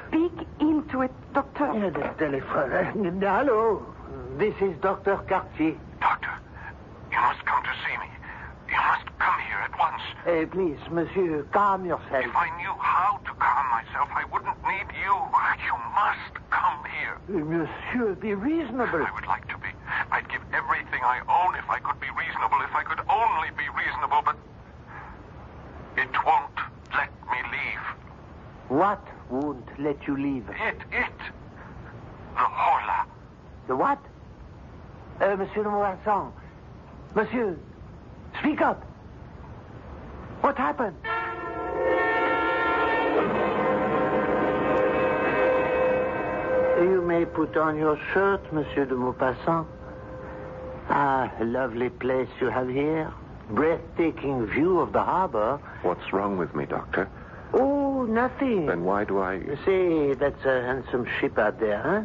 speak into it, Doctor. The telephone. Hello. This is Dr. Cartier. Doctor, you must come to see me. You must come here at once. Please, monsieur, calm yourself. If I knew how to calm myself, I wouldn't need you. You must come here. Monsieur, be reasonable. I would like to be. I'd give everything I own if I could be reasonable, if I could only be reasonable, but it won't let me leave. What won't let you leave? It. The Horla. The what? Monsieur de Maupassant. Monsieur, speak up. What happened? You may put on your shirt, Monsieur de Maupassant. Ah, a lovely place you have here. Breathtaking view of the harbor. What's wrong with me, Doctor? Oh, nothing. Then why do I... You see, that's a handsome ship out there, huh?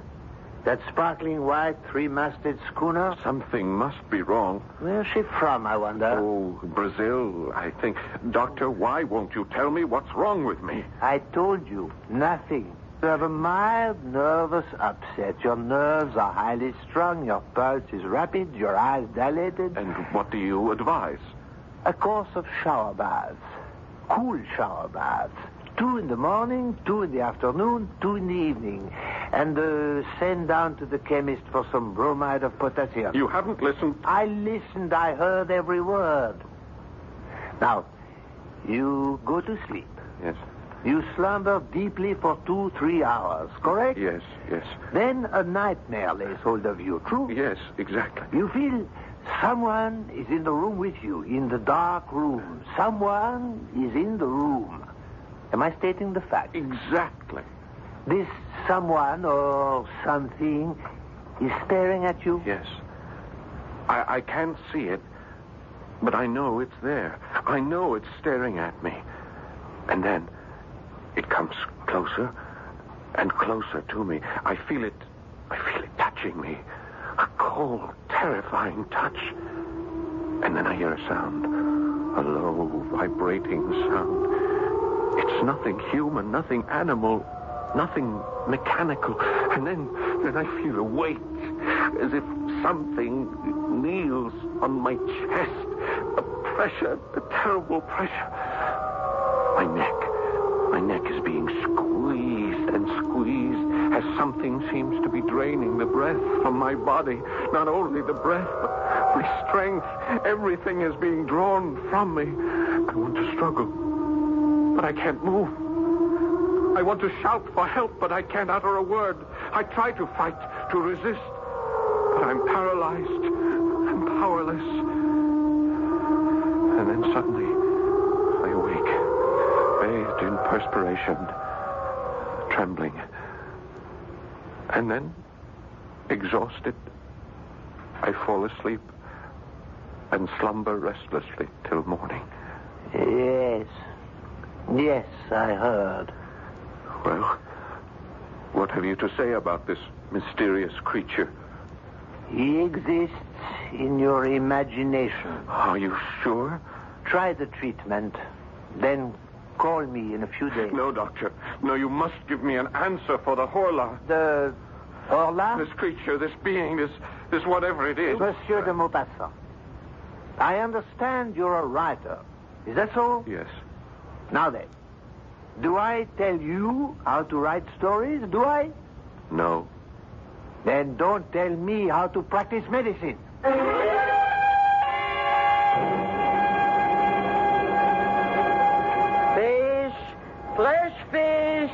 That sparkling white three-masted schooner. Something must be wrong. Where's she from, I wonder? Oh, Brazil, I think. Doctor, why won't you tell me what's wrong with me? I told you, nothing. You have a mild nervous upset. Your nerves are highly strung, your pulse is rapid, your eyes dilated. And what do you advise? A course of shower baths. Cool shower baths. 2 in the morning, 2 in the afternoon, 2 in the evening. And send down to the chemist for some bromide of potassium. You haven't listened? I listened. I heard every word. Now, you go to sleep. Yes. You slumber deeply for 2-3 hours, correct? Yes. Then a nightmare lays hold of you, true? Yes, exactly. You feel someone is in the room with you, in the dark room. Someone is in the room. Am I stating the fact? Exactly. This someone or something is staring at you? Yes. I can't see it, but I know it's there. I know it's staring at me. And then it comes closer and closer to me. I feel it touching me. A cold, terrifying touch. And then I hear a sound. A low, vibrating sound. It's nothing human, nothing animal, nothing mechanical. And then I feel a weight, as if something kneels on my chest. A pressure, a terrible pressure. My neck is being squeezed and squeezed as something seems to be draining the breath from my body. Not only the breath, but my strength. Everything is being drawn from me. I want to struggle, but I can't move. I want to shout for help, but I can't utter a word. I try to fight, to resist, but I'm paralyzed and powerless. And then suddenly, I awake, bathed in perspiration, trembling. And then, exhausted, I fall asleep and slumber restlessly till morning. Yes, I heard. Well, What have you to say about this mysterious creature? He exists in your imagination. Are you sure? Try the treatment. Then call me in a few days. No, Doctor. No, you must give me an answer for the Horla. The Horla? This creature, this being, this whatever it is. Monsieur de Maupassant, I understand you're a writer. Is that so? Yes. Now then, do I tell you how to write stories? Do I? No. Then don't tell me how to practice medicine. Fish, fresh fish,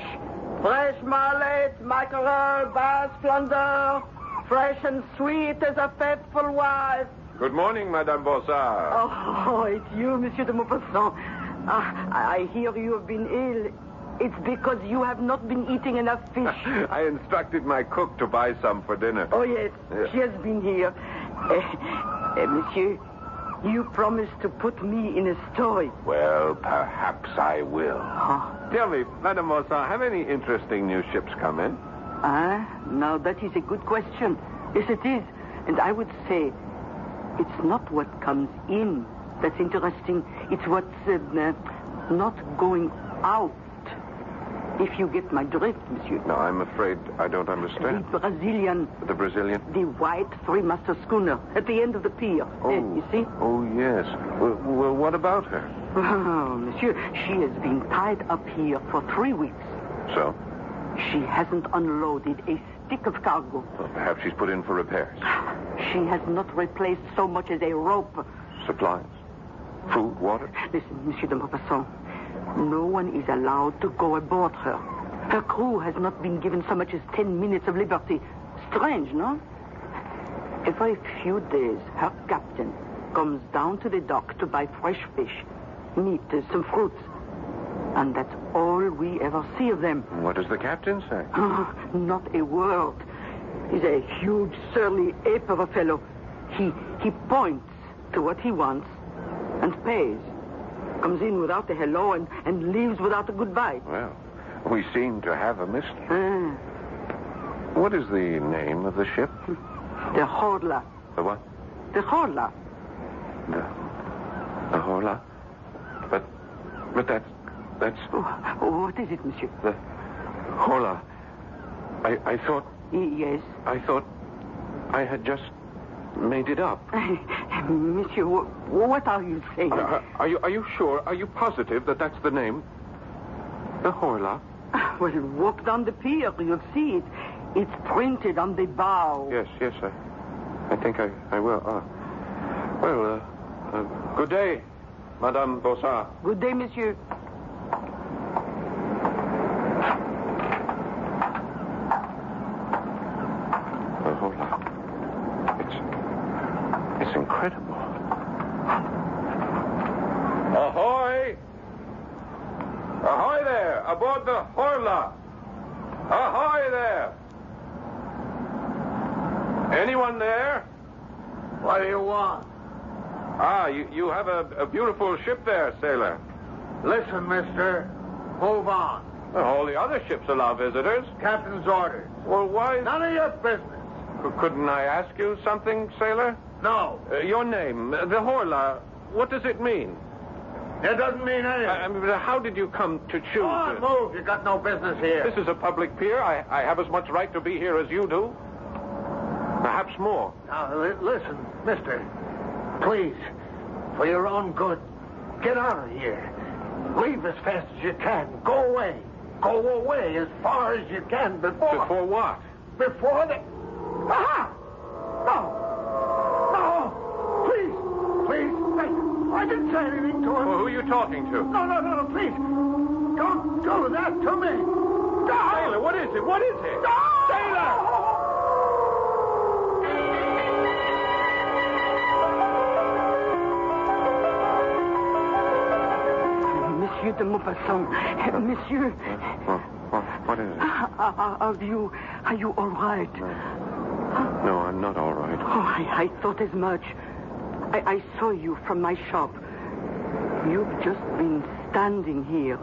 fresh marlet, mackerel, bass, flounder, fresh and sweet as a faithful wife. Good morning, Madame Bossard. Oh, it's you, Monsieur de Maupassant. I hear you have been ill. It's because you have not been eating enough fish. I instructed my cook to buy some for dinner. Oh, yes. She has been here. Monsieur, you promised to put me in a story. Well, perhaps I will. Tell me, Madame Bossard, have any interesting new ships come in? Now that is a good question. Yes, it is. And I would say it's not what comes in that's interesting. It's what's not going out. If you get my drift, monsieur. No, I'm afraid I don't understand. The Brazilian. The Brazilian? The white three-master schooner at the end of the pier. Oh. You see? Oh, yes. Well, what about her? Oh, monsieur, she has been tied up here for 3 weeks. So? She hasn't unloaded a stick of cargo. Well, perhaps she's put in for repairs. She has not replaced so much as a rope. Supplies? Food, water? Listen, Monsieur de Maupassant. No one is allowed to go aboard her. Her crew has not been given so much as 10 minutes of liberty. Strange, no? Every few days, her captain comes down to the dock to buy fresh fish, meat, some fruits. And that's all we ever see of them. What does the captain say? Not a word. He's a huge, surly ape of a fellow. He points to what he wants and pays. Comes in without a hello and leaves without a goodbye. Well, we seem to have a mystery. What is the name of the ship? The Horla. The what? The Horla. The Horla? But that's... What is it, monsieur? The Horla. I thought... Yes? I thought I had just made it up. Monsieur, what are you saying? Are you sure? Are you positive that that's the name? The Horla? Well, walk down the pier. You'll see it. It's printed on the bow. Yes. I think I will. Good day, Madame Bossard. Good day, monsieur. The Horla. It's incredible. Ahoy! Ahoy there! Aboard the Horla! Ahoy there! Anyone there? What do you want? You have a beautiful ship there, sailor. Listen, mister. Move on. Well, all the other ships allow visitors. Captain's orders. Well, why... None of your business. Couldn't I ask you something, sailor? No. Your name, the Horla, what does it mean? It doesn't mean anything. How did you come to choose? Go on, move. You got no business here. This is a public pier. I have as much right to be here as you do. Perhaps more. Now, listen, mister. Please, for your own good, get out of here. Leave as fast as you can. Go away. Go away as far as you can before... Before what? Before the... Aha! No! Please. I didn't say anything to him. Well, who are you talking to? No, please. Don't do that to me. Sailor, what is it? What is it? Sailor! Monsieur de Maupassant. Monsieur. What is it? Are you all right? No, I'm not all right. Oh, I thought as much. I saw you from my shop. You've just been standing here,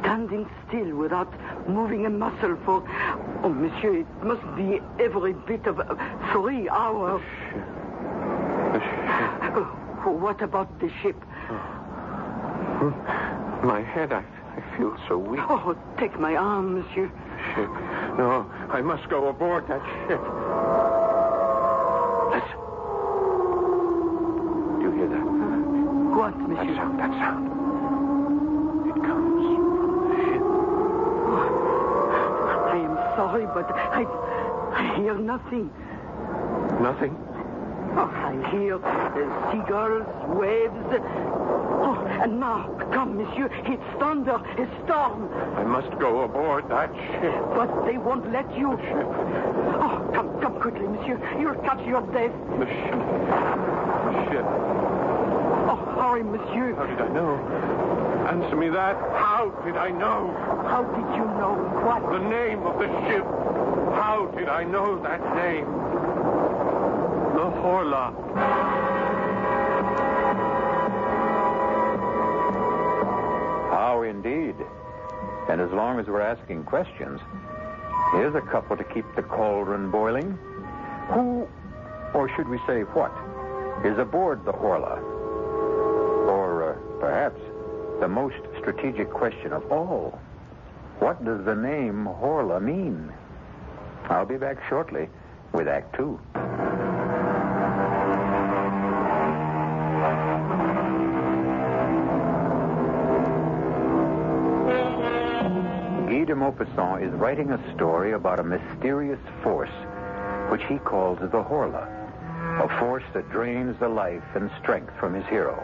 standing still without moving a muscle for... Oh, monsieur, it must be every bit of 3 hours. The ship. What about the ship? My head, I feel so weak. Oh, take my arm, monsieur. Ship. No, I must go aboard that ship. Listen. Do you hear that? What, monsieur? That sound. It comes from the ship. I am sorry, but I hear nothing. Nothing? Oh, I hear seagulls, waves. Oh, and now, come, monsieur, it's thunder, a storm. I must go aboard that ship. But they won't let you. The ship. Oh, come quickly, monsieur. You'll catch your death. The ship. The ship. Oh, hurry, monsieur. How did I know? Answer me that. How did I know? How did you know what? The name of the ship. How did I know that name? The Horla. How indeed. And as long as we're asking questions, here's a couple to keep the cauldron boiling. Who, or should we say what, is aboard the Horla? Or perhaps the most strategic question of all, what does the name Horla mean? I'll be back shortly with Act 2. Guy de Maupassant is writing a story about a mysterious force which he calls the Horla, a force that drains the life and strength from his hero.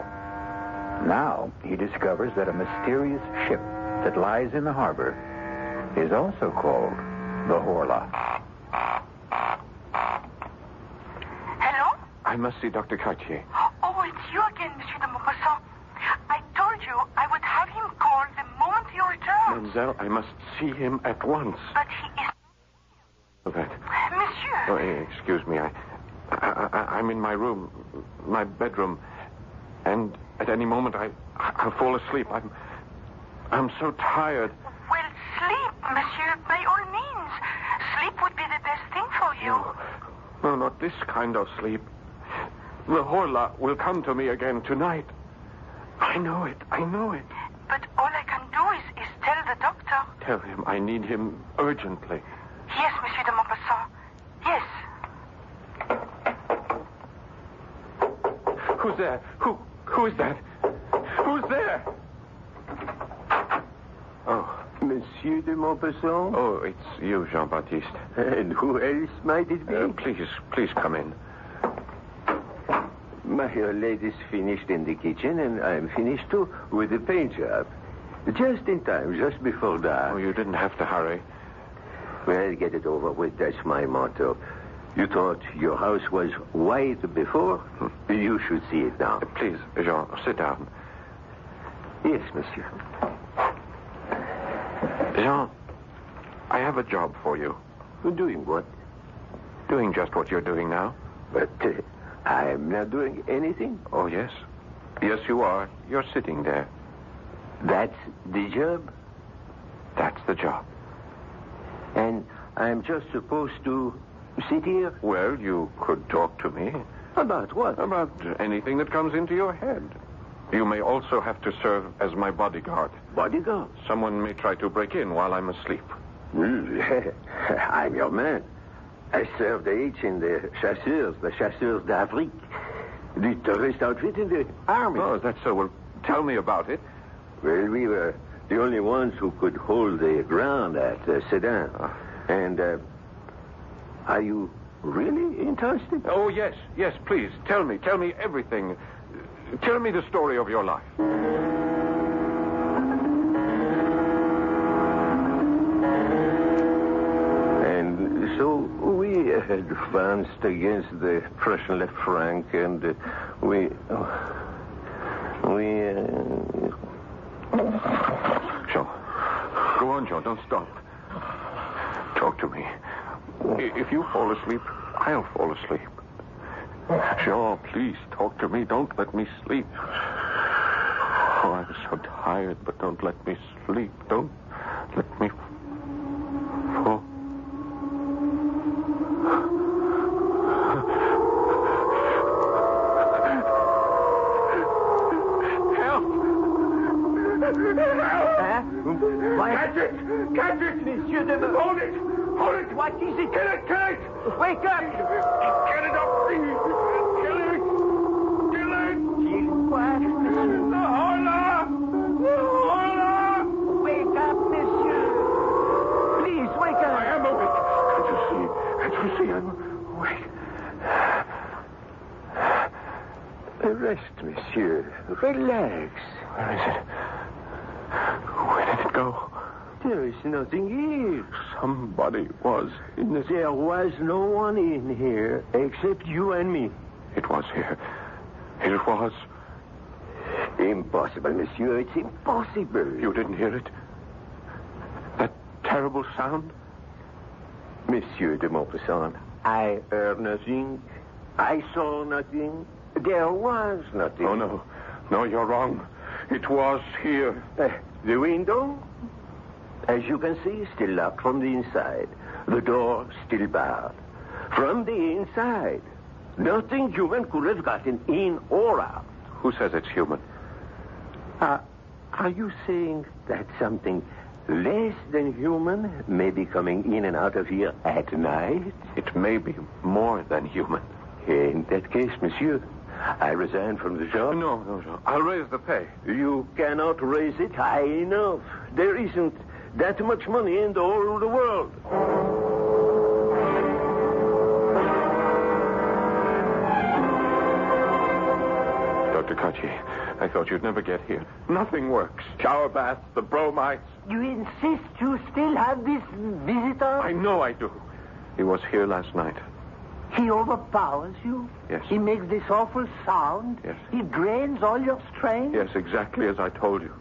Now he discovers that a mysterious ship that lies in the harbor is also called the Horla. Hello? I must see Dr. Cartier. Oh, it's you again, Monsieur de Maupassant. I told you I would have him call the moment you return. Mademoiselle, I must see him at once. But he is... That. Monsieur. Oh, excuse me. I'm in my room, my bedroom, and at any moment I'll fall asleep. I'm so tired. Well, sleep, monsieur, by all means. Sleep would be the best thing for you. No, not this kind of sleep. The Horla will come to me again tonight. I know it. But all I can do is tell the doctor. Tell him I need him urgently. Yes, Monsieur de Maupassant. Yes. Who's there? Who is that? Who's there? Oh. Monsieur de Maupassant? Oh, it's you, Jean-Baptiste. And who else might it be? Please come in. My lady's finished in the kitchen, and I'm finished, too, with the paint job. Just in time, just before dark. Oh, you didn't have to hurry. Well, get it over with. That's my motto. You thought your house was white before? You should see it now. Please, Jean, sit down. Yes, monsieur. Jean, I have a job for you. Doing what? Doing just what you're doing now. But I'm not doing anything. Oh, yes. Yes, you are. You're sitting there. That's the job? That's the job. And I'm just supposed to sit here? Well, you could talk to me. About what? About anything that comes into your head. You may also have to serve as my bodyguard. Bodyguard? Someone may try to break in while I'm asleep. I'm your man. I served H in the Chasseurs d'Afrique. The tourist outfit in the army. Oh, is that so? Well, tell me about it. Well, we were the only ones who could hold the ground at Sedan. And, are you really interested? Oh, yes, please. Tell me everything. Tell me the story of your life. And so we advanced against the Prussian left flank, and we... Jean, go on, Jean. Don't stop. Talk to me. If you fall asleep, I'll fall asleep. Jean, please talk to me. Don't let me sleep. Oh, I'm so tired, but don't let me sleep. Don't let me fall. Catch it! Catch it! Monsieur de... Hold it! Hold it! What is it? Kill it! Kill it! Wake up! Get it up, please! Kill it! Kill it! Kill what, monsieur? The horla! The horla! Wake up, monsieur! Please, wake up! I am awake. Can't you see? Can't you see? I'm awake. Rest, monsieur. Relax. Where is it? Where did it go? There is nothing here. Somebody was in this... There was no one in here except you and me. It was here. It was. Impossible, monsieur. It's impossible. You didn't hear it? That terrible sound? Monsieur de Maupassant, I heard nothing. I saw nothing. There was nothing. Oh, no. No, you're wrong. It was here. The window, as you can see, still locked from the inside. The door still barred. From the inside, nothing human could have gotten in or out. Who says it's human? Are you saying that something less than human may be coming in and out of here at night? It may be more than human. In that case, monsieur, I resign from the job. No. I'll raise the pay. You cannot raise it high enough. There isn't that much money in the whole of the world. Dr. Kachi, I thought you'd never get here. Nothing works. Shower baths, the bromides. You insist you still have this visitor? I know I do. He was here last night. He overpowers you? Yes. He makes this awful sound? Yes. He drains all your strength? Yes, exactly as I told you.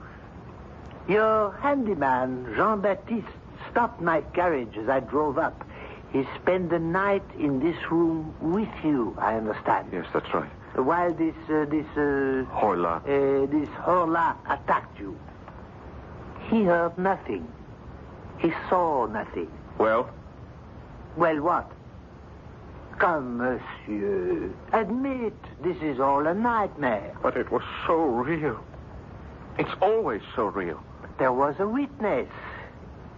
Your handyman, Jean-Baptiste, stopped my carriage as I drove up. He spent the night in this room with you, I understand. Yes, that's right. While this Horla. This Horla attacked you. He heard nothing. He saw nothing. Well? Well, what? Come, monsieur. Admit this is all a nightmare. But it was so real. It's always so real. There was a witness.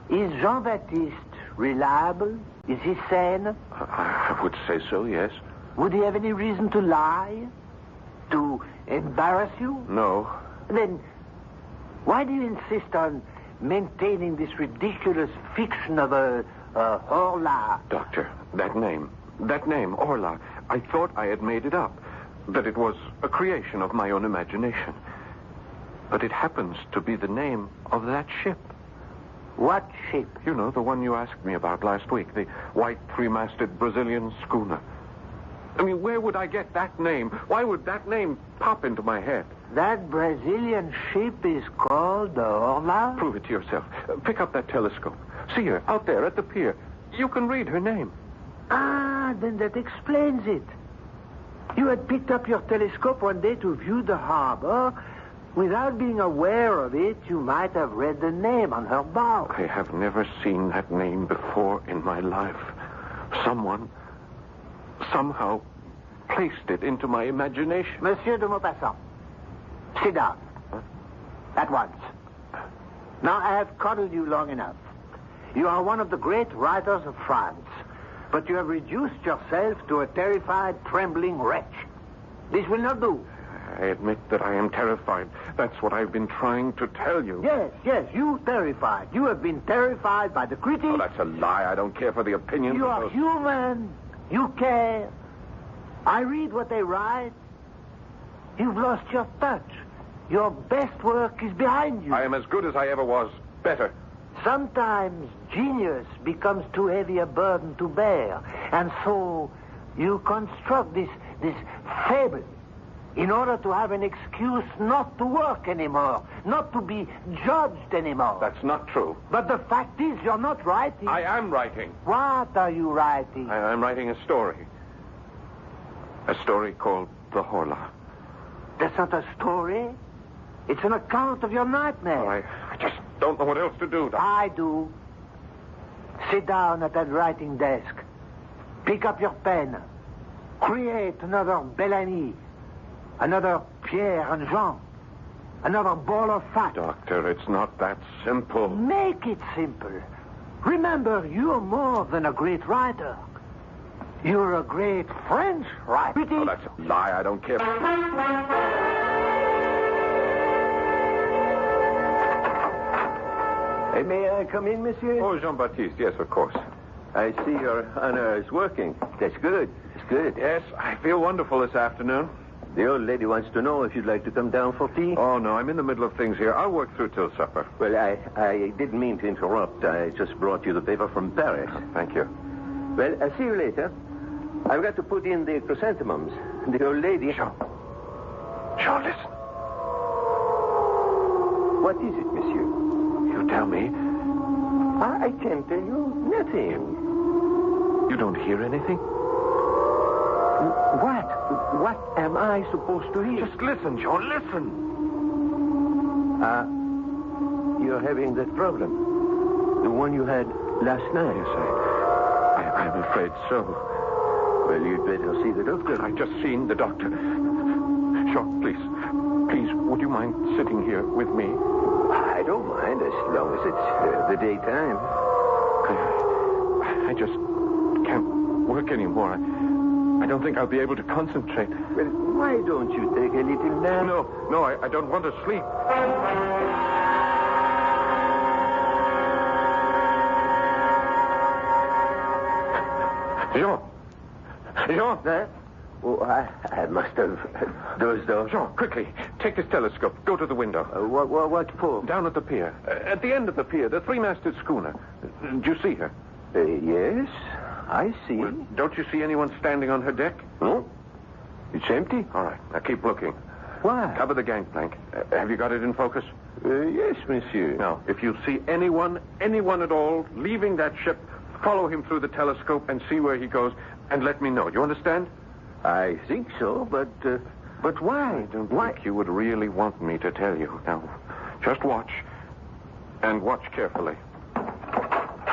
Is Jean-Baptiste reliable? Is he sane? I would say so, yes. Would he have any reason to lie? To embarrass you? No. Then why do you insist on maintaining this ridiculous fiction of a Horla? Doctor, that name, Orla, I thought I had made it up. That it was a creation of my own imagination. But it happens to be the name of that ship. What ship? You know, the one you asked me about last week. The white three-masted Brazilian schooner. I mean, where would I get that name? Why would that name pop into my head? That Brazilian ship is called the Orla? Prove it to yourself. Pick up that telescope. See her out there at the pier. You can read her name. Ah, then that explains it. You had picked up your telescope one day to view the harbor. Without being aware of it, you might have read the name on her bow. I have never seen that name before in my life. Someone somehow placed it into my imagination. Monsieur de Maupassant, sit down. Huh? At once. Now, I have coddled you long enough. You are one of the great writers of France, but you have reduced yourself to a terrified, trembling wretch. This will not do. I admit that I am terrified. That's what I've been trying to tell you. Yes, you terrified. You have been terrified by the critics. Oh, that's a lie. I don't care for the opinions You of are those... human. You care. I read what they write. You've lost your touch. Your best work is behind you. I am as good as I ever was. Better. Sometimes genius becomes too heavy a burden to bear. And so you construct this fable in order to have an excuse not to work anymore, not to be judged anymore. That's not true. But the fact is, you're not writing. I am writing. What are you writing? I'm writing a story. A story called The Horla. That's not a story. It's an account of your nightmare. Well, I just don't know what else to do, Doctor. I do. Sit down at that writing desk. Pick up your pen. Create another Bellamy. Another Pierre and Jean. Another ball of fat. Doctor, it's not that simple. Make it simple. Remember, you're more than a great writer. You're a great French writer. Oh, that's a lie. I don't care. May I come in, monsieur? Oh, Jean-Baptiste, yes, of course. I see your honor is working. That's good. That's good. Yes, I feel wonderful this afternoon. The old lady wants to know if you'd like to come down for tea. Oh, no, I'm in the middle of things here. I'll work through till supper. Well, I didn't mean to interrupt. I just brought you the paper from Paris. Oh, thank you. Well, I'll see you later. I've got to put in the chrysanthemums. The old lady... Jean, listen. What is it, monsieur? You tell me. I can't tell you nothing. You don't hear anything? What? What am I supposed to hear? Just listen, Jean, listen. You're having that problem. The one you had last night. Yes, I'm afraid so. Well, you'd better see the doctor. I've just seen the doctor. Jean, please, would you mind sitting here with me? I don't mind as long as it's the daytime. I just can't work anymore. I don't think I'll be able to concentrate. Well, why don't you take a little nap? No, I don't want to sleep. Jean? Oh, I must have dozed off. Jean, quickly, take this telescope. Go to the window. What for? Down at the pier. At the end of the pier, the three-masted schooner. Do you see her? Yes, I see. Well, don't you see anyone standing on her deck? No. It's empty. All right, now keep looking. Why? Cover the gangplank. Have you got it in focus? Yes, monsieur. Now, if you see anyone at all, leaving that ship, follow him through the telescope and see where he goes, and let me know. Do you understand? I think so, but why? I don't think you would really want me to tell you. Now, just watch. And watch carefully.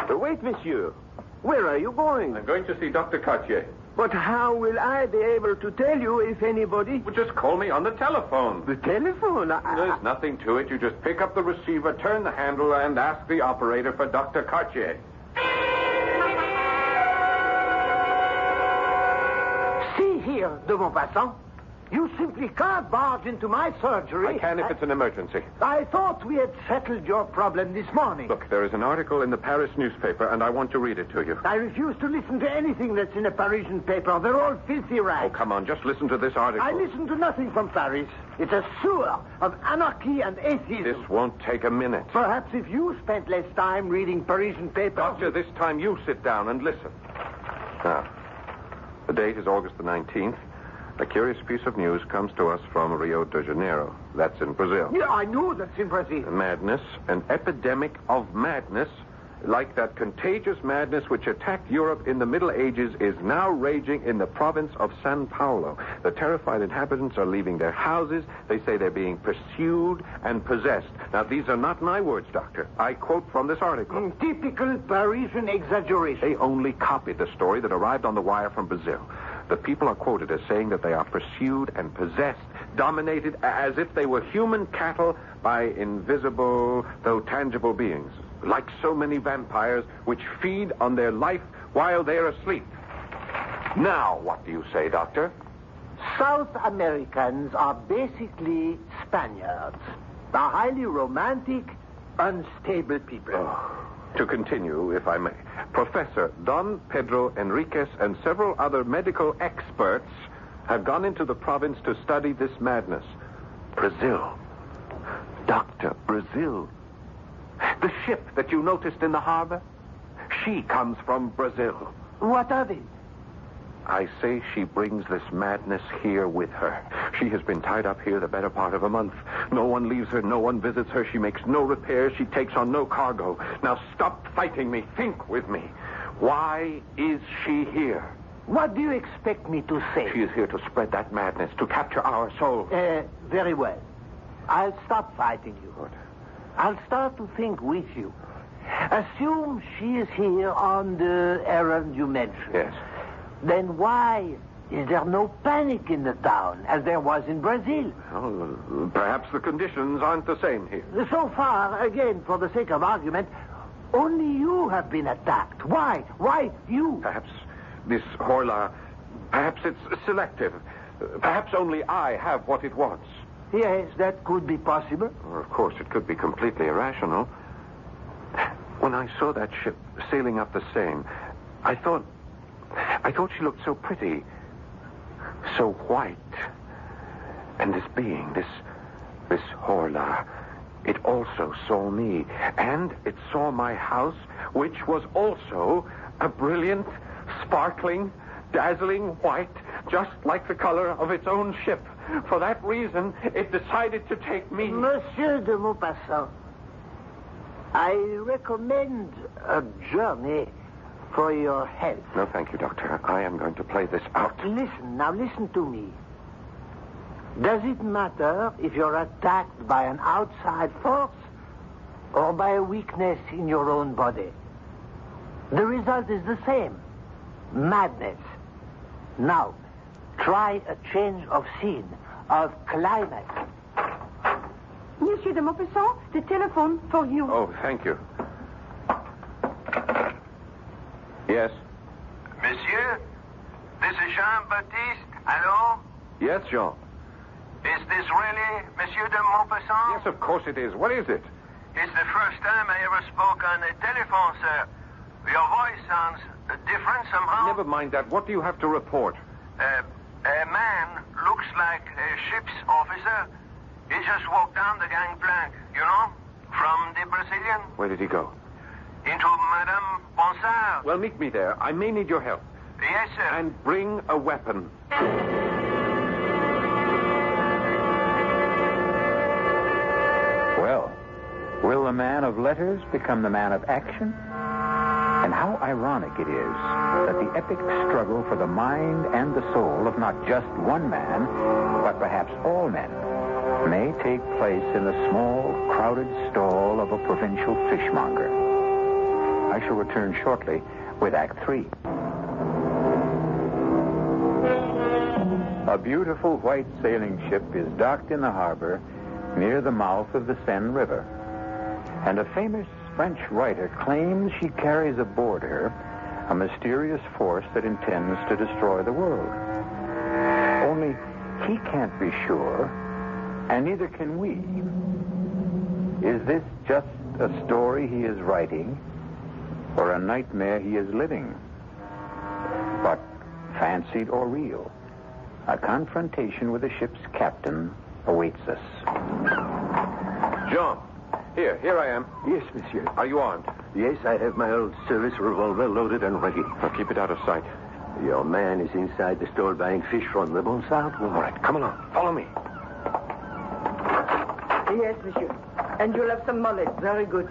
Wait, monsieur. Where are you going? I'm going to see Dr. Cartier. But how will I be able to tell you if anybody... Well, just call me on the telephone. The telephone? There's nothing to it. You just pick up the receiver, turn the handle, and ask the operator for Dr. Cartier. See here, de Maupassant. You simply can't barge into my surgery. I can if it's an emergency. I thought we had settled your problem this morning. Look, there is an article in the Paris newspaper, and I want to read it to you. I refuse to listen to anything that's in a Parisian paper. They're all filthy rags. Oh, come on, just listen to this article. I listen to nothing from Paris. It's a sewer of anarchy and atheism. This won't take a minute. Perhaps if you spent less time reading Parisian papers... Doctor, this time you sit down and listen. Now, the date is August the 19th. A curious piece of news comes to us from Rio de Janeiro. That's in Brazil. Yeah, I know that's in Brazil. Madness, an epidemic of madness, like that contagious madness which attacked Europe in the Middle Ages, is now raging in the province of São Paulo. The terrified inhabitants are leaving their houses. They say they're being pursued and possessed. Now, these are not my words, Doctor. I quote from this article. Typical Parisian exaggeration. They only copied the story that arrived on the wire from Brazil. The people are quoted as saying that they are pursued and possessed, dominated as if they were human cattle by invisible, though tangible beings, like so many vampires which feed on their life while they're asleep. Now, what do you say, Doctor? South Americans are basically Spaniards. A highly romantic, unstable people. Oh. To continue, if I may, Professor Don Pedro Enriquez and several other medical experts have gone into the province to study this madness. Brazil. Doctor, Brazil. The ship that you noticed in the harbor, she comes from Brazil. What of it? I say she brings this madness here with her. She has been tied up here the better part of a month. No one leaves her, no one visits her. She makes no repairs. She takes on no cargo. Now stop fighting me. Think with me. Why is she here? What do you expect me to say? She is here to spread that madness, to capture our souls. Very well. I'll stop fighting you. What? I'll start to think with you. Assume she is here on the errand you mentioned. Yes. Then why is there no panic in the town, as there was in Brazil? Well, perhaps the conditions aren't the same here. So far, again, for the sake of argument, only you have been attacked. Why? Why you? Perhaps this Horla, perhaps it's selective. Perhaps only I have what it wants. Yes, that could be possible. Or, of course, it could be completely irrational. When I saw that ship sailing up the Seine, I thought she looked so pretty, so white. And this being, this Horla, it also saw me. And it saw my house, which was also a brilliant, sparkling, dazzling white, just like the color of its own ship. For that reason, it decided to take me. Monsieur de Maupassant, I recommend a journey for your health. No, thank you, Doctor. I am going to play this out. Listen to me. Does it matter if you're attacked by an outside force or by a weakness in your own body? The result is the same. Madness. Now, try a change of scene, of climate. Monsieur de Maupassant, the telephone for you. Oh, thank you. Yes? Monsieur, this is Jean-Baptiste. Hello? Yes, Jean. Is this really Monsieur de Maupassant? Yes, of course it is. What is it? It's the first time I ever spoke on the telephone, sir. Your voice sounds different somehow. Never mind that. What do you have to report? A man looks like a ship's officer. He just walked down the gangplank, you know, from the Brazilian. Where did he go? Into Madame Bonsard. Well, meet me there. I may need your help. Yes, sir. And bring a weapon. Well, will the man of letters become the man of action? And how ironic it is that the epic struggle for the mind and the soul of not just one man, but perhaps all men, may take place in the small, crowded stall of a provincial fishmonger. I shall return shortly with Act 3. A beautiful white sailing ship is docked in the harbor near the mouth of the Seine River. And a famous French writer claims she carries aboard her a mysterious force that intends to destroy the world. Only he can't be sure, and neither can we. Is this just a story he is writing, or a nightmare he is living? But fancied or real, a confrontation with the ship's captain awaits us. Jean, here I am. Yes, monsieur. Are you armed? Yes, I have my old service revolver loaded and ready. Now keep it out of sight. Your man is inside the store buying fish from the Bonsard. All right, come along. Follow me. Yes, monsieur. And you'll have some mullet. Very good.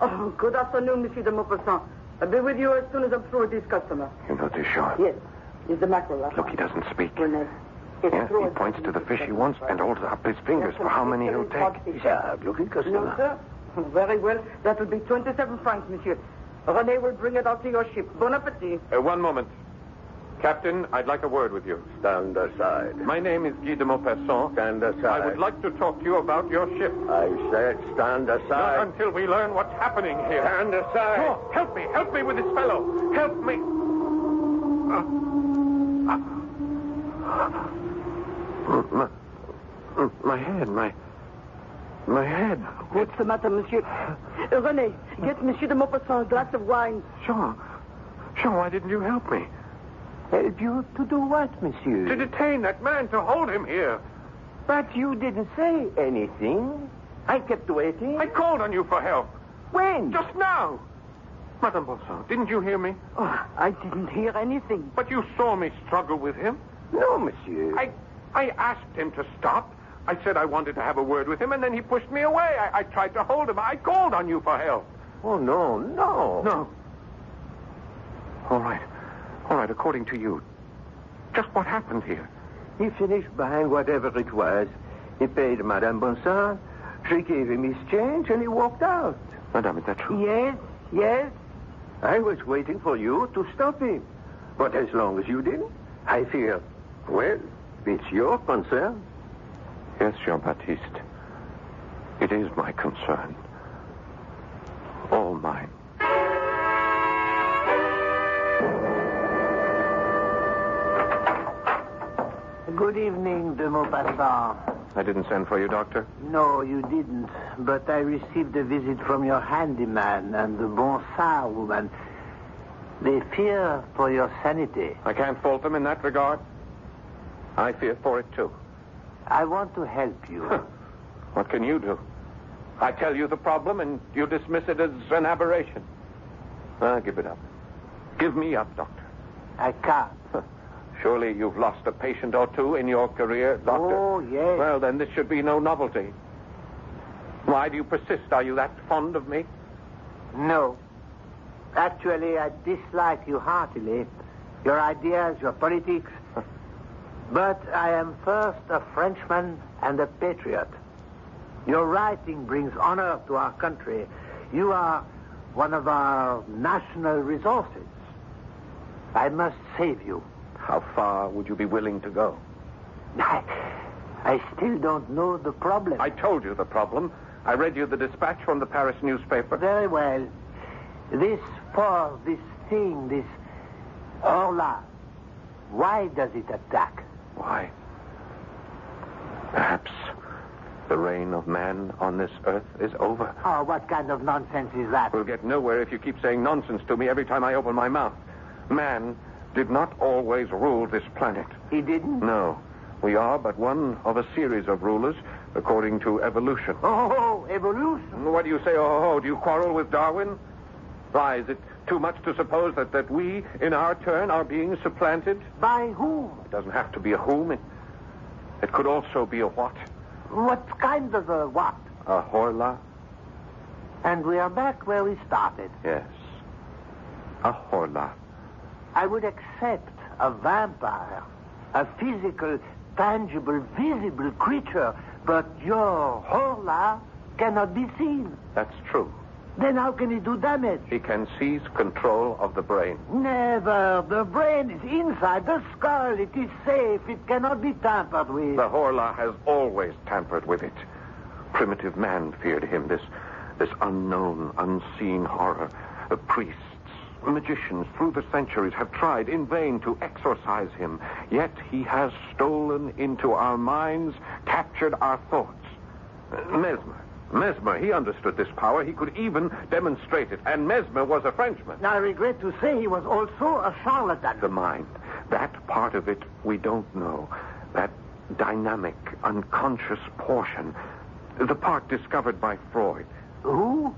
Oh, good afternoon, Monsieur de Maupassant. I'll be with you as soon as I'm through with this customer. You know this, Jean? Yes. It's the mackerel. Look, he doesn't speak. Renee. Yeah, he points to the fish he wants and holds up his fingers for how many he'll take. He's a looking customer. No, sir. Very well. That will be 27 francs, monsieur. René will bring it out to your ship. Bon appetit. One moment. Captain, I'd like a word with you. Stand aside. My name is Guy de Maupassant. Stand aside. I would like to talk to you about your ship. I said stand aside. Not until we learn what's happening here. Stand aside. Oh, help me with this fellow. Help me. My head. What's the matter, monsieur? René, get Monsieur de Maupassant a glass of wine. Jean, why didn't you help me? Help you to do what, monsieur? To detain that man, to hold him here. But you didn't say anything. I kept waiting. I called on you for help. When? Just now. Madame Bonsard, didn't you hear me? Oh, I didn't hear anything. But you saw me struggle with him. No, monsieur. I asked him to stop. I said I wanted to have a word with him, and then he pushed me away. I tried to hold him. I called on you for help. Oh, no. No. All right, according to you, just what happened here? He finished buying whatever it was. He paid Madame Bonsan. She gave him his change, and he walked out. Madame, is that true? Yes, yes. I was waiting for you to stop him. But as long as you didn't, I fear, well, it's your concern. Yes, Jean-Baptiste. It is my concern. All mine. Good evening, de Maupassant. I didn't send for you, Doctor. No, you didn't. But I received a visit from your handyman and the Bonsan woman. They fear for your sanity. I can't fault them in that regard. I fear for it, too. I want to help you. What can you do? I tell you the problem, and you dismiss it as an aberration. Give it up. Give me up, Doctor. I can't. Surely you've lost a patient or two in your career, Doctor. Oh, yes. Well, then this should be no novelty. Why do you persist? Are you that fond of me? No. Actually, I dislike you heartily. Your ideas, your politics. But I am first a Frenchman and a patriot. Your writing brings honor to our country. You are one of our national resources. I must save you. How far would you be willing to go? I still don't know the problem. I told you the problem. I read you the dispatch from the Paris newspaper. Very well. This thing, this Horla, why does it attack? Why? Perhaps the reign of man on this earth is over. Oh, what kind of nonsense is that? We'll get nowhere if you keep saying nonsense to me every time I open my mouth. Man did not always rule this planet. He didn't? No. We are but one of a series of rulers according to evolution. Oh, evolution? What do you say, oh? Do you quarrel with Darwin? Why, is it too much to suppose that we, in our turn, are being supplanted? By whom? It doesn't have to be a whom. It could also be a what. What kind of a what? A Horla. And we are back where we started. Yes. A Horla. I would accept a vampire, a physical, tangible, visible creature, but your Horla cannot be seen. That's true. Then how can he do damage? He can seize control of the brain. Never. The brain is inside the skull. It is safe. It cannot be tampered with. The Horla has always tampered with it. Primitive man feared him, this unknown, unseen horror. The priests, magicians through the centuries have tried in vain to exorcise him. Yet he has stolen into our minds, captured our thoughts. Mesmer, he understood this power. He could even demonstrate it. And Mesmer was a Frenchman. I regret to say he was also a charlatan. The mind, that part of it we don't know. That dynamic, unconscious portion. The part discovered by Freud. Who?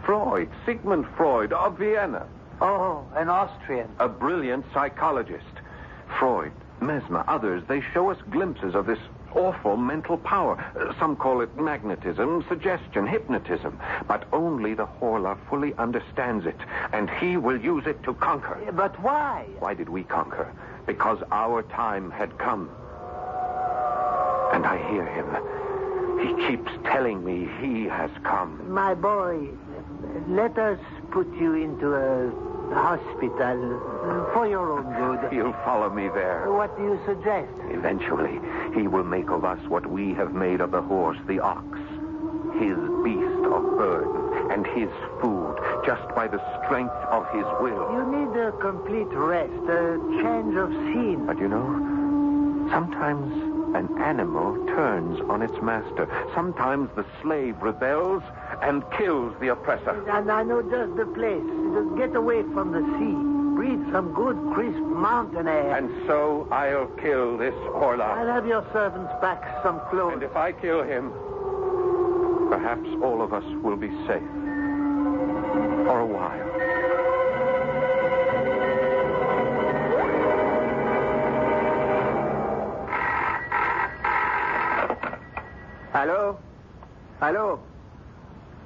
Freud, Sigmund Freud of Vienna. Oh, an Austrian. A brilliant psychologist. Freud, Mesmer, others, they show us glimpses of this awful mental power. Some call it magnetism, suggestion, hypnotism. But only the Horla fully understands it, and he will use it to conquer. But why? Why did we conquer? Because our time had come. And I hear him. He keeps telling me he has come. My boy, let us put you into a hospital for your own good. He'll follow me there. What do you suggest? Eventually, he will make of us what we have made of the horse, the ox. His beast of burden and his food, just by the strength of his will. You need a complete rest, a change of scene. But you know, sometimes an animal turns on its master. Sometimes the slave rebels and kills the oppressor. And I know just the place. Just get away from the sea. Breathe some good, crisp mountain air. And so I'll kill this Horla. I'll have your servants pack some clothes. And if I kill him, perhaps all of us will be safe. For a while. Hello? Hello?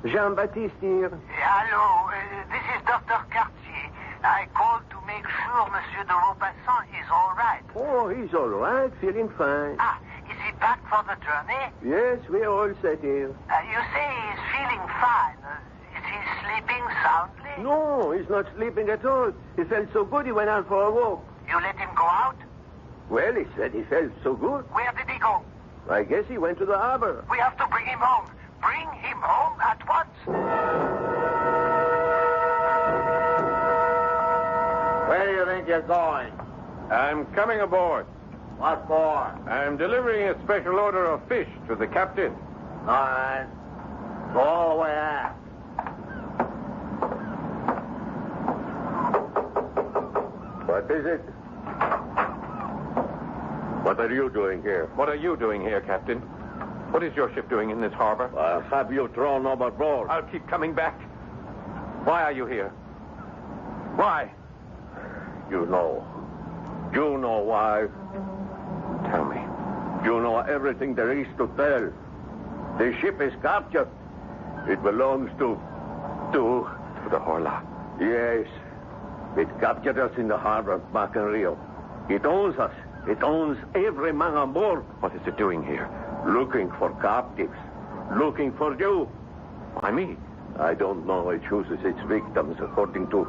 Jean-Baptiste here. Hello, this is Dr. Cartier. I called to make sure Monsieur de Maupassant is all right. Oh, he's all right, feeling fine. Is he back for the journey? Yes, we're all set here. You say he's feeling fine. Is he sleeping soundly? No, he's not sleeping at all. He felt so good he went out for a walk. You let him go out? Well, he said he felt so good. Where did he go? I guess he went to the harbor. We have to bring him home. Bring him home at once. Where do you think you're going? I'm coming aboard. What for? I'm delivering a special order of fish to the captain. All right. Go all the way aft. What is it? What are you doing here? What are you doing here, Captain? What is your ship doing in this harbor? I'll have you thrown overboard. I'll keep coming back. Why are you here? Why? You know. You know why. Tell me. You know everything there is to tell. The ship is captured. It belongs to the Horla. Yes. It captured us in the harbor back in Rio. It owns us. It owns every man on board. What is it doing here? Looking for captives. Looking for you. Why me? I don't know. It chooses its victims according to...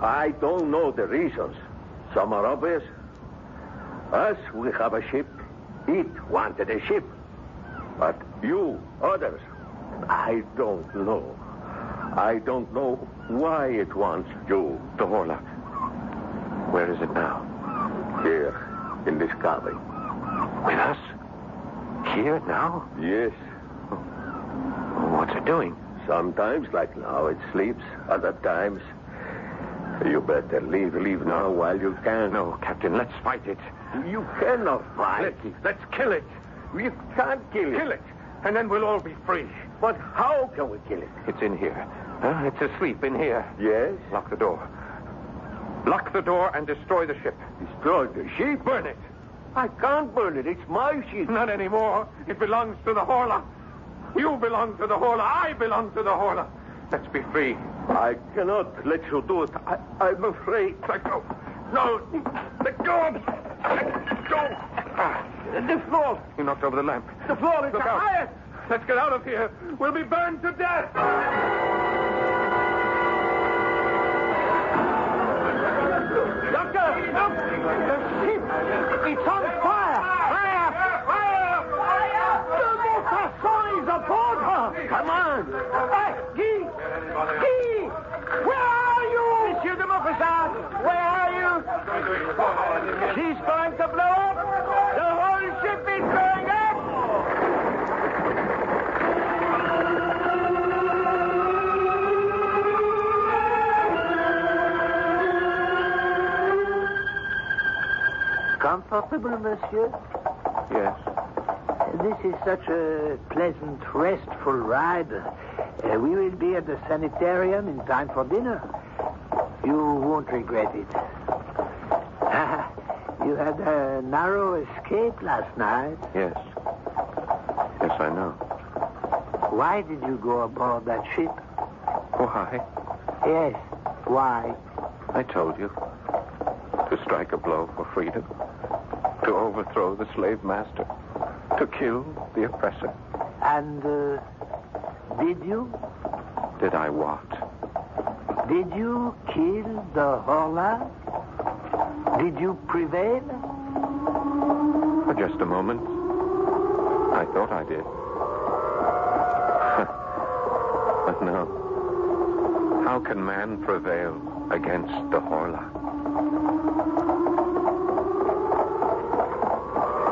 I don't know the reasons. Some are obvious. Us, we have a ship. It wanted a ship. But you, others, I don't know. I don't know why it wants you. The Horla. Where is it now? Here, in this cabin. With us? Here, now? Yes. What's it doing? Sometimes, like now, it sleeps. Other times... You better leave now while you can. No, Captain, let's fight it. You cannot fight. Let's kill it. You can't kill it. Kill it, and then we'll all be free. But how can we kill it? It's in here. It's asleep in here. Yes? Lock the door. Lock the door and destroy the ship. Destroy the ship? Burn it. I can't burn it. It's my ship. Not anymore. It belongs to the Horla. You belong to the Horla. I belong to the Horla. Let's be free. I cannot let you do it. I'm afraid. Let go. No. Let go. Let go. The floor. You knocked over the lamp. The floor is Look out. higher. Let's get out of here. We'll be burned to death. Doctor, look! The ship! It's on fire! Fire! Fire! Fire! The Mocassin is aboard her! Come on! Guy! Guy! Where are you? Monsieur de Maupassant, where are you? She's going to blow up! The whole ship is going up! Comfortable, monsieur? Yes. This is such a pleasant, restful ride. We will be at the sanitarium in time for dinner. You won't regret it. You had a narrow escape last night. Yes. Yes, I know. Why did you go aboard that ship? Why? Yes, why? I told you. To strike a blow for freedom. To overthrow the slave master. To kill the oppressor. And, did you? Did I what? Did you kill the Horla? Did you prevail? For just a moment. I thought I did. But no. How can man prevail against the Horla?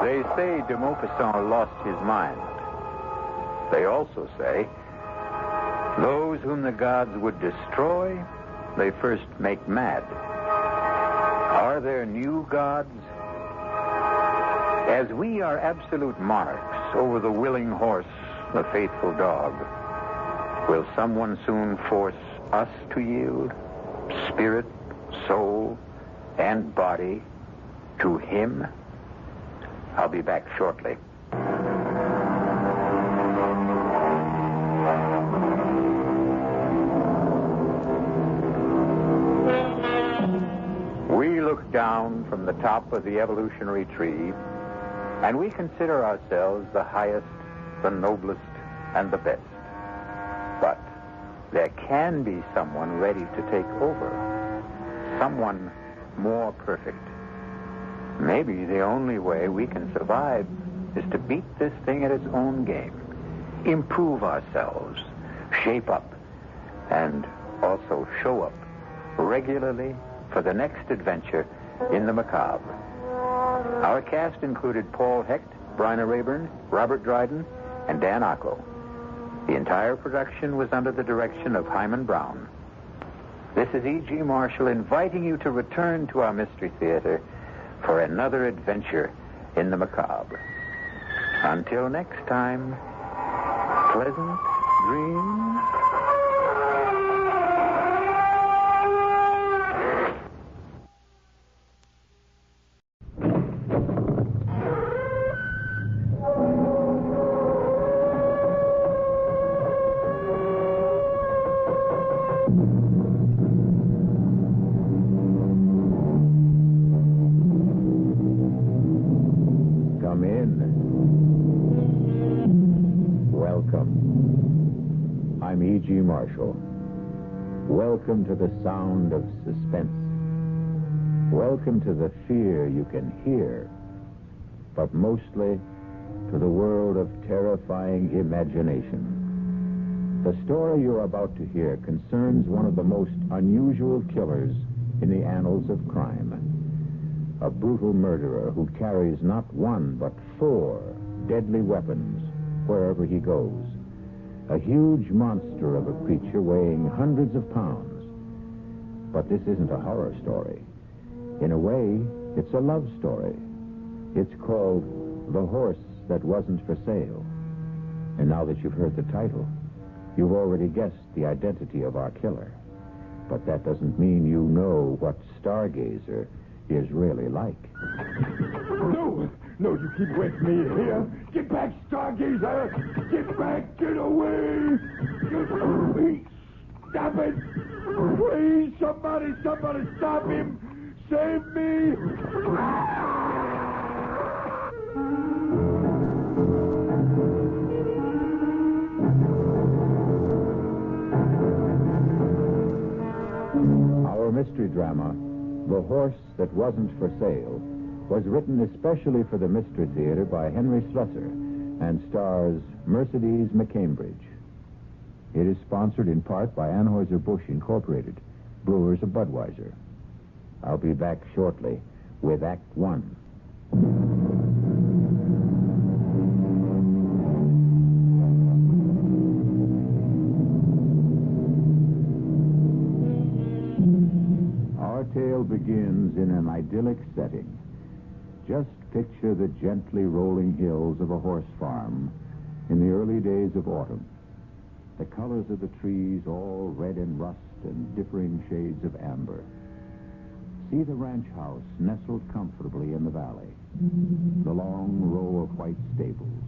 They say de Maupassant lost his mind. They also say those whom the gods would destroy, they first make mad. Are there new gods? As we are absolute monarchs over the willing horse, the faithful dog, will someone soon force us to yield, spirit, soul, and body, to him? I'll be back shortly. We look down from the top of the evolutionary tree And we consider ourselves the highest, the noblest, and the best. But there can be someone ready to take over. Someone more perfect. Maybe the only way we can survive is to beat this thing at its own game. Improve ourselves, shape up, and also show up regularly for the next adventure in the macabre. Our cast included Paul Hecht, Bryna Rayburn, Robert Dryden, and Dan Ocko. The entire production was under the direction of Hyman Brown. This is E.G. Marshall inviting you to return to our Mystery Theater for another adventure in the macabre. Until next time, pleasant dreams. Come in. Welcome. I'm E.G. Marshall. Welcome to the sound of suspense. Welcome to the fear you can hear, but mostly to the world of terrifying imagination. The story you're about to hear concerns one of the most unusual killers in the annals of crime. A brutal murderer who carries not one but 4 deadly weapons wherever he goes. A huge monster of a creature weighing hundreds of pounds. But this isn't a horror story. In a way, it's a love story. It's called The Horse That Wasn't for Sale. And now that you've heard the title, you've already guessed the identity of our killer. But that doesn't mean you know what Stargazer is really like. No, you keep away from me here. Get back, Stargazer! Get back, get away! Please, stop it! Please, somebody stop him! Save me! Our mystery drama, The Horse That Wasn't for Sale, was written especially for the Mystery Theater by Henry Slessor and stars Mercedes McCambridge. It is sponsored in part by Anheuser-Busch Incorporated, brewers of Budweiser. I'll be back shortly with Act 1. Our tale begins in an idyllic setting. Just picture the gently rolling hills of a horse farm in the early days of autumn. The colors of the trees all red and rust and differing shades of amber. See the ranch house nestled comfortably in the valley. The long row of white stables.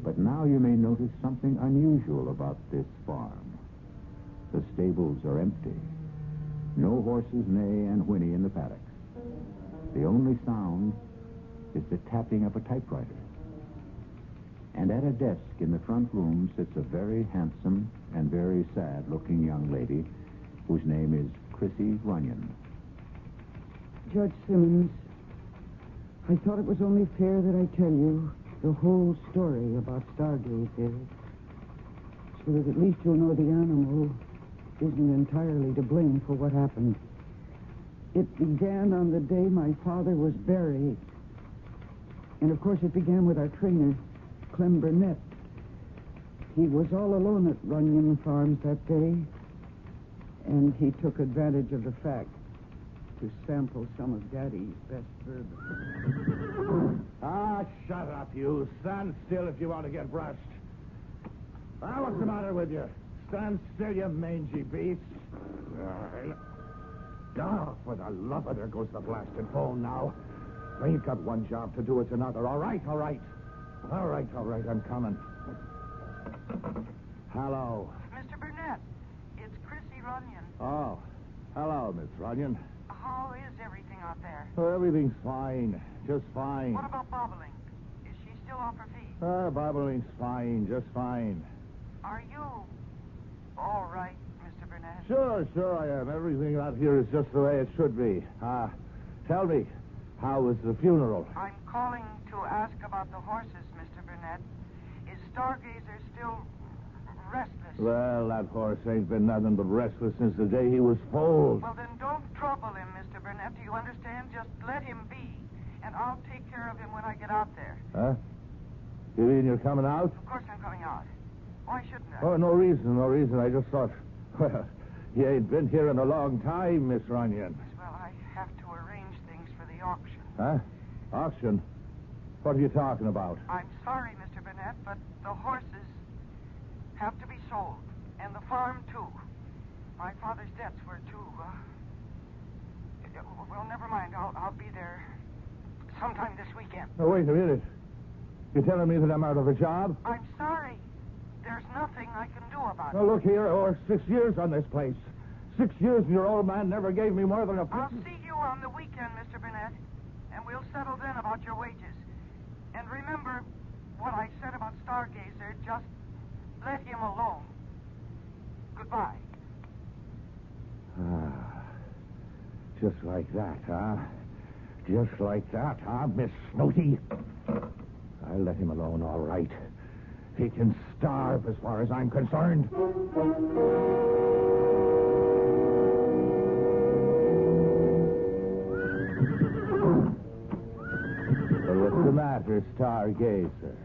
But now you may notice something unusual about this farm. The stables are empty. No horses neigh and whinny in the paddocks. The only sound is the tapping of a typewriter. And at a desk in the front room sits a very handsome and very sad-looking young lady whose name is Chrissy Runyon. Judge Simmons, I thought it was only fair that I tell you the whole story about Stargazer, so that at least you'll know the animal isn't entirely to blame for what happened. It began on the day my father was buried. And, of course, it began with our trainer, Clem Burnett. He was all alone at Runyon Farms that day, and he took advantage of the fact to sample some of Daddy's best bourbon. Ah, shut up, you. Stand still if you want to get brushed. Ah, what's the matter with you? Stand still, you mangy beast. For the love of... There goes the blasted phone now. I ain't got one job to do, it's another. All right. I'm coming. Hello. Mr. Burnett, it's Chrissy Runyon. Oh, hello, Miss Runyon. How is everything out there? there? Oh, everything's fine. Just fine. What about bobbling? Is she still off her feet? Bobbling's fine. Just fine. Are you all right, Mr. Burnett? Sure I am. Everything out here is just the way it should be. Tell me, how was the funeral? I'm calling to ask about the horses, Mr. Burnett. Is Stargazer still restless? Well, that horse ain't been nothing but restless since the day he was foaled. Well, then don't trouble him, Mr. Burnett. Do you understand? Just let him be. And I'll take care of him when I get out there. Huh? You mean you're coming out? Of course I'm coming out. Why shouldn't I? Oh, no reason. I just thought, well, you ain't been here in a long time, Miss Runyon. Well, I have to arrange things for the auction. Huh? Auction? What are you talking about? I'm sorry, Mr. Burnett, but the horses have to be sold. And the farm, too. My father's debts were, too. Well, never mind. I'll be there sometime this weekend. Oh, wait a minute. You're telling me that I'm out of a job? I'm sorry. There's nothing I can do about it. Well, look here. Oh, 6 years on this place. 6 years and your old man never gave me more than a... I'll see you on the weekend, Mr. Burnett, and we'll settle then about your wages. And remember what I said about Stargazer. Just let him alone. Goodbye. Just like that, huh? Just like that, huh, Miss Snooty? I'll let him alone, all right. He can starve as far as I'm concerned. Well, what's the matter, Stargazer?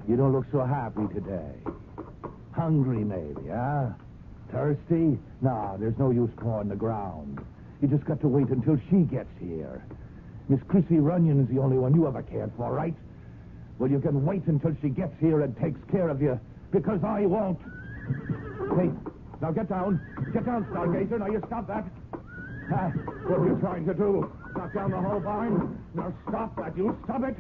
You don't look so happy today. Hungry, maybe, huh? Thirsty? No, there's no use clawing the ground. You just got to wait until she gets here. Miss Chrissy Runyon's the only one you ever cared for, right? Well, you can wait until she gets here and takes care of you, because I won't. Hey, now get down. Get down, Stargazer. Now you stop that. What are you trying to do? Knock down the whole barn? Now stop that. You stop it.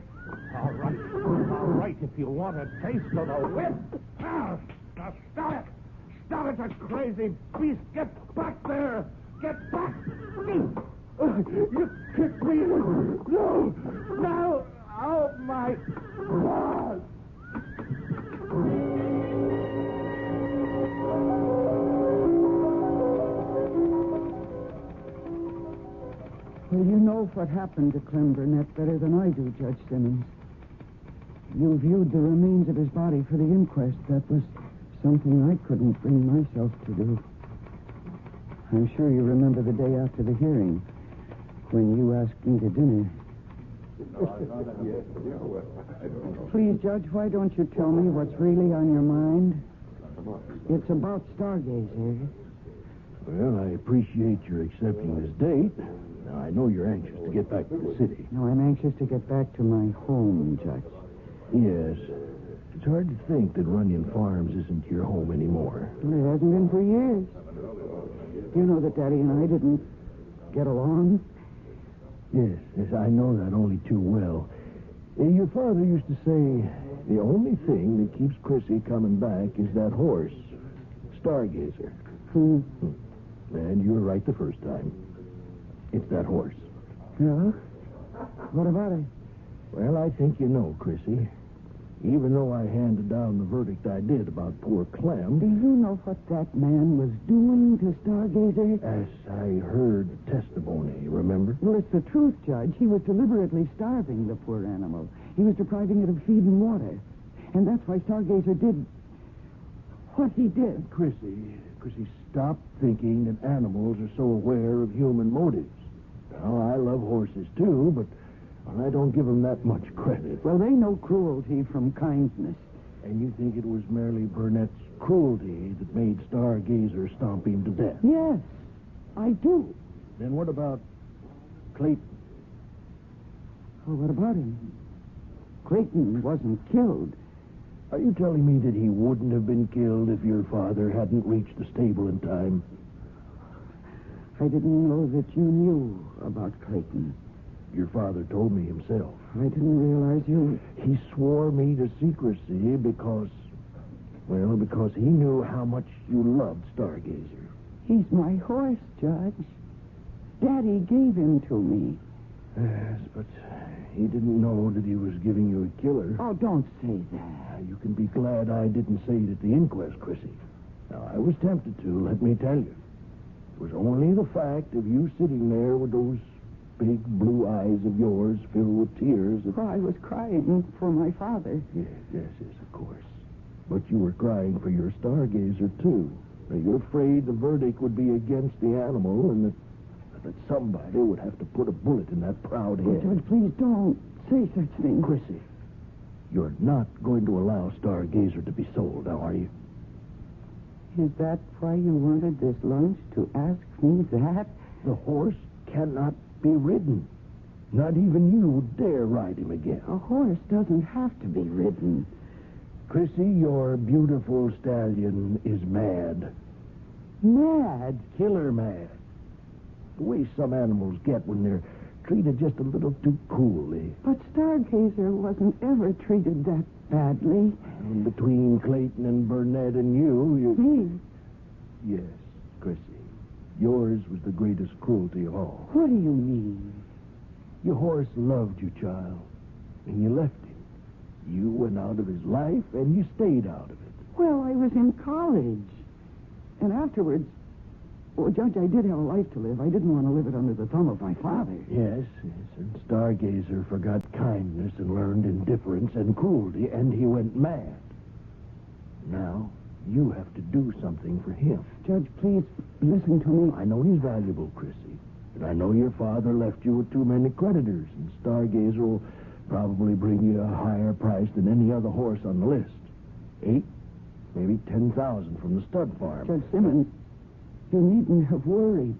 All right, if you want a taste of the whip. Now stop it. Stop it, that crazy beast. Get back there. Get back. You kicked me. No. Oh, my God. Well, you know what happened to Clem Burnett better than I do, Judge Simmons. You viewed the remains of his body for the inquest. That was something I couldn't bring myself to do. I'm sure you remember the day after the hearing, when you asked me to dinner. Please, Judge, why don't you tell me what's really on your mind? It's about Stargazer. Well, I appreciate your accepting this date. Now, I know you're anxious to get back to the city. No, I'm anxious to get back to my home, Judge. Yes. It's hard to think that Runyon Farms isn't your home anymore. Well, it hasn't been for years. You know that Daddy and I didn't get along? Yes, I know that only too well. Your father used to say, the only thing that keeps Chrissy coming back is that horse, Stargazer. And you were right the first time. It's that horse. Yeah? What about it? Well, I think you know, Chrissy. Even though I handed down the verdict I did about poor Clem... Do you know what that man was doing to Stargazer? As I heard testimony, remember? Well, it's the truth, Judge. He was deliberately starving the poor animal. He was depriving it of feed and water. And that's why Stargazer did what he did. Chrissy, stop thinking that animals are so aware of human motives. Now, I love horses, too, but I don't give them that much credit. Well, they know cruelty from kindness. And you think it was merely Burnett's cruelty that made Stargazer stomp him to death? Yes, I do. Then what about Clayton? Well, what about him? Clayton wasn't killed. Are you telling me that he wouldn't have been killed if your father hadn't reached the stable in time? I didn't know that you knew about Clayton. Your father told me himself. I didn't realize you... He swore me to secrecy because he knew how much you loved Stargazer. He's my horse, Judge. Daddy gave him to me. Yes, but he didn't know that he was giving you a killer. Oh, don't say that. You can be glad I didn't say it at the inquest, Chrissy. Now, I was tempted to, let me tell you. It was only the fact of you sitting there with those big blue eyes of yours filled with tears. Well, I was crying for my father. Yes, of course. But you were crying for your stargazer, too. Now, you're afraid the verdict would be against the animal and that somebody would have to put a bullet in that proud head. Judge, please don't say such things. Chrissy, you're not going to allow Stargazer to be sold, now, are you? Is that why you wanted this lunch, to ask me that? The horse cannot be ridden. Not even you dare ride him again. A horse doesn't have to be ridden. Chrissy, your beautiful stallion is mad. Mad? Killer mad. The way some animals get when they're treated just a little too cruelly. But Stargazer wasn't ever treated that badly. And between Clayton and Burnett and you... Me? Yes, Chrissy. Yours was the greatest cruelty of all. What do you mean? Your horse loved you, child, and you left him. You went out of his life, and you stayed out of it. Well, I was in college. And afterwards... Oh, Judge, I did have a life to live. I didn't want to live it under the thumb of my father. Yes, and Stargazer forgot kindness and learned indifference and cruelty, and he went mad. Now, you have to do something for him. Judge, please listen to me. I know he's valuable, Chrissy, and I know your father left you with too many creditors, and Stargazer will probably bring you a higher price than any other horse on the list. 8, maybe 10,000 from the stud farm. Judge Simmons... You needn't have worried.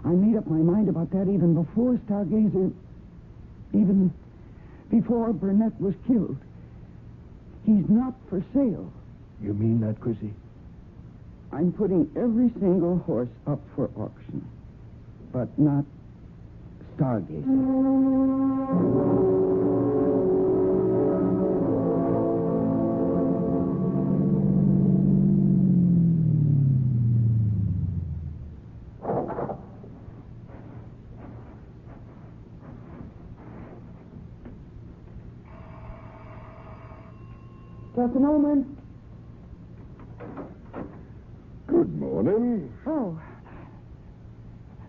I made up my mind about that even before Stargazer... Even before Burnett was killed. He's not for sale. You mean that, Chrissy? I'm putting every single horse up for auction. But not Stargazer. Just a moment. Good morning. Oh.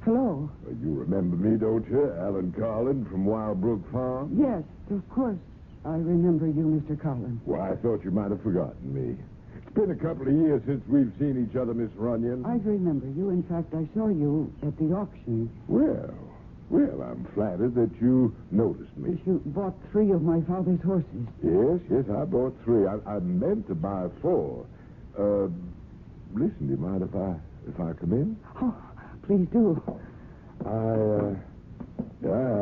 Hello. You remember me, don't you? Alan Carlin from Wild Brook Farm? Yes, of course. I remember you, Mr. Carlin. Why, I thought you might have forgotten me. It's been a couple of years since we've seen each other, Miss Runyon. I remember you. In fact, I saw you at the auction. Well, I'm flattered that you noticed me. You bought 3 of my father's horses. Yes, I bought 3. I meant to buy 4. Listen, do you mind if I come in? Oh, please do. I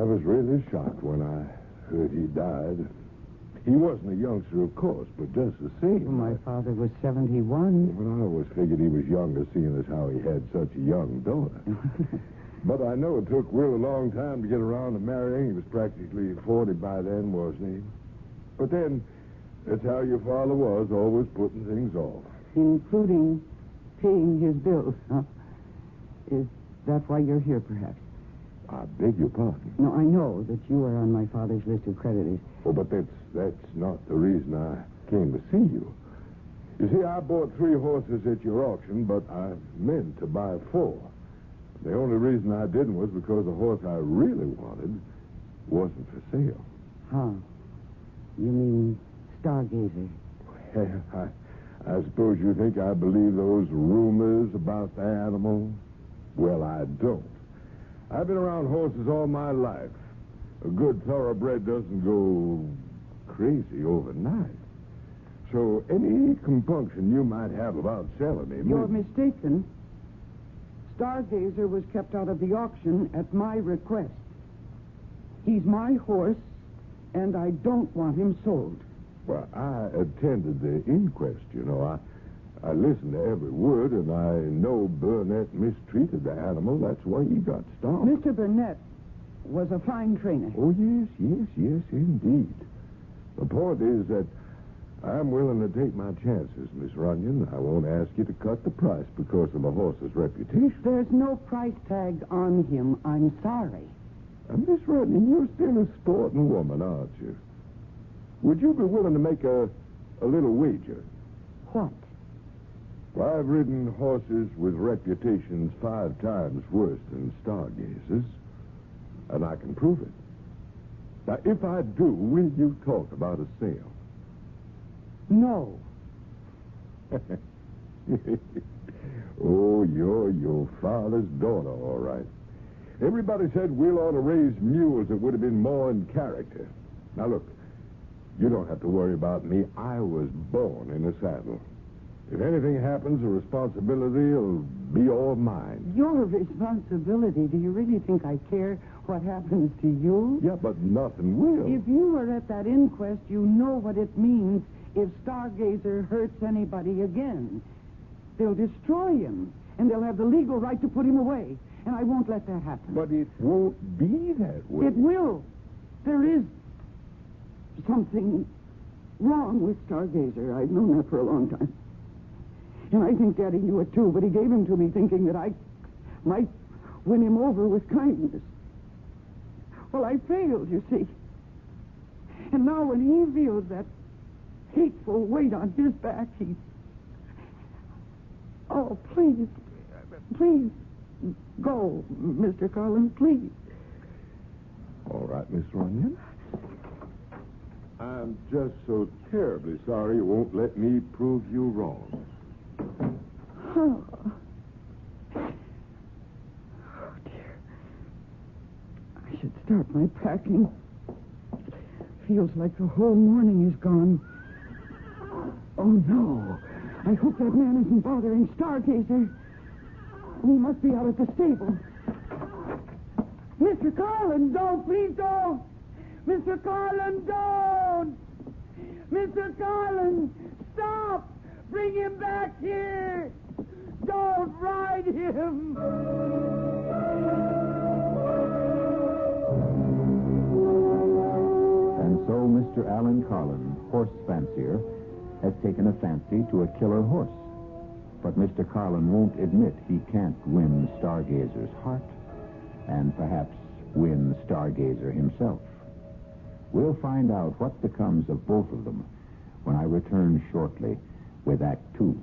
was really shocked when I heard he died. He wasn't a youngster, of course, but just the same. Well, my father was 71. Well, I always figured he was younger, seeing as how he had such a young daughter. But I know it took Will a long time to get around to marrying. He was practically 40 by then, wasn't he? But then, that's how your father was, always putting things off. Including paying his bills, huh? Is that why you're here, perhaps? I beg your pardon. No, I know that you are on my father's list of creditors. Oh, but that's not the reason I came to see you. You see, I bought 3 horses at your auction, but I meant to buy 4. The only reason I didn't was because the horse I really wanted wasn't for sale. Huh. You mean Stargazer? I suppose you think I believe those rumors about the animal? Well, I don't. I've been around horses all my life. A good thoroughbred doesn't go crazy overnight. So any compunction you might have about selling him... You're mistaken. Stargazer was kept out of the auction at my request. He's my horse, and I don't want him sold. Well, I attended the inquest, you know. I listened to every word, and I know Burnett mistreated the animal. That's why he got stopped. Mr. Burnett was a fine trainer. Oh, yes, indeed. The point is that I'm willing to take my chances, Miss Runyon. I won't ask you to cut the price because of a horse's reputation. There's no price tag on him. I'm sorry. Miss Runyon, you're still a sporting woman, aren't you? Would you be willing to make a little wager? What? Well, I've ridden horses with reputations 5 times worse than stargazers, and I can prove it. Now, if I do, will you talk about a sale? No. Oh, you're your father's daughter, all right. Everybody said Will ought to raise mules that would have been more in character. Now, look, you don't have to worry about me. I was born in a saddle. If anything happens, the responsibility will be all mine. Your responsibility? Do you really think I care what happens to you? Yeah, but nothing will. If you were at that inquest, you know what it means if Stargazer hurts anybody again. They'll destroy him, and they'll have the legal right to put him away. And I won't let that happen. But it won't be that way. It will. There is something wrong with Stargazer. I've known that for a long time. And I think Daddy knew it too, but he gave him to me thinking that I might win him over with kindness. Well, I failed, you see. And now when he feels that hateful weight on his back, he... Oh, please, please go, Mr. Collins, please. All right, Miss Runyon. I'm just so terribly sorry you won't let me prove you wrong. Oh, dear. I should start my packing. Feels like the whole morning is gone. Oh, no. I hope that man isn't bothering Stargazer. He must be out at the stable. Mr. Collins, don't, please don't. Mr. Collins, don't. Mr. Collins, stop. Bring him back here. Don't ride him. And so Mr. Alan Collins, horse fancier, has taken a fancy to a killer horse. But Mr. Carlin won't admit he can't win Stargazer's heart and perhaps win Stargazer himself. We'll find out what becomes of both of them when I return shortly with Act 2.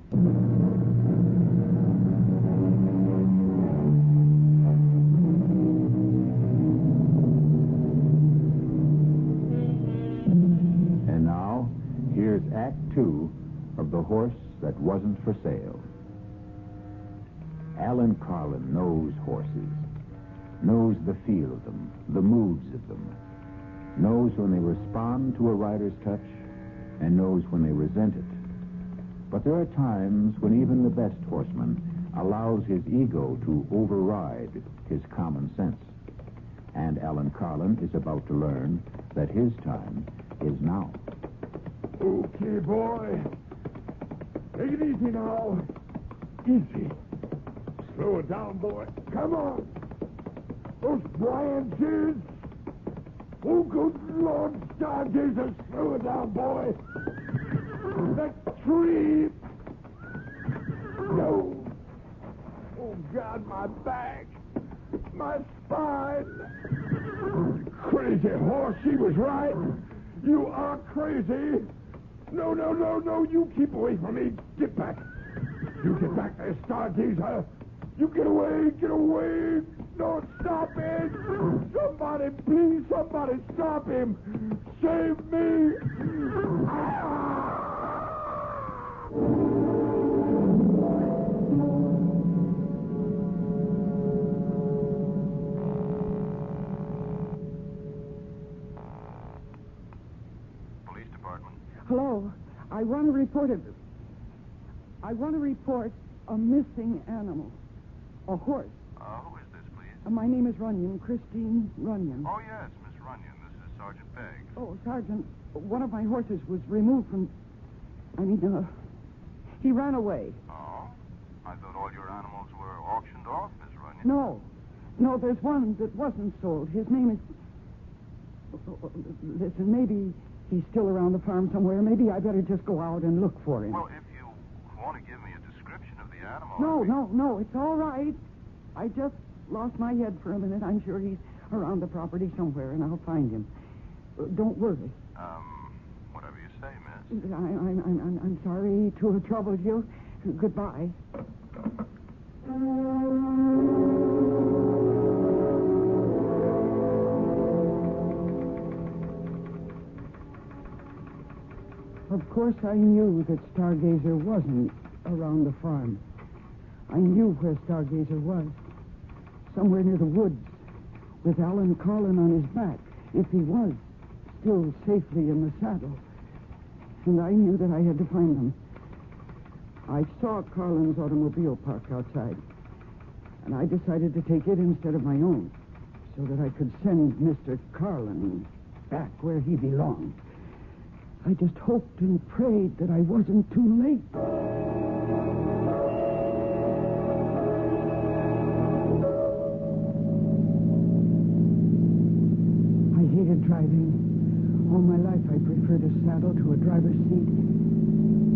And now, here's Act 2 of The Horse That Wasn't for Sale. Alan Carlin knows horses, knows the feel of them, the moods of them, knows when they respond to a rider's touch, and knows when they resent it. But there are times when even the best horseman allows his ego to override his common sense. And Alan Carlin is about to learn that his time is now. Okay, boy. Take it easy now. Easy. Slow it down, boy. Come on. Those branches. Oh, good Lord, Stargazer, slow it down, boy. That tree. No. Oh, God, my back. My spine. Crazy horse, she was right. You are crazy. No, no, no, no, you keep away from me. Get back. You get back there, Stargazer. You get away, get away. No, stop it. Somebody, please, somebody stop him. Save me. Police department. Hello. I want to report a missing animal. A horse. Who is this, please? My name is Runyon, Christine Runyon. Oh, yes, Miss Runyon. This is Sergeant Beggs. Oh, Sergeant, one of my horses was removed from... he ran away. Oh? I thought all your animals were auctioned off, Miss Runyon. No, there's one that wasn't sold. His name is... Listen, maybe he's still around the farm somewhere. Maybe I better just go out and look for him. Well, if you want to give me a description of the animal... No, it's all right. I just lost my head for a minute. I'm sure he's around the property somewhere, and I'll find him. Don't worry. Whatever you say, miss. I'm sorry to have troubled you. Goodbye. Of course, I knew that Stargazer wasn't around the farm. I knew where Stargazer was. Somewhere near the woods, with Alan Carlin on his back, if he was still safely in the saddle. And I knew that I had to find him. I saw Carlin's automobile parked outside, and I decided to take it instead of my own, so that I could send Mr. Carlin back where he belonged. I just hoped and prayed that I wasn't too late. I hated driving. All my life I preferred a saddle to a driver's seat.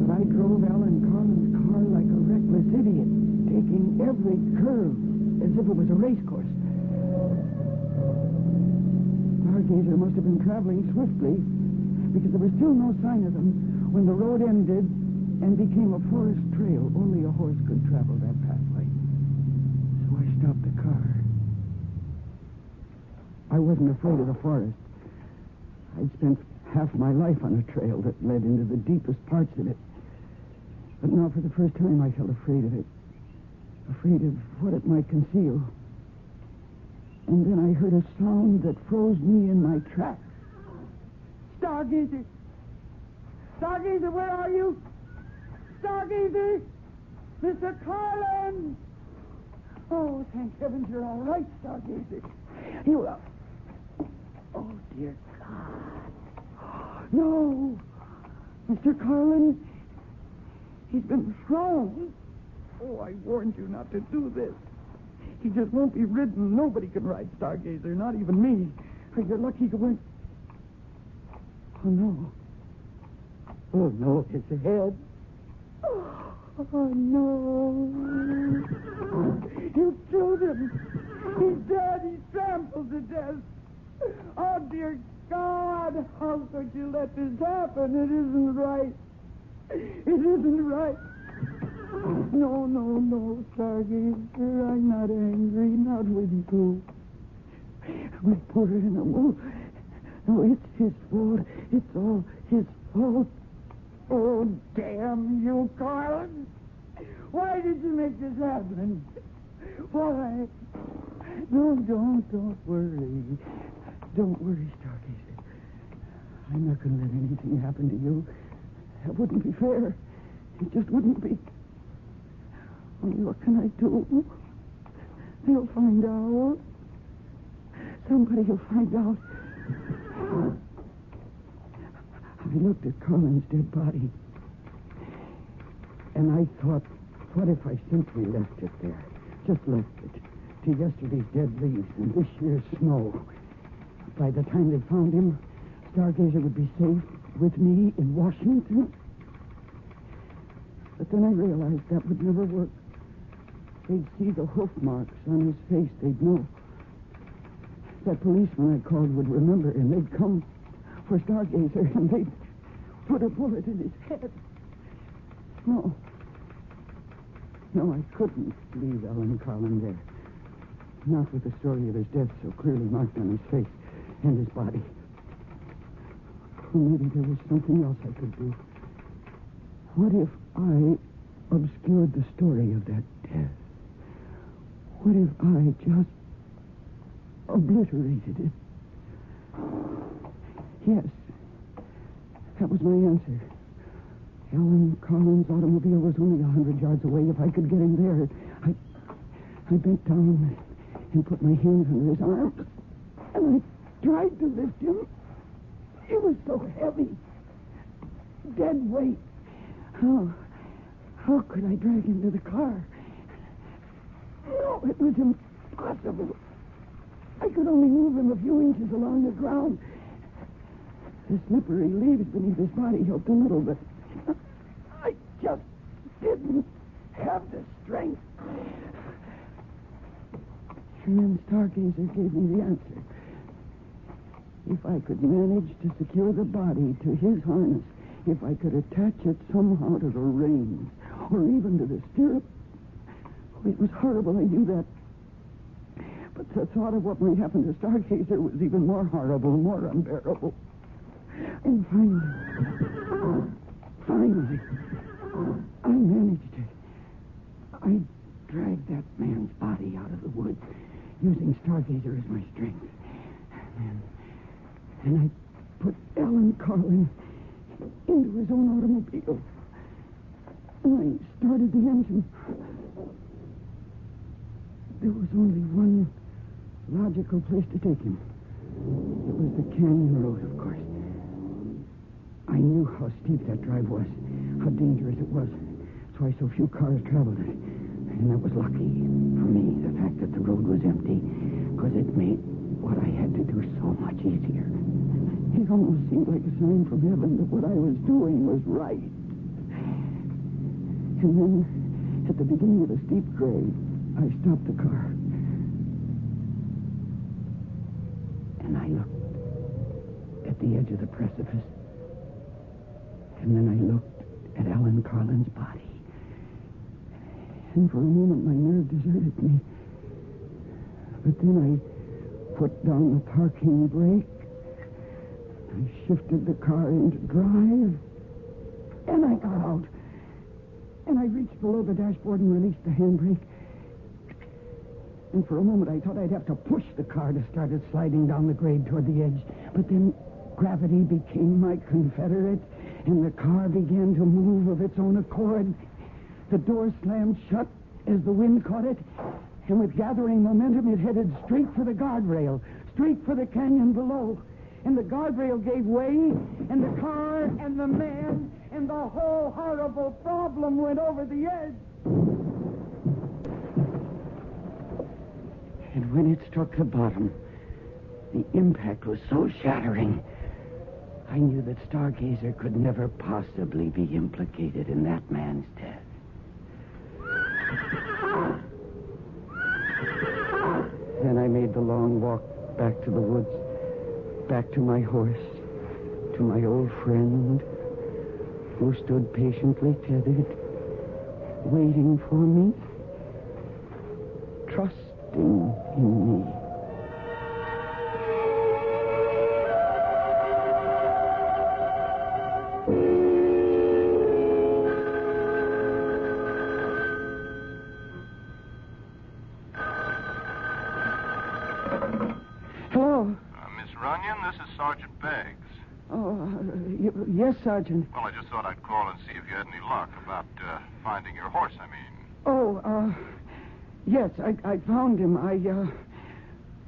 But I drove Alan Carlin's car like a reckless idiot, taking every curve as if it was a race course. Stargazer must have been traveling swiftly, because there was still no sign of them when the road ended and became a forest trail. Only a horse could travel that pathway. So I stopped the car. I wasn't afraid of the forest. I'd spent half my life on a trail that led into the deepest parts of it. But now for the first time I felt afraid of it. Afraid of what it might conceal. And then I heard a sound that froze me in my tracks. Stargazer! Stargazer, where are you? Stargazer! Mr. Carlin! Oh, thank heavens you're all right, Stargazer. You are... Oh, dear God. No! Mr. Carlin, he's been thrown. Oh, I warned you not to do this. He just won't be ridden. Nobody can ride Stargazer, not even me. You're lucky you weren't... Oh, no. Oh, no, his head. Oh, no. You killed him. He's dead. He's trampled to death. Oh, dear God. How could you let this happen? It isn't right. It isn't right. No, Stargazer. I'm not angry. Not with you. My poor animal. No, it's his fault. It's all his fault. Oh, damn you, Carlin. Why did you make this happen? Why? No, don't worry. Don't worry, Stargazer. I'm not going to let anything happen to you. That wouldn't be fair. It just wouldn't be. Only what can I do? They'll find out. Somebody will find out. I looked at Carlin's dead body, and I thought, what if I simply left it there? Just left it to yesterday's dead leaves and this year's snow. By the time they found him, Stargazer would be safe with me in Washington. But then I realized that would never work. They'd see the hoof marks on his face. They'd know. That policeman I called would remember, and they'd come for Stargazer, and they'd put a bullet in his head. No, I couldn't leave Alan Carlin there. Not with the story of his death so clearly marked on his face and his body. Or maybe there was something else I could do. What if I obscured the story of that death? What if I just obliterated it? Yes, that was my answer. Alan Carlin's automobile was only 100 yards away. If I could get him there, I bent down and put my hands under his arms, and I tried to lift him. It was so heavy. Dead weight. How could I drag him to the car? No, it was impossible. I could only move him a few inches along the ground. The slippery leaves beneath his body helped a little, but I just didn't have the strength. And then Stargazer gave me the answer. If I could manage to secure the body to his harness, if I could attach it somehow to the reins, or even to the stirrup. Oh, it was horrible, I knew that. But the thought of what might happen to Stargazer was even more horrible, more unbearable. And finally, I managed it. I dragged that man's body out of the woods, using Stargazer as my strength. And I put Alan Carlin into his own automobile. And I started the engine. There was only one logical place to take him. It was the canyon road, of course. I knew how steep that drive was, how dangerous it was. That's why so few cars traveled it. And that was lucky for me, the fact that the road was empty, because it made what I had to do so much easier. It almost seemed like a sign from heaven that what I was doing was right. And then, at the beginning of a steep grade, I stopped the car. And I looked at the edge of the precipice. And then I looked at Alan Carlin's body. And for a moment, my nerve deserted me. But then I put down the parking brake. I shifted the car into drive. And I got out. And I reached below the dashboard and released the handbrake. And for a moment, I thought I'd have to push the car to start it sliding down the grade toward the edge. But then gravity became my confederate, and the car began to move of its own accord. The door slammed shut as the wind caught it, and with gathering momentum, it headed straight for the guardrail, straight for the canyon below. And the guardrail gave way, and the car and the man and the whole horrible problem went over the edge. And when it struck the bottom, the impact was so shattering, I knew that Stargazer could never possibly be implicated in that man's death. Then I made the long walk back to the woods, back to my horse, to my old friend, who stood patiently tethered, waiting for me, trusting in me. Yes, Sergeant. Well, I just thought I'd call and see if you had any luck about finding your horse, I mean. Oh, yes, I found him. I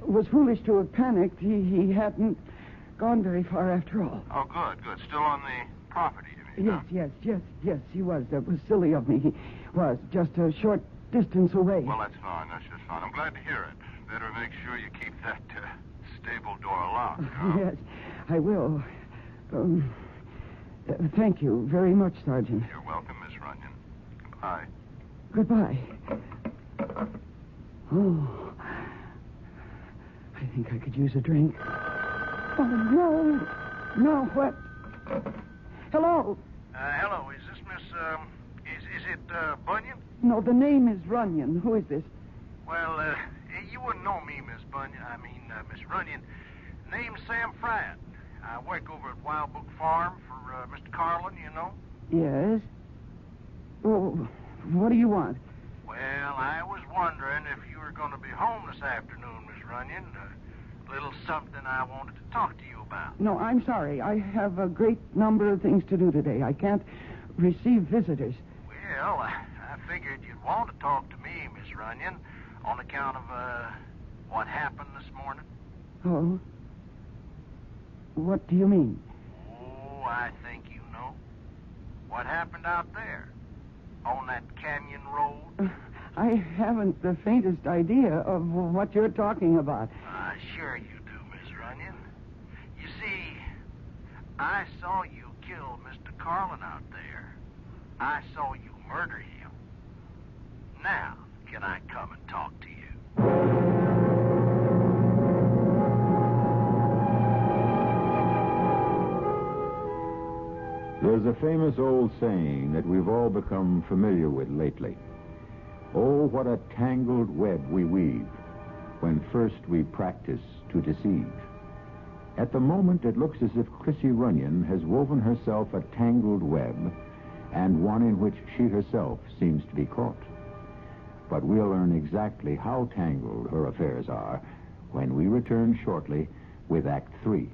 was foolish to have panicked. He hadn't gone very far after all. Oh, good. Still on the property, you mean? Yes, he was. That was silly of me. He was just a short distance away. Well, that's fine. That's just fine. I'm glad to hear it. Better make sure you keep that stable door locked, huh? Yes, I will. Thank you very much, Sergeant. You're welcome, Miss Runyon. Goodbye. Goodbye. Oh, I think I could use a drink. Oh, no. No, what? Hello? Hello, is this Miss, is it, Bunyan? No, the name is Runyon. Who is this? Well, you wouldn't know me, Miss Bunyan. Miss Runyon. Name's Sam Fratt. I work over at Wild Book Farm for Mr. Carlin, you know. Yes? Well, what do you want? Well, I was wondering if you were going to be home this afternoon, Miss Runyon. A little something I wanted to talk to you about. No, I'm sorry. I have a great number of things to do today. I can't receive visitors. Well, I figured you'd want to talk to me, Miss Runyon, on account of what happened this morning. Oh? What do you mean? Oh, I think you know. What happened out there? On that canyon road? I haven't the faintest idea of what you're talking about. Sure you do, Miss Runyon. You see, I saw you kill Mr. Carlin out there. I saw you murder him. Now, can I come and talk to you? There's a famous old saying that we've all become familiar with lately. Oh, what a tangled web we weave when first we practice to deceive. At the moment, it looks as if Chrissy Runyon has woven herself a tangled web, and one in which she herself seems to be caught. But we'll learn exactly how tangled her affairs are when we return shortly with Act 3.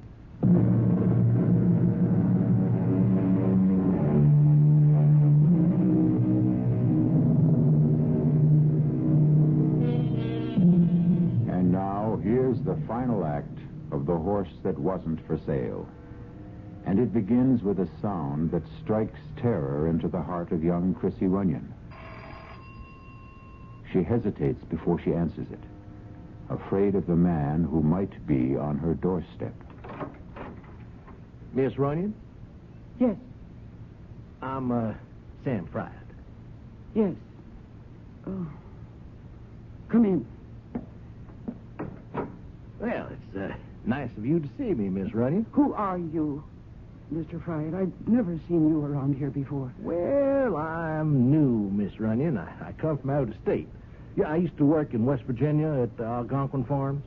And now, here's the final act of The Horse That Wasn't for Sale. And it begins with a sound that strikes terror into the heart of young Chrissy Runyon. She hesitates before she answers it, afraid of the man who might be on her doorstep. Miss Runyon? Yes, I'm, Sam Fried. yes. Oh. Come in. Well, it's, nice of you to see me, Miss Runyon. Who are you, Mr. Fried? I've never seen you around here before. Well, I'm new, Miss Runyon. I come from out of state. Yeah, I used to work in West Virginia at Algonquin Farms.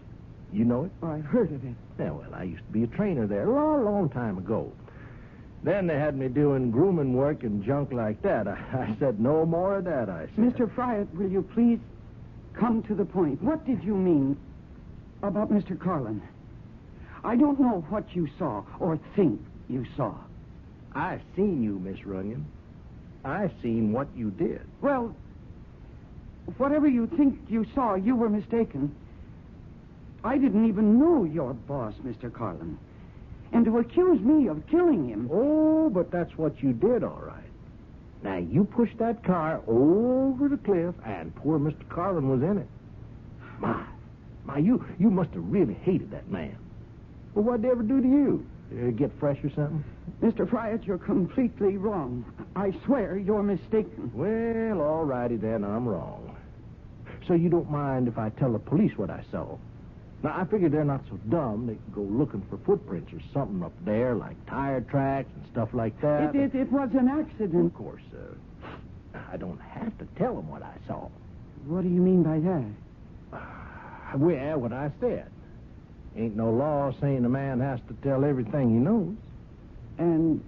You know it? I've heard of it. Yeah, well, I used to be a trainer there a long, long time ago. Then they had me doing grooming work and junk like that. I said, no more of that, I said. Mr. Fried, will you please come to the point? What did you mean about Mr. Carlin? I don't know what you saw or think you saw. I seen you, Miss Runyon. I seen what you did. Well, whatever you think you saw, you were mistaken. I didn't even know your boss, Mr. Carlin. And to accuse me of killing him... Oh, but that's what you did, all right. Now, you pushed that car over the cliff, and poor Mr. Carlin was in it. My, you must have really hated that man. Well, what'd they ever do to you? Get fresh or something? Mr. Friat, you're completely wrong. I swear you're mistaken. Well, all righty then, I'm wrong. So you don't mind if I tell the police what I saw? Now, I figure they're not so dumb. They can go looking for footprints or something up there, like tire tracks and stuff like that. It was an accident. Of course, I don't have to tell them what I saw. What do you mean by that? Well, what I said. Ain't no law saying a man has to tell everything he knows. And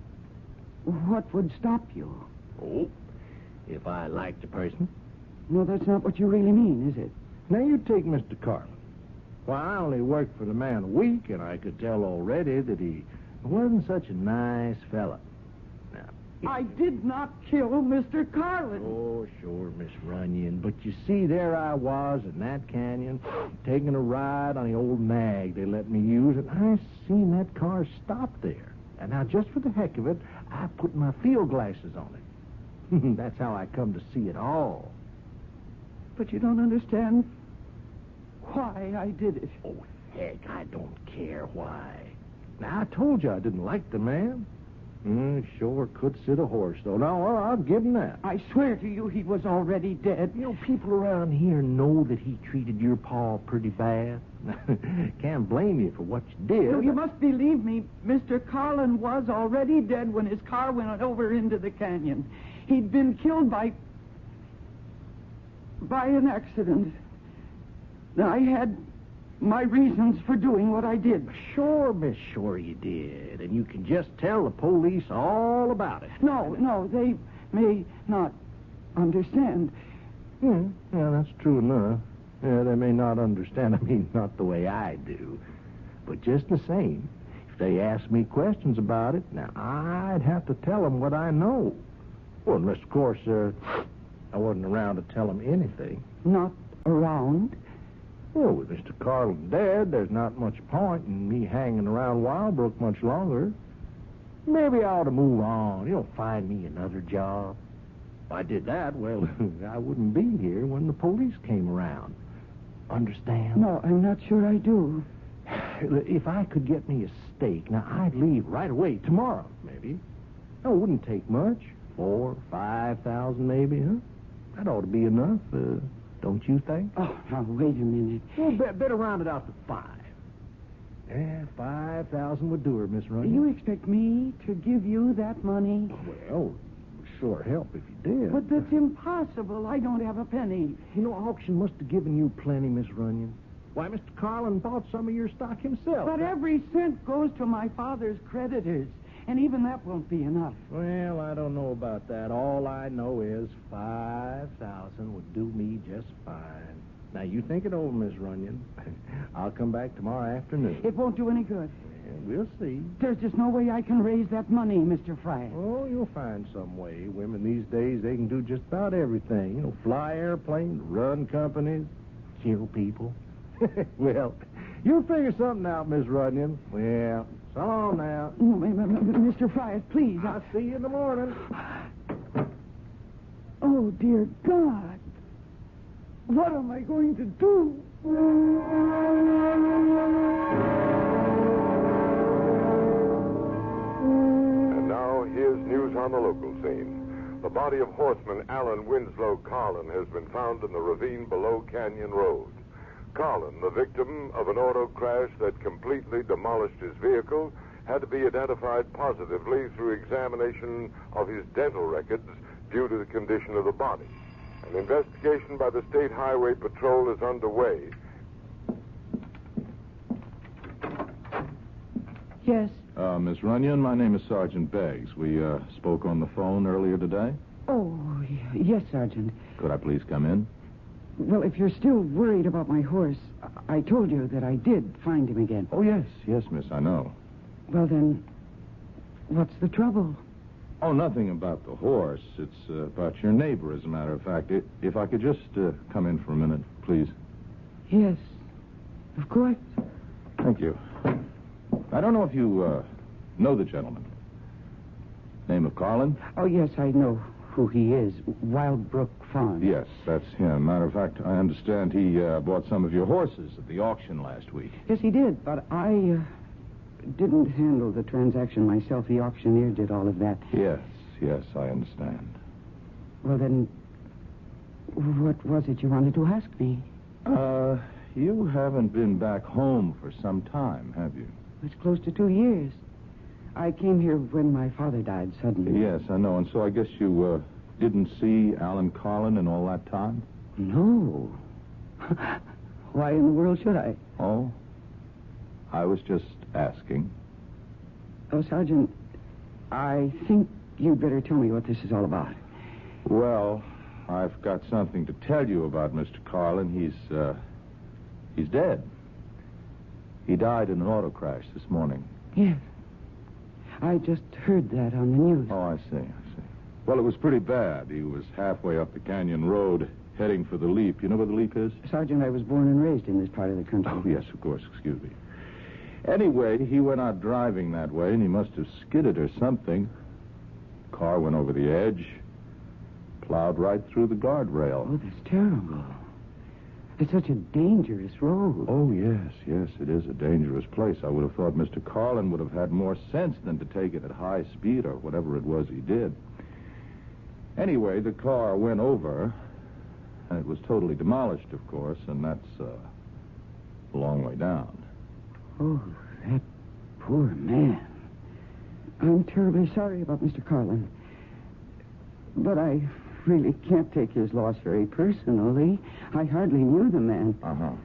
what would stop you? Oh, if I liked a person. No, that's not what you really mean, is it? Now, you take Mr. Carlin. Well, I only worked for the man a week, and I could tell already that he wasn't such a nice fella. Now, I did not kill Mr. Carlin. Oh, sure, Miss Runyon. But you see, there I was in that canyon, taking a ride on the old nag they let me use, and I seen that car stop there. And now, just for the heck of it, I put my field glasses on it. That's how I come to see it all. But you don't understand why I did it. Oh, heck, I don't care why. Now, I told you I didn't like the man. Sure could sit a horse, though. Now, I'll give him that. I swear to you he was already dead. You know, people around here know that he treated your pa pretty bad. Can't blame you for what you did. No, you must believe me. Mr. Carlin was already dead when his car went over into the canyon. He'd been killed by an accident. I had my reasons for doing what I did. Sure, Miss, sure you did. And you can just tell the police all about it. No, they may not understand. Yeah, that's true enough. Yeah, they may not understand. I mean, not the way I do. But just the same, if they ask me questions about it, now, I'd have to tell them what I know. Well, unless, of course, I wasn't around to tell them anything. Not around? Well, with Mr. Carlin dead, there's not much point in me hanging around Wildbrook much longer. Maybe I ought to move on. Find me another job. If I did that, well, I wouldn't be here when the police came around. Understand? No, I'm not sure I do. If I could get me a stake, now, I'd leave right away, tomorrow, maybe. No, it wouldn't take much. 4,000, 5,000 maybe, huh? That ought to be enough, don't you think? Oh, now, wait a minute. Well, better round it out to 5. Yeah, 5,000 would do her, Miss Runyon. You expect me to give you that money? Well, it would sure help if you did. But that's impossible. I don't have a penny. You know, auction must have given you plenty, Miss Runyon. Why, Mr. Carlin bought some of your stock himself. But every cent goes to my father's creditors, and even that won't be enough. Well, I don't know about that. All I know is 5,000 would do me just fine. Now, you think it over, Miss Runyon. I'll come back tomorrow afternoon. It won't do any good. We'll see. There's just no way I can raise that money, Mr. Fryer. Oh, you'll find some way. Women these days, they can do just about everything. You know, fly airplanes, run companies, kill people. Well, you'll figure something out, Miss Runyon. Well, so long now. Mr. Fryer, please. I'll see you in the morning. Oh, dear God. What am I going to do? And now, here's news on the local scene. The body of horseman Alan Winslow Carlin has been found in the ravine below Canyon Road. Carlin, the victim of an auto crash that completely demolished his vehicle, had to be identified positively through examination of his dental records due to the condition of the body. An investigation by the State Highway Patrol is underway. Yes. Miss Runyon, my name is Sergeant Beggs. We spoke on the phone earlier today. Oh, yes, Sergeant. Could I please come in? Well, if you're still worried about my horse, I told you that I did find him again. Oh, yes, miss, I know. Well, then, what's the trouble? Oh, nothing about the horse. It's about your neighbor, as a matter of fact. If I could just come in for a minute, please. Yes, of course. Thank you. I don't know if you know the gentleman. Name of Carlin? Oh, yes, I know who he is. Wildbrook Farm. Yes, that's him. Matter of fact, I understand he bought some of your horses at the auction last week. Yes, he did, but I didn't handle the transaction myself. The auctioneer did all of that. Yes, I understand. Well, then, what was it you wanted to ask me? You haven't been back home for some time, have you? It's close to 2 years. I came here when my father died suddenly. Yes, I know. And so I guess you didn't see Alan Carlin in all that time? No. Why in the world should I? Oh? I was just asking. Oh, Sergeant, I think you'd better tell me what this is all about. Well, I've got something to tell you about Mr. Carlin. He's dead. He died in an auto crash this morning. Yes. I just heard that on the news. Oh, I see. Well, it was pretty bad. He was halfway up the Canyon Road, heading for the Leap. You know where the Leap is? Sergeant, I was born and raised in this part of the country. Oh, yes, of course. Excuse me. Anyway, he went out driving that way, and he must have skidded or something. Car went over the edge, plowed right through the guardrail. Oh, that's terrible. It's such a dangerous road. Oh, yes, it is a dangerous place. I would have thought Mr. Carlin would have had more sense than to take it at high speed or whatever it was he did. Anyway, the car went over, and it was totally demolished, of course, and that's a long way down. Oh, that poor man. I'm terribly sorry about Mr. Carlin. But I really can't take his loss very personally. I hardly knew the man. Uh-huh.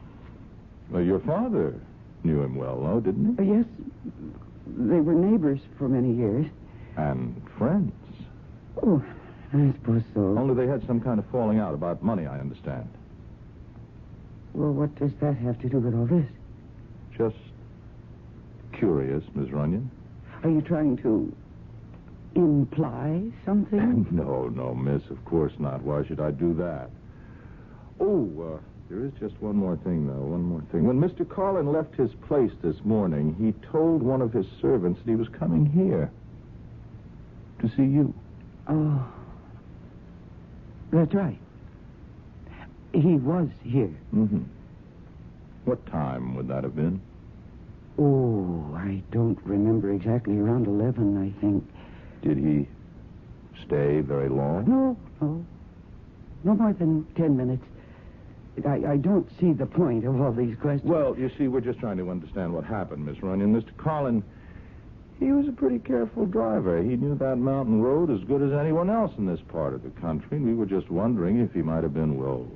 Well, your father knew him well, though, didn't he? Yes. They were neighbors for many years. And friends. Oh, I suppose so. Only they had some kind of falling out about money, I understand. Well, what does that have to do with all this? Just curious, Miss Runyon. Are you trying to imply something? No, miss, of course not. Why should I do that? Oh, there is just one more thing, though, one more thing. When Mr. Carlin left his place this morning, he told one of his servants that he was coming here to see you. Oh, that's right. He was here. Mm-hmm. What time would that have been? Oh, I don't remember exactly. Around 11, I think. Did he stay very long? No. No more than 10 minutes. I don't see the point of all these questions. Well, you see, we're just trying to understand what happened, Miss Runyon. Mr. Carlin, he was a pretty careful driver. He knew that mountain road as good as anyone else in this part of the country, and we were just wondering if he might have been, well,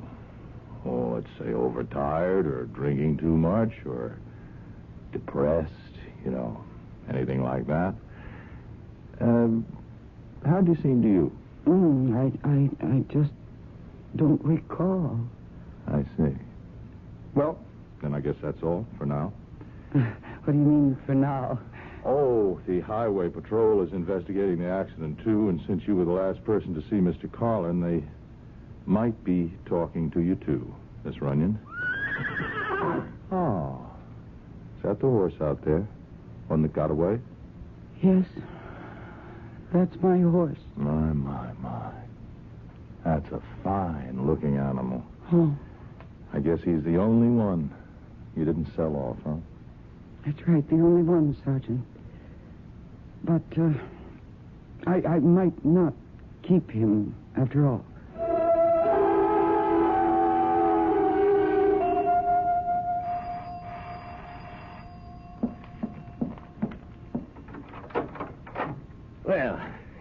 let's say overtired or drinking too much or depressed, anything like that. How'd he seem to you? I just don't recall. I see. Well, then I guess that's all for now. What do you mean, for now? Oh, the Highway Patrol is investigating the accident, too, and since you were the last person to see Mr. Carlin, they might be talking to you, too, Miss Runyon. Oh. Is that the horse out there? One that got away? Yes. That's my horse. My. That's a fine-looking animal. Oh. I guess he's the only one you didn't sell off, huh? That's right, the only one, Sergeant. But, I might not keep him after all. Well,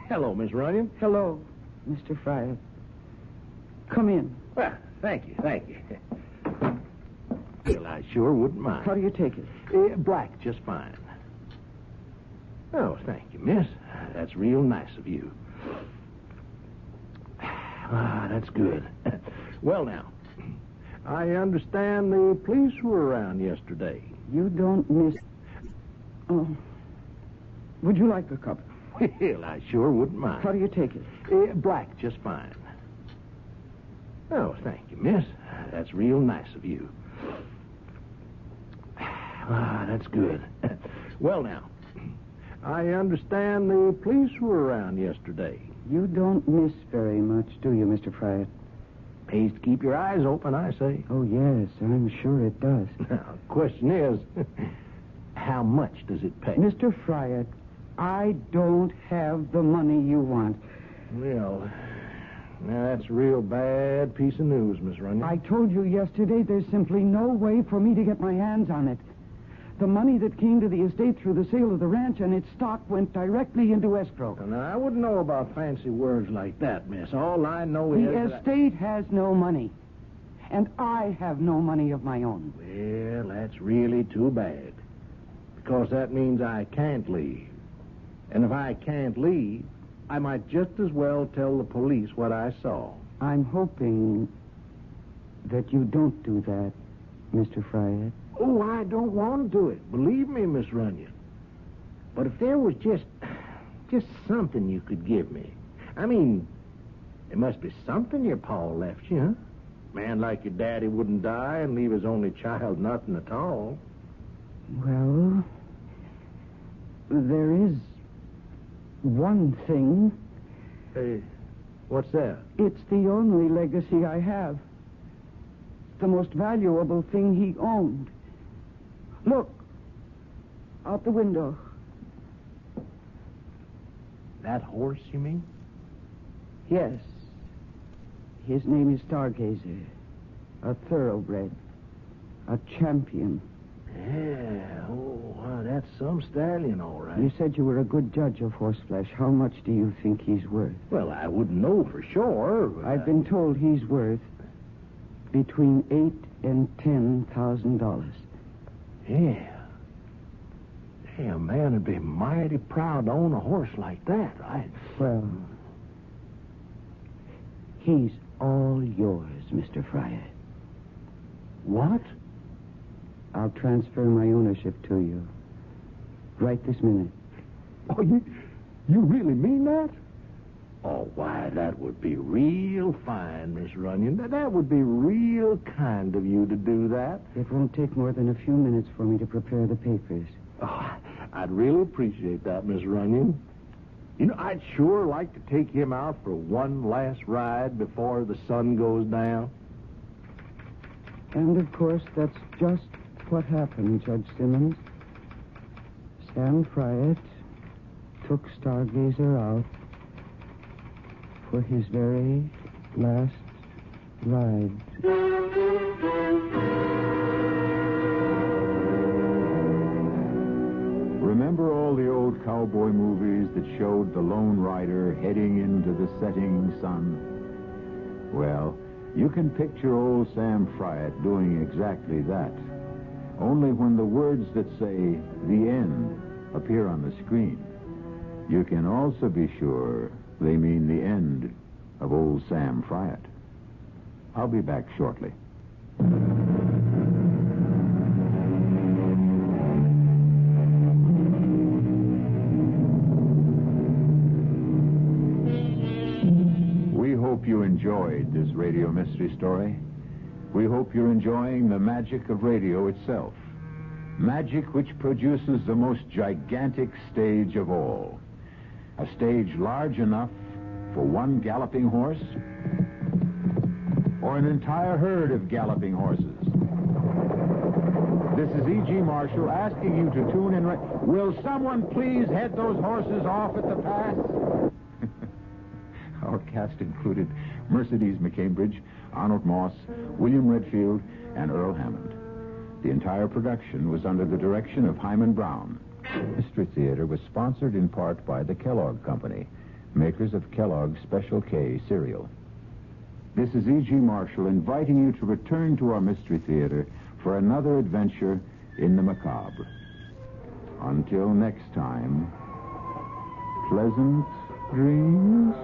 hello, Miss Runyon. Hello, Mr. Fryer. Come in. Well, thank you. Well, I sure wouldn't mind. How do you take it? Black, just fine. Oh, thank you, miss. That's real nice of you. That's good. Well, now, I understand the police were around yesterday. You don't miss... Oh. Would you like a cup? Well, I sure wouldn't mind. How do you take it? Black, just fine. Oh, thank you, miss. That's real nice of you. That's good. Well, now, I understand the police were around yesterday. You don't miss very much, do you, Mr. Fryer? Pays to keep your eyes open, I say. Oh, yes, I'm sure it does. Now, the question is, how much does it pay? Mr. Fryer, I don't have the money you want. Well, now that's a real bad piece of news, Miss Runyon. I told you yesterday there's simply no way for me to get my hands on it. The money that came to the estate through the sale of the ranch and its stock went directly into escrow. Now, I wouldn't know about fancy words like that, miss. All I know is... The estate has no money. And I have no money of my own. Well, that's really too bad. Because that means I can't leave. And if I can't leave, I might just as well tell the police what I saw. I'm hoping that you don't do that, Mr. Fryer. Oh, I don't want to do it. Believe me, Miss Runyon. But if there was just something you could give me. I mean, there must be something your pa left you, huh? Man like your daddy wouldn't die and leave his only child nothing at all. Well, there is one thing. Hey, what's that? It's the only legacy I have. The most valuable thing he owned. Look, out the window. That horse, you mean? Yes. His name is Stargazer. A thoroughbred. A champion. Yeah, that's some stallion, all right. You said you were a good judge of horseflesh. How much do you think he's worth? Well, I wouldn't know for sure. I've been told he's worth between $8,000 and $10,000. Yeah. Hey, a man would be mighty proud to own a horse like that, right? Well, he's all yours, Mr. Fryer. What? I'll transfer my ownership to you. Right this minute. Oh, you really mean that? Oh, why, that would be real fine, Miss Runyon. That would be real kind of you to do that. It won't take more than a few minutes for me to prepare the papers. Oh, I'd really appreciate that, Miss Runyon. You know, I'd sure like to take him out for one last ride before the sun goes down. And, of course, that's just what happened, Judge Simmons. Sam Fryatt took Stargazer out for his very last ride. Remember all the old cowboy movies that showed the lone rider heading into the setting sun? Well, you can picture old Sam Fryatt doing exactly that. Only when the words that say "the end" appear on the screen, you can also be sure they mean the end of old Sam Fryatt. I'll be back shortly. We hope you enjoyed this radio mystery story. We hope you're enjoying the magic of radio itself. Magic which produces the most gigantic stage of all. A stage large enough for one galloping horse or an entire herd of galloping horses. This is E.G. Marshall asking you to tune in. Will someone please head those horses off at the pass? Our cast included Mercedes McCambridge, Arnold Moss, William Redfield, and Earl Hammond. The entire production was under the direction of Hyman Brown. Mystery Theater was sponsored in part by the Kellogg Company, makers of Kellogg's Special K cereal. This is E.G. Marshall inviting you to return to our Mystery Theater for another adventure in the macabre. Until next time, pleasant dreams.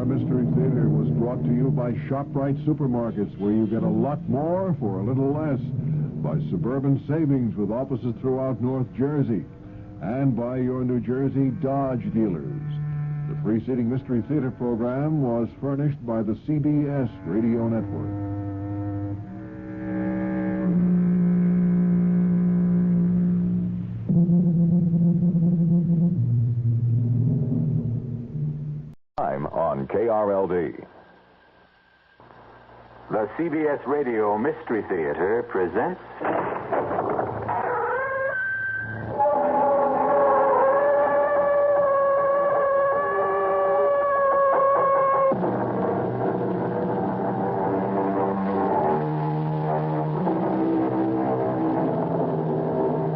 Mystery Theater was brought to you by ShopRite Supermarkets, where you get a lot more for a little less. By Suburban Savings with offices throughout North Jersey. And by your New Jersey Dodge dealers. The preceding Mystery Theater program was furnished by the CBS Radio Network. On KRLD. The CBS Radio Mystery Theater presents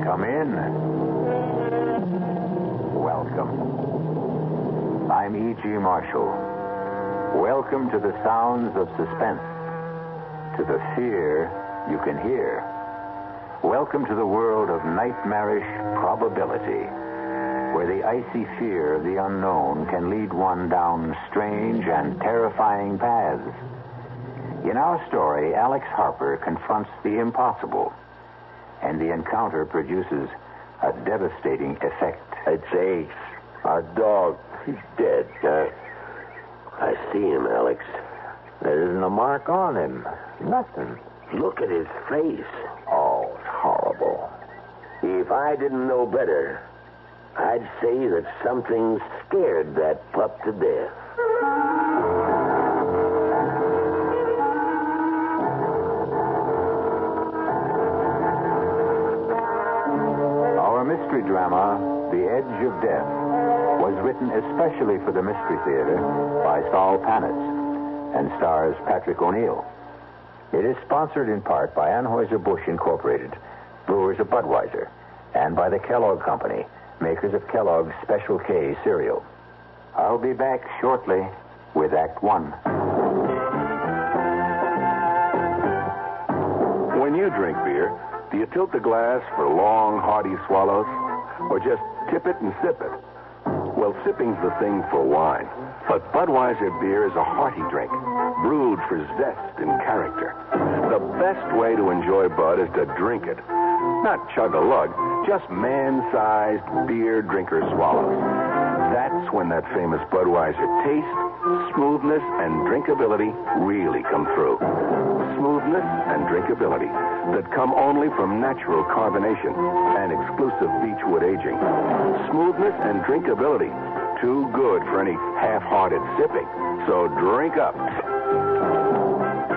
Come in. Welcome. I'm E.G. Marshall. Welcome to the sounds of suspense, to the fear you can hear. Welcome to the world of nightmarish probability, where the icy fear of the unknown can lead one down strange and terrifying paths. In our story, Alex Harper confronts the impossible, and the encounter produces a devastating effect. It's Ace, our dog. He's dead. I see him, Alex. There isn't a mark on him. Nothing. Look at his face. Oh, it's horrible. If I didn't know better, I'd say that something scared that pup to death. Our mystery drama, The Edge of Death, was written especially for the Mystery Theater by Saul Panitz and stars Patrick O'Neill. It is sponsored in part by Anheuser-Busch Incorporated, brewers of Budweiser, and by the Kellogg Company, makers of Kellogg's Special K cereal. I'll be back shortly with Act One. When you drink beer, do you tilt the glass for long, hearty swallows, or just tip it and sip it? Well, sipping's the thing for wine. But Budweiser beer is a hearty drink, brewed for zest and character. The best way to enjoy Bud is to drink it. Not chug-a-lug, just man-sized beer drinker swallows. That's when that famous Budweiser taste, smoothness, and drinkability really come through. Smoothness and drinkability that come only from natural carbonation and exclusive beechwood aging. Smoothness and drinkability, too good for any half-hearted sipping. So drink up.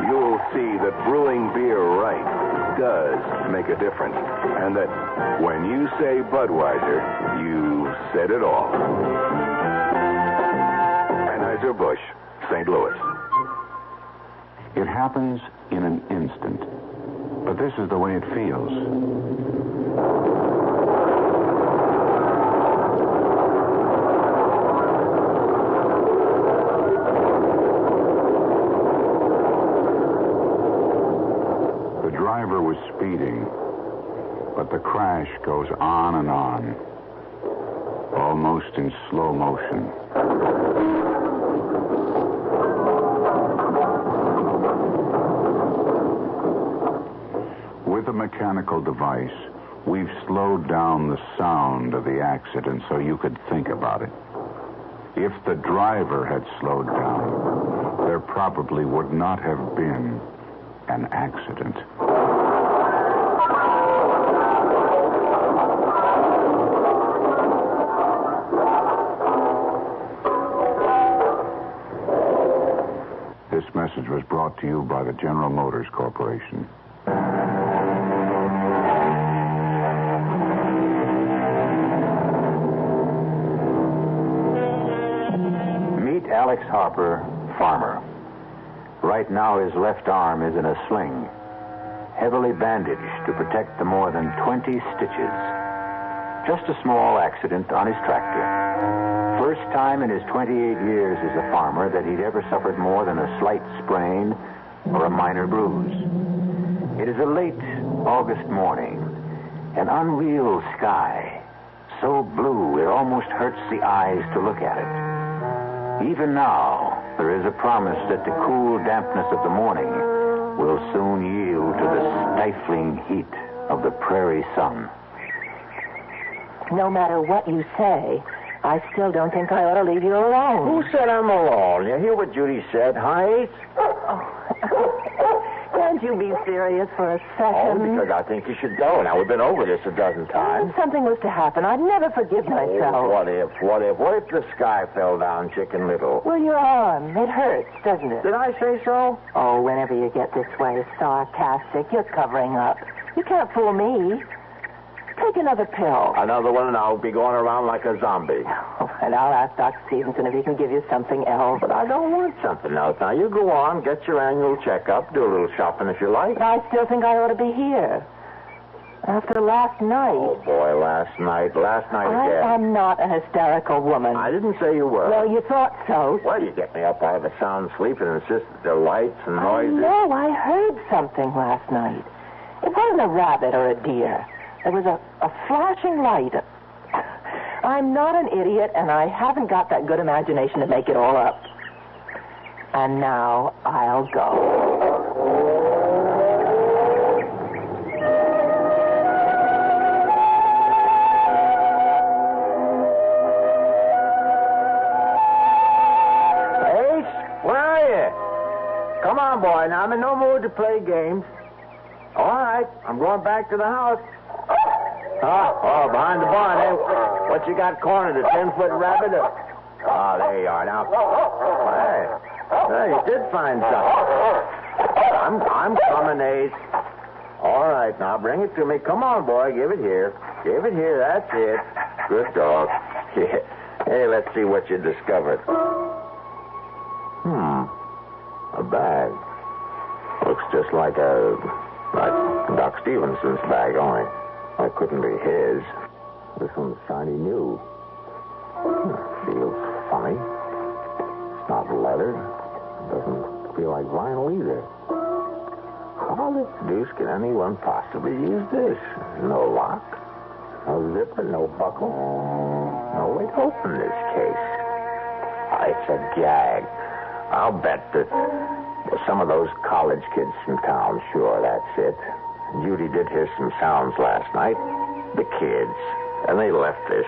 You'll see that brewing beer right does make a difference, and that when you say Budweiser, you said it all. Anheuser-Busch, St. Louis. It happens in an instant, but this is the way it feels. The driver was speeding, but the crash goes on and on, almost in slow motion. With a mechanical device, we've slowed down the sound of the accident so you could think about it. If the driver had slowed down, there probably would not have been an accident. This message was brought to you by the General Motors Corporation. Meet Alex Harper, farmer. Right now, his left arm is in a sling, heavily bandaged to protect the more than 20 stitches. Just a small accident on his tractor. First time in his 28 years as a farmer that he'd ever suffered more than a slight sprain or a minor bruise. It is a late August morning, an unreal sky, so blue it almost hurts the eyes to look at it. Even now, there is a promise that the cool dampness of the morning will soon yield to the stifling heat of the prairie sun. No matter what you say, I still don't think I ought to leave you alone. Who said I'm alone? You hear what Judy said, huh, Ace? Can't you be serious for a second? Oh, because I think you should go. Now, we've been over this a dozen times. If something was to happen, I'd never forgive myself. Oh, what if? What if the sky fell down, Chicken Little? Well, your arm, it hurts, doesn't it? Did I say so? Oh, whenever you get this way sarcastic, you're covering up. You can't fool me. Take another pill. Another one, and I'll be going around like a zombie. Oh, and I'll ask Dr. Stevenson if he can give you something else. But I don't want something else. Now, you go on, get your annual checkup, do a little shopping if you like. But I still think I ought to be here. After last night. Oh, boy, last night again. I'm not a hysterical woman. I didn't say you were. Well, you thought so. Well, you get me up out of a sound sleep and insist that there are lights and noises. No, I heard something last night. It wasn't a rabbit or a deer. There was a flashing light. I'm not an idiot, and I haven't got that good imagination to make it all up. And now I'll go. Ace, where are you? Come on, boy. Now, I'm in no mood to play games. All right, I'm going back to the house. Oh, behind the barn, eh? What you got cornered, a 10-foot rabbit? Oh, there you are now. Hey, you did find something. I'm coming, Ace. All right, now, bring it to me. Come on, boy, give it here. Give it here, that's it. Good dog. Yeah. Hey, let's see what you discovered. A bag. Looks just like Doc Stevenson's bag, only. That couldn't be his. This one's shiny new. Feels funny. It's not leather. Doesn't feel like vinyl either. How the deuce can anyone possibly use this? No lock, no zipper, no buckle. No way to open this case. It's a gag. I'll bet that some of those college kids from town, sure, that's it. Judy did hear some sounds last night. The kids. And they left this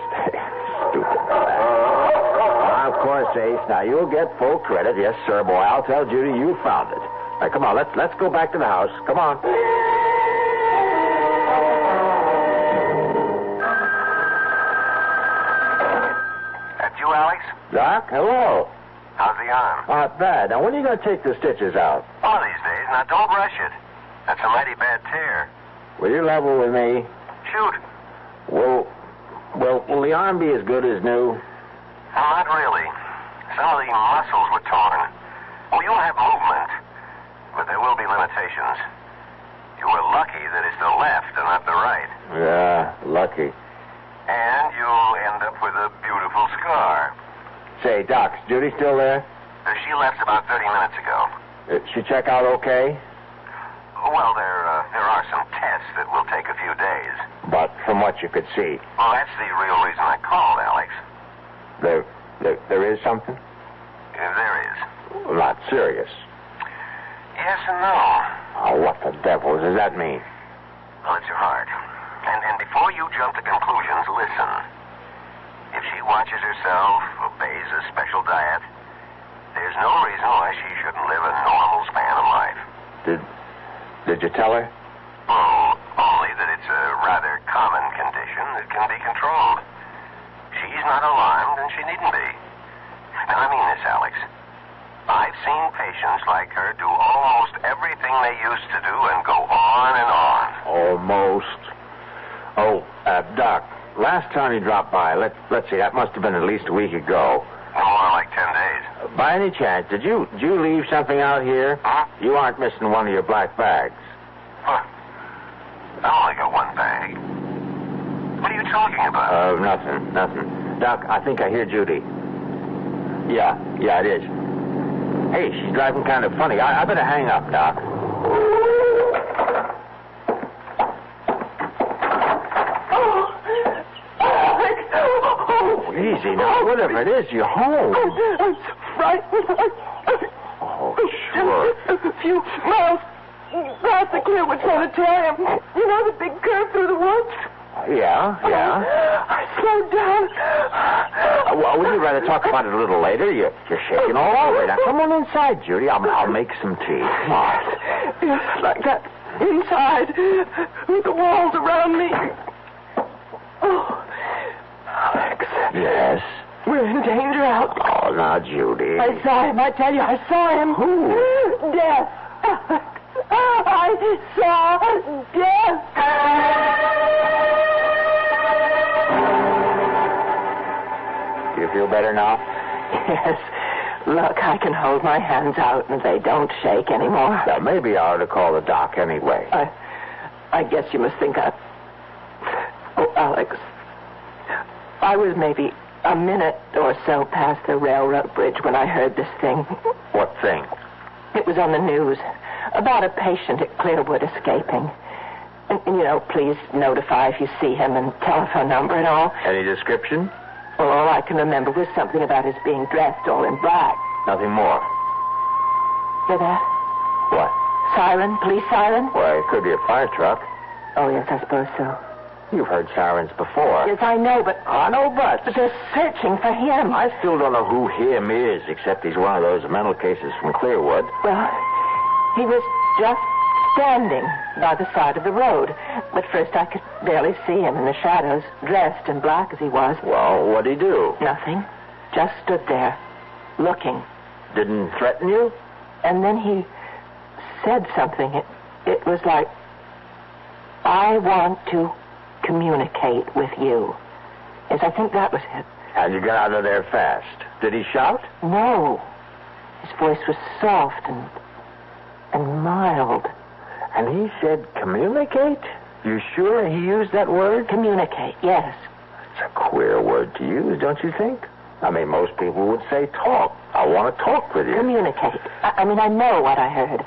stupid bag. Of course, Ace. Now, you'll get full credit. Yes, sir, boy. I'll tell Judy you found it. Now, come on. Let's go back to the house. Come on. That's you, Alex? Doc, hello. How's the arm? Not bad. Now, when are you going to take the stitches out? One of these days. Now, don't rush it. That's a mighty bad tear. Will you level with me? Shoot. Will the arm be as good as new? Not really. Some of the muscles were torn. Well, you'll have movement, but there will be limitations. You were lucky that it's the left and not the right. Yeah, lucky. And you'll end up with a beautiful scar. Say, Doc, is Judy still there? She left about 30 minutes ago. She check out okay? Well, there are some tests that will take a few days. But from what you could see? Well, that's the real reason I called, Alex. There is something? There is. Well, not serious. Yes and no. Oh, what the devil does that mean? Well, it's your heart. And before you jump to conclusions, listen. If she watches herself, obeys a special diet, there's no reason why she shouldn't live a normal span of life. Did you tell her? Oh, only that it's a rather common condition that can be controlled. She's not alarmed, and she needn't be. Now, I mean this, Alex. I've seen patients like her do almost everything they used to do and go on and on. Almost. Oh, Doc, last time you dropped by, let's see, that must have been at least a week ago. More like 10 days. By any chance, did you leave something out here? Huh? You aren't missing one of your black bags. Huh. I only got one bag. What are you talking about? Nothing. Doc, I think I hear Judy. Yeah, it is. Hey, she's driving kind of funny. I better hang up, Doc. Oh, easy now. Whatever it is, you're home. I'm so frightened. Oh, sure. A few miles past the Clearwood Sanitarium. You know the big curve through the woods? Yeah. I slowed down. Well, would you rather talk about it a little later? You're shaking all over. Now, come on inside, Judy. I'll make some tea. Come on. Yes, like that. Inside. With the walls around me. Oh, Alex. Yes? We're in danger out. Oh, now, Judy. I saw him. I tell you, I saw him. Who? Death. I saw death. Do you feel better now? Yes. Look, I can hold my hands out and they don't shake anymore. Now, maybe I ought to call the doc anyway. I guess you must think Oh, Alex. I was maybe a minute or so past the railroad bridge when I heard this thing. What thing? It was on the news about a patient at Clearwood escaping. And please notify if you see him and telephone number and all. Any description? Well, all I can remember was something about his being dressed all in black. Nothing more. Hear that? What? Siren? Police siren? Well, it could be a fire truck. Oh, yes, I suppose so. You've heard sirens before. Yes, I know, but... I know, but they're searching for him. I still don't know who him is, except he's one of those mental cases from Clearwood. Well, he was just standing by the side of the road. But first I could barely see him in the shadows, dressed in black as he was. Well, what'd he do? Nothing. Just stood there, looking. Didn't threaten you? And then he said something. It was like, I want to communicate with you. Yes, I think that was it. And you got out of there fast. Did he shout? No. His voice was soft and mild. And he said communicate? You sure he used that word? Communicate, yes. It's a queer word to use, don't you think? I mean, most people would say talk. I want to talk with you. Communicate. I know what I heard.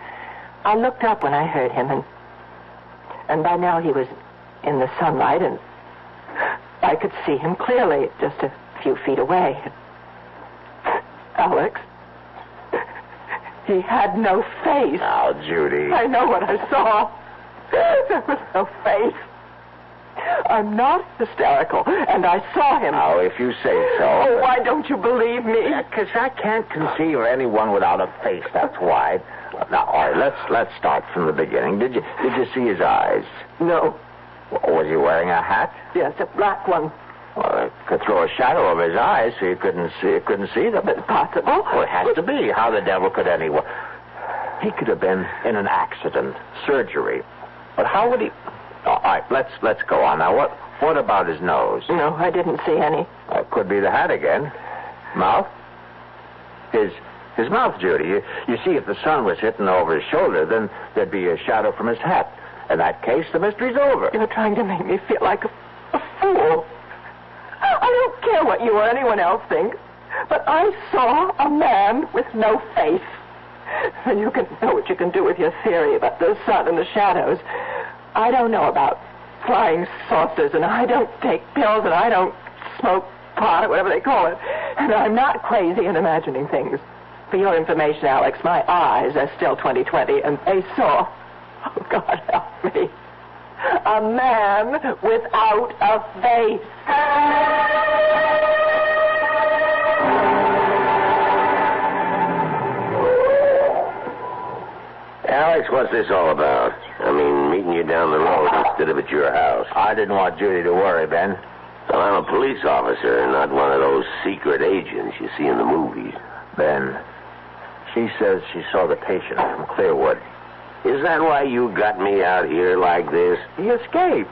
I looked up when I heard him, and by now he was in the sunlight, and I could see him clearly just a few feet away. Alex, he had no face. Now, Judy. I know what I saw. There was no face. I'm not hysterical, and I saw him. Now, if you say so. Oh, why don't you believe me? Because I can't conceive of anyone without a face, that's why. Now, all right, let's start from the beginning. Did you see his eyes? No. Was he wearing a hat? Yes, a black one. Well, it could throw a shadow over his eyes so you couldn't see them. It's possible. Well, it has to be. How the devil could anyone... He could have been in an accident, surgery. But how would he... All right, let's go on. Now, what about his nose? No, I didn't see any. Could be the hat again. Mouth? His mouth, Judy. You see, if the sun was hitting over his shoulder, then there'd be a shadow from his hat. In that case, the mystery's over. You're trying to make me feel like a fool. I don't care what you or anyone else think, but I saw a man with no face. And you can know what you can do with your theory about the sun and the shadows. I don't know about flying saucers, and I don't take pills, and I don't smoke pot, or whatever they call it. And I'm not crazy in imagining things. For your information, Alex, my eyes are still 20/20, and they saw, oh, God help me, a man without a face. Alex, what's this all about? I mean, meeting you down the road instead of at your house. I didn't want Judy to worry, Ben. Well, I'm a police officer, not one of those secret agents you see in the movies. Ben, she says she saw the patient from Clearwood. Is that why you got me out here like this? He escaped.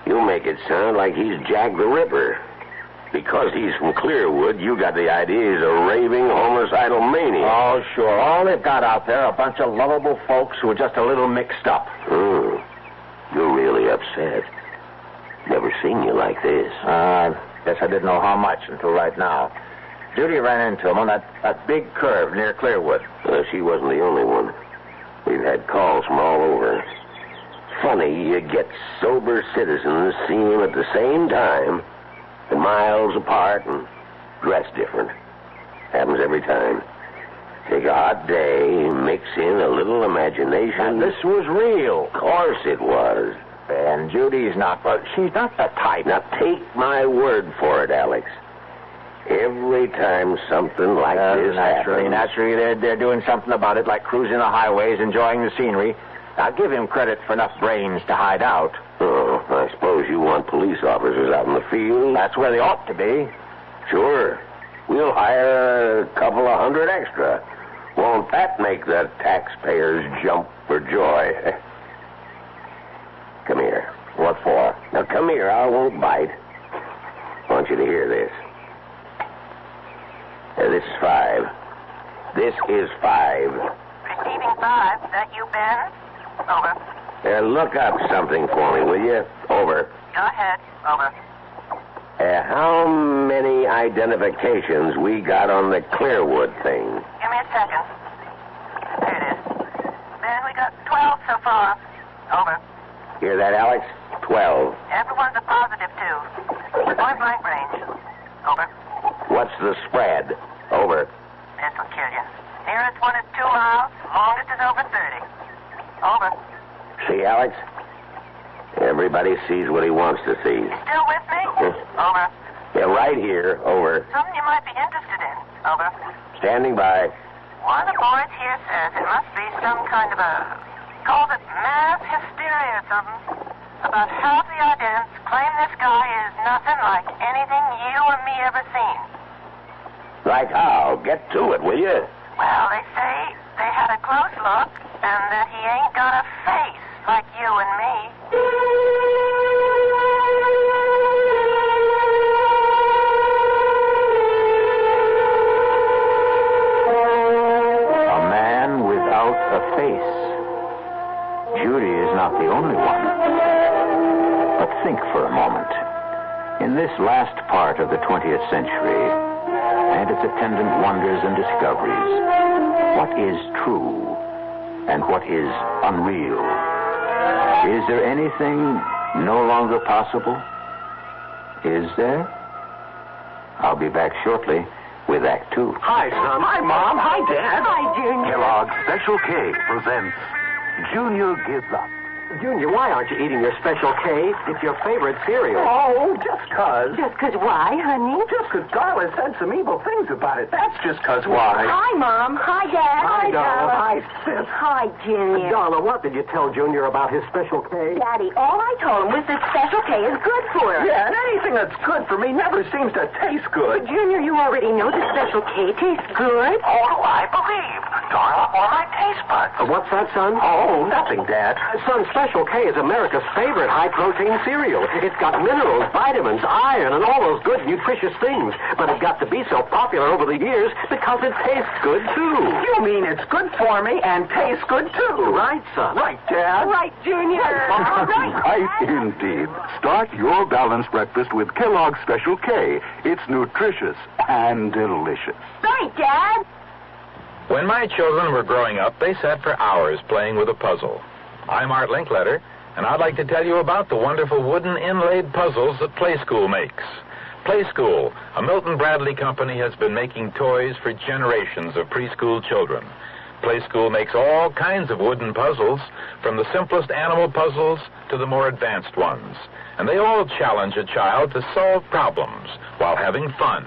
You make it sound like he's Jack the Ripper. Because he's from Clearwood, you got the idea he's a raving, homicidal maniac. Oh, sure. All they've got out there are a bunch of lovable folks who are just a little mixed up. You're really upset. Never seen you like this. Guess I didn't know how much until right now. Judy ran into him on that big curve near Clearwood. She wasn't the only one. We've had calls from all over. Funny, you get sober citizens seeing him at the same time, and miles apart, and dressed different. Happens every time. Take a hot day, mix in a little imagination. And this was real. Of course it was. And Judy's not, but she's not the type. Now take my word for it, Alex. Every time something like this happens... Naturally, they're doing something about it, like cruising the highways, enjoying the scenery. I'll give him credit for enough brains to hide out. Oh, I suppose you want police officers out in the field? That's where they ought to be. Sure. We'll hire a couple of hundred extra. Won't that make the taxpayers jump for joy? Come here. What for? Now, come here. I won't bite. I want you to hear this. This is 5. This is 5. Receiving 5. That you, Ben? Over. Look up something for me, will you? Over. Go ahead. Over. How many identifications we got on the Clearwood thing? Give me a second. There it is. Ben, we got 12 so far. Over. Hear that, Alex? 12. Everyone's a positive, too. Point blank range. Over. What's the spread? Over. This will kill you. Nearest one is 2 miles. Longest is over 30. Over. See, Alex? Everybody sees what he wants to see. You still with me? Over. Yeah, right here. Over. Something you might be interested in. Over. Standing by. One of the boys here says it must be some kind of calls it mass hysteria or something. About half the idents claim this guy is nothing like anything you or me ever seen. Like how? Get to it, will you? Well, they say they had a close look and that he ain't got a face like you and me. A man without a face. Judy is not the only one. But think for a moment. In this last part of the 20th century, and its attendant wonders and discoveries, what is true and what is unreal? Is there anything no longer possible? Is there? I'll be back shortly with Act 2. Hi, son. Hi, Mom. Hi, Dad. Hi, Junior. Kellogg's Special K presents Junior Gives Up. Junior, why aren't you eating your Special K? It's your favorite cereal. Oh, just 'cause. Just 'cause why, honey? Just 'cause Darla said some evil things about it. That's just 'cause why. Hi, Mom. Hi, Dad. Hi, Darla. Hi, Hi, sis. Hi, Junior. Donna, what did you tell Junior about his Special K? Daddy, all I told him was that Special K is good for us. Yeah, and anything that's good for me never seems to taste good. But, Junior, you already know that Special K tastes good. Oh, I believe. Darn up all my taste buds. What's that, son? Oh, nothing, Dad. Son, Special K is America's favorite high-protein cereal. It's got minerals, vitamins, iron, and all those good, nutritious things. But it got to be so popular over the years because it tastes good, too. You mean it's good for me and tastes good, too? Right, son. Right, Dad. Right, Junior. Right, indeed. Start your balanced breakfast with Kellogg's Special K. It's nutritious and delicious. Right, Dad. When my children were growing up, they sat for hours playing with a puzzle. I'm Art Linkletter, and I'd like to tell you about the wonderful wooden inlaid puzzles that Play School makes. Play School, a Milton Bradley company, has been making toys for generations of preschool children. Play School makes all kinds of wooden puzzles, from the simplest animal puzzles to the more advanced ones. And they all challenge a child to solve problems while having fun.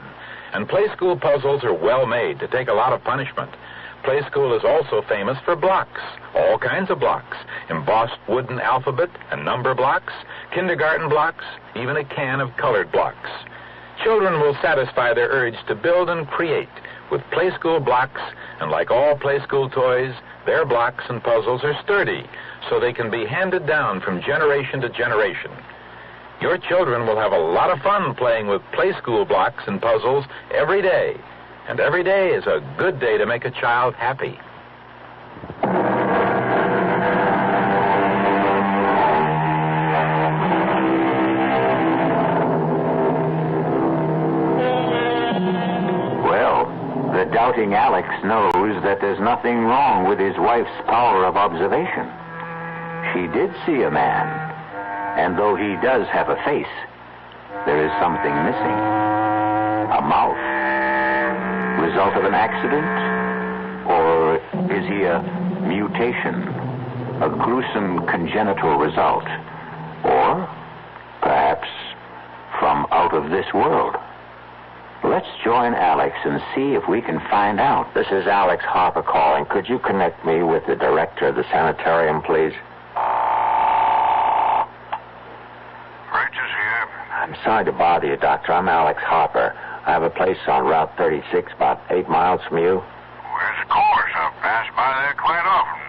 And Play School puzzles are well made to take a lot of punishment. Play School is also famous for blocks, all kinds of blocks, embossed wooden alphabet and number blocks, kindergarten blocks, even a can of colored blocks. Children will satisfy their urge to build and create with Play School blocks, and like all Play School toys, their blocks and puzzles are sturdy, so they can be handed down from generation to generation. Your children will have a lot of fun playing with Play School blocks and puzzles every day. And every day is a good day to make a child happy. Well, the doubting Alex knows that there's nothing wrong with his wife's power of observation. She did see a man, and though he does have a face, there is something missing. A mouth. Result of an accident? Or is he a mutation? A gruesome congenital result? Or perhaps from out of this world? Let's join Alex and see if we can find out. This is Alex Harper calling. Could you connect me with the director of the sanitarium, please? Bridges here. I'm sorry to bother you, Doctor. I'm Alex Harper. I have a place on Route 36, about 8 miles from you. Where's the course? I've passed by there quite often.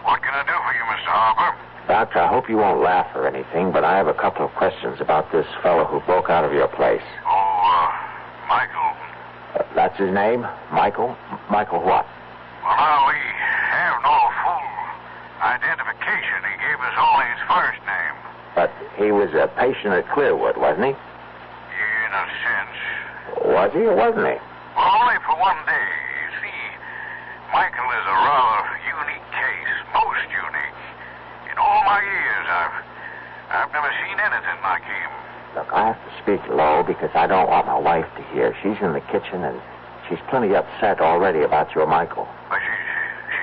What can I do for you, Mr. Harper? Doctor, I hope you won't laugh or anything, but I have a couple of questions about this fellow who broke out of your place. Michael. That's his name? Michael? Michael what? Well, now, we have no full identification. He gave us only his first name. But he was a patient at Clearwood, wasn't he? In a sense. Was he or wasn't he? Well, only for one day. You see, Michael is a rather unique case. Most unique. In all my years, I've never seen anything like him. Look, I have to speak low because I don't want my wife to hear. She's in the kitchen and she's plenty upset already about your Michael. But she's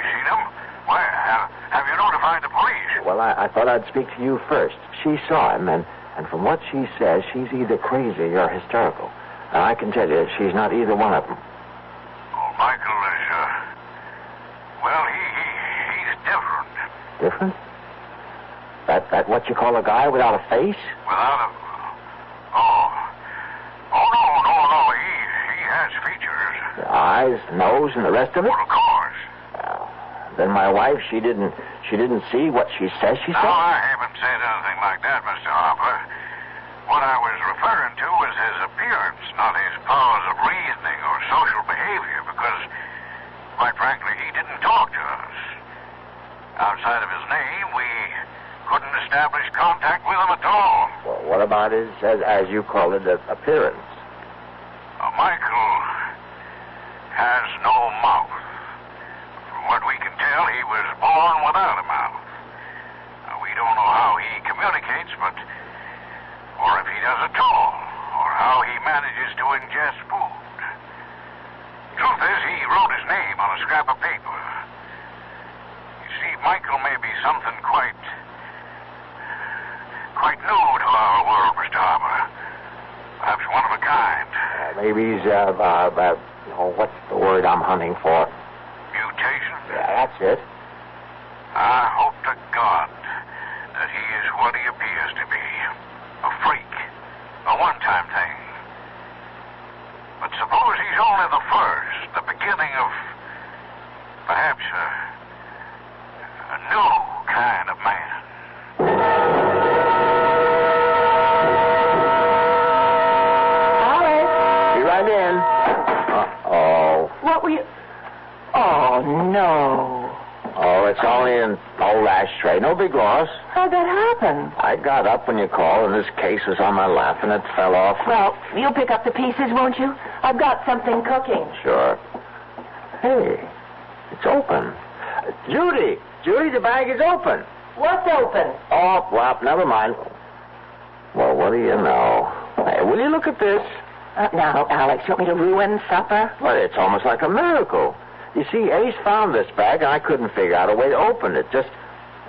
seen him? Why, have you notified the police? Well, I thought I'd speak to you first. She saw him, and from what she says, she's either crazy or hysterical. And I can tell you, she's not either one of them. Oh, Michael is, well, he's different. Different? That what you call a guy without a face? Without a... Oh, no. He has features. The eyes, nose, and the rest of it? Well, of course. Then my wife, she didn't see what she says she saw? No, I haven't said anything like that, Mr. Harper. What I was referring to was his appearance, not his powers of reasoning or social behavior, because, quite frankly, he didn't talk to us. Outside of his name, we couldn't establish contact with him at all. Well, what about his, as you call it, appearance? Michael has no mouth. From what we can tell, he was born without a mouth. We don't know how he communicates, or if he does at all, or how he manages to ingest food. Truth is, he wrote his name on a scrap of paper. You see, Michael may be something quite new to our world, Mr. Harper. Perhaps one of a kind. Maybe he's, what's the word I'm hunting for? Mutation? Yeah, that's it. I hope to God that he is what he appears to be. A freak. A one-time thing. But suppose he's only the first, the beginning of perhaps a new kind of man. Be right in. Uh-oh. What were you... Oh, no. Oh, it's only an old ashtray. No big loss. How'd that happen? I got up when you called, and this case was on my lap, and it fell off. Well, you'll pick up the pieces, won't you? I've got something cooking. Sure. Hey, it's open. Judy, the bag is open. What's open? Oh, well, never mind. Well, what do you know? Hey, will you look at this? Now, Alex, you want me to ruin supper? Well, it's almost like a miracle. You see, Ace found this bag, and I couldn't figure out a way to open it. It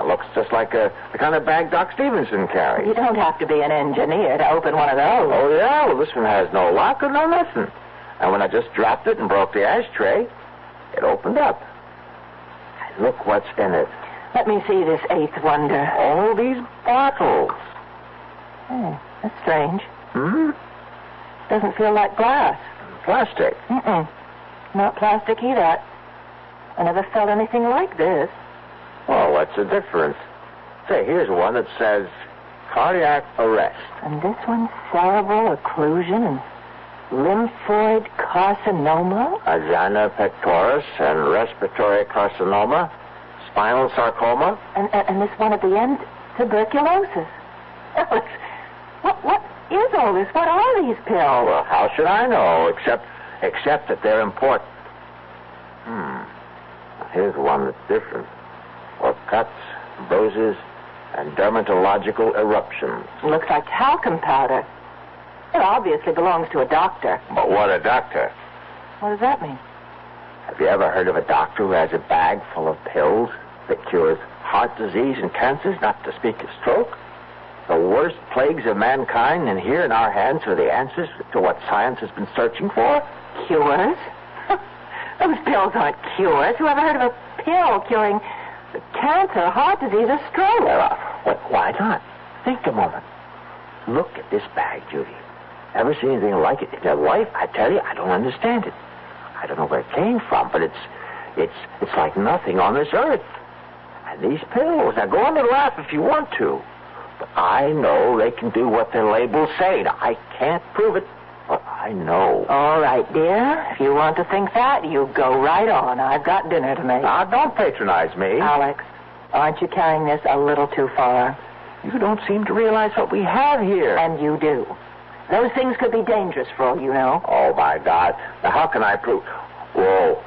looks just like the kind of bag Doc Stevenson carries. You don't have to be an engineer to open one of those. Oh, yeah? Well, this one has no lock or no nothing. And when I just dropped it and broke the ashtray, it opened up. And look what's in it. Let me see this eighth wonder. All these bottles. Oh, that's strange. Hmm? Doesn't feel like glass. Plastic. Mm-mm. Not plastic either. I never felt anything like this. Oh, what's the difference? Say, here's one that says cardiac arrest. And this one's cerebral occlusion and lymphoid carcinoma? Angina pectoris and respiratory carcinoma. Spinal sarcoma. And this one at the end, tuberculosis. Alex, what is all this? What are these pills? Well, how should I know, except that they're important. Here's one that's different. For cuts, bruises, and dermatological eruptions. Looks like talcum powder. It obviously belongs to a doctor. But what a doctor? What does that mean? Have you ever heard of a doctor who has a bag full of pills that cures heart disease and cancers, not to speak of stroke? The worst plagues of mankind, and here in our hands are the answers to what science has been searching for? Cures? Those pills aren't cures. Who ever heard of a pill curing cancer, heart disease, or stroke? Well, why not? Think a moment. Look at this bag, Judy. Ever seen anything like it in your life? I tell you, I don't understand it. I don't know where it came from, but it's like nothing on this earth. And these pills, now go on and laugh if you want to. But I know they can do what their labels say. Now, I can't prove it, but I know. All right, dear. If you want to think that, you go right on. I've got dinner to make. Now, don't patronize me. Alex, aren't you carrying this a little too far? You don't seem to realize what we have here. And you do. Those things could be dangerous for all you know. Oh, my God. Now, how can I prove... Whoa.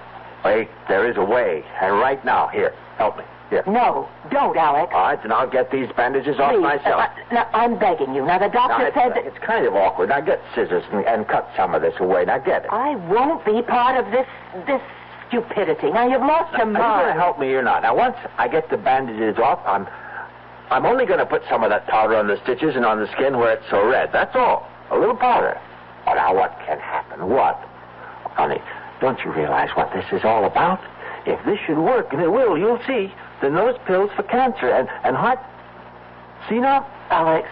Wait, there is a way. And right now, here, help me. Here. No, don't, Alex. All right, then I'll get these bandages off myself. Now, I'm begging you. Now, the doctor said that... It's kind of awkward. Now, get scissors and cut some of this away. Now, get it. I won't be part of this stupidity. Now, you've lost your mind. Are you going to help me or not? Now, once I get the bandages off, I'm only going to put some of that powder on the stitches and on the skin where it's so red. That's all. A little powder. Oh, now, what can happen? What? Honey, don't you realize what this is all about? If this should work, and it will, you'll see... Then those pills for cancer and heart... See now? Alex,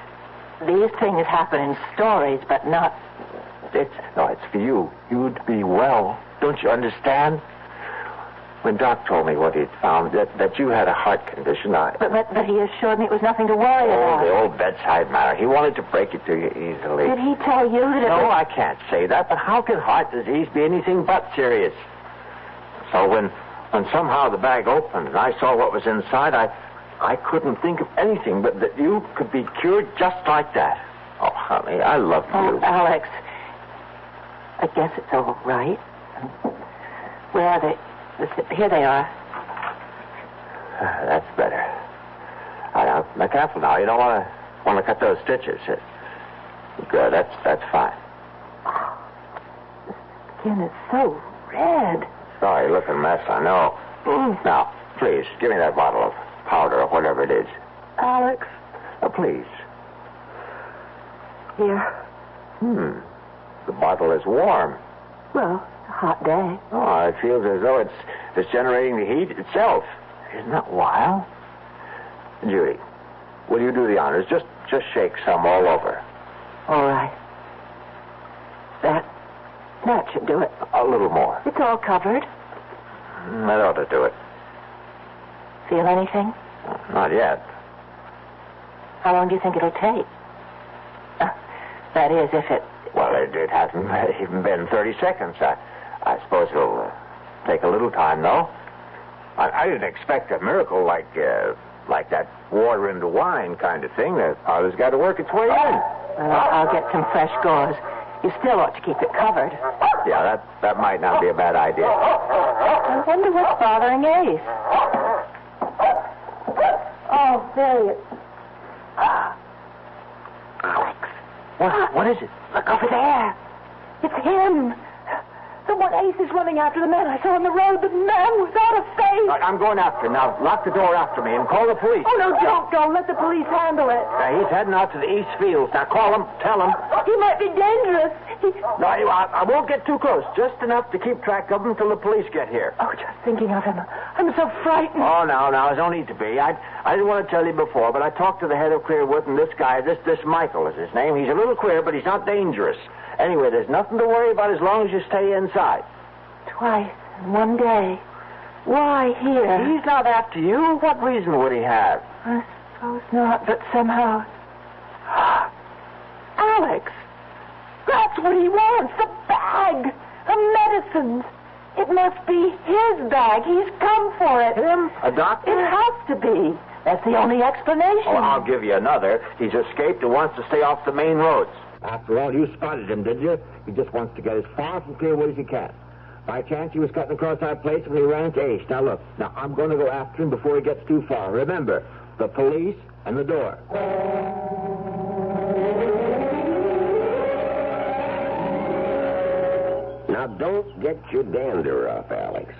these things happen in stories, but not... It's for you. You'd be well. Don't you understand? When Doc told me what he'd found, that you had a heart condition, But he assured me it was nothing to worry about. The old bedside manner. He wanted to break it to you easily. Did he tell you that it No, I can't say that, but how can heart disease be anything but serious? So when somehow the bag opened and I saw what was inside, I couldn't think of anything but that you could be cured just like that. Oh, honey, I love you. Oh, Alex, I guess it's all right. Where are they? Here they are. That's better. Now, careful now. You don't want to cut those stitches. Good. That's fine. The skin is so red. Sorry, looking mess, I know. Now, please, give me that bottle of powder or whatever it is. Alex. Please. Here. The bottle is warm. Well, it's a hot day. Oh, it feels as though It's generating the heat itself. Isn't that wild? Judy, will you do the honors? Just shake some all over. All right. That should do it. A little more. It's all covered. That ought to do it. Feel anything? Not yet. How long do you think it'll take? That is, if it... Well, it hasn't even been 30 seconds. I suppose it'll take a little time, though. I didn't expect a miracle like that water into wine kind of thing. The powder's got to work its way in. Well, I'll get some fresh gauze. You still ought to keep it covered. Yeah, that might not be a bad idea. I wonder what's bothering Ace. Oh, there he is. Alex. What is it? Look over there. It's him. The one Ace is running after, the man I saw on the road. The man without a face. I'm going after him. Now, lock the door after me and call the police. Oh, no, don't. Let the police handle it. He's heading out to the East Fields. Now, call him. Tell him. He might be dangerous. No, I won't get too close. Just enough to keep track of him until the police get here. Oh, just thinking of him. I'm so frightened. Oh, now, there's no need to be. I didn't want to tell you before, but I talked to the head of Clearwood, and this guy, this Michael is his name. He's a little queer, but he's not dangerous. Anyway, there's nothing to worry about as long as you stay inside. Twice in one day. Why here? He's not after you. What reason would he have? I suppose not, but somehow... Alex! That's what he wants, the bag of medicines. It must be his bag. He's come for it. Him? A doctor? It has to be. That's the only explanation. Oh, I'll give you another. He's escaped and wants to stay off the main roads. After all, you spotted him, did you? He just wants to get as far from Clearwood as he can. By chance, he was cutting across our place when he ran into Ace. Now, look. Now, I'm going to go after him before he gets too far. Remember, the police and the door. Now, don't get your dander up, Alex.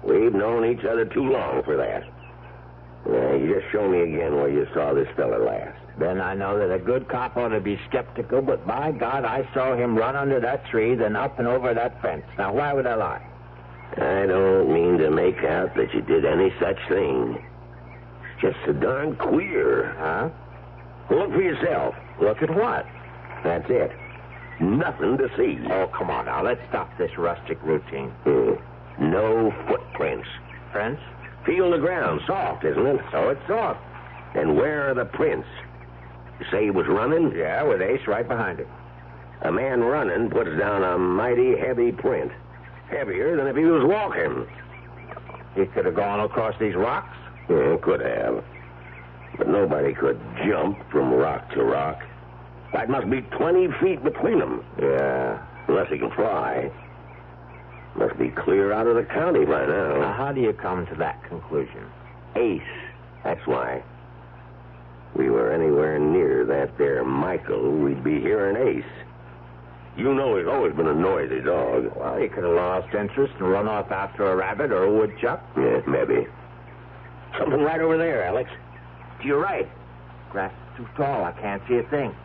We've known each other too long for that. You just show me again where you saw this fella last. Then I know that a good cop ought to be skeptical, but by God, I saw him run under that tree, then up and over that fence. Now, why would I lie? I don't mean to make out that you did any such thing. It's just so darn queer. Huh? Look for yourself. Look at what? That's it. Nothing to see. Oh, come on now. Let's stop this rustic routine. No footprints. Prints? Feel the ground. Soft, isn't it? So it's soft. And where are the prints? You say he was running? Yeah, with Ace right behind him. A man running puts down a mighty heavy print. Heavier than if he was walking. He could have gone across these rocks? Could have. But nobody could jump from rock to rock. That must be 20 feet between them. Yeah. Unless he can fly. Must be clear out of the county by now. Now, how do you come to that conclusion? Ace. That's why. We were anywhere near that there Michael, we'd be hearing Ace. You know he's always been a noisy dog. Well, he could have lost interest and run off after a rabbit or a woodchuck. Yeah, maybe. Something right over there, Alex. To your right. Grass is too tall. I can't see a thing.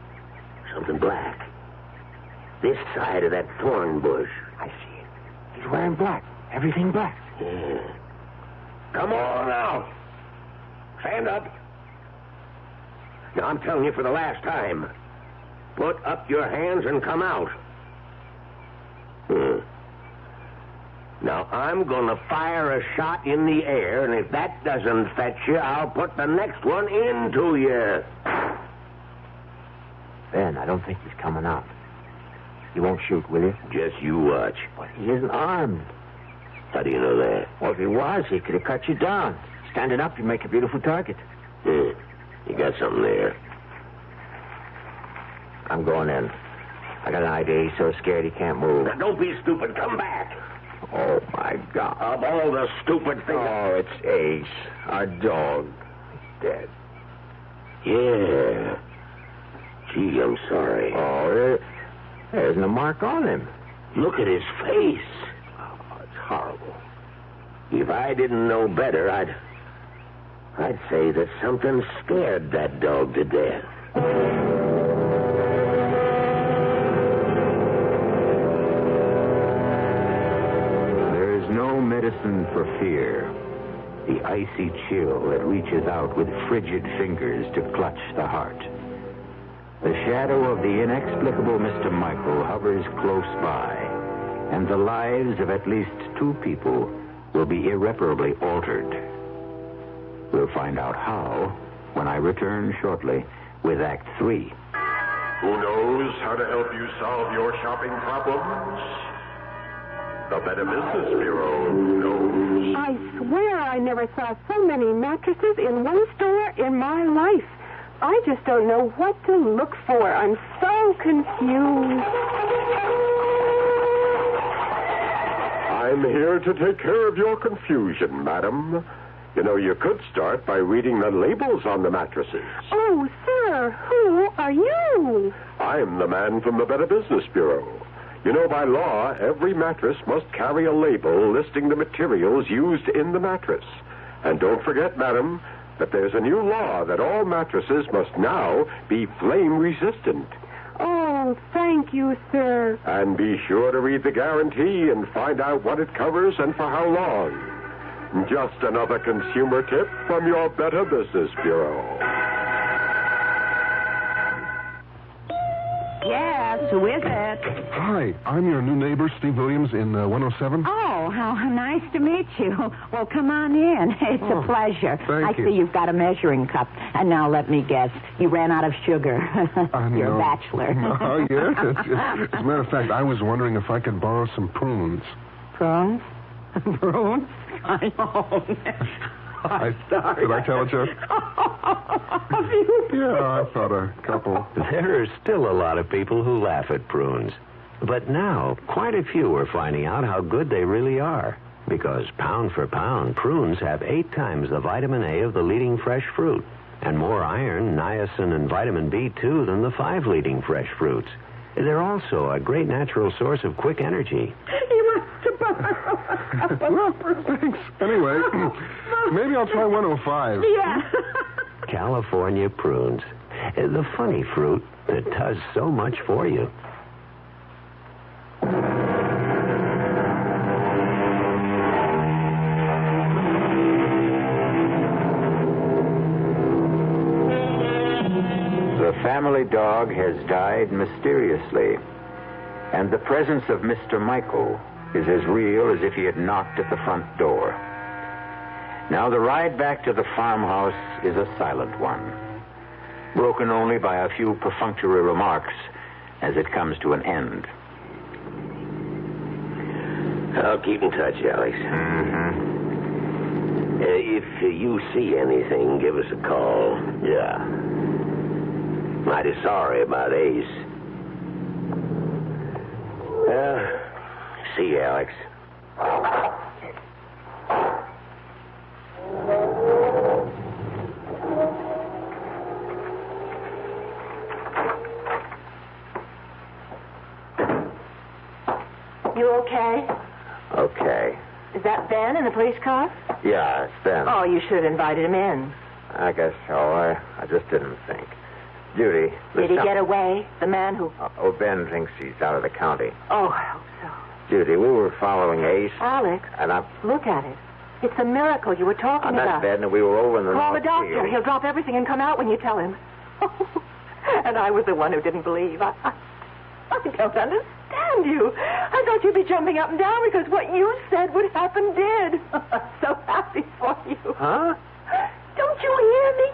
Something black. This side of that thorn bush. I see it. He's wearing black. Everything black. Yeah. Come on now. Stand up. Now, I'm telling you for the last time. Put up your hands and come out. Now, I'm going to fire a shot in the air, and if that doesn't fetch you, I'll put the next one into you. Ben, I don't think he's coming out. You won't shoot, will you? Just you watch. But he isn't armed. How do you know that? Well, if he was, he could have cut you down. Standing up, you make a beautiful target. You got something there. I'm going in. I got an idea. He's so scared he can't move. Now, don't be stupid. Come back. Oh, my God. Of all the stupid things... Oh, it's Ace. Our dog. He's dead. Yeah. Gee, I'm sorry. Oh, there isn't a mark on him. Look at his face. Oh, it's horrible. If I didn't know better, I'd say that something scared that dog to death. There is no medicine for fear, the icy chill that reaches out with frigid fingers to clutch the heart. The shadow of the inexplicable Mr. Michael hovers close by, and the lives of at least 2 people will be irreparably altered. We'll find out how when I return shortly with Act 3. Who knows how to help you solve your shopping problems? The Better Business Bureau knows. I swear I never saw so many mattresses in one store in my life. I just don't know what to look for. I'm so confused. I'm here to take care of your confusion, madam. You know, you could start by reading the labels on the mattresses. Oh, sir, who are you? I'm the man from the Better Business Bureau. You know, by law, every mattress must carry a label listing the materials used in the mattress. And don't forget, madam, that there's a new law that all mattresses must now be flame-resistant. Oh, thank you, sir. And be sure to read the guarantee and find out what it covers and for how long. Just another consumer tip from your Better Business Bureau. Yes, who is it? Hi, I'm your new neighbor, Steve Williams, in 107. Oh, how nice to meet you. Well, come on in. It's a pleasure. Thank you. I see you've got a measuring cup. And now let me guess, you ran out of sugar. You're a bachelor. Oh, yeah. As a matter of fact, I was wondering if I could borrow some prunes. Prunes? Prunes? I know. I'm sorry. Did I tell a joke? Yeah, I thought a couple. There are still a lot of people who laugh at prunes. But now, quite a few are finding out how good they really are. Because pound for pound, prunes have 8 times the vitamin A of the leading fresh fruit. And more iron, niacin, and vitamin B2 than the 5 leading fresh fruits. They're also a great natural source of quick energy. He wants to borrow. Well, thanks. Anyway, maybe I'll try 105. Yeah. California prunes. The funny fruit that does so much for you. The family dog has died mysteriously, and the presence of Mr. Michael is as real as if he had knocked at the front door. Now the ride back to the farmhouse is a silent one, broken only by a few perfunctory remarks as it comes to an end. I'll keep in touch, Alex. If you see anything, give us a call. Yeah. Mighty sorry about Ace. See you, Alex. You okay? Okay. Is that Ben in the police car? Yeah, it's Ben. Oh, you should have invited him in. I guess so. I just didn't think. Judy. Did he get away? The man who... Oh, Ben thinks he's out of the county. Oh, I hope so. Judy, we were following Ace. Alex, And look at it. It's a miracle you were talking on about. that bed, and we were over in the Call the north doctor. field. He'll drop everything and come out when you tell him. And I was the one who didn't believe. I don't understand you. I thought you'd be jumping up and down because what you said would happen did. I'm so happy for you. Huh? Don't you hear me?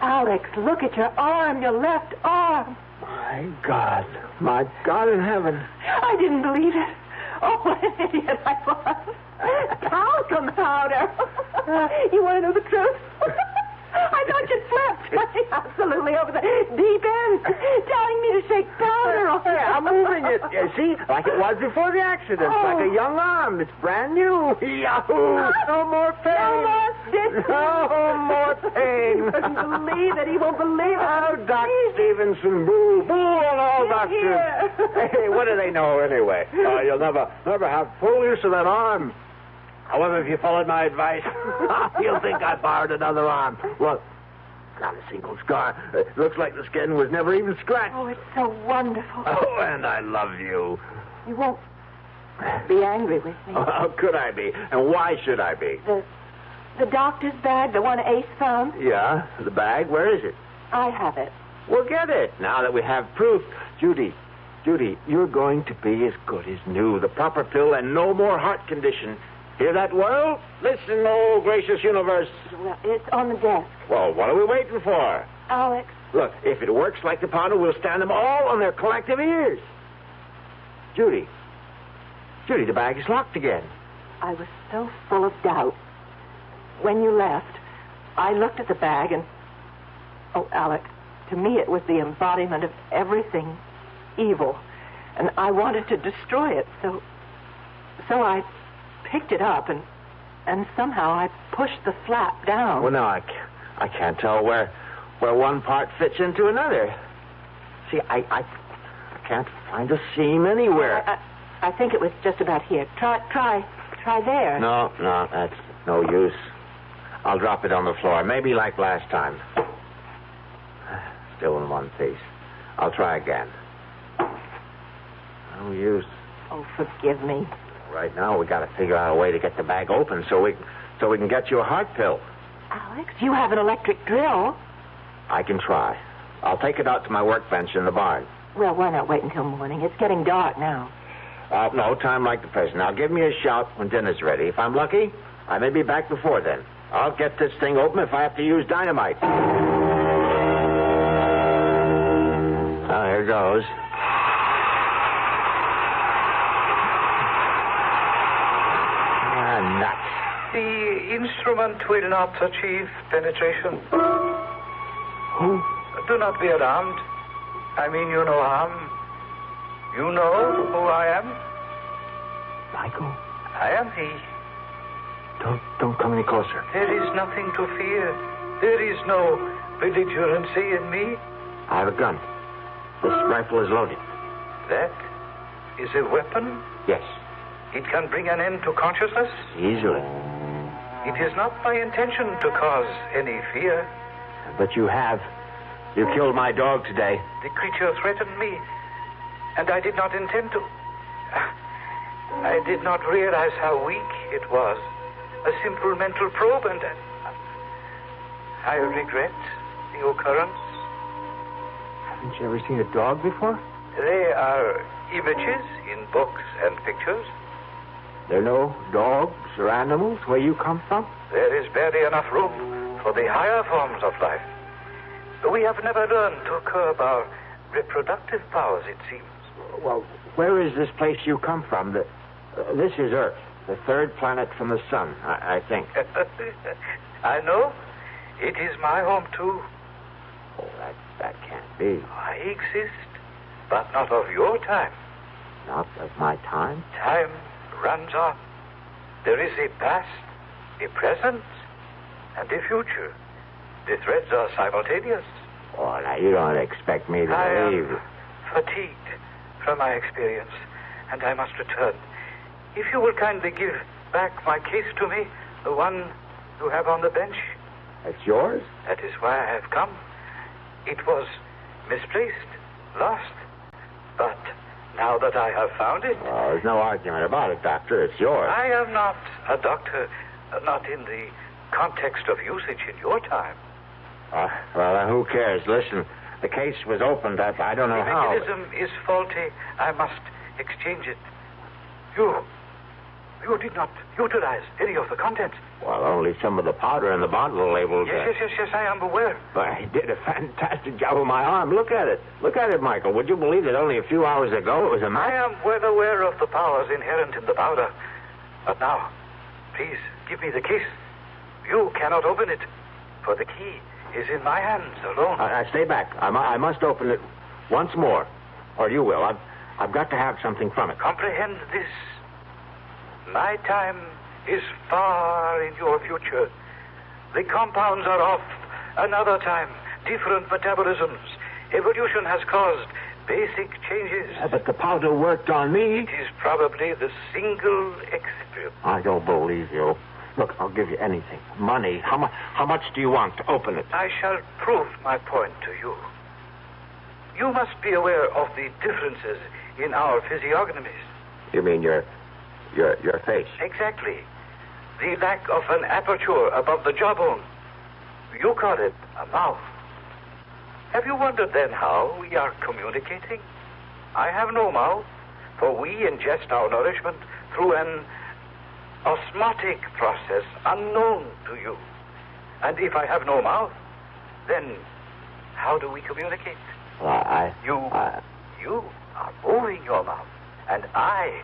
Alex, look at your arm, your left arm. My God in heaven. I didn't believe it. Oh, what an idiot I was. Talcum powder. You want to know the truth? I thought you slept. Absolutely over the deep end. Telling me to shake powder on it. I'm moving it. You see, like it was before the accident. Oh. Like a young arm. It's brand new. Yahoo! No more pain. No more stitches. No more pain. He couldn't believe it. He won't believe it. Oh, Doc Stevenson, boo, boo on all He's doctors. here. Hey, what do they know anyway? You'll never have full use of that arm. However, if you followed my advice, you'll think I borrowed another arm. Look, not a single scar. Looks like the skin was never even scratched. Oh, it's so wonderful. Oh, and I love you. You won't be angry with me. Oh, how could I be? And why should I be? The doctor's bag, the one Ace found? Yeah, the bag. Where is it? I have it. Well, get it. Now that we have proof. Judy, you're going to be as good as new. The proper pill and no more heart condition. Hear that, world? Listen, oh, gracious universe. Well, it's on the desk. Well, what are we waiting for? Alex. Look, if it works like the powder, we'll stand them all on their collective ears. Judy, the bag is locked again. I was so full of doubt. When you left, I looked at the bag and... Oh, Alec, to me it was the embodiment of everything evil. And I wanted to destroy it, so I picked it up and somehow I pushed the flap down. Well, now, I can't tell where one part fits into another. See, I can't find a seam anywhere. I think it was just about here. Try there. No, that's no use. I'll drop it on the floor, maybe like last time. Still in one piece. I'll try again. No use. Oh, forgive me. Right now, we got to figure out a way to get the bag open so we can get you a heart pill. Alex, you have an electric drill. I can try. I'll take it out to my workbench in the barn. Well, why not wait until morning? It's getting dark now. No time like the present. Now, give me a shout when dinner's ready. If I'm lucky, I may be back before then. I'll get this thing open if I have to use dynamite. Oh, here goes. Nuts. The instrument will not achieve penetration. Who? Do not be alarmed. I mean you no harm. You know who I am? Michael? I am he. Don't come any closer. There is nothing to fear. There is no belligerency in me. I have a gun. This rifle is loaded. That is a weapon? Yes. It can bring an end to consciousness? Easily. It is not my intention to cause any fear. But you have. You killed my dog today. The creature threatened me, and I did not intend to. I did not realize how weak it was. A simple mental probe, and I regret the occurrence. Haven't you ever seen a dog before? They are images in books and pictures. There are no dogs or animals where you come from? There is barely enough room for the higher forms of life. We have never learned to curb our reproductive powers, it seems. Well, where is this place you come from? This is Earth, the third planet from the sun, I think. I know. It is my home, too. Oh, that can't be. I exist, but not of your time. Not of my time? Time runs on. There is a past, a present, and a future. The threads are simultaneous. Oh, now, you don't expect me to believe. I am fatigued from my experience, and I must return. If you will kindly give back my case to me, the one you have on the bench. That's yours? That is why I have come. It was misplaced, lost. But now that I have found it... Well, there's no argument about it, Doctor. It's yours. I am not a doctor, not in the context of usage in your time. Well, who cares? Listen, the case was opened. I don't know how. The mechanism is faulty. I must exchange it. You did not utilize any of the contents. Well, only some of the powder in the bottle labeled... Yes, I am aware. But I did a fantastic job with my arm. Look at it. Look at it, Michael. Would you believe that only a few hours ago it was a match? I am well aware of the powers inherent in the powder. But now, please, give me the case. You cannot open it, for the key is in my hands alone. Stay back. I must open it once more. Or you will. I've got to have something from it. Comprehend this. My time is far in your future. The compounds are of another time, different metabolisms. Evolution has caused basic changes. But the powder worked on me. It is probably the single excipient. I don't believe you. Look, I'll give you anything. Money. How much do you want to open it? I shall prove my point to you. You must be aware of the differences in our physiognomies. You mean your Your face. Exactly. The lack of an aperture above the jawbone. You call it a mouth. Have you wondered then how we are communicating? I have no mouth, for we ingest our nourishment through an osmotic process unknown to you. And if I have no mouth, then how do we communicate? Well, You are moving your mouth, and I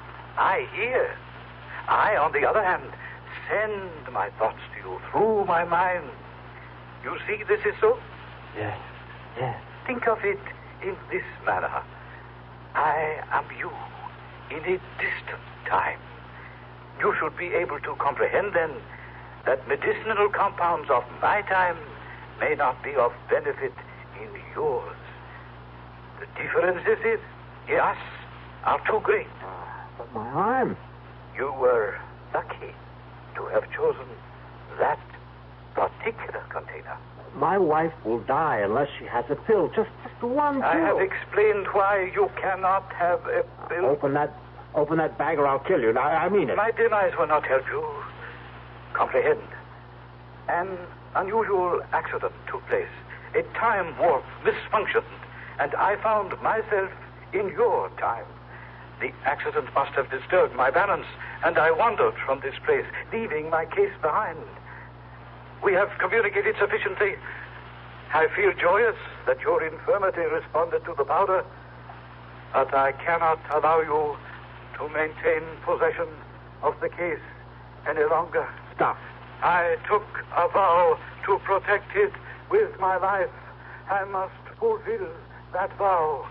hear. I, on the other hand, send my thoughts to you through my mind. You see this is so? Yes. Think of it in this manner. I am you in a distant time. You should be able to comprehend then that medicinal compounds of my time may not be of benefit in yours. The differences in us are too great. But my arm. You were lucky to have chosen that particular container. My wife will die unless she has a pill. Just one pill. I have explained why you cannot have a pill. Open that bag or I'll kill you. I mean it. My demise will not help you comprehend. An unusual accident took place. A time warp misfunctioned, and I found myself in your time. The accident must have disturbed my balance, and I wandered from this place, leaving my case behind. We have communicated sufficiently. I feel joyous that your infirmity responded to the powder, but I cannot allow you to maintain possession of the case any longer. Stop. I took a vow to protect it with my life. I must fulfill that vow.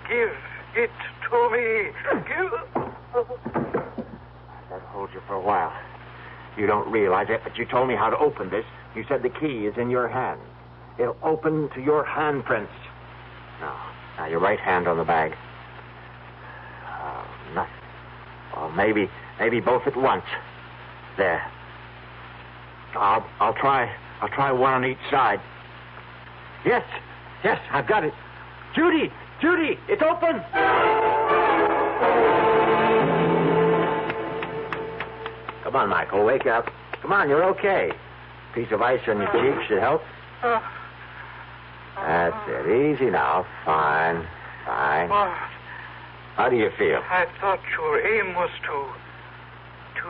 Give it to me. That'll hold you for a while. You don't realize it, but you told me how to open this. You said the key is in your hand. It'll open to your handprints. Now your right hand on the bag. Nothing. Well, maybe both at once. There. I'll try one on each side. Yes, I've got it. Judy, it's open. Come on, Michael, wake up. Come on, you're okay. Piece of ice on your cheek should help. That's it. Easy now. Fine. How do you feel? I thought your aim was to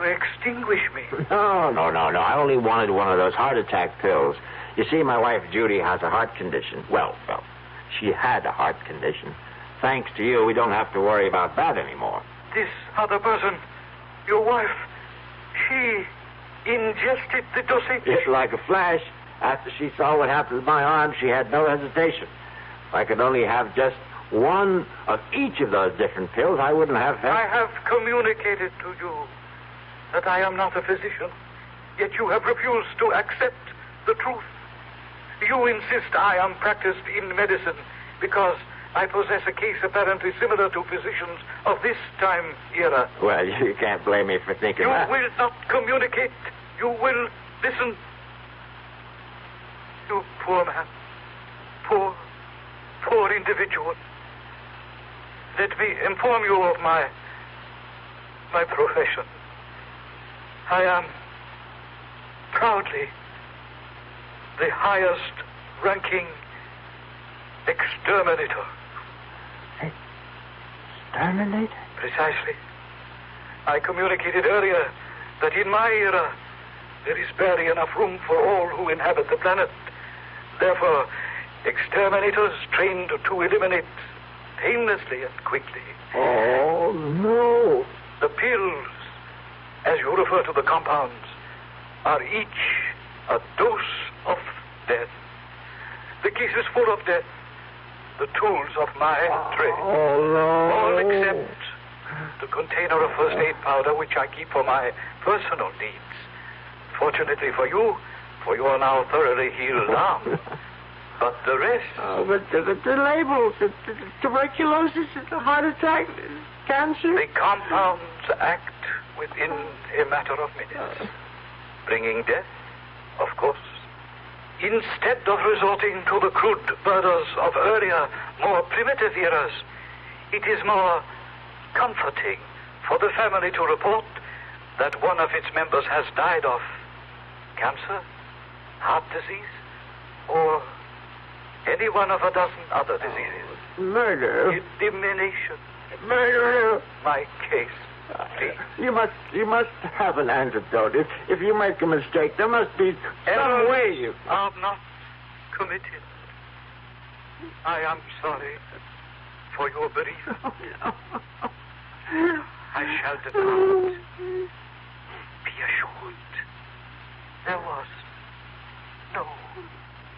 extinguish me. No. I only wanted one of those heart attack pills. You see, my wife Judy has a heart condition. Well, she had a heart condition. Thanks to you, we don't have to worry about that anymore. This other person, your wife, she ingested the dosage. It's like a flash. After she saw what happened to my arm, she had no hesitation. If I could only have just one of each of those different pills, I wouldn't have... I have communicated to you that I am not a physician, yet you have refused to accept the truth. You insist I am practiced in medicine because I possess a case apparently similar to physicians of this time era. Well, you can't blame me for thinking that. You will not communicate. You will listen. You poor man. Poor individual. Let me inform you of my profession. I am proudly the highest ranking exterminator. Exterminator? Precisely. I communicated earlier that in my era there is barely enough room for all who inhabit the planet. Therefore, exterminators trained to eliminate painlessly and quickly. Oh, no. The pills, as you refer to the compounds, are each a dose of death. The case is full of death. The tools of my trade. Oh, no. All except the container of first aid powder which I keep for my personal needs. Fortunately for you are now thoroughly healed arm. But the rest... Oh, but the labels, the tuberculosis, the heart attack, cancer... The compounds act within a matter of minutes. Bringing death, of course. Instead of resorting to the crude murders of earlier, more primitive eras, it is more comforting for the family to report that one of its members has died of cancer, heart disease, or any one of a dozen other diseases. Murder. Elimination. Murder. My case, please. You must have an antidote. If you make a mistake, there must be some way you... are not committed. I am sorry for your bereavement. I shall depart. Be assured, there was no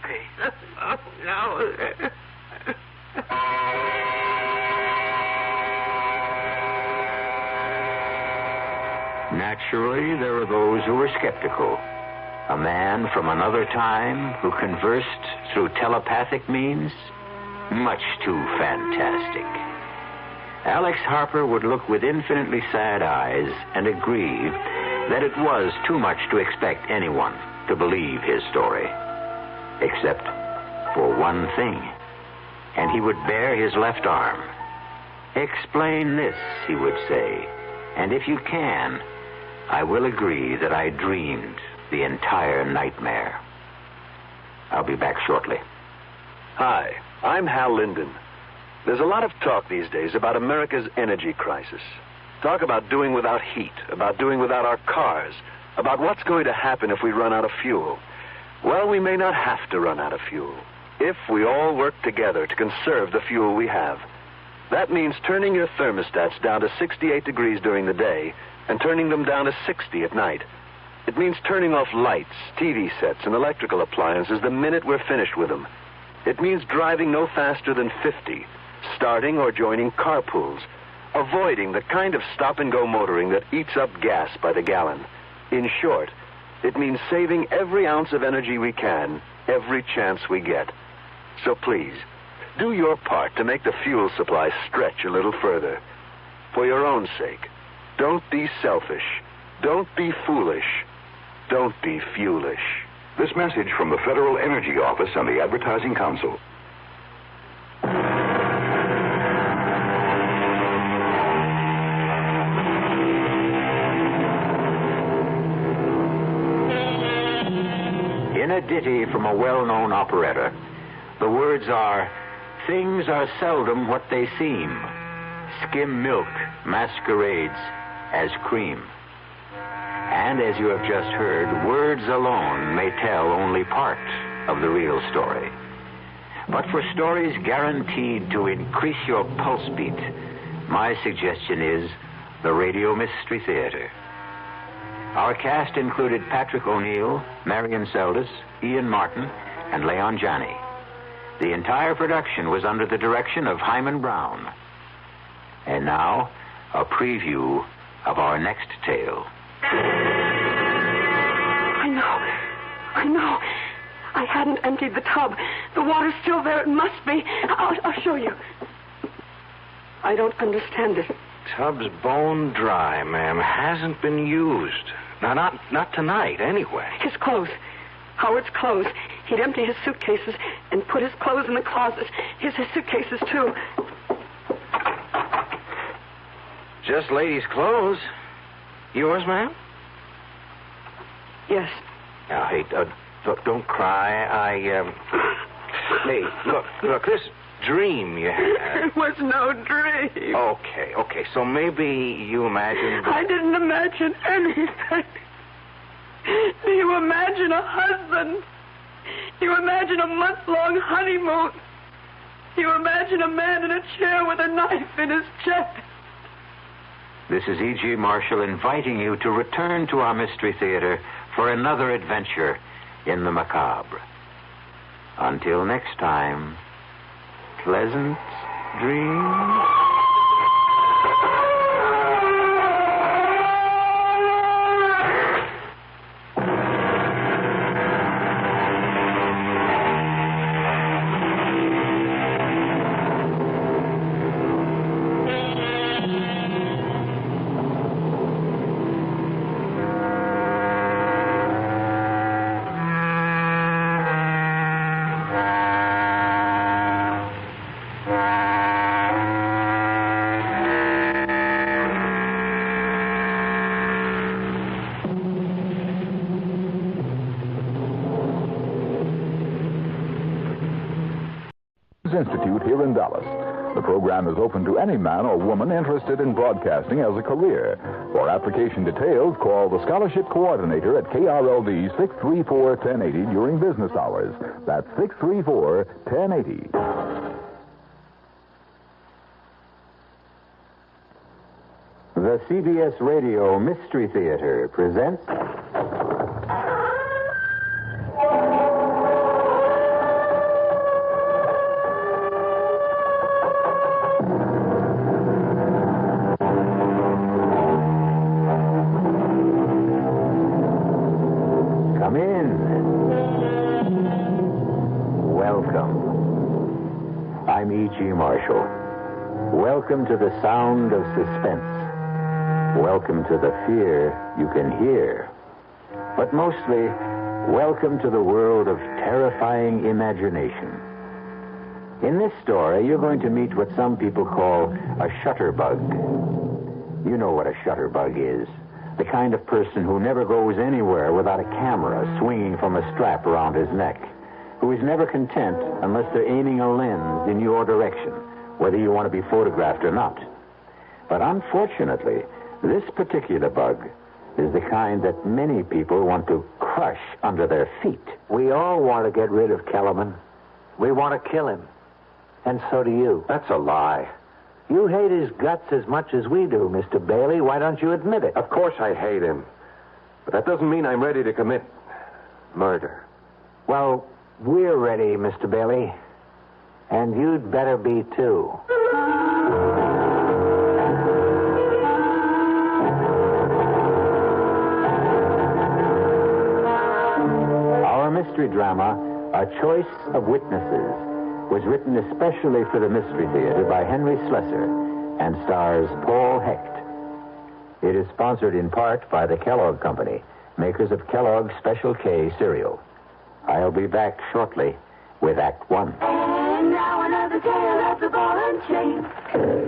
pain. No. Naturally, there are those who were skeptical. A man from another time who conversed through telepathic means? Much too fantastic. Alex Harper would look with infinitely sad eyes and agree that it was too much to expect anyone to believe his story. Except for one thing. And he would bare his left arm. Explain this, he would say. And if you can, I will agree that I dreamed the entire nightmare. I'll be back shortly. Hi, I'm Hal Linden. There's a lot of talk these days about America's energy crisis. Talk about doing without heat, about doing without our cars, about what's going to happen if we run out of fuel. Well, we may not have to run out of fuel if we all work together to conserve the fuel we have. That means turning your thermostats down to 68 degrees during the day and turning them down to 60 at night. It means turning off lights, TV sets, and electrical appliances the minute we're finished with them. It means driving no faster than 50, starting or joining carpools, avoiding the kind of stop-and-go motoring that eats up gas by the gallon. In short, it means saving every ounce of energy we can, every chance we get. So please, do your part to make the fuel supply stretch a little further. For your own sake, don't be selfish. Don't be foolish. Don't be fuelish. This message from the Federal Energy Office and the Advertising Council. In a ditty from a well-known operetta, the words are, "Things are seldom what they seem. Skim milk masquerades as cream." And as you have just heard, words alone may tell only part of the real story. But for stories guaranteed to increase your pulse beat, my suggestion is the Radio Mystery Theater. Our cast included Patrick O'Neill, Marion Seldes, Ian Martin, and Leon Janney. The entire production was under the direction of Hyman Brown. And now, a preview of our next tale. I know. I hadn't emptied the tub. The water's still there. It must be. I'll show you. I don't understand it. Tub's bone dry, ma'am. Hasn't been used. Now, not tonight, anyway. His clothes. Howard's clothes. He'd empty his suitcases and put his clothes in the closet. His suitcases, too. Just ladies' clothes. Yours, ma'am? Yes. Now, hey, look, don't cry. Hey, look, this dream you had. It was no dream. Okay, so maybe you imagined... I didn't imagine anything. Do you imagine a husband? Do you imagine a month-long honeymoon? Do you imagine a man in a chair with a knife in his chest? This is E.G. Marshall inviting you to return to our Mystery Theater for another adventure in the macabre. Until next time, pleasant dreams. Institute here in Dallas. The program is open to any man or woman interested in broadcasting as a career. For application details, call the Scholarship Coordinator at KRLD 634-1080 during business hours. That's 634-1080. The CBS Radio Mystery Theater presents... Come in. Welcome. I'm E.G. Marshall. Welcome to the sound of suspense. Welcome to the fear you can hear. But mostly, welcome to the world of terrifying imagination. In this story, you're going to meet what some people call a shutterbug. You know what a shutterbug is. The kind of person who never goes anywhere without a camera swinging from a strap around his neck. Who is never content unless they're aiming a lens in your direction, whether you want to be photographed or not. But unfortunately, this particular bug is the kind that many people want to crush under their feet. We all want to get rid of Kellerman. We want to kill him. And so do you. That's a lie. You hate his guts as much as we do, Mr. Bailey. Why don't you admit it? Of course I hate him. But that doesn't mean I'm ready to commit murder. Well, we're ready, Mr. Bailey. And you'd better be, too. Our mystery drama, A Choice of Witnesses, was written especially for the Mystery Theater by Henry Slessor and stars Paul Hecht. It is sponsored in part by the Kellogg Company, makers of Kellogg's Special K cereal. I'll be back shortly with Act One. And now another tale of the ball and chain.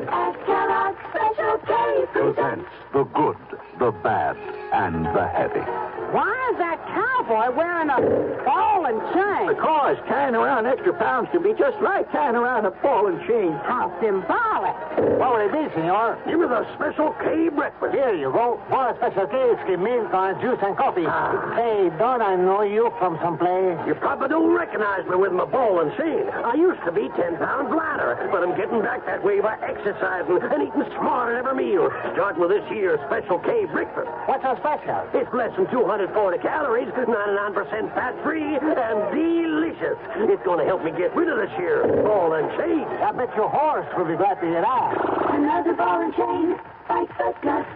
At Kellogg's Special K Presents the good, the bad, and the heavy. Why is that cowboy wearing a ball and chain? Because carrying around extra pounds can be just like carrying around a ball and chain. How symbolic. What will it be, senor? Give me the Special K breakfast. Here you go. For a Special K, it's milk and juice and coffee. Hey, don't I know you from someplace? You probably don't recognize me with my ball and chain. I used to be 10 pounds lighter, but I'm getting back that way by exercising and eating smart at every meal. Starting with this year's Special K breakfast. What's so special? It's less than 240 calories, 99% fat-free, and delicious. It's going to help me get rid of this here ball and chain. I bet your horse will be glad to hear that. another ball and chain. Fight the gust.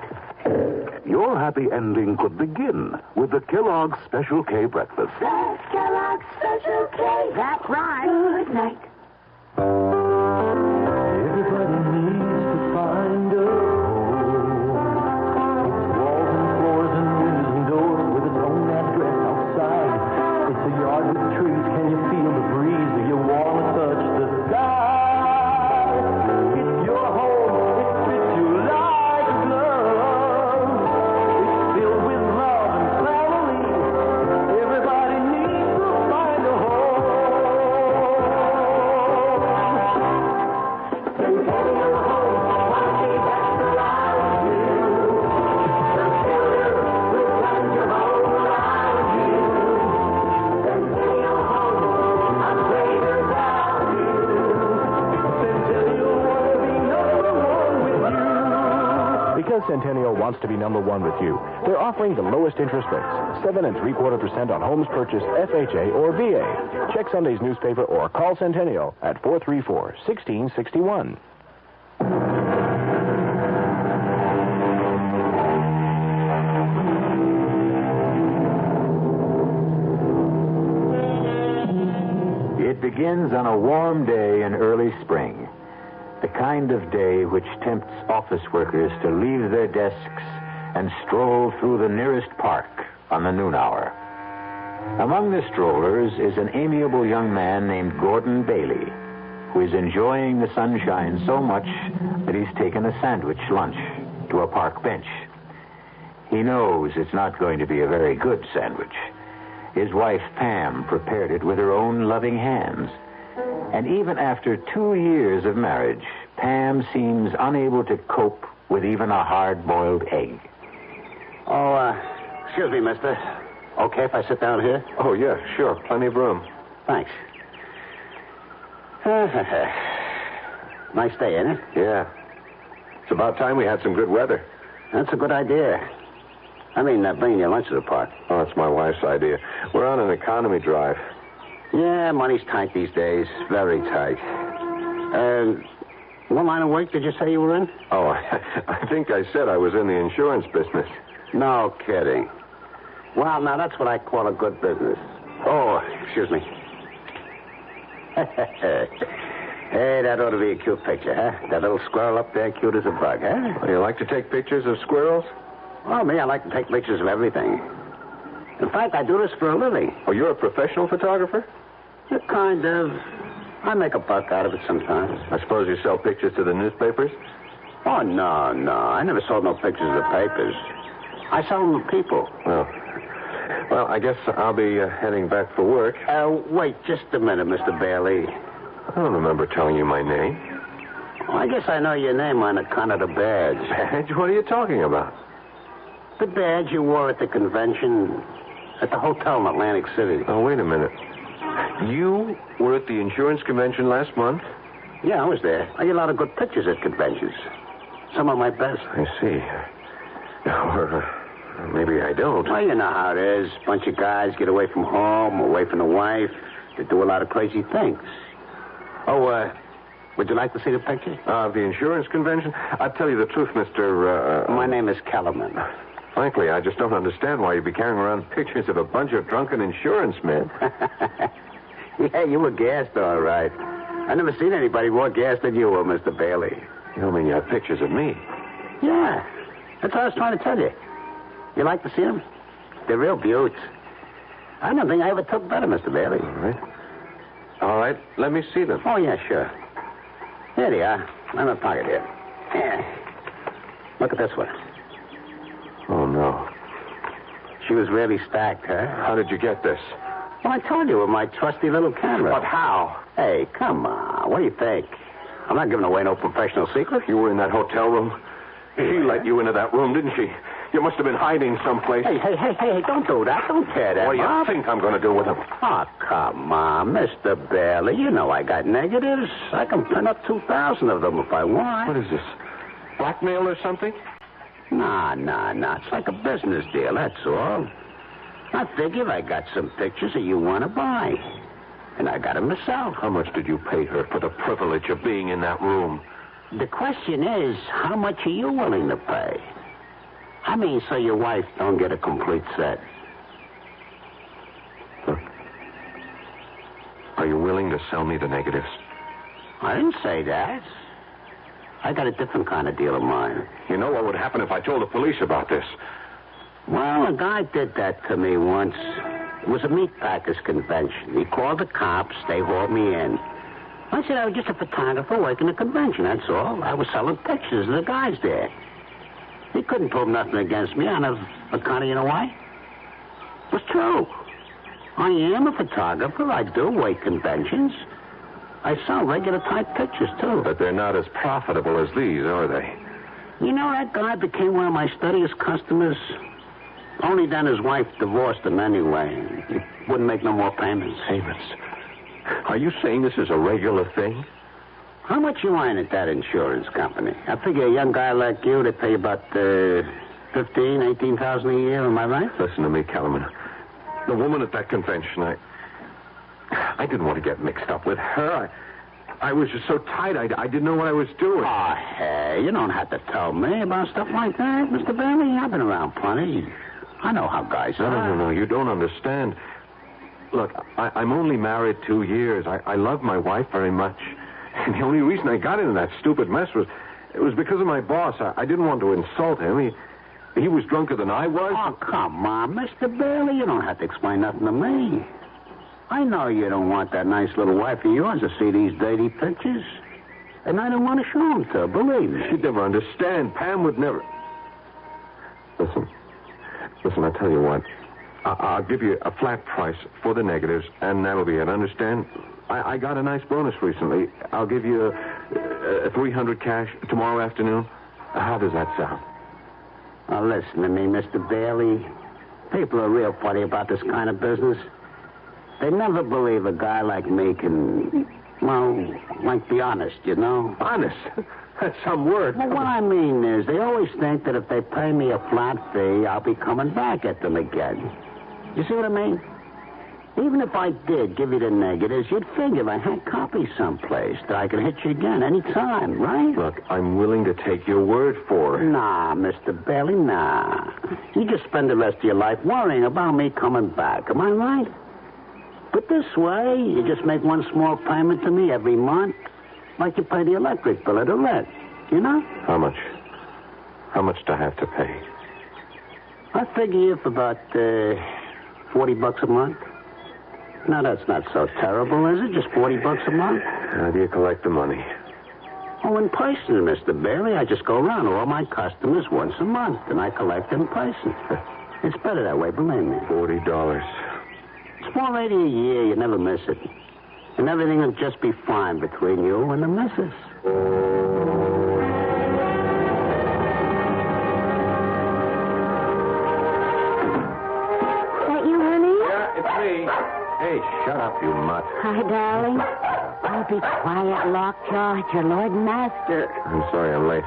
Your happy ending could begin with the Kellogg's Special K breakfast. That's Kellogg's Special K. That's right. Good night. Everybody needs to find a home. It's walls and floors and windows and doors with its own address outside. It's a yard with trees. Can you feel the breeze? Do you want to touch the sky? It's your home. It fits you like a glove. It's filled with love and family. Everybody needs to find a home. Because Centennial wants to be number one with you, they're offering the lowest interest rates, 7 3/4% on homes purchased FHA or VA. Check Sunday's newspaper or call Centennial at 434-1661. It begins on a warm day in early spring. The kind of day which tempts office workers to leave their desks and stroll through the nearest park on the noon hour. Among the strollers is an amiable young man named Gordon Bailey, who is enjoying the sunshine so much that he's taken a sandwich lunch to a park bench. He knows it's not going to be a very good sandwich. His wife, Pam, prepared it with her own loving hands, And even after 2 years of marriage, Pam seems unable to cope with even a hard-boiled egg. Oh, excuse me, mister. Okay if I sit down here? Oh, yeah, sure. Plenty of room. Thanks. Nice day, ain't it? Yeah. It's about time we had some good weather. That's a good idea. I mean, bringing your lunch to the park. Oh, that's my wife's idea. We're on an economy drive. Yeah, money's tight these days. Very tight. What line of work did you say you were in? Oh, I think I said I was in the insurance business. No kidding. Well, now that's what I call a good business. Oh, excuse me. Hey, that ought to be a cute picture, huh? That little squirrel up there, cute as a bug, huh? Oh, you like to take pictures of squirrels? Well, me, I like to take pictures of everything. In fact, I do this for a living. Oh, you're a professional photographer? Kind of. I make a buck out of it sometimes. I suppose you sell pictures to the newspapers? Oh, no. I never sold no pictures to the papers. I sell them to people. Well, I guess I'll be heading back for work. Wait just a minute, Mr. Bailey. I don't remember telling you my name. Well, I guess I know your name on account of the badge. Badge? What are you talking about? The badge you wore at the convention at the hotel in Atlantic City. Oh, wait a minute. You were at the insurance convention last month? Yeah, I was there. I get a lot of good pictures at conventions. Some of my best. I see. Or maybe I don't. Well, you know how it is. Bunch of guys get away from home, away from the wife. They do a lot of crazy things. Oh, would you like to see the picture? The insurance convention? I'll tell you the truth, Mr. My name is Kellerman. Frankly, I just don't understand why you'd be carrying around pictures of a bunch of drunken insurance men. Yeah, you were gassed, all right. I never seen anybody more gassed than you were, Mr. Bailey. You don't mean you have pictures of me? Yeah, that's what I was trying to tell you. You like to see them? They're real beauts. I don't think I ever took better, Mr. Bailey. All right, let me see them. Oh, yeah, sure. Here they are. I'm in my pocket here. Yeah. Look at this one. Oh, no. She was really stacked, huh? How did you get this? Well, I told you with my trusty little camera. But how? Hey, come on. What do you think? I'm not giving away no professional secret. You were in that hotel room? She let you into that room, didn't she? You must have been hiding someplace. Hey, don't do that. Don't tear that What do you up. think I'm going to do with them? Oh, come on, Mr. Bailey. You know I got negatives. I can print up 2,000 of them if I want. What is this? Blackmail or something? Nah. It's like a business deal, that's all. I figure I got some pictures that you want to buy. And I got them myself. How much did you pay her for the privilege of being in that room? The question is, how much are you willing to pay? I mean, so your wife don't get a complete set. Look. Are you willing to sell me the negatives? I didn't say that. I got a different kind of deal of mine. You know what would happen if I told the police about this? Well, a guy did that to me once. It was a meatpackers convention. He called the cops. They hauled me in. I said I was just a photographer working the convention, that's all. I was selling pictures of the guys there. He couldn't prove nothing against me on account of, you know why? It was true. I am a photographer. I do work conventions. I sell regular type pictures, too. But they're not as profitable as these, are they? You know, that guy became one of my steadiest customers. Only then his wife divorced him anyway. He wouldn't make no more payments. Payments? Are you saying this is a regular thing? How much you earn at that insurance company? I figure a young guy like you, they pay about $15,000, $18,000 a year. Am I right? Listen to me, Kellerman. The woman at that convention, I didn't want to get mixed up with her. I was just so tight, I didn't know what I was doing. Oh, hey, you don't have to tell me about stuff like that, Mr. Bailey. I've been around plenty. I know how guys are. No, you don't understand. Look, I'm only married 2 years. I love my wife very much. And the only reason I got into that stupid mess was because of my boss. I didn't want to insult him. He was drunker than I was. Oh, come on, Mr. Bailey. You don't have to explain nothing to me. I know you don't want that nice little wife of yours to see these dirty pictures. And I don't want to show them to her, believe me. She'd never understand. Pam would never... Listen, I'll tell you what. I'll give you a flat price for the negatives, and that'll be it. Understand? I got a nice bonus recently. I'll give you $300 cash tomorrow afternoon. How does that sound? Now, listen to me, Mr. Bailey. People are real funny about this kind of business. They never believe a guy like me can, well, like, be honest, you know? Honest? That's some word. Well, what I mean is, they always think that if they pay me a flat fee, I'll be coming back at them again. You see what I mean? Even if I did give you the negatives, you'd figure I had copies someplace that I could hit you again any time, right? Look, I'm willing to take your word for it. Nah, Mr. Bailey, nah. You just spend the rest of your life worrying about me coming back. Am I right? But this way, you just make one small payment to me every month, like you pay the electric bill or the rent, you know? How much? How much do I have to pay? I figure you for about $40 a month. Now, that's not so terrible, is it? Just $40 a month? How do you collect the money? Oh, in person, Mr. Bailey. I just go around to all my customers once a month, and I collect in person. It's better that way, believe me. $40. It's $4.80 a year. You never miss it. And everything will just be fine between you and the missus. That you, honey? Yeah, it's me. Hey, shut up, you mutt. Hi, darling. Oh, be quiet, Lockjaw. It's your Lord and Master. I'm sorry I'm late.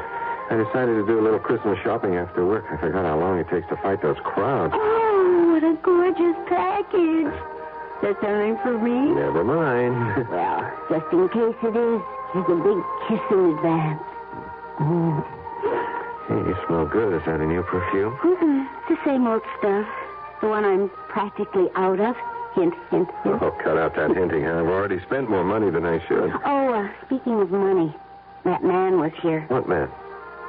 I decided to do a little Christmas shopping after work. I forgot how long it takes to fight those crowds. Oh, what a gorgeous package. Is that something for me? Never mind. Well, just in case it is, here's a big kiss in advance. Hey, you smell good. Is that a new perfume? It's the same old stuff. The one I'm practically out of. Hint, hint, hint. Oh, cut out that hinting. I've already spent more money than I should. Oh, speaking of money, that man was here. What man?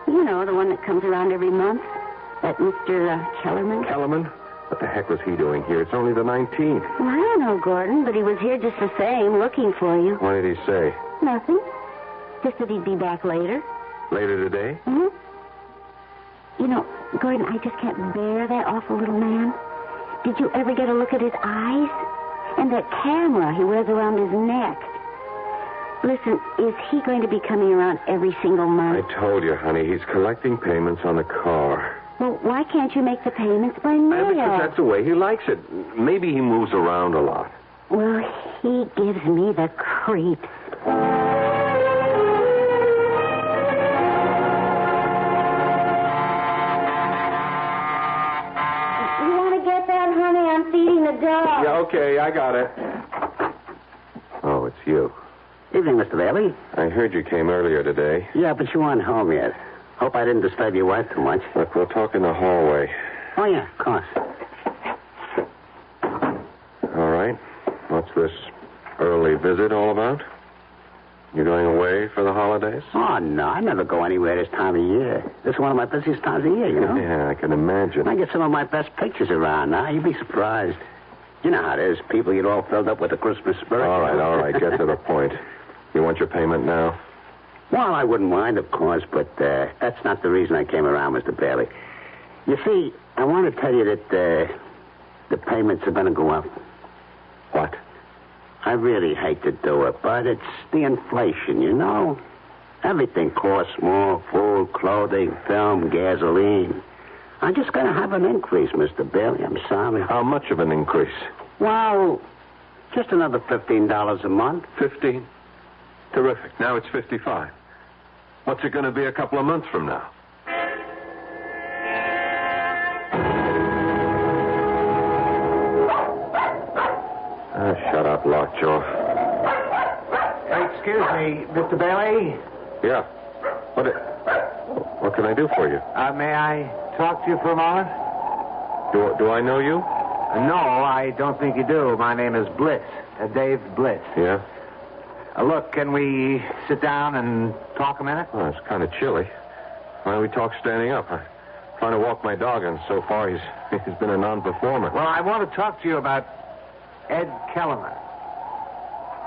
You know, the one that comes around every month. That Mr. Kellerman. Kellerman? What the heck was he doing here? It's only the 19th. Well, I don't know, Gordon, but he was here just the same, looking for you. What did he say? Nothing. Just that he'd be back later. Later today? Mm-hmm. You know, Gordon, I just can't bear that awful little man. Did you ever get a look at his eyes? And that camera he wears around his neck. Listen, is he going to be coming around every single month? I told you, honey, he's collecting payments on the car. Well, why can't you make the payments by mail? Because that's the way he likes it. Maybe he moves around a lot. Well, he gives me the creeps. You want to get that, honey? I'm feeding the dog. Yeah, okay, I got it. Oh, it's you. Evening, Mr. Bailey. I heard you came earlier today. Yeah, but you aren't home yet. Hope I didn't disturb your wife too much. Look, we'll talk in the hallway. Oh, yeah, of course. All right. What's this early visit all about? You going away for the holidays? Oh, no, I never go anywhere this time of year. This is one of my busiest times of year, you know? Yeah, I can imagine. I get some of my best pictures around now. You'd be surprised. You know how it is. People get all filled up with the Christmas spirit. All right. Get to the point. You want your payment now? Well, I wouldn't mind, of course, but that's not the reason I came around, Mr. Bailey. You see, I want to tell you that the payments are going to go up. What? I really hate to do it, but it's the inflation, you know? Everything costs more. Food, clothing, film, gasoline. I'm just going to have an increase, Mr. Bailey. I'm sorry. How much of an increase? Well, just another $15 a month. 15? Terrific. Now it's 55. What's it going to be a couple of months from now? Shut up, Lockjaw. Excuse me, Mr. Bailey. Yeah. What can I do for you? May I talk to you for a moment? Do I know you? No, I don't think you do. My name is Bliss. Dave Bliss. Yeah? Look, can we sit down and talk a minute? Well, it's kind of chilly. Why don't we talk standing up? I'm trying to walk my dog, and so far he's been a non-performer. Well, I want to talk to you about Ed Kellerman.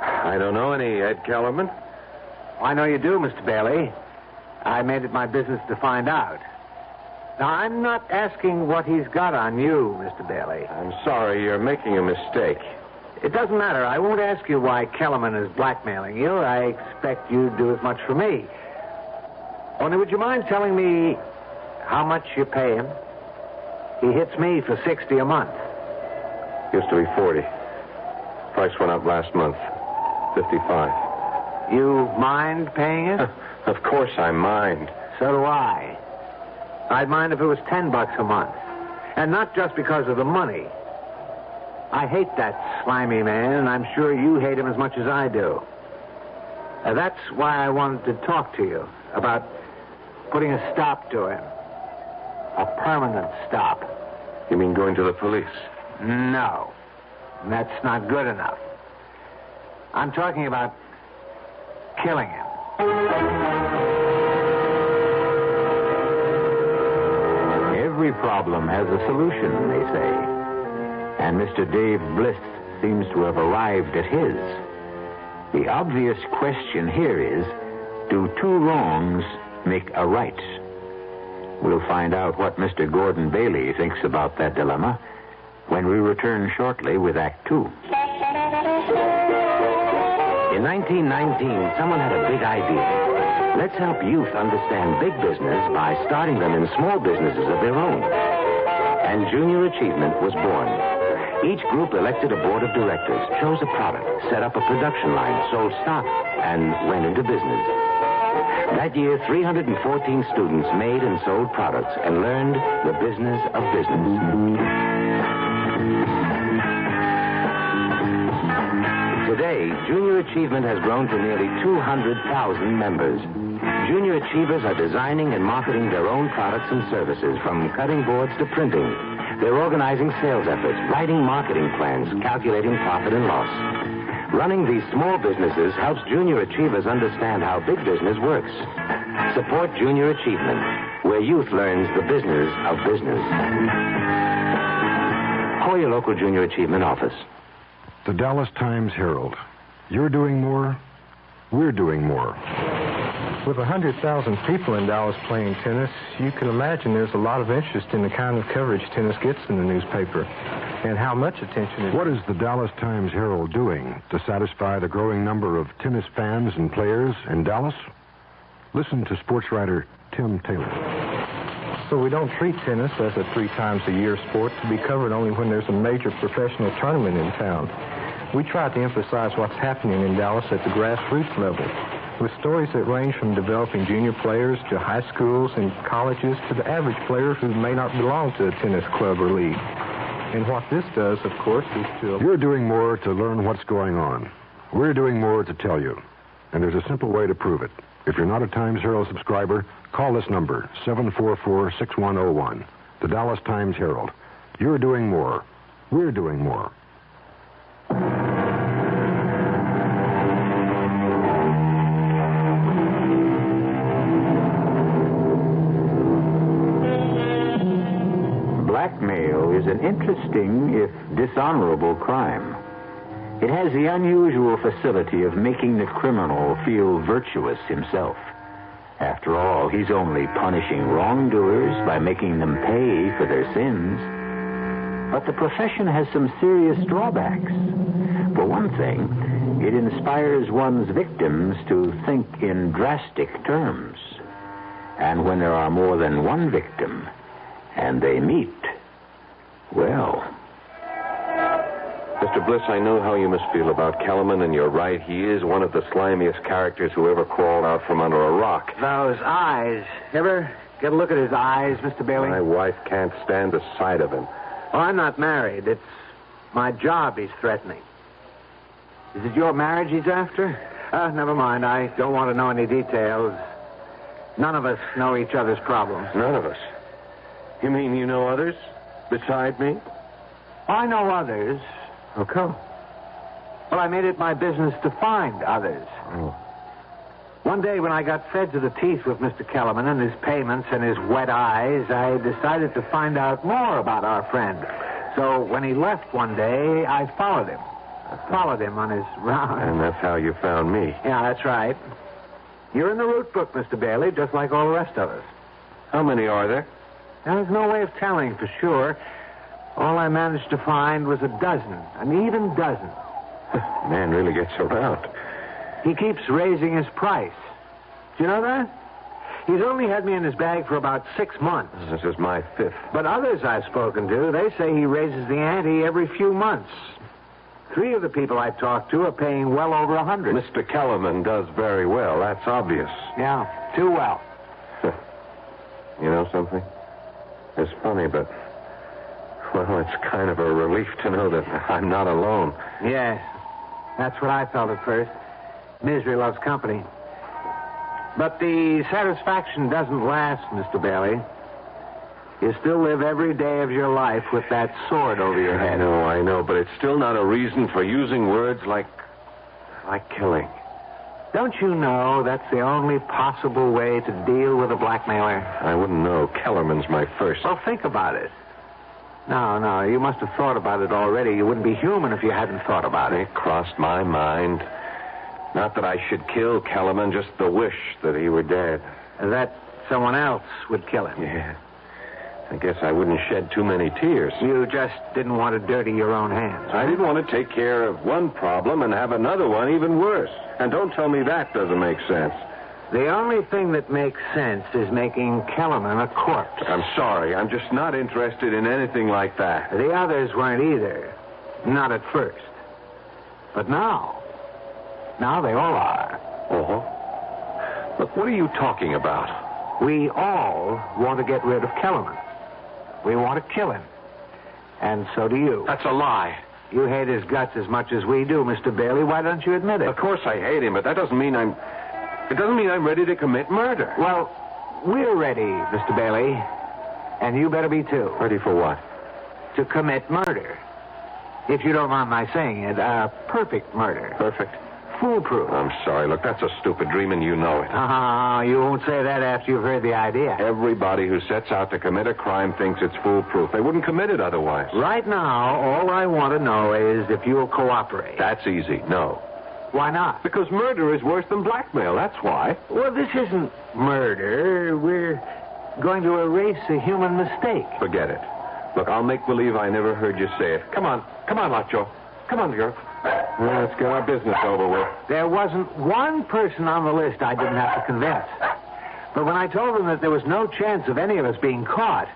I don't know any Ed Kellerman. Well, I know you do, Mr. Bailey. I made it my business to find out. Now, I'm not asking what he's got on you, Mr. Bailey. I'm sorry, you're making a mistake. It doesn't matter. I won't ask you why Kellerman is blackmailing you. I expect you'd do as much for me. Only would you mind telling me how much you pay him? He hits me for $60 a month. Used to be 40. Price went up last month. 55. You mind paying it? Of course I mind. So do I. I'd mind if it was $10 a month. And not just because of the money. I hate that slimy man, and I'm sure you hate him as much as I do. That's why I wanted to talk to you about putting a stop to him. A permanent stop. You mean going to the police? No. That's not good enough. I'm talking about killing him. Every problem has a solution, they say. And Mr. Dave Bliss seems to have arrived at his. The obvious question here is, do two wrongs make a right? We'll find out what Mr. Gordon Bailey thinks about that dilemma when we return shortly with Act Two. In 1919, someone had a big idea. Let's help youth understand big business by starting them in small businesses of their own. And Junior Achievement was born. Each group elected a board of directors, chose a product, set up a production line, sold stock, and went into business. That year, 314 students made and sold products and learned the business of business. Today, Junior Achievement has grown to nearly 200,000 members. Junior Achievers are designing and marketing their own products and services, from cutting boards to printing. They're organizing sales efforts, writing marketing plans, calculating profit and loss. Running these small businesses helps Junior Achievers understand how big business works. Support Junior Achievement, where youth learns the business of business. Call your local Junior Achievement office. The Dallas Times-Herald. You're doing more, we're doing more. With 100,000 people in Dallas playing tennis, you can imagine there's a lot of interest in the kind of coverage tennis gets in the newspaper and how much attention is... What is the Dallas Times-Herald doing to satisfy the growing number of tennis fans and players in Dallas? Listen to sports writer Tim Taylor. So we don't treat tennis as a 3 times a year sport to be covered only when there's a major professional tournament in town. We try to emphasize what's happening in Dallas at the grassroots level, with stories that range from developing junior players to high schools and colleges to the average player who may not belong to a tennis club or league. And what this does, of course, is to... You're doing more to learn what's going on. We're doing more to tell you. And there's a simple way to prove it. If you're not a Times-Herald subscriber, call this number, 744-6101, the Dallas Times-Herald. You're doing more. We're doing more. Blackmail is an interesting, if dishonorable, crime. It has the unusual facility of making the criminal feel virtuous himself. After all, he's only punishing wrongdoers by making them pay for their sins. But the profession has some serious drawbacks. For one thing, it inspires one's victims to think in drastic terms. And when there are more than one victim, and they meet, well... Mr. Bliss, I know how you must feel about Kellerman, and you're right. He is one of the slimiest characters who ever crawled out from under a rock. Those eyes. Ever get a look at his eyes, Mr. Bailey? My wife can't stand the sight of him. Well, I'm not married. It's my job he's threatening. Is it your marriage he's after? Never mind. I don't want to know any details. None of us know each other's problems. None of us? You mean you know others beside me? I know others. How come? Well, I made it my business to find others. Oh. One day when I got fed to the teeth with Mr. Kellerman and his payments and his wet eyes, I decided to find out more about our friend. So when he left one day, I followed him. I followed him on his round. And that's how you found me. Yeah, that's right. You're in the route book, Mr. Bailey, just like all the rest of us. How many are there? There's no way of telling for sure. All I managed to find was an even dozen. Man really gets around. He keeps raising his price. Do you know that? He's only had me in his bag for about 6 months. This is my 5th. But others I've spoken to, they say he raises the ante every few months. 3 of the people I've talked to are paying well over $100. Mr. Kellerman does very well. That's obvious. Yeah, too well. You know something? It's funny, but, well, it's kind of a relief to know that I'm not alone. Yes, that's what I felt at first. Misery loves company. But the satisfaction doesn't last, Mr. Bailey. You still live every day of your life with that sword over your head. I know, but it's still not a reason for using words like killing. Don't you know that's the only possible way to deal with a blackmailer? I wouldn't know. Kellerman's my first. Well, think about it. No, you must have thought about it already. You wouldn't be human if you hadn't thought about it. It crossed my mind. Not that I should kill Kellerman, just the wish that he were dead. That someone else would kill him. Yeah. I guess I wouldn't shed too many tears. You just didn't want to dirty your own hands. I didn't want to take care of one problem and have another one even worse. And don't tell me that doesn't make sense. The only thing that makes sense is making Kellerman a corpse. I'm sorry. I'm just not interested in anything like that. The others weren't either. Not at first. But now they all are. Uh-huh. Look, what are you talking about? We all want to get rid of Kellerman. We want to kill him. And so do you. That's a lie. You hate his guts as much as we do, Mr. Bailey. Why don't you admit it? Of course I hate him, but that doesn't mean I'm ready to commit murder. Well, we're ready, Mr. Bailey. And you better be too. Ready for what? To commit murder. If you don't mind my saying it, perfect murder. Perfect? Foolproof. I'm sorry. Look, that's a stupid dream, and you know it. You won't say that after you've heard the idea. Everybody who sets out to commit a crime thinks it's foolproof. They wouldn't commit it otherwise. Right now, all I want to know is if you'll cooperate. That's easy. No. Why not? Because murder is worse than blackmail. That's why. Well, this isn't murder. We're going to erase a human mistake. Forget it. Look, I'll make believe I never heard you say it. Come on, Lacho. Come on, girl. Well, let's get our business over with. There wasn't one person on the list I didn't have to convince. But when I told them that there was no chance of any of us being caught,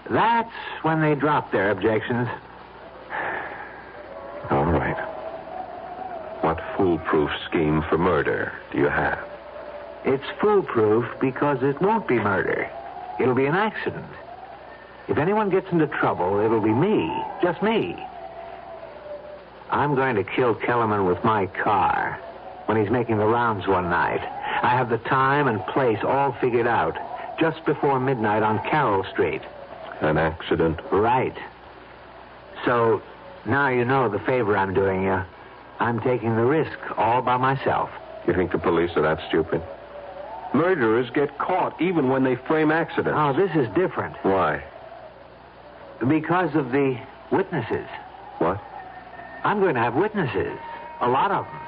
that's when they dropped their objections. All right. What foolproof scheme for murder do you have? It's foolproof because it won't be murder. It'll be an accident. If anyone gets into trouble, it'll be me. Just me. I'm going to kill Kellerman with my car when he's making the rounds one night. I have the time and place all figured out. Just before midnight on Carroll Street. An accident? Right. So, now you know the favor I'm doing you. I'm taking the risk all by myself. You think the police are that stupid? Murderers get caught even when they frame accidents. Oh, this is different. Why? Because of the witnesses. What? I'm going to have witnesses. A lot of them.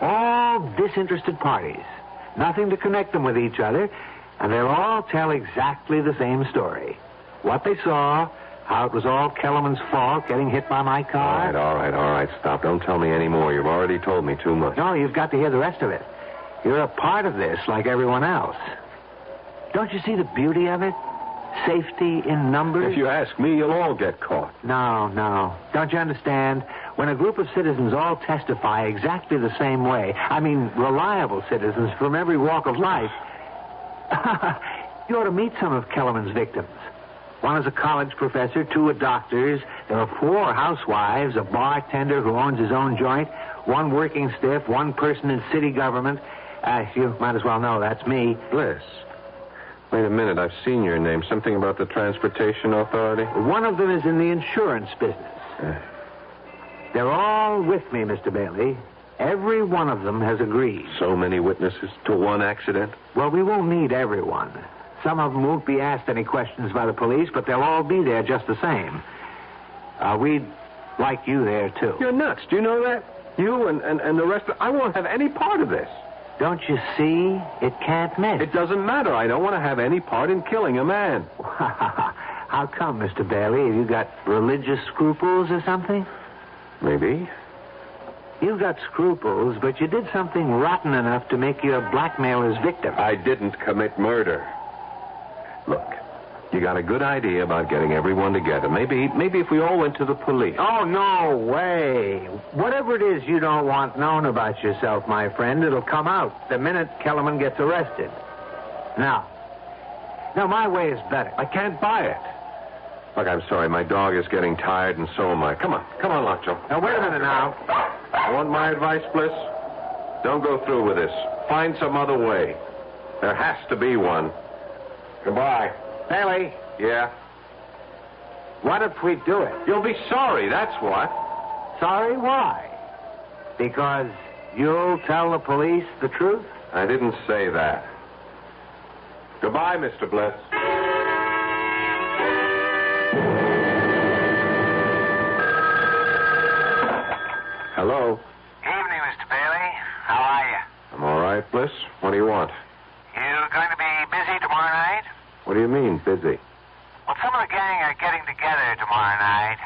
All disinterested parties. Nothing to connect them with each other. And they'll all tell exactly the same story. What they saw, how it was all Kellerman's fault, getting hit by my car. All right. Stop. Don't tell me any more. You've already told me too much. No, you've got to hear the rest of it. You're a part of this like everyone else. Don't you see the beauty of it? Safety in numbers? If you ask me, you'll all get caught. No. Don't you understand? When a group of citizens all testify exactly the same way, I mean reliable citizens from every walk of life, you ought to meet some of Kellerman's victims. One is a college professor, 2 are doctors, there are 4 housewives, a bartender who owns his own joint, 1 working stiff, 1 person in city government. You might as well know that's me. Bliss. Wait a minute, I've seen your name. Something about the Transportation Authority? One of them is in the insurance business. They're all with me, Mr. Bailey. Every one of them has agreed. So many witnesses to one accident? Well, we won't need everyone. Some of them won't be asked any questions by the police, but they'll all be there just the same. We'd like you there, too. You're nuts. Do you know that? You and the rest of... I won't have any part of this. Don't you see? It can't miss. It doesn't matter. I don't want to have any part in killing a man. How come, Mr. Bailey? Have you got religious scruples or something? Maybe. You've got scruples, but you did something rotten enough to make you a blackmailer's victim. I didn't commit murder. Look, you got a good idea about getting everyone together. Maybe if we all went to the police. Oh, no way. Whatever it is you don't want known about yourself, my friend, it'll come out the minute Kellerman gets arrested. Now, my way is better. I can't buy it. Look, I'm sorry. My dog is getting tired, and so am I. Come on, Lockjaw. Now, wait a minute now. Want my advice, Bliss? Don't go through with this. Find some other way. There has to be one. Goodbye. Bailey. Yeah? What if we do it? You'll be sorry, that's what. Sorry? Why? Because you'll tell the police the truth? I didn't say that. Goodbye, Mr. Bliss. Hello. Evening, Mr. Bailey. How are you? I'm all right, Bliss. What do you want? You going to be busy tomorrow night? What do you mean, busy? Well, some of the gang are getting together tomorrow night.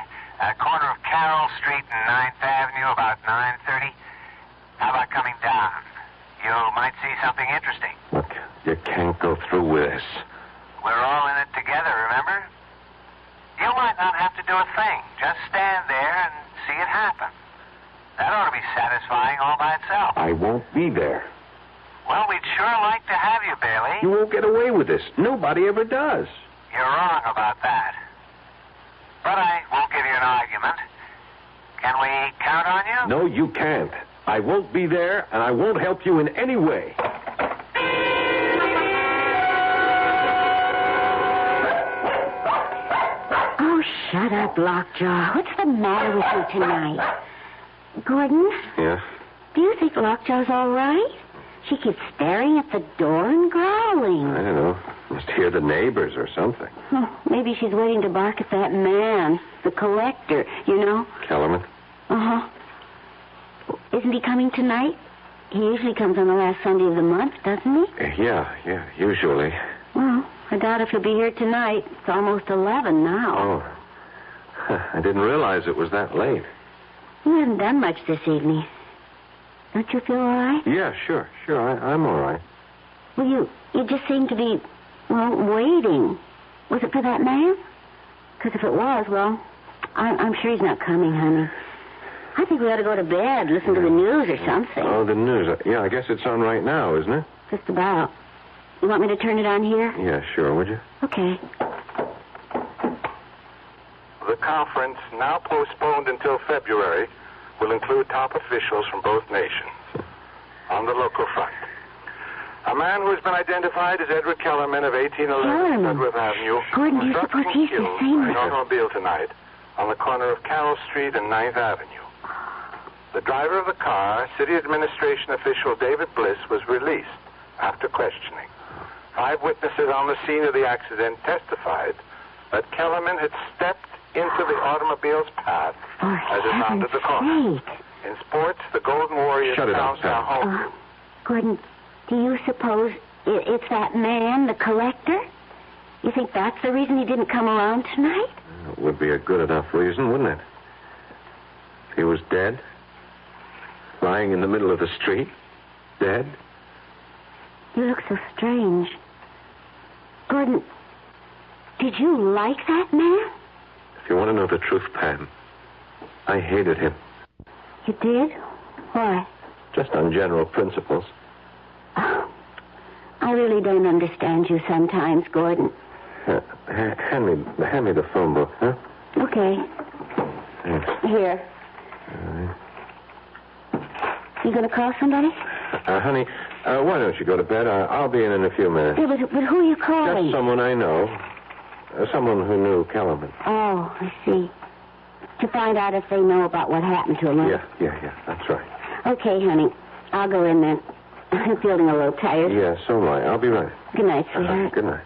Corner of Carroll Street and 9th Avenue, about 9:30. How about coming down? You might see something interesting. Look, you can't go through with this. We're all in it together, remember? You might not have to do a thing. Just stand there and see it happen. That ought to be satisfying all by itself. I won't be there. Well, we'd sure like to have you, Bailey. You won't get away with this. Nobody ever does. You're wrong about that. But I won't give you an argument. Can we count on you? No, you can't. I won't be there, and I won't help you in any way. Oh, shut up, Lockjaw. What's the matter with you tonight? Gordon? Yeah? Do you think Lockjaw's all right? She keeps staring at the door and growling. I don't know. Must hear the neighbors or something. Maybe she's waiting to bark at that man, the collector, you know. Kellerman? Uh-huh. Isn't he coming tonight? He usually comes on the last Sunday of the month, doesn't he? Yeah, usually. Well, I doubt if he'll be here tonight. It's almost 11 now. Oh. I didn't realize it was that late. You haven't done much this evening. Don't you feel all right? Yeah, sure. I'm all right. Well, you just seem to be, waiting. Was it for that man? Because if it was, well, I'm sure he's not coming, honey. I think we ought to go to bed, listen to the news or something. Oh, the news. Yeah, I guess it's on right now, isn't it? Just about. You want me to turn it on here? Yeah, sure, would you? Okay. The conference, now postponed until February, will include top officials from both nations. On the local front, a man who has been identified as Edward Kellerman of 1811 Sudworth Avenue Gordon, do was you suppose he's the killed same? by an automobile tonight on the corner of Carroll Street and 9th Avenue. The driver of the car, city administration official David Bliss, was released after questioning. 5 witnesses on the scene of the accident testified that Kellerman had stepped into the automobile's path as it rounded the corner. In sports, the Golden Warriors announced their home. Gordon, do you suppose it's that man, the collector? You think that's the reason he didn't come around tonight? It would be a good enough reason, wouldn't it? If he was dead, lying in the middle of the street, dead. You look so strange. Gordon, did you like that man? If you want to know the truth, Pam, I hated him. You did? Why? Just on general principles. Oh, I really don't understand you sometimes, Gordon. Hand me the phone book, huh? Okay. Thanks. Here. You going to call somebody? Honey, why don't you go to bed? I'll be in a few minutes. Yeah, but who are you calling? Just someone I know. Someone who knew Kellerman. Oh, I see. To find out if they know about what happened to him. Huh? Yeah, that's right. Okay, honey. I'll go in then. I'm feeling a little tired. Yeah, so am I. I'll be right. Good night, sweetheart. Good night.